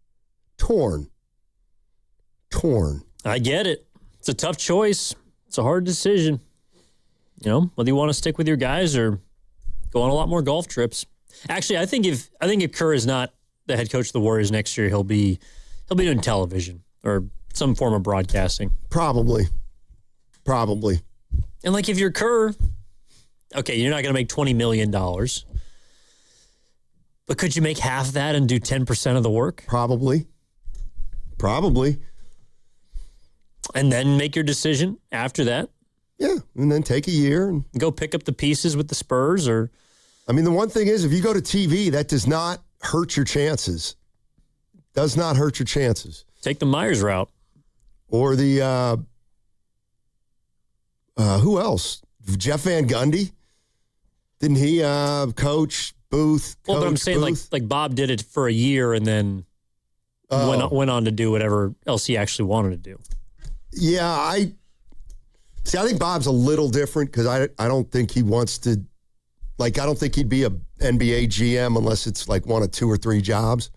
I get it. It's a tough choice. It's a hard decision. Whether you want to stick with your guys or go on a lot more golf trips. Actually, I think if Kerr is not the head coach of the Warriors next year, he'll be doing television or some form of broadcasting. Probably. And if you're Kerr, okay, you're not going to make $20 million. But could you make half that and do 10% of the work? Probably. And then make your decision after that? Yeah, and then take a year. And go pick up the pieces with the Spurs or I mean, the one thing is, if you go to TV, that does not hurt your chances. Does not hurt your chances. Take the Myers route. Or the, who else? Jeff Van Gundy? Didn't he coach Booth? Well, but I'm saying like Bob did it for a year and then went on to do whatever else he actually wanted to do. Yeah, I think Bob's a little different because I don't think he wants to, I don't think he'd be a NBA GM unless it's like one of 2 or 3 jobs.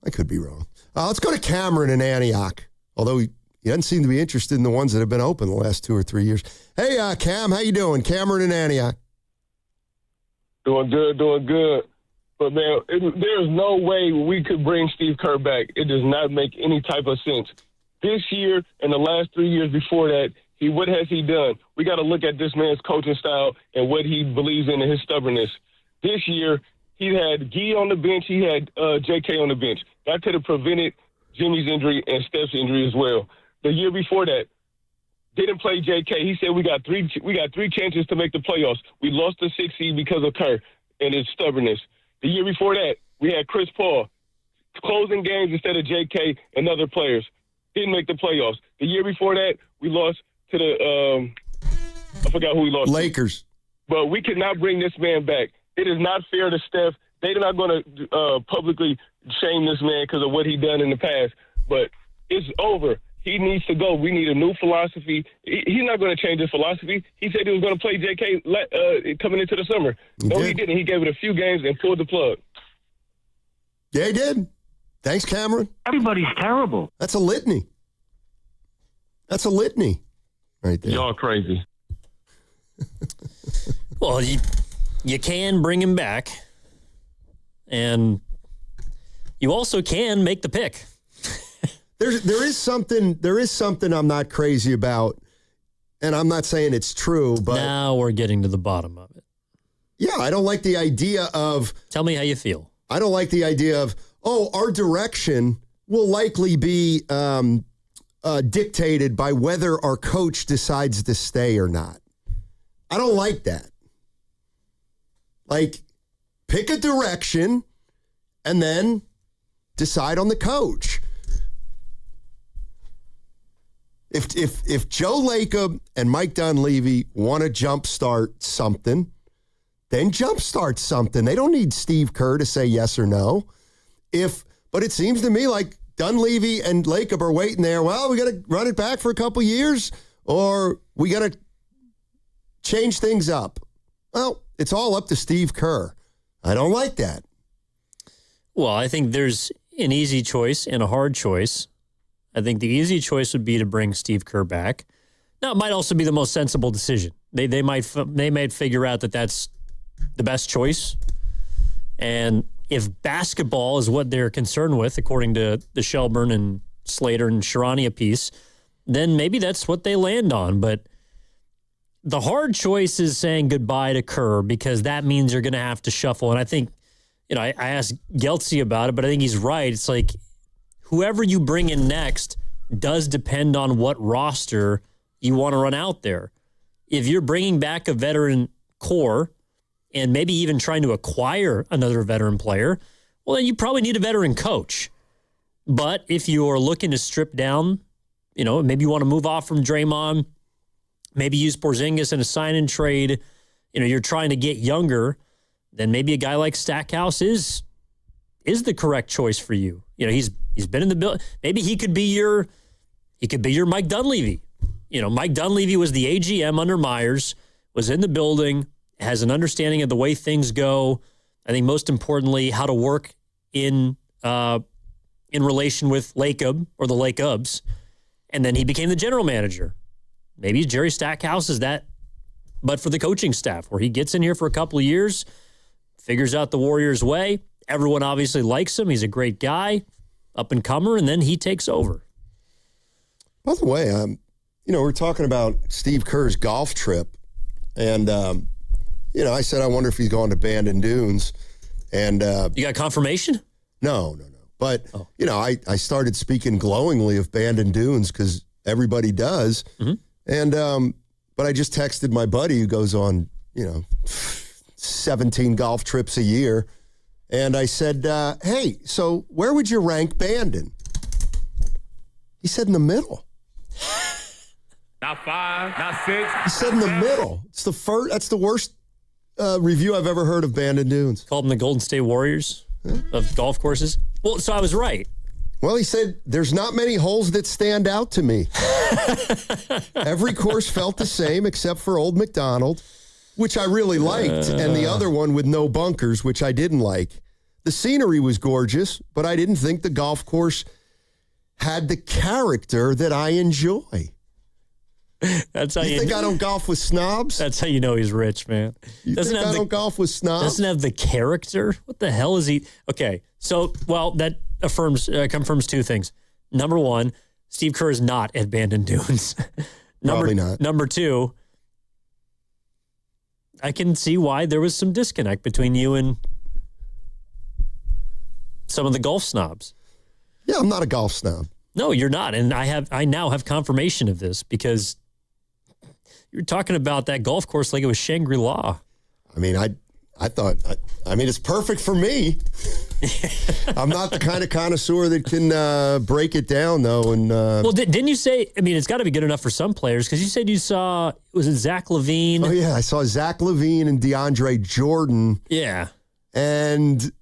I could be wrong. Let's go to Cameron in Antioch, although he doesn't seem to be interested in the ones that have been open the last 2 or 3 years. Hey, Cam, how you doing? Cameron in Antioch. Doing good. But, man, there's no way we could bring Steve Kerr back. It does not make any type of sense. This year and the last 3 years before that, what has he done? We got to look at this man's coaching style and what he believes in and his stubbornness. This year, he had Gee on the bench. He had J.K. on the bench. That could have prevented Jimmy's injury and Steph's injury as well. The year before that, didn't play J.K. He said we got three chances to make the playoffs. We lost the 6th seed because of Kerr and his stubbornnness. The year before that, we had Chris Paul closing games instead of J.K. and other players. Didn't make the playoffs. The year before that, we lost to the I forgot who we lost. Lakers. To. But we could not bring this man back. It is not fair to Steph. They're not going to publicly shame this man because of what he done in the past. But it's over. He needs to go. We need a new philosophy. He's not going to change his philosophy. He said he was going to play J.K. Coming into the summer. He didn't. He gave it a few games and pulled the plug. Yeah, he did. Thanks, Cameron. Everybody's terrible. That's a litany. Right there. Y'all crazy. Well, you can bring him back, and you also can make the pick. There is something I'm not crazy about, and I'm not saying it's true, but now we're getting to the bottom of it. Yeah, I don't like the idea of. Tell me how you feel. I don't like the idea of, our direction will likely be dictated by whether our coach decides to stay or not. I don't like that. Like, pick a direction and then decide on the coach. If Joe Lacob and Mike Dunleavy want to jumpstart something, then jumpstart something. They don't need Steve Kerr to say yes or no. But it seems to me like Dunleavy and Lacob are waiting there. Well, we got to run it back for a couple years, or we got to change things up. Well, it's all up to Steve Kerr. I don't like that. Well, I think there's an easy choice and a hard choice. I think the easy choice would be to bring Steve Kerr back. Now, it might also be the most sensible decision. They might figure out that that's the best choice. And if basketball is what they're concerned with, according to the Shelburne and Slater and Sharania piece, then maybe that's what they land on. But the hard choice is saying goodbye to Kerr, because that means you're going to have to shuffle. And I think, I asked Geltzy about it, but I think he's right. It's like whoever you bring in next does depend on what roster you want to run out there. If you're bringing back a veteran core and maybe even trying to acquire another veteran player, well, then you probably need a veteran coach. But if you're looking to strip down, maybe you want to move off from Draymond, maybe use Porzingis in a sign-and trade, you're trying to get younger, then maybe a guy like Stackhouse is the correct choice for you. He's been in the build. Maybe he could be your Mike Dunleavy. Mike Dunleavy was the AGM under Myers, was in the building, has an understanding of the way things go. I think most importantly, how to work in relation with Lacob or the Lacobs. And then he became the general manager. Maybe Jerry Stackhouse is that, but for the coaching staff, where he gets in here for a couple of years, figures out the Warriors' way. Everyone obviously likes him. He's a great guy, up-and-comer, and then he takes over. By the way, we're talking about Steve Kerr's golf trip, and I said I wonder if he's going to Bandon Dunes, and you got confirmation? No. But I started speaking glowingly of Bandon Dunes because everybody does, and but I just texted my buddy who goes on 17 golf trips a year. And I said, hey, so where would you rank Bandon? He said in the middle. Not 5, not 6. He said in the middle. That's the worst review I've ever heard of Bandon Dunes. Called them the Golden State Warriors of golf courses. Well, so I was right. Well, he said, there's not many holes that stand out to me. Every course felt the same except for Old McDonald, which I really liked, and the other one with no bunkers, which I didn't like. The scenery was gorgeous, but I didn't think the golf course had the character that I enjoy. That's how you think I don't golf with snobs? That's how you know he's rich, man. You think I don't golf with snobs? Doesn't have the character? What the hell is he? Okay, so, well, that confirms two things. Number one, Steve Kerr is not at Bandon Dunes. Probably not. Number two, I can see why there was some disconnect between you and some of the golf snobs. Yeah, I'm not a golf snob. No, you're not. And I now have confirmation of this because you're talking about that golf course like it was Shangri-La. I mean, I thought, it's perfect for me. I'm not the kind of connoisseur that can break it down, though. And well, didn't you say, it's got to be good enough for some players because you said you saw, was it Zach LaVine? Oh, yeah, I saw Zach LaVine and DeAndre Jordan. Yeah. And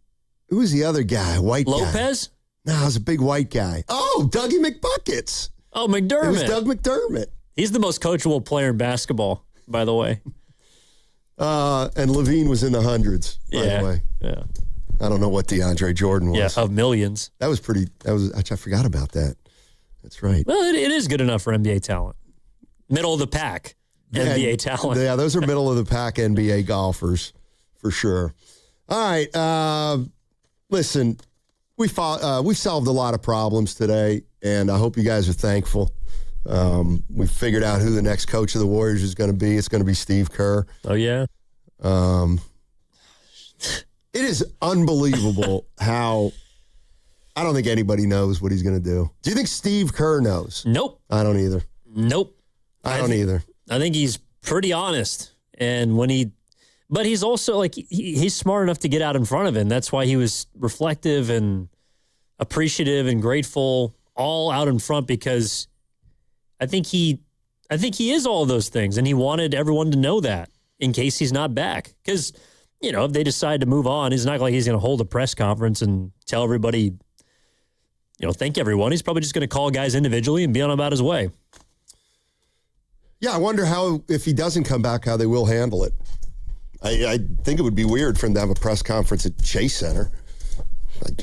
who was the other guy? White guy. Lopez? No, it was a big white guy. Oh, Dougie McBuckets. Oh, McDermott. It was Doug McDermott. He's the most coachable player in basketball, by the way. And Levine was in the hundreds, by the way. Yeah. I don't know what DeAndre Jordan was. Yeah, of millions. I forgot about that. That's right. Well, it is good enough for NBA talent. Middle of the pack NBA talent. Yeah, those are middle of the pack NBA golfers for sure. All right. Listen, we've solved a lot of problems today, and I hope you guys are thankful. We've figured out who the next coach of the Warriors is going to be. It's going to be Steve Kerr. Oh, yeah? It is unbelievable how I don't think anybody knows what he's going to do. Do you think Steve Kerr knows? Nope. I don't either. Nope. I don't either. I think he's pretty honest. And but he's also like, he's smart enough to get out in front of it. And that's why he was reflective and appreciative and grateful all out in front, because I think he is all of those things. And he wanted everyone to know that in case he's not back. Because, if they decide to move on, it's not like he's going to hold a press conference and tell everybody, thank everyone. He's probably just going to call guys individually and be on about his way. Yeah, I wonder if he doesn't come back, how they will handle it. I think it would be weird for him to have a press conference at Chase Center.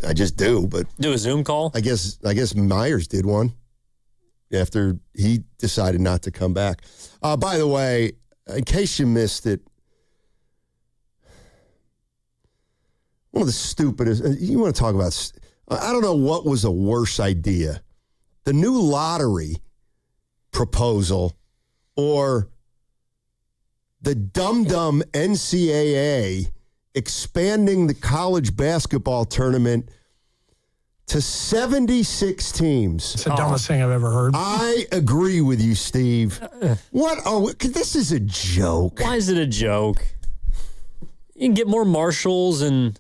I just do, but do a Zoom call. I guess Myers did one after he decided not to come back. By the way, in case you missed it, one of the stupidest. You want to talk about? I don't know what was a worse idea: the new lottery proposal, or the dumb NCAA expanding the college basketball tournament to 76 teams. It's the dumbest thing I've ever heard. I agree with you, Steve. This is a joke. Why is it a joke? You can get more marshals, and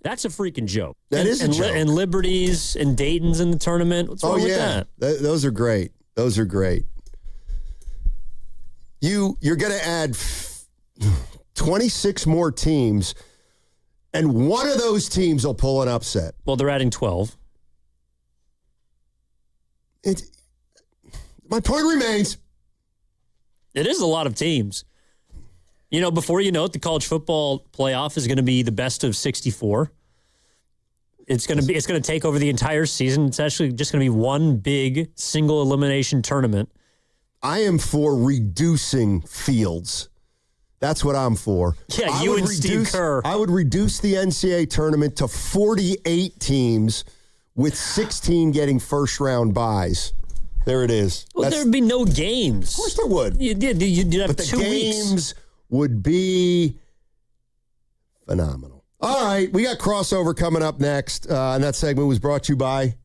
that's a freaking joke. That is a joke. And Liberties and Dayton's in the tournament. What's wrong with that? Those are great. Those are great. You're going to add 26 more teams, and one of those teams will pull an upset. Well, they're adding 12. My point remains. It is a lot of teams. Before you know it, the college football playoff is going to be the best of 64. It's going to take over the entire season. It's actually just going to be one big single elimination tournament. I am for reducing fields. That's what I'm for. Yeah, you and Steve Kerr. I would reduce the NCAA tournament to 48 teams with 16 getting first-round buys. There it is. Well, there'd be no games. Of course there would. You'd have but 2 the weeks. Games would be phenomenal. All right, we got crossover coming up next, and that segment was brought to you by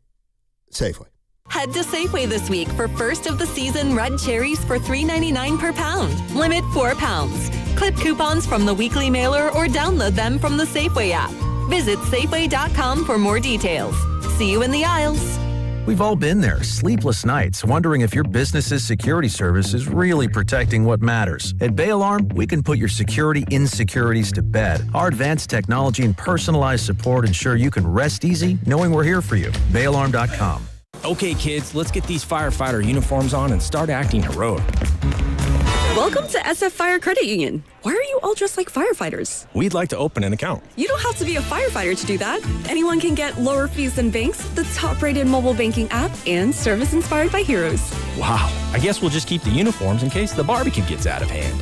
Safeway. Head to Safeway this week for first of the season red cherries for $3.99 per pound. Limit 4 pounds. Clip coupons from the weekly mailer or download them from the Safeway app. Visit Safeway.com for more details. See you in the aisles. We've all been there, sleepless nights, wondering if your business's security service is really protecting what matters. At Bay Alarm, we can put your security insecurities to bed. Our advanced technology and personalized support ensure you can rest easy knowing we're here for you. BayAlarm.com. Okay, kids, let's get these firefighter uniforms on and start acting heroic. Welcome to SF Fire Credit Union. Why are you all dressed like firefighters? We'd like to open an account. You don't have to be a firefighter to do that. Anyone can get lower fees than banks, the top-rated mobile banking app, and service inspired by heroes. Wow, I guess we'll just keep the uniforms in case the barbecue gets out of hand.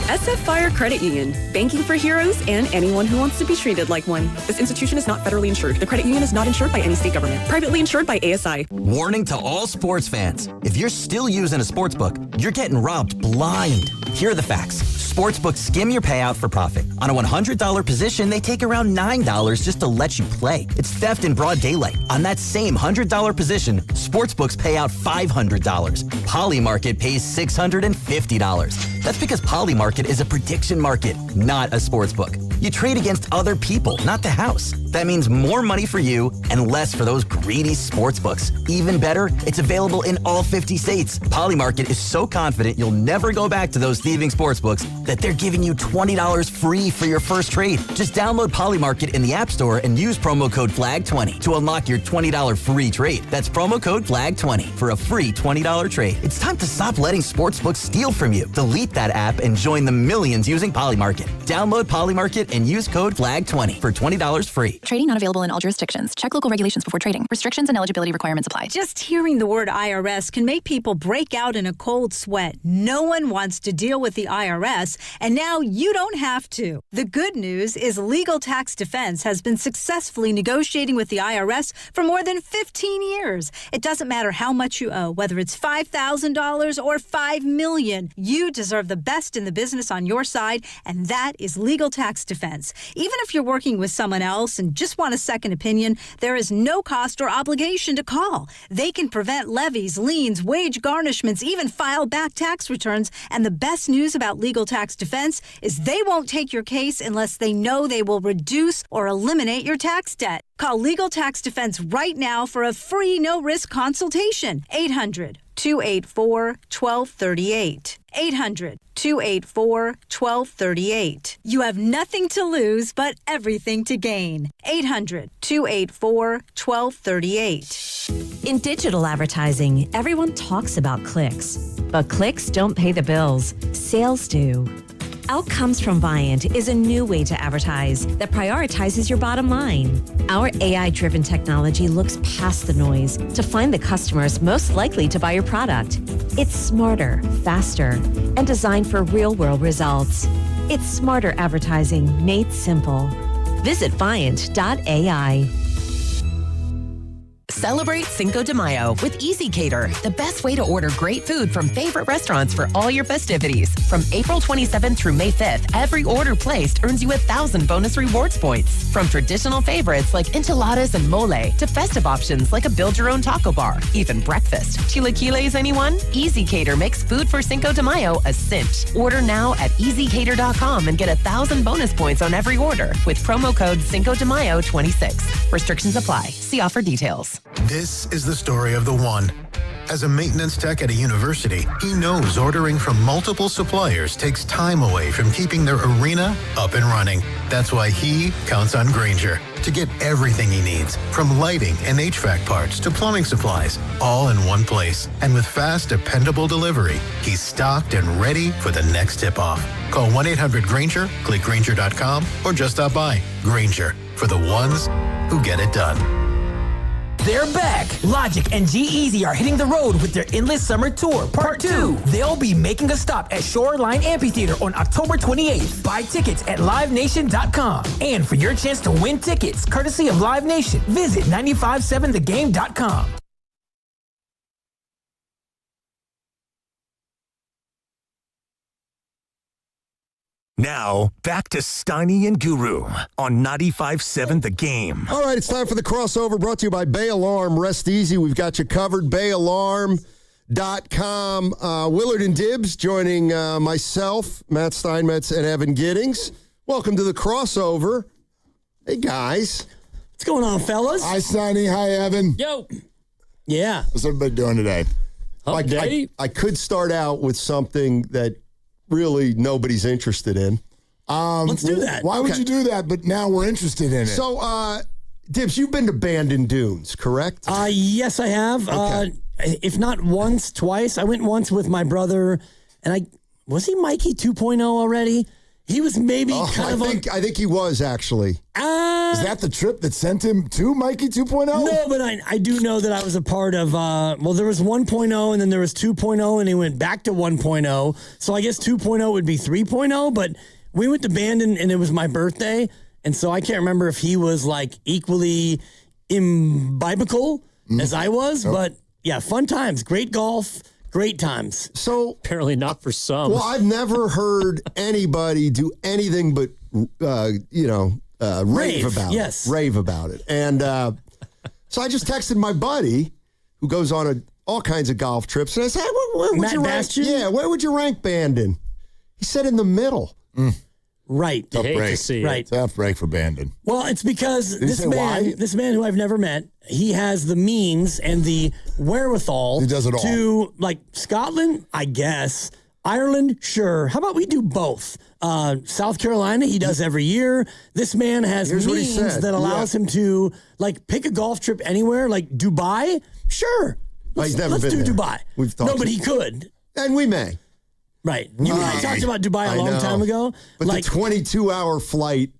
SF Fire Credit Union. Banking for heroes and anyone who wants to be treated like one. This institution is not federally insured. The credit union is not insured by any state government. Privately insured by ASI. Warning to all sports fans. If you're still using a sportsbook, you're getting robbed blind. Here are the facts. Sportsbooks skim your payout for profit. On a $100 position, they take around $9 just to let you play. It's theft in broad daylight. On that same $100 position, sportsbooks pay out $500. Polymarket pays $650. That's because Polymarket is a prediction market, not a sportsbook. You trade against other people, not the house. That means more money for you and less for those greedy sportsbooks. Even better, it's available in all 50 states. Polymarket is so confident you'll never go back to those thieving sportsbooks that they're giving you $20 free for your first trade. Just download Polymarket in the App Store and use promo code FLAG20 to unlock your $20 free trade. That's promo code FLAG20 for a free $20 trade. It's time to stop letting sportsbooks steal from you. Delete that app and join the millions using Polymarket. Download Polymarket and use code FLAG20 for $20 free. Trading not available in all jurisdictions. Check local regulations before trading. Restrictions and eligibility requirements apply. Just hearing the word IRS can make people break out in a cold sweat. No one wants to deal with the IRS, and now you don't have to. The good news is Legal Tax Defense has been successfully negotiating with the IRS for more than 15 years. It doesn't matter how much you owe, whether it's $5,000 or $5 million. You deserve the best in the business on your side, and that is Legal Tax Defense. Even if you're working with someone else and just want a second opinion, there is no cost or obligation to call. They can prevent levies, liens, wage garnishments, even file back tax returns. And the best news about Legal Tax Defense is they won't take your case unless they know they will reduce or eliminate your tax debt. Call Legal Tax Defense right now for a free no-risk consultation. 800-284-1238. 800-284-1238. You have nothing to lose but everything to gain. 800-284-1238. In digital advertising, everyone talks about clicks, but clicks don't pay the bills. Sales do. Outcomes from Viant is a new way to advertise that prioritizes your bottom line. Our AI-driven technology looks past the noise to find the customers most likely to buy your product. It's smarter, faster, and designed for real-world results. It's smarter advertising made simple. Visit Viant.ai. Celebrate Cinco de Mayo with Easy Cater, the best way to order great food from favorite restaurants for all your festivities. From April 27th through May 5th, every order placed earns you 1,000 bonus rewards points. From traditional favorites like enchiladas and mole to festive options like a build-your-own taco bar, even breakfast. Chilaquiles, anyone? Easy Cater makes food for Cinco de Mayo a cinch. Order now at easycater.com and get 1,000 bonus points on every order with promo code Cinco de Mayo 26. Restrictions apply. See offer details. This is the story of the one. As a maintenance tech at a university, he knows ordering from multiple suppliers takes time away from keeping their arena up and running. That's why he counts on Grainger to get everything he needs, from lighting and HVAC parts to plumbing supplies, all in one place. And with fast, dependable delivery, he's stocked and ready for the next tip-off. Call 1-800-GRAINGER, click Grainger.com, or just stop by. Grainger, for the ones who get it done. They're back. Logic and G-Eazy are hitting the road with their Endless Summer Tour, Part 2. They'll be making a stop at Shoreline Amphitheater on October 28th. Buy tickets at LiveNation.com. And for your chance to win tickets, courtesy of Live Nation, visit 957thegame.com. Now, back to Steiny and Guru on 95.7 The Game. All right, it's time for the crossover brought to you by Bay Alarm. Rest easy. We've got you covered. BayAlarm.com. Willard and Dibbs joining myself, Matt Steinmetz, and Evan Giddings. Welcome to the crossover. Hey, guys. What's going on, fellas? Hi, Sonny. Hi, Evan. Yo. Yeah. What's everybody doing today? I could start out with something that really nobody's interested in. Let's do that. Why would you do that? But now we're interested in it. So, Dibbs, you've been to Bandon Dunes, correct? Yes, I have. Okay. If not once, twice. I went once with my brother, and was he Mikey 2.0 already? He was maybe I think he was, actually. Is that the trip that sent him to Mikey 2.0? No, but I do know that I was a part of, there was 1.0 and then there was 2.0 and he went back to 1.0. So I guess 2.0 would be 3.0, but we went to Bandon and it was my birthday. And so I can't remember if he was like equally imbibical as I was, but yeah, fun times, great golf. Great times. So apparently not for some. Well, I've never heard anybody do anything but, rave about it. Rave about it. And so I just texted my buddy who goes on all kinds of golf trips. And I said, where would you rank? Yeah, where would you rank Bandon? He said in the middle. Right. Tough break. Right. Tough break for Bandon. Well, it's because this man who I've never met, he has the means and the wherewithal he does it all. To, like, Scotland, I guess. Ireland, sure. How about we do both? South Carolina, he does every year. This man has means that allows him to, like, pick a golf trip anywhere. Like, Dubai? Sure. He's never let's been do there. Dubai. No, but he could. And we may. Right. You and I talked about Dubai a long time ago. But the 22-hour flight,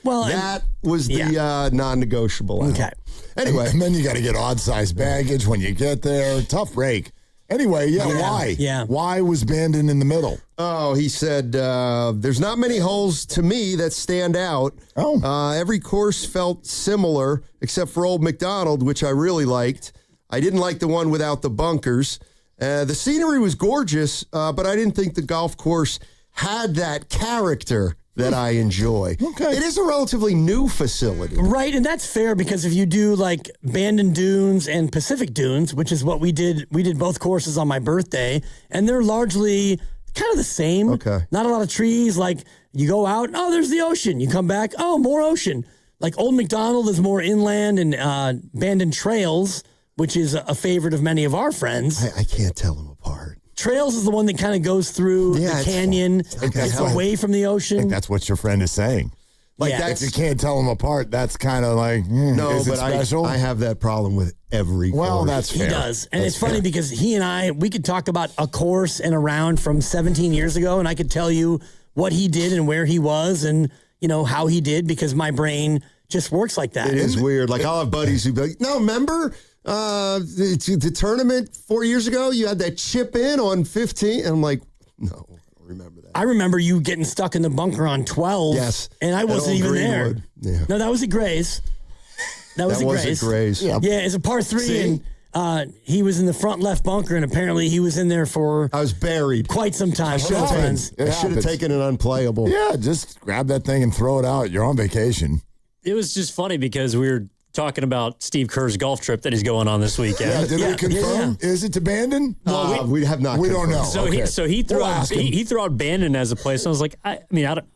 that was the non-negotiable. Okay. Anyway. And then you got to get odd-sized baggage when you get there. Tough break. Anyway, why? Yeah. Why was Bandon in the middle? Oh, he said, there's not many holes to me that stand out. Every course felt similar, except for Old McDonald, which I really liked. I didn't like the one without the bunkers. The scenery was gorgeous, but I didn't think the golf course had that character that I enjoy. Okay. It is a relatively new facility. Right, and that's fair because if you do like Bandon Dunes and Pacific Dunes, which is what we did both courses on my birthday, and they're largely kind of the same. Okay. Not a lot of trees. Like you go out, there's the ocean. You come back, more ocean. Like Old McDonald is more inland and Bandon Trails, which is a favorite of many of our friends. I can't tell them apart. Trails is the one that kind of goes through the canyon. It's away from the ocean. I think that's what your friend is saying. If you can't tell them apart, that's kind of like, is it special? I have that problem with every course. Well, that's fair. He does. And it's funny because he and we could talk about a course and a round from 17 years ago, and I could tell you what he did and where he was and, how he did because my brain just works like that. It is weird. Like, I'll have buddies who be like, no, remember the tournament 4 years ago? You had that chip in on 15? And I'm like, no, I don't remember that. I remember you getting stuck in the bunker on 12. Yes. And I wasn't even there. Yeah. No, that was at Gray's. That was at Gray's. Yeah, it's a par 3, and he was in the front left bunker, and apparently he was in there for... I was buried. Quite some time. I should have taken an unplayable. Yeah, just grab that thing and throw it out. You're on vacation. It was just funny because we were talking about Steve Kerr's golf trip that he's going on this weekend. Yeah, did we confirm? Yeah. Is it to Bandon? Well, we have not. We don't know. So he threw out Bandon as a place. And I was like, I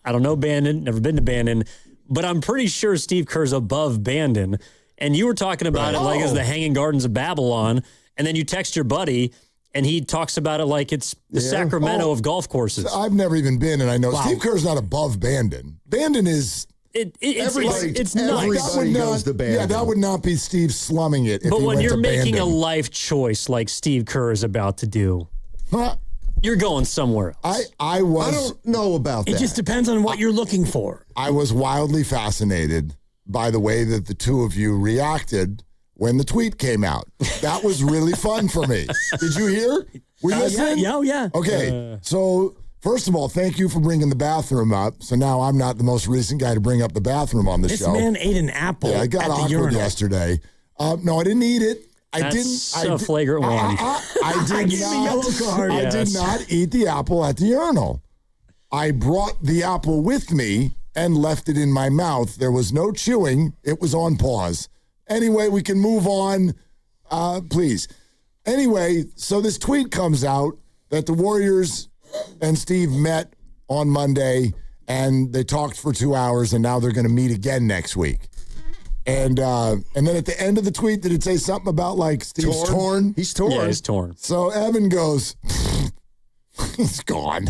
don't know Bandon. Never been to Bandon, but I'm pretty sure Steve Kerr's above Bandon. And you were talking about it like as the Hanging Gardens of Babylon, and then you text your buddy, and he talks about it like it's the Sacramento of golf courses. So I've never even been, and I know Steve Kerr's not above Bandon. Bandon is. It's everybody goes to Bandon. Yeah, that would not be Steve slumming it. But when you're making Bandon. a life choice like Steve Kerr is about to do, you're going somewhere else. I don't know about that. It just depends on what you're looking for. I was wildly fascinated by the way that the two of you reacted when the tweet came out. That was really fun for me. Did you hear? Were you listening? Yeah. Okay, so... First of all, thank you for bringing the bathroom up. So now I'm not the most recent guy to bring up the bathroom on the show. This man ate an apple. Yeah, I got awkward yesterday. No, I didn't eat it. That's a flagrant one. I did not. I did not eat the apple at the urinal. I brought the apple with me and left it in my mouth. There was no chewing. It was on pause. Anyway, we can move on, please. Anyway, so this tweet comes out that the Warriors and Steve met on Monday, and they talked for 2 hours, and now they're going to meet again next week. And then at the end of the tweet, did it say something about, like, Steve's torn? He's torn. Yeah, he's torn. So Evan goes, he's gone.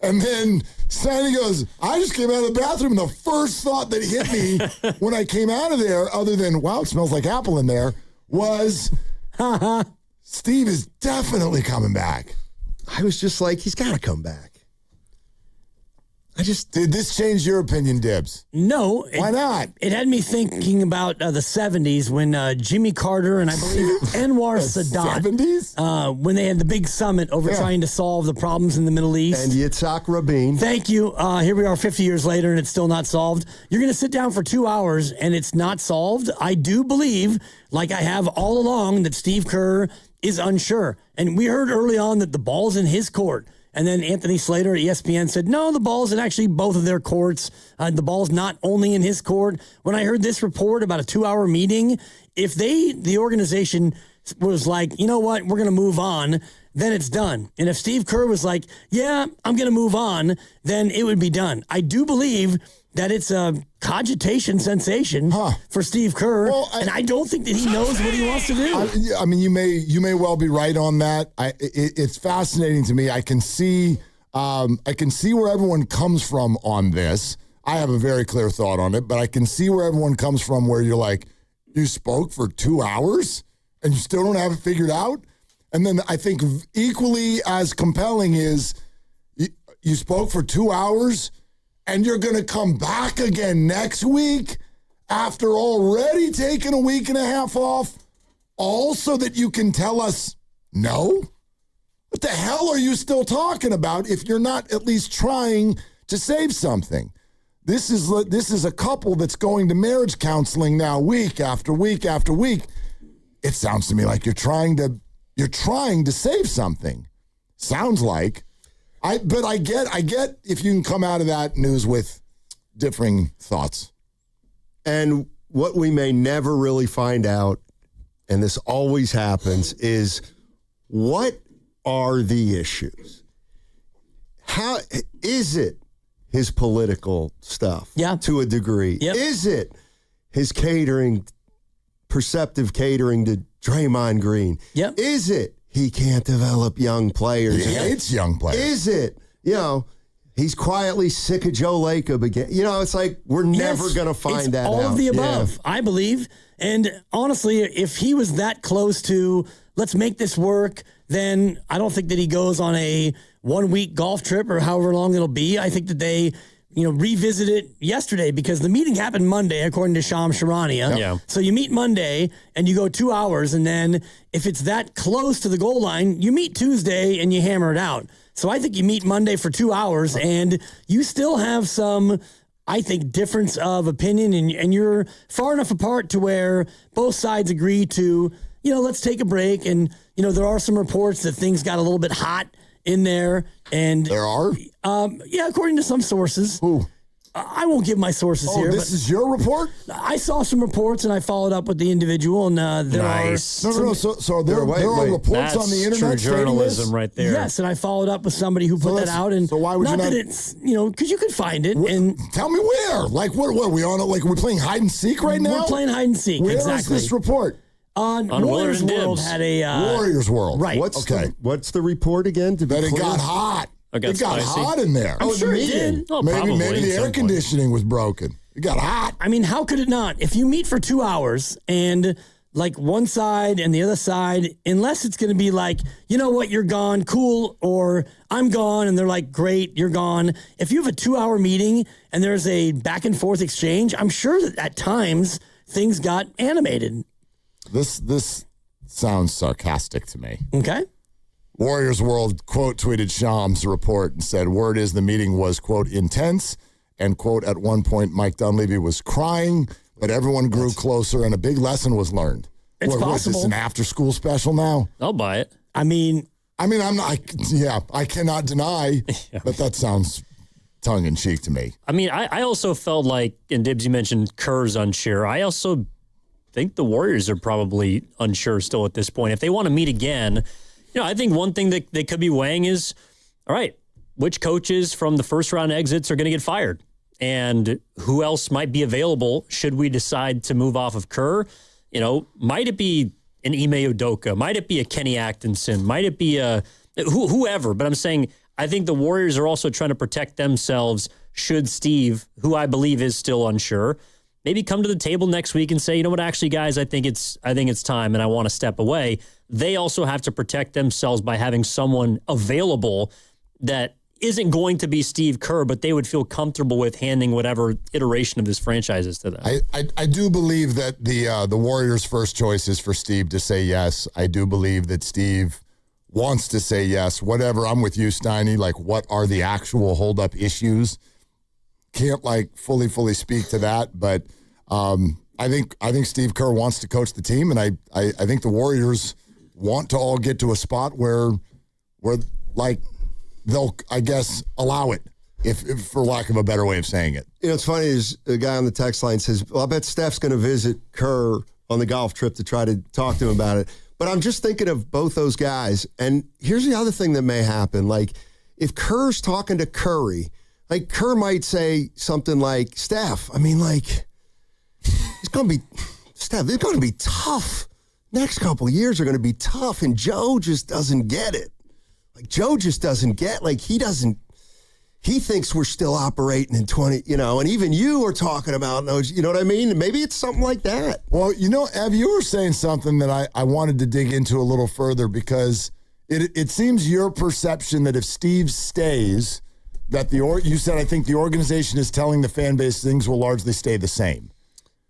And then Sandy goes, I just came out of the bathroom, and the first thought that hit me when I came out of there, other than, wow, it smells like apple in there, was, Steve is definitely coming back. I was just like, he's got to come back. Did this change your opinion, Dibs? No. Why not? It had me thinking about the 70s when Jimmy Carter and I believe Anwar Sadat. 70s? When they had the big summit over trying to solve the problems in the Middle East. And Yitzhak Rabin. Thank you. Here we are 50 years later and it's still not solved. You're going to sit down for 2 hours and it's not solved. I do believe, like I have all along, that Steve Kerr is unsure. And we heard early on that the ball's in his court. And then Anthony Slater at ESPN said, no, the ball's in actually both of their courts. The ball's not only in his court. When I heard this report about a 2-hour meeting, if the organization was like, you know what, we're going to move on, then it's done. And if Steve Kerr was like, yeah, I'm going to move on, then it would be done. I do believe that it's a cogitation sensation for Steve Kerr, and I don't think that he knows what he wants to do. I mean, you may well be right on that. It's fascinating to me. I can see where everyone comes from on this. I have a very clear thought on it, but I can see where everyone comes from where you're like, you spoke for 2 hours and you still don't have it figured out? And then I think equally as compelling is you spoke for 2 hours and you're going to come back again next week after already taking a week and a half off, all so that you can tell us no? What the hell are you still talking about if you're not at least trying to save something? This is a couple that's going to marriage counseling now week after week after week. It sounds to me like you're trying to save something. Sounds like. But I get if you can come out of that news with differing thoughts. And what we may never really find out, and this always happens, is what are the issues? How is it his political stuff? Yeah. To a degree. Yep. Is it his perceptive catering to Draymond Green? Yep. Is it he can't develop young players? He hates young players. Is it, he's quietly sick of Joe Lacob again? It's like we're never going to find that out. All of the above, I believe. And honestly, if he was that close to let's make this work, then I don't think that he goes on a 1-week golf trip or however long it'll be. I think that they revisit it yesterday because the meeting happened Monday, according to Shams Charania. Yeah. So you meet Monday and you go 2 hours, and then if it's that close to the goal line, you meet Tuesday and you hammer it out. So I think you meet Monday for 2 hours, and you still have some, I think, difference of opinion, and you're far enough apart to where both sides agree to, let's take a break. And, there are some reports that things got a little bit hot in there. And there are? Yeah, according to some sources. Who? I won't give my sources here. This is your report? I saw some reports and I followed up with the individual, and there are So there are reports on the internet. True journalism right there. Yes, and I followed up with somebody who put that out. And so why would you not? That it's because you could find it. And tell me where. Like what? Are we on? Like we're playing hide and seek right now? We're playing hide and seek. Where exactly. is this report? On Warriors World had a Warriors World. Right. What's the report again? That it got hot. It got hot in there. I'm sure it did. Oh, maybe the air point. conditioning was broken. It got hot. I mean, how could it not? If you meet for 2 hours and like one side and the other side, unless it's going to be like, you know what, you're gone, cool, or I'm gone, and they're like, great, you're gone. If you have a 2-hour meeting and there's a back and forth exchange, I'm sure that at times things got animated. This sounds sarcastic to me. Okay. Warriors World, quote, tweeted Shams' report and said, word is the meeting was, quote, intense, and, quote, at one point Mike Dunleavy was crying, but everyone grew closer and a big lesson was learned. It's possible. Is this an after-school special now? I'll buy it. I mean, I'm not, I cannot deny, but that sounds tongue-in-cheek to me. I mean, I also felt like, and Dibs, you mentioned Kerr's unsure. I also think the Warriors are probably unsure still at this point. If they want to meet again, I think one thing that they could be weighing is, all right, which coaches from the first round exits are going to get fired? And who else might be available should we decide to move off of Kerr? Might it be an Ime Udoka? Might it be a Kenny Atkinson? Might it be whoever? But I'm saying I think the Warriors are also trying to protect themselves should Steve, who I believe is still unsure, maybe come to the table next week and say, you know what, actually, guys, I think it's time and I want to step away. They also have to protect themselves by having someone available that isn't going to be Steve Kerr, but they would feel comfortable with handing whatever iteration of this franchise is to them. I do believe that the Warriors' first choice is for Steve to say yes. I do believe that Steve wants to say yes. Whatever, I'm with you, Steiny. Like, what are the actual hold-up issues? Can't fully speak to that, but I think Steve Kerr wants to coach the team, and I think the Warriors want to all get to a spot where they'll, I guess, allow it, if for lack of a better way of saying it. It's funny is the guy on the text line says, well, I bet Steph's going to visit Kerr on the golf trip to try to talk to him about it. But I'm just thinking of both those guys, and here's the other thing that may happen. Like, if Kerr's talking to Curry, Kerr might say something like, Steph, it's going to be tough. Next couple of years are going to be tough, and Joe just doesn't get it. Joe just doesn't get, he thinks we're still operating in 20, and even you are talking about those, you know what I mean? Maybe it's something like that. Well, Ev, you were saying something that I wanted to dig into a little further, because it seems your perception that if Steve stays, that you said, I think the organization is telling the fan base things will largely stay the same.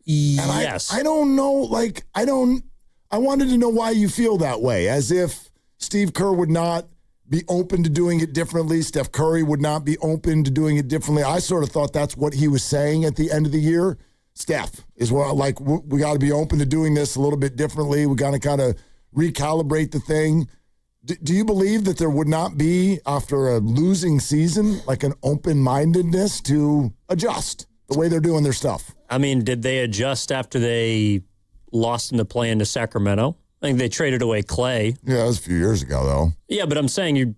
Yes. I don't know, I wanted to know why you feel that way, as if Steve Kerr would not be open to doing it differently. Steph Curry would not be open to doing it differently. I sort of thought that's what he was saying at the end of the year. Steph is what, we got to be open to doing this a little bit differently. We got to kind of recalibrate the thing. Do you believe that there would not be, after a losing season, an open-mindedness to adjust the way they're doing their stuff? Did they adjust after they lost in the play-in to Sacramento? I think they traded away Clay. Yeah, that was a few years ago, though. Yeah, but I'm saying you're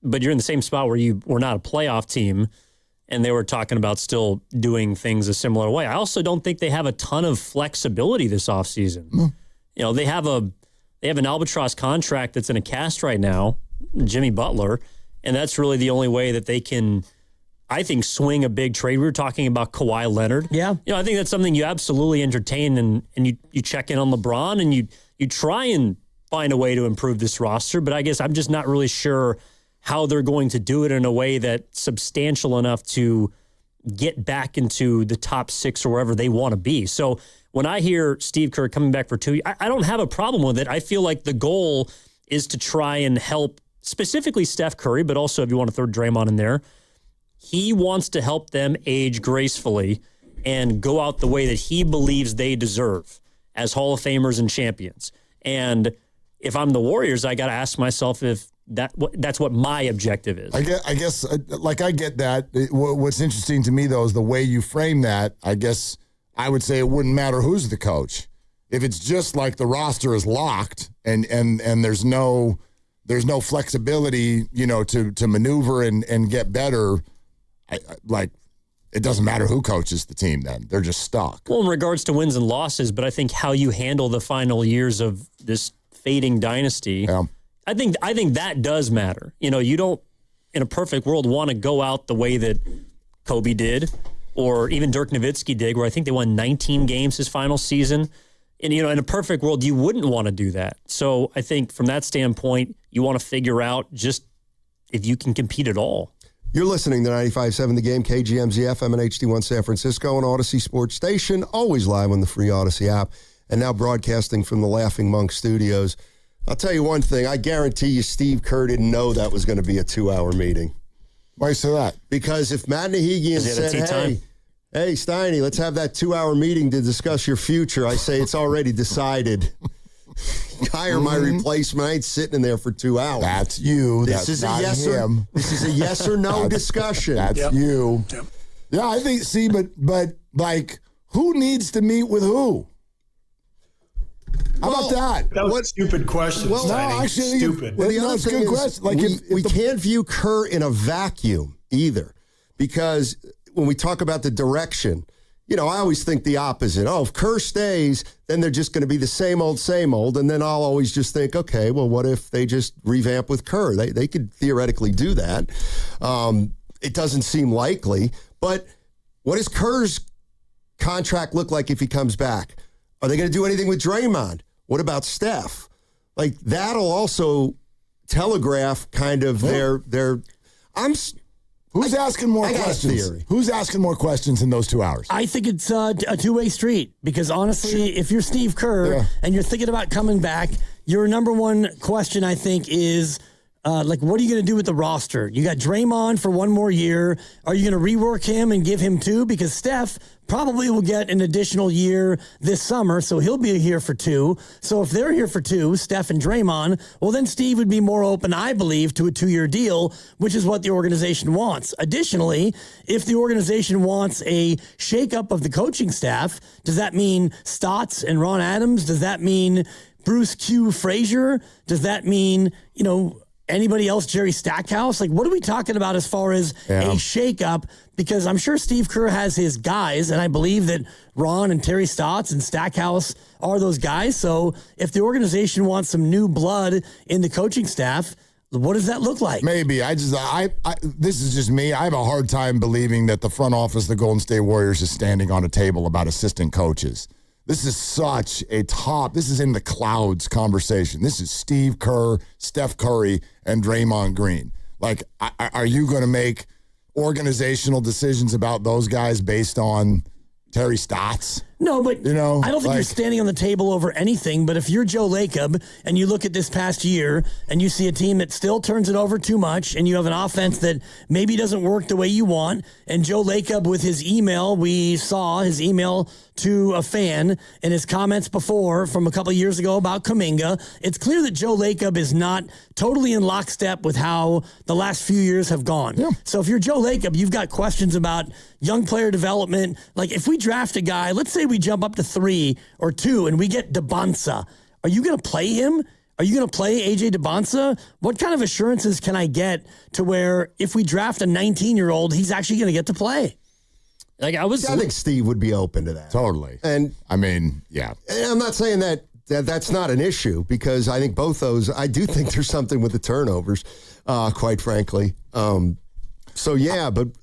in the same spot where you were not a playoff team, and they were talking about still doing things a similar way. I also don't think they have a ton of flexibility this offseason. They have an albatross contract that's in a cast right now, Jimmy Butler, and that's really the only way that they can, I think, swing a big trade. We were talking about Kawhi Leonard. Yeah. I think that's something you absolutely entertain, and you check in on LeBron, and you try and find a way to improve this roster, but I guess I'm just not really sure how they're going to do it in a way that's substantial enough to get back into the top 6 or wherever they want to be. So when I hear Steve Kerr coming back for 2 years, I don't have a problem with it. I feel like the goal is to try and help specifically Steph Curry, but also if you want to throw Draymond in there, he wants to help them age gracefully and go out the way that he believes they deserve as Hall of Famers and champions. And if I'm the Warriors, I got to ask myself if that's what my objective is. I guess, I get that. What's interesting to me, though, is the way you frame that. I guess I would say it wouldn't matter who's the coach. If it's just the roster is locked and there's no flexibility, to maneuver and get better, it doesn't matter who coaches the team then. They're just stuck. Well, in regards to wins and losses, but I think how you handle the final years of this fading dynasty, I think that does matter. You don't, in a perfect world, want to go out the way that Kobe did or even Dirk Nowitzki did, where I think they won 19 games his final season. And, in a perfect world, you wouldn't want to do that. So I think from that standpoint, you want to figure out just if you can compete at all. You're listening to 95.7 The Game, KGMZ FM and HD1 San Francisco and Odyssey Sports Station, always live on the free Odyssey app, and now broadcasting from the Laughing Monk Studios. I'll tell you one thing. I guarantee you Steve Kerr didn't know that was going to be a 2-hour meeting. Why say that? Because if Matt Nahigian said, hey, Steiny, let's have that 2-hour meeting to discuss your future, I say it's already decided. Hire my replacement. I ain't sitting in there for 2 hours. That's you. This is a yes or no discussion. That's you. Yep. Yeah, I think. See, but who needs to meet with who? How about that? That was a stupid question. Well, No, Steiny. actually, Stupid. Well, the No, other it's a thing good is question. Like, we can't view Kerr in a vacuum either, because when we talk about the direction, I always think the opposite. Oh, if Kerr stays, then they're just going to be the same old, and then I'll always just think, okay, well, what if they just revamp with Kerr? They could theoretically do that. It doesn't seem likely, but what does Kerr's contract look like if he comes back? Are they going to do anything with Draymond? What about Steph? Like, that'll also telegraph kind of their. Who's asking more questions? Who's asking more questions in those 2 hours? I think it's a two-way street because honestly, if you're Steve Kerr and you're thinking about coming back, your number one question, I think, is what are you going to do with the roster? You got Draymond for one more year. Are you going to rework him and give him 2? Because Steph probably will get an additional year this summer, so he'll be here for 2. So if they're here for 2, Steph and Draymond, well, then Steve would be more open, I believe, to a 2-year deal, which is what the organization wants. Additionally, if the organization wants a shakeup of the coaching staff, does that mean Stotts and Ron Adams? Does that mean Bruce Q. Frazier? Does that mean, anybody else, Jerry Stackhouse? Like, what are we talking about as far as a shakeup? Because I'm sure Steve Kerr has his guys, and I believe that Ron and Terry Stotts and Stackhouse are those guys. So if the organization wants some new blood in the coaching staff, what does that look like? Maybe. This is just me. I have a hard time believing that the front office of the Golden State Warriors is standing on a table about assistant coaches. This is such this is in the clouds conversation. This is Steve Kerr, Steph Curry, and Draymond Green. Like, are you going to make organizational decisions about those guys based on Terry Stotts? No, but I don't think you're standing on the table over anything. But if you're Joe Lacob and you look at this past year and you see a team that still turns it over too much and you have an offense that maybe doesn't work the way you want, and Joe Lacob with his email, we saw his email to a fan and his comments before from a couple of years ago about Kuminga, it's clear that Joe Lacob is not totally in lockstep with how the last few years have gone. Yeah. So if you're Joe Lacob, you've got questions about young player development. Like, if we draft a guy, let's say we jump up to 3 or 2 and we get DeBonsa, are you going to play him? Are you going to play AJ DeBonsa? What kind of assurances can I get to where if we draft a 19-year-old, he's actually going to get to play? I think Steve would be open to that. Totally. And I mean, yeah. And I'm not saying that's not an issue, because I think both those, I do think there's something with the turnovers, quite frankly. But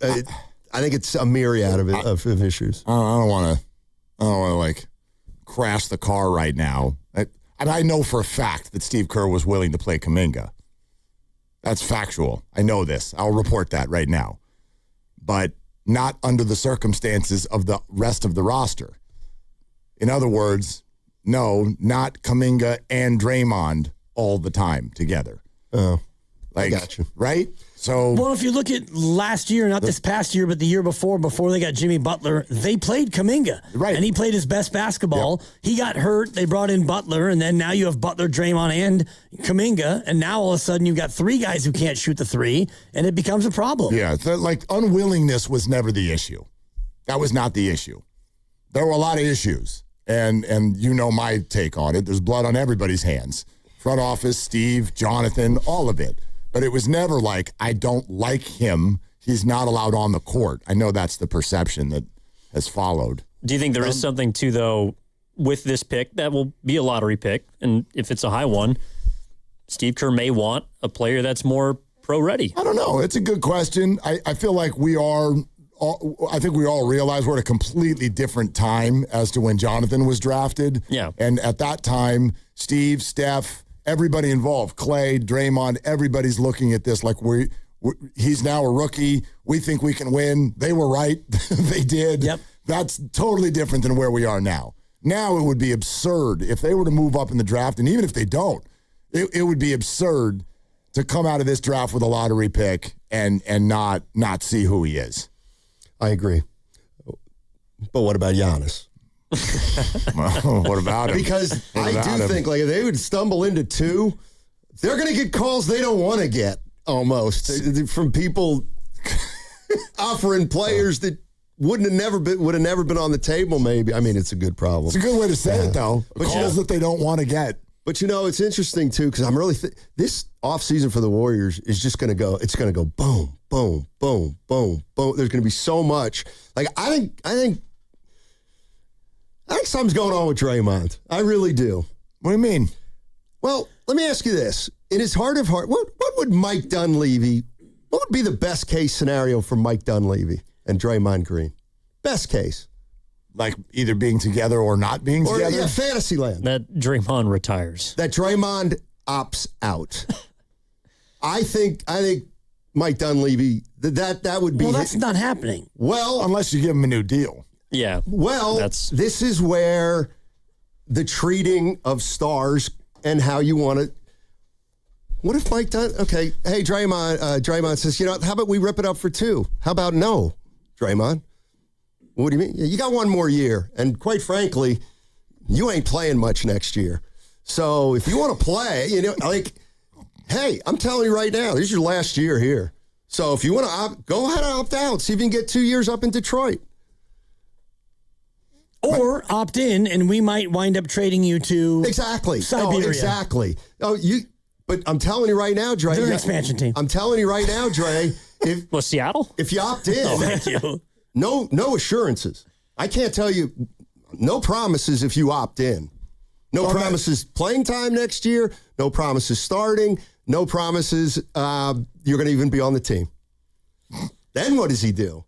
I think it's a myriad of issues. I don't want to crash the car right now. I know for a fact that Steve Kerr was willing to play Kuminga. That's factual. I know this. I'll report that right now. But not under the circumstances of the rest of the roster. In other words, no, not Kuminga and Draymond all the time together. Oh, I got you. Right? So, well, if you look at last year, not this past year, but the year before they got Jimmy Butler, they played Kuminga. Right. And he played his best basketball. Yep. He got hurt. They brought in Butler, and then now you have Butler, Draymond, and Kuminga. And now all of a sudden you've got 3 guys who can't shoot the 3, and it becomes a problem. Yeah, unwillingness was never the issue. That was not the issue. There were a lot of issues, and you know my take on it. There's blood on everybody's hands. Front office, Steve, Jonathan, all of it. But it was never like, I don't like him, he's not allowed on the court. I know that's the perception that has followed. Do you think there is something, too, though, with this pick that will be a lottery pick? And if it's a high one, Steve Kerr may want a player that's more pro-ready. I don't know. It's a good question. I feel like I think we all realize we're at a completely different time as to when Jonathan was drafted. Yeah. And at that time, Steve, Steph, everybody involved, Clay, Draymond, everybody's looking at this like he's now a rookie. We think we can win. They were right. They did. Yep. That's totally different than where we are now. Now it would be absurd if they were to move up in the draft, and even if they don't, it would be absurd to come out of this draft with a lottery pick and not see who he is. I agree. But what about Giannis? Well, what about him? Because I do think if they would stumble into 2, they're going to get calls they don't want to get almost from people offering players that would have never been on the table. Maybe. I mean, it's a good problem. It's a good way to say it, though. But calls that they don't want to get. But it's interesting too because I'm really this offseason for the Warriors is just going to go. It's going to go boom, boom, boom, boom, boom. There's going to be so much. Like I think something's going on with Draymond. I really do. What do you mean? Well, let me ask you this: in his heart of heart, what would Mike Dunleavy? What would be the best case scenario for Mike Dunleavy and Draymond Green? Best case. Like either being together or not being together? Yeah, Fantasyland. That Draymond retires. That Draymond opts out. I think Mike Dunleavy, that would be... Well, that's not happening. Well... Unless you give him a new deal. Yeah. Well, this is where the treating of stars and how you want to... What if Mike Okay, hey, Draymond says, how about we rip it up for 2? How about no, Draymond? What do you mean? You got one more year. And quite frankly, you ain't playing much next year. So if you want to play, hey, I'm telling you right now, this is your last year here. So if you want to go ahead and opt out. See if you can get 2 years up in Detroit. Or opt in, and we might wind up trading you to Siberia. Oh, exactly. But I'm telling you right now, Dre. They're an expansion team. I'm telling you right now, Dre. Seattle? If you opt in. Thank you. No assurances. I can't tell you, no promises if you opt in. No promises playing time next year. No promises starting. No promises you're going to even be on the team. Then what does he do?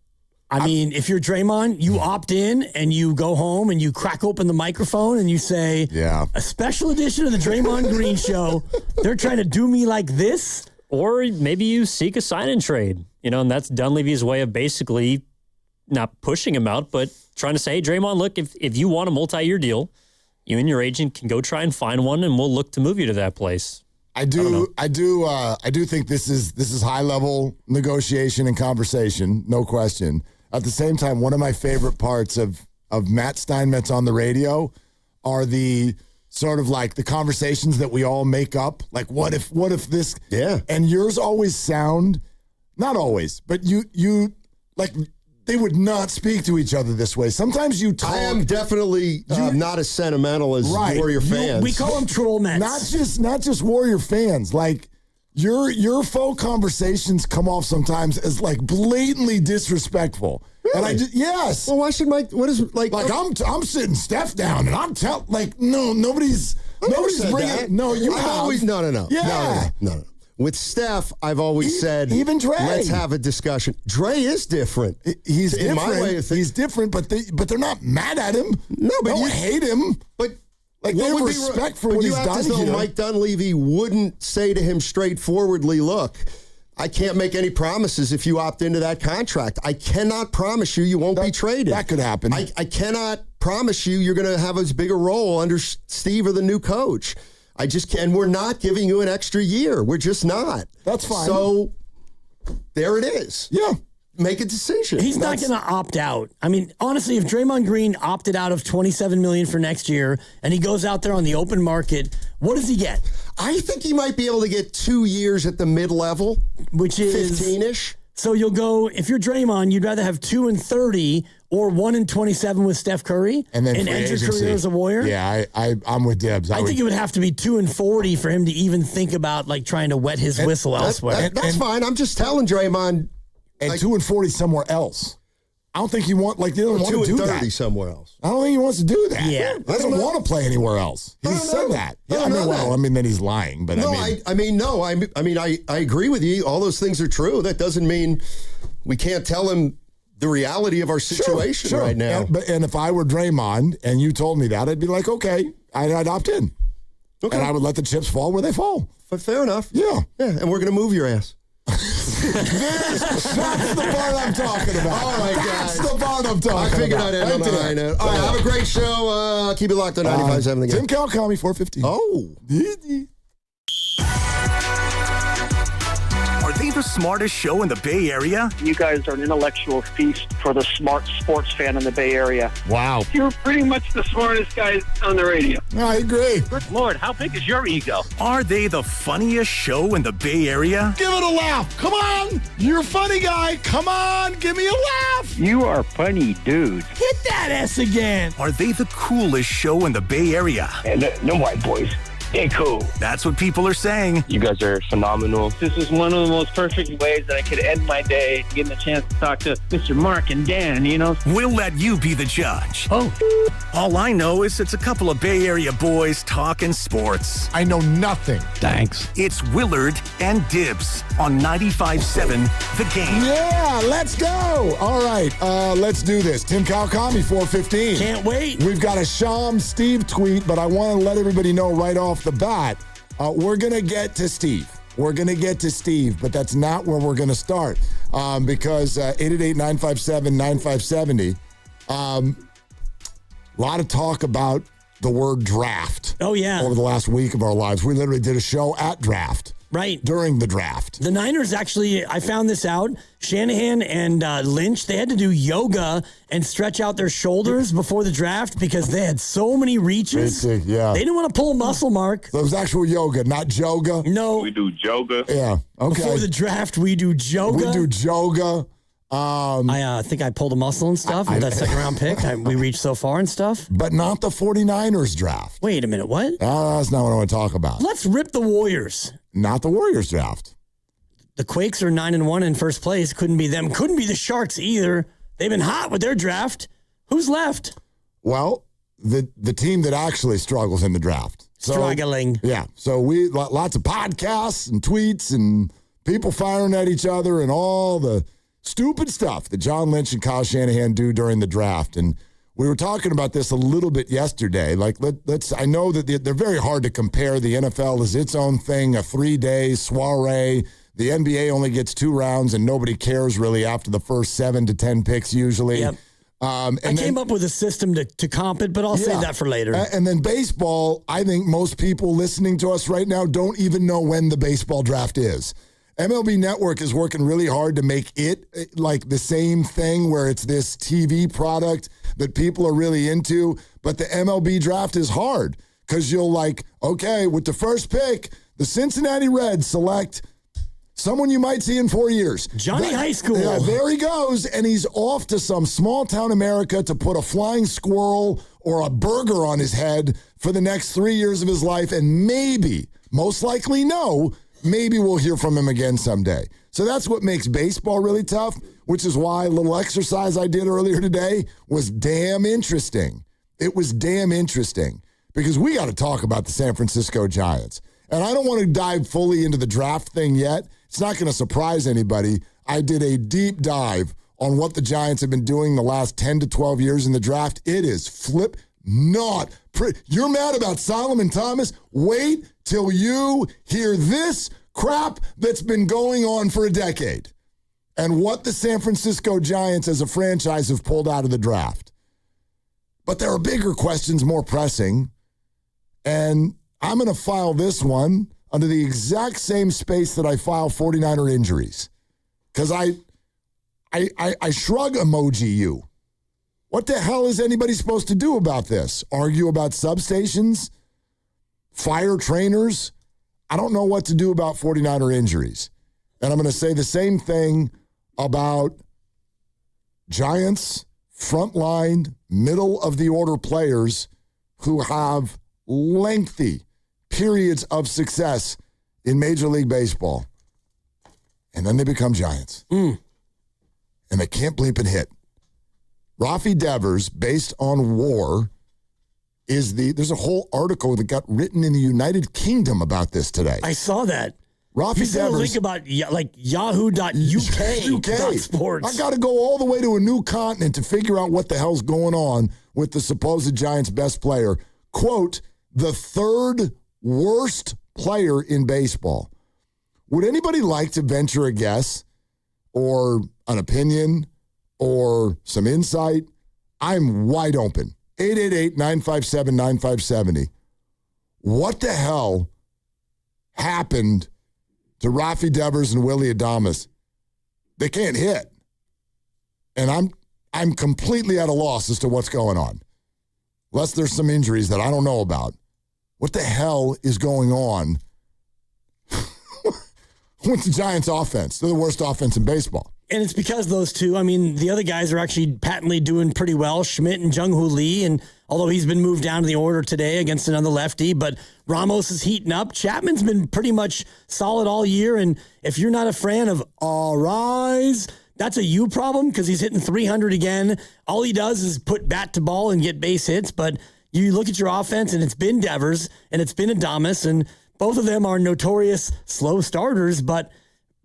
I mean, if you're Draymond, you opt in and you go home and you crack open the microphone and you say, a special edition of the Draymond Green Show. They're trying to do me like this. Or maybe you seek a sign-in trade, and that's Dunleavy's way of basically not pushing him out, but trying to say, hey, Draymond, look, if you want a multi-year deal, you and your agent can go try and find one, and we'll look to move you to that place. I do think this is high-level negotiation and conversation, no question. At the same time, one of my favorite parts of Matt Steinmetz on the radio are the sort of like the conversations that we all make up. Like, what if this? Yeah. And yours always sound, not always, but you like. They would not speak to each other this way. Sometimes you talk. I am definitely not as sentimental as Warrior fans. We call them troll men. Not just Warrior fans. Like your faux conversations come off sometimes as like blatantly disrespectful. Really? And yes. Well, why should Mike? What is like? Like I'm sitting Steph down and I'm nobody's bringing. That. No, you I've have. Always no. Yeah. No. With Steph, I've always said, even Dre. Let's have a discussion. Dre is different. He's in different. My way of thinking. He's different, but they're not mad at him. No, but they don't hate him. But like they have respect for what he's done here. Mike Dunleavy wouldn't say to him straightforwardly, "Look, I can't make any promises if you opt into that contract. I cannot promise you won't be traded. That could happen. I cannot promise you're going to have as big a role under Steve or the new coach." I just can't. We're not giving you an extra year. We're just not. That's fine. So there it is. Yeah. Make a decision. He's not going to opt out. I mean, honestly, if Draymond Green opted out of $27 million for next year and he goes out there on the open market, what does he get? I think he might be able to get 2 years at the mid-level, which is 15-ish. So you'll go, if you're Draymond, you'd rather have 2 and 30 or 1 and 27 with Steph Curry and then end your career as a Warrior. Yeah, I'm with Dibs. I think it would have to be 2 and 40 for him to even think about like trying to wet his whistle elsewhere. That's fine. I'm just telling Draymond. And 2 and 40 somewhere else. I don't think he want they don't want to do 2 and 30 that. somewhere else. I don't think he wants to do that. Yeah. He doesn't want to play anywhere else. He said that. Yeah, I mean then he's lying, but I agree with you. All those things are true. That doesn't mean we can't tell him the reality of our situation right now. And if I were Draymond and you told me that, I'd be like, okay, I'd opt in. Okay. And I would let the chips fall where they fall. But fair enough. Yeah. And we're going to move your ass. That's the part I'm talking about. All right, guys. That's the part I'm talking about. I figured I'd end on a high note. All right, have a great show. Keep it locked on 95.7 again. Tim Kawakami, 415. Oh. Are they the smartest show in the Bay Area? You guys are an intellectual feast for the smart sports fan in the Bay Area. Wow. You're pretty much the smartest guys on the radio. I agree. Good Lord, how big is your ego? Are they the funniest show in the Bay Area? Give it a laugh. Come on. You're a funny guy. Come on. Give me a laugh. You are funny, dude. Hit that S again. Are they the coolest show in the Bay Area? And no white boys. They're cool. That's what people are saying. You guys are phenomenal. This is one of the most perfect ways that I could end my day, getting a chance to talk to Mr. Mark and Dan, you know? We'll let you be the judge. Oh. All I know is it's a couple of Bay Area boys talking sports. I know nothing. Thanks. It's Willard and Dibs on 95.7 The Game. Yeah, let's go. All right, let's do this. Tim Kawakami, 4:15. Can't wait. We've got a Sham Steve tweet, but I want to let everybody know right off the bat, we're going to get to Steve. We're going to get to Steve, but that's not where we're going to start because 888-957-9570, a lot of talk about the word draft. Oh, yeah. Over the last week of our lives. We literally did a show at draft. Right. During the draft. The Niners actually, I found this out, Shanahan and Lynch, they had to do yoga and stretch out their shoulders before the draft because they had so many reaches. Yeah. They didn't want to pull a muscle, Mark. So it was actual yoga, not joga. No. We do yoga. Yeah. Okay. Before the draft, we do yoga. We do yoga. I think I pulled a muscle and stuff with that second round pick. We reached so far and stuff. But not the 49ers draft. Wait a minute, what? That's not what I want to talk about. Let's rip the Warriors. Not the Warriors draft. The Quakes are 9-1 in first place. Couldn't be them. Couldn't be the Sharks either. They've been hot with their draft. Who's left? Well, the team that actually struggles in the draft. Struggling. Yeah. So we lots of podcasts and tweets and people firing at each other and all the stupid stuff that John Lynch and Kyle Shanahan do during the draft. And we were talking about this a little bit yesterday. Like, I know that they're very hard to compare. The NFL is its own thing, a 3-day soiree. The NBA only gets 2 rounds, and nobody cares really after the first 7 to 10 picks usually. Yep. I came up with a system to comp it, but I'll save that for later. And then baseball, I think most people listening to us right now don't even know when the baseball draft is. MLB Network is working really hard to make it like the same thing where it's this TV product that people are really into. But the MLB draft is hard because you'll okay, with the first pick, the Cincinnati Reds select someone you might see in 4 years. Johnny High School. Yeah, there he goes. And he's off to some small town America to put a flying squirrel or a burger on his head for the next 3 years of his life. And maybe, most likely no, maybe we'll hear from him again someday. So that's what makes baseball really tough, which is why a little exercise I did earlier today was damn interesting. It was damn interesting because we got to talk about the San Francisco Giants. And I don't want to dive fully into the draft thing yet. It's not going to surprise anybody. I did a deep dive on what the Giants have been doing the last 10 to 12 years in the draft. It is You're mad about Solomon Thomas? Wait till you hear this crap that's been going on for a decade and what the San Francisco Giants as a franchise have pulled out of the draft. But there are bigger questions, more pressing, and I'm going to file this one under the exact same space that I file 49er injuries because I shrug emoji you. What the hell is anybody supposed to do about this? Argue about substations? Fire trainers? I don't know what to do about 49er injuries. And I'm going to say the same thing about Giants, frontline, middle-of-the-order players who have lengthy periods of success in Major League Baseball. And then they become Giants. And they can't bleep and hit. Rafi Devers, based on WAR, there's a whole article that got written in the United Kingdom about this today. I saw that. Rafi you said Devers. a link about yahoo.uk. Sports. I got to go all the way to a new continent to figure out what the hell's going on with the supposed Giants' best player. Quote, the third worst player in baseball. Would anybody like to venture a guess or an opinion or some insight? I'm wide open. 888-957-9570. What the hell happened to Rafi Devers and Willie Adames. They can't hit. And I'm completely at a loss as to what's going on. Unless there's some injuries that I don't know about. What the hell is going on with the Giants offense? They're the worst offense in baseball. And it's because those two, I mean, the other guys are actually patently doing pretty well, Schmidt and Jung-Hoo Lee, and although he's been moved down to the order today against another lefty, but Ramos is heating up. Chapman's been pretty much solid all year, and if you're not a fan of All Rise, that's a you problem because he's hitting 300 again. All he does is put bat to ball and get base hits, but you look at your offense, and it's been Devers, and it's been Adames, and both of them are notorious slow starters, but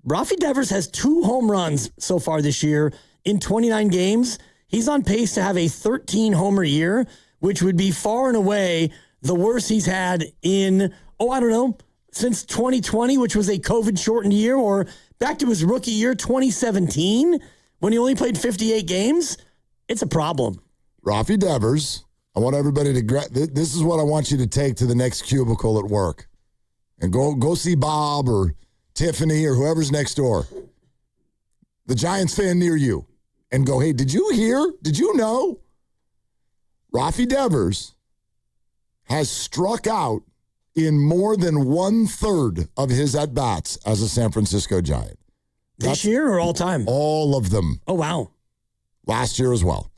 Rafi Devers has 2 home runs so far this year in 29 games. He's on pace to have a 13-homer year, which would be far and away the worst he's had in, since 2020, which was a COVID-shortened year, or back to his rookie year, 2017, when he only played 58 games. It's a problem. Rafi Devers, I want everybody to, this is what I want you to take to the next cubicle at work. And go see Bob or Tiffany or whoever's next door, the Giants fan near you, and go, hey, did you hear? Did you know? Rafi Devers has struck out in more than 1/3 of his at-bats as a San Francisco Giant. This year or all time? All of them. Oh, wow. Last year as well.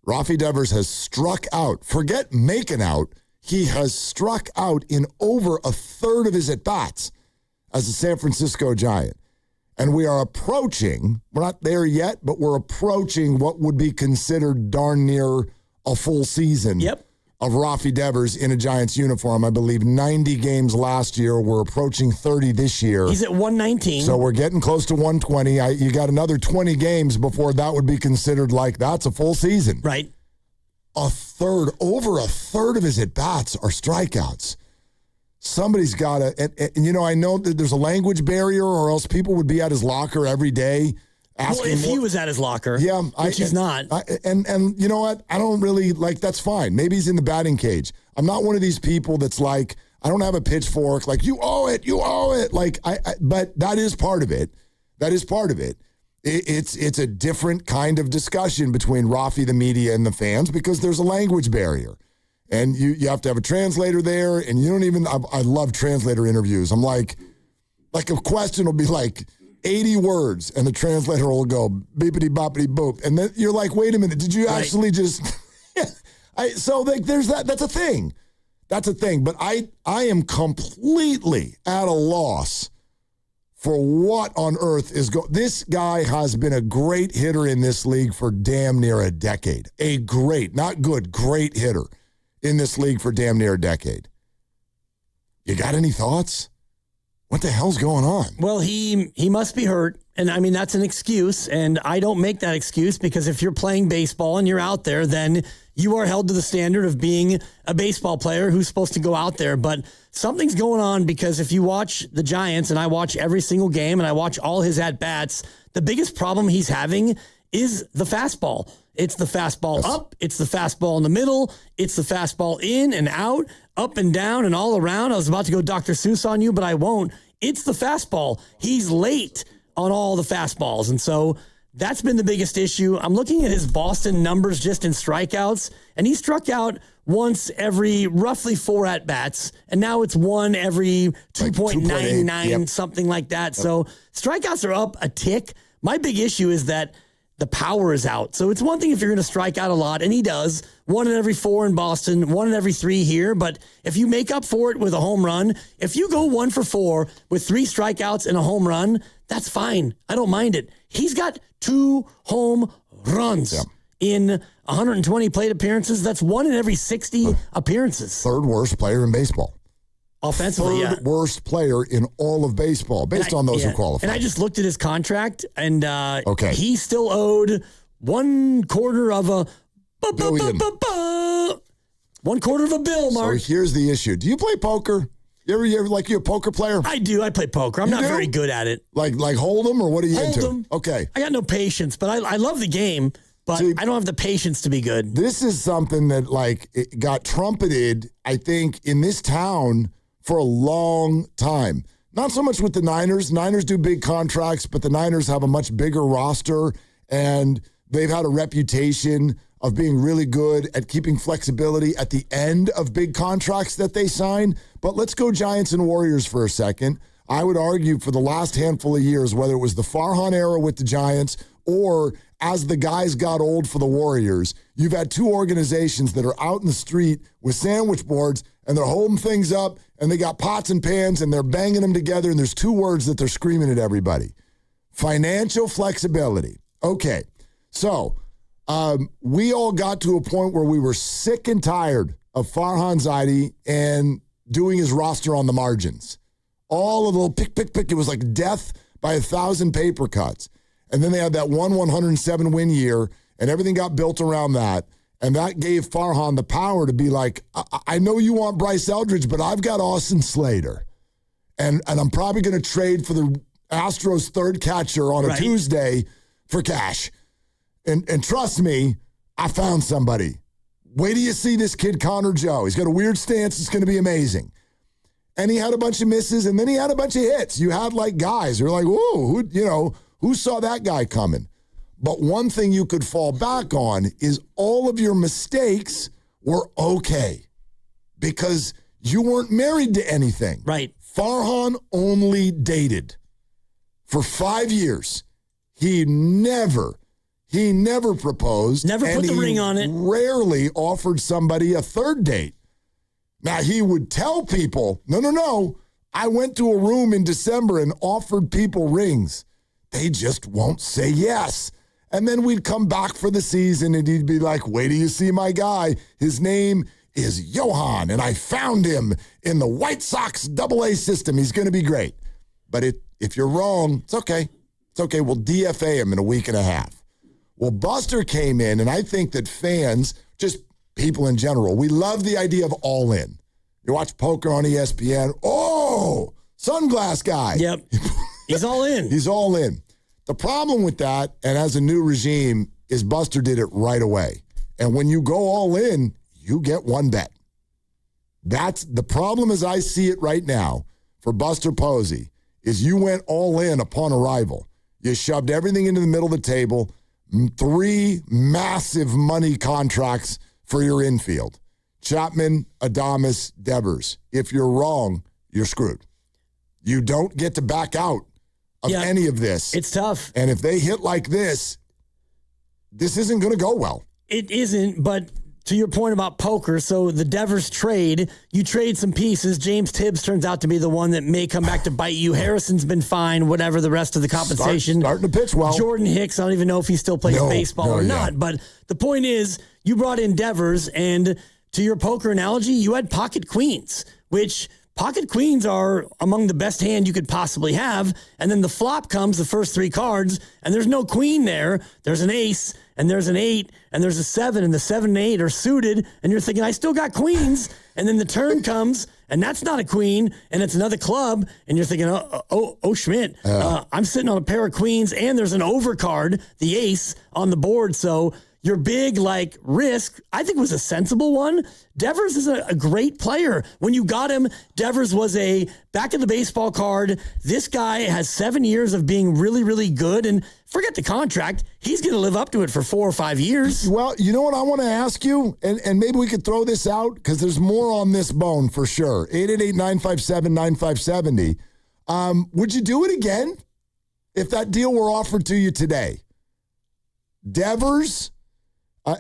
Rafi Devers has struck out. Forget making out. He has struck out in over 1/3 of his at-bats as a San Francisco Giant. And we are approaching, we're not there yet, but we're approaching what would be considered darn near a full season of Rafi Devers in a Giants uniform. I believe 90 games last year. We're approaching 30 this year. He's at 119. So we're getting close to 120. You got another 20 games before that would be considered like that's a full season. Right. Over 1/3 of his at-bats are strikeouts. Somebody's got to, and I know that there's a language barrier or else people would be at his locker every day asking. Well, if he was at his locker, which he's not. And you know what? I don't really, that's fine. Maybe he's in the batting cage. I'm not one of these people that's like, I don't have a pitchfork, like, you owe it. But that is part of it. That is part of it. It's a different kind of discussion between Rafi, the media, and the fans because there's a language barrier. And you have to have a translator there, and you don't even, I love translator interviews. I'm like a question will be like 80 words, and the translator will go beepity boppity boop. And then you're like, wait a minute, did you actually just, there's that, that's a thing. That's a thing. But I am completely at a loss for what on earth is this guy has been a great hitter in this league for damn near a decade. A great, not good, great hitter in this league for damn near a decade. You got any thoughts? What the hell's going on? Well, he must be hurt. And I mean, that's an excuse. And I don't make that excuse because if you're playing baseball and you're out there, then you are held to the standard of being a baseball player who's supposed to go out there. But something's going on because if you watch the Giants, and I watch every single game and I watch all his at-bats, the biggest problem he's having is the fastball. It's the fastball up. It's the fastball in the middle. It's the fastball in and out, up and down and all around. I was about to go Dr. Seuss on you, but I won't. It's the fastball. He's late on all the fastballs. And so that's been the biggest issue. I'm looking at his Boston numbers just in strikeouts, and he struck out once every roughly 4 at-bats, and now it's 1 every 2.99, something like that. So strikeouts are up a tick. My big issue is that the power is out. So it's one thing if you're going to strike out a lot, and he does, 1 in every 4 in Boston, 1 in every 3 here. But if you make up for it with a home run, if you go 1 for 4 with 3 strikeouts and a home run, that's fine. I don't mind it. He's got 2 home runs in 120 plate appearances. That's 1 in every 60 appearances. 3rd worst player in baseball. Offensively, 3rd worst player in all of baseball, based on those who qualify. And I just looked at his contract, and he still owed 1/4 of a billion. 1/4 of a bill, Mark. So here's the issue. Do you play poker? You ever like you a poker player? I do. I play poker. I'm not very good at it. Like Hold'em, or what are you into? Hold'em. Okay. I got no patience, but I love the game, but I don't have the patience to be good. This is something that it got trumpeted, I think, in this town for a long time. Not so much with the Niners. Niners do big contracts, but the Niners have a much bigger roster, and they've had a reputation of being really good at keeping flexibility at the end of big contracts that they sign. But let's go Giants and Warriors for a second. I would argue for the last handful of years, whether it was the Farhan era with the Giants or as the guys got old for the Warriors, you've had two organizations that are out in the street with sandwich boards and they're holding things up and they got pots and pans and they're banging them together and there's two words that they're screaming at everybody. Financial flexibility. Okay, so we all got to a point where we were sick and tired of Farhan Zaidi and doing his roster on the margins. All of the little pick. It was like death by 1,000 paper cuts. And then they had that 107 win year, and everything got built around that. And that gave Farhan the power to be like, I know you want Bryce Eldridge, but I've got Austin Slater. And I'm probably going to trade for the Astros' third catcher on a Tuesday for cash. And trust me, I found somebody. Wait till you see this kid, Connor Joe. He's got a weird stance. It's going to be amazing. And he had a bunch of misses, and then he had a bunch of hits. You had like guys who were like, whoa, who saw that guy coming? But one thing you could fall back on is all of your mistakes were okay because you weren't married to anything. Right. Farhan only dated for 5 years. He never proposed. Never put the ring on it. Rarely offered somebody a third date. Now, he would tell people, no, I went to a room in December and offered people rings. They just won't say yes. And then we'd come back for the season and he'd be like, wait till you see my guy. His name is Johan, and I found him in the White Sox AA system. He's going to be great. But if you're wrong, it's okay. It's okay. We'll DFA him in a week and a half. Well, Buster came in, and I think that fans, just people in general, we love the idea of all in. You watch poker on ESPN. Oh, sunglass guy. Yep. He's all in. He's all in. The problem with that, and as a new regime, is Buster did it right away. And when you go all in, you get one bet. That's the problem as I see it right now for Buster Posey, is you went all in upon arrival. You shoved everything into the middle of the table, 3 massive money contracts for your infield. Chapman, Adames, Devers. If you're wrong, you're screwed. You don't get to back out of any of this. It's tough. And if they hit like this isn't going to go well. It isn't, but to your point about poker, so the Devers trade, you trade some pieces. James Tibbs turns out to be the one that may come back to bite you. Harrison's been fine, whatever the rest of the compensation. Starting to pitch well. Jordan Hicks, I don't even know if he still plays baseball or not. But the point is, you brought in Devers, and to your poker analogy, you had pocket queens, which pocket queens are among the best hand you could possibly have. And then the flop comes, the first 3 cards, and there's no queen there. There's an ace, and there's an 8, and there's a 7, and the 7 and 8 are suited. And you're thinking, I still got queens. And then the turn comes, and that's not a queen, and it's another club. And you're thinking, Schmidt, I'm sitting on a pair of queens, and there's an overcard, the ace, on the board. So your big, risk, I think, was a sensible one. Devers is a great player. When you got him, Devers was a back of the baseball card. This guy has 7 years of being really, really good. And forget the contract. He's going to live up to it for 4 or 5 years. Well, you know what I want to ask you? And maybe we could throw this out because there's more on this bone for sure. 888-957-9570. Would you do it again if that deal were offered to you today? Devers...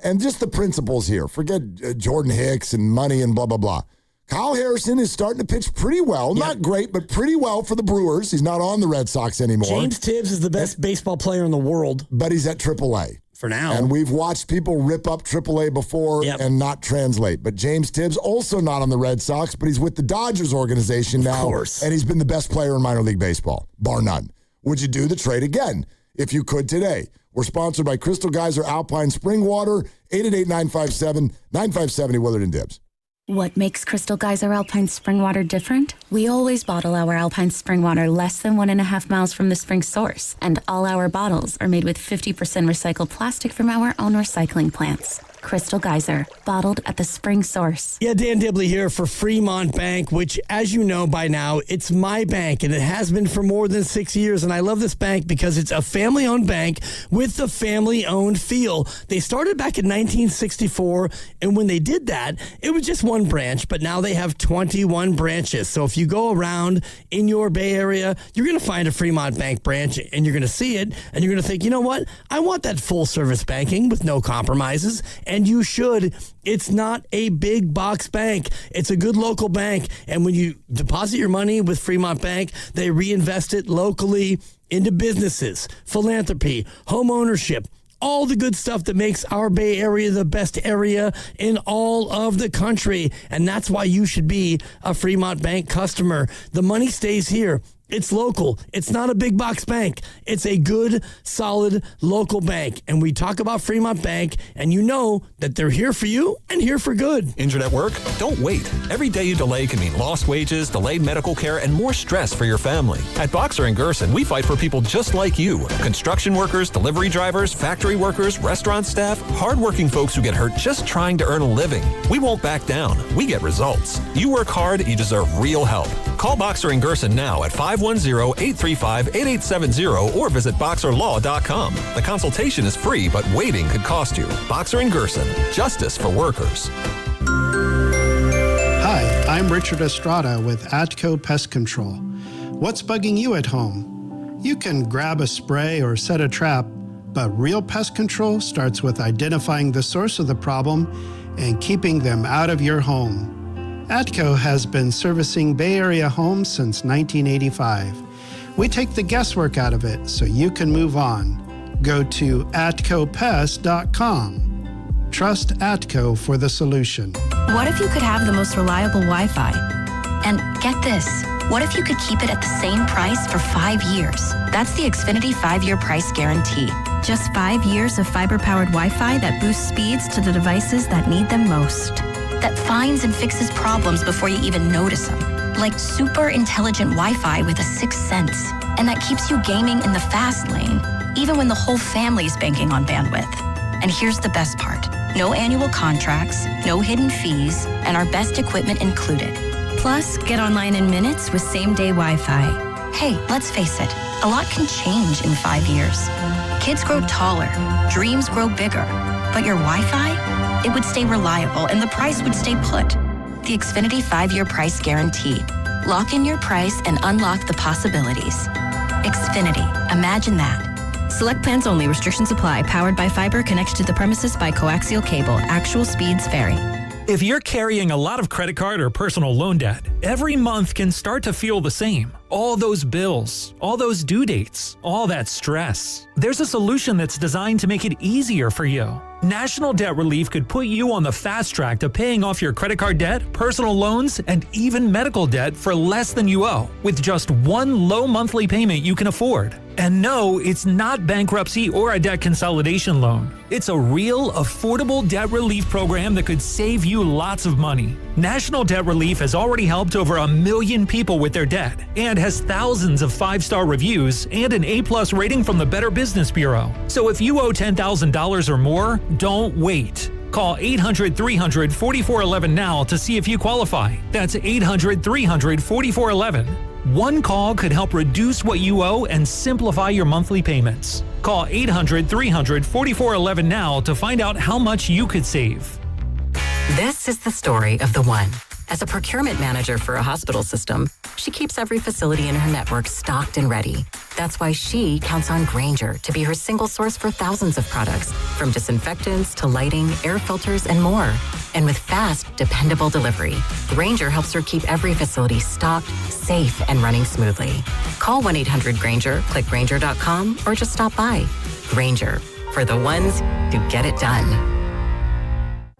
and just the principles here. Forget Jordan Hicks and money and blah, blah, blah. Kyle Harrison is starting to pitch pretty well. Yep. Not great, but pretty well for the Brewers. He's not on the Red Sox anymore. James Tibbs is the best baseball player in the world. But he's at AAA. For now. And we've watched people rip up AAA before and not translate. But James Tibbs also not on the Red Sox, but he's with the Dodgers organization now. Of course. And he's been the best player in minor league baseball, bar none. Would you do the trade again if you could today? We're sponsored by Crystal Geyser Alpine Spring Water, 888-957-9570, Willard and Dibbs. What makes Crystal Geyser Alpine Spring Water different? We always bottle our Alpine Spring Water less than 1.5 miles from the spring source, and all our bottles are made with 50% recycled plastic from our own recycling plants. Crystal Geyser, bottled at the spring source. Yeah, Dan Dibley here for Fremont Bank, which, as you know by now, it's my bank, and it has been for more than 6 years. And I love this bank because it's a family-owned bank with the family-owned feel. They started back in 1964, and when they did that, it was just one branch, but now they have 21 branches. So if you go around in your Bay Area, you're going to find a Fremont Bank branch, and you're going to see it, and you're going to think, you know what? I want that full-service banking with no compromises. And you should. It's not a big box bank. It's a good local bank. And when you deposit your money with Fremont Bank, they reinvest it locally into businesses, philanthropy, home ownership, all the good stuff that makes our Bay Area the best area in all of the country. And that's why you should be a Fremont Bank customer. The money stays here. It's local. It's not a big box bank. It's a good, solid local bank. And we talk about Fremont Bank, and you know that they're here for you and here for good. Injured at work? Don't wait. Every day you delay can mean lost wages, delayed medical care, and more stress for your family. At Boxer & Gerson, we fight for people just like you. Construction workers, delivery drivers, factory workers, restaurant staff, hardworking folks who get hurt just trying to earn a living. We won't back down. We get results. You work hard, you deserve real help. Call Boxer & Gerson now at 510-835-8870 or visit boxerlaw.com. The consultation is free, but waiting could cost you. Boxer & Gerson, justice for workers. Hi, I'm Richard Estrada with Atco Pest Control. What's bugging you at home? You can grab a spray or set a trap, but real pest control starts with identifying the source of the problem and keeping them out of your home. Atco has been servicing Bay Area homes since 1985. We take the guesswork out of it so you can move on. Go to atcopest.com. Trust Atco for the solution. What if you could have the most reliable Wi-Fi? And get this, what if you could keep it at the same price for 5 years? That's the Xfinity 5-year price guarantee. Just 5 years of fiber-powered Wi-Fi that boosts speeds to the devices that need them most. That finds and fixes problems before you even notice them. Like super intelligent Wi-Fi with a sixth sense. And that keeps you gaming in the fast lane, even when the whole family's banking on bandwidth. And here's the best part. No annual contracts, no hidden fees, and our best equipment included. Plus, get online in minutes with same-day Wi-Fi. Hey, let's face it, a lot can change in 5 years. Kids grow taller, dreams grow bigger, but your Wi-Fi? It would stay reliable and the price would stay put. The Xfinity 5-year price guarantee. Lock in your price and unlock the possibilities. Xfinity. Imagine that. Select plans only. Restrictions apply. Powered by fiber. Connects to the premises by coaxial cable. Actual speeds vary. If you're carrying a lot of credit card or personal loan debt, every month can start to feel the same. All those bills, all those due dates, all that stress. There's a solution that's designed to make it easier for you. National Debt Relief could put you on the fast track to paying off your credit card debt, personal loans, and even medical debt for less than you owe, with just one low monthly payment you can afford. And no, it's not bankruptcy or a debt consolidation loan. It's a real, affordable debt relief program that could save you lots of money. National Debt Relief has already helped over 1 million people with their debt and has thousands of 5-star reviews and an A+ rating from the Better Business Bureau. So if you owe $10,000 or more, don't wait. Call 800-300-4411 now to see if you qualify. That's 800-300-4411. One call could help reduce what you owe and simplify your monthly payments. Call 800-300-4411 now to find out how much you could save. This is the story of the one. As a procurement manager for a hospital system, she keeps every facility in her network stocked and ready. That's why she counts on Grainger to be her single source for thousands of products, from disinfectants to lighting, air filters, and more. And with fast, dependable delivery, Grainger helps her keep every facility stocked, safe, and running smoothly. Call 1-800-GRAINGER, click Grainger.com, or just stop by. Grainger, for the ones who get it done.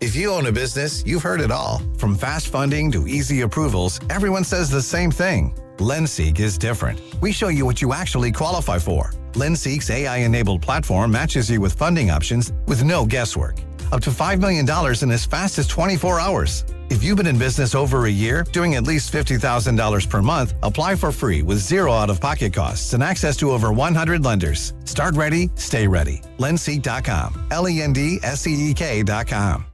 If you own a business, you've heard it all. From fast funding to easy approvals, everyone says the same thing. LendSeek is different. We show you what you actually qualify for. LendSeek's AI-enabled platform matches you with funding options with no guesswork. Up to $5 million in as fast as 24 hours. If you've been in business over a year, doing at least $50,000 per month, apply for free with zero out-of-pocket costs and access to over 100 lenders. Start ready, stay ready. Lendseek.com. LENDSEEK.com.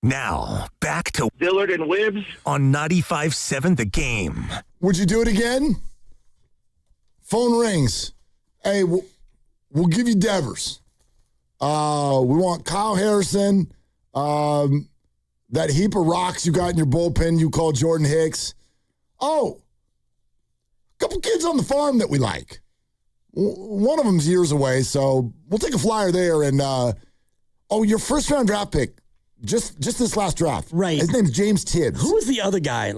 Now, back to Dillard and Wibbs on 95.7 The Game. Would you do it again? Phone rings. Hey, we'll give you Devers. We want Kyle Harrison. That heap of rocks you got in your bullpen you call Jordan Hicks. Oh, a couple kids on the farm that we like. One of them's years away, so we'll take a flyer there. And, your first-round draft pick. Just this last draft. Right. His name's James Tibbs. Who was the other guy?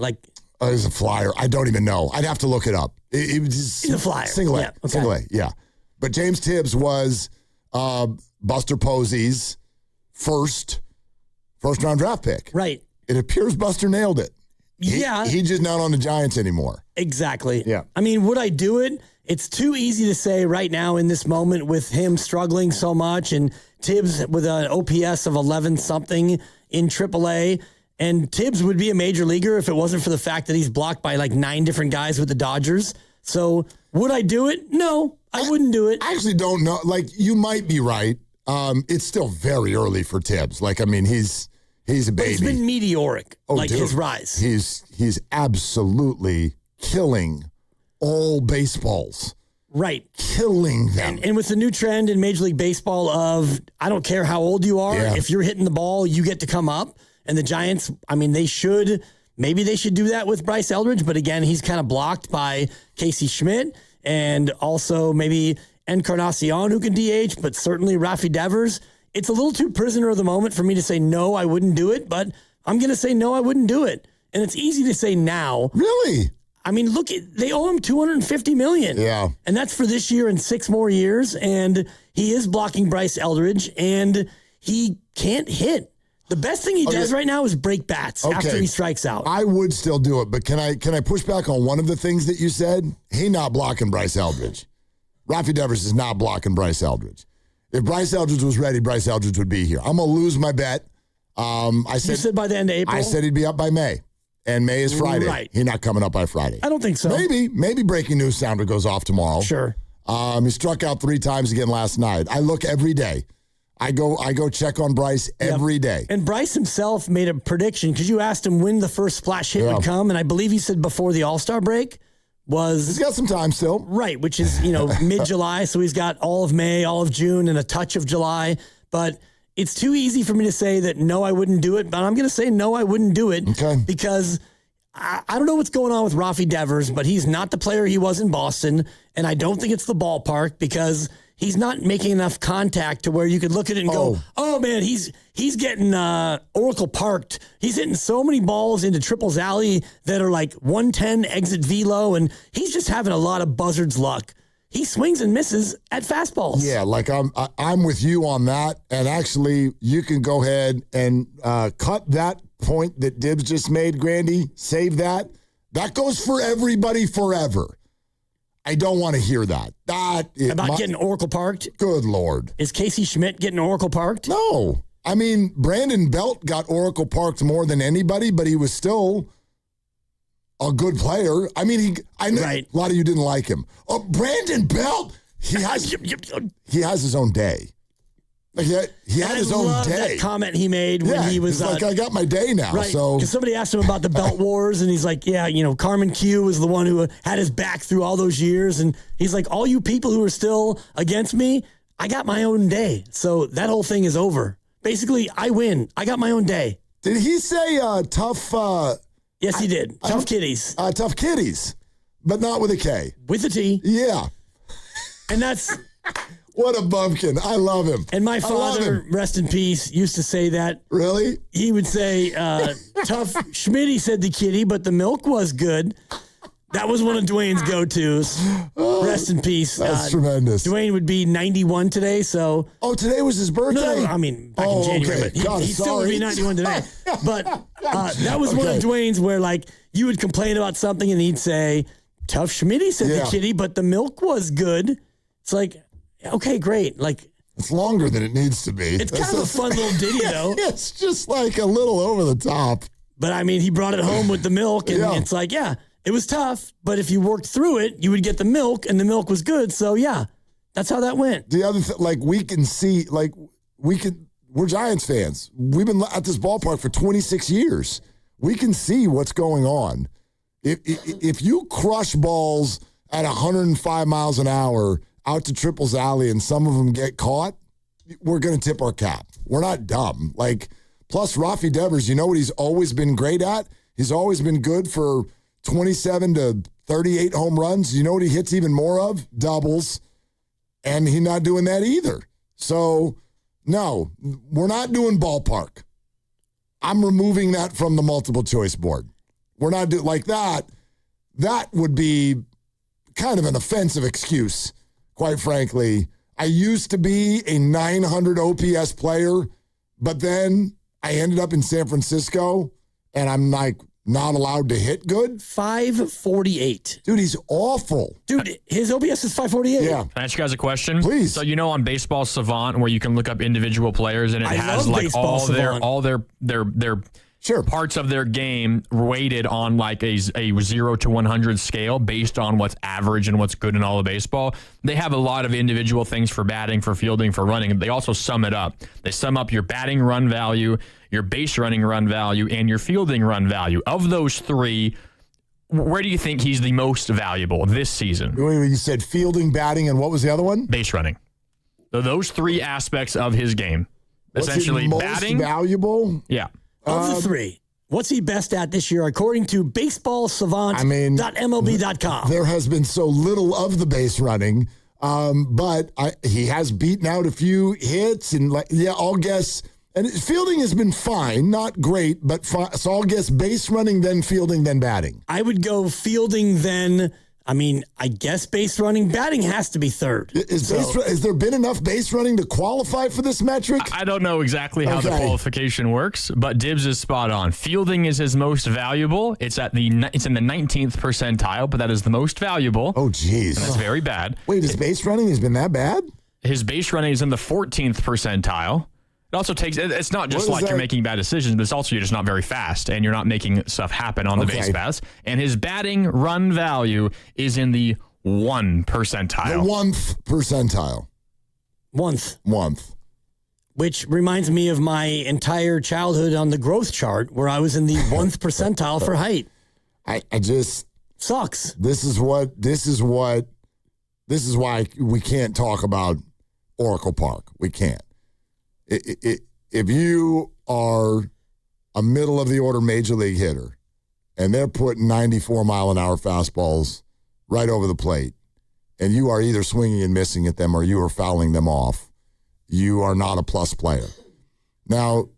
He's a flyer. I don't even know. I'd have to look it up. He's a flyer. Single A. Yeah, okay. Single A, yeah. But James Tibbs was Buster Posey's first-round draft pick. Right. It appears Buster nailed it. Yeah. He's just not on the Giants anymore. Exactly. Yeah. I mean, would I do it? It's too easy to say right now in this moment with him struggling so much and Tibbs with an OPS of 11-something in AAA. And Tibbs would be a major leaguer if it wasn't for the fact that he's blocked by 9 different guys with the Dodgers. So would I do it? No, I wouldn't do it. I actually don't know. You might be right. It's still very early for Tibbs. He's a baby. But he's been meteoric, dude, his rise. He's absolutely killing all baseballs. Right. Killing them. And with the new trend in Major League Baseball of, I don't care how old you are, if you're hitting the ball, you get to come up. And the Giants, maybe they should do that with Bryce Eldridge, but again, he's kind of blocked by Casey Schmidt and also maybe Encarnacion who can DH, but certainly Rafi Devers. It's a little too prisoner of the moment for me to say, no, I wouldn't do it, but I'm going to say, no, I wouldn't do it. And it's easy to say now. Really? I mean, look, they owe him $250 million. Yeah. And that's for this year and 6 more years. And he is blocking Bryce Eldridge, and he can't hit. The best thing he does right now is break bats after he strikes out. I would still do it, but can I push back on one of the things that you said? He not blocking Bryce Eldridge. Rafi Devers is not blocking Bryce Eldridge. If Bryce Eldridge was ready, Bryce Eldridge would be here. I'm going to lose my bet. You said by the end of April? I said he'd be up by May. And May is Friday. Right. He's not coming up by Friday. I don't think so. Maybe breaking news sounder goes off tomorrow. Sure. He struck out 3 times again last night. I look every day. I go check on Bryce every day. And Bryce himself made a prediction because you asked him when the first splash hit would come, and I believe he said before the All-Star break. He's got some time still. Right, which is, mid-July, so he's got all of May, all of June, and a touch of July. But it's too easy for me to say that, no, I wouldn't do it. But I'm going to say, no, I wouldn't do it. Okay. Because I don't know what's going on with Rafi Devers, but he's not the player he was in Boston. And I don't think it's the ballpark because he's not making enough contact to where you could look at it and go, oh man, he's getting Oracle parked. He's hitting so many balls into Triples Alley that are 110 exit velo, and he's just having a lot of buzzard's luck. He swings and misses at fastballs. Yeah, I'm with you on that. And actually, you can go ahead and cut that point that Dibbs just made, Grandy. Save that. That goes for everybody forever. I don't want to hear that. About getting Oracle parked? Good Lord. Is Casey Schmidt getting Oracle parked? No. I mean, Brandon Belt got Oracle parked more than anybody, but he was still a good player. I mean, I know a lot of you didn't like him. Brandon Belt, he has his own day. He had his own day. That comment he made when he was I got my day now. Right, so because somebody asked him about the Belt Wars, and he's like, Carmen Q was the one who had his back through all those years, and he's like, all you people who are still against me, I got my own day. So that whole thing is over. Basically, I win. I got my own day. Did he say tough? Yes, he did. Tough kitties. Tough kitties, but not with a K. With a T. Yeah. And that's... What a bumpkin. I love him. And my father, rest in peace, used to say that. Really? He would say, tough Schmitty said the kitty, but the milk was good. That was one of Dwayne's go-tos. Rest in peace. That's tremendous. Dwayne would be 91 today, so. Oh, today was his birthday? No, I mean, back in January. Okay. But he still would be 91 today. But that was one of Dwayne's where, like, you would complain about something and he'd say, tough Schmitty, said the kitty, but the milk was good. It's like, okay, great. Like, it's longer than it needs to be. It's kind of a fun little ditty, though. It's just like a little over the top. But, I mean, he brought it home with the milk, and it's like, it was tough, but if you worked through it, you would get the milk, and the milk was good. So, that's how that went. The other thing, like, we can see, like, we're Giants fans. We've been at this ballpark for 26 years. We can see what's going on. If you crush balls at 105 miles an hour out to Triples Alley and some of them get caught, we're going to tip our cap. We're not dumb. Like, plus Rafi Devers, you know what he's always been great at? He's always been good for 27 to 38 home runs. You know what he hits even more of? Doubles. And he's not doing that either. So, no, we're not doing ballpark. I'm removing that from the multiple choice board. We're not doing like that. That would be kind of an offensive excuse, quite frankly. I used to be a 900 OPS player, but then I ended up in San Francisco, and I'm like not allowed to hit good. 548. Dude, he's awful. Dude, his OPS is 548. Yeah. Can I ask you guys a question? Please. So you know on Baseball Savant where you can look up individual players and it has like all their parts of their game weighted on like a 0 to 100 scale based on what's average and what's good in all of baseball. They have a lot of individual things for batting, for fielding, for running. They also sum it up. They sum up your batting run value, your base running run value, and your fielding run value. Of those three, where do you think he's the most valuable this season? You said fielding, batting, and what was the other one? Base running. So those three aspects of his game. What's essentially he most batting. valuable? Yeah. Of the three, what's he best at this year, according to baseballsavant.mlb.com? There has been so little of the base running, but he has beaten out a few hits, and I'll guess. And fielding has been fine, not great, but fine. So I'll guess base running, then fielding, then batting. I would go fielding, then. I guess base running. Batting has to be third. Has there been enough base running to qualify for this metric? I don't know exactly how the qualification works, but Dibbs is spot on. Fielding is his most valuable. It's in the 19th percentile, but that is the most valuable. Oh, geez. And that's very bad. Wait, his base running has been that bad? His base running is in the 14th percentile. It also takes, it's not just like you're making bad decisions, but it's also you're just not very fast and you're not making stuff happen on the base paths. And his batting run value is in the 1 percentile. The 1th percentile. 1th. Which reminds me of my entire childhood on the growth chart where I was in the 1th percentile for height. I just. Sucks. This is why we can't talk about Oracle Park. We can't. If you are a middle-of-the-order major league hitter and they're putting 94-mile-an-hour fastballs right over the plate and you are either swinging and missing at them or you are fouling them off, you are not a plus player. Now,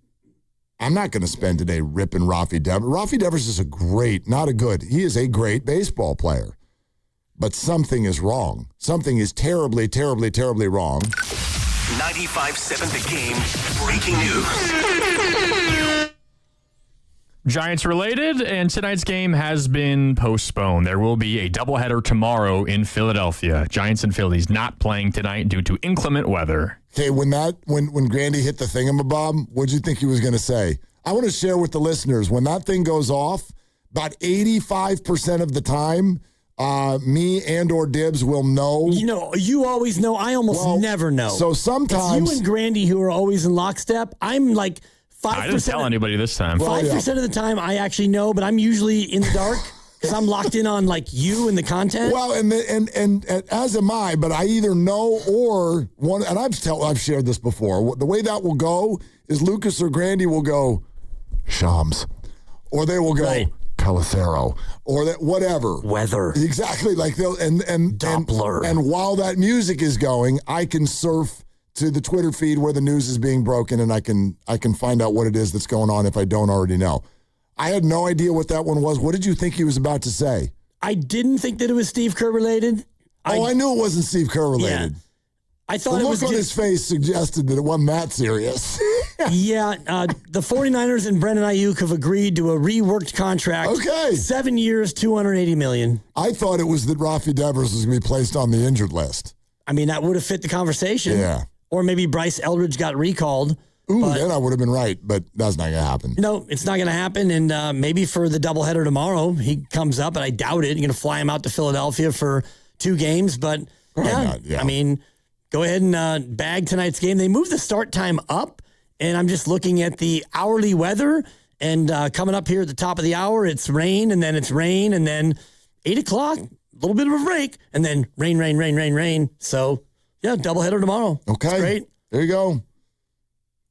I'm not going to spend today ripping Rafi Devers. Rafi Devers is he is a great baseball player. But something is wrong. Something is terribly, terribly, terribly wrong. 95.7 The Game breaking news. Giants related, and tonight's game has been postponed. There will be a doubleheader tomorrow in Philadelphia. Giants and Phillies not playing tonight due to inclement weather. Okay, when Grandy hit the thingamabob, what'd you think he was going to say? I want to share with the listeners, when that thing goes off, about 85% of the time, me and or Dibbs will know. You always know. I almost never know. So sometimes it's you and Grandy who are always in lockstep. I'm like 5%. I didn't tell anybody this time. 5% of the time I actually know, but I'm usually in the dark because I'm locked in on like you and the content. Well, and as am I, but I either know or one. And I've shared this before. The way that will go is Lucas or Grandy will go Shams, or they will go Pellicero, or that whatever weather exactly like they'll and Doppler. And while that music is going, I can surf to the Twitter feed where the news is being broken, and I can find out what it is that's going on if I don't already know. I had no idea what that one was. What did you think he was about to say? I didn't think that it was Steve Kerr related. I knew it wasn't Steve Kerr related. Yeah. I thought the it was look on his face suggested that it wasn't that serious. The 49ers and Brendan Ayuk have agreed to a reworked contract. Okay. 7 years, $280 million. I thought it was that Rafi Devers was going to be placed on the injured list. I mean, that would have fit the conversation. Yeah. Or maybe Bryce Eldridge got recalled. Ooh, then I would have been right, but that's not going to happen. No, it's not going to happen. And maybe for the doubleheader tomorrow, he comes up, and I doubt it. You're going to fly him out to Philadelphia for 2 games. But, I mean, go ahead and bag tonight's game. They moved the start time up, and I'm just looking at the hourly weather. And coming up here at the top of the hour, it's rain, and then it's rain, and then 8 o'clock, a little bit of a break, and then rain. So, doubleheader tomorrow. Okay. It's great. There you go.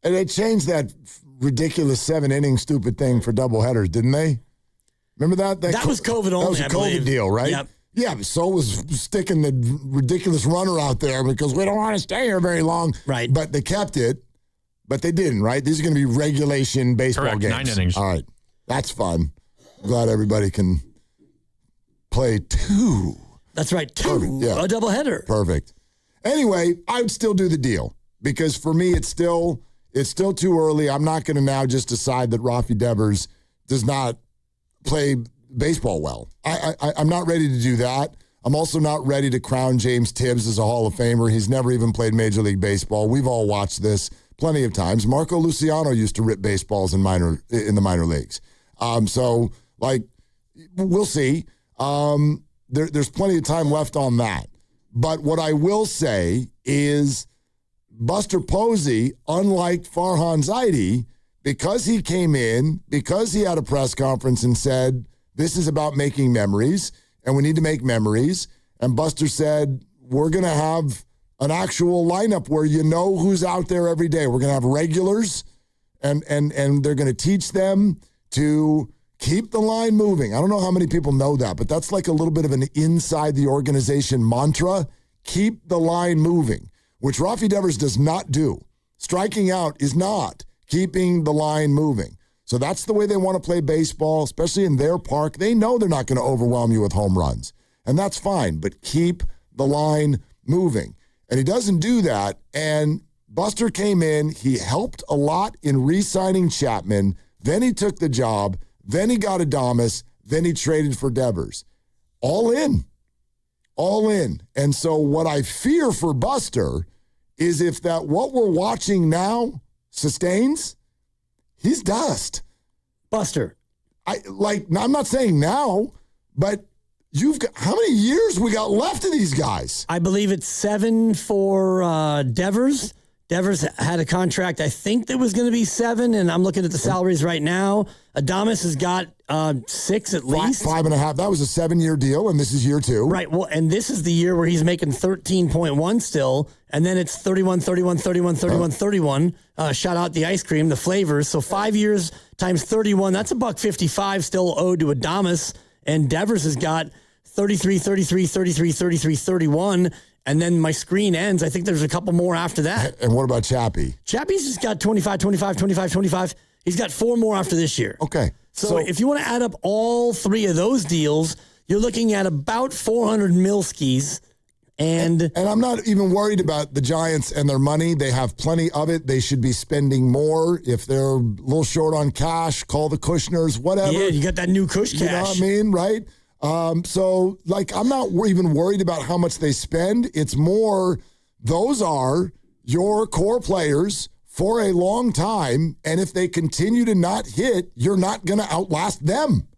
And they changed that ridiculous 7-inning stupid thing for doubleheaders, didn't they? Remember that? That was COVID only, That was a COVID deal, right? Yep. Yeah, but so was sticking the ridiculous runner out there because we don't want to stay here very long. Right. But they kept it, but they didn't, right? These are going to be regulation baseball Correct, games. 9 innings. All right. That's fun. Glad everybody can play 2. That's right, 2. Perfect, yeah. A doubleheader. Perfect. Anyway, I would still do the deal because for me, it's still too early. I'm not going to now just decide that Rafi Devers does not play baseball well. I'm not ready to do that. I'm also not ready to crown James Tibbs as a Hall of Famer. He's never even played Major League Baseball. We've all watched this plenty of times. Marco Luciano used to rip baseballs in the minor leagues. So, we'll see. There's plenty of time left on that. But what I will say is Buster Posey, unlike Farhan Zaidi, because he came in, because he had a press conference and said, this is about making memories, and we need to make memories. And Buster said, we're going to have an actual lineup where you know who's out there every day. We're going to have regulars, and they're going to teach them to keep the line moving. I don't know how many people know that, but that's like a little bit of an inside the organization mantra. Keep the line moving, which Rafi Devers does not do. Striking out is not keeping the line moving. So that's the way they want to play baseball, especially in their park. They know they're not going to overwhelm you with home runs, and that's fine, but keep the line moving. And he doesn't do that, and Buster came in. He helped a lot in re-signing Chapman. Then he took the job. Then he got Adames. Then he traded for Devers. All in. And so what I fear for Buster is if that what we're watching now sustains, he's dust. Buster. I'm not saying now, but you've got how many years we got left of these guys? I believe it's 7 for Devers. Devers had a contract, I think, that was going to be 7, and I'm looking at the salaries right now. Adames has got 6 at least. 5.5. That was a 7-year deal, and this is year 2. Right. Well, and this is the year where he's making 13.1 still, and then it's 31. Shout out the ice cream, the flavors. So 5 years times 31, that's $155 still owed to Adames, and Devers has got 33, 31. And then my screen ends. I think there's a couple more after that. And what about Chappie? Chappie's just got 25. He's got 4 more after this year. Okay. So if you want to add up all 3 of those deals, you're looking at about 400 milskis. And I'm not even worried about the Giants and their money. They have plenty of it. They should be spending more. If they're a little short on cash, call the Kushners, whatever. Yeah, you got that new Kush cash. You know what I mean, right? So, I'm not even worried about how much they spend. It's more, those are your core players for a long time, and if they continue to not hit, you're not going to outlast them.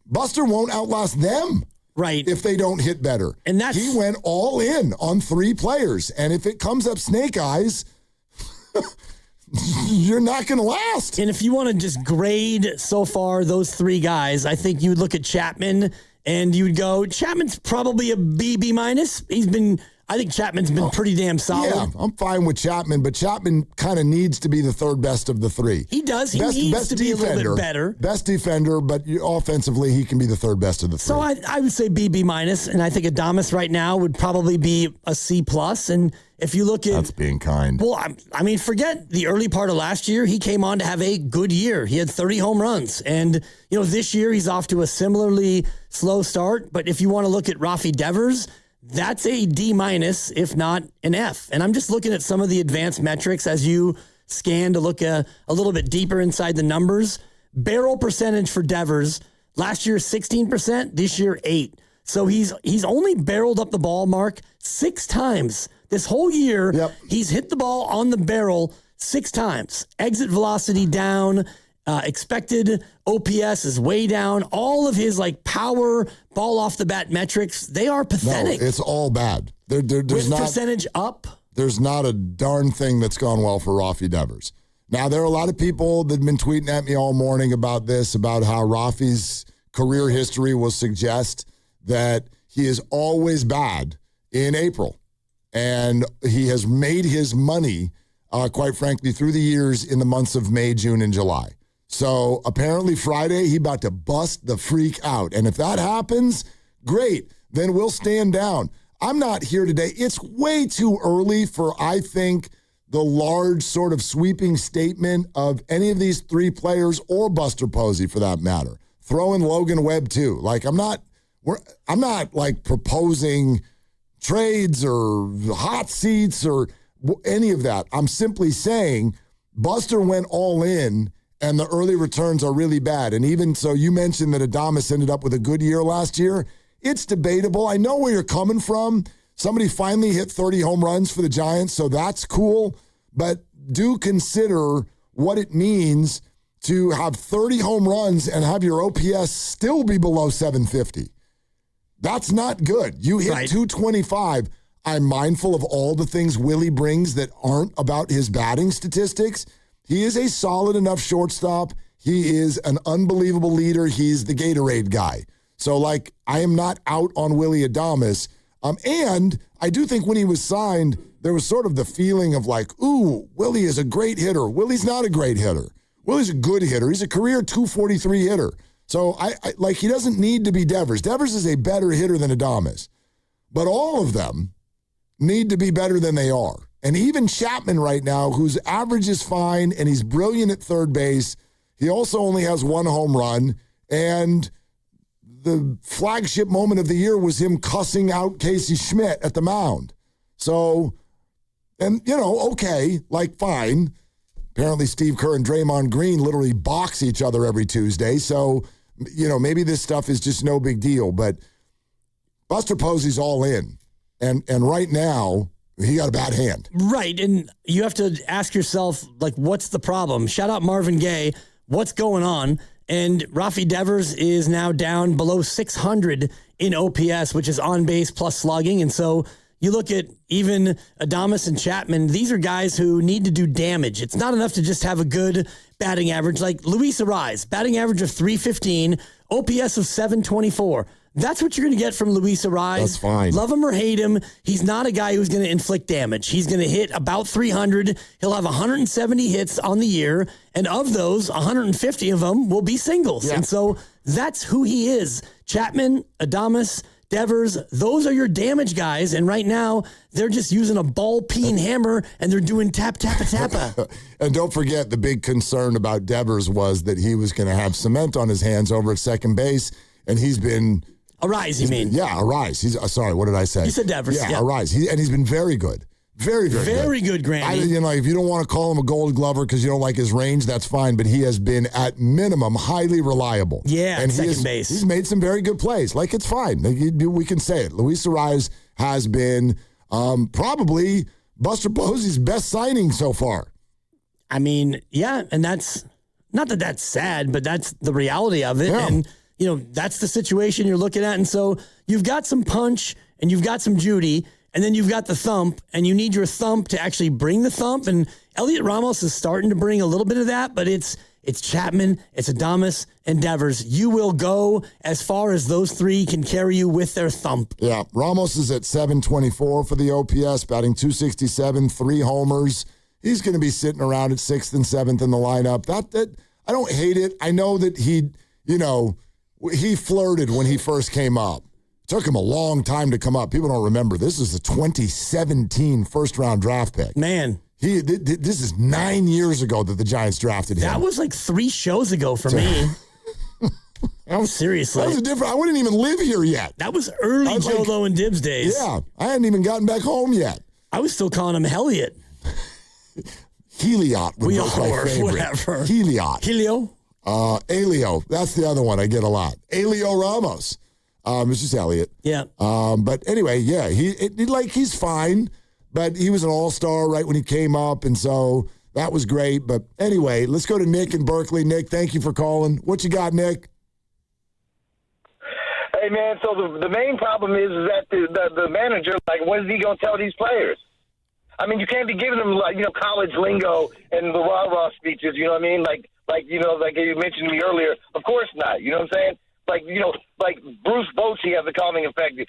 Buster won't outlast them. Right. If they don't hit better. And he went all in on 3 players, and if it comes up snake eyes, you're not going to last. And if you want to just grade so far those 3 guys, I think you would look at Chapman and you would go, Chapman's probably a B minus. He's been I think Chapman's been pretty damn solid. Yeah, I'm fine with Chapman, but Chapman kind of needs to be the third best of the three. He does. He needs to be a little bit better. Best defender, but offensively, he can be the third best of the three. So I would say B minus, and I think Adames right now would probably be a C plus. And if you look at that's being kind. Well, I mean, forget the early part of last year. He came on to have a good year. He had 30 home runs, and this year he's off to a similarly slow start. But if you want to look at Rafi Devers, that's a D minus, if not an F. And I'm just looking at some of the advanced metrics as you scan to look a little bit deeper inside the numbers. Barrel percentage for Devers last year 16%, this year 8%. So he's only barreled up the ball, Mark, 6 times this whole year. Yep. He's hit the ball on the barrel 6 times. Exit velocity down. Expected OPS is way down. All of his power, ball off the bat metrics, they are pathetic. No, it's all bad. There's not percentage up. There's not a darn thing that's gone well for Rafi Devers. Now, there are a lot of people that have been tweeting at me all morning about this, about how Rafi's career history will suggest that he is always bad in April. And he has made his money, quite frankly, through the years in the months of May, June, and July. So apparently Friday, he about to bust the freak out. And if that happens, great. Then we'll stand down. I'm not here today. It's way too early for, I think, the large sort of sweeping statement of any of these 3 players or Buster Posey for that matter. Throw in Logan Webb too. I'm not proposing trades or hot seats or any of that. I'm simply saying Buster went all in, and the early returns are really bad. And even so, you mentioned that Adames ended up with a good year last year. It's debatable. I know where you're coming from. Somebody finally hit 30 home runs for the Giants, so that's cool. But do consider what it means to have 30 home runs and have your OPS still be below 750. That's not good. You hit 225. I'm mindful of all the things Willie brings that aren't about his batting statistics. He is a solid enough shortstop. He is an unbelievable leader. He's the Gatorade guy. So, I am not out on Willie Adames. And I do think when he was signed, there was sort of the feeling of ooh, Willie is a great hitter. Willie's not a great hitter. Willie's a good hitter. He's a career 243 hitter. So, he doesn't need to be Devers. Devers is a better hitter than Adames. But all of them need to be better than they are. And even Chapman right now, whose average is fine and he's brilliant at third base, he also only has 1 home run. And the flagship moment of the year was him cussing out Casey Schmidt at the mound. So, and, okay, fine. Apparently Steve Kerr and Draymond Green literally box each other every Tuesday. So, maybe this stuff is just no big deal. But Buster Posey's all in. And right now, he got a bad hand. Right, and you have to ask yourself, what's the problem? Shout out Marvin Gaye. What's going on? And Rafi Devers is now down below 600 in OPS, which is on base plus slugging. And so you look at even Adames and Chapman, these are guys who need to do damage. It's not enough to just have a good batting average. Like Luis Arise, batting average of 315, OPS of 724. That's what you're going to get from Luis Arise. That's fine. Love him or hate him, he's not a guy who's going to inflict damage. He's going to hit about 300. He'll have 170 hits on the year, and of those, 150 of them will be singles. Yeah. And so that's who he is. Chapman, Adames, Devers, those are your damage guys, and right now they're just using a ball-peen hammer, and they're doing tap-tappa-tappa. And don't forget, the big concern about Devers was that he was going to have cement on his hands over at second base, and he's been... Arise, you mean? Yeah, Arise. He's sorry, what did I say? You said Devers. Yeah. Arise. He's been very good. Very, very good. Very good, Granny. If you don't want to call him a gold glover because you don't like his range, that's fine, but he has been, at minimum, highly reliable. Yeah, and second base. He's made some very good plays. It's fine. We can say it. Luis Arise has been probably Buster Posey's best signing so far. I mean, yeah, and that's, not that that's sad, but that's the reality of it. Yeah. And that's the situation you're looking at. And so you've got some punch and you've got some Judy, and then you've got the thump, and you need your thump to actually bring the thump. And Elliot Ramos is starting to bring a little bit of that, but it's It's Chapman, it's Adames, and Devers. You will go as far as those three can carry you with their thump. Yeah, Ramos is at 724 for the OPS, batting .267, 3 homers. He's going to be sitting around at 6th and 7th in the lineup. That I don't hate it. I know that he flirted when he first came up. It took him a long time to come up. People don't remember. This is the 2017 first-round draft pick. Man. This is 9 years ago that the Giants drafted him. That was like 3 shows ago for me. Seriously. That was different. I wouldn't even live here yet. That was early Joe Low and Dibs days. Yeah. I hadn't even gotten back home yet. I was still calling him Heliot. Heliot was my favorite. Whatever. Heliot. Helio? Elio. That's the other one I get a lot. Elio Ramos. It's just Elliot. Yeah. But anyway, yeah, he's fine. But he was an all-star right when he came up, and so that was great. But anyway, let's go to Nick in Berkeley. Nick, thank you for calling. What you got, Nick? Hey, man, so the main problem is that the manager, like, what is he going to tell these players? I mean, you can't be giving them, like, college lingo and the rah-rah speeches, you know what I mean? Like you mentioned to me earlier, of course not, you know what I'm saying? Like Bruce Bochy has a calming effect. He's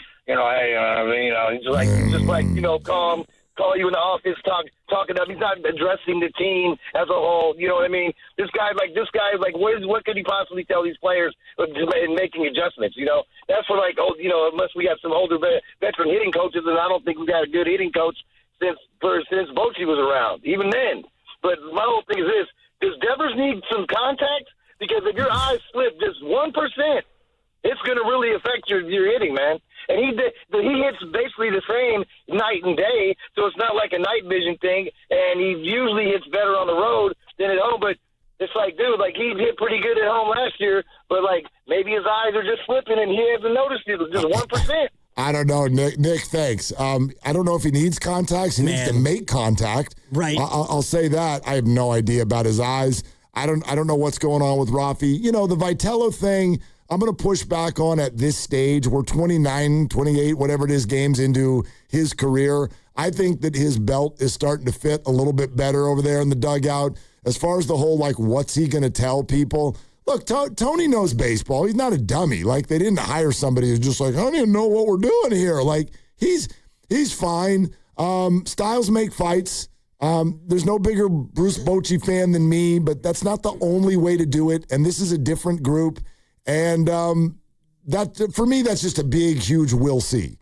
calm, call you in the office, talking up. He's not addressing the team as a whole. You know what I mean? This guy, what could he possibly tell these players in making adjustments? That's for unless we got some older veteran hitting coaches, and I don't think we got a good hitting coach since Bochy was around. Even then. But my whole thing is this: does Devers need some contact? Because if your eyes slip just 1%, it's going to really affect your hitting, man. And he hits basically the same night and day, so it's not like a night vision thing. And he usually hits better on the road than at home. But it's like, dude, he hit pretty good at home last year, but maybe his eyes are just slipping and he hasn't noticed it. Just 1%. I don't know, Nick. Nick, thanks. I don't know if he needs contacts. He needs to make contact. Right. I'll say that. I have no idea about his eyes. I don't know what's going on with Rafi. The Vitello thing, I'm going to push back on at this stage. We're 29, 28, whatever it is, games into his career. I think that his belt is starting to fit a little bit better over there in the dugout. As far as the whole, what's he going to tell people? Look, Tony knows baseball. He's not a dummy. They didn't hire somebody who's just I don't even know what we're doing here. He's fine. Styles make fights. There's no bigger Bruce Bochy fan than me, but that's not the only way to do it. And this is a different group. And that for me, that's just a big, huge we'll see.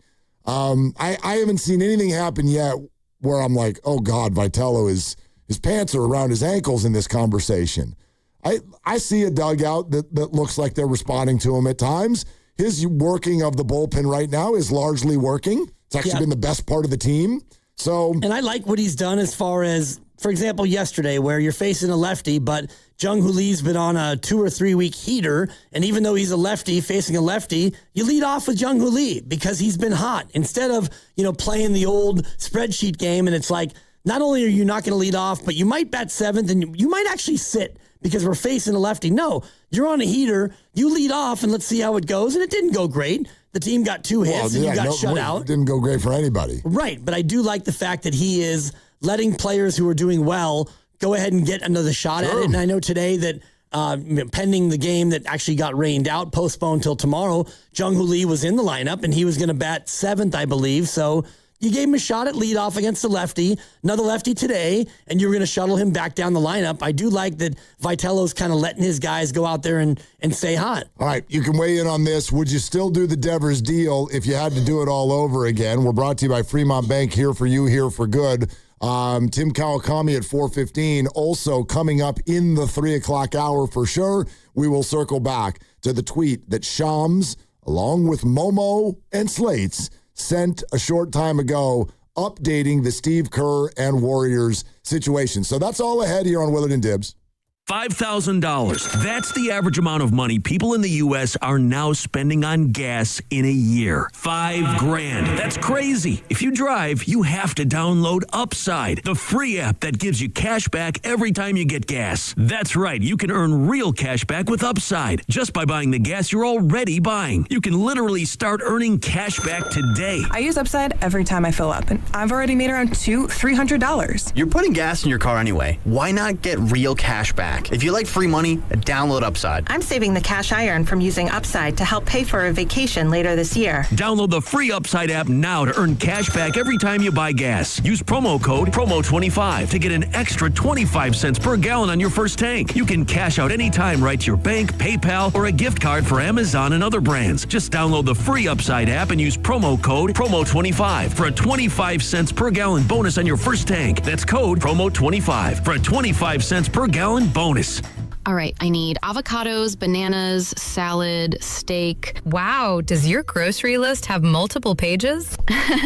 I haven't seen anything happen yet where I'm like, oh, God, Vitello his pants are around his ankles in this conversation. I see a dugout that looks like they're responding to him at times. His working of the bullpen right now is largely working. It's actually been the best part of the team. And I like what he's done as far as, for example, yesterday where you're facing a lefty, but Jung-Hoo Lee's been on a 2 or 3 week heater. And even though he's a lefty facing a lefty, you lead off with Jung-Hoo Lee because he's been hot instead of, playing the old spreadsheet game. And it's not only are you not going to lead off, but you might bat 7th and you might actually sit because we're facing a lefty. No, you're on a heater. You lead off and let's see how it goes. And it didn't go great. The team got 2 hits and you got shut out. It didn't go great for anybody. Right, but I do like the fact that he is letting players who are doing well go ahead and get another shot at it. And I know today that pending the game that actually got rained out, postponed till tomorrow, Jung-Hoo Lee was in the lineup and he was going to bat 7th, I believe. So you gave him a shot at leadoff against the lefty, another lefty today, and you're going to shuttle him back down the lineup. I do like that Vitello's kind of letting his guys go out there and stay hot. All right, you can weigh in on this. Would you still do the Devers deal if you had to do it all over again? We're brought to you by Fremont Bank, here for you, here for good. Tim Kawakami at 4:15. Also coming up in the 3 o'clock hour for sure, we will circle back to the tweet that Shams, along with Momo and Slates, sent a short time ago updating the Steve Kerr and Warriors situation. So that's all ahead here on Willard and Dibs. $5,000. That's the average amount of money people in the U.S. are now spending on gas in a year. $5,000. That's crazy. If you drive, you have to download Upside, the free app that gives you cash back every time you get gas. That's right. You can earn real cash back with Upside just by buying the gas you're already buying. You can literally start earning cash back today. I use Upside every time I fill up, and I've already made around $200-300. You're putting gas in your car anyway. Why not get real cash back? back. If you like free money, download Upside. I'm saving the cash I earn from using Upside to help pay for a vacation later this year. Download the free Upside app now to earn cash back every time you buy gas. Use promo code PROMO25 to get an extra 25 cents per gallon on your first tank. You can cash out anytime right to your bank, PayPal, or a gift card for Amazon and other brands. Just download the free Upside app and use promo code PROMO25 for a 25 cents per gallon bonus on your first tank. That's code PROMO25 for a 25 cents per gallon bonus. All right, I need avocados, bananas, salad, steak. Wow, does your grocery list have multiple pages?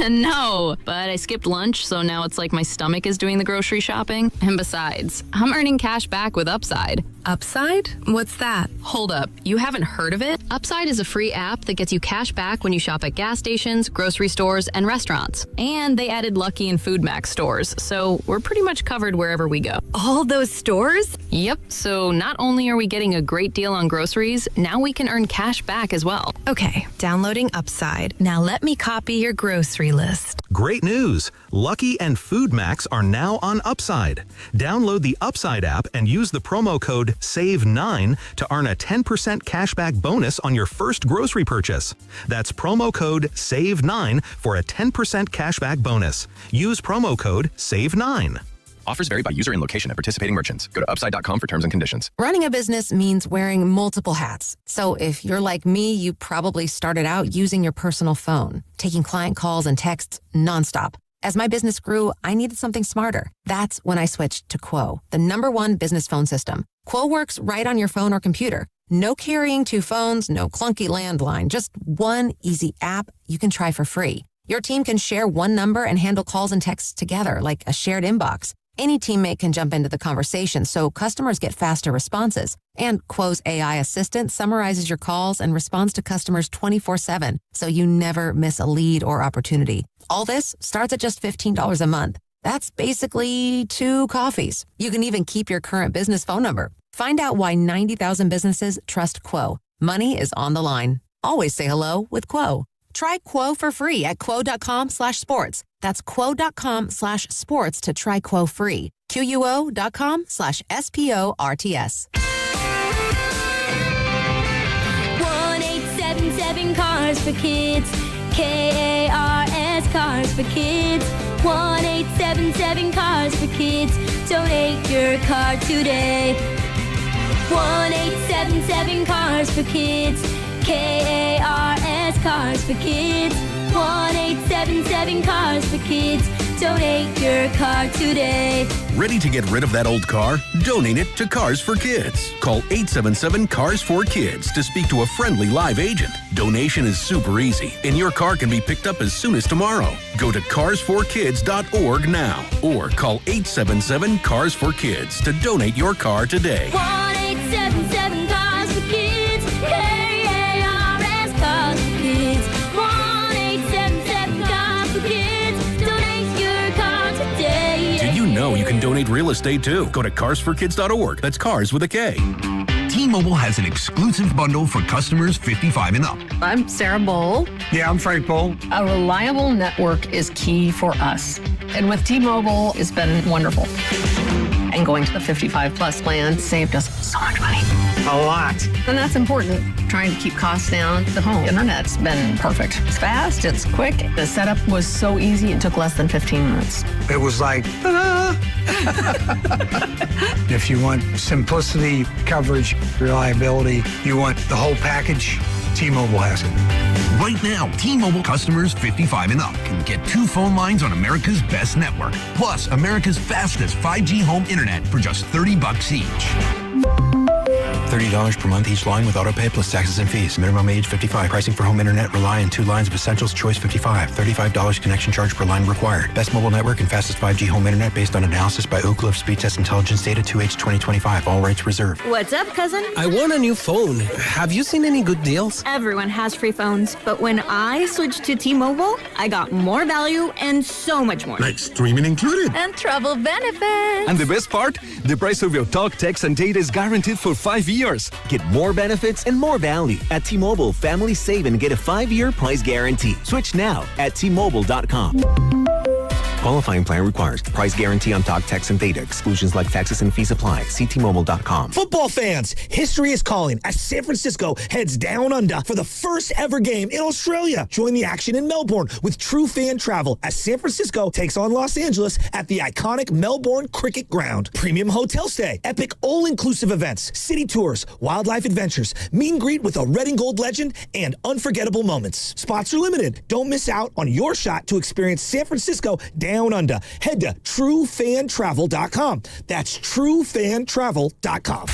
No, but I skipped lunch, so now it's like my stomach is doing the grocery shopping. And besides, I'm earning cash back with Upside. Upside? What's that? Hold up, you haven't heard of it? Upside is a free app that gets you cash back when you shop at gas stations, grocery stores, and restaurants. And they added Lucky and Food Max stores, so we're pretty much covered wherever we go. All those stores? Yep, so not only are we getting a great deal on groceries, now we can earn cash back as well. Okay, downloading Upside. Now let me copy your grocery list. Great news! Lucky and Food Max are now on Upside. Download the Upside app and use the promo code SAVE9 to earn a 10% cashback bonus on your first grocery purchase. That's promo code SAVE9 for a 10% cashback bonus. Use promo code SAVE9. Offers vary by user and location at participating merchants. Go to upside.com for terms and conditions. Running a business means wearing multiple hats. So if you're like me, you probably started out using your personal phone, taking client calls and texts nonstop. As my business grew, I needed something smarter. That's when I switched to Quo, the #1 business phone system. Quo works right on your phone or computer. No carrying 2 phones, no clunky landline, just one easy app you can try for free. Your team can share one number and handle calls and texts together like a shared inbox. Any teammate can jump into the conversation, so customers get faster responses. And Quo's AI assistant summarizes your calls and responds to customers 24/7, so you never miss a lead or opportunity. All this starts at just $15 a month. That's basically 2 coffees. You can even keep your current business phone number. Find out why 90,000 businesses trust Quo. Money is on the line. Always say hello with Quo. Try Quo for free at quo.com/sports. That's quo.com/sports to try Quo free. QUO.com/SPORTS. 1-877 Cars for Kids. KARS Cars for Kids. 1-877 Cars for Kids. Donate your car today. 1-877 Cars for Kids. KARS Cars for Kids. 1-877 Cars for Kids. Donate your car today. Ready to get rid of that old car? Donate it to Cars for Kids. Call 877 Cars for Kids to speak to a friendly live agent. Donation is super easy, and your car can be picked up as soon as tomorrow. Go to carsforkids.org now or call 877 Cars for Kids to donate your car today. 1-877 Cars for Kids. KARS Cars for Kids. 1-877 Cars for Kids. Donate your car today. Did you know you can donate real estate too? Go to carsforkids.org. That's cars with a K. T-Mobile has an exclusive bundle for customers 55 and up. I'm Sarah Bowl. Yeah, I'm Frank Bowl. A reliable network is key for us. And with T-Mobile, it's been wonderful. And going to the 55 plus plan saved us so much money. A lot. And that's important. Trying to keep costs down. The home internet's been perfect. It's fast, it's quick. The setup was so easy, it took less than 15 minutes. It was like, If you want simplicity, coverage, reliability, you want the whole package, T-Mobile has it. Right now, T-Mobile customers 55 and up can get 2 phone lines on America's best network, plus America's fastest 5G home internet for just $30 each. $30 per month each line with autopay plus taxes and fees. Minimum age 55. Pricing for home internet rely on 2 lines of essentials. Choice 55. $35 connection charge per line required. Best mobile network and fastest 5G home internet based on analysis by Oak Cliff Speed Test Intelligence Data 2H 2025. All rights reserved. What's up, cousin? I want a new phone. Have you seen any good deals? Everyone has free phones, but when I switched to T-Mobile, I got more value and so much more. Like streaming included. And travel benefits. And the best part? The price of your talk, text, and data is guaranteed for 5 years. Get more benefits and more value. At T-Mobile, families save and get a 5-year price guarantee. Switch now at T-Mobile.com. Qualifying plan requires price guarantee on talk, text, and data. Exclusions like taxes and fees apply. See T-Mobile.com. Football fans, history is calling as San Francisco heads down under for the first ever game in Australia. Join the action in Melbourne with true fan travel as San Francisco takes on Los Angeles at the iconic Melbourne Cricket Ground. Premium hotel stay, epic all-inclusive events, city tours, wildlife adventures, meet and greet with a red and gold legend, and unforgettable moments. Spots are limited. Don't miss out on your shot to experience San Francisco down under. Head to truefantravel.com. That's truefantravel.com.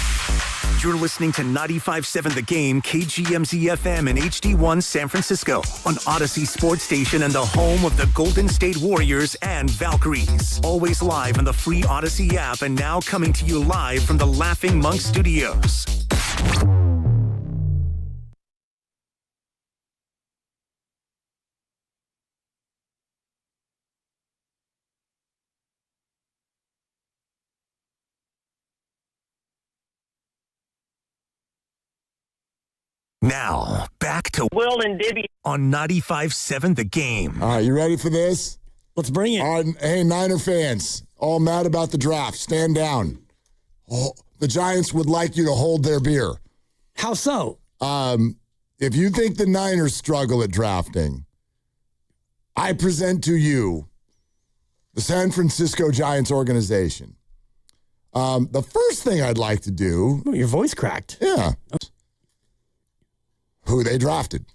You're listening to 95.7 The Game, KGMZ FM and HD1 San Francisco on Odyssey Sports Station and the home of the Golden State Warriors and Valkyries. Always live on the free Odyssey app and now coming to you live from the Laughing Monk Studios. Now, back to Will and Dibby on 95.7 The Game. All right, you ready for this? Let's bring it. All right, hey, Niner fans, all mad about the draft. Stand down. Oh, the Giants would like you to hold their beer. How so? If you think the Niners struggle at drafting, I present to you the San Francisco Giants organization. The first thing I'd like to do... Oh, your voice cracked. Yeah. Who they drafted.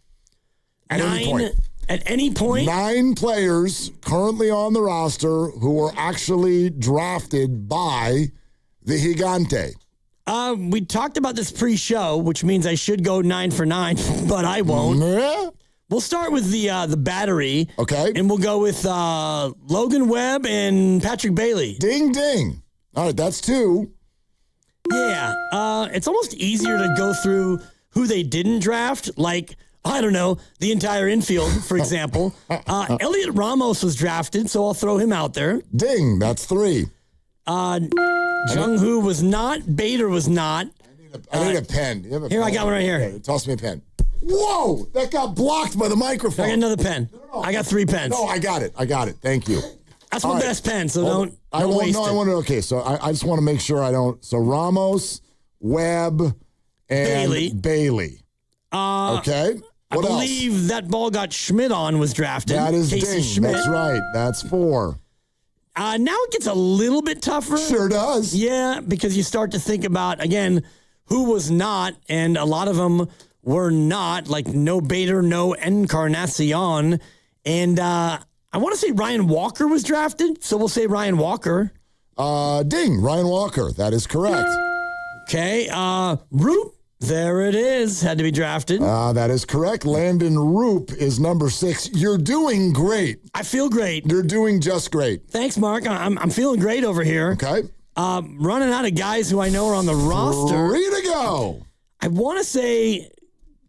At any point. 9 players currently on the roster who were actually drafted by the Gigante. We talked about this pre-show, which means I should go 9 for 9, but I won't. Yeah. We'll start with the battery. Okay. And we'll go with Logan Webb and Patrick Bailey. Ding, ding. All right, that's 2. Yeah. It's almost easier to go through who they didn't draft, like, I don't know, the entire infield, for example. Elliot Ramos was drafted, so I'll throw him out there. Ding, that's 3. Jung-Hoo was not. Bader was not. I need a pen. You have a here, pen? I got one right here. Okay, toss me a pen. Whoa, that got blocked by the microphone. I got another pen. No. I got 3 pens. No, I got it. Thank you. That's my best pen, so don't waste it. I want to, okay, so I just want to make sure I don't. So Ramos, Webb, and Bailey. Okay. I believe that ball got Schmidt on was drafted. That is Casey ding. Schmidt. That's right. That's 4. Now it gets a little bit tougher. Sure does. Yeah, because you start to think about, again, who was not, and a lot of them were not, like no Bader, no Encarnacion. And I want to say Ryan Walker was drafted, so we'll say Ryan Walker. Ding, Ryan Walker. That is correct. Okay, Roop. There it is. Had to be drafted. That is correct. Landon Roop is number 6. You're doing great. I feel great. You're doing just great. Thanks, Mark. I'm feeling great over here. Okay. Running out of guys who I know are on the roster. 3 to go. I want to say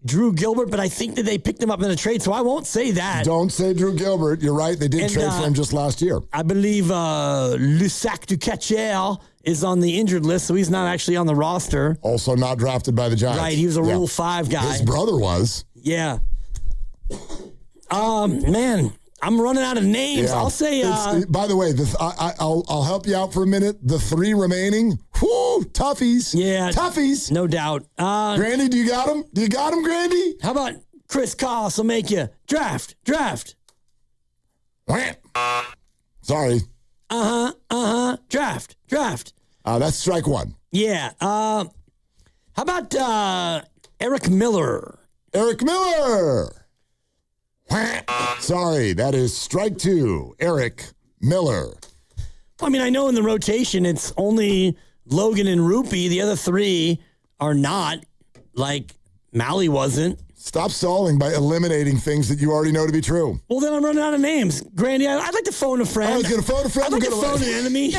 Drew Gilbert, but I think that they picked him up in a trade, so I won't say that. Don't say Drew Gilbert. You're right. They did trade for him just last year. I believe Lusac du Catcher is on the injured list, so he's not actually on the roster. Also not drafted by the Giants. Right, he was a Rule 5 guy. His brother was. Yeah. Man, I'm running out of names. Yeah. I'll say... by the way, I'll help you out for a minute. The 3 remaining, whoo, toughies. Yeah. Toughies. No doubt. Grandy, do you got him? Do you got him, Grandy? How about Chris Koss will make you draft. Sorry. Draft. That's strike 1. Yeah. How about Eric Miller? Eric Miller. Sorry, that is strike 2. Eric Miller. I mean, I know in the rotation it's only Logan and Rupee. The other 3 are not. Like Malley wasn't. Stop stalling by eliminating things that you already know to be true. Well, then I'm running out of names. Grandy, I'd like to phone a friend. I was going to phone a friend. I'd like to phone an enemy.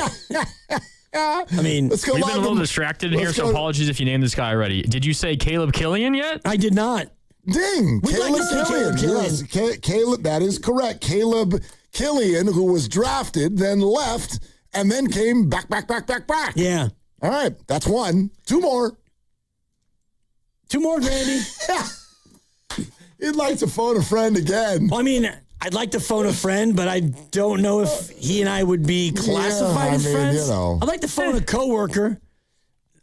I mean, let's go. We've been a little distracted here, so apologies if you named this guy already. Did you say Caleb Killian yet? I did not. Ding! Caleb Killian. Yes, Caleb. That is correct. Caleb Killian, who was drafted, then left, and then came back. Yeah. All right, that's 1. 2 more. 2 more, Grandy. He'd like to phone a friend again. Well, I mean, I'd like to phone a friend, but I don't know if he and I would be classified as friends. I'd like to phone a coworker.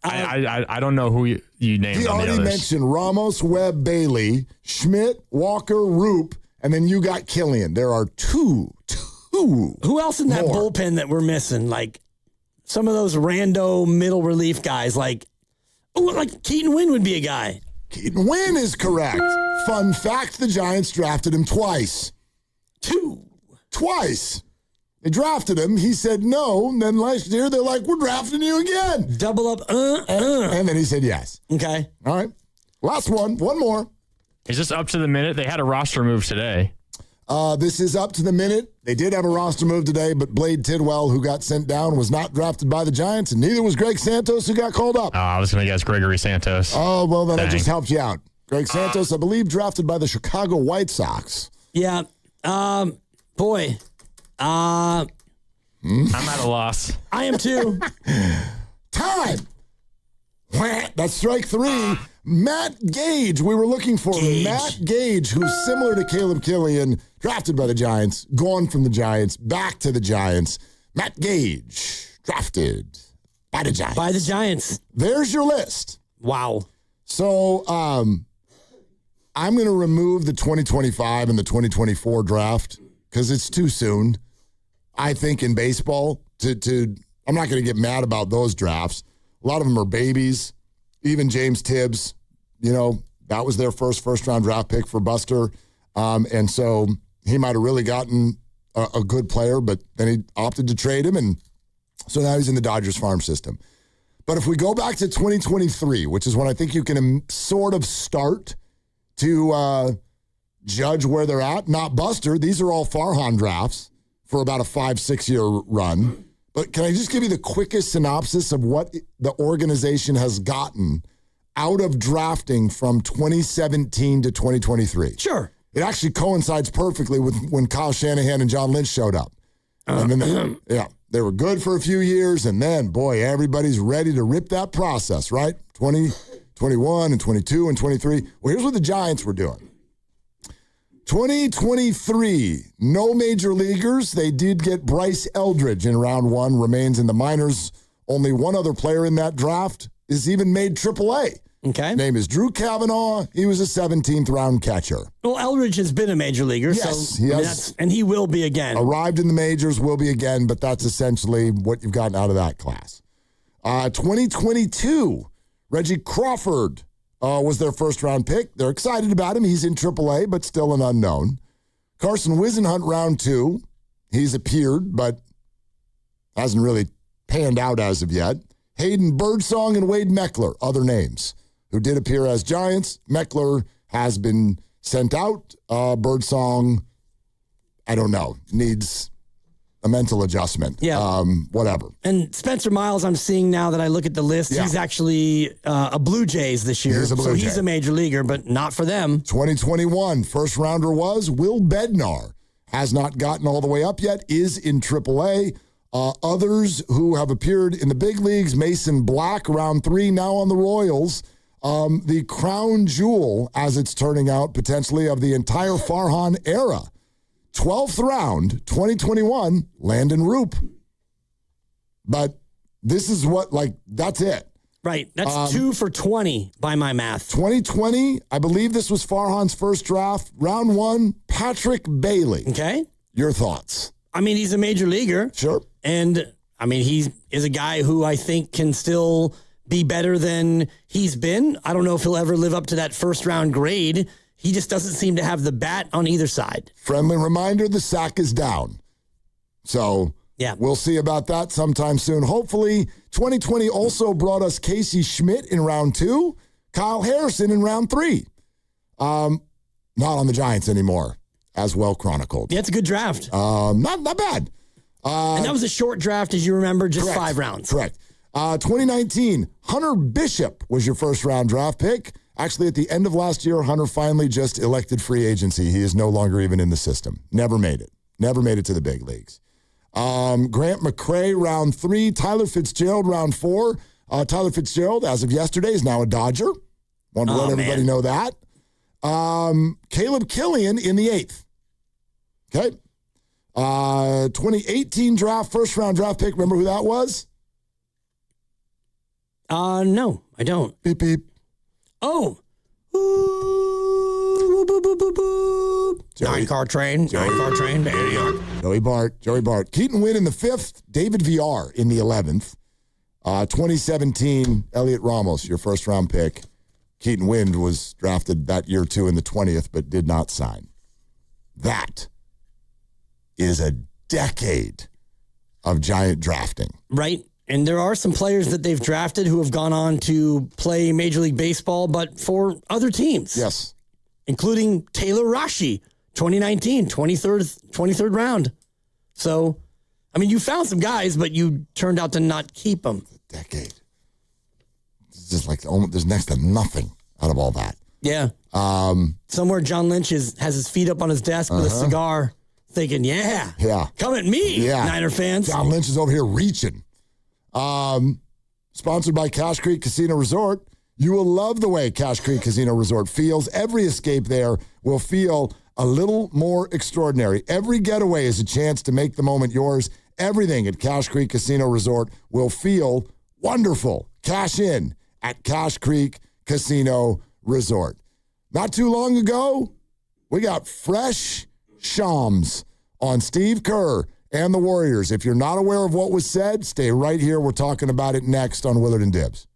I don't know who you named. He on the already others. mentioned Ramos, Webb, Bailey, Schmidt, Walker, Roop, and then you got Killian. There are two. Who else in that bullpen that we're missing? Like some of those rando middle relief guys. Like Keaton Wynn would be a guy. Keaton Wynn is correct. Fun fact: the Giants drafted him twice. Twice. They drafted him. He said no. And then last year, they're like, we're drafting you again. Double up. And then he said yes. Okay. All right. Last one. One more. Is this up to the minute? They had a roster move today. This is up to the minute. They did have a roster move today, but Blade Tidwell, who got sent down, was not drafted by the Giants, and neither was Greg Santos, who got called up. Oh, I was going to guess Gregory Santos. Oh, well, then I just helped you out. Greg Santos, I believe, drafted by the Chicago White Sox. Yeah. Boy. I'm at a loss. I am too. Time. That's strike three. Matt Gage, we were looking for Matt Gage, who's similar to Caleb Killian, drafted by the Giants, gone from the Giants, back to the Giants. Matt Gage, drafted by the Giants. By the Giants. There's your list. Wow. So I'm going to remove the 2025 and the 2024 draft because it's too soon. I think in baseball, I'm not going to get mad about those drafts. A lot of them are babies. Even James Tibbs, that was their first-round draft pick for Buster. And so he might have really gotten a good player, but then he opted to trade him, and so now he's in the Dodgers farm system. But if we go back to 2023, which is when I think you can sort of start to judge where they're at, not Buster. These are all Farhan drafts for about a 5-6 year run. But can I just give you the quickest synopsis of what the organization has gotten out of drafting from 2017 to 2023? Sure. It actually coincides perfectly with when Kyle Shanahan and John Lynch showed up. And then they were good for a few years, and then, boy, everybody's ready to rip that process, right? 20, 21, and 22, and 23. Well, here's what the Giants were doing. 2023, no major leaguers. They did get Bryce Eldridge in round one, remains in the minors. Only one other player in that draft is even made AAA. Okay. Name is Drew Cavanaugh. He was a 17th round catcher. Well, Eldridge has been a major leaguer. Yes, so, he has. And he will be again. Arrived in the majors, will be again, but that's essentially what you've gotten out of that class. 2022, Reggie Crawford was their first-round pick. They're excited about him. He's in AAA, but still an unknown. Carson Wisenhunt, round two. He's appeared, but hasn't really panned out as of yet. Hayden Birdsong and Wade Meckler, other names, who did appear as Giants. Meckler has been sent out. Birdsong, I don't know, needs a mental adjustment. Yeah. Whatever. And Spencer Miles, I'm seeing now that I look at the list, he's actually a Blue Jays this year. He's a major leaguer, but not for them. 2021, first rounder was Will Bednar. Has not gotten all the way up yet, is in AAA. Others who have appeared in the big leagues, Mason Black, round three, now on the Royals. The crown jewel, as it's turning out, potentially, of the entire Farhan era. 12th round, 2021, Landon Roop. But this is that's it. Right. That's 2 for 20 by my math. 2020, I believe this was Farhan's first draft. Round one, Patrick Bailey. Okay. Your thoughts? I mean, he's a major leaguer. Sure. And, I mean, he is a guy who I think can still be better than he's been. I don't know if he'll ever live up to that first-round grade. He just doesn't seem to have the bat on either side. Friendly reminder, the sack is down. So we'll see about that sometime soon. Hopefully, 2020 also brought us Casey Schmidt in round two, Kyle Harrison in round three. Not on the Giants anymore, as well chronicled. Yeah, it's a good draft. Not bad. And that was a short draft, as you remember, just 5 rounds. Correct. 2019, Hunter Bishop was your first-round draft pick. Actually, at the end of last year, Hunter finally just elected free agency. He is no longer even in the system. Never made it. Never made it to the big leagues. Grant McCray, round 3. Tyler Fitzgerald, round 4. Tyler Fitzgerald, as of yesterday, is now a Dodger. Want to let everybody know that. Caleb Killian in the 8th. Okay. 2018 draft, first-round draft pick. Remember who that was? No, I don't. Beep, beep. Oh. Ooh, boop, boop, boop, boop. Nine-car train. There you go. Joey Bart. Keaton Wynn in the 5th. David VR in the 11th. 2017, Elliot Ramos, your first-round pick. Keaton Wynn was drafted that year, too, in the 20th, but did not sign. That is a decade of Giant drafting. Right. And there are some players that they've drafted who have gone on to play Major League Baseball, but for other teams. Yes. Including Taylor Rashi, 2019, 23rd round. So, I mean, you found some guys, but you turned out to not keep them. Decade. It's just like there's next to nothing out of all that. Yeah. Somewhere John Lynch has his feet up on his desk with a cigar, thinking, yeah, come at me, Niner fans. John Lynch is over here reaching. Sponsored by Cache Creek Casino Resort. You will love the way Cache Creek Casino Resort feels. Every escape there will feel a little more extraordinary. Every getaway is a chance to make the moment yours. Everything at Cache Creek Casino Resort will feel wonderful. Cash in at Cache Creek Casino Resort. Not too long ago, we got fresh shams on Steve Kerr and the Warriors. If you're not aware of what was said, stay right here. We're talking about it next on Willard and Dibs.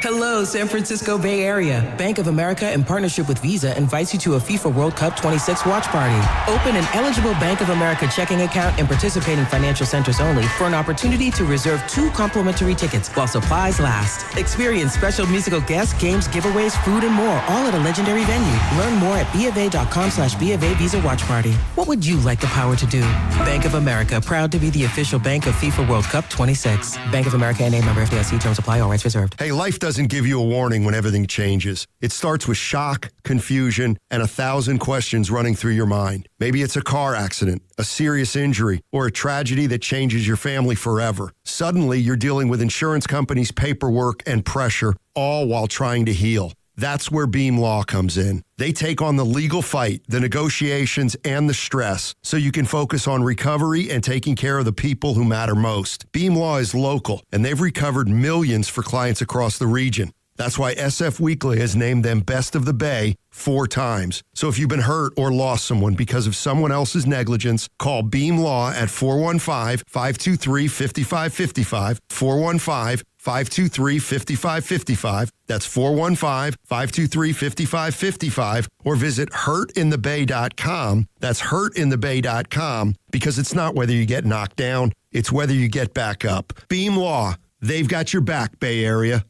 Hello, San Francisco Bay Area. Bank of America, in partnership with Visa, invites you to a FIFA World Cup 26 watch party. Open an eligible Bank of America checking account in participating financial centers only for an opportunity to reserve 2 complimentary tickets while supplies last. Experience special musical guests, games, giveaways, food, and more, all at a legendary venue. Learn more at BofA.com/BofA Visa Watch Party. What would you like the power to do? Bank of America, proud to be the official bank of FIFA World Cup 26. Bank of America N.A. member FDIC. Terms apply. All rights reserved. Hey, life doesn't give you a warning when everything changes. It starts with shock, confusion, and 1,000 questions running through your mind. Maybe it's a car accident, a serious injury, or a tragedy that changes your family forever. Suddenly, you're dealing with insurance companies' paperwork and pressure, all while trying to heal. That's where Beam Law comes in. They take on the legal fight, the negotiations, and the stress so you can focus on recovery and taking care of the people who matter most. Beam Law is local, and they've recovered millions for clients across the region. That's why SF Weekly has named them Best of the Bay 4 times. So if you've been hurt or lost someone because of someone else's negligence, call Beam Law at 415-523-5555, 415-523-5555. That's 415-523-5555, or visit hurtinthebay.com. That's hurtinthebay.com, because it's not whether you get knocked down, it's whether you get back up. Beam Law, they've got your back, Bay Area.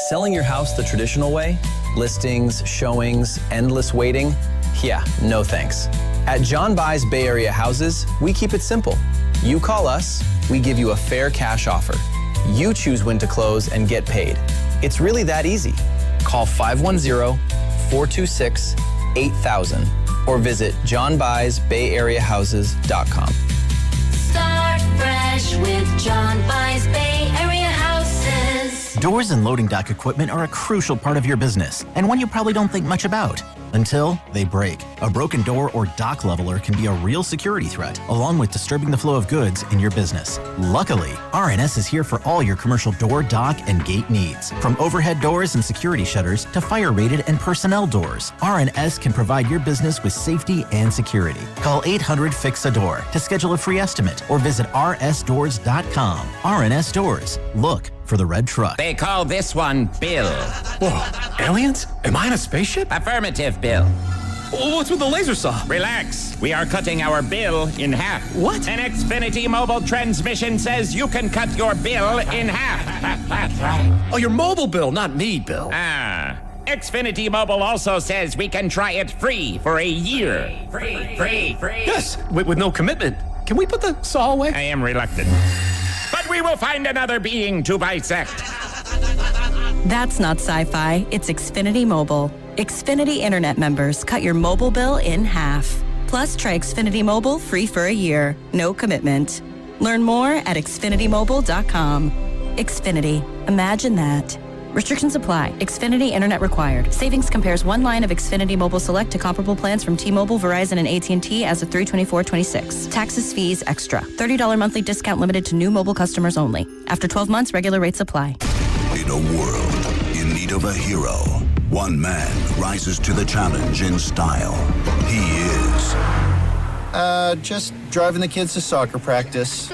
Selling your house the traditional way? Listings, showings, endless waiting? Yeah, no thanks. At John Buys Bay Area Houses, we keep it simple. You call us, we give you a fair cash offer. You choose when to close and get paid. It's really that easy. Call 510-426-8000 or visit johnbuysbayareahouses.com. Start fresh with John Buys Bay Area Houses. Doors and loading dock equipment are a crucial part of your business, and one you probably don't think much about until they break. A broken door or dock leveler can be a real security threat, along with disturbing the flow of goods in your business. Luckily, RNS is here for all your commercial door, dock, and gate needs. From overhead doors and security shutters to fire-rated and personnel doors, RNS can provide your business with safety and security. Call 800-FIX-A-DOOR to schedule a free estimate or visit rsdoors.com. RNS Doors. Look for the red truck. They call this one Bill. Whoa, aliens? Am I in a spaceship? Affirmative, Bill. What's with the laser saw? Relax. We are cutting our bill in half. What? An Xfinity mobile transmission says you can cut your bill in half. Oh, your mobile bill, not me, Bill. Ah. Xfinity Mobile also says we can try it free for a year. Free. Yes, with no commitment. Can we put the saw away? I am reluctant. But we will find another being to bisect. That's not sci-fi, it's Xfinity Mobile. Xfinity Internet members cut your mobile bill in half. Plus, try Xfinity Mobile free for a year. No commitment. Learn more at xfinitymobile.com. Xfinity. Imagine that. Restrictions apply. Xfinity Internet required. Savings compares one line of Xfinity Mobile Select to comparable plans from T-Mobile, Verizon, and AT&T as of 3/24/26. Taxes, fees, extra. $30 monthly discount limited to new mobile customers only. After 12 months, regular rates apply. In a world in need of a hero, one man rises to the challenge in style. He is... just driving the kids to soccer practice.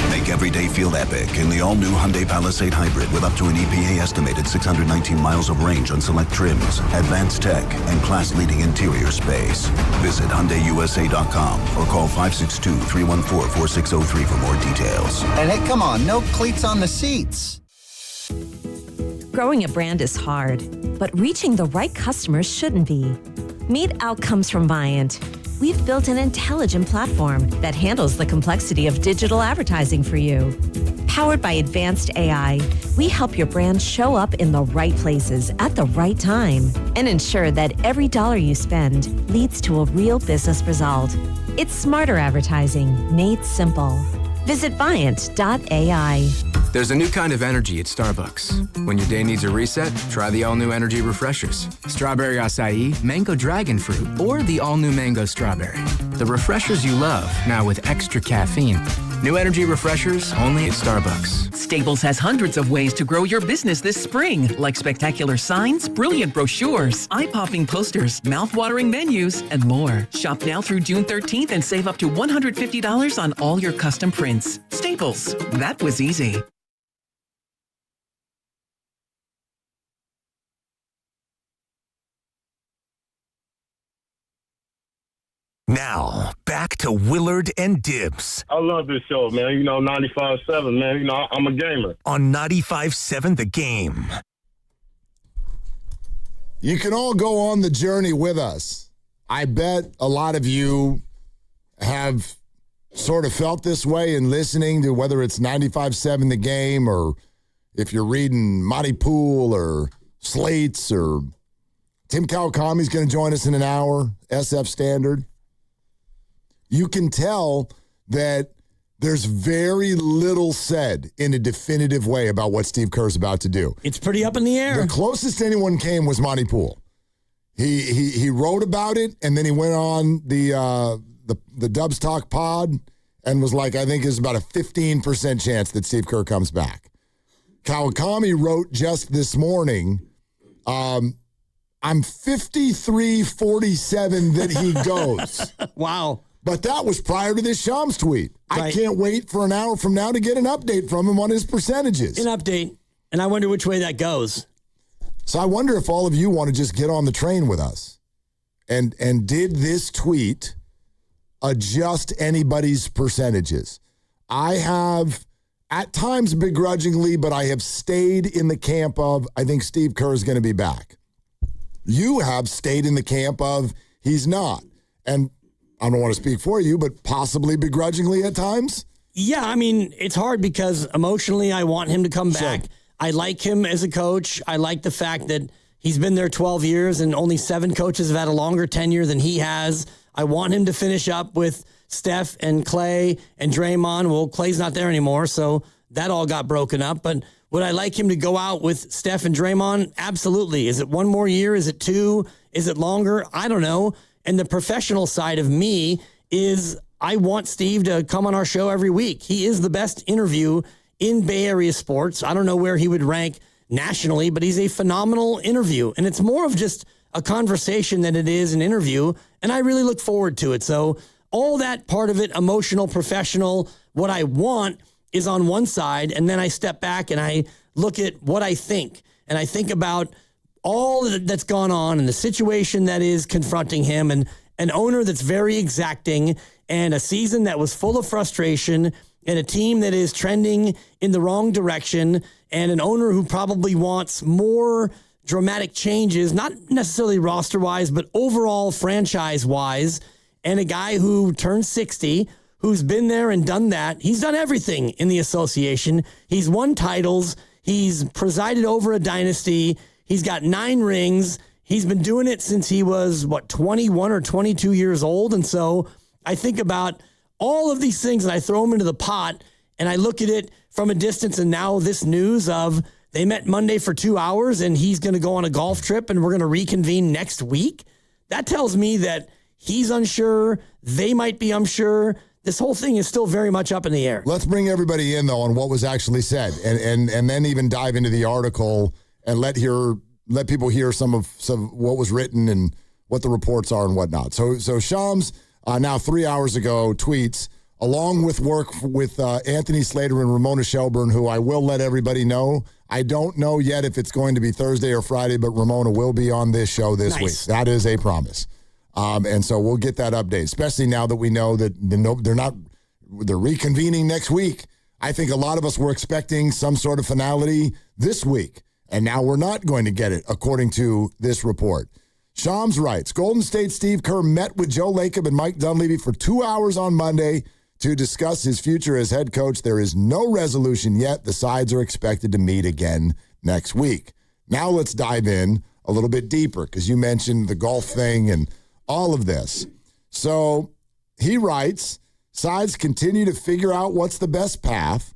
Make every day feel epic in the all-new Hyundai Palisade Hybrid with up to an EPA estimated 619 miles of range on select trims, advanced tech, and class-leading interior space. Visit HyundaiUSA.com or call 562-314-4603 for more details. And hey, come on, no cleats on the seats. Growing a brand is hard, but reaching the right customers shouldn't be. Meet Outcomes from Viant. We've built an intelligent platform that handles the complexity of digital advertising for you. Powered by advanced AI, we help your brand show up in the right places at the right time and ensure that every dollar you spend leads to a real business result. It's smarter advertising made simple. Visit Viant.ai. There's a new kind of energy at Starbucks. When your day needs a reset, try the all-new energy refreshers. Strawberry acai, mango dragon fruit, or the all-new mango strawberry. The refreshers you love, now with extra caffeine. New energy refreshers only at Starbucks. Staples has hundreds of ways to grow your business this spring, like spectacular signs, brilliant brochures, eye-popping posters, mouth-watering menus, and more. Shop now through June 13th and save up to $150 on all your custom prints. Staples, that was easy. Now, back to Willard and Dibs. I love this show, man. 95.7, man. I'm a gamer. On 95.7 The Game. You can all go on the journey with us. I bet a lot of you have sort of felt this way in listening to whether it's 95.7 The Game or if you're reading Monty Pool or Slates or Tim Kawakami's going to join us in an hour, SF Standard. You can tell that there's very little said in a definitive way about what Steve Kerr's about to do. It's pretty up in the air. The closest anyone came was Monty Pool. He wrote about it, and then he went on the Dubs Talk pod and was like, I think there's about a 15% chance that Steve Kerr comes back. Kawakami wrote just this morning, I'm 53-47 that he goes. Wow. But that was prior to this Shams tweet. Right. I can't wait for an hour from now to get an update from him on his percentages. An update. And I wonder which way that goes. So I wonder if all of you want to just get on the train with us. And did this tweet adjust anybody's percentages? I have, at times begrudgingly, but I have stayed in the camp of, I think Steve Kerr is going to be back. You have stayed in the camp of, he's not. And I don't want to speak for you, but possibly begrudgingly at times? Yeah, I mean, it's hard because emotionally I want him to come back. Sure. I like him as a coach. I like the fact that he's been there 12 years and only 7 coaches have had a longer tenure than he has. I want him to finish up with Steph and Clay and Draymond. Well, Clay's not there anymore, so that all got broken up. But would I like him to go out with Steph and Draymond? Absolutely. Is it 1 more year? Is it 2? Is it longer? I don't know. And the professional side of me is I want Steve to come on our show every week. He is the best interview in Bay Area sports. I don't know where he would rank nationally, but he's a phenomenal interview. And it's more of just a conversation than it is an interview. And I really look forward to it. So all that part of it, emotional, professional, what I want is on one side. And then I step back and I look at what I think. And I think about all that's gone on and the situation that is confronting him and an owner that's very exacting and a season that was full of frustration and a team that is trending in the wrong direction and an owner who probably wants more dramatic changes, not necessarily roster-wise, but overall franchise-wise, and a guy who turned 60, who's been there and done that. He's done everything in the association. He's won titles. He's presided over a dynasty. He's got 9 rings. He's been doing it since he was, 21 or 22 years old. And so I think about all of these things and I throw them into the pot and I look at it from a distance. And now this news of they met Monday for 2 hours, and he's going to go on a golf trip, and we're going to reconvene next week. That tells me that he's unsure. They might be unsure. This whole thing is still very much up in the air. Let's bring everybody in, though, on what was actually said, and then even dive into the article and let people hear some of what was written and what the reports are and whatnot. So Shams, now 3 hours ago, tweets, along with work with Anthony Slater and Ramona Shelburne, who I will let everybody know. I don't know yet if it's going to be Thursday or Friday, but Ramona will be on this show this week. That is a promise. And so we'll get that update, especially now that we know that they're reconvening next week. I think a lot of us were expecting some sort of finality this week, and now we're not going to get it, according to this report. Shams writes, Golden State Steve Kerr met with Joe Lacob and Mike Dunleavy for 2 hours on Monday to discuss his future as head coach. There is no resolution yet. The sides are expected to meet again next week. Now let's dive in a little bit deeper, because you mentioned the golf thing and all of this. So he writes, sides continue to figure out what's the best path.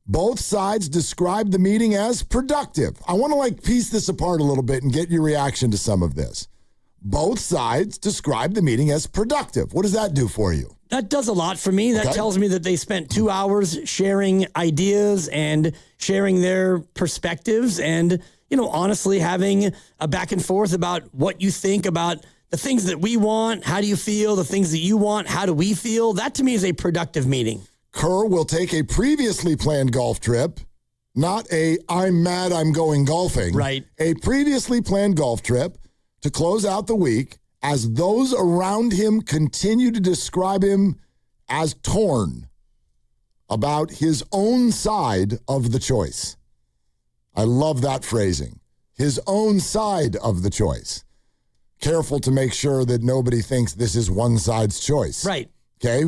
Both sides described the meeting as productive. I want to piece this apart a little bit and get your reaction to some of this. Both sides described the meeting as productive. What does that do for you? That does a lot for me. That tells me that they spent 2 hours sharing ideas and sharing their perspectives and, honestly having a back and forth about what you think about the things that we want. How do you feel? The things that you want. How do we feel? That to me is a productive meeting. Kerr will take a previously planned golf trip, not a I'm mad I'm going golfing. Right. A previously planned golf trip to close out the week as those around him continue to describe him as torn about his own side of the choice. I love that phrasing. His own side of the choice. Careful to make sure that nobody thinks this is one side's choice. Right. Okay?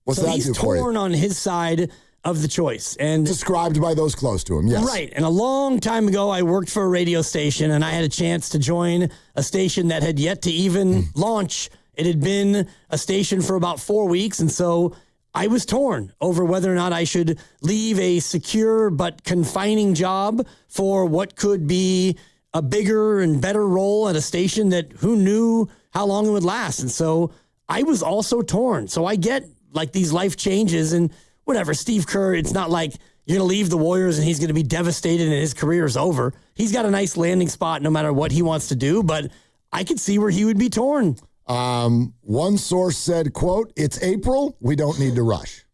What's that do for you? He's torn on his side of the choice. And described by those close to him, yes. Right. And a long time ago, I worked for a radio station, and I had a chance to join a station that had yet to even launch. It had been a station for about 4 weeks, and so I was torn over whether or not I should leave a secure but confining job for what could be a bigger and better role at a station that who knew how long it would last. And so I was also torn. So I get these life changes and whatever. Steve Kerr, it's not like you're going to leave the Warriors and he's going to be devastated and his career is over. He's got a nice landing spot no matter what he wants to do, but I could see where he would be torn. One source said, quote, "It's April. We don't need to rush,"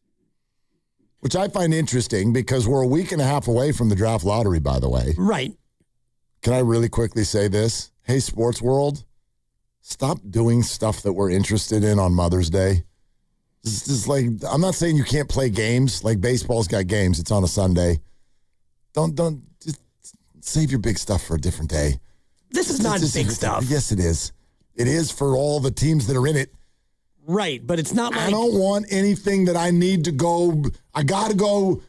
which I find interesting because we're a week and a half away from the draft lottery, by the way. Right. Can I really quickly say this? Hey, sports world, stop doing stuff that we're interested in on Mother's Day. It's just I'm not saying you can't play games. Baseball's got games. It's on a Sunday. Don't just save your big stuff for a different day. This is not big stuff. Yes, it is. It is for all the teams that are in it. Right, but it's not I don't want anything that I need to go. I gotta go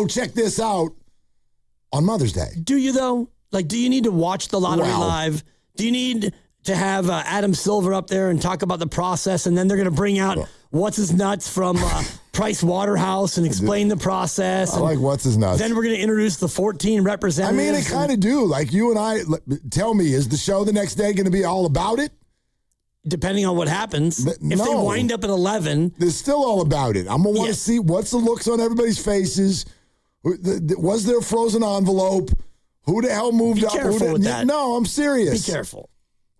check this out on Mother's Day. Do you though? Do you need to watch the lottery live? Do you need to have Adam Silver up there and talk about the process, and then they're going to bring out what's his nuts from Price Waterhouse and explain the process? I like what's his nuts. Then we're going to introduce the 14 representatives. I mean, it kind of do. You and I, tell me, is the show the next day going to be all about it? Depending on what happens. If they wind up at 11. It's still all about it. I'm going to want to see what's the looks on everybody's faces. Was there a frozen envelope? Who the hell moved up? Be careful with that. No, I'm serious. Be careful.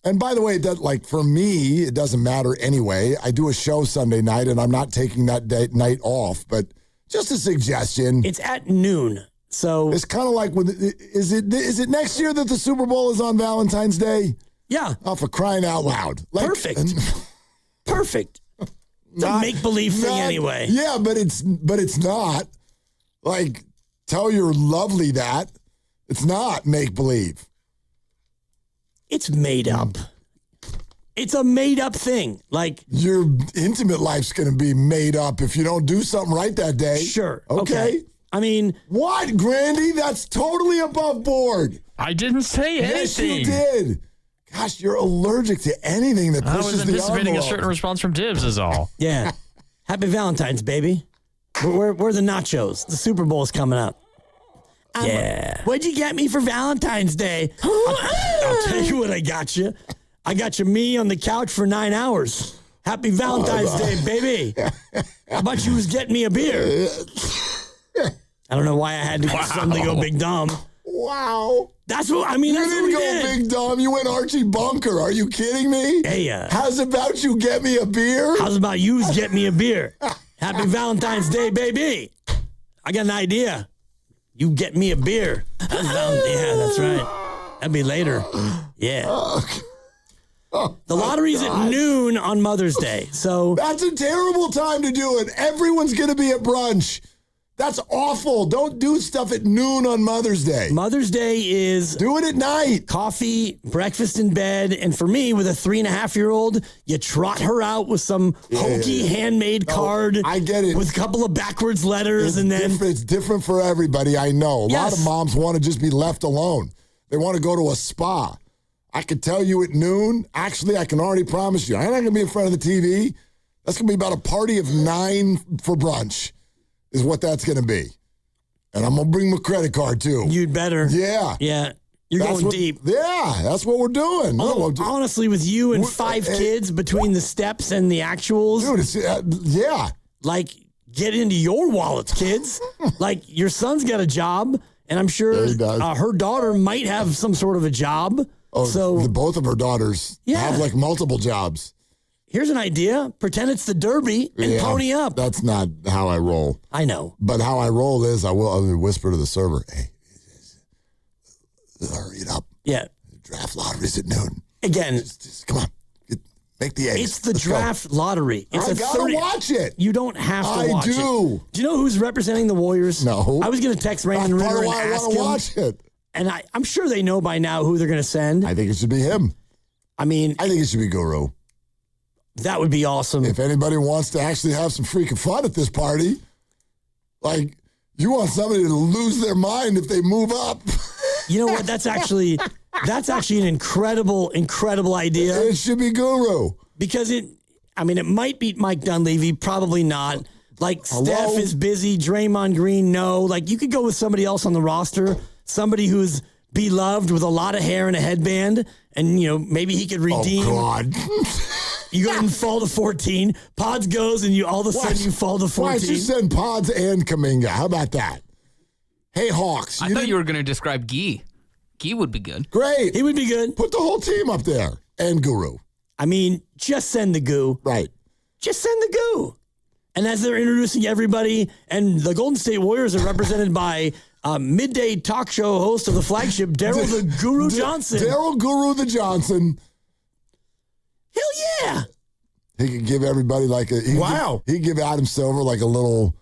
And by the way, for me, it doesn't matter anyway. I do a show Sunday night, and I'm not taking that night off. But just a suggestion. It's at noon, so it's kind of is it next year that the Super Bowl is on Valentine's Day? Yeah. Oh, for crying out loud! Perfect. Perfect. It's a make-believe thing anyway. Yeah, but it's not. Tell your lovely that. It's not make-believe. It's made up. It's a made-up thing. Your intimate life's going to be made up if you don't do something right that day. Sure. Okay. I mean... What, Grandy? That's totally above board. I didn't say anything. Yes, you did. Gosh, you're allergic to anything that pushes the envelope. I was anticipating a certain response from Dibs is all. Yeah. Happy Valentine's, baby. Where are the nachos? The Super Bowl's coming up. Yeah. What'd you get me for Valentine's Day? I'll tell you what I got you. I got you me on the couch for 9 hours. Happy Valentine's Day, baby. How about you was getting me a beer? I don't know why I had to suddenly go big dumb. Wow. That's what I mean. You didn't go big dumb. You went Archie Bunker. Are you kidding me? Hey, how's about you get me a beer? How's about you get me a beer? Happy Valentine's Day, baby. I got an idea. You get me a beer. Yeah, that's right. That'd be later. Yeah. The lottery's at noon on Mother's Day. So that's a terrible time to do it. Everyone's going to be at brunch. That's awful. Don't do stuff at noon on Mother's Day. Mother's Day is... Do it at night. Coffee, breakfast in bed, and for me, with a 3.5-year-old, you trot her out with some hokey handmade card. I get it. With a couple of backwards letters, It's different for everybody, I know. A lot of moms want to just be left alone. They want to go to a spa. I could tell you at noon, actually, I can already promise you, I'm not going to be in front of the TV. That's going to be about a party of 9 for brunch. Is what that's going to be. And I'm going to bring my credit card, too. You'd better. Yeah. Yeah. You're going deep. Yeah, that's what we're doing. Honestly, with you and 5 kids between the steps and the actuals. Dude, it's, yeah. Like, get into your wallets, kids. Like, your son's got a job, and I'm sure her daughter might have some sort of a job. Oh, so both of her daughters have, like, multiple jobs. Here's an idea. Pretend it's the Derby and pony up. That's not how I roll. I know. But how I roll is I'll whisper to the server, hey, hurry it up. Yeah. Draft lottery's at noon. Again. Just come on. Make the eggs. It's the draft lottery. It's I gotta watch it. You don't have to watch it. I do. Do you know who's representing the Warriors? No. I was going to text Raymond Ritter and I ask want him. to watch it. And I'm sure they know by now who they're going to send. I think it should be him. I mean. I think it should be Guru. That would be awesome. If anybody wants to actually have some freaking fun at this party, like, you want somebody to lose their mind if they move up. You know what? That's actually an incredible idea. It should be Guru. Because it might beat Mike Dunleavy, probably not. Like, Steph is busy, Draymond Green, no. Like, you could go with somebody else on the roster, somebody who's beloved with a lot of hair and a headband, and, maybe he could redeem. Oh, God. You go ahead and fall to 14. Pods goes, and all of a sudden you fall to 14. Why don't you send Pods and Kuminga? How about that? Hey, Hawks. I thought you were going to describe Gee. Gee would be good. Great. He would be good. Put the whole team up there. And Guru. I mean, just send the goo. Right. Just send the goo. And as they're introducing everybody, and the Golden State Warriors are represented by midday talk show host of the flagship, Daryl the Guru Johnson. Daryl Guru the Johnson. Hell yeah. He could give everybody he could give Adam Silver like a little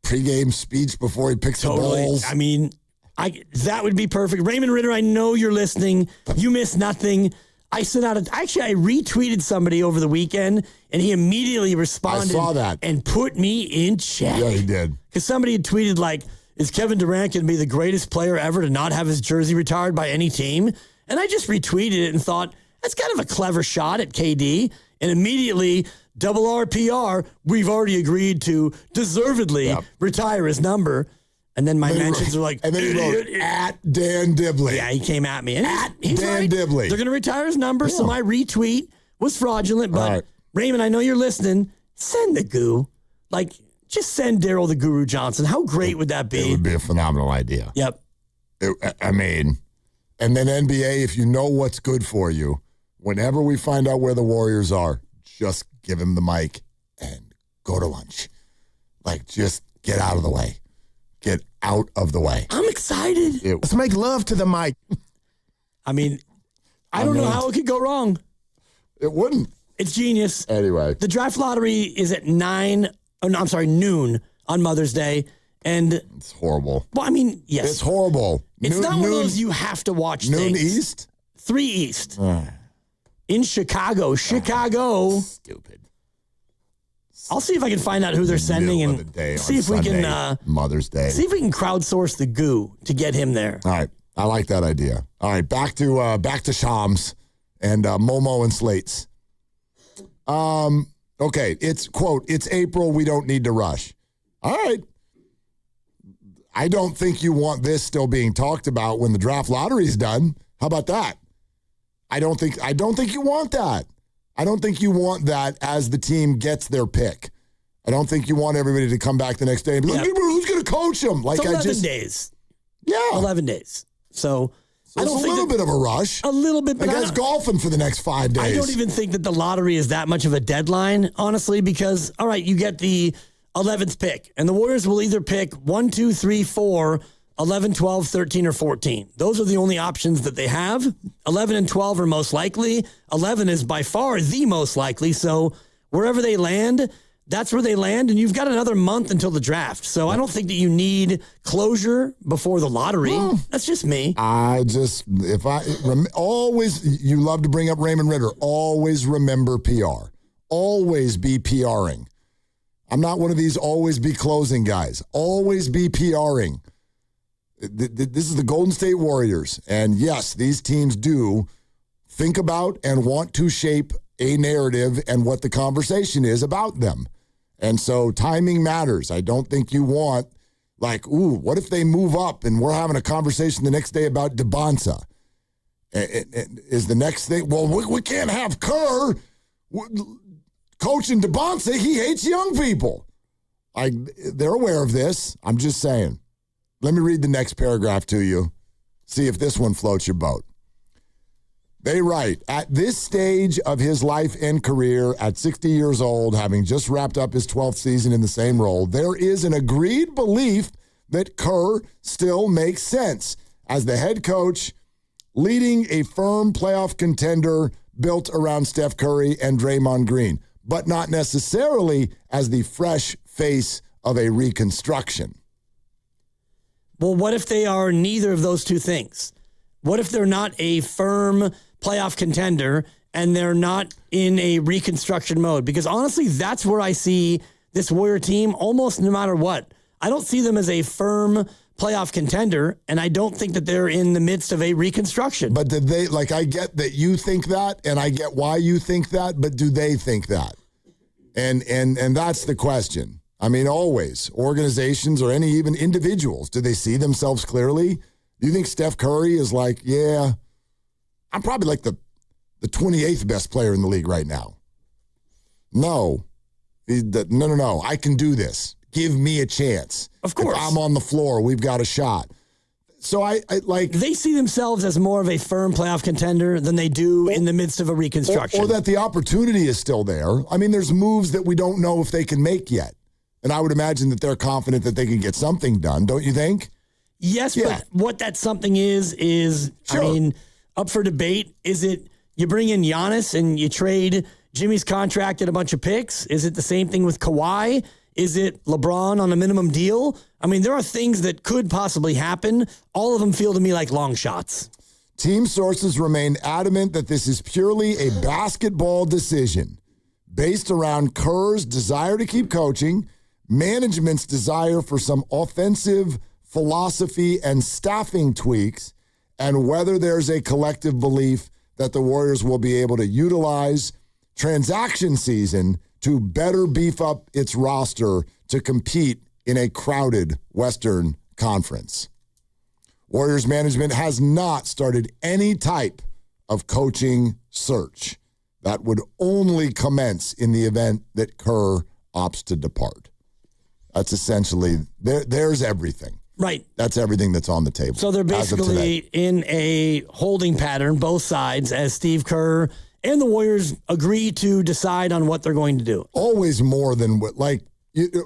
pregame speech before he picks the balls. I mean, that would be perfect. Raymond Ritter, I know you're listening. You miss nothing. I sent out I retweeted somebody over the weekend, and he immediately responded. I saw that. And put me in check. Yeah, he did. Because somebody had tweeted, like, is Kevin Durant going to be the greatest player ever to not have his jersey retired by any team? And I just retweeted it and thought, that's kind of a clever shot at KD. And immediately, double RPR, we've already agreed to deservedly retire his number. And then my mentions are like, and then he wrote, at Dan Dibley. Yeah, he came at me. And he's Dan right. Dibley. They're going to retire his number, so my retweet was fraudulent. But Raymond, I know you're listening. Send the goo. Like, just send Daryl the Guru Johnson. How great would that be? It would be a phenomenal idea. Yep. And then NBA, if you know what's good for you, whenever we find out where the Warriors are, just give him the mic and go to lunch. Like, just get out of the way. Get out of the way. I'm excited. Let's make love to the mic. I mean, I don't know how it could go wrong. It wouldn't. It's genius. Anyway. The draft lottery is at noon on Mother's Day. And it's horrible. Well, I mean, yes. It's horrible. It's not one of those you have to watch noon things. East? 3 East. In Chicago. Stupid. I'll see if I can find out who they're sending and see if Sunday, we can Mother's Day. See if we can crowdsource the goo to get him there. All right. I like that idea. All right, back to Shams and Momo and Slates. Okay, it's quote, it's April, we don't need to rush. All right. I don't think you want this still being talked about when the draft lottery is done. How about that? I don't think you want that. I don't think you want that as the team gets their pick. I don't think you want everybody to come back the next day and be like, who's going to coach them? Like, it's 11 days. Yeah. 11 days. So I don't it's a little bit of a rush. A little bit. The guy's golfing for the next 5 days. I don't even think that the lottery is that much of a deadline, honestly, because, all right, you get the 11th pick, and the Warriors will either pick 1, 2, 3, 4, 11, 12, 13, or 14. Those are the only options that they have. 11 and 12 are most likely. 11 is by far the most likely. So wherever they land, that's where they land, and you've got another month until the draft. So I don't think that you need closure before the lottery. That's just me. You love to bring up Raymond Ritter. Always remember PR. Always be PRing. I'm not one of these always be closing guys. Always be PRing. This is the Golden State Warriors. And yes, these teams do think about and want to shape a narrative and what the conversation is about them. And so timing matters. I don't think you want, like, what if they move up and we're having a conversation the next day about DeBonsa? Is the next thing, well, we can't have Kerr coaching DeBonsa. He hates young people. They're aware of this. I'm just saying. Let me read the next paragraph to you. See if this one floats your boat. They write, at this stage of his life and career, at 60 years old, having just wrapped up his 12th season in the same role, there is an agreed belief that Kerr still makes sense as the head coach leading a firm playoff contender built around Steph Curry and Draymond Green, but not necessarily as the fresh face of a reconstruction. Well, what if they are neither of those two things? What if they're not a firm playoff contender and they're not in a reconstruction mode? Because honestly, that's where I see this Warrior team almost no matter what. I don't see them as a firm playoff contender, and I don't think that they're in the midst of a reconstruction. But did they, I get that you think that, and I get why you think that, but do they think that? And that's the question. I mean, always, organizations or any even individuals, do they see themselves clearly? Do you think Steph Curry is like, yeah, I'm probably like the 28th best player in the league right now? No. No. I can do this. Give me a chance. Of course. If I'm on the floor, we've got a shot. So I they see themselves as more of a firm playoff contender than they do in the midst of a reconstruction. Or that the opportunity is still there. I mean, there's moves that we don't know if they can make yet. And I would imagine that they're confident that they can get something done, don't you think? Yes, yeah. But what that something is sure. I mean, up for debate. Is it you bring in Giannis and you trade Jimmy's contract and a bunch of picks? Is it the same thing with Kawhi? Is it LeBron on a minimum deal? I mean, there are things that could possibly happen. All of them feel to me like long shots. Team sources remain adamant that this is purely a basketball decision based around Kerr's desire to keep coaching, management's desire for some offensive philosophy and staffing tweaks, and whether there's a collective belief that the Warriors will be able to utilize transaction season to better beef up its roster to compete in a crowded Western Conference. Warriors management has not started any type of coaching search. That would only commence in the event that Kerr opts to depart. That's essentially, there's everything. Right. That's everything that's on the table. So they're basically in a holding pattern, both sides, as Steve Kerr and the Warriors agree to decide on what they're going to do. Always more than what,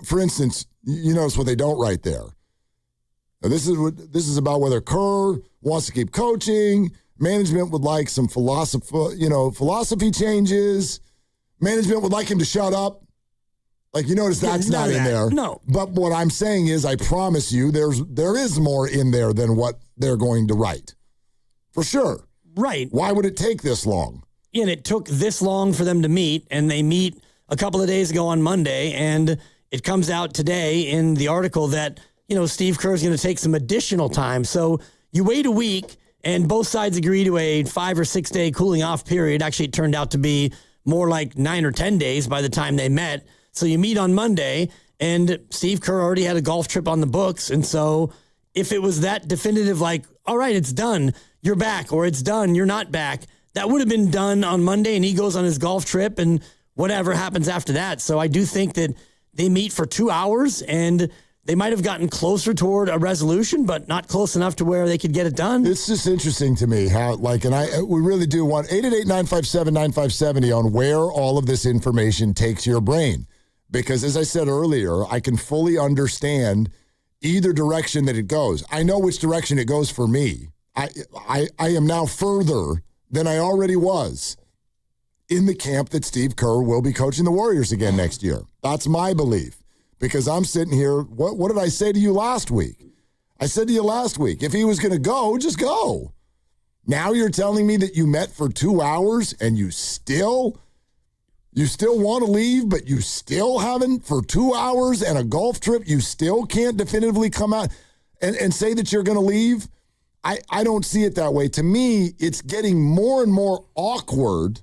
for instance, you notice what they don't write there. Now, this is about whether Kerr wants to keep coaching. Management would like some philosophy changes. Management would like him to shut up. You notice that's not in there. No. But what I'm saying is, I promise you, there is more in there than what they're going to write. For sure. Right. Why would it take this long? And it took this long for them to meet, and they meet a couple of days ago on Monday, and it comes out today in the article that, Steve Kerr is going to take some additional time. So you wait a week, and both sides agree to a 5 or 6 day cooling off period. Actually, it turned out to be more like 9 or 10 days by the time they met. So you meet on Monday, And Steve Kerr already had a golf trip on the books. And so if it was that definitive, like, all right, it's done, you're back, or it's done, you're not back, that would have been done on Monday, and he goes on his golf trip and whatever happens after that. So I do think that they meet for 2 hours, and they might have gotten closer toward a resolution, but not close enough to where they could get it done. It's just interesting to me how, we really do want 888-957-9570 on where all of this information takes your brain. Because as I said earlier, I can fully understand either direction that it goes. I know which direction it goes for me. I am now further than I already was in the camp that Steve Kerr will be coaching the Warriors again next year. That's my belief. Because I'm sitting here, what did I say to you last week? I said to you last week, if he was going to go, just go. Now you're telling me that you met for 2 hours and you still want to leave, but you still haven't for 2 hours and a golf trip, you still can't definitively come out and say that you're going to leave? I don't see it that way. To me, it's getting more and more awkward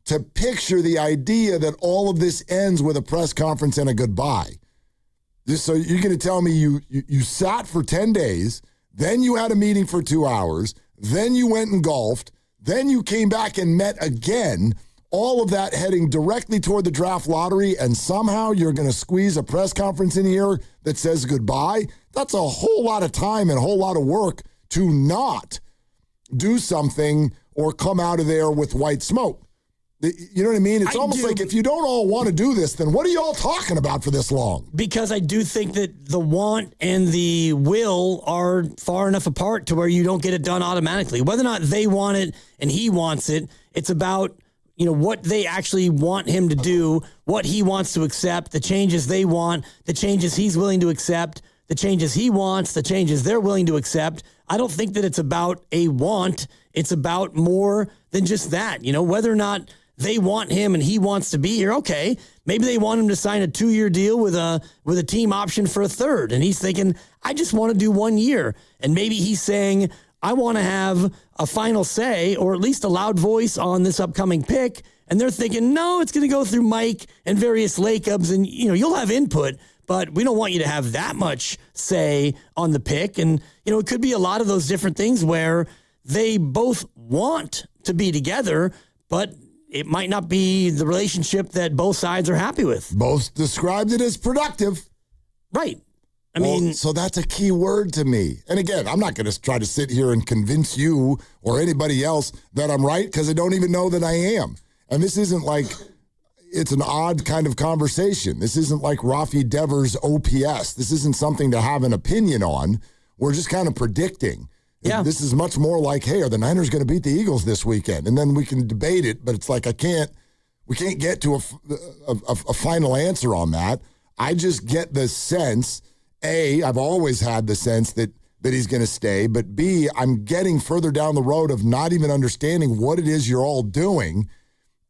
to picture the idea that all of this ends with a press conference and a goodbye. So you're going to tell me you sat for 10 days, then you had a meeting for 2 hours, then you went and golfed, then you came back and met again, all of that heading directly toward the draft lottery, and somehow you're going to squeeze a press conference in here that says goodbye? That's a whole lot of time and a whole lot of work to not do something or come out of there with white smoke. You know what I mean? It's almost like if you don't all want to do this, then what are you all talking about for this long? Because I do think that the want and the will are far enough apart to where you don't get it done automatically. Whether or not they want it and he wants it, it's about, what they actually want him to do, what he wants to accept, the changes they want, the changes he's willing to accept, the changes he wants, the changes they're willing to accept. I don't think that it's about a want. It's about more than just that. Whether or not they want him and he wants to be here, okay. Maybe they want him to sign a 2-year deal with a team option for a third. And he's thinking, I just want to do 1 year. And maybe he's saying, I want to have a final say or at least a loud voice on this upcoming pick. And they're thinking, no, it's going to go through Mike and various Lacobs, and you'll have input, but we don't want you to have that much say on the pick. And it could be a lot of those different things where they both want to be together, but it might not be the relationship that both sides are happy with. Both described it as productive. Right. So that's a key word to me. And again, I'm not going to try to sit here and convince you or anybody else that I'm right, because I don't even know that I am. And this isn't like, it's an odd kind of conversation. This isn't like Rafi Devers' OPS. This isn't something to have an opinion on. We're just kind of predicting. Yeah. This is much more like, hey, are the Niners going to beat the Eagles this weekend? And then we can debate it, but it's like we can't get to a final answer on that. I just get the sense, A, I've always had the sense that he's going to stay, but B, I'm getting further down the road of not even understanding what it is you're all doing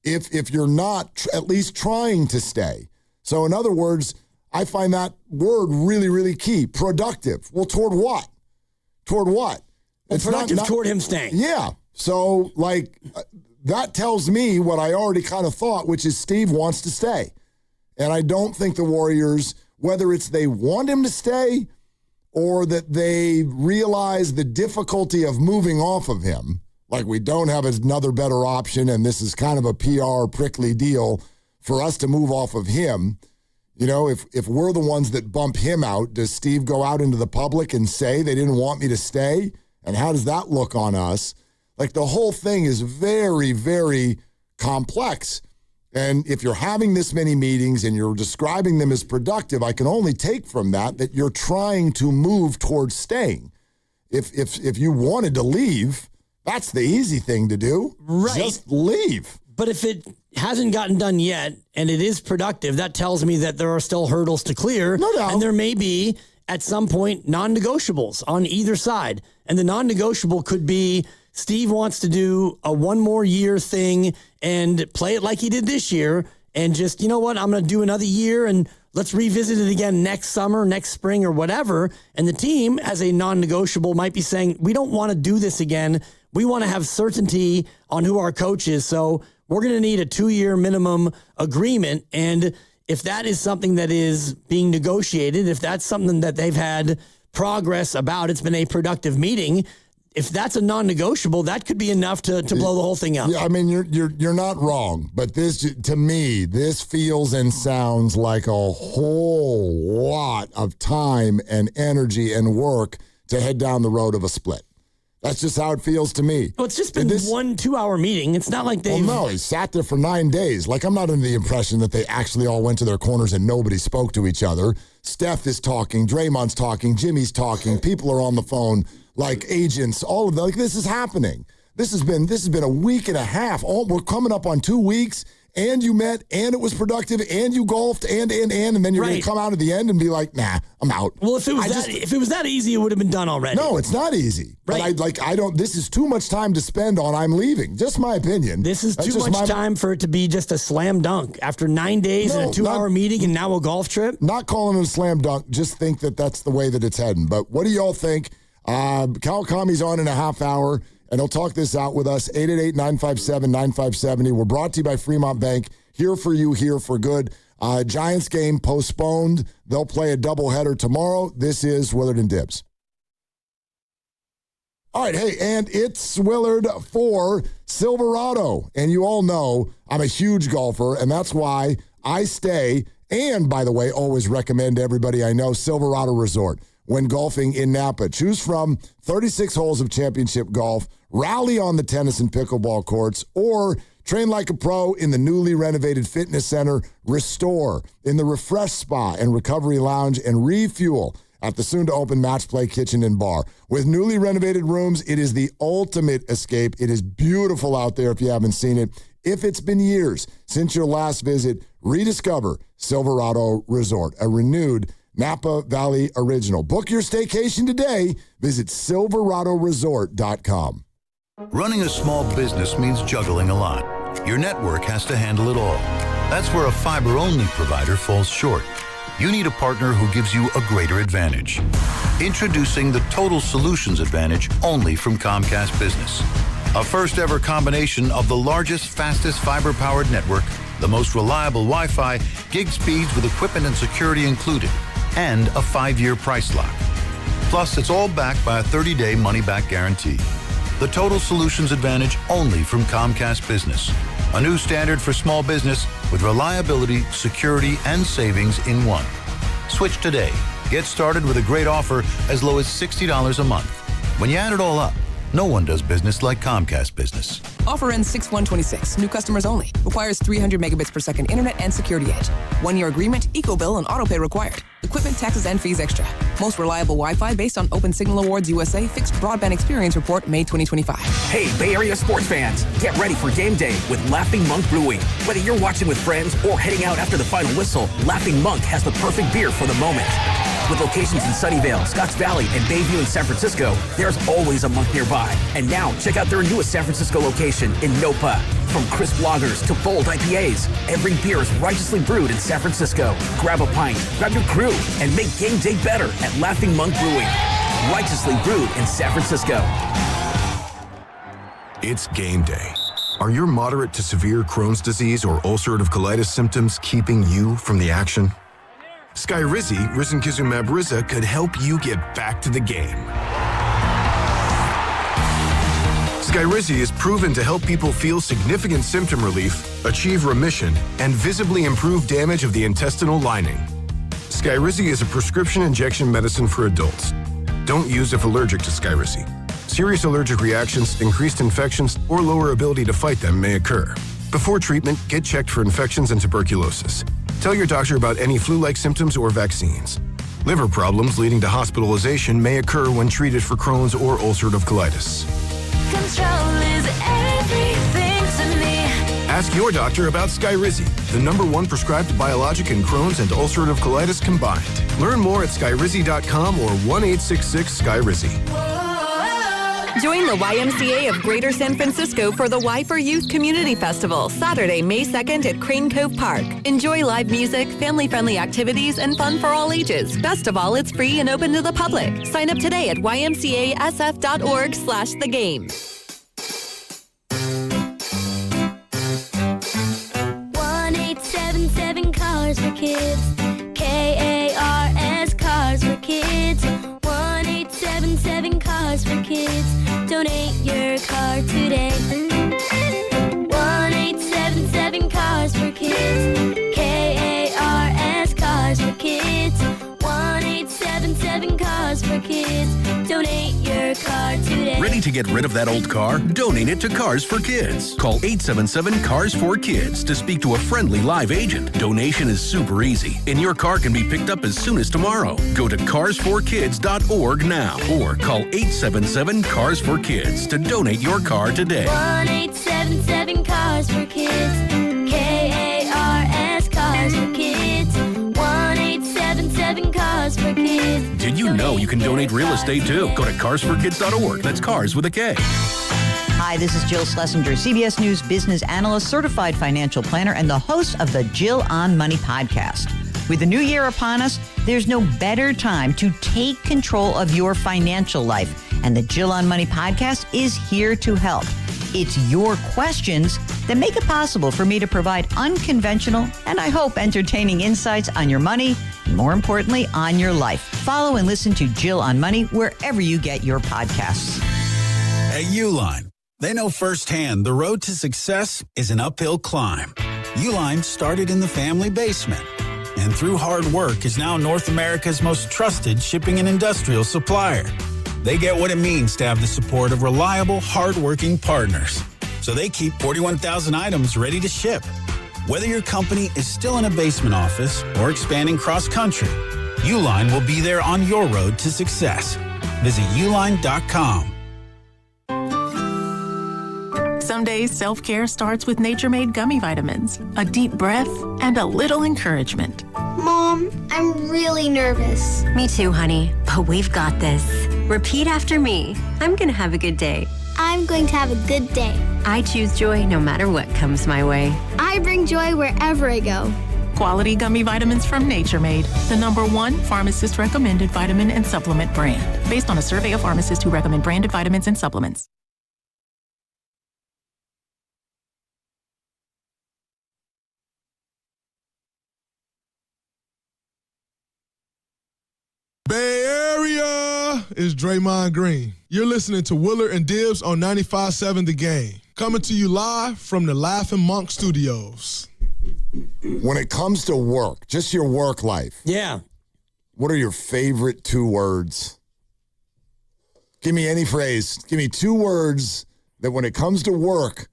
if you're not at least trying to stay. So in other words, I find that word really, really key. Productive. Well, toward what? Toward what? It's productive toward him staying. Yeah. So, that tells me what I already kind of thought, which is Steve wants to stay. And I don't think the Warriors, whether it's they want him to stay or that they realize the difficulty of moving off of him, like we don't have another better option and this is kind of a PR prickly deal for us to move off of him. If we're the ones that bump him out, does Steve go out into the public and say they didn't want me to stay? And how does that look on us? Like, the whole thing is very, very complex. And if you're having this many meetings and you're describing them as productive, I can only take from that you're trying to move towards staying. If you wanted to leave, that's the easy thing to do. Right. Just leave. But if it hasn't gotten done yet and it is productive, that tells me that there are still hurdles to clear. No doubt. And there may be, at some point, non-negotiables on either side. And the non-negotiable could be Steve wants to do a 1 more year thing and play it like he did this year and just, I'm going to do another year and let's revisit it again next summer, next spring, or whatever. And the team, as a non-negotiable, might be saying, we don't want to do this again. We want to have certainty on who our coach is. So we're going to need a 2-year minimum agreement. And if that is something that is being negotiated, if that's something that they've had progress about, it's been a productive meeting. If that's a non-negotiable, that could be enough to blow the whole thing up. Yeah, I mean, you're not wrong, but this, to me, this feels and sounds like a whole lot of time and energy and work to head down the road of a split. That's just how it feels to me. Well, it's just been 1 2-hour meeting. It's not like they've... Well, no, he sat there for 9 days. Like, I'm not under the impression that they actually all went to their corners and nobody spoke to each other. Steph is talking, Draymond's talking, Jimmy's talking, people are on the phone, like agents, all of that. Like, this is happening. This has been a week and a half. We're coming up on 2 weeks, and you met, and it was productive, and you golfed, and then you're going to come out at the end and be like, nah, I'm out. Well, if it was that easy, it would have been done already. No, it's not easy. Right. But I don't. This is too much time to spend on I'm leaving. Just my opinion. This is too much time for it to be just a slam dunk after 9 days and a 2-hour meeting and now a golf trip. Not calling it a slam dunk. Just think that that's the way that it's heading. But what do y'all think? Cal Kami's on in a half hour, and he'll talk this out with us. 888-957-9570. We're brought to you by Fremont Bank. Here for you, here for good. Giants game postponed. They'll play a doubleheader tomorrow. This is Willard and Dibs. All right, hey, and it's Willard for Silverado. And you all know I'm a huge golfer, and that's why I stay, and by the way, always recommend to everybody I know, Silverado Resort when golfing in Napa. Choose from 36 holes of championship golf, rally on the tennis and pickleball courts, or train like a pro in the newly renovated fitness center, Restore, in the Refresh Spa and Recovery Lounge, and refuel at the soon-to-open Match Play Kitchen and Bar. With newly renovated rooms, it is the ultimate escape. It is beautiful out there if you haven't seen it. If it's been years since your last visit, rediscover Silverado Resort, a renewed Napa Valley original. Book your staycation today. Visit silveradoresort.com. Running a small business means juggling a lot. Your network has to handle it all. That's where a fiber-only provider falls short. You need a partner who gives you a greater advantage. Introducing the Total Solutions Advantage only from Comcast Business. A first-ever combination of the largest, fastest fiber-powered network, the most reliable Wi-Fi, gig speeds with equipment and security included, and a 5-year price lock. Plus, it's all backed by a 30-day money-back guarantee. The Total Solutions Advantage only from Comcast Business. A new standard for small business with reliability, security, and savings in one. Switch today. Get started with a great offer as low as $60 a month. When you add it all up, no one does business like Comcast Business. Offer ends 6/1/26. New customers only. Requires 300 megabits per second internet and security edge. 1-year agreement, eco-bill, and autopay required. Equipment, taxes, and fees extra. Most reliable Wi-Fi based on Open Signal Awards USA Fixed Broadband Experience Report, May 2025. Hey, Bay Area sports fans, get ready for game day with Laughing Monk Brewing. Whether you're watching with friends or heading out after the final whistle, Laughing Monk has the perfect beer for the moment. With locations in Sunnyvale, Scotts Valley, and Bayview in San Francisco, there's always a Monk nearby. And now, check out their newest San Francisco location in Nopa. From crisp lagers to bold IPAs, every beer is righteously brewed in San Francisco. Grab a pint, grab your crew, and make game day better at Laughing Monk Brewing. Righteously brewed in San Francisco. It's game day. Are your moderate to severe Crohn's disease or ulcerative colitis symptoms keeping you from the action? Skyrizi, risankizumab Riza, could help you get back to the game. Skyrizi is proven to help people feel significant symptom relief, achieve remission, and visibly improve damage of the intestinal lining. Skyrizi is a prescription injection medicine for adults. Don't use if allergic to Skyrizi. Serious allergic reactions, increased infections, or lower ability to fight them may occur. Before treatment, get checked for infections and tuberculosis. Tell your doctor about any flu-like symptoms or vaccines. Liver problems leading to hospitalization may occur when treated for Crohn's or ulcerative colitis. Control is everything to me. Ask your doctor about Skyrizi, the #1 prescribed biologic in Crohn's and ulcerative colitis combined. Learn more at skyrizi.com or 1-866-SKYRIZI. Join the YMCA of Greater San Francisco for the Y for Youth Community Festival, Saturday, May 2nd at Crane Cove Park. Enjoy live music, family-friendly activities, and fun for all ages. Best of all, it's free and open to the public. Sign up today at ymcasf.org/thegame. 1-877 Cars for Kids. Donate your car today. 1-877 Cars for Kids. KARS Cars for Kids. 1-877 Cars for Kids. Donate your car today. Ready to get rid of that old car? Donate it to Cars for Kids. Call 877-CARS-4-KIDS to speak to a friendly live agent. Donation is super easy, and your car can be picked up as soon as tomorrow. Go to cars4kids.org now or call 877-CARS-4-KIDS to donate your car today. 1-877 Cars for Kids. KARS Cars for Kids. 1-877 Cars for Kids. Did you know you can donate real estate too? Go to carsforkids.org. That's cars with a K. Hi, this is Jill Schlesinger, CBS News business analyst, certified financial planner, and the host of the Jill on Money podcast. With the new year upon us, there's no better time to take control of your financial life. And the Jill on Money podcast is here to help. It's your questions that make it possible for me to provide unconventional and, I hope, entertaining insights on your money and, more importantly, on your life. Follow and listen to Jill on Money wherever you get your podcasts. At Uline, they know firsthand the road to success is an uphill climb. Uline started in the family basement and through hard work is now North America's most trusted shipping and industrial supplier. They get what it means to have the support of reliable, hardworking partners. So they keep 41,000 items ready to ship. Whether your company is still in a basement office or expanding cross-country, Uline will be there on your road to success. Visit uline.com. Some days, self-care starts with Nature-Made gummy vitamins, a deep breath, and a little encouragement. Mom, I'm really nervous. Me too, honey, but we've got this. Repeat after me. I'm going to have a good day. I'm going to have a good day. I choose joy no matter what comes my way. I bring joy wherever I go. Quality gummy vitamins from Nature Made, the #1 pharmacist-recommended vitamin and supplement brand, based on a survey of pharmacists who recommend branded vitamins and supplements. Bay Area is Draymond Green. You're listening to Willard and Dibbs on 95.7 The Game. Coming to you live from the Laughing Monk Studios. When it comes to work, just your work life. Yeah. What are your favorite 2 words? Give me any phrase. Give me 2 words that when it comes to work,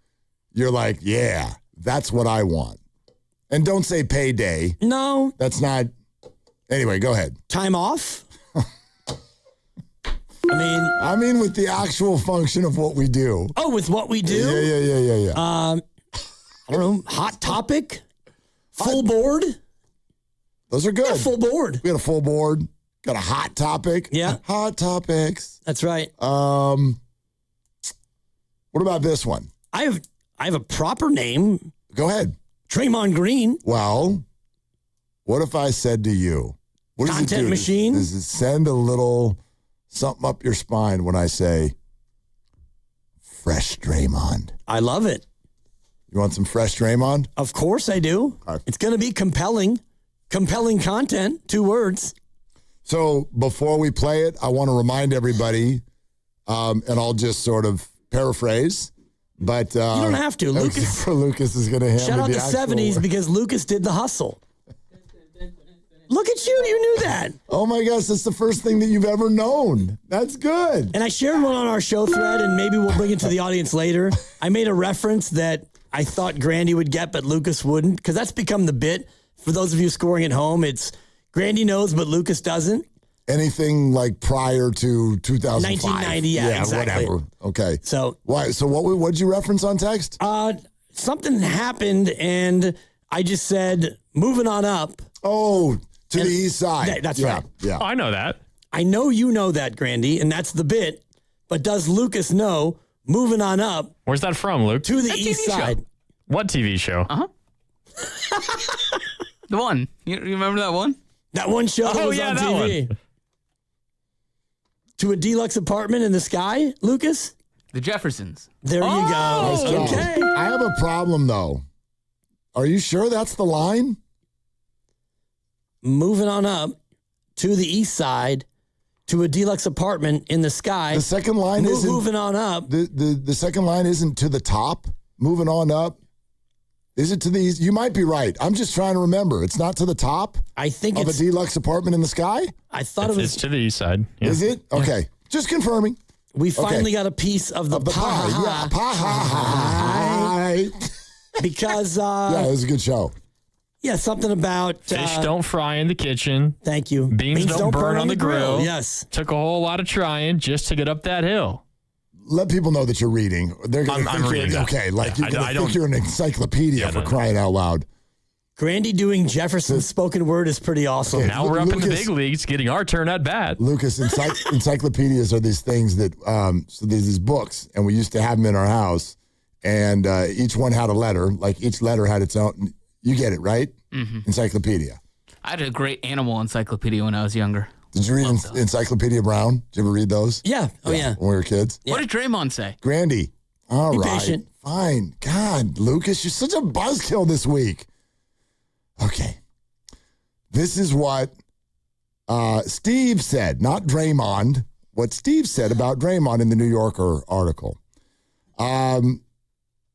you're like, yeah, that's what I want. And don't say payday. No. That's not. Anyway, go ahead. Time off? I mean with the actual function of what we do. Oh, with what we do? Yeah. I don't know. Hot topic? Full board? Those are good. Yeah, full board. We had a full board. Got a hot topic. Yeah. Hot topics. That's right. What about this one? I have a proper name. Go ahead. Draymond Green. Well, what if I said to you, what does Content it do? machine? Does it send a little something up your spine when I say fresh Draymond? I love it. You want some fresh Draymond? Of course I do. Okay. It's going to be compelling. Compelling content, 2 words. So before we play it, I want to remind everybody, and I'll just sort of paraphrase, but you don't have to. Lucas is going to handle shout out the the actual 70s because Lucas did the hustle. Look at you. You knew that. Oh, my gosh. That's the first thing that you've ever known. That's good. And I shared one on our show thread, and maybe we'll bring it to the audience later. I made a reference that I thought Grandy would get, but Lucas wouldn't, because that's become the bit. For those of you scoring at home, it's Grandy knows, but Lucas doesn't. Anything like prior to 2005. 1990, yeah, exactly. Whatever. Okay. So why? So what'd you reference on text? Something happened, and I just said, moving on up. Oh, to the east side. That's right. Yeah. I know that. I know you know that, Grandy, and that's the bit. But does Lucas know, moving on up. Where's that from, Luke? To the east side. What TV show? Uh-huh. The one. You remember that one? That one show that was on TV. One. To a deluxe apartment in the sky, Lucas? The Jeffersons. There you go. Okay. I have a problem, though. Are you sure that's the line? Moving on up to the east side, to a deluxe apartment in the sky. The second line isn't moving on up. The second line isn't to the top, moving on up. Is it to the east? You might be right. I'm just trying to remember. It's not to the top. I think of a deluxe apartment in the sky. I thought it was to the east side. Yeah. Is it? Okay, just confirming. We finally got a piece of the pie. Yeah, pie. Because yeah, it was a good show. Yeah, something about fish don't fry in the kitchen. Thank you. Beans don't burn on the grill. Yes. Took a whole lot of trying just to get up that hill. Let people know that you're reading. They're going to think reading you're okay. Like you're going to think you're an encyclopedia for crying out loud. Grandy doing Jefferson's spoken word is pretty awesome. Okay, now we're up in the big leagues, getting our turn at bat. Lucas, encyclopedias are these things that so there's these books, and we used to have them in our house, and each one had a letter. Like each letter had its own. You get it, right? Mm-hmm. Encyclopedia. I had a great animal encyclopedia when I was younger. Did you read Encyclopedia Brown? Did you ever read those? Yeah. Oh, yeah. When we were kids? Yeah. What did Draymond say? Grandy. All Be right. patient. Fine. God, Lucas, you're such a buzzkill this week. Okay. This is what Steve said, not Draymond. What Steve said about Draymond in the New Yorker article. The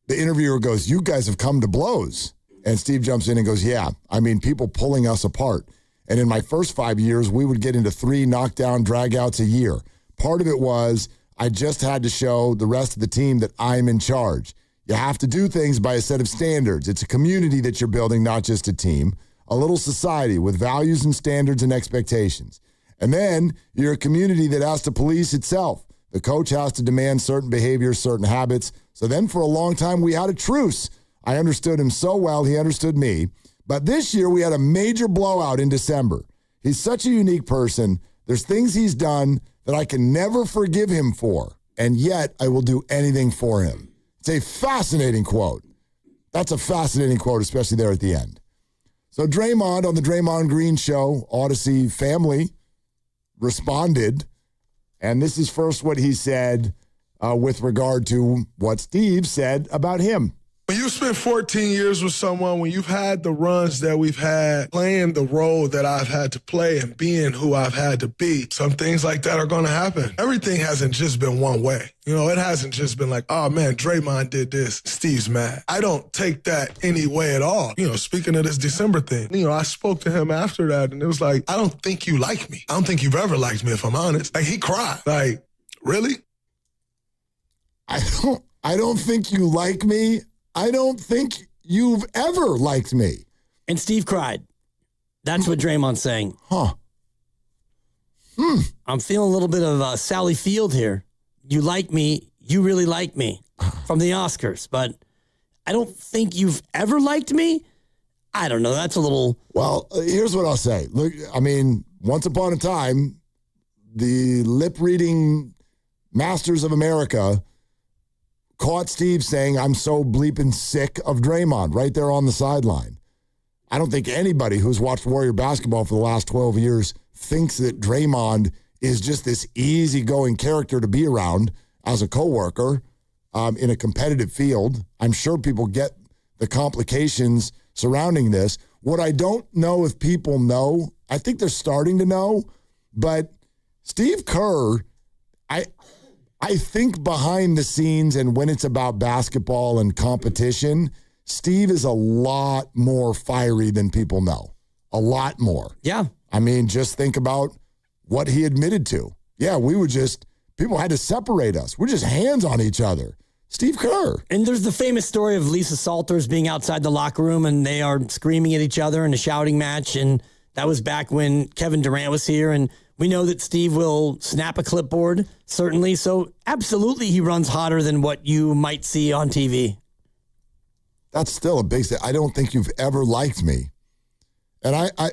interviewer goes, "You guys have come to blows." And Steve jumps in and goes, "Yeah, I mean, people pulling us apart. And in my first 5 years, we would get into 3 knockdown dragouts a year. Part of it was I just had to show the rest of the team that I'm in charge. You have to do things by a set of standards. It's a community that you're building, not just a team. A little society with values and standards and expectations. And then you're a community that has to police itself. The coach has to demand certain behaviors, certain habits. So then for a long time, we had a truce. I understood him so well, he understood me. But this year, we had a major blowout in December. He's such a unique person. There's things he's done that I can never forgive him for, and yet I will do anything for him." It's a fascinating quote. That's a fascinating quote, especially there at the end. So Draymond on the Draymond Green Show, Odyssey family, responded, and this is first what he said with regard to what Steve said about him. When you spend 14 years with someone, when you've had the runs that we've had, playing the role that I've had to play and being who I've had to be, some things like that are going to happen. Everything hasn't just been one way. You know, it hasn't just been like, oh man, Draymond did this, Steve's mad. I don't take that any way at all. You know, speaking of this December thing, you know, I spoke to him after that and it was like, I don't think you like me. I don't think you've ever liked me, if I'm honest. Like, he cried. Like, really? I don't think you like me. I don't think you've ever liked me. And Steve cried. That's what Draymond's saying. Huh. I'm feeling a little bit of Sally Field here. You like me. You really like me from the Oscars. But I don't think you've ever liked me. I don't know. That's a little... Well, here's what I'll say. Look, I mean, once upon a time, the lip-reading masters of America caught Steve saying, "I'm so bleeping sick of Draymond," right there on the sideline. I don't think anybody who's watched Warrior basketball for the last 12 years thinks that Draymond is just this easygoing character to be around as a coworker in a competitive field. I'm sure people get the complications surrounding this. What I don't know if people know, I think they're starting to know, but Steve Kerr, I think behind the scenes and when it's about basketball and competition, Steve is a lot more fiery than people know. A lot more. Yeah. I mean, just think about what he admitted to. Yeah, people had to separate us. We're just hands on each other. Steve Kerr. And there's the famous story of Lisa Salters being outside the locker room and they are screaming at each other in a shouting match. And that was back when Kevin Durant was here. And we know that Steve will snap a clipboard, certainly. So absolutely he runs hotter than what you might see on TV. That's still a big thing. I don't think you've ever liked me. And I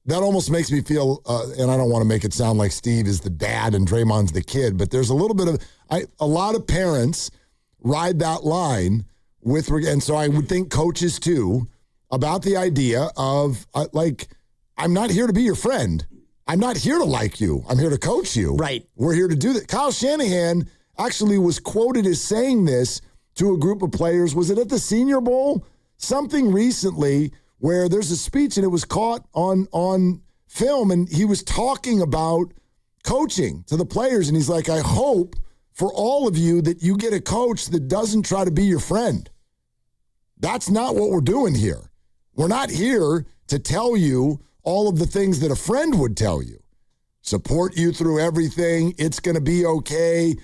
that almost makes me feel, and I don't want to make it sound like Steve is the dad and Draymond's the kid, but there's a little bit of, a lot of parents ride that line with, and so I would think coaches too, about the idea of, I'm not here to be your friend. I'm not here to like you. I'm here to coach you. Right. We're here to do that. Kyle Shanahan actually was quoted as saying this to a group of players. Was it at the Senior Bowl? Something recently where there's a speech and it was caught on film, and he was talking about coaching to the players, and he's like, I hope for all of you that you get a coach that doesn't try to be your friend. That's not what we're doing here. We're not here to tell you all of the things that a friend would tell you. Support you through everything. It's going to be okay.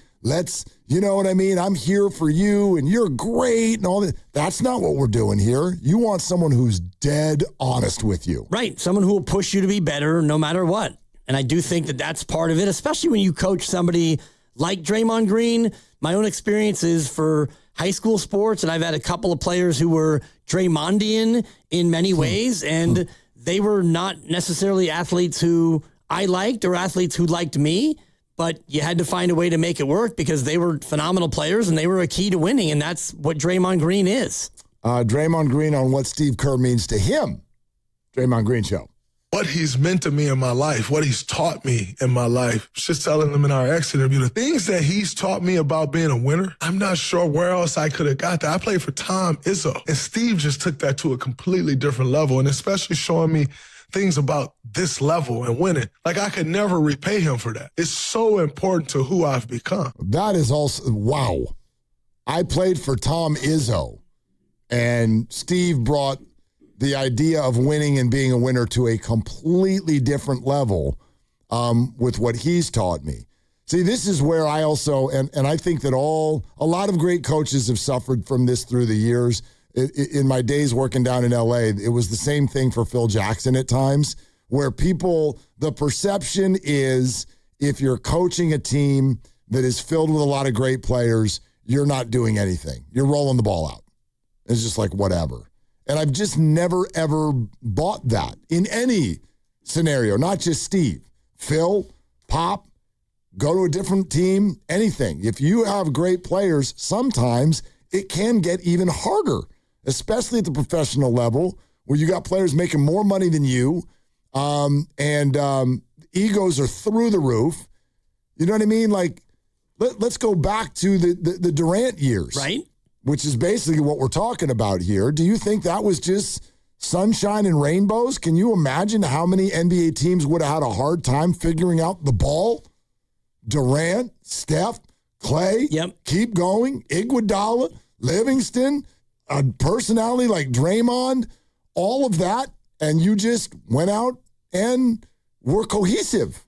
You know what I mean? I'm here for you and you're great and all that. That's not what we're doing here. You want someone who's dead honest with you. Right. Someone who will push you to be better no matter what. And I do think that that's part of it, especially when you coach somebody like Draymond Green. My own experiences for high school sports, and I've had a couple of players who were Draymondian in many ways, and they were not necessarily athletes who I liked or athletes who liked me, but you had to find a way to make it work because they were phenomenal players and they were a key to winning, and that's what Draymond Green is. Draymond Green on what Steve Kerr means to him. Draymond Green Show. What he's meant to me in my life, what he's taught me in my life. Just telling them in our exit interview, the things that he's taught me about being a winner, I'm not sure where else I could have got that. I played for Tom Izzo, and Steve just took that to a completely different level, and especially showing me things about this level and winning. Like, I could never repay him for that. It's so important to who I've become. That is also, wow. I played for Tom Izzo, and Steve brought the idea of winning and being a winner to a completely different level with what he's taught me. See, this is where I also, and I think that a lot of great coaches have suffered from this through the years. In my days working down in LA, it was the same thing for Phil Jackson at times, where the perception is if you're coaching a team that is filled with a lot of great players, you're not doing anything. You're rolling the ball out. It's just like whatever. And I've just never, ever bought that in any scenario, not just Steve. Phil, Pop, go to a different team, anything. If you have great players, sometimes it can get even harder, especially at the professional level where you got players making more money than you and egos are through the roof. You know what I mean? Like, let's go back to the Durant years. Right. Which is basically what we're talking about here. Do you think that was just sunshine and rainbows? Can you imagine how many NBA teams would have had a hard time figuring out the ball? Durant, Steph, Clay, keep going, Iguodala, Livingston, a personality like Draymond, all of that, and you just went out and were cohesive.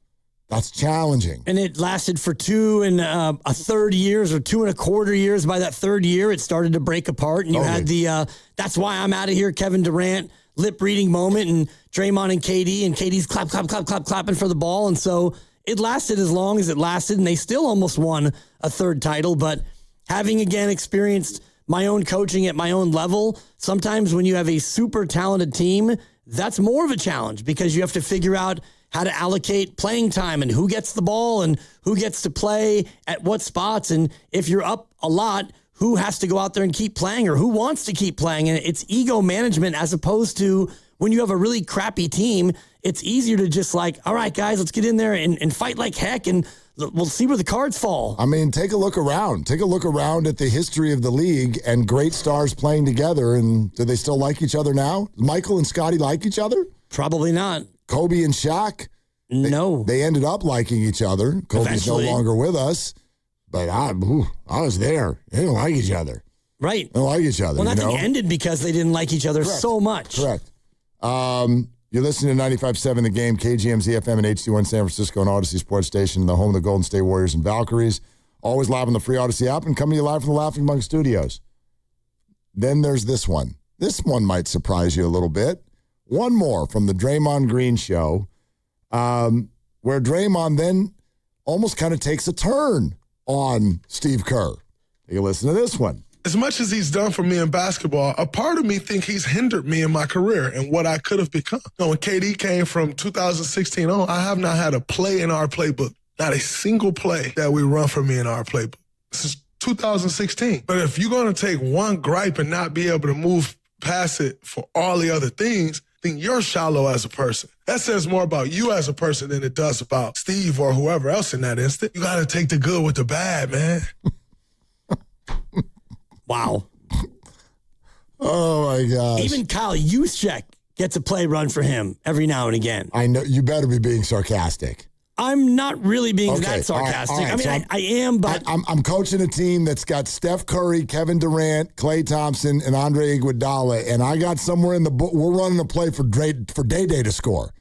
That's challenging. And it lasted for 2 1/3 years or 2 1/4 years. By that third year, it started to break apart. And you had the, that's why I'm out of here, Kevin Durant, lip reading moment, and Draymond and KD's clapping for the ball. And so it lasted as long as it lasted, and they still almost won a third title. But having, again, experienced my own coaching at my own level, sometimes when you have a super talented team, that's more of a challenge because you have to figure out how to allocate playing time and who gets the ball and who gets to play at what spots. And if you're up a lot, who has to go out there and keep playing or who wants to keep playing. And it's ego management as opposed to when you have a really crappy team, it's easier to just like, all right, guys, let's get in there and fight like heck and we'll see where the cards fall. I mean, take a look around. Take a look around at the history of the league and great stars playing together. And do they still like each other now? Michael and Scotty like each other? Probably not. Kobe and Shaq? No. They ended up liking each other. Kobe's Eventually. no longer with us. But I was there. They didn't like each other. Right. They don't like each other. Well, nothing ended because they didn't like each other so much. Correct. You're listening to 95.7 The Game, KGMZ FM and HD1 San Francisco and Odyssey Sports Station, the home of the Golden State Warriors and Valkyries. Always live on the free Odyssey app and coming to you live from the Laughing Monk Studios. Then there's this one. This one might surprise you a little bit. One more from the Draymond Green show, where Draymond then almost kind of takes a turn on Steve Kerr. You listen to this one. As much as he's done for me in basketball, a part of me think he's hindered me in my career and what I could have become. When KD came from 2016 on, I have not had a play in our playbook. Not a single play that we run for me in our playbook. This is 2016. But if you're going to take one gripe and not be able to move past it for all the other things, then you're shallow as a person. That says more about you as a person than it does about Steve or whoever else in that instant. You got to take the good with the bad, man. Wow. Oh, my gosh. Even Kyle Juszczyk gets a play run for him every now and again. I know. You better be being sarcastic. I'm not really being that sarcastic. All right. I mean, So I am, but I'm coaching a team that's got Steph Curry, Kevin Durant, Klay Thompson, and Andre Iguodala, and I got somewhere in the book. We're running a play for Day to score.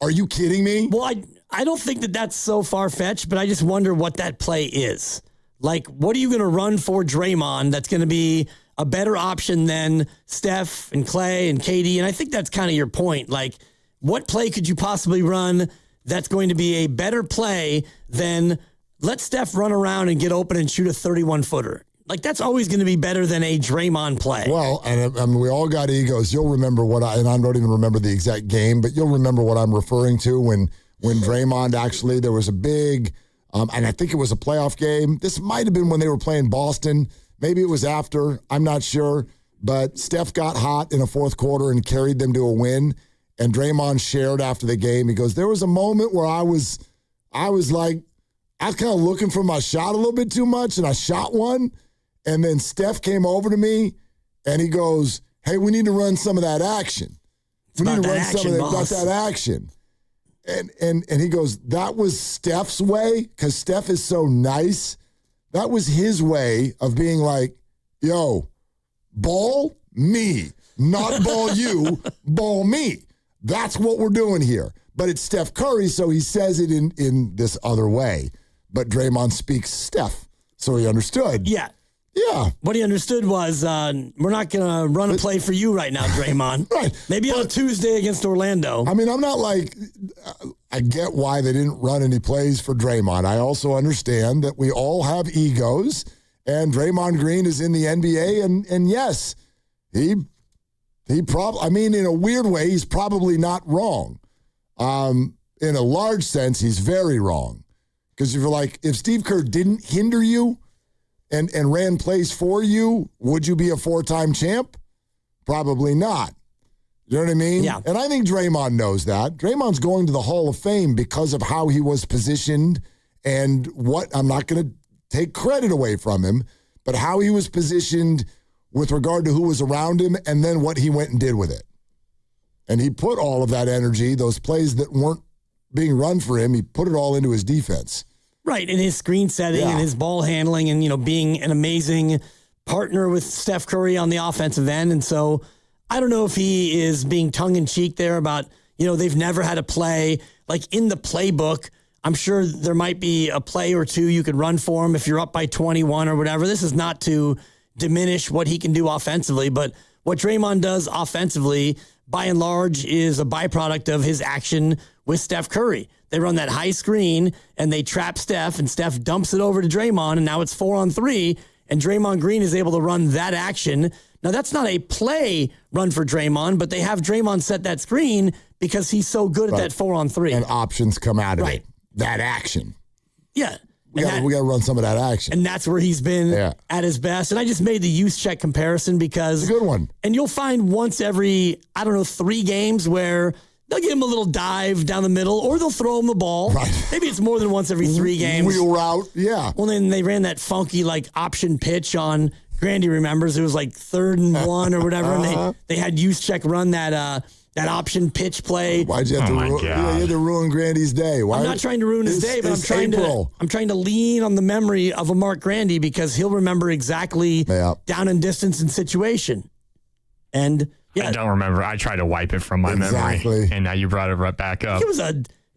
Are you kidding me? Well, I don't think that's so far-fetched, but I just wonder what that play is. Like, what are you going to run for Draymond that's going to be a better option than Steph and Klay and KD? And I think that's kind of your point. Like, what play could you possibly run that's going to be a better play than let Steph run around and get open and shoot a 31-footer? Like, that's always going to be better than a Draymond play. Well, and I mean, we all got egos. You'll remember and I don't even remember the exact game, but you'll remember what I'm referring to when Draymond actually, there was a big, and I think it was a playoff game. This might have been when they were playing Boston. Maybe it was after. I'm not sure. But Steph got hot in the fourth quarter and carried them to a win. And Draymond shared after the game. He goes, there was a moment where I was kind of looking for my shot a little bit too much, and I shot one. And then Steph came over to me, and he goes, hey, we need to run some of that action. We need to run some of that action. And he goes, that was Steph's way, because Steph is so nice. That was his way of being like, yo, ball me, not ball you, ball me. That's what we're doing here. But it's Steph Curry, so he says it in this other way. But Draymond speaks Steph, so he understood. Yeah. Yeah. What he understood was, we're not going to run a play for you right now, Draymond. Right. Maybe on Tuesday against Orlando. I mean, I'm not like, I get why they didn't run any plays for Draymond. I also understand that we all have egos, and Draymond Green is in the NBA, and yes, he probably, I mean, in a weird way, he's probably not wrong. In a large sense, he's very wrong. Because if Steve Kerr didn't hinder you and ran plays for you, would you be a 4-time champ? Probably not. You know what I mean? Yeah. And I think Draymond knows that. Draymond's going to the Hall of Fame because of how he was positioned and what, I'm not going to take credit away from him, but how he was positioned with regard to who was around him and then what he went and did with it. And he put all of that energy, those plays that weren't being run for him, he put it all into his defense. Right, in his screen setting and his ball handling and, being an amazing partner with Steph Curry on the offensive end. And so I don't know if he is being tongue-in-cheek there about, they've never had a play. Like in the playbook, I'm sure there might be a play or two you could run for him if you're up by 21 or whatever. This is not to diminish what he can do offensively, but what Draymond does offensively, by and large, is a byproduct of his action with Steph Curry. They run that high screen, and they trap Steph, and Steph dumps it over to Draymond, and now it's 4-on-3, and Draymond Green is able to run that action. Now, that's not a play run for Draymond, but they have Draymond set that screen because he's so good at that 4-on-3. And options come out of it. That action. Yeah. We got to run some of that action. And that's where he's been at his best. And I just made the use check comparison because... It's a good one. And you'll find once every, 3 games where they'll give him a little dive down the middle or they'll throw him the ball. Right. Maybe it's more than once every 3 games. Wheel route, yeah. Well, then they ran that funky, option pitch on... Grandy remembers it was 3rd and 1 or whatever. And they had use check run that option pitch play. Why'd you have you had to ruin Grandy's day? Why? I'm not trying to ruin his day, but I'm trying to lean on the memory of a Mark Grandy because he'll remember exactly down and distance and situation. And I don't remember. I tried to wipe it from my memory, and now you brought it right back up.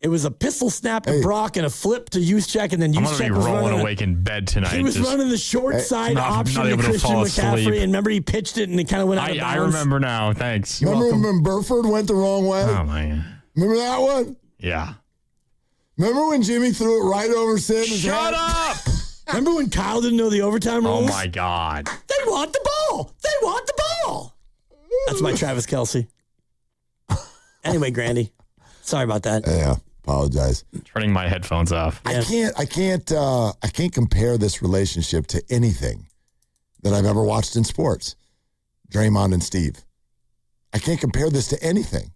It was a pistol snap to Brock and a flip to use check, and then use check was rolling awake in bed tonight. He was running the short side option to Christian McCaffrey, and remember he pitched it and it kind of went out of bounds. I remember now. Thanks. Remember when Burford went the wrong way? Oh man! Remember that one? Yeah. Remember when Jimmy threw it right over Sims? Shut up! Remember when Kyle didn't know the overtime rules? Oh my God! They want the ball. They want the ball. That's my Travis Kelce. Anyway, Grandy, sorry about that. Yeah. Apologize. Turning my headphones off. I can't compare this relationship to anything that I've ever watched in sports. Draymond and Steve. I can't compare this to anything.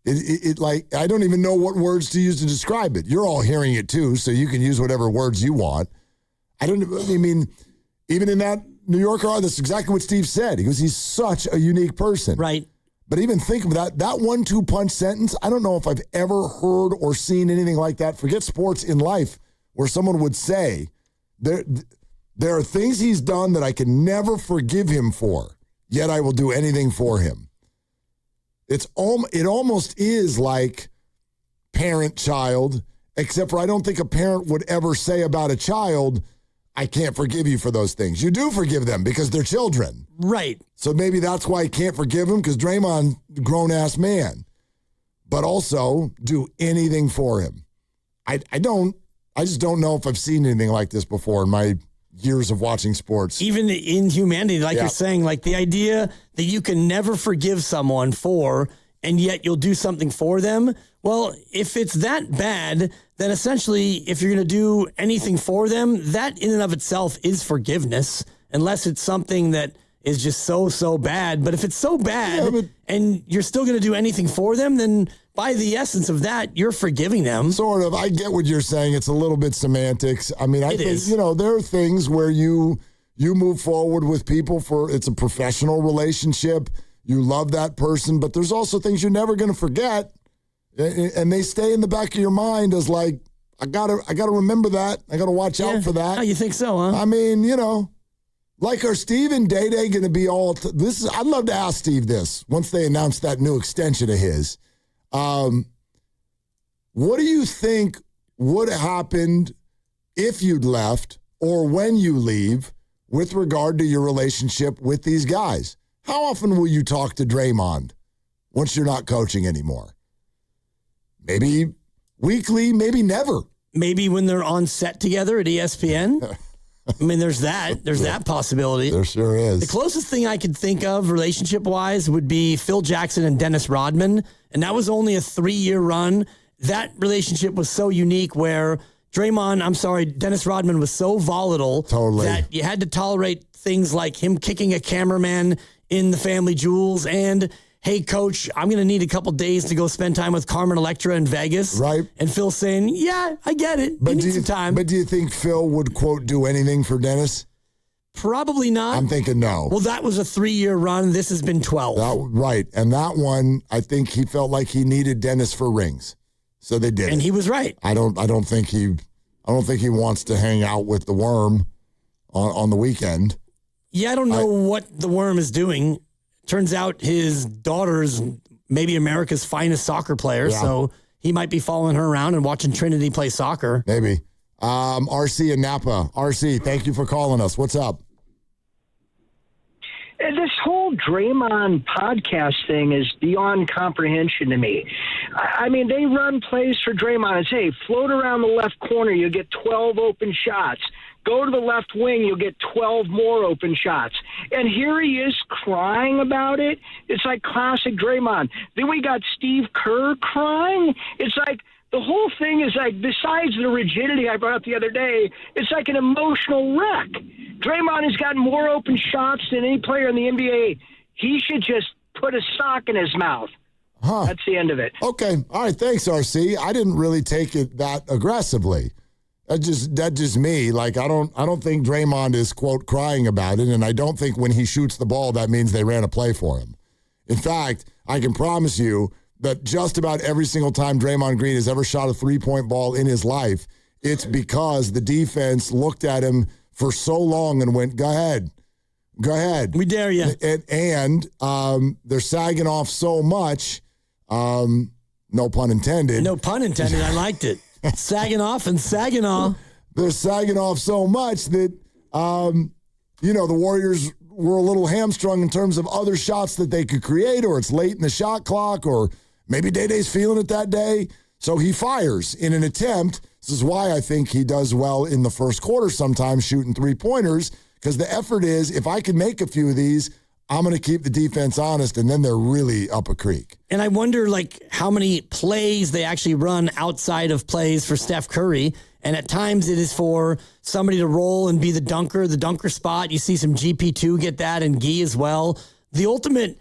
I don't even know what words to use to describe it. You're all hearing it too, so you can use whatever words you want. Even in that New Yorker, that's exactly what Steve said. He goes, he's such a unique person. Right. But even think of that 1-2 punch sentence. I don't know if I've ever heard or seen anything like that. Forget sports, in life, where someone would say, there are things he's done that I can never forgive him for, yet I will do anything for him. It almost is like parent-child, except for I don't think a parent would ever say about a child, I can't forgive you for those things. You do forgive them because they're children. Right. So maybe that's why you can't forgive him, because Draymond, grown-ass man. But also, do anything for him. I just don't know if I've seen anything like this before in my years of watching sports. Even the inhumanity, like you're saying, like the idea that you can never forgive someone for, and yet you'll do something for them. Well, if it's that bad, then essentially, if you're going to do anything for them, that in and of itself is forgiveness, unless it's something that is just so bad. But if it's so bad and you're still going to do anything for them, then by the essence of that, you're forgiving them. Sort of. I get what you're saying. It's a little bit semantics. I mean, I think, there are things where you move forward with people it's a professional relationship. You love that person, but there's also things you're never going to forget. And they stay in the back of your mind as like, I gotta remember that. I gotta watch out for that. Oh, you think so, huh? I mean, like are Steve and Day-Day going to be all? I'd love to ask Steve this once they announce that new extension of his. What do you think would have happened if you'd left or when you leave with regard to your relationship with these guys? How often will you talk to Draymond once you're not coaching anymore? Maybe weekly, maybe never. Maybe when they're on set together at ESPN. I mean, there's that. There's that possibility. There sure is. The closest thing I could think of relationship-wise would be Phil Jackson and Dennis Rodman, and that was only a 3-year run. That relationship was so unique where Dennis Rodman was so volatile that you had to tolerate things like him kicking a cameraman in the family jewels and, hey, coach, I'm going to need a couple days to go spend time with Carmen Electra in Vegas. Right. And Phil saying, yeah, I get it. But you need some time. But do you think Phil would, quote, do anything for Dennis? Probably not. I'm thinking no. Well, that was a 3-year run. This has been 12. Right. And that one, I think he felt like he needed Dennis for rings. So they did. And he was right. I don't think he wants to hang out with the worm on the weekend. Yeah, I don't know what the worm is doing. Turns out his daughter's maybe America's finest soccer player, so he might be following her around and watching Trinity play soccer. Maybe. RC in Napa. RC, thank you for calling us. What's up? This whole Draymond podcast thing is beyond comprehension to me. I mean, they run plays for Draymond and say, float around the left corner, you'll get 12 open shots. Go to the left wing, you'll get 12 more open shots. And here he is crying about it. It's like classic Draymond. Then we got Steve Kerr crying. It's like the whole thing is like, besides the rigidity I brought up the other day, it's like an emotional wreck. Draymond has gotten more open shots than any player in the NBA. He should just put a sock in his mouth. That's the end of it. Okay. All right. Thanks, RC. I didn't really take it that aggressively. That's just me. Like, I don't think Draymond is, quote, crying about it, and I don't think when he shoots the ball that means they ran a play for him. In fact, I can promise you that just about every single time Draymond Green has ever shot a three-point ball in his life, it's because the defense looked at him for so long and went, go ahead. We dare you. And they're sagging off so much, no pun intended. No pun intended. I liked it. Sagging off and sagging off. They're sagging off so much that, the Warriors were a little hamstrung in terms of other shots that they could create, or it's late in the shot clock, or maybe Day-Day's feeling it that day. So he fires in an attempt. This is why I think he does well in the first quarter sometimes shooting three-pointers, because the effort is, if I can make a few of these, I'm going to keep the defense honest, and then they're really up a creek. And I wonder, how many plays they actually run outside of plays for Steph Curry. And at times it is for somebody to roll and be the dunker spot. You see some GP2 get that, and Gee as well. The ultimate,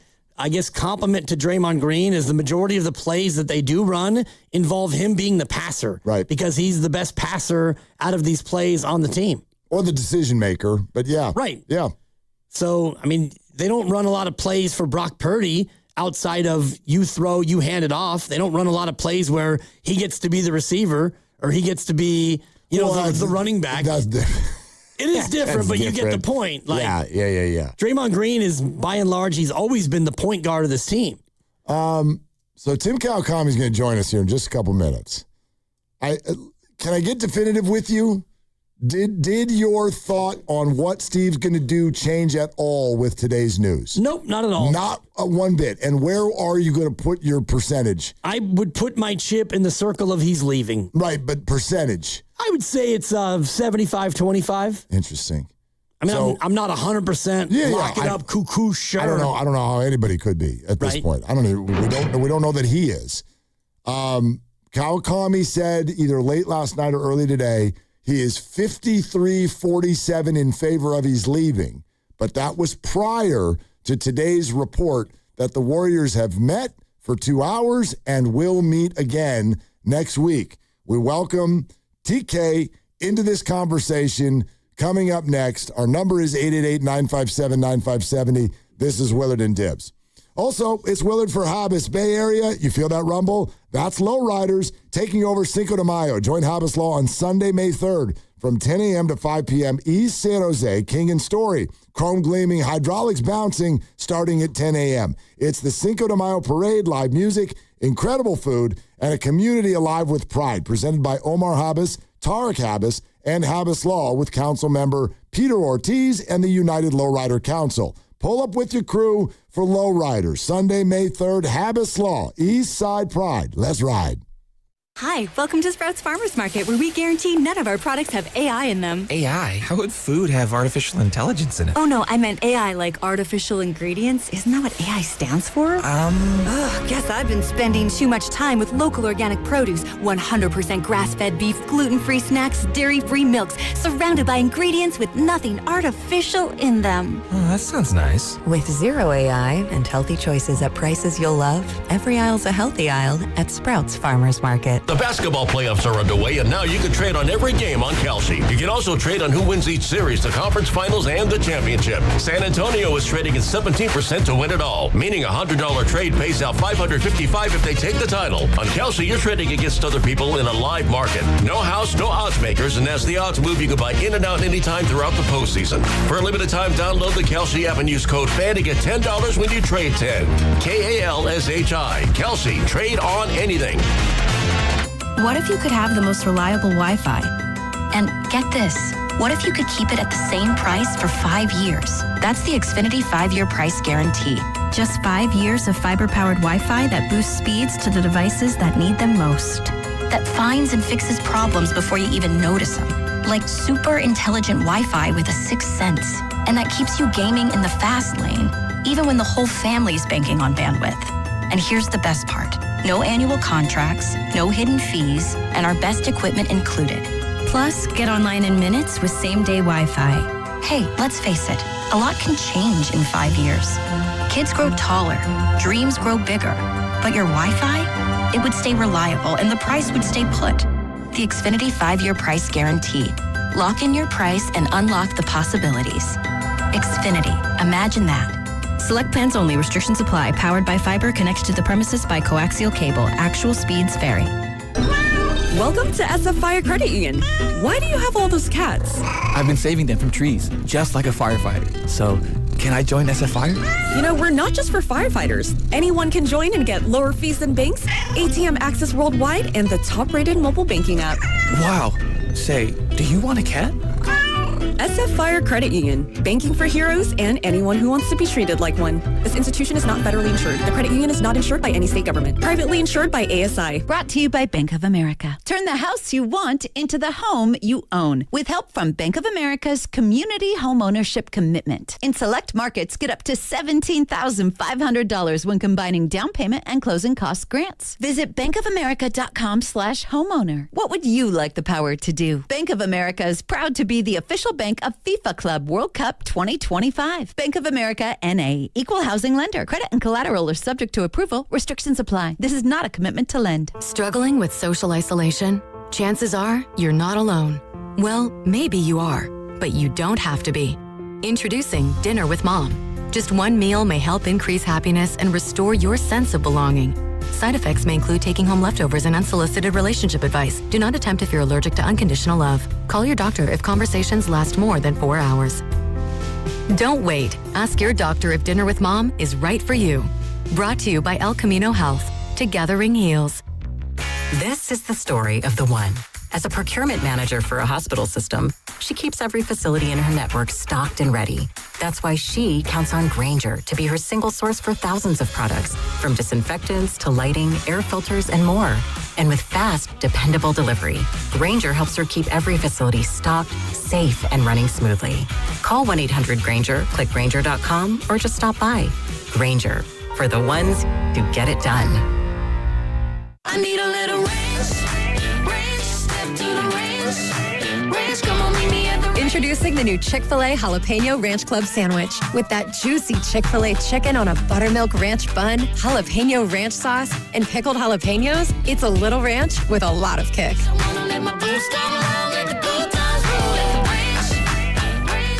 compliment to Draymond Green is the majority of the plays that they do run involve him being the passer. Right. Because he's the best passer out of these plays on the team. Or the decision maker, but yeah. Right. Yeah. So, they don't run a lot of plays for Brock Purdy outside of you throw, you hand it off. They don't run a lot of plays where he gets to be the receiver or he gets to be, the running back. That's different. It is different, but you get the point. Like, yeah. Draymond Green is, by and large, he's always been the point guard of this team. So Tim Kawakami is going to join us here in just a couple minutes. Can I get definitive with you? Did your thought on what Steve's going to do change at all with today's news? Nope, not at all. Not one bit. And where are you going to put your percentage? I would put my chip in the circle of he's leaving. Right, but percentage? I would say it's 75-25. Interesting. I mean, I'm not 100% lock it up, cuckoo, sure. I don't know how anybody could be at this point. I don't know. We don't know that he is. Kawakami said either late last night or early today, he is 53-47 in favor of he's leaving. But that was prior to today's report that the Warriors have met for 2 hours and will meet again next week. We welcome TK into this conversation. Coming up next, our number is 888-957-9570. This is Willard and Dibs. Also, it's Willard for Habas Bay Area. You feel that rumble? That's Lowriders taking over Cinco de Mayo. Join Habas Law on Sunday, May 3rd from 10 a.m. to 5 p.m. East San Jose, King and Story. Chrome gleaming, hydraulics bouncing starting at 10 a.m. It's the Cinco de Mayo Parade, live music, incredible food, and a community alive with pride. Presented by Omar Habas, Tarek Habas, and Habas Law with council member Peter Ortiz and the United Lowrider Council. Pull up with your crew for Lowriders. Sunday, May 3rd, Habas Law, East Side Pride. Let's ride. Hi, welcome to Sprouts Farmers Market, where we guarantee none of our products have AI in them. AI? How would food have artificial intelligence in it? Oh, no, I meant AI like artificial ingredients. Isn't that what AI stands for? Guess I've been spending too much time with local organic produce, 100% grass-fed beef, gluten-free snacks, dairy-free milks, surrounded by ingredients with nothing artificial in them. Oh, that sounds nice. With zero AI and healthy choices at prices you'll love, every aisle's a healthy aisle at Sprouts Farmers Market. The basketball playoffs are underway, and now you can trade on every game on Kelsey. You can also trade on who wins each series, the conference finals, and the championship. San Antonio is trading at 17% to win it all, meaning a $100 trade pays out $555 if they take the title. On Kelsey, you're trading against other people in a live market. No house, no odds makers, and as the odds move, you can buy in and out anytime throughout the postseason. For a limited time, download the Kelsey app and use code FAN to get $10 when you trade 10. KALSHI. Kelsey. Trade on anything. What if you could have the most reliable Wi-Fi? And get this, what if you could keep it at the same price for 5 years? That's the Xfinity 5-year price guarantee. Just 5 years of fiber-powered Wi-Fi that boosts speeds to the devices that need them most. That finds and fixes problems before you even notice them. Like super intelligent Wi-Fi with a sixth sense. And that keeps you gaming in the fast lane, even when the whole family's banking on bandwidth. And here's the best part. No annual contracts, no hidden fees, and our best equipment included. Plus, get online in minutes with same-day Wi-Fi. Hey, let's face it, a lot can change in 5 years. Kids grow taller, dreams grow bigger, but your Wi-Fi, it would stay reliable and the price would stay put. The Xfinity 5-year price guarantee. Lock in your price and unlock the possibilities. Xfinity, imagine that. Select plans only. Restrictions apply. Powered by fiber. Connected to the premises by coaxial cable. Actual speeds vary. Welcome to SF Fire Credit Union. Why do you have all those cats? I've been saving them from trees, just like a firefighter. So, can I join SF Fire? You know, we're not just for firefighters. Anyone can join and get lower fees than banks, ATM access worldwide, and the top-rated mobile banking app. Wow. Say, do you want a cat? SF Fire Credit Union. Banking for heroes and anyone who wants to be treated like one. This institution is not federally insured. The credit union is not insured by any state government. Privately insured by ASI. Brought to you by Bank of America. Turn the house you want into the home you own with help from Bank of America's Community Homeownership Commitment. In select markets, get up to $17,500 when combining down payment and closing cost grants. Visit bankofamerica.com/homeowner. What would you like the power to do? Bank of America is proud to be the official bank of FIFA Club World Cup 2025. Bank of America, N.A. Equal housing lender. Credit and collateral are subject to approval. Restrictions apply. This is not a commitment to lend. Struggling with social isolation? Chances are you're not alone. Well, maybe you are, but you don't have to be. Introducing Dinner with Mom. Just one meal may help increase happiness and restore your sense of belonging. Side effects may include taking home leftovers and unsolicited relationship advice. Do not attempt if you're allergic to unconditional love. Call your doctor if conversations last more than 4 hours. Don't wait. Ask your doctor if dinner with mom is right for you. Brought to you by El Camino Health. Together ring heals. This is the story of the one. As a procurement manager for a hospital system, she keeps every facility in her network stocked and ready. That's why she counts on Grainger to be her single source for thousands of products, from disinfectants to lighting, air filters, and more. And with fast, dependable delivery, Grainger helps her keep every facility stocked, safe, and running smoothly. Call 1-800-GRAINGER, click Grainger.com, or just stop by. Grainger, for the ones who get it done. I need a little ranch, step to the ranch, come on, meet me at the ranch. Introducing the new Chick-fil-A Jalapeno Ranch Club Sandwich. With that juicy Chick-fil-A chicken on a buttermilk ranch bun, jalapeno ranch sauce, and pickled jalapenos, it's a little ranch with a lot of kick.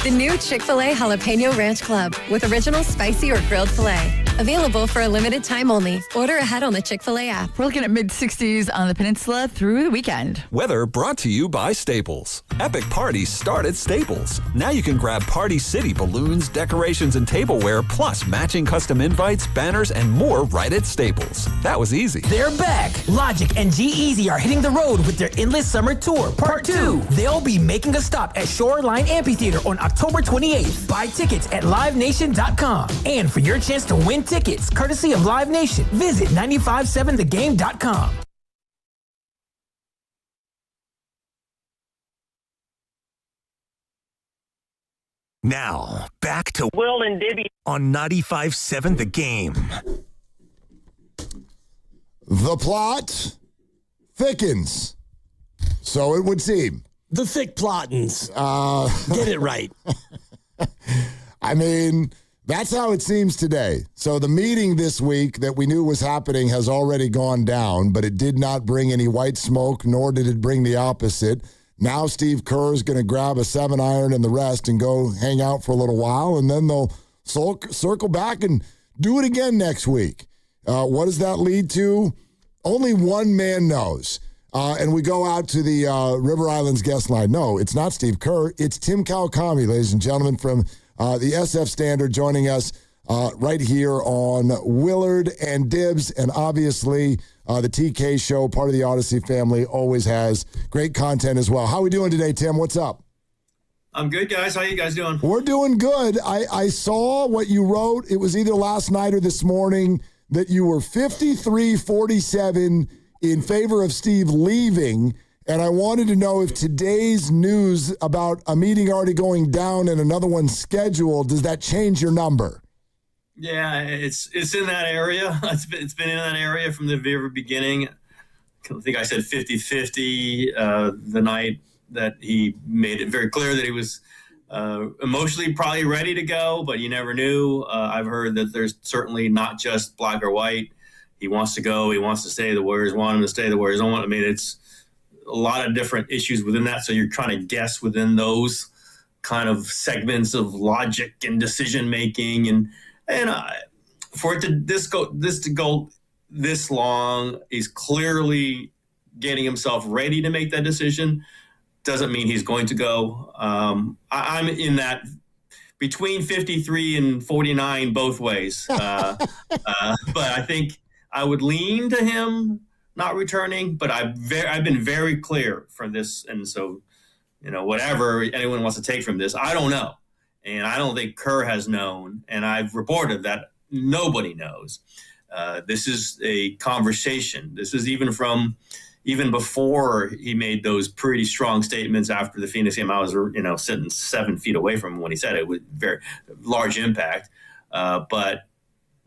The new Chick-fil-A Jalapeno Ranch Club with original spicy or grilled filet. Available for a limited time only. Order ahead on the Chick-fil-A app. We're looking at mid-60s on the peninsula through the weekend. Weather brought to you by Staples. Epic parties start at Staples. Now you can grab Party City balloons, decorations, and tableware, plus matching custom invites, banners, and more right at Staples. That was easy. They're back. Logic and G-Eazy are hitting the road with their Endless Summer Tour, Part 2. They'll be making a stop at Shoreline Amphitheater on October 28th. Buy tickets at livenation.com. And for your chance to win tickets, courtesy of Live Nation, visit 957thegame.com. Now, back to Will and Dibby on 95.7 The Game. The plot thickens. So it would seem. The thick plottins. Get it right. I mean, that's how it seems today. So the meeting this week that we knew was happening has already gone down, but it did not bring any white smoke, nor did it bring the opposite. Now Steve Kerr is going to grab a 7-iron and the rest and go hang out for a little while, and then they'll circle back and do it again next week. What does that lead to? Only one man knows. And we go out to the River Islands guest line. No, it's not Steve Kerr. It's Tim Kawakami, ladies and gentlemen, from the SF Standard, joining us right here on Willard and Dibs. And obviously, the TK show, part of the Odyssey family, always has great content as well. How are we doing today, Tim? What's up? I'm good, guys. How you guys doing? We're doing good. I saw what you wrote. It was either last night or this morning that you were 53-47 in favor of Steve leaving, and I wanted to know if today's news about a meeting already going down and another one scheduled, does that change your number? Yeah, it's in that area. It's been in that area from the very beginning. I think I said 50-50 the night that he made it very clear that he was emotionally probably ready to go, but you never knew. I've heard that there's certainly not just black or white. He wants to go. He wants to stay. The Warriors want him to stay. The Warriors don't want him. I mean, it's a lot of different issues within that. So you're trying to guess within those kind of segments of logic and decision making, and for it to go this long, he's clearly getting himself ready to make that decision. Doesn't mean he's going to go. I'm in that between 53 and 49 both ways. But I think I would lean to him not returning, but I've been very clear for this. And so, whatever anyone wants to take from this, I don't know. And I don't think Kerr has known. And I've reported that nobody knows. This is a conversation. This is even before he made those pretty strong statements after the Phoenix game. I was, sitting 7 feet away from him when he said it with very large impact. But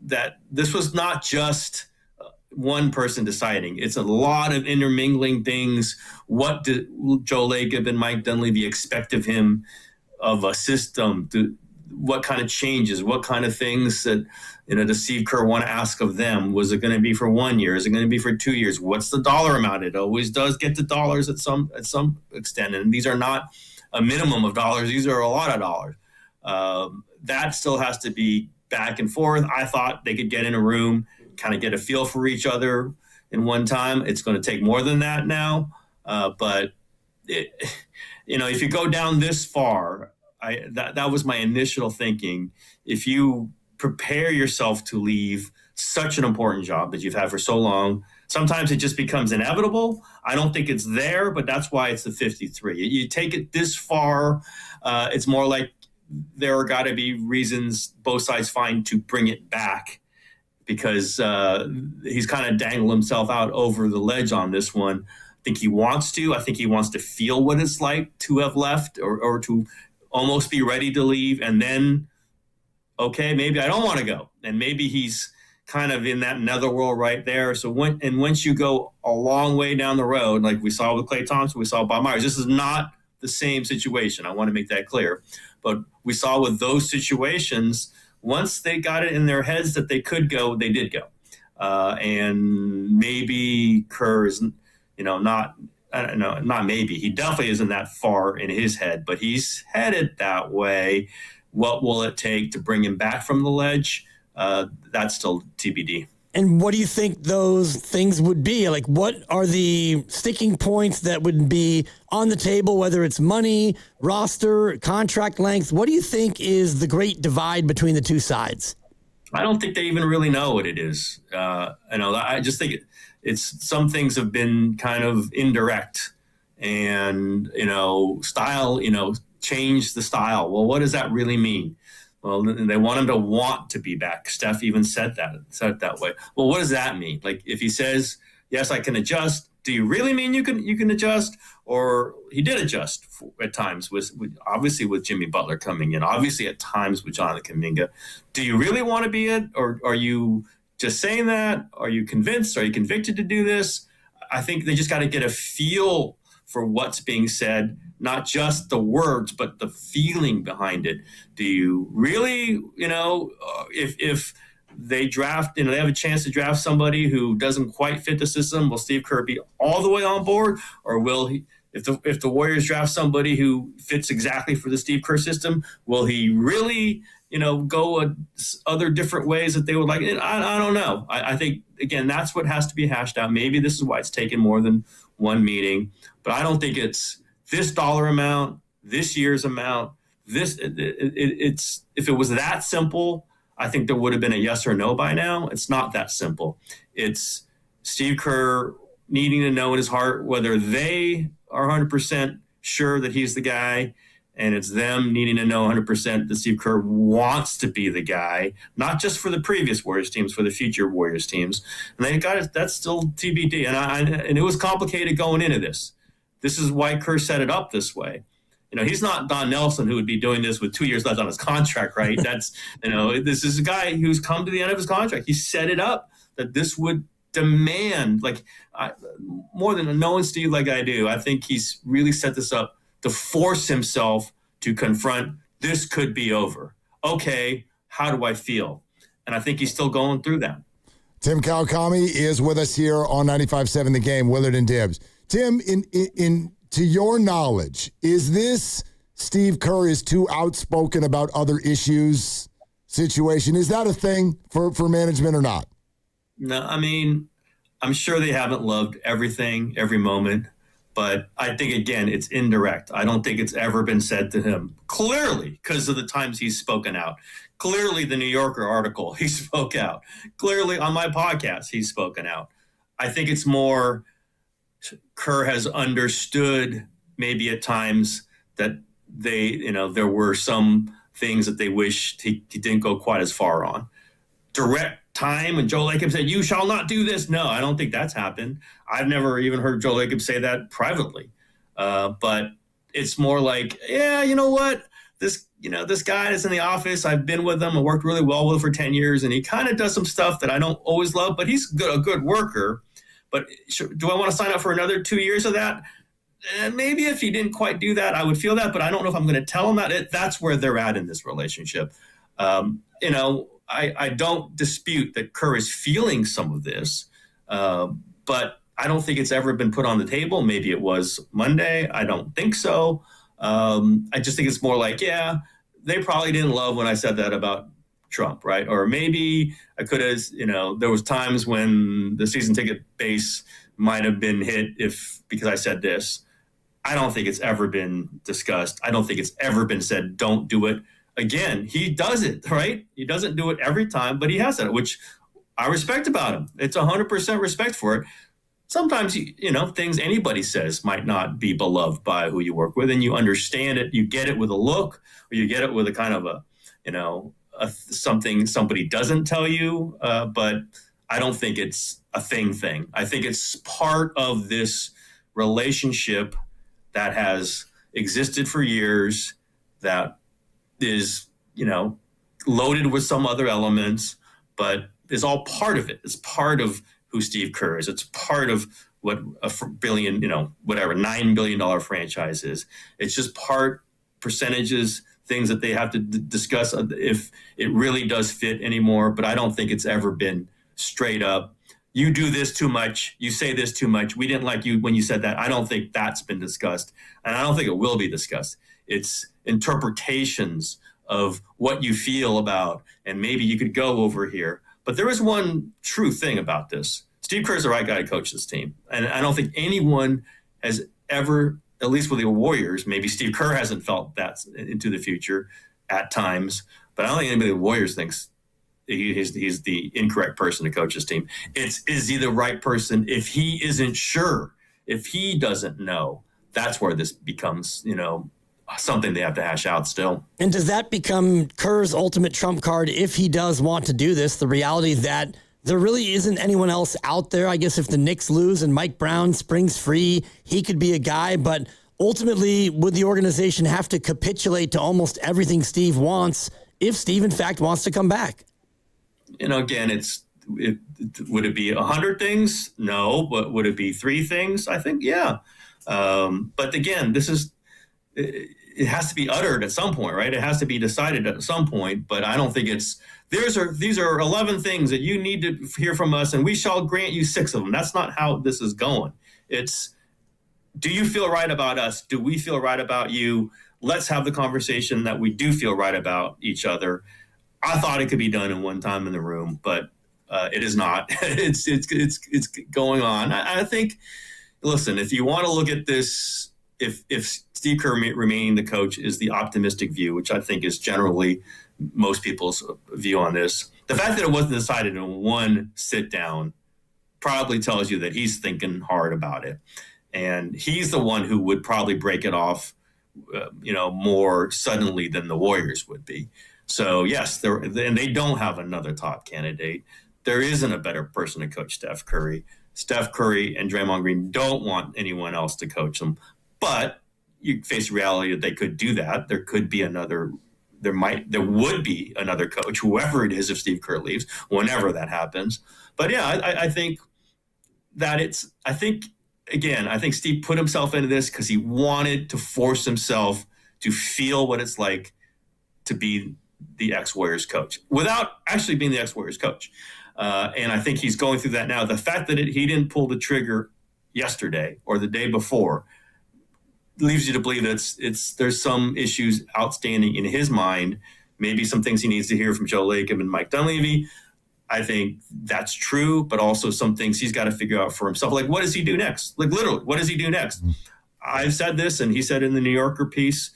that this was not just one person deciding. It's a lot of intermingling things. What did Joe Lacob and Mike Dunleavy expect of him, of a system? What kind of changes? What kind of things that does Steve Kerr want to ask of them? Was it going to be for 1 year? Is it going to be for 2 years? What's the dollar amount? It always does get to dollars at some extent, and these are not a minimum of dollars. These are a lot of dollars. That still has to be back and forth. I thought they could get in a room, kind of get a feel for each other in one time. It's going to take more than that now. But if you go down this far, that was my initial thinking. If you prepare yourself to leave such an important job that you've had for so long, sometimes it just becomes inevitable. I don't think it's there, but that's why it's the 53. You take it this far, it's more like there are got to be reasons both sides find to bring it back, because he's kind of dangled himself out over the ledge on this one. I think he wants to. I think he wants to feel what it's like to have left or to almost be ready to leave. And then, okay, maybe I don't want to go. And maybe he's kind of in that netherworld right there. So once you go a long way down the road, like we saw with Klay Thompson, we saw Bob Myers, this is not the same situation. I want to make that clear. But we saw with those situations, once they got it in their heads that they could go, they did go. And maybe Kerr is, not maybe. He definitely isn't that far in his head, but he's headed that way. What will it take to bring him back from the ledge? That's still TBD. And what do you think those things would be? Like, what are the sticking points that would be on the table, whether it's money, roster, contract length? What do you think is the great divide between the two sides? I don't think they even really know what it is. I just think it's some things have been kind of indirect and, style, change the style. Well, what does that really mean? Well, they want him to want to be back. Steph even said it that way. Well, what does that mean? Like, if he says, yes, I can adjust, do you really mean you can adjust? Or he did adjust at times, obviously with Jimmy Butler coming in, obviously at times with Jonathan Kuminga. Do you really want to be it? Or are you just saying that? Are you convinced? Are you convicted to do this? I think they just got to get a feel for what's being said, not just the words, but the feeling behind it. Do you really, if they draft, they have a chance to draft somebody who doesn't quite fit the system, will Steve Kerr be all the way on board? Or will he, if the Warriors draft somebody who fits exactly for the Steve Kerr system, will he really, go other different ways that they would like? I don't know. I think, again, that's what has to be hashed out. Maybe this is why it's taken more than one meeting, but I don't think it's this dollar amount, this year's amount. It's if it was that simple, I think there would have been a yes or no by now. It's not that simple. It's Steve Kerr needing to know in his heart whether they are 100% sure that he's the guy, and it's them needing to know 100% that Steve Kerr wants to be the guy, not just for the previous Warriors teams, for the future Warriors teams. And they got it. That's still TBD. And it was complicated going into this. This is why Kerr set it up this way. He's not Don Nelson, who would be doing this with 2 years left on his contract, right? That's, this is a guy who's come to the end of his contract. He set it up that this would demand, more than knowing Steve like I do, I think he's really set this up to force himself to confront, this could be over. Okay, how do I feel? And I think he's still going through that. Tim Kawakami is with us here on 95.7 The Game, Willard and Dibbs. Tim, to your knowledge, is this Steve Kerr is too outspoken about other issues situation? Is that a thing for management or not? No, I'm sure they haven't loved everything, every moment, but I think, again, it's indirect. I don't think it's ever been said to him clearly because of the times he's spoken out. Clearly, the New Yorker article, he spoke out. Clearly, on my podcast, he's spoken out. I think it's more Kerr has understood maybe at times that there were some things that they wished he didn't go quite as far on. Direct time, and Joe Lacob said, "You shall not do this." No, I don't think that's happened. I've never even heard Joe Lacob say that privately. But it's more like, yeah, you know what? This guy is in the office. I've been with him. I worked really well with him for 10 years, and he kind of does some stuff that I don't always love, but he's a good worker. But do I want to sign up for another 2 years of that? Maybe if he didn't quite do that, I would feel that, but I don't know if I'm going to tell him that. That's where they're at in this relationship. I don't dispute that Kerr is feeling some of this, but I don't think it's ever been put on the table. Maybe it was Monday. I don't think so. I just think it's more like, yeah, they probably didn't love when I said that about Trump, right? Or maybe I could have, there was times when the season ticket base might have been hit because I said this. I don't think it's ever been discussed. I don't think it's ever been said, don't do it. Again, he does it, right? He doesn't do it every time, but he has it, which I respect about him. It's 100% respect for it. Sometimes, things anybody says might not be beloved by who you work with, and you understand it. You get it with a look, or you get it with a kind of something somebody doesn't tell you. But I don't think it's a thing. I think it's part of this relationship that has existed for years, that is, loaded with some other elements, but is all part of it. It's part of who Steve Kerr is. It's part of what a billion, $9 billion franchise is. It's just percentages, things that they have to discuss if it really does fit anymore. But I don't think it's ever been straight up, you do this too much, you say this too much, we didn't like you when you said that. I don't think that's been discussed, and I don't think it will be discussed. It's interpretations of what you feel about, and maybe you could go over here. But there is one true thing about this. Steve Kerr is the right guy to coach this team. And I don't think anyone has ever, at least with the Warriors, maybe Steve Kerr hasn't felt that into the future at times, but I don't think anybody with the Warriors thinks he's the incorrect person to coach his team. Is he the right person? If he isn't sure, if he doesn't know, that's where this becomes, something they have to hash out still. And does that become Kerr's ultimate trump card if he does want to do this? The reality that there really isn't anyone else out there. I guess if the Knicks lose and Mike Brown springs free, he could be a guy. But ultimately, would the organization have to capitulate to almost everything Steve wants if Steve, in fact, wants to come back? Again, would it be 100 things? No. But would it be 3 things? I think, yeah. But again, it has to be uttered at some point, right? It has to be decided at some point, but I don't think these are 11 things that you need to hear from us, and we shall grant you 6 of them. That's not how this is going. It's, do you feel right about us? Do we feel right about you? Let's have the conversation that we do feel right about each other. I thought it could be done in one time in the room, but it is not. It's going on. I think, listen, if you want to look at this, if Steve Kerr remaining the coach is the optimistic view, which I think is generally most people's view on this, the fact that it wasn't decided in one sit down probably tells you that he's thinking hard about it. And he's the one who would probably break it off, more suddenly than the Warriors would be. So yes, and they don't have another top candidate. There isn't a better person to coach Steph Curry. Steph Curry and Draymond Green don't want anyone else to coach them. But you face the reality that they could do that. There would be another coach, whoever it is, if Steve Kerr leaves, whenever that happens. But yeah, I think that I think Steve put himself into this because he wanted to force himself to feel what it's like to be the ex-Warriors coach without actually being the ex-Warriors coach. And I think he's going through that now. The fact that he didn't pull the trigger yesterday or the day before leaves you to believe that there's some issues outstanding in his mind, maybe some things he needs to hear from Joe Lacob and Mike Dunleavy. I think that's true, but also some things he's got to figure out for himself. Like, what does he do next? Like, literally, what does he do next? I've said this, and he said in the New Yorker piece,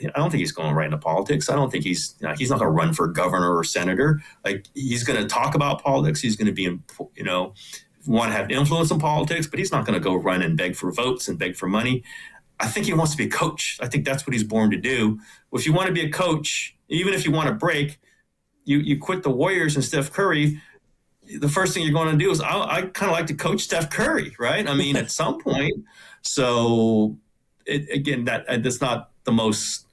I don't think he's going right into politics. I don't think he's not going to run for governor or senator. Like, he's going to talk about politics. He's going to be, want to have influence in politics, but he's not going to go run and beg for votes and beg for money. I think he wants to be a coach. I think that's what he's born to do. Well, if you want to be a coach, even if you want to break, you quit the Warriors and Steph Curry, the first thing you're going to do is, I kind of like to coach Steph Curry, right? I mean, at some point. So, that's not the most,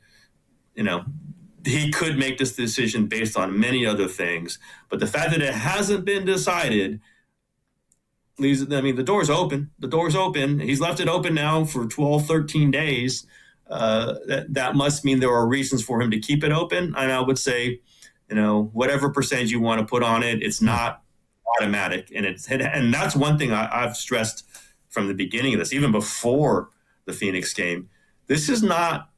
he could make this decision based on many other things. But the fact that it hasn't been decided leaves, the door's open. The door's open. He's left it open now for 12, 13 days. That must mean there are reasons for him to keep it open. And I would say, whatever percentage you want to put on it, it's not automatic. And that's one thing I've stressed from the beginning of this, even before the Phoenix game. This is not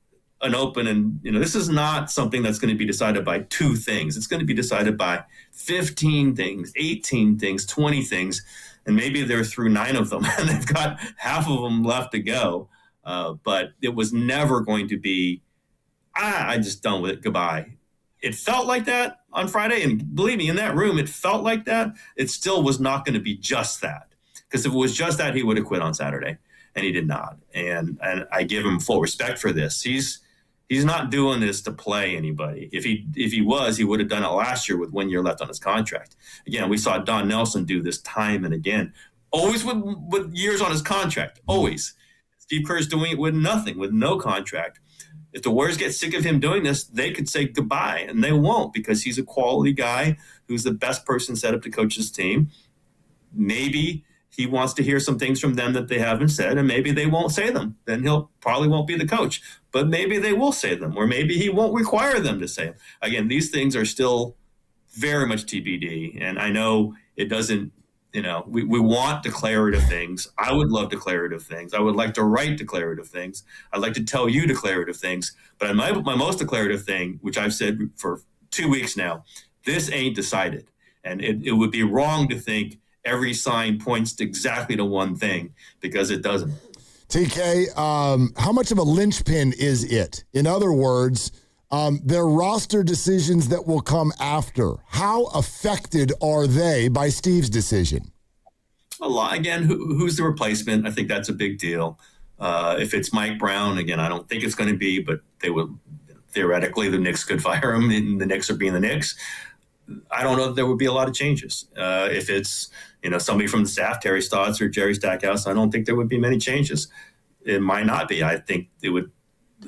an open, and this is not something that's going to be decided by 2 things. It's going to be decided by 15 things, 18 things, 20 things, and maybe they're through 9 of them, and they've got half of them left to go. But it was never going to be, I just done with it, goodbye. It felt like that on Friday, and believe me, in that room, it felt like that. It still was not going to be just that, because if it was just that, he would have quit on Saturday, and he did not. And I give him full respect for this. He's not doing this to play anybody. If he was, he would have done it last year with 1 year left on his contract. Again, we saw Don Nelson do this time and again, always with years on his contract, always. Steve Kerr's doing it with nothing, with no contract. If the Warriors get sick of him doing this, they could say goodbye, and they won't, because he's a quality guy who's the best person set up to coach his team. Maybe he wants to hear some things from them that they haven't said, and maybe they won't say them. Then he'll probably won't be the coach. But maybe they will say them, or maybe he won't require them to say them. Again, these things are still very much TBD, and I know it doesn't, we want declarative things. I would love declarative things. I would like to write declarative things. I'd like to tell you declarative things. But my most declarative thing, which I've said for 2 weeks now, this ain't decided. And it would be wrong to think every sign points exactly to one thing, because it doesn't. TK, how much of a linchpin is it? In other words, their roster decisions that will come after, how affected are they by Steve's decision? A lot. Again, who's the replacement? I think that's a big deal. If it's Mike Brown, again, I don't think it's going to be, but they would theoretically, the Knicks could fire him, and the Knicks are being the Knicks. I don't know if there would be a lot of changes. If it's somebody from the staff, Terry Stotts or Jerry Stackhouse, I don't think there would be many changes. It might not be. I think it would.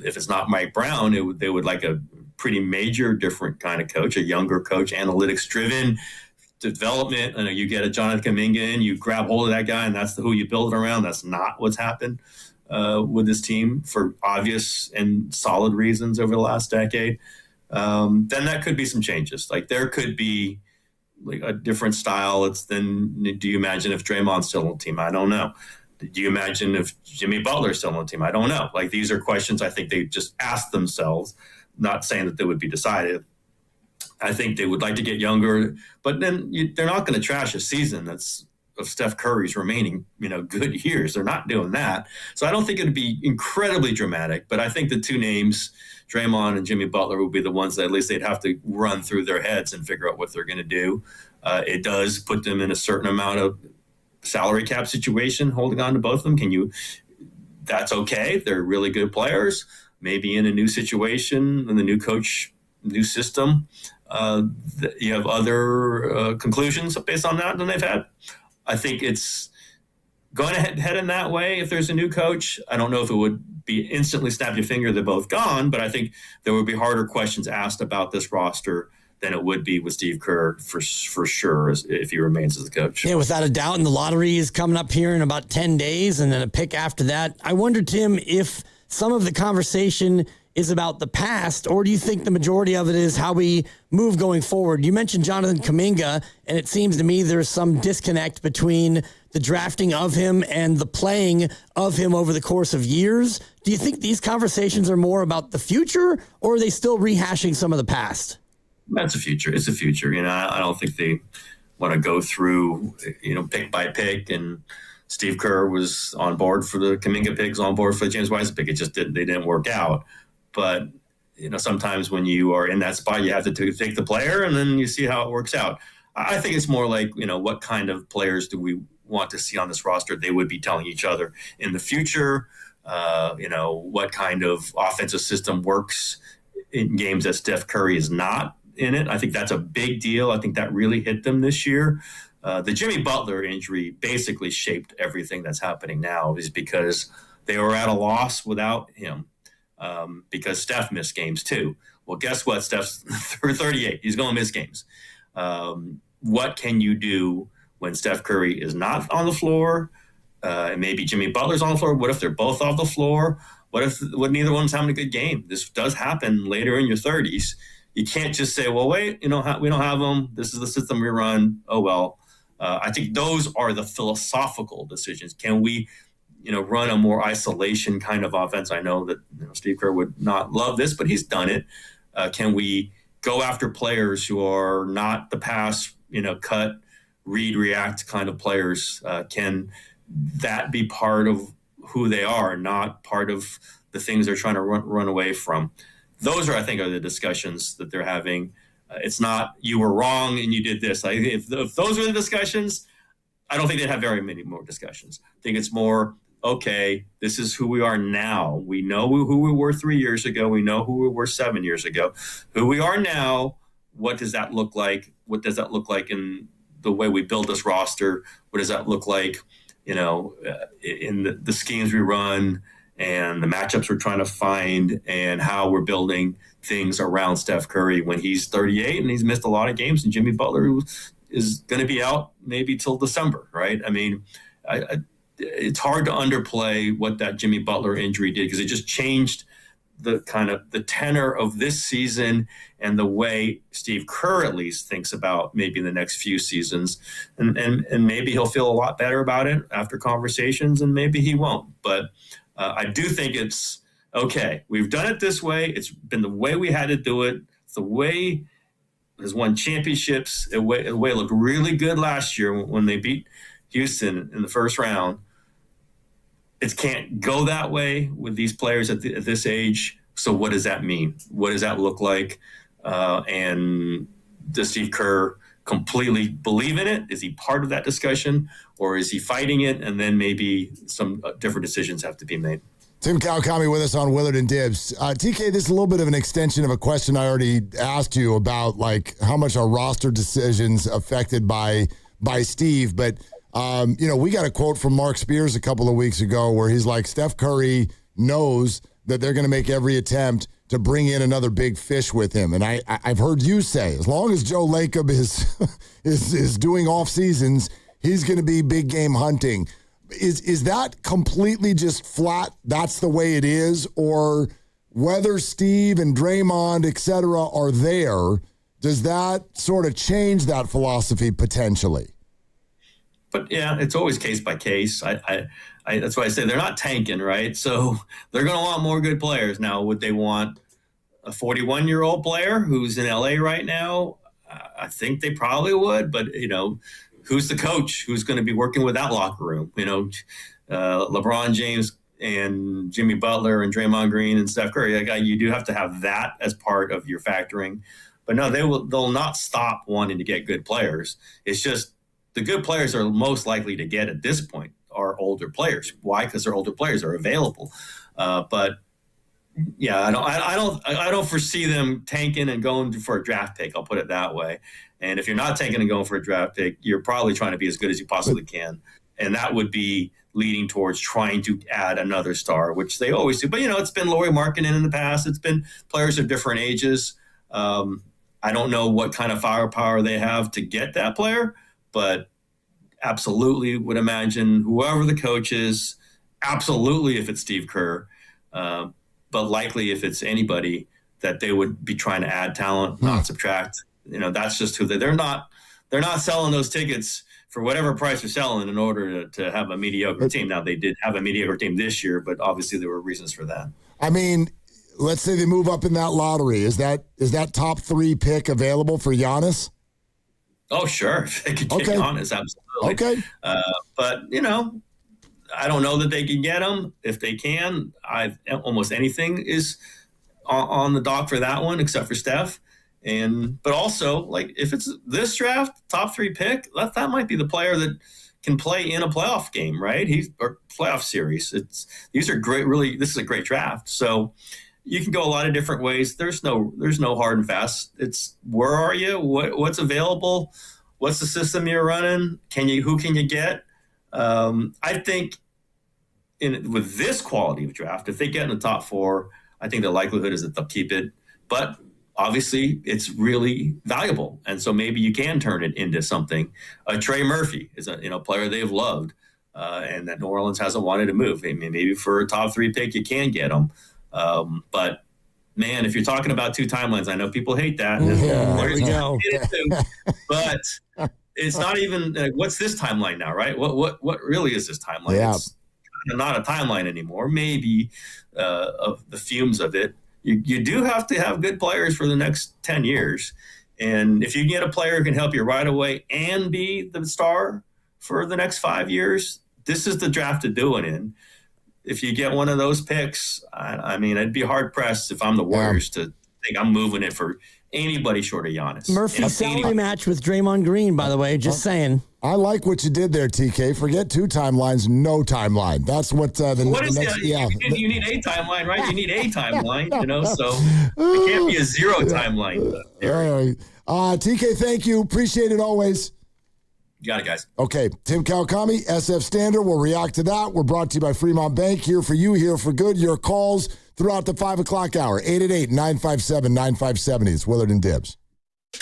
If it's not Mike Brown, they would like a pretty major different kind of coach, a younger coach, analytics-driven development. You get a Jonathan Kuminga in, you grab hold of that guy, and that's who you build it around. That's not what's happened with this team for obvious and solid reasons over the last decade. Then that could be some changes. Like there could be like a different style. Do you imagine if Draymond's still on the team? I don't know. Do you imagine if Jimmy Butler's still on the team? I don't know. Like these are questions I think they just ask themselves, not saying that they would be decided. I think they would like to get younger, but then they're not going to trash a season that's of Steph Curry's remaining, good years. They're not doing that. So I don't think it would be incredibly dramatic, but I think the 2 names, Draymond and Jimmy Butler, would be the ones that at least they'd have to run through their heads and figure out what they're going to do. It does put them in a certain amount of salary cap situation, holding on to both of them. That's okay. They're really good players. Maybe in a new situation, in the new coach, new system, you have other conclusions based on that than they've had. I think it's going to head in that way if there's a new coach. I don't know if it would be instantly snap your finger, they're both gone, but I think there would be harder questions asked about this roster than it would be with Steve Kerr for sure if he remains as the coach. Yeah, without a doubt. And the lottery is coming up here in about 10 days and then a pick after that. I wonder, Tim, if some of the conversation is about the past, or do you think the majority of it is how we move going forward? You mentioned Jonathan Kuminga, and it seems to me there's some disconnect between the drafting of him and the playing of him over the course of years. Do you think these conversations are more about the future, or are they still rehashing some of the past? That's a future. It's a future. I don't think they want to go through, pick by pick. And Steve Kerr was on board for the Kuminga picks, on board for the James Wiseman pick. It just didn't work out. But, sometimes when you are in that spot, you have to take the player and then you see how it works out. I think it's more like, what kind of players do we want to see on this roster? They would be telling each other in the future, what kind of offensive system works in games that Steph Curry is not in it. I think that's a big deal. I think that really hit them this year. The Jimmy Butler injury basically shaped everything that's happening now, is because they were at a loss without him, because Steph missed games too. Well, guess what? Steph's 38. He's going to miss games. What can you do when Steph Curry is not on the floor? And maybe Jimmy Butler's on the floor. What if they're both off the floor? What if neither one's having a good game? This does happen later in your 30s. You can't just say, well, wait, we don't have them. This is the system we run. Oh, well. I think those are the philosophical decisions. Can we, run a more isolation kind of offense? I know that Steve Kerr would not love this, but he's done it. Can we go after players who are not the pass, cut, read, react kind of players? Can that be part of who they are, not part of the things they're trying to run away from? Those are the discussions that they're having. It's not you were wrong and you did this. If those were the discussions, I don't think they'd have very many more discussions. I think it's more, okay, this is who we are now. We know who we were 3 years ago. We know who we were 7 years ago. Who we are now, what does that look like? What does that look like in the way we build this roster? What does that look like, in the schemes we run and the matchups we're trying to find and how we're building things around Steph Curry when he's 38 and he's missed a lot of games, and Jimmy Butler is going to be out maybe till December, right? I mean, it's hard to underplay what that Jimmy Butler injury did, because it just changed the tenor of this season and the way Steve Kerr at least thinks about maybe the next few seasons. And maybe he'll feel a lot better about it after conversations, and maybe he won't. But I do think it's okay. We've done it this way. It's been the way we had to do it. It's the way has won championships. The way it looked really good last year when they beat Houston in the first round. It can't go that way with these players at this age. So what does that mean? What does that look like? And does Steve Kerr completely believe in it? Is he part of that discussion, or is he fighting it? And then maybe some different decisions have to be made. Tim Kawakami with us on Willard and Dibs. TK, this is a little bit of an extension of a question I already asked you about, like how much are roster decisions affected by Steve. But, we got a quote from Mark Spears a couple of weeks ago where he's like, Steph Curry knows that they're going to make every attempt to bring in another big fish with him. And I've heard you say, as long as Joe Lacob is doing off seasons, he's going to be big game hunting. Is that completely just flat? That's the way it is? Or whether Steve and Draymond, et cetera, are there, does that sort of change that philosophy potentially? But yeah, it's always case by case. That's why I say they're not tanking, right? So they're going to want more good players. Now, would they want a 41-year-old player who's in LA right now? I think they probably would, but who's the coach who's going to be working with that locker room? LeBron James and Jimmy Butler and Draymond Green and Steph Curry. You do have to have that as part of your factoring. But no, they'll not stop wanting to get good players. It's just the good players are most likely to get at this point are older players. Why? Because their older players are available. But yeah, I don't foresee them tanking and going for a draft pick. I'll put it that way. And if you're not tanking and going for a draft pick, you're probably trying to be as good as you possibly can. And that would be leading towards trying to add another star, which they always do. But, it's been Lauri Markkanen in the past. It's been players of different ages. I don't know what kind of firepower they have to get that player, but absolutely would imagine whoever the coach is, absolutely if it's Steve Kerr, but likely if it's anybody, that they would be trying to add talent, not subtract. That's just who they're not selling those tickets for whatever price they're selling in order to have a mediocre team. Now, they did have a mediocre team this year, but obviously there were reasons for that. I mean, let's say they move up in that lottery. Is that top 3 pick available for Giannis? Oh, sure. If they could get Giannis, absolutely. Okay. But, I don't know that they can get him. If they can, almost anything is on the dock for that one, except for Steph. But also, like, if it's this draft, top 3 pick, that might be the player that can play in a playoff game, right? Or playoff series. These are great. Really, this is a great draft. So you can go a lot of different ways. There's no hard and fast. It's where are you? What's available? What's the system you're running? Who can you get? I think with this quality of draft, if they get in the top 4, I think the likelihood is that they'll keep it. But obviously, it's really valuable, and so maybe you can turn it into something. Trey Murphy is a player they've loved, and that New Orleans hasn't wanted to move. I mean, maybe for a top 3 pick, you can get him. But man, if you're talking about 2 timelines, I know people hate that. There we go. But it's not even what's this timeline now, right? What really is this timeline? Yeah. It's not a timeline anymore, maybe of the fumes of it. You do have to have good players for the next 10 years. And if you get a player who can help you right away and be the star for the next 5 years, this is the draft to do it in. If you get one of those picks, I mean, I'd be hard-pressed if I'm the Warriors to think I'm moving it for anybody short of Giannis. Murphy salary match with Draymond Green, by the way, just saying. I like what you did there, TK. Forget 2 timelines, no timeline. That's what You need a timeline, right? You need a timeline, so it can't be a 0 timeline. All right. TK, thank you. Appreciate it always. You got it, guys. Okay, Tim Kawakami, SF Standard. We'll react to that. We're brought to you by Fremont Bank. Here for you, here for good. Your calls throughout the 5 o'clock hour. 888-957-9570. It's Willard and Dibbs.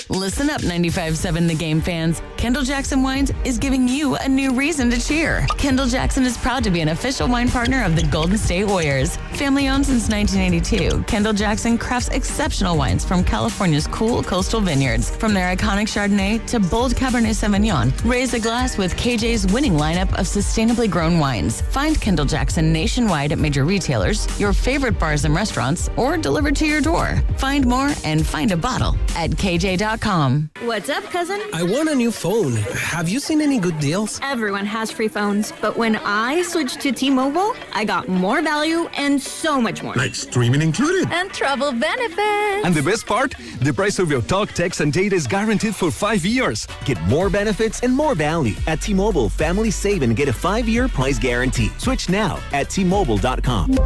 Listen up, 95.7 The Game fans. Kendall Jackson Wines is giving you a new reason to cheer. Kendall Jackson is proud to be an official wine partner of the Golden State Warriors. Family owned since 1982, Kendall Jackson crafts exceptional wines from California's cool coastal vineyards. From their iconic Chardonnay to bold Cabernet Sauvignon, raise a glass with KJ's winning lineup of sustainably grown wines. Find Kendall Jackson nationwide at major retailers, your favorite bars and restaurants, or delivered to your door. Find more and find a bottle at KJ.com. What's up, cousin? I want a new phone. Have you seen any good deals? Everyone has free phones, but when I switched to T-Mobile, I got more value and so much more. Like streaming included. And travel benefits. And the best part? The price of your talk, text, and data is guaranteed for 5 years. Get more benefits and more value. At T-Mobile, families save and get a 5-year price guarantee. Switch now at T-Mobile.com.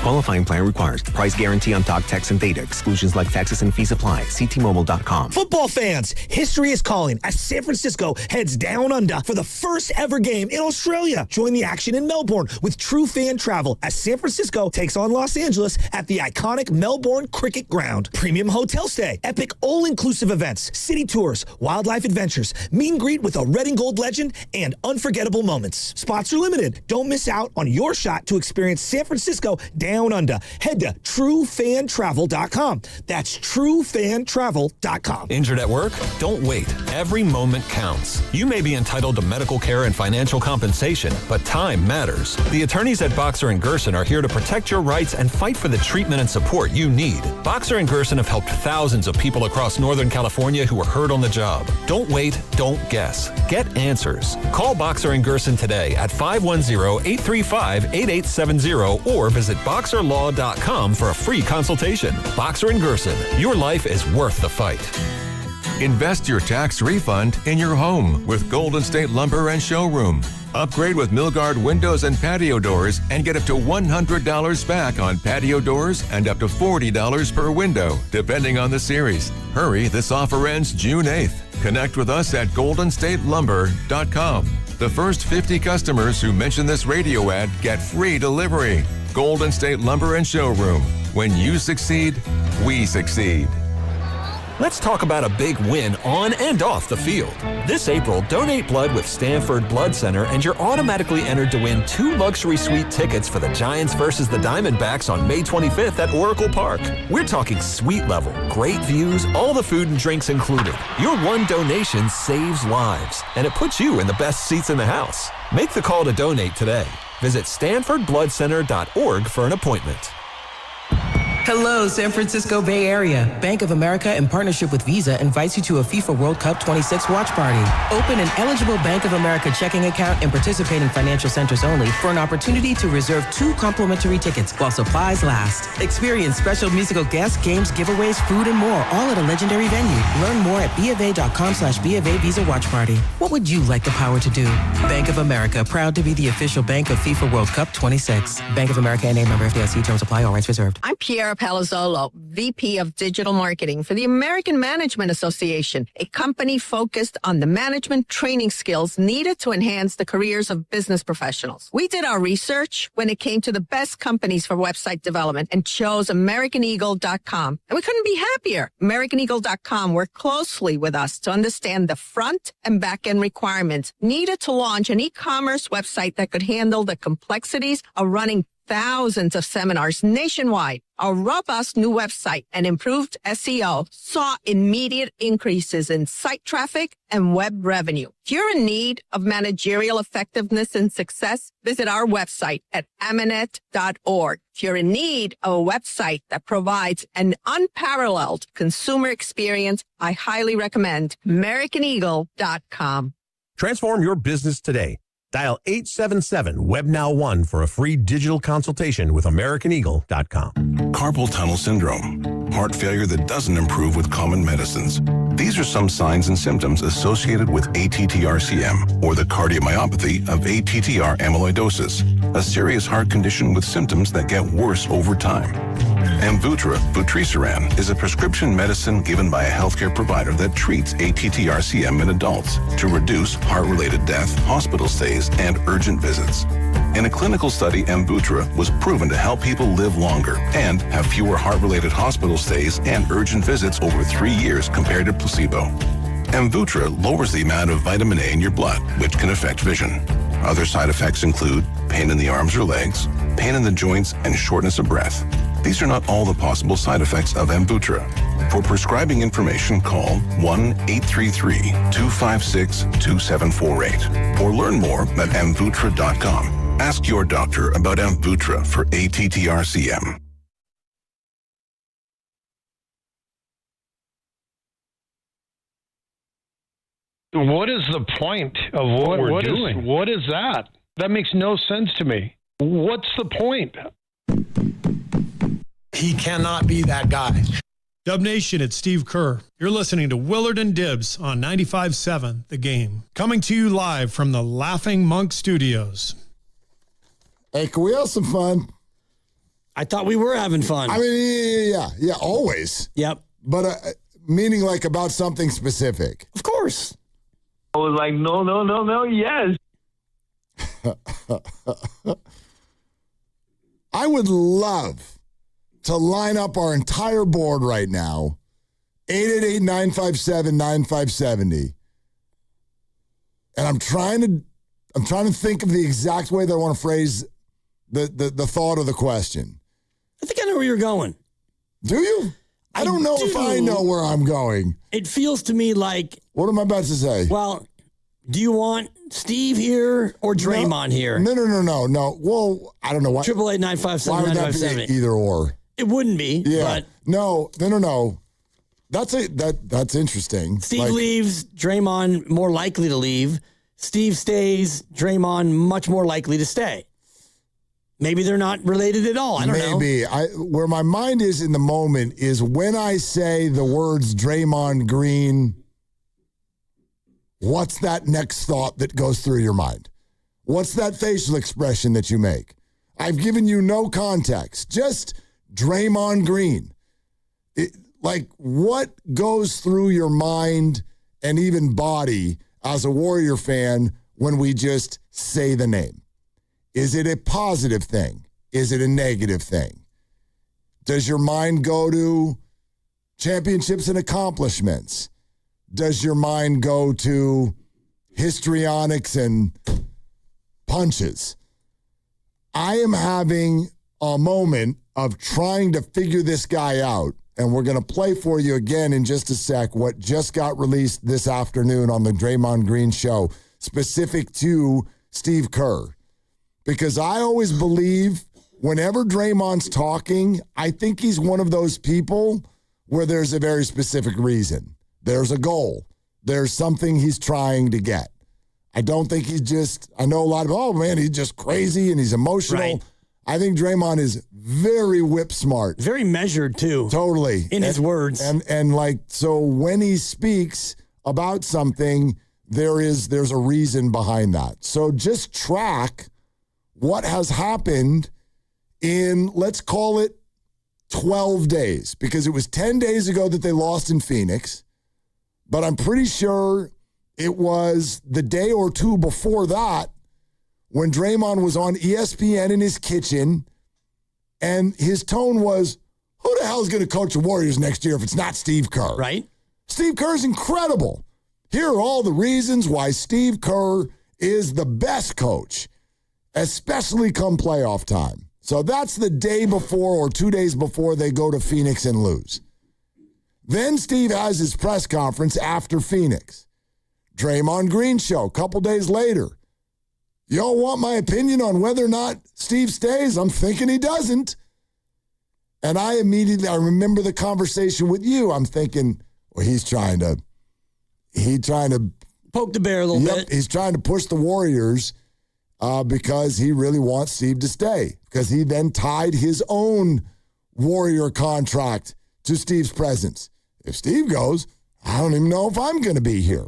Qualifying plan requires price guarantee on talk, text, and data. Exclusions like taxes and fees apply. See T-Mobile.com. Football fans, history is calling as San Francisco heads down under for the first ever game in Australia. Join the action in Melbourne with true fan travel as San Francisco takes on Los Angeles at the iconic Melbourne Cricket Ground. Premium hotel stay, epic all-inclusive events, city tours, wildlife adventures, meet and greet with a red and gold legend, and unforgettable moments. Spots are limited. Don't miss out on your shot to experience San Francisco down under. Head to truefantravel.com. That's truefantravel.com. Injured at work? Don't wait. Every moment counts. You may be entitled to medical care and financial compensation, but time matters. The attorneys at Boxer & Gerson are here to protect your rights and fight for the treatment and support you need. Boxer & Gerson have helped thousands of people across Northern California who were hurt on the job. Don't wait. Don't guess. Get answers. Call Boxer & Gerson today at 510-835-8870 or visit BoxerLaw.com for a free consultation. Boxer & Gerson, your life is worth the fight. Invest your tax refund in your home with Golden State Lumber and Showroom. Upgrade with Milgard windows and patio doors and get up to $100 back on patio doors and up to $40 per window, depending on the series. Hurry, this offer ends June 8th. Connect with us at goldenstatelumber.com. The first 50 customers who mention this radio ad get free delivery. Golden State Lumber and Showroom. When you succeed, we succeed. Let's talk about a big win on and off the field. This April, donate blood with Stanford Blood Center and you're automatically entered to win 2 luxury suite tickets for the Giants versus the Diamondbacks on May 25th at Oracle Park. We're talking suite level, great views, all the food and drinks included. Your one donation saves lives, and it puts you in the best seats in the house. Make the call to donate today. Visit StanfordBloodCenter.org for an appointment. Hello, San Francisco Bay Area. Bank of America, in partnership with Visa, invites you to a FIFA World Cup 26 watch party. Open an eligible Bank of America checking account in participating financial centers only for an opportunity to reserve 2 complimentary tickets while supplies last. Experience special musical guests, games, giveaways, food, and more, all at a legendary venue. Learn more at BofA.com/BofA Visa Watch Party. What would you like the power to do? Bank of America, proud to be the official bank of FIFA World Cup 26. Bank of America N.A. member FDIC. Terms apply. All rights reserved. I'm Pierre Palazzolo, VP of Digital Marketing for the American Management Association, a company focused on the management training skills needed to enhance the careers of business professionals. We did our research when it came to the best companies for website development and chose AmericanEagle.com. And we couldn't be happier. AmericanEagle.com worked closely with us to understand the front and back end requirements needed to launch an e-commerce website that could handle the complexities of running thousands of seminars nationwide, our robust new website and improved SEO saw immediate increases in site traffic and web revenue. If you're in need of managerial effectiveness and success, visit our website at amanet.org. If you're in need of a website that provides an unparalleled consumer experience, I highly recommend AmericanEagle.com. Transform your business today. Dial 877-WEB-NOW-1 for a free digital consultation with AmericanEagle.com. Carpal tunnel syndrome, heart failure that doesn't improve with common medicines. These are some signs and symptoms associated with ATTR-CM, or the cardiomyopathy of ATTR amyloidosis, a serious heart condition with symptoms that get worse over time. Amvuttra, vutrisiran, is a prescription medicine given by a healthcare provider that treats ATTR-CM in adults to reduce heart-related death, hospital stays, and urgent visits. In a clinical study, Amvuttra was proven to help people live longer and have fewer heart-related hospital stays and urgent visits over 3 years compared to placebo. Amvuttra lowers the amount of vitamin A in your blood, which can affect vision. Other side effects include pain in the arms or legs, pain in the joints, and shortness of breath. These are not all the possible side effects of Amvuttra. For prescribing information, call 1-833-256-2748 or learn more at amvuttra.com. Ask your doctor about Amvuttra for ATTR-CM. What is the point of what we're doing? What is that? That makes no sense to me. What's the point? He cannot be that guy. Dub Nation, it's Steve Kerr. You're listening to Willard and Dibbs on 95.7 The Game. Coming to you live from the Laughing Monk Studios. Hey, can we have some fun? I thought we were having fun. I mean, yeah, always. Yep. But meaning like about something specific. Of course. I was like, no, yes. I would love to line up our entire board right now, 888-957-9570. And I'm trying to think of the exact way that I want to phrase the thought of the question. I think I know where you're going. Do you? I don't know if I know where I'm going. It feels to me like... What am I about to say? Well, do you want Steve here or Draymond here? No. Well, I don't know why. 888-957-9570. Either or. It wouldn't be. Yeah. But No. That's interesting. Steve leaves, Draymond more likely to leave. Steve stays, Draymond much more likely to stay. Maybe they're not related at all. I don't know. Maybe. Where my mind is in the moment is when I say the words Draymond Green, what's that next thought that goes through your mind? What's that facial expression that you make? I've given you no context. Just Draymond Green. What goes through your mind and even body as a Warrior fan when we just say the name? Is it a positive thing? Is it a negative thing? Does your mind go to championships and accomplishments? Does your mind go to histrionics and punches? I am having a moment of trying to figure this guy out, and we're going to play for you again in just a sec what just got released this afternoon on the Draymond Green Show, specific to Steve Kerr. Because I always believe whenever Draymond's talking, I think he's one of those people where there's a very specific reason. There's a goal. There's something he's trying to get. I don't think he's just, I know a lot of, he's just crazy and he's emotional. Right. I think Draymond is very whip smart. Very measured, too. Totally. In his words. So when he speaks about something, there's a reason behind that. So just track what has happened in, let's call it 12 days, because it was 10 days ago that they lost in Phoenix, but I'm pretty sure it was the day or two before that when Draymond was on ESPN in his kitchen, and his tone was, who the hell is going to coach the Warriors next year if it's not Steve Kerr? Right. Steve Kerr's incredible. Here are all the reasons why Steve Kerr is the best coach, especially come playoff time. So that's the day before or 2 days before they go to Phoenix and lose. Then Steve has his press conference after Phoenix. Draymond Green show a couple days later. Y'all want my opinion on whether or not Steve stays? I'm thinking he doesn't. And I remember the conversation with you. I'm thinking, well, he's trying to poke the bear a little bit. He's trying to push the Warriors because he really wants Steve to stay, because he then tied his own Warrior contract to Steve's presence. If Steve goes, I don't even know if I'm going to be here.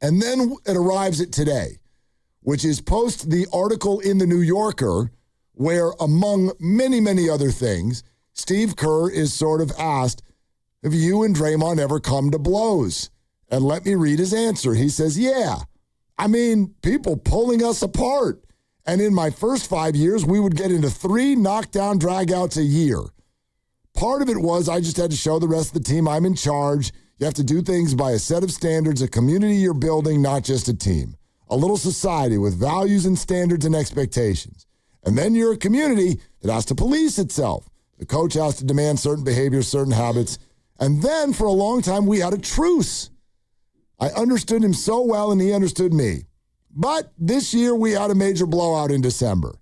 And then it arrives at today, which is post the article in the New Yorker where, among many, many other things, Steve Kerr is sort of asked, have you and Draymond ever come to blows? And let me read his answer. He says, yeah. I mean, people pulling us apart. And in my first 5 years, we would get into 3 knockdown dragouts a year. Part of it was I just had to show the rest of the team I'm in charge. You have to do things by a set of standards, a community you're building, not just a team. A little society with values and standards and expectations. And then you're a community that has to police itself. The coach has to demand certain behaviors, certain habits. And then for a long time, we had a truce. I understood him so well, and he understood me. But this year, we had a major blowout in December.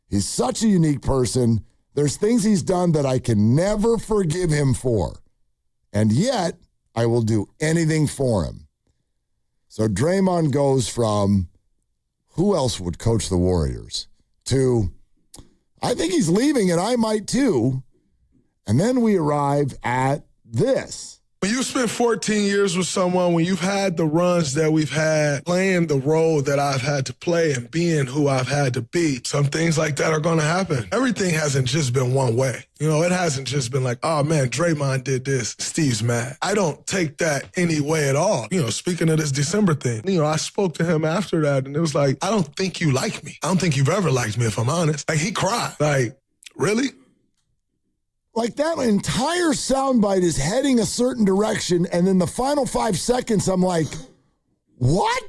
He's such a unique person. There's things he's done that I can never forgive him for. And yet, I will do anything for him. So Draymond goes from, who else would coach the Warriors, to, I think he's leaving and I might too. And then we arrive at this. When you spend 14 years with someone, when you've had the runs that we've had, playing the role that I've had to play and being who I've had to be, some things like that are going to happen. Everything hasn't just been one way. You know, it hasn't just been like, oh man, Draymond did this, Steve's mad. I don't take that any way at all. You know, speaking of this December thing, you know, I spoke to him after that and it was like, I don't think you like me. I don't think you've ever liked me, if I'm honest. Like, he cried. Like, really? Like, that entire soundbite is heading a certain direction, and then the final 5 seconds, I'm like, what?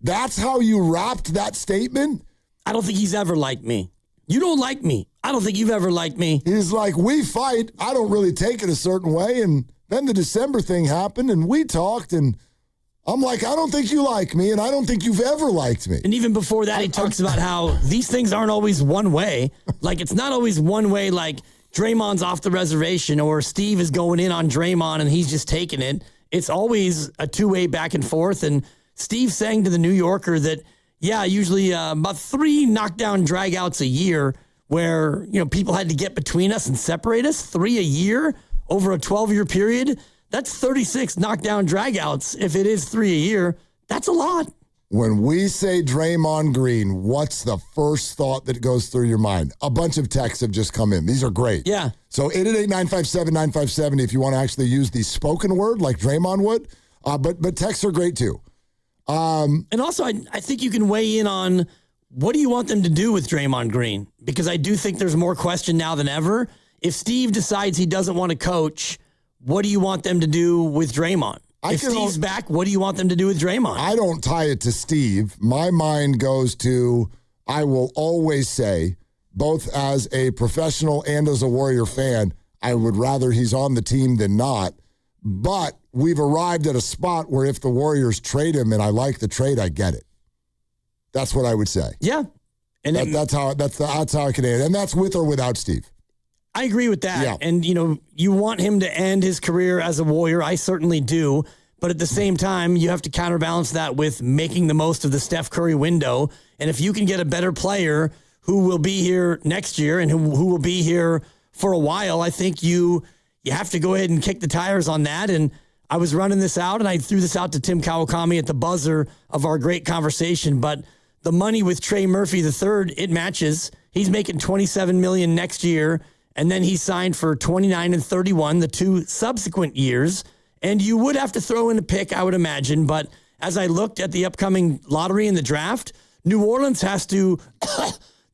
That's how you wrapped that statement? I don't think he's ever liked me. You don't like me. I don't think you've ever liked me. He's like, we fight. I don't really take it a certain way. And then the December thing happened, and we talked, and I'm like, I don't think you like me, and I don't think you've ever liked me. And even before that, he talks about how these things aren't always one way. Like, it's not always one way, like Draymond's off the reservation or Steve is going in on Draymond and he's just taking it. It's always a two-way back and forth. And Steve saying to the New Yorker that, yeah, usually about 3 knockdown dragouts a year where, you know, people had to get between us and separate us. 3 a year over a 12-year period. That's 36 knockdown dragouts. If it is 3 a year, that's a lot. When we say Draymond Green, what's the first thought that goes through your mind? A bunch of texts have just come in. These are great. Yeah. So 888-957-9570 if you want to actually use the spoken word like Draymond would. But texts are great too. And also, I think you can weigh in on what do you want them to do with Draymond Green? Because I do think there's more question now than ever. If Steve decides he doesn't want to coach, what do you want them to do with Draymond? If Steve's back, what do you want them to do with Draymond? I don't tie it to Steve. My mind goes to, I will always say, both as a professional and as a Warrior fan, I would rather he's on the team than not. But we've arrived at a spot where if the Warriors trade him and I like the trade, I get it. That's what I would say. Yeah. And that's how I can end. And that's with or without Steve. I agree with that. Yeah. And, you know, you want him to end his career as a Warrior. I certainly do. But at the same time, you have to counterbalance that with making the most of the Steph Curry window. And if you can get a better player who will be here next year and who will be here for a while, I think you have to go ahead and kick the tires on that. And I was running this out, and I threw this out to Tim Kawakami at the buzzer of our great conversation. But the money with Trey Murphy III, it matches. He's making $27 million next year. And then he signed for 29 and 31 the 2 subsequent years. And you would have to throw in a pick, I would imagine. But as I looked at the upcoming lottery and the draft, New Orleans has to,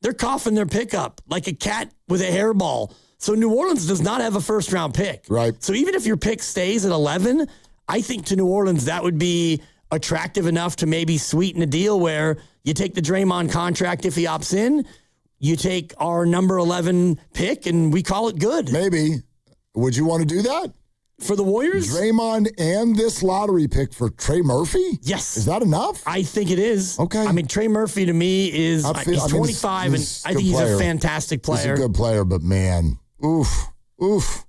they're coughing their pick up like a cat with a hairball. So New Orleans does not have a first-round pick. Right. So even if your pick stays at 11, I think to New Orleans that would be attractive enough to maybe sweeten a deal where you take the Draymond contract if he opts in. you take our number 11 pick and we call it good. Maybe. Would you want to do that? For the Warriors? Draymond and this lottery pick for Trey Murphy? Yes. Is that enough? I think it is. Okay. I mean, Trey Murphy to me is, he's 25, and I think he's a fantastic player. He's a good player, but man, oof.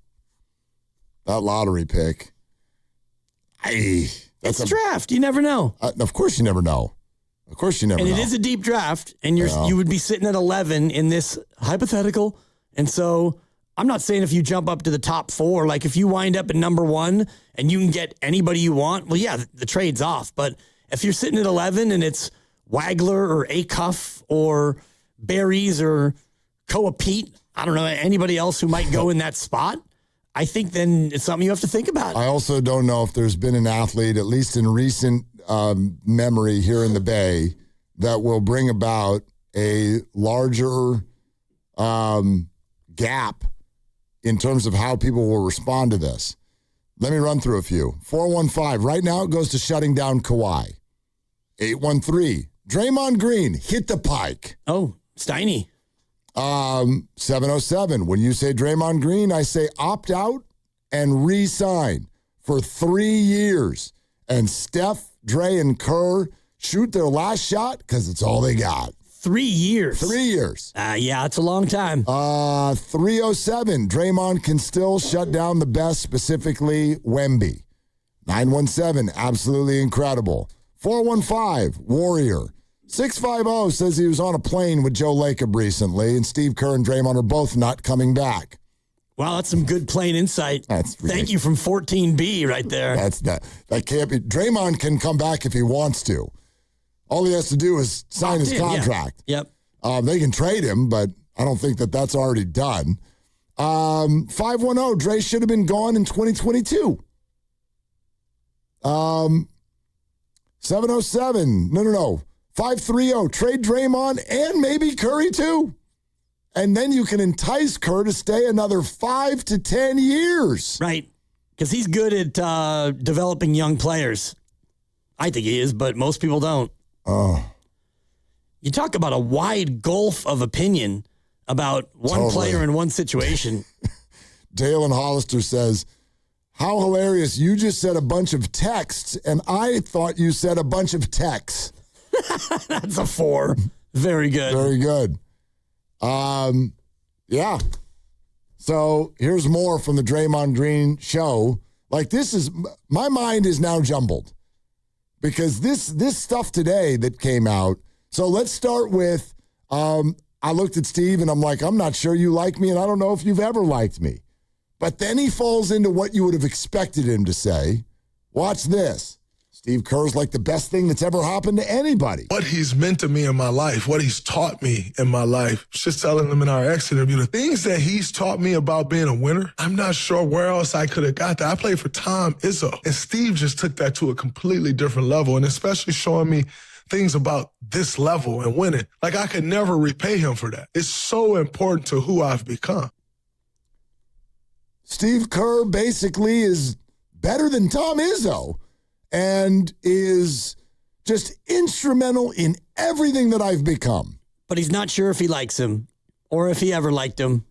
That lottery pick. It's a draft. You never know. Of course you never know. And it is a deep draft, and you would be sitting at 11 in this hypothetical. And so I'm not saying if you jump up to the top 4, like if you wind up at number 1 and you can get anybody you want, well, yeah, the trade's off. But if you're sitting at 11 and it's Wagler or Acuff or Berries or Koa Pete, I don't know, anybody else who might go in that spot, I think then it's something you have to think about. I also don't know if there's been an athlete, at least in recent memory here in the Bay, that will bring about a larger gap in terms of how people will respond to this. Let me run through a few. 415, right now it goes to shutting down Kawhi. 813, Draymond Green, hit the pike. Oh, Steiny. 707, when you say Draymond Green, I say opt out and re-sign for 3 years. And Steph, Dre, and Kerr shoot their last shot because it's all they got. 3 years. 3 years. Yeah, it's a long time. 307, Draymond can still shut down the best, specifically Wemby. 917, absolutely incredible. 415, Warrior. 650 says he was on a plane with Joe Lacob recently, and Steve Kerr and Draymond are both not coming back. Wow, that's some good plain insight. Thank you from 14B right there. That can't be. Draymond can come back if he wants to. All he has to do is sign his contract. Yeah. Yep. They can trade him, but I don't think that that's already done. 510, Dre should have been gone in 2022. 707, no. 530, trade Draymond and maybe Curry too. And then you can entice Kerr to stay another 5 to 10 years. Right. Because he's good at developing young players. I think he is, but most people don't. Oh. You talk about a wide gulf of opinion about one player in one situation. Dale and Hollister says, how hilarious. You just said a bunch of texts, and I thought you said a bunch of texts. That's a 4. Very good. Very good. Yeah. So here's more from the Draymond Green show. Like, this is, my mind is now jumbled because this stuff today that came out. So let's start with, I looked at Steve and I'm like, I'm not sure you like me and I don't know if you've ever liked me. But then he falls into what you would have expected him to say. Watch this. Steve Kerr's like the best thing that's ever happened to anybody. What he's meant to me in my life, what he's taught me in my life, just telling them in our exit interview, the things that he's taught me about being a winner, I'm not sure where else I could have got that. I played for Tom Izzo, and Steve just took that to a completely different level, and especially showing me things about this level and winning. Like, I could never repay him for that. It's so important to who I've become. Steve Kerr basically is better than Tom Izzo and is just instrumental in everything that I've become. But he's not sure if he likes him or if he ever liked him.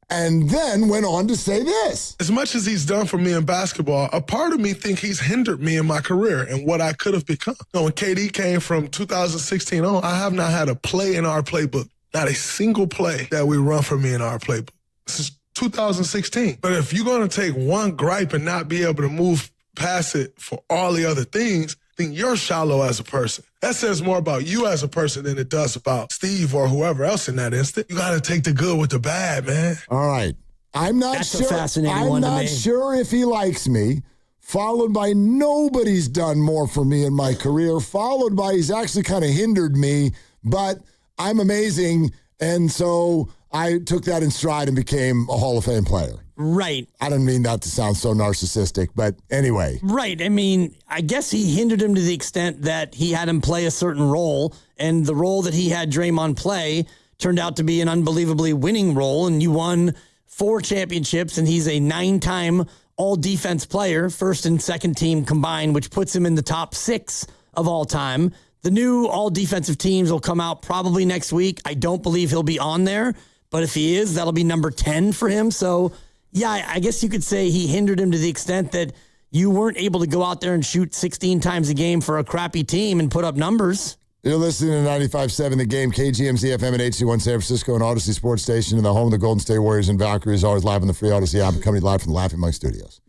And then went on to say this. As much as he's done for me in basketball, a part of me think he's hindered me in my career and what I could have become. When KD came from 2016 on, I have not had a play in our playbook. Not a single play that we run for me in our playbook. This is 2016. But if you're going to take one gripe and not be able to move past it for all the other things, then you're shallow as a person. That says more about you as a person than it does about Steve or whoever else in that instant. You got to take the good with the bad, man. All right. I'm not That's sure. a fascinating I'm one to not me. sure if he likes me. Followed by nobody's done more for me in my career. Followed by he's actually kind of hindered me, but I'm amazing. And so I took that in stride and became a Hall of Fame player. Right. I don't mean that to sound so narcissistic, but anyway. Right. I mean, I guess he hindered him to the extent that he had him play a certain role, and the role that he had Draymond play turned out to be an unbelievably winning role, and you won 4 championships, and he's a 9-time all-defense player, first and second team combined, which puts him in the top 6 of all time. The new all defensive teams will come out probably next week. I don't believe he'll be on there, but if he is, that'll be number 10 for him. So, yeah, I guess you could say he hindered him to the extent that you weren't able to go out there and shoot 16 times a game for a crappy team and put up numbers. You're listening to 95.7 The Game, KGMZ FM and HD1 San Francisco and Odyssey Sports Station in the home of the Golden State Warriors and Valkyries, always live on the free Odyssey app, coming live from the Laughing Monk Studios.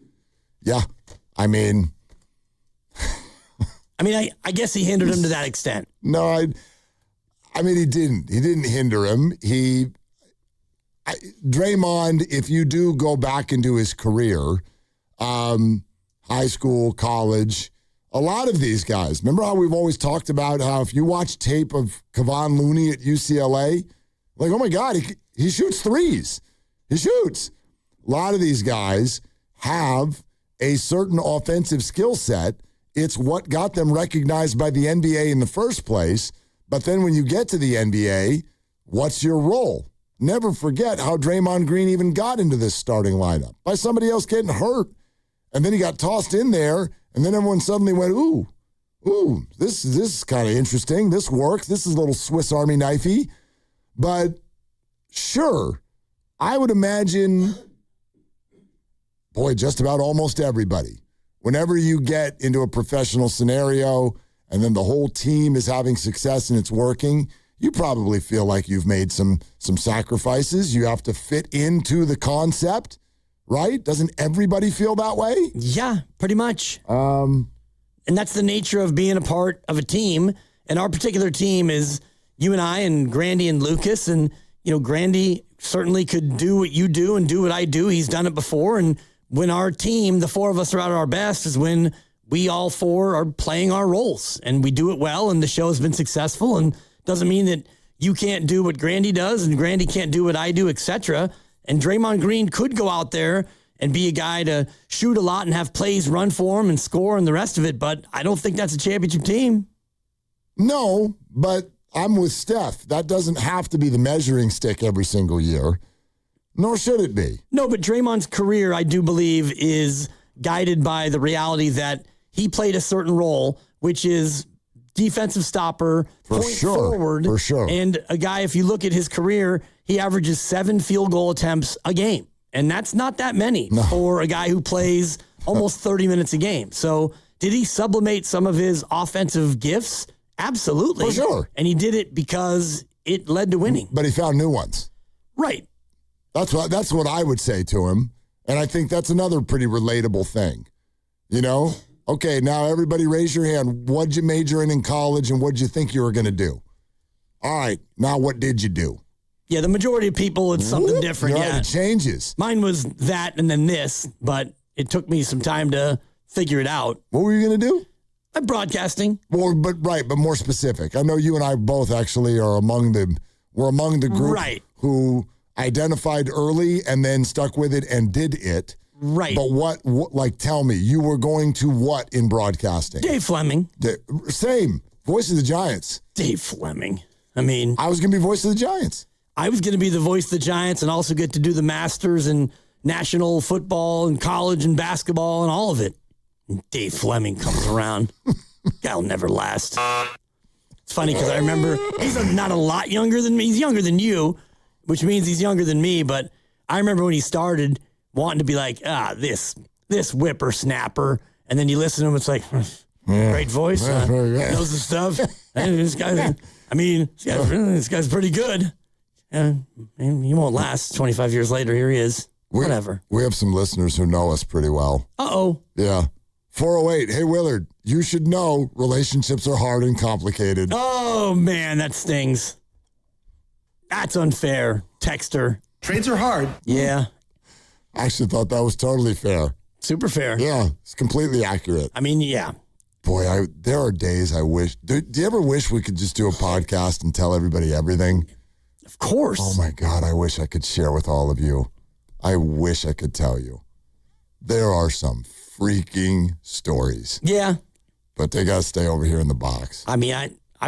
Yeah, I mean, I guess he hindered him to that extent. No, I mean, he didn't. He didn't hinder him. Draymond, if you do go back into his career, high school, college, a lot of these guys, remember how we've always talked about how if you watch tape of Kevon Looney at UCLA, like, oh my God, he shoots threes. He shoots. A lot of these guys have a certain offensive skill set. It's what got them recognized by the NBA in the first place. But then when you get to the NBA, what's your role? Never forget how Draymond Green even got into this starting lineup by somebody else getting hurt. And then he got tossed in there, and then everyone suddenly went, ooh, this is kind of interesting. This works. This is a little Swiss Army knifey. But sure, I would imagine, boy, just about almost everybody, whenever you get into a professional scenario and then the whole team is having success and it's working, you probably feel like you've made some sacrifices. You have to fit into the concept, right? Doesn't everybody feel that way? Yeah, pretty much. And that's the nature of being a part of a team. And our particular team is you and I and Grandy and Lucas. And, Grandy certainly could do what you do and do what I do. He's done it before. And when our team, the four of us are at our best, is when we all four are playing our roles. And we do it well, and the show has been successful. And doesn't mean that you can't do what Grandy does and Grandy can't do what I do, etc. And Draymond Green could go out there and be a guy to shoot a lot and have plays run for him and score and the rest of it, but I don't think that's a championship team. No, but I'm with Steph. That doesn't have to be the measuring stick every single year, nor should it be. No, but Draymond's career, I do believe, is guided by the reality that he played a certain role, which is defensive stopper, forward. For sure. And a guy, if you look at his career, he averages 7 field goal attempts a game. And that's not that many for a guy who plays almost 30 minutes a game. So did he sublimate some of his offensive gifts? Absolutely. For sure. And he did it because it led to winning. But he found new ones. Right. That's what I would say to him. And I think that's another pretty relatable thing. Okay, now everybody raise your hand. What'd you major in college and what'd you think you were going to do? All right, now what did you do? Yeah, the majority of people, it's something different. Yeah, it changes. Mine was that and then this, but it took me some time to figure it out. What were you going to do? Broadcasting. Well, but more specific. I know you and I both actually are among the group who identified early and then stuck with it and did it. Right. But what tell me, you were going to what in broadcasting? Dave Fleming. Same. Voice of the Giants. Dave Fleming. I was going to be voice of the Giants. I was going to be the voice of the Giants and also get to do the Masters and national football and college and basketball and all of it. And Dave Fleming comes around. Guy'll never last. It's funny because I remember he's not a lot younger than me. He's younger than you, which means he's younger than me. But I remember when he started wanting to be like, this whippersnapper. And then you listen to him, it's like, great voice. Knows the stuff. And this guy's pretty good. And he won't last. 25 years later, here he is. Whatever. We have some listeners who know us pretty well. Uh-oh. Yeah. 408, hey, Willard, you should know relationships are hard and complicated. Oh, man, that stings. That's unfair. Texter. Trades are hard. Yeah. I actually thought that was totally fair. Super fair. Yeah, it's completely accurate. Yeah. Boy, there are days I wish. Do you ever wish we could just do a podcast and tell everybody everything? Of course. Oh, my God, I wish I could share with all of you. I wish I could tell you. There are some freaking stories. Yeah. But they got to stay over here in the box. I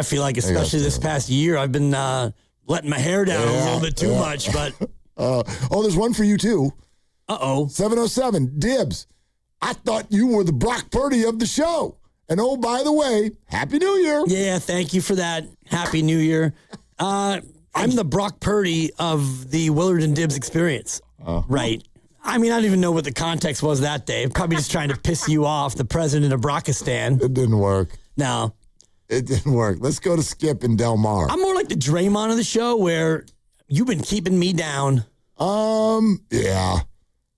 feel like especially this past year, I've been letting my hair down a little bit too much. But there's one for you, too. Uh-oh. 707, Dibs. I thought you were the Brock Purdy of the show. And oh, by the way, Happy New Year. Yeah, thank you for that. Happy New Year. I'm the Brock Purdy of the Willard and Dibbs experience. Right. I mean, I don't even know what the context was that day. Probably just trying to piss you off, the president of Brockistan. It didn't work. No. It didn't work. Let's go to Skip in Del Mar. I'm more like the Draymond of the show where you've been keeping me down. Yeah.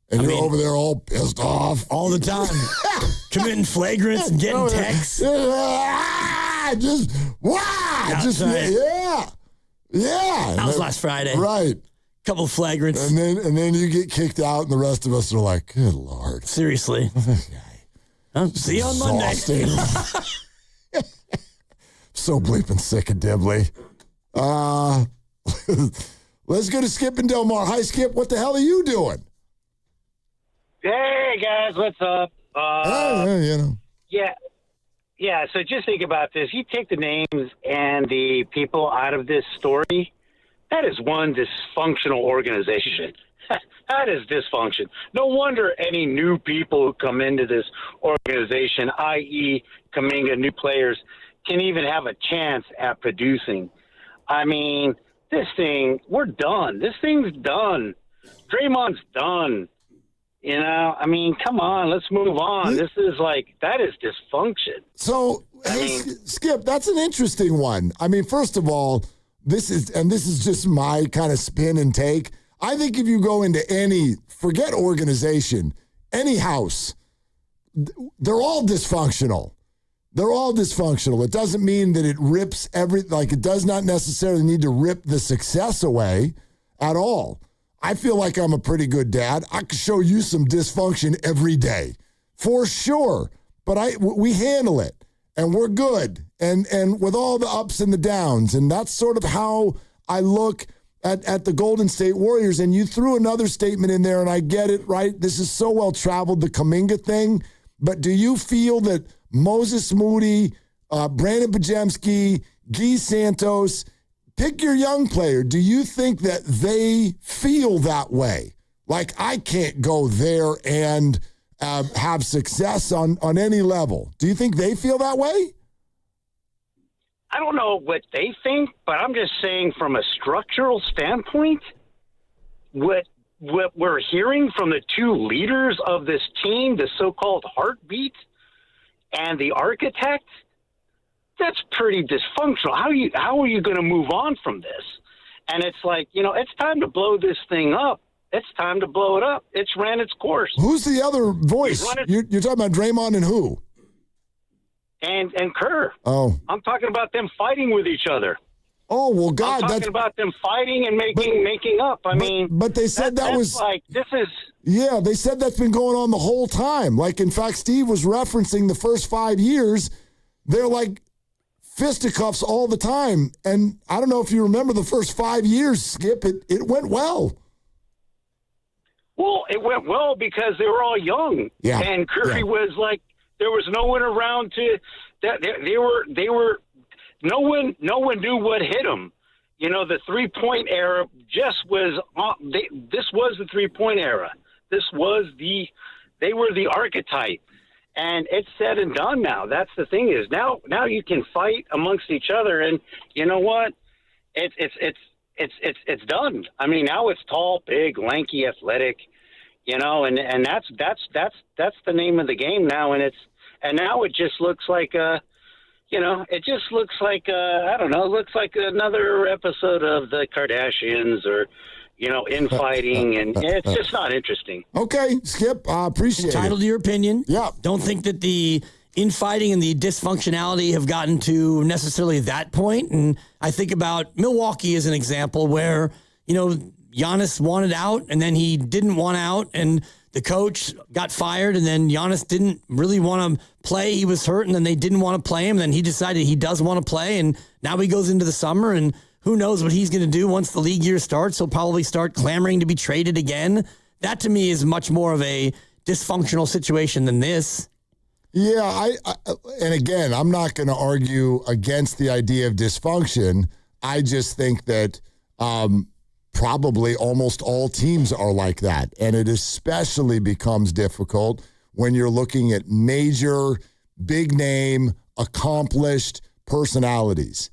And you're over there all pissed off. All the time. Committing flagrants and getting texts. Yeah. That was last Friday. Right. Couple of flagrants. And then you get kicked out, and the rest of us are like, good Lord. Seriously. See you on Monday. So bleeping sick of Dibley. Let's go to Skip in Del Mar. Hi, Skip. What the hell are you doing? Hey, guys. What's up? Yeah. Yeah, so just think about this. You take the names and the people out of this story, that is one dysfunctional organization. That is dysfunction. No wonder any new people who come into this organization, i.e. Kuminga, new players, can even have a chance at producing. I mean, this thing, we're done. This thing's done. Draymond's done. You know, I mean, come on, let's move on. This is that is dysfunction. So, Skip, that's an interesting one. I mean, first of all, this is just my kind of spin and take. I think if you go into forget organization, any house, they're all dysfunctional. They're all dysfunctional. It doesn't mean that it rips it does not necessarily need to rip the success away at all. I feel like I'm a pretty good dad. I could show you some dysfunction every day, for sure. But we handle it, and we're good, and with all the ups and the downs, and that's sort of how I look at the Golden State Warriors. And you threw another statement in there, and I get it, right? This is so well traveled, the Kuminga thing. But do you feel that Moses Moody, Brandon Pajemski, Guy Santos, pick your young player, do you think that they feel that way? Like, I can't go there and have success on any level. Do you think they feel that way? I don't know what they think, but I'm just saying from a structural standpoint, what we're hearing from the two leaders of this team, the so-called heartbeat and the architect, that's pretty dysfunctional. How are you going to move on from this? And it's like, it's time to blow this thing up. It's time to blow it up. It's ran its course. Who's the other voice? You're talking about Draymond and who? And Kerr. Oh. I'm talking about them fighting with each other. Oh, well, God. I'm talking about them fighting and making up. But they said that was like, this is. Yeah, they said that's been going on the whole time. Like, in fact, Steve was referencing the first 5 years. They're like fisticuffs all the time. And I don't know if you remember the first 5 years, Skip, it went well. Well, it went well because they were all young. Yeah. And Curry was like, there was no one around that they were no one knew what hit them. The 3-point era just was this was the 3-point era. They were the archetype. And it's said and done now. That's the thing is now you can fight amongst each other, and you know what? It's done. I mean, now it's tall, big, lanky, athletic, and that's the name of the game now. And now it just looks like I don't know, it looks like another episode of the Kardashians or infighting, and it's just not interesting. Okay, Skip, appreciate it. Entitled to your opinion. Yeah. Don't think that the infighting and the dysfunctionality have gotten to necessarily that point. And I think about Milwaukee as an example where, Giannis wanted out and then he didn't want out, and the coach got fired, and then Giannis didn't really want to play. He was hurt, and then they didn't want to play him. And then he decided he does want to play, and now he goes into the summer, and who knows what he's going to do once the league year starts. He'll probably start clamoring to be traded again. That, to me, is much more of a dysfunctional situation than this. Yeah, and again, I'm not going to argue against the idea of dysfunction. I just think that probably almost all teams are like that, and it especially becomes difficult when you're looking at major big name, accomplished personalities.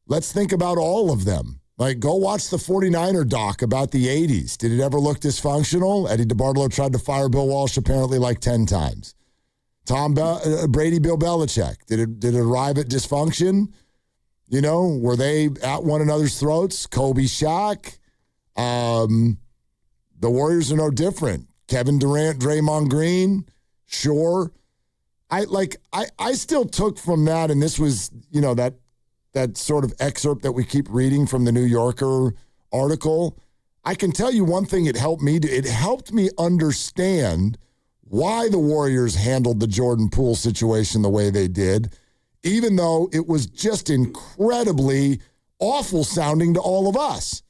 Let's think about all of them. Like, go watch the 49er doc about the 80s. Did it ever look dysfunctional? Eddie DeBartolo tried to fire Bill Walsh apparently like 10 times. Brady, Bill Belichick. Did it arrive at dysfunction? You know, were they at one another's throats? Kobe, Shaq. The Warriors are no different. Kevin Durant, Draymond Green. Sure. I still took from that, and this was, you know, that sort of excerpt that we keep reading from the New Yorker article. I can tell you one thing it helped me do. It helped me understand why the Warriors handled the Jordan Poole situation the way they did, even though it was just incredibly awful sounding to all of us.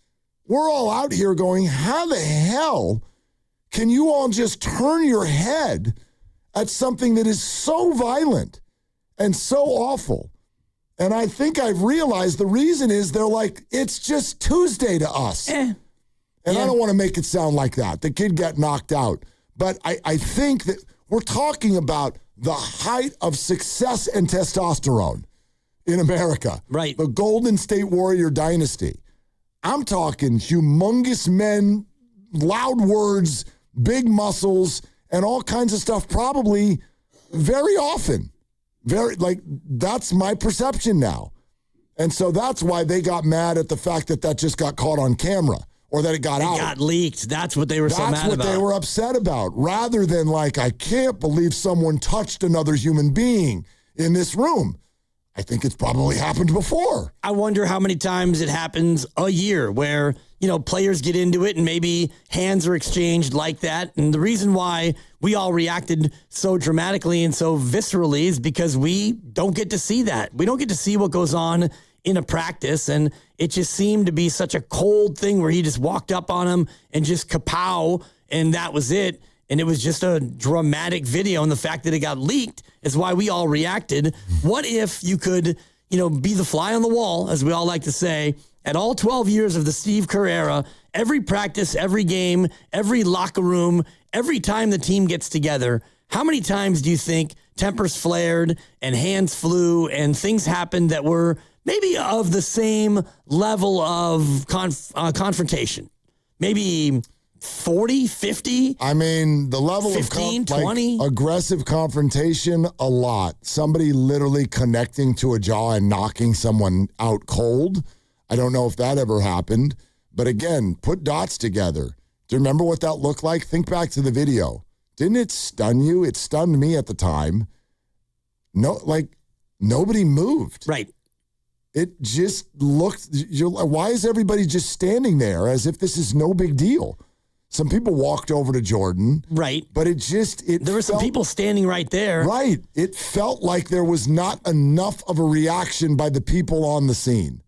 We're all out here going, how the hell can you all just turn your head at something that is so violent and so awful? And I think I've realized the reason is they're like, it's just Tuesday to us. And I don't want to make it sound like that. The kid got knocked out. But I think that we're talking about the height of success and testosterone in America. Right. The Golden State Warrior dynasty. I'm talking humongous men, loud words, big muscles, and all kinds of stuff probably very often. That's my perception now. And so that's why they got mad at the fact that just got caught on camera. Or that it got out. It got leaked. That's what they were so mad about. That's what they were upset about. Rather than like, I can't believe someone touched another human being in this room. I think it's probably happened before. I wonder how many times it happens a year where, you know, players get into it and maybe hands are exchanged like that. And the reason why we all reacted so dramatically and so viscerally is because we don't get to see that. We don't get to see what goes on in a practice, and it just seemed to be such a cold thing where he just walked up on him and just kapow, and that was it. And it was just a dramatic video, and the fact that it got leaked is why we all reacted. What if you could, you know, be the fly on the wall, as we all like to say, at all 12 years of the Steve Kerr era, every practice, every game, every locker room, every time the team gets together, how many times do you think tempers flared and hands flew and things happened that were maybe of the same level of confrontation? Maybe 40, 50? I mean, the level 15, of 20? Aggressive confrontation, a lot. Somebody literally connecting to a jaw and knocking someone out cold. I don't know if that ever happened. But again, put dots together. Do you remember what that looked like? Think back to the video. Didn't it stun you? It stunned me at the time. No, like, nobody moved. Right. It just looked, why is everybody just standing there as if this is no big deal? Some people walked over to Jordan. Right. But there were some people standing right there. Right. It felt like there was not enough of a reaction by the people on the scene.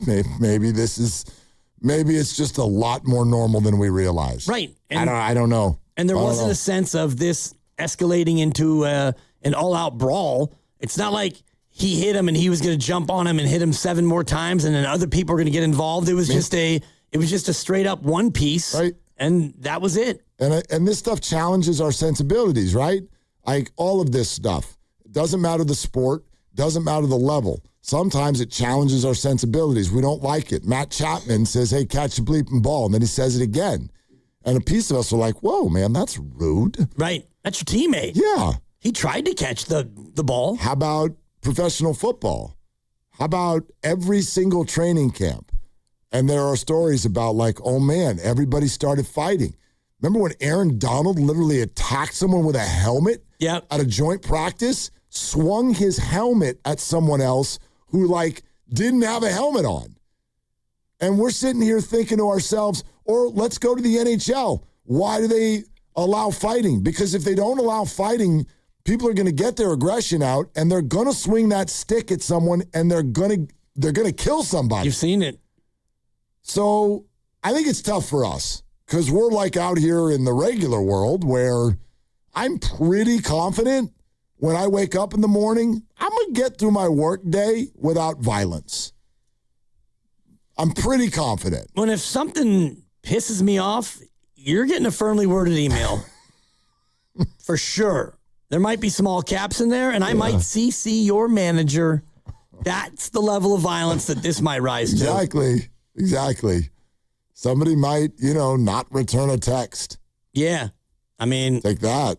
Maybe it's just a lot more normal than we realize. Right. And I don't know. And there wasn't a sense of this escalating into an all-out brawl. It's not like he hit him and he was going to jump on him and hit him 7 more times and then other people are going to get involved. It was just a straight up one piece. Right. And that was it. And this stuff challenges our sensibilities, right? Like all of this stuff. It doesn't matter the sport, doesn't matter the level. Sometimes it challenges our sensibilities. We don't like it. Matt Chapman says, hey, catch the bleeping ball. And then he says it again. And a piece of us are like, whoa, man, that's rude. Right. That's your teammate. Yeah. He tried to catch the ball. How about professional football? How about every single training camp? And there are stories about like, oh man, everybody started fighting. Remember when Aaron Donald literally attacked someone with a helmet at a joint practice? Swung his helmet at someone else who like didn't have a helmet on. And we're sitting here thinking to ourselves, or let's go to the NHL. Why do they allow fighting? Because if they don't allow fighting, people are going to get their aggression out and they're going to swing that stick at someone and they're going to kill somebody. You've seen it. So I think it's tough for us because we're like out here in the regular world where I'm pretty confident when I wake up in the morning, I'm going to get through my work day without violence. I'm pretty confident. When if something pisses me off, you're getting a firmly worded email. For sure. There might be small caps in there, and I might CC your manager. That's the level of violence that this might rise to. Exactly. Somebody might, not return a text. Yeah. I mean, take that.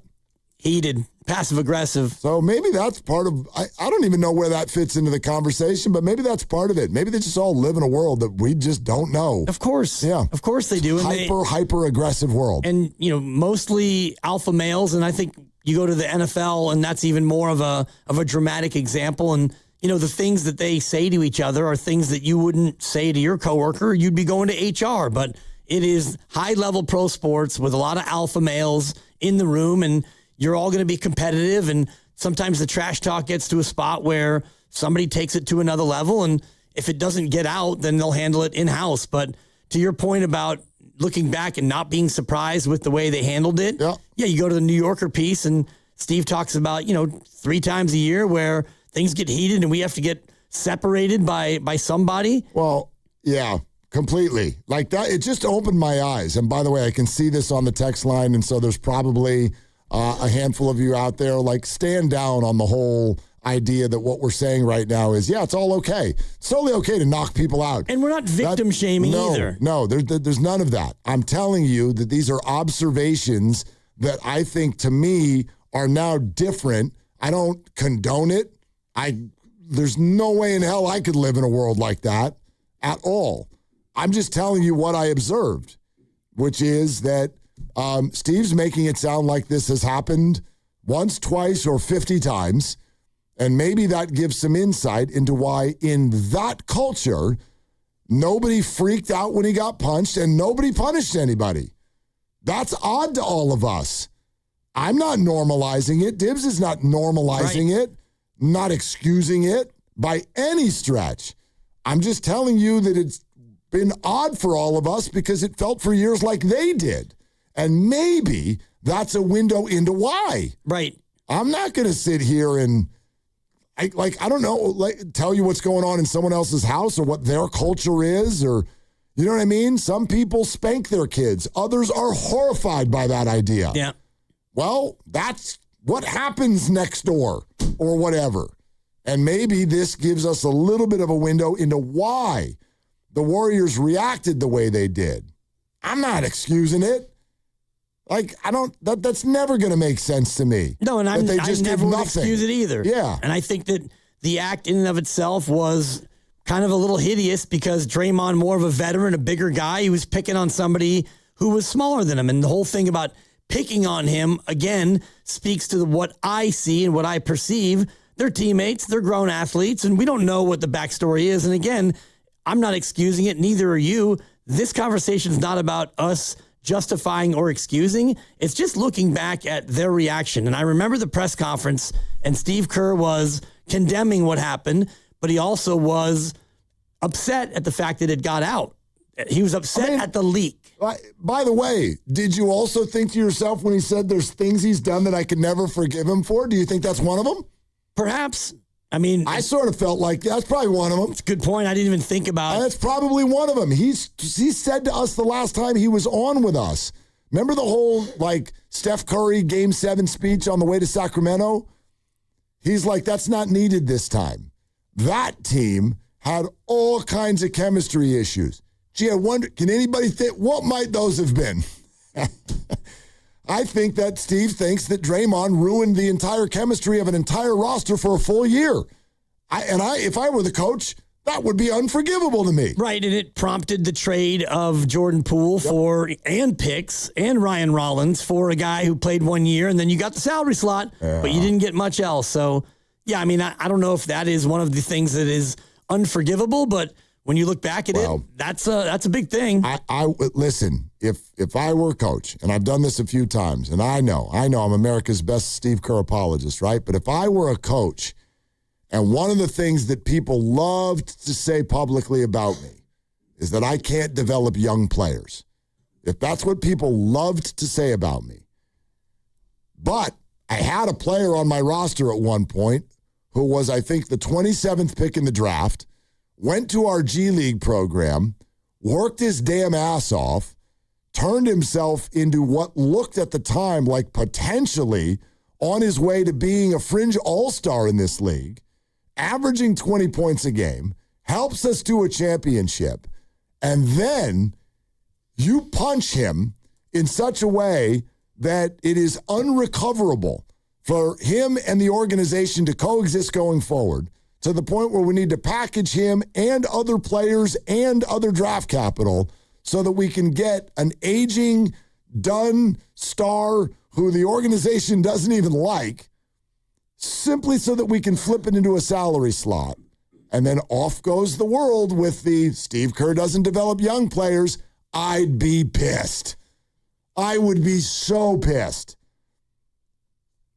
Heated, passive aggressive. So maybe that's part of, I don't even know where that fits into the conversation, but maybe that's part of it. Maybe they just all live in a world that we just don't know. Of course. Yeah. Of course they do. And hyper aggressive world. And, mostly alpha males. And I think you go to the NFL and that's even more of a dramatic example. And, the things that they say to each other are things that you wouldn't say to your coworker. You'd be going to HR, but it is high-level pro sports with a lot of alpha males in the room, and you're all going to be competitive, and sometimes the trash talk gets to a spot where somebody takes it to another level, and if it doesn't get out, then they'll handle it in-house. But to your point about looking back and not being surprised with the way they handled it, you go to the New Yorker piece, and Steve talks about, 3 times a year where things get heated and we have to get separated by somebody. Well, yeah, completely. Like that, it just opened my eyes. And by the way, I can see this on the text line, and so there's probably a handful of you out there, like, stand down on the whole idea that what we're saying right now is, it's all okay. It's totally okay to knock people out. And we're not victim shaming either. No, there's none of that. I'm telling you that these are observations that I think, to me, are now different. I don't condone it. There's no way in hell I could live in a world like that at all. I'm just telling you what I observed, which is that Steve's making it sound like this has happened once, twice, or 50 times, and maybe that gives some insight into why in that culture, nobody freaked out when he got punched and nobody punished anybody. That's odd to all of us. I'm not normalizing it. Dibbs is not normalizing it. Not excusing it by any stretch. I'm just telling you that it's been odd for all of us because it felt for years like they did. And maybe that's a window into why. Right. I'm not going to sit here and, I don't know, tell you what's going on in someone else's house or what their culture is, or, you know what I mean? Some people spank their kids. Others are horrified by that idea. Yeah. Well, that's what happens next door or whatever. And maybe this gives us a little bit of a window into why the Warriors reacted the way they did. I'm not excusing it. That's never going to make sense to me. No, and I never would excuse it either. Yeah. And I think that the act in and of itself was kind of a little hideous because Draymond, more of a veteran, a bigger guy, he was picking on somebody who was smaller than him. And the whole thing about picking on him, again, speaks to what I see and what I perceive. They're teammates, they're grown athletes, and we don't know what the backstory is. And again, I'm not excusing it, neither are you. This conversation is not about us justifying or excusing. It's just looking back at their reaction. And I remember the press conference, and Steve Kerr was condemning what happened, but he also was upset at the fact that it got out. He was upset at the leak. By the way, did you also think to yourself when he said there's things he's done that I could never forgive him for? Do you think that's one of them? Perhaps. I mean, I sort of felt like that's probably one of them. It's a good point. I didn't even think about it. That's probably one of them. He said to us the last time he was on with us. Remember the whole, Steph Curry Game 7 speech on the way to Sacramento? He's like, that's not needed this time. That team had all kinds of chemistry issues. Gee, I wonder, can anybody think, what might those have been? I think that Steve thinks that Draymond ruined the entire chemistry of an entire roster for a full year. If I were the coach, that would be unforgivable to me. Right, and it prompted the trade of Jordan Poole and picks and Ryan Rollins for a guy who played 1 year, and then you got the salary slot, but you didn't get much else. So, yeah, I mean, I don't know if that is one of the things that is unforgivable, but when you look back at it, that's a big thing. I listen, if I were a coach, and I've done this a few times, and I know I'm America's best Steve Kerr apologist, right? But if I were a coach, and one of the things that people loved to say publicly about me is that I can't develop young players. If that's what people loved to say about me. But I had a player on my roster at one point who was, I think, the 27th pick in the draft, went to our G League program, worked his damn ass off, turned himself into what looked at the time like potentially on his way to being a fringe all-star in this league, averaging 20 points a game, helps us to a championship, and then you punch him in such a way that it is unrecoverable for him and the organization to coexist going forward, to the point where we need to package him and other players and other draft capital so that we can get an aging, done star who the organization doesn't even like, simply so that we can flip it into a salary slot. And then off goes the world with the Steve Kerr doesn't develop young players. I'd be pissed. I would be so pissed.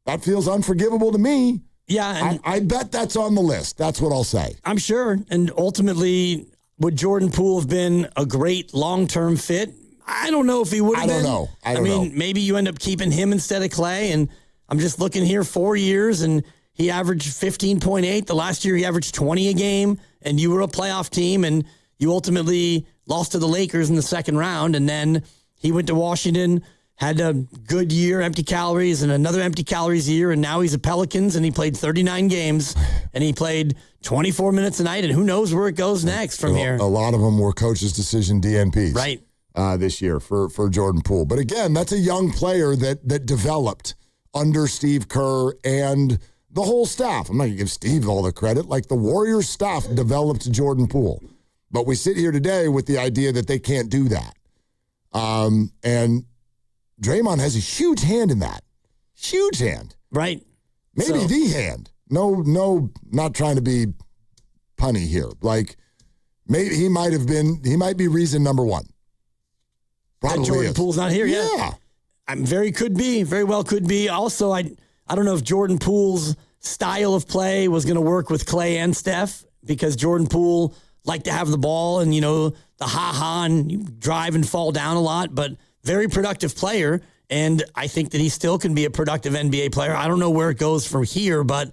That feels unforgivable to me. Yeah. And I bet that's on the list. That's what I'll say. I'm sure. And ultimately, would Jordan Poole have been a great long-term fit? I don't know if he would have been. I don't know. Maybe you end up keeping him instead of Clay. And I'm just looking here, 4 years, and he averaged 15.8. The last year he averaged 20 a game, and you were a playoff team, and you ultimately lost to the Lakers in the second round. And then he went to Washington, had a good year, empty calories, and another empty calories year, and now he's a Pelicans, and he played 39 games, and he played 24 minutes a night, and who knows where it goes next from here. A lot of them were coach's decision DNPs. Right. This year for Jordan Poole. But again, that's a young player that developed under Steve Kerr and the whole staff. I'm not going to give Steve all the credit. Like, the Warriors staff developed Jordan Poole. But we sit here today with the idea that they can't do that. And Draymond has a huge hand in that. Huge hand. Right. Maybe the hand. No, not trying to be punny here. Like, maybe he might be reason number one. Probably Jordan is. Poole's not here yet. Yeah. Very well could be. Also, I don't know if Jordan Poole's style of play was going to work with Clay and Steph, because Jordan Poole liked to have the ball and, the ha-ha and you drive and fall down a lot, but very productive player. And I think that he still can be a productive NBA player. I don't know where it goes from here, but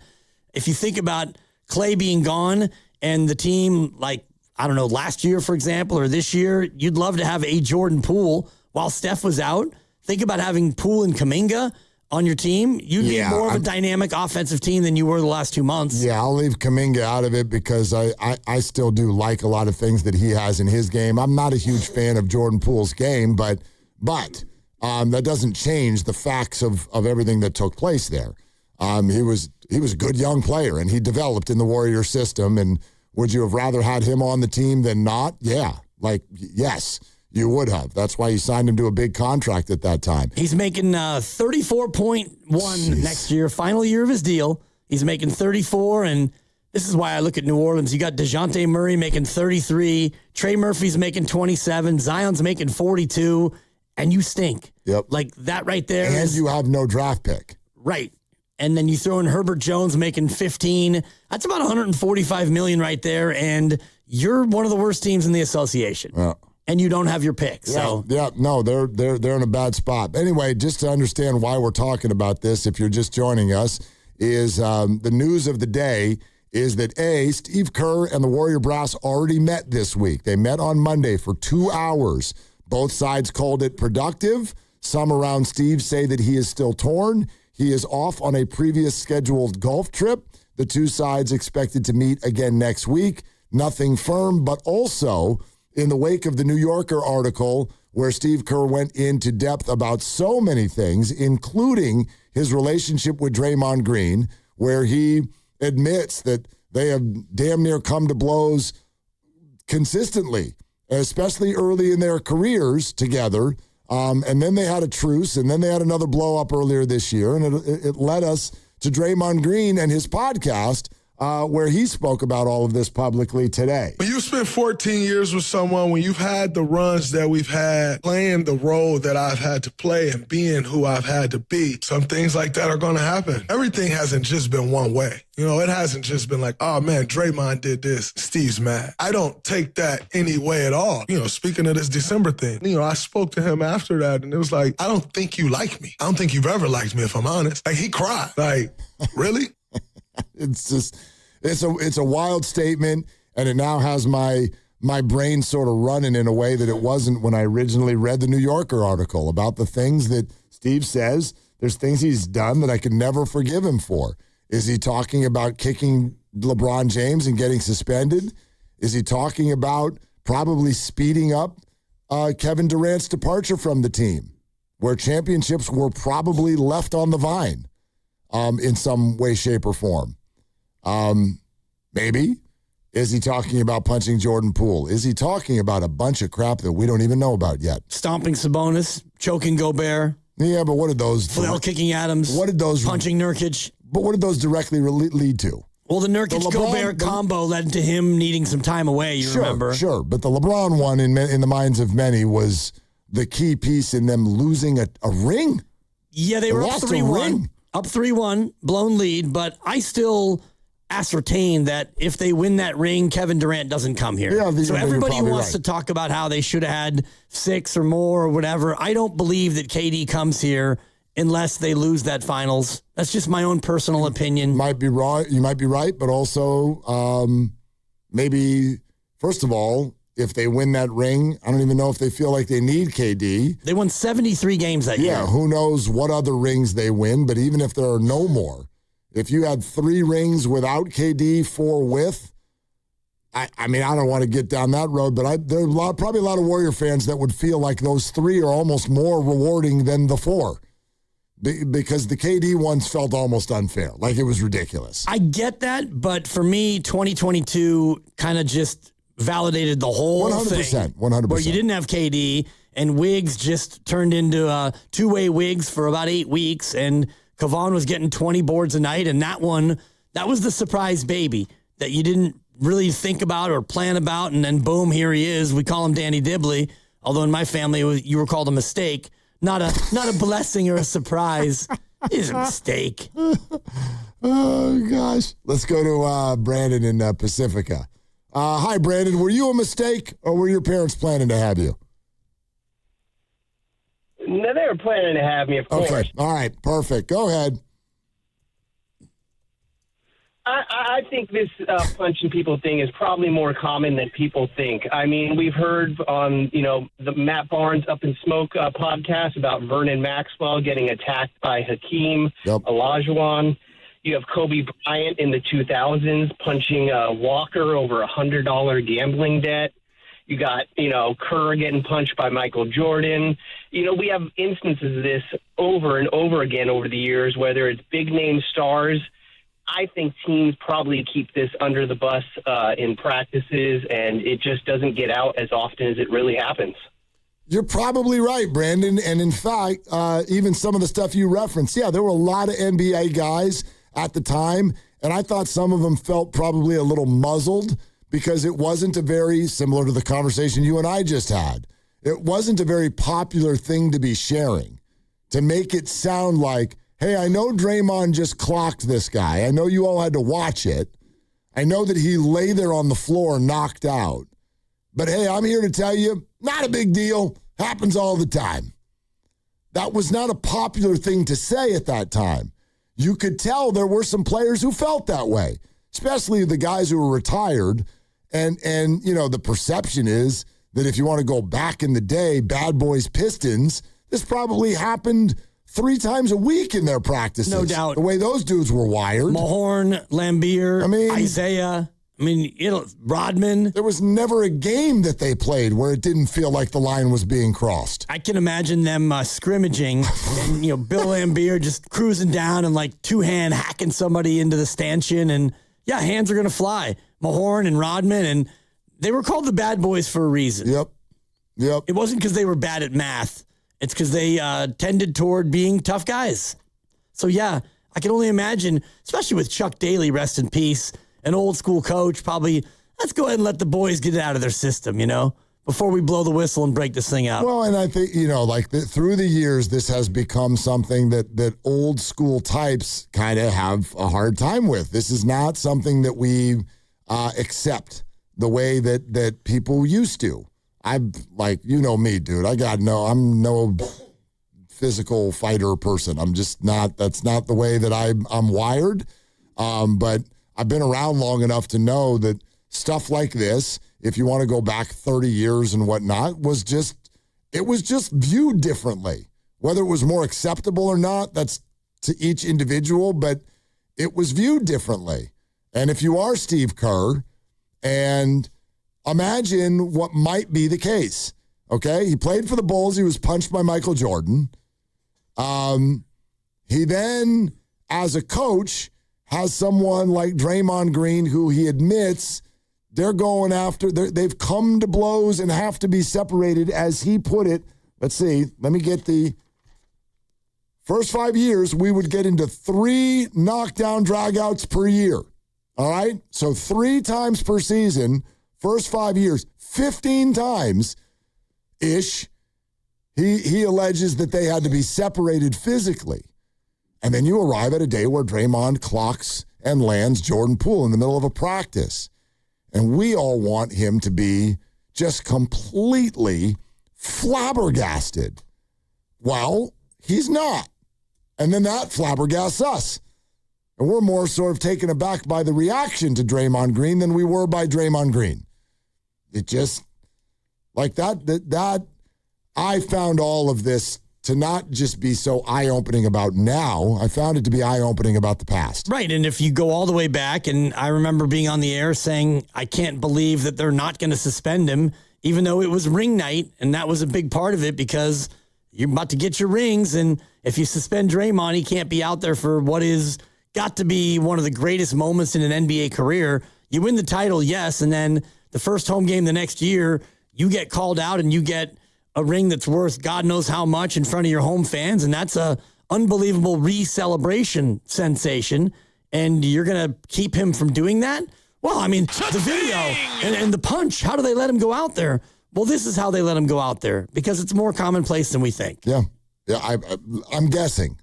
if you think about Clay being gone and the team, like, I don't know, last year, for example, or this year, you'd love to have a Jordan Poole while Steph was out. Think about having Poole and Kuminga on your team. You'd be more of a dynamic offensive team than you were the last 2 months. Yeah, I'll leave Kuminga out of it because I still do like a lot of things that he has in his game. I'm not a huge fan of Jordan Poole's game, but that doesn't change the facts of everything that took place there. He was a good young player, and he developed in the Warrior system. And would you have rather had him on the team than not? Yeah. Yes, you would have. That's why you signed him to a big contract at that time. He's making 34.1 next year, final year of his deal. He's making 34, and this is why I look at New Orleans. You got DeJounte Murray making 33, Trey Murphy's making 27, Zion's making 42, and you stink. Yep. Like that right there. And you have no draft pick. Right. And then you throw in Herbert Jones making 15. That's about $145 million right there. And you're one of the worst teams in the association. Yeah. And you don't have your pick. So no, they're in a bad spot. Anyway, just to understand why we're talking about this, if you're just joining us, is the news of the day is that Steve Kerr and the Warrior Brass already met this week. They met on Monday for 2 hours. Both sides called it productive. Some around Steve say that he is still torn. He is off on a previous scheduled golf trip. The two sides expected to meet again next week. Nothing firm, but also in the wake of the New Yorker article where Steve Kerr went into depth about so many things, including his relationship with Draymond Green, where he admits that they have damn near come to blows consistently, especially early in their careers together. And then they had a truce, and then they had another blow up earlier this year, and it led us to Draymond Green and his podcast, where he spoke about all of this publicly today. When you spend 14 years with someone, when you've had the runs that we've had, playing the role that I've had to play and being who I've had to be, some things like that are going to happen. Everything hasn't just been one way. It hasn't just been like, oh, man, Draymond did this, Steve's mad. I don't take that any way at all. Speaking of this December thing, I spoke to him after that, and it was like, I don't think you like me. I don't think you've ever liked me, if I'm honest. Like, he cried. Like, really? It's a wild statement, and it now has my brain sort of running in a way that it wasn't when I originally read the New Yorker article about the things that Steve says There's things he's done that I could never forgive him for. Is he talking about kicking LeBron James and getting suspended? Is he talking about probably speeding up Kevin Durant's departure from the team, where championships were probably left on the vine in some way, shape, or form? Maybe. Is he talking about punching Jordan Poole? Is he talking about a bunch of crap that we don't even know about yet? Stomping Sabonis, choking Gobert. Yeah, but what did those... Flail kicking Adams. What did those... Punching Nurkic. But what did those directly lead to? Well, the Nurkic-Gobert combo led to him needing some time away, remember? Sure, but the LeBron one, in the minds of many, was the key piece in them losing a ring. Yeah, they were up 3-1. Up 3-1, blown lead, but I still ascertain that if they win that ring, Kevin Durant doesn't come here. Yeah, so everybody wants to talk about how they should have had 6 or more or whatever. I don't believe that KD comes here unless they lose that finals. That's just my own personal opinion. Might be wrong. You might be right, but also maybe, first of all, if they win that ring, I don't even know if they feel like they need KD. They won 73 games that year. Yeah, who knows what other rings they win, but even if there are no more, if you had 3 rings without KD, 4 with, I mean, I don't want to get down that road, but there are probably a lot of Warrior fans that would feel like those 3 are almost more rewarding than the 4. Because the KD ones felt almost unfair. Like it was ridiculous. I get that, but for me, 2022 kind of just validated the whole 100%, thing. 100%. Where you didn't have KD, and Wiggs just turned into two-way Wiggs for about 8 weeks, and Kevon was getting 20 boards a night, and that was the surprise baby that you didn't really think about or plan about, and then boom, here he is. We call him Danny Dibley, although in my family, you were called a mistake. Not a blessing or a surprise. It's a mistake. Oh, gosh. Let's go to Brandon in Pacifica. Hi, Brandon. Were you a mistake, or were your parents planning to have you? No, they were planning to have me, of course. Okay. All right. Perfect. Go ahead. I think this punching people thing is probably more common than people think. I mean, we've heard on, the Matt Barnes Up in Smoke podcast about Vernon Maxwell getting attacked by Hakeem Olajuwon. You have Kobe Bryant in the 2000s punching Walker over $100 gambling debt. You got, Kerr getting punched by Michael Jordan. We have instances of this over and over again over the years, whether it's big-name stars. I think teams probably keep this under the bus in practices, and it just doesn't get out as often as it really happens. You're probably right, Brandon. And in fact, even some of the stuff you referenced, there were a lot of NBA guys at the time, and I thought some of them felt probably a little muzzled because it wasn't a very, similar to the conversation you and I just had, it wasn't a very popular thing to be sharing, to make it sound like, hey, I know Draymond just clocked this guy. I know you all had to watch it. I know that he lay there on the floor knocked out. But hey, I'm here to tell you, not a big deal. Happens all the time. That was not a popular thing to say at that time. You could tell there were some players who felt that way, especially the guys who were retired. And the perception is that if you want to go back in the day, Bad Boys Pistons, this probably happened 3 times a week in their practices. No doubt. The way those dudes were wired. Mahorn, Lambeer, Isaiah, Rodman. There was never a game that they played where it didn't feel like the line was being crossed. I can imagine them scrimmaging and, Bill Lambeer just cruising down and like 2-hand hacking somebody into the stanchion. And hands are going to fly. Mahorn and Rodman. And they were called the Bad Boys for a reason. Yep. It wasn't because they were bad at math. It's because they tended toward being tough guys. So, I can only imagine, especially with Chuck Daly, rest in peace, an old school coach, probably, let's go ahead and let the boys get it out of their system, before we blow the whistle and break this thing up. Well, and I think, through the years, this has become something that old school types kind of have a hard time with. This is not something that we accept the way that people used to. I'm like, me, dude. I'm no physical fighter person. I'm just not, that's not the way that I'm wired. But I've been around long enough to know that stuff like this, if you want to go back 30 years and whatnot, it was just viewed differently. Whether it was more acceptable or not, that's to each individual, but it was viewed differently. And if you are Steve Kerr, and imagine what might be the case, okay? He played for the Bulls. He was punched by Michael Jordan. He then, as a coach, has someone like Draymond Green who he admits they're going after. They've come to blows and have to be separated, as he put it. Let's see. Let me get the first 5 years, we would get into 3 knockdown dragouts per year. All right? So 3 times per season, first 5 years, 15 times-ish, he alleges that they had to be separated physically. And then you arrive at a day where Draymond clocks and lands Jordan Poole in the middle of a practice. And we all want him to be just completely flabbergasted. Well, he's not. And then that flabbergasts us. And we're more sort of taken aback by the reaction to Draymond Green than we were by Draymond Green. It just, like that I found all of this to not just be so eye-opening about now. I found it to be eye-opening about the past. Right, and if you go all the way back, and I remember being on the air saying, I can't believe that they're not going to suspend him, even though it was ring night, and that was a big part of it because you're about to get your rings, and if you suspend Draymond, he can't be out there for what is got to be one of the greatest moments in an NBA career. You win the title, yes, and then the first home game the next year, you get called out and you get a ring that's worth God knows how much in front of your home fans, and that's a unbelievable re-celebration sensation, and you're going to keep him from doing that? Well, I mean, the video and the punch, how do they let him go out there? Well, this is how they let him go out there, because it's more commonplace than we think. Yeah. I'm guessing.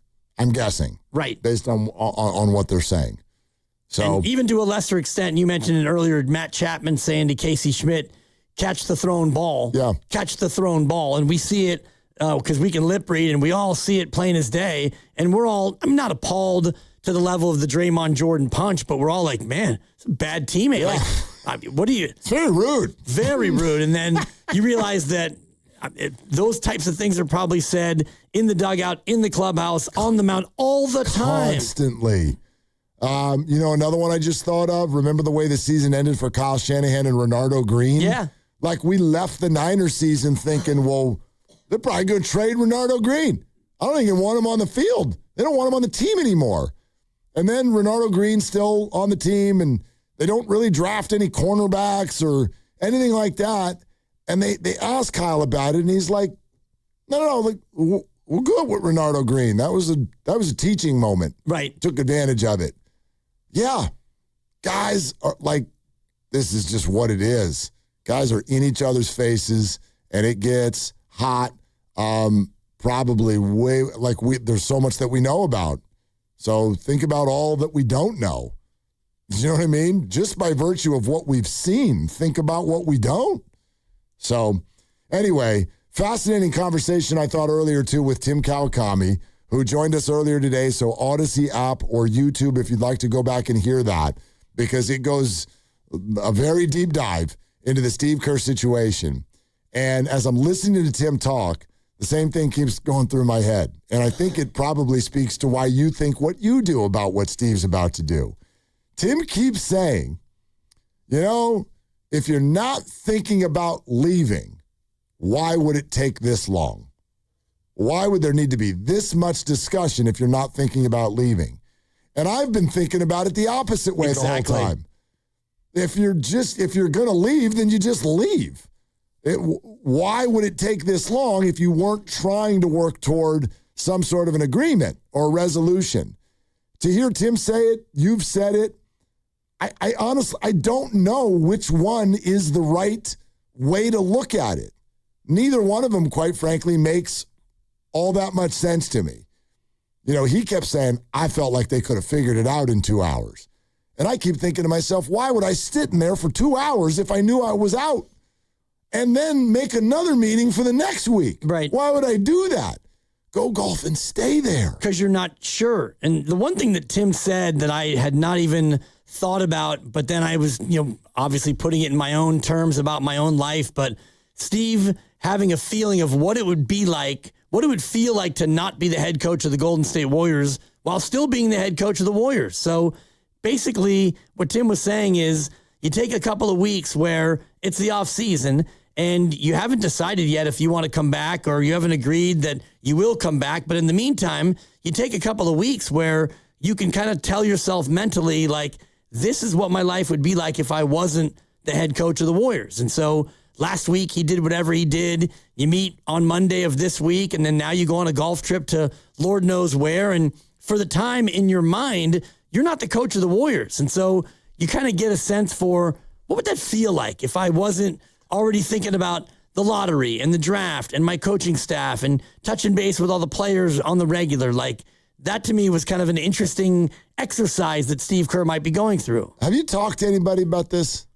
Right. Based on what they're saying. So, and even to a lesser extent, you mentioned it earlier, Matt Chapman saying to Casey Schmidt, catch the thrown ball. Yeah. Catch the thrown ball. And we see it because we can lip read and we all see it plain as day. And we're all, I'm not appalled to the level of the Draymond Jordan punch, but we're all like, man, it's a bad teammate. Yeah. Like, I mean, what do you? It's very rude. Very rude. And then you realize that those types of things are probably said in the dugout, in the clubhouse, on the mound all the time. Constantly. Another one I just thought of, remember the way the season ended for Kyle Shanahan and Renardo Green? Yeah. Like we left the Niners season thinking, well, they're probably going to trade Renardo Green. I don't even want him on the field. They don't want him on the team anymore. And then Renardo Green's still on the team, and they don't really draft any cornerbacks or anything like that. And they asked Kyle about it, and he's like, no, like we're good with Renardo Green. That was a teaching moment. Right. Took advantage of it. Yeah. Guys are like, this is just what it is. Guys are in each other's faces, and it gets hot. Probably way like there's so much that we know about. So think about all that we don't know. You know what I mean? Just by virtue of what we've seen, think about what we don't. So anyway, fascinating conversation I thought earlier too with Tim Kawakami, who joined us earlier today. So Odyssey app or YouTube if you'd like to go back and hear that, because it goes a very deep dive into the Steve Kerr situation. And as I'm listening to Tim talk, the same thing keeps going through my head. And I think it probably speaks to why you think what you do about what Steve's about to do. Tim keeps saying, if you're not thinking about leaving, why would it take this long? Why would there need to be this much discussion if you're not thinking about leaving? And I've been thinking about it the opposite way the whole time. If you're going to leave, then you just leave. Why would it take this long if you weren't trying to work toward some sort of an agreement or resolution? To hear Tim say it, you've said it, I honestly, I don't know which one is the right way to look at it. Neither one of them, quite frankly, makes all that much sense to me. He kept saying, I felt like they could have figured it out in 2 hours. And I keep thinking to myself, why would I sit in there for 2 hours if I knew I was out? And then make another meeting for the next week. Right. Why would I do that? Go golf and stay there. Because you're not sure. And the one thing that Tim said that I had not even thought about, but then I was, obviously putting it in my own terms about my own life, but Steve having a feeling of what it would be like, what it would feel like to not be the head coach of the Golden State Warriors while still being the head coach of the Warriors. So basically what Tim was saying is you take a couple of weeks where it's the off season and you haven't decided yet if you want to come back or you haven't agreed that you will come back. But in the meantime, you take a couple of weeks where you can kind of tell yourself mentally, like, this is what my life would be like if I wasn't the head coach of the Warriors. And so last week he did whatever he did. You meet on Monday of this week, and then now you go on a golf trip to Lord knows where. And for the time in your mind, you're not the coach of the Warriors. And so you kind of get a sense for what would that feel like if I wasn't already thinking about the lottery and the draft and my coaching staff and touching base with all the players on the regular. Like, that to me was kind of an interesting exercise that Steve Kerr might be going through. Have you talked to anybody about this?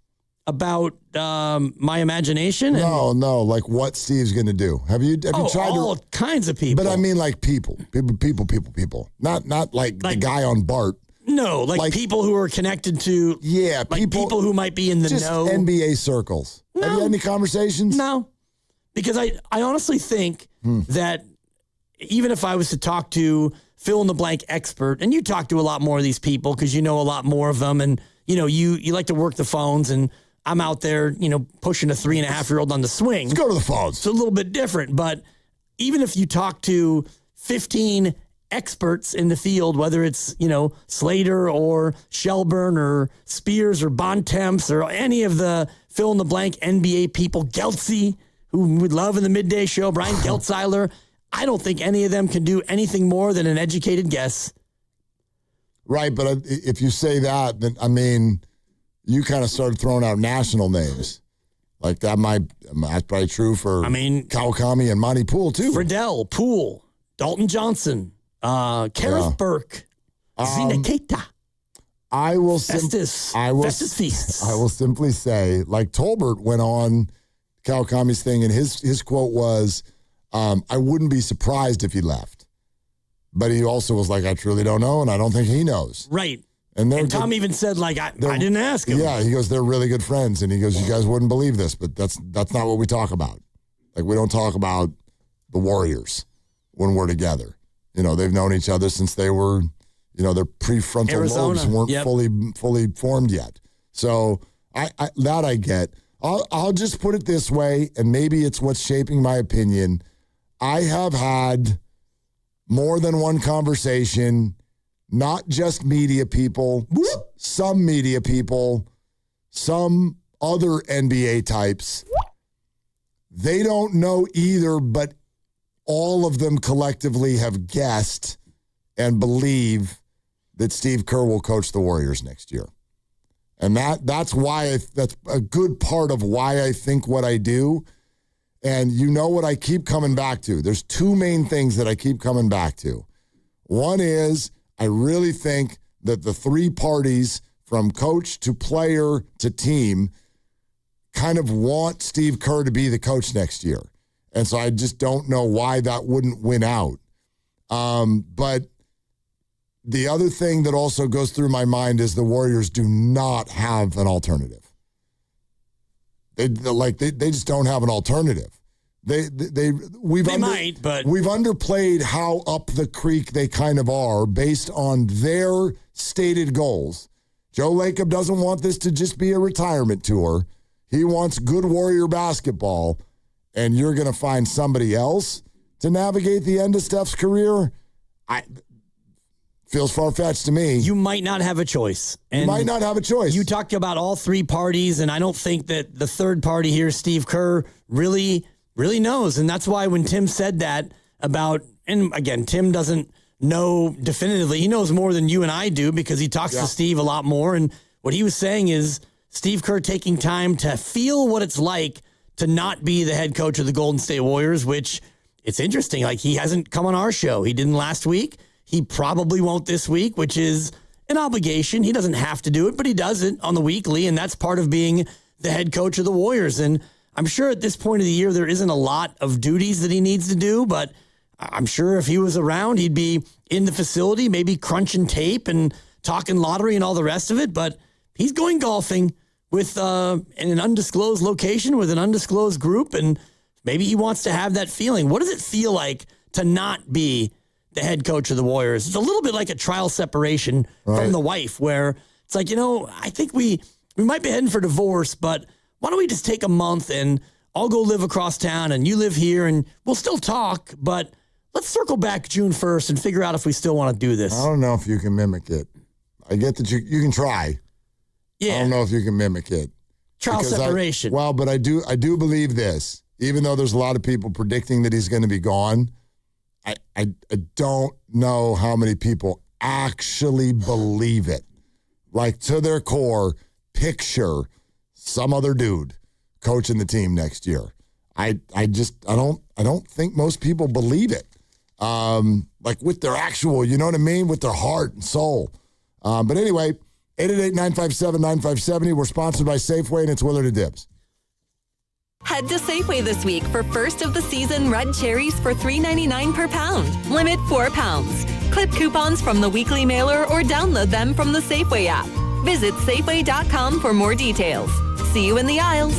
About my imagination? No, like what Steve's going to do. Have you tried all kinds of people. But I mean like people. Not like the guy on Bart. No, like people who are connected to people who might be in the just know. NBA circles. No. Have you had any conversations? No. Because I honestly think that even if I was to talk to fill-in-the-blank expert, and you talk to a lot more of these people because you know a lot more of them, and you like to work the phones, and I'm out there, pushing a 3.5-year-old on the swing. Let's go to the phones. It's a little bit different, but even if you talk to 15 experts in the field, whether it's, Slater or Shelburne or Spears or Bontemps or any of the fill-in-the-blank NBA people, Geltzy, who we love in the midday show, Brian Geltzeiler, I don't think any of them can do anything more than an educated guess. Right, but if you say that, then, I mean, you kind of started throwing out national names. Like that's probably true for Kawakami and Monty Poole, too. Friedel, Poole, Dalton Johnson, Kareth Burke, Zina Keita. Festus Feasts. I will simply say, like Tolbert went on Kawakami's thing, and his quote was, I wouldn't be surprised if he left. But he also was like, I truly don't know, and I don't think he knows. Right. And Tom even said, like, I didn't ask him. Yeah, he goes, they're really good friends. And he goes, you guys wouldn't believe this, but that's not what we talk about. Like, we don't talk about the Warriors when we're together. They've known each other since they were, their prefrontal lobes weren't fully formed yet. So I get. I'll just put it this way, and maybe it's what's shaping my opinion. I have had more than one conversation, not just media people, some media people, some other NBA types. They don't know either, but all of them collectively have guessed and believe that Steve Kerr will coach the Warriors next year. And that's why that's a good part of why I think what I do. And you know what I keep coming back to? There's two main things that I keep coming back to. One is I really think that the three parties from coach to player to team kind of want Steve Kerr to be the coach next year. And so I just don't know why that wouldn't win out. But the other thing that also goes through my mind is the Warriors do not have an alternative. They just don't have an alternative. We've underplayed how up the creek they kind of are based on their stated goals. Joe Lacob doesn't want this to just be a retirement tour. He wants good Warrior basketball, and you're going to find somebody else to navigate the end of Steph's career. Feels far-fetched to me. You might not have a choice. You might not have a choice. You talked about all three parties, and I don't think that the third party here, Steve Kerr, really knows. And that's why when Tim said that about, and again, Tim doesn't know definitively. He knows more than you and I do because he talks to Steve a lot more. And what he was saying is Steve Kerr taking time to feel what it's like to not be the head coach of the Golden State Warriors, which it's interesting. Like, he hasn't come on our show. He didn't last week. He probably won't this week, which is an obligation. He doesn't have to do it, but he does it on the weekly, and that's part of being the head coach of the Warriors. And I'm sure at this point of the year, there isn't a lot of duties that he needs to do, but I'm sure if he was around, he'd be in the facility, maybe crunching tape and talking lottery and all the rest of it. But he's going golfing with in an undisclosed location with an undisclosed group, and maybe he wants to have that feeling. What does it feel like to not be the head coach of the Warriors. It's a little bit like a trial separation from the wife, where it's like, I think we might be heading for divorce, but why don't we just take a month and I'll go live across town and you live here and we'll still talk, but let's circle back June 1st and figure out if we still want to do this. I don't know if you can mimic it. I get that you can try. Yeah. I don't know if you can mimic it. Trial separation. But I do believe this. Even though there's a lot of people predicting that he's going to be gone, I don't know how many people actually believe it. Like, to their core, picture some other dude coaching the team next year. I don't think most people believe it. Like, with their actual, you know what I mean? With their heart and soul. But anyway, 888-957-9570. We're sponsored by Safeway, and it's Willard and Dibs. Head to Safeway this week for first of the season red cherries for $3.99 per pound. Limit 4 pounds. Clip coupons from the weekly mailer or download them from the Safeway app. Visit Safeway.com for more details. See you in the aisles.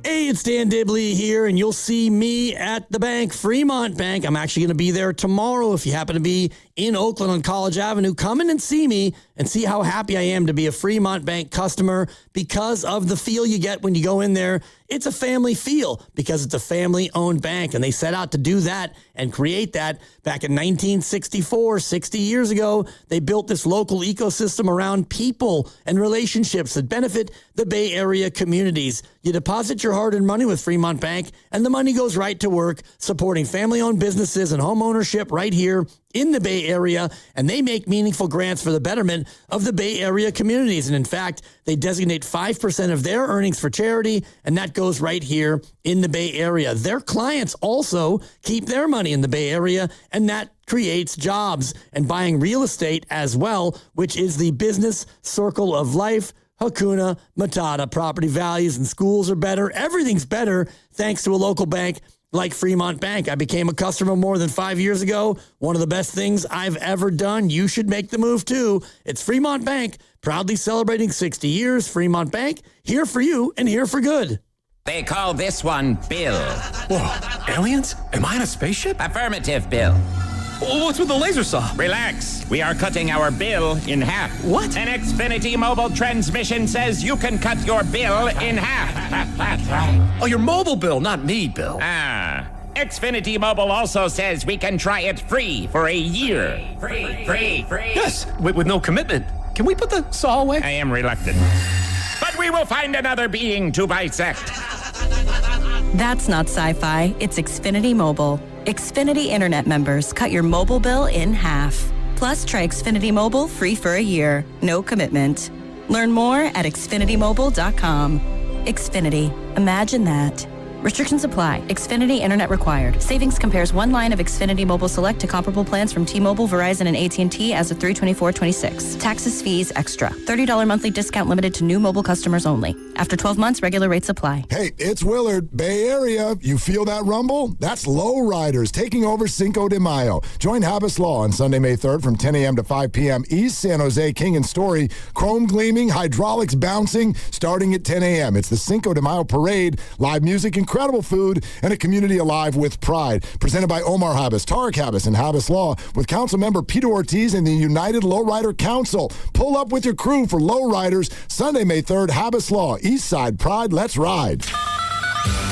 Hey, it's Dan Dibley here, and you'll see me at the bank, Fremont Bank. I'm actually going to be there tomorrow. If you happen to be in Oakland on College Avenue, come in and see me and see how happy I am to be a Fremont Bank customer because of the feel you get when you go in there. It's a family feel because it's a family-owned bank, and they set out to do that and create that back in 1964, 60 years ago. They built this local ecosystem around people and relationships that benefit the Bay Area communities. You deposit your hard-earned money with Fremont Bank, and the money goes right to work supporting family-owned businesses and home ownership right here in the Bay Area, and they make meaningful grants for the betterment of the Bay Area communities. And in fact, they designate 5% of their earnings for charity, and that goes right here in the Bay Area. Their clients also keep their money in the Bay Area, and that creates jobs and buying real estate as well, which is the business circle of life. Hakuna Matata. Property values and schools are better. Everything's better thanks to a local bank like Fremont Bank. I became a customer more than 5 years ago. One of the best things I've ever done. You should make the move too. It's Fremont Bank, proudly celebrating 60 years. Fremont Bank, here for you and here for good. They call this one Bill. Whoa, aliens? Am I in a spaceship? Affirmative, Bill. What's with the laser saw? Relax. We are cutting our bill in half. What? An Xfinity mobile transmission says you can cut your bill in half. Oh, your mobile bill, not me, Bill. Xfinity Mobile also says we can try it free for a year. Free. Yes, with no commitment. Can we put the saw away? I am reluctant. But we will find another being to bisect. That's not sci-fi. It's Xfinity Mobile. Xfinity Internet members cut your mobile bill in half. Plus, try Xfinity Mobile free for a year. No commitment. Learn more at xfinitymobile.com. Xfinity. Imagine that. Restrictions apply. Xfinity Internet required. Savings compares one line of Xfinity Mobile Select to comparable plans from T-Mobile, Verizon, and AT&T as of 3/24/26. Taxes, fees, extra. $30 monthly discount limited to new mobile customers only. After 12 months, regular rates apply. Hey, it's Willard, Bay Area. You feel that rumble? That's Lowriders taking over Cinco de Mayo. Join Habas Law on Sunday, May 3rd from 10 a.m. to 5 p.m. East San Jose, King and Story. Chrome gleaming, hydraulics bouncing, starting at 10 a.m. It's the Cinco de Mayo parade, live music, incredible food, and a community alive with pride. Presented by Omar Habas, Tarek Habas, and Habas Law with Council Member Peter Ortiz and the United Lowrider Council. Pull up with your crew for Lowriders Sunday, May 3rd. Habas Law, East Side Pride. Let's ride.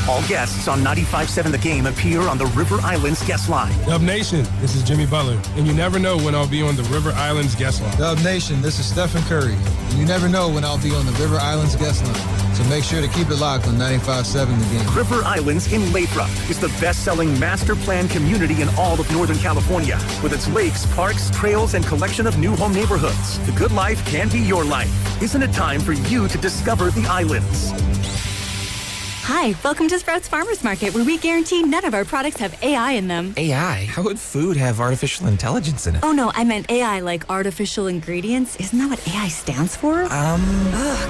All guests on 95.7 The Game appear on the River Islands guest line. Dub Nation, this is Jimmy Butler, and you never know when I'll be on the River Islands guest line. Dub Nation, this is Stephen Curry, and you never know when I'll be on the River Islands guest line. So make sure to keep it locked on 95.7 The Game. River Islands in Lathrop is the best-selling master plan community in all of Northern California. With its lakes, parks, trails, and collection of new home neighborhoods, the good life can be your life. Isn't it time for you to discover the islands? Hi, welcome to Sprouts Farmers Market, where we guarantee none of our products have AI in them. AI? How would food have artificial intelligence in it? Oh no, I meant AI like artificial ingredients. Isn't that what AI stands for?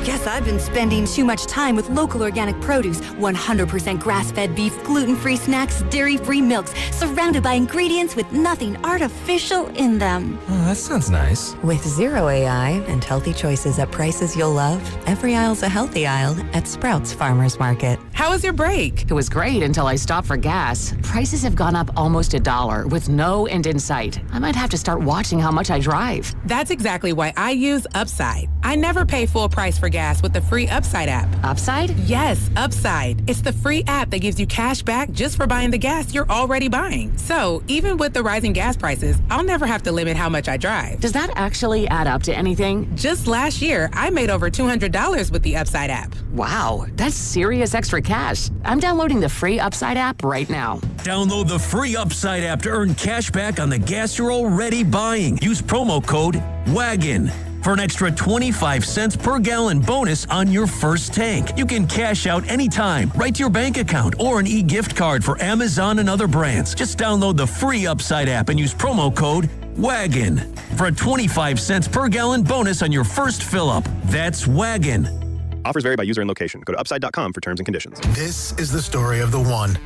Guess I've been spending too much time with local organic produce, 100% grass-fed beef, gluten-free snacks, dairy-free milks, surrounded by ingredients with nothing artificial in them. Oh, that sounds nice. With zero AI and healthy choices at prices you'll love, every aisle's a healthy aisle at Sprouts Farmers Market. How was your break? It was great until I stopped for gas. Prices have gone up almost $1 with no end in sight. I might have to start watching how much I drive. That's exactly why I use Upside. I never pay full price for gas with the free Upside app. Upside? Yes, Upside. It's the free app that gives you cash back just for buying the gas you're already buying. So even with the rising gas prices, I'll never have to limit how much I drive. Does that actually add up to anything? Just last year, I made over $200 with the Upside app. Wow, that's serious extra cash. I'm downloading the free Upside app right now. Download the free Upside app to earn cash back on the gas you're already buying. Use promo code WAGON for an extra 25 cents per gallon bonus on your first tank. You can cash out anytime, right to your bank account, or an e-gift card for Amazon and other brands. Just download the free Upside app and use promo code WAGON for a 25 cents per gallon bonus on your first fill-up. That's WAGON. Offers vary by user and location. Go to upside.com for terms and conditions. This is the story of the one.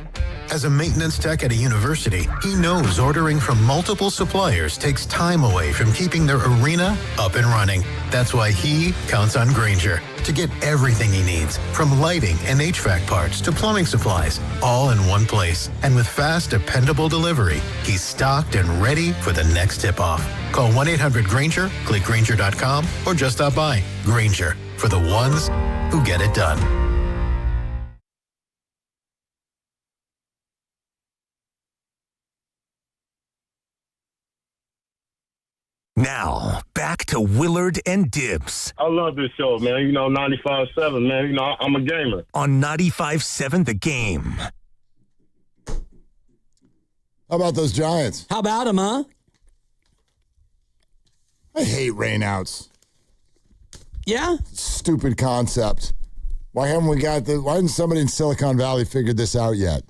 As a maintenance tech at a university, he knows ordering from multiple suppliers takes time away from keeping their arena up and running. That's why he counts on Grainger to get everything he needs, from lighting and HVAC parts to plumbing supplies, all in one place. And with fast, dependable delivery, he's stocked and ready for the next tip-off. Call 1-800-GRAINGER, click Grainger.com, or just stop by. Grainger, for the ones who get it done. Now, back to Willard and Dibbs. I love this show, man. 95.7, man. I'm a gamer. On 95.7 The Game. How about those Giants? How about them, huh? I hate rainouts. Yeah? Stupid concept. Why hasn't somebody in Silicon Valley figured this out yet?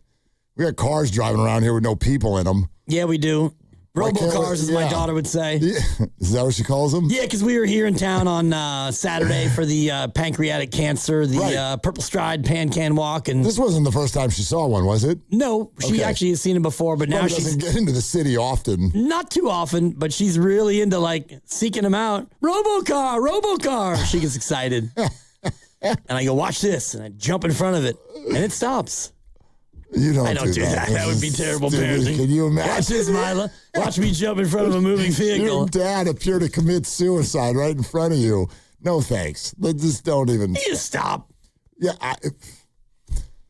We got cars driving around here with no people in them. Yeah, we do. Robocars, as my daughter would say. Yeah. Is that what she calls them? Yeah, because we were here in town on Saturday for the pancreatic cancer, the Purple Stride Pan-Can Walk. And this wasn't the first time she saw one, was it? No, she actually has seen it before, but now she doesn't get into the city often. Not too often, but she's really into seeking them out. Robocar. She gets excited. And I go, watch this. And I jump in front of it. And it stops. I don't do that. That would be terrible parenting. Can you imagine? Watch this, Mila. Watch me jump in front of a moving vehicle. Your dad appear to commit suicide right in front of you. No thanks. Just don't even. You stop. Yeah,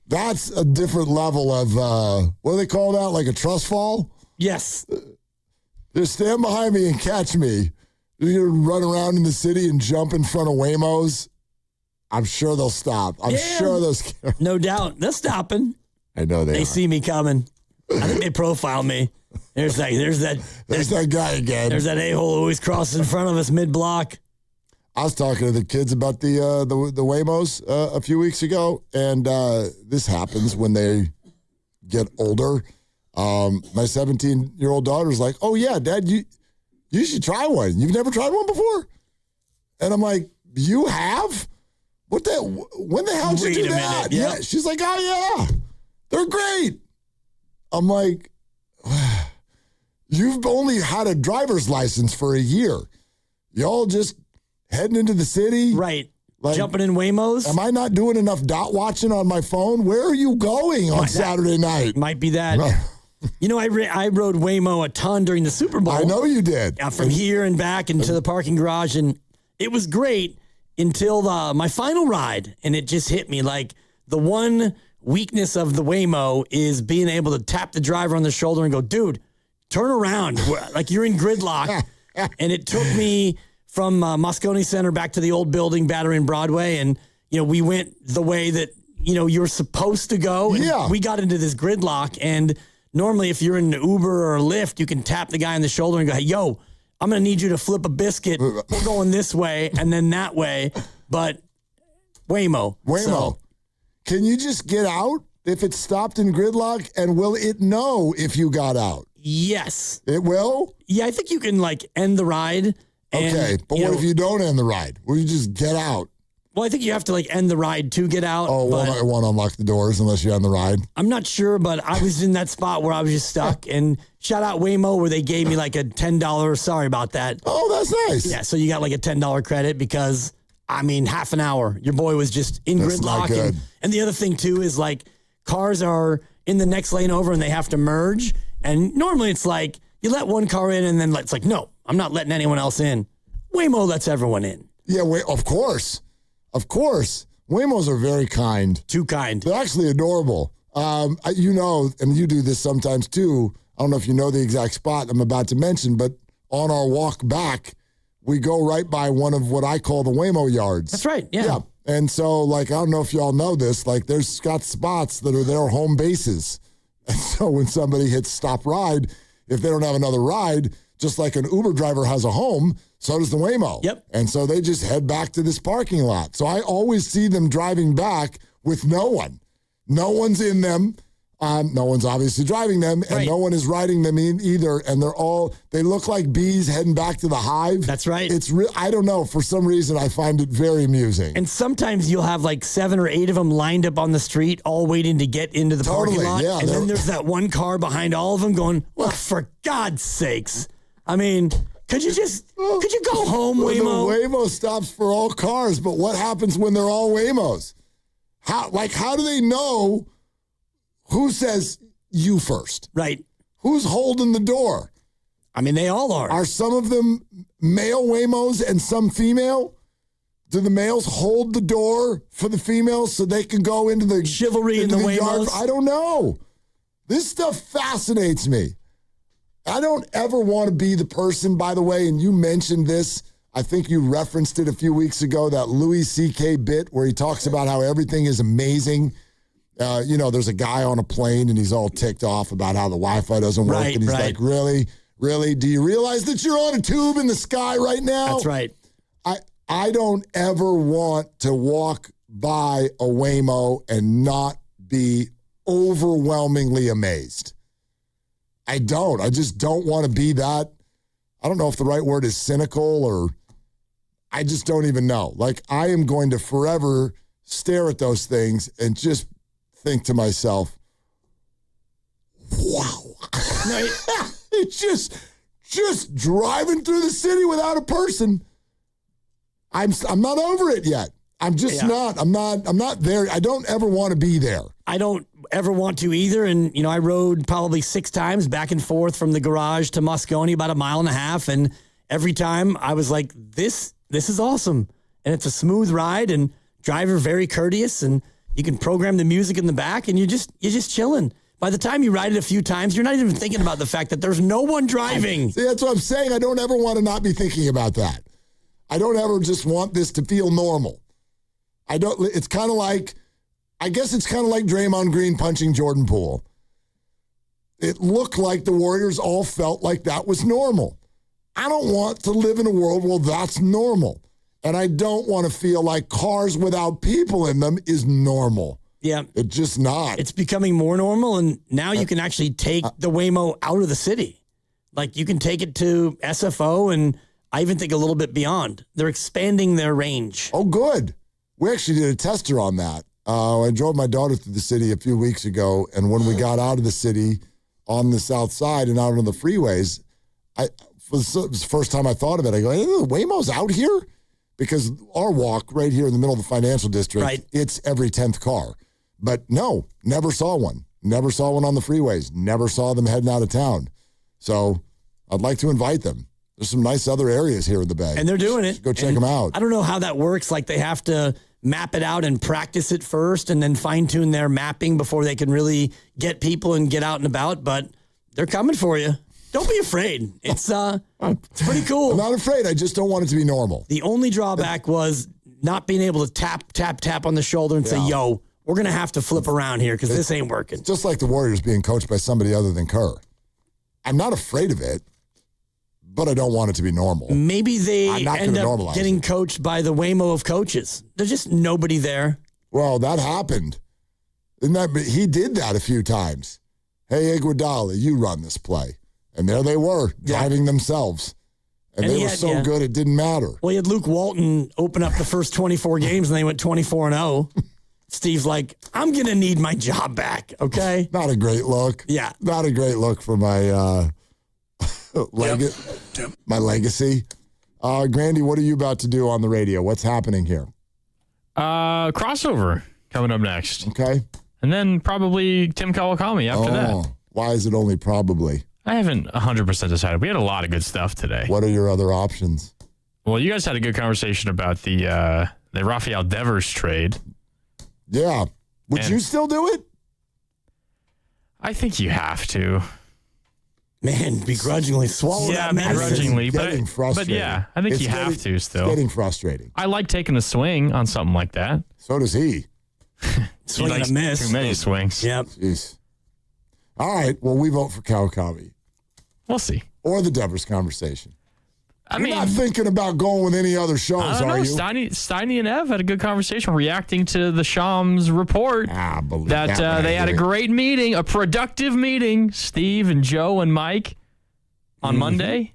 that's a different level of, what do they call that? Like a trust fall? Yes. Just stand behind me and catch me. You're going to run around in the city and jump in front of Waymos. I'm sure they'll stop. I'm sure those. No doubt. They're stopping. I know they see me coming. I think they profile me. There's that guy again. There's that a-hole always crosses in front of us mid-block. I was talking to the kids about the Waymos a few weeks ago, and this happens when they get older. My 17-year-old daughter's like, "Oh yeah, Dad, you should try one. You've never tried one before?" And I'm like, "You have? When the hell did you do that?" Yep. Yeah, she's like, "Oh yeah, they're great." I'm like, "You've only had a driver's license for a year. Y'all just heading into the city, right? Jumping in Waymos. Am I not doing enough dot watching on my phone? Where are you going on Saturday night?" Might be that. I rode Waymo a ton during the Super Bowl. I know you did. From here and back into the parking garage, and it was great until my final ride, and it just hit me like the one weakness of the Waymo is being able to tap the driver on the shoulder and go, "Dude, turn around," like you're in gridlock. And it took me from Moscone Center back to the old building, Battery and Broadway, and we went the way that you're supposed to go. And we got into this gridlock, and normally if you're in an Uber or a Lyft, you can tap the guy on the shoulder and go, "Hey, yo, I'm going to need you to flip a biscuit. We're going this way and then that way." But Waymo. So, can you just get out if it's stopped in gridlock, and will it know if you got out? Yes. It will? Yeah, I think you can end the ride. Okay, but what if you don't end the ride? Will you just get out? Well, I think you have to end the ride to get out. Oh, it won't unlock the doors unless you're on the ride. I'm not sure, but I was in that spot where I was just stuck. And shout out Waymo, where they gave me a $10. Sorry about that. Oh, that's nice. Yeah, so you got a $10 credit because I mean, half an hour. Your boy was just in That's not gridlock. good. And the other thing, too, is like cars are in the next lane over and they have to merge. And normally it's like you let one car in and then it's like, no, I'm not letting anyone else in. Waymo lets everyone in. Yeah, of course. Of course. Waymos are very kind. Too kind. They're actually adorable. And you do this sometimes too. I don't know if you know the exact spot I'm about to mention, but on our walk back, we go right by one of what I call the Waymo yards. That's right, yeah. And so, I don't know if y'all know this, there's got spots that are their home bases. And so when somebody hits stop ride, if they don't have another ride, just like an Uber driver has a home, so does the Waymo. Yep. And so they just head back to this parking lot. So I always see them driving back with no one. No one's in them. No one's obviously driving them, and no one is riding them in either. And they look like bees heading back to the hive. That's right. It's I don't know. For some reason, I find it very amusing. And sometimes you'll have 7 or 8 of them lined up on the street, all waiting to get into the parking lot. Yeah, and then there's that one car behind all of them going, well, for God's sakes. I mean, could you go home, Waymo? The Waymo stops for all cars, but what happens when they're all Waymos? How do they know who says you first? Right. Who's holding the door? I mean, they all are. Are some of them male Waymos and some female? Do the males hold the door for the females so they can go into the chivalry in the Waymos? Yard? I don't know. This stuff fascinates me. I don't ever want to be the person, by the way, and you mentioned this. I think you referenced it a few weeks ago, that Louis C.K. bit where he talks about how everything is amazing. There's a guy on a plane and he's all ticked off about how the Wi-Fi doesn't work. And he's like, really? Really? Do you realize that you're on a tube in the sky right now? That's right. I don't ever want to walk by a Waymo and not be overwhelmingly amazed. I don't. I just don't want to be that. I don't know if the right word is cynical or I just don't even know. I am going to forever stare at those things and just think to myself, wow. It's just driving through the city without a person. I'm not over it yet. I'm just not. I'm not there. I don't ever want to be there. I don't ever want to either. And, I rode probably 6 times back and forth from the garage to Moscone, about 1.5 miles. And every time I was like, this is awesome. And it's a smooth ride and driver very courteous. And you can program the music in the back and you're just chilling. By the time you ride it a few times, you're not even thinking about the fact that there's no one driving. See, that's what I'm saying. I don't ever want to not be thinking about that. I don't ever just want this to feel normal. It's kind of like, I guess it's kind of like Draymond Green punching Jordan Poole. It looked like the Warriors all felt like that was normal. I don't want to live in a world where that's normal. And I don't want to feel like cars without people in them is normal. Yeah. It's just not. It's becoming more normal, and now you can actually take the Waymo out of the city. You can take it to SFO, and I even think a little bit beyond. They're expanding their range. Oh, good. We actually did a tester on that. I drove my daughter through the city a few weeks ago, and when we got out of the city on the south side and out on the freeways, it was the first time I thought of it. I go, hey, the Waymo's out here? Because our walk right here in the middle of the financial district, it's every 10th car. But no, never saw one. Never saw one on the freeways. Never saw them heading out of town. So I'd like to invite them. There's some nice other areas here in the Bay. And they're doing it. Go check them out. I don't know how that works. They have to map it out and practice it first and then fine-tune their mapping before they can really get people and get out and about. But they're coming for you. Don't be afraid. It's pretty cool. I'm not afraid. I just don't want it to be normal. The only drawback was not being able to tap on the shoulder and say, yo, we're going to have to flip around here because this ain't working. It's just like the Warriors being coached by somebody other than Kerr. I'm not afraid of it, but I don't want it to be normal. Maybe they end up getting coached by the Waymo of coaches. There's just nobody there. Well, that happened. He did that a few times. Hey, Iguodala, you run this play. And there they were, driving themselves. And they were so good it didn't matter. Well, you had Luke Walton open up the first 24 games, and they went 24-0. Steve's like, I'm going to need my job back, okay? Not a great look. Yeah. Not a great look for my my legacy. Grandy, what are you about to do on the radio? What's happening here? Crossover coming up next. Okay. And then probably Tim Kawakami after that. Why is it only probably? I haven't 100% decided. We had a lot of good stuff today. What are your other options? Well, you guys had a good conversation about the Rafael Devers trade. Yeah. Would you still do it? I think you have to. Man, begrudgingly swallow that medicine. Begrudgingly. Getting frustrating. But yeah, I think you have to still. It's getting frustrating. I like taking a swing on something like that. So does he. Swing and a miss. Too many swings. Yep. Jeez. All right. Well, we vote for Kawakami. We'll see. Or the Devers conversation. You're not thinking about going with any other shows, I don't know. are you? Steiny and Ev had a good conversation reacting to the Shams report that they had a great meeting, a productive meeting, Steve and Joe and Mike on Monday.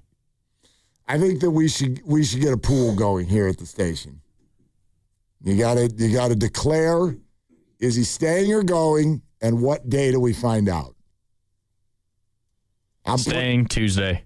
I think that we should get a pool going here at the station. You gotta declare, is he staying or going, and what day do we find out? I'm staying Tuesday.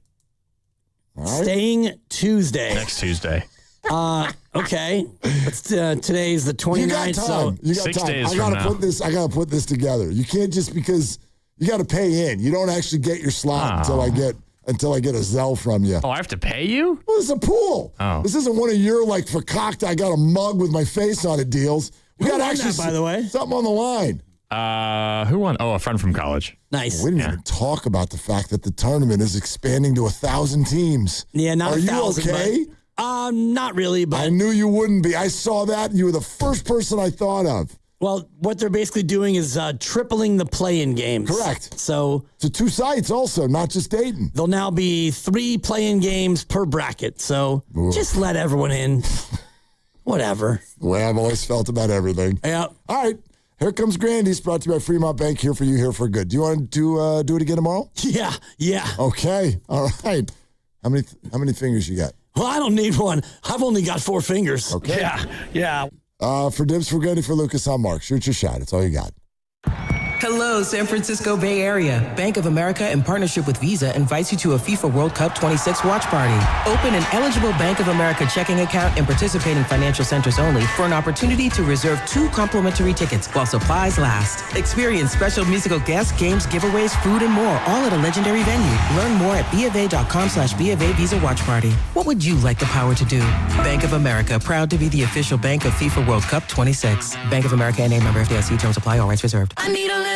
All right. Staying Tuesday. Next Tuesday. Okay. Today's the 29th. You got time. So You got 6 time. days I gotta from now. I gotta put this together. You can't just because you got to pay in. You don't actually get your slot until I get a Zelle from you. Oh, I have to pay you? Well, it's a pool. Oh. This isn't one of your fakakta, I got a mug with my face on it deals. We got actually by the way. something on the line. Who won? Oh, a friend from college. Nice. We didn't even talk about the fact that the tournament is expanding to 1,000 teams. Yeah, not 1,000. Are you okay? Not really, but I knew you wouldn't be. I saw that. You were the first person I thought of. Well, what they're basically doing is tripling the play-in games. Correct. So to 2 sites also, not just Dayton. There'll now be 3 play-in games per bracket. So just let everyone in. Whatever. The way I've always felt about everything. Yeah. All right. Here comes Grandy's, brought to you by Fremont Bank. Here for you, here for good. Do you want to do it again tomorrow? Yeah. Okay. All right. How many fingers you got? Well, I don't need one. I've only got 4 fingers. Okay. Yeah. For Dibs, for Grandy, for Lucas, I'm Mark. Shoot your shot. It's all you got. Hello, San Francisco Bay Area. Bank of America, in partnership with Visa, invites you to a FIFA World Cup 26 watch party. Open an eligible Bank of America checking account in participating financial centers only for an opportunity to reserve 2 complimentary tickets while supplies last. Experience special musical guests, games, giveaways, food, and more, all at a legendary venue. Learn more at BofA.com/BofA Visa Watch Party. What would you like the power to do? Bank of America, proud to be the official bank of FIFA World Cup 26. Bank of America and a member FDIC. Terms apply. All rights reserved. I need a little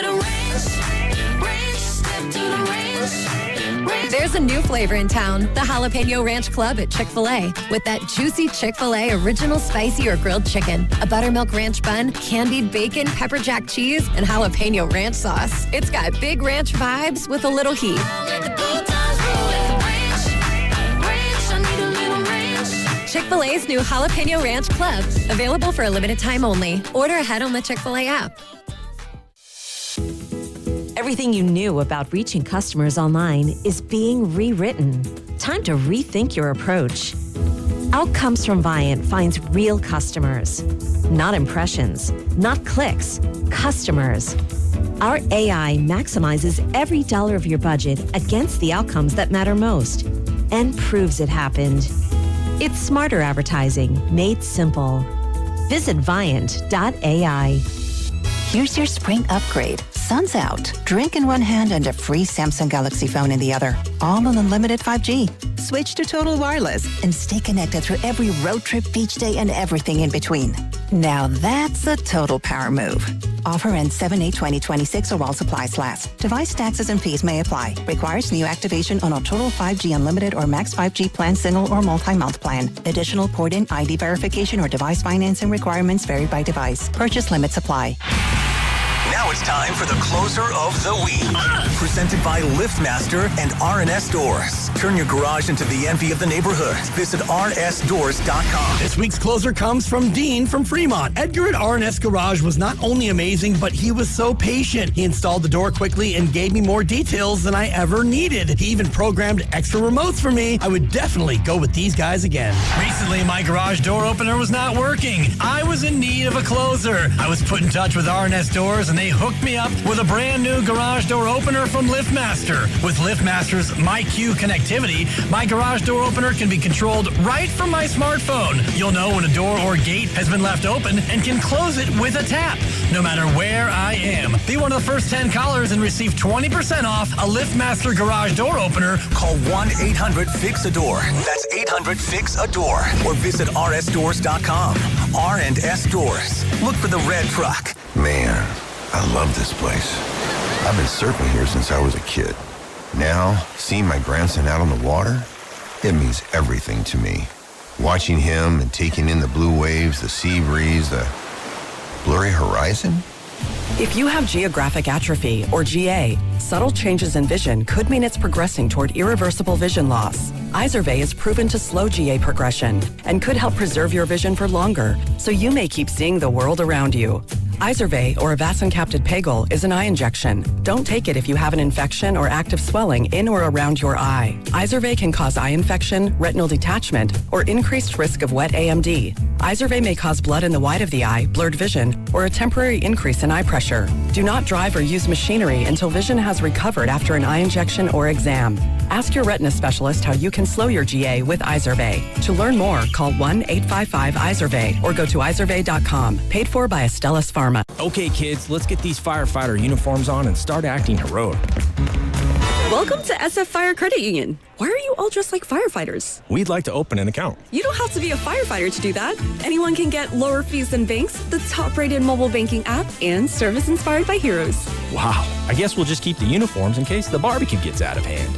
There's a new flavor in town, the Jalapeno Ranch Club at Chick-fil-A. With that juicy Chick-fil-A original spicy or grilled chicken, a buttermilk ranch bun, candied bacon, pepper jack cheese, and jalapeno ranch sauce. It's got big ranch vibes with a little heat. Chick-fil-A's new Jalapeno Ranch Club. Available for a limited time only. Order ahead on the Chick-fil-A app. Everything you knew about reaching customers online is being rewritten. Time to rethink your approach. Outcomes from Viant finds real customers, not impressions, not clicks, customers. Our AI maximizes every dollar of your budget against the outcomes that matter most and proves it happened. It's smarter advertising made simple. Visit Viant.ai. Here's your spring upgrade. Sun's out. Drink in one hand and a free Samsung Galaxy phone in the other. All on unlimited 5G. Switch to Total Wireless and stay connected through every road trip, beach day, and everything in between. Now that's a total power move. Offer ends 7/8/2026 or while supplies last. Device taxes and fees may apply. Requires new activation on a Total 5G Unlimited or Max 5G plan, single or multi-month plan. Additional port-in ID verification or device financing requirements vary by device. Purchase limits apply. Now it's time for the closer of the week. Presented by LiftMaster and R&S Doors. Turn your garage into the envy of the neighborhood. Visit rsdoors.com. This week's closer comes from Dean from Fremont. Edgar at R&S Garage was not only amazing, but he was so patient. He installed the door quickly and gave me more details than I ever needed. He even programmed extra remotes for me. I would definitely go with these guys again. Recently, my garage door opener was not working. I was in need of a closer. I was put in touch with R&S Doors, and they hook me up with a brand new garage door opener from LiftMaster. With LiftMaster's MyQ connectivity, my garage door opener can be controlled right from my smartphone. You'll know when a door or gate has been left open and can close it with a tap, no matter where I am. Be one of the first 10 callers and receive 20% off a LiftMaster garage door opener. Call 1-800-FIX-A-DOOR. That's 800-FIX-A-DOOR. Or visit rsdoors.com. R&S Doors. Look for the red truck. Man, I love this place. I've been surfing here since I was a kid. Now, seeing my grandson out on the water, it means everything to me. Watching him and taking in the blue waves, the sea breeze, the blurry horizon. If you have geographic atrophy, or GA, subtle changes in vision could mean it's progressing toward irreversible vision loss. Izervay is proven to slow GA progression and could help preserve your vision for longer, so you may keep seeing the world around you. Izervay, or avacincaptad pegol, is an eye injection. Don't take it if you have an infection or active swelling in or around your eye. Izervay can cause eye infection, retinal detachment, or increased risk of wet AMD. Izervay may cause blood in the white of the eye, blurred vision, or a temporary increase in eye pressure. Do not drive or use machinery until vision has recovered after an eye injection or exam. Ask your retina specialist how you can slow your GA with Izervay. To learn more, call 1-855-IZERVAY or go to izervay.com. Paid for by Astellas Pharma. Okay, kids, let's get these firefighter uniforms on and start acting heroic. Welcome to SF Fire Credit Union. Why are you all dressed like firefighters? We'd like to open an account. You don't have to be a firefighter to do that. Anyone can get lower fees than banks, the top-rated mobile banking app, and service inspired by heroes. Wow. I guess we'll just keep the uniforms in case the barbecue gets out of hand.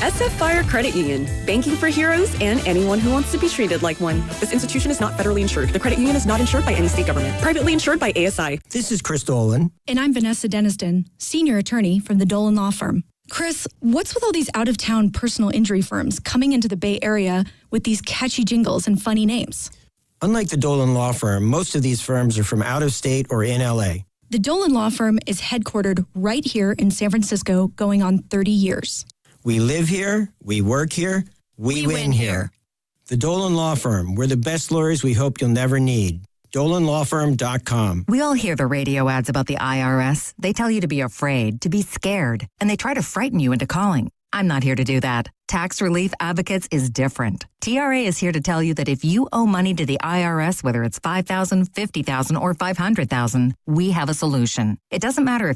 SF Fire Credit Union. Banking for heroes and anyone who wants to be treated like one. This institution is not federally insured. The credit union is not insured by any state government. Privately insured by ASI. This is Chris Dolan. And I'm Vanessa Deniston, senior attorney from the Dolan Law Firm. Chris, what's with all these out-of-town personal injury firms coming into the Bay Area with these catchy jingles and funny names? Unlike the Dolan Law Firm, most of these firms are from out of state or in LA. The Dolan Law Firm is headquartered right here in San Francisco, going on 30 years. We live here, we work here, we win here. The Dolan Law Firm, we're the best lawyers we hope you'll never need. DolanLawFirm.com. We all hear the radio ads about the IRS. They tell you to be afraid, to be scared, and they try to frighten you into calling. I'm not here to do that. Tax Relief Advocates is different. TRA is here to tell you that if you owe money to the IRS, whether it's $5,000, $50,000, or $500,000, we have a solution. It doesn't matter if you're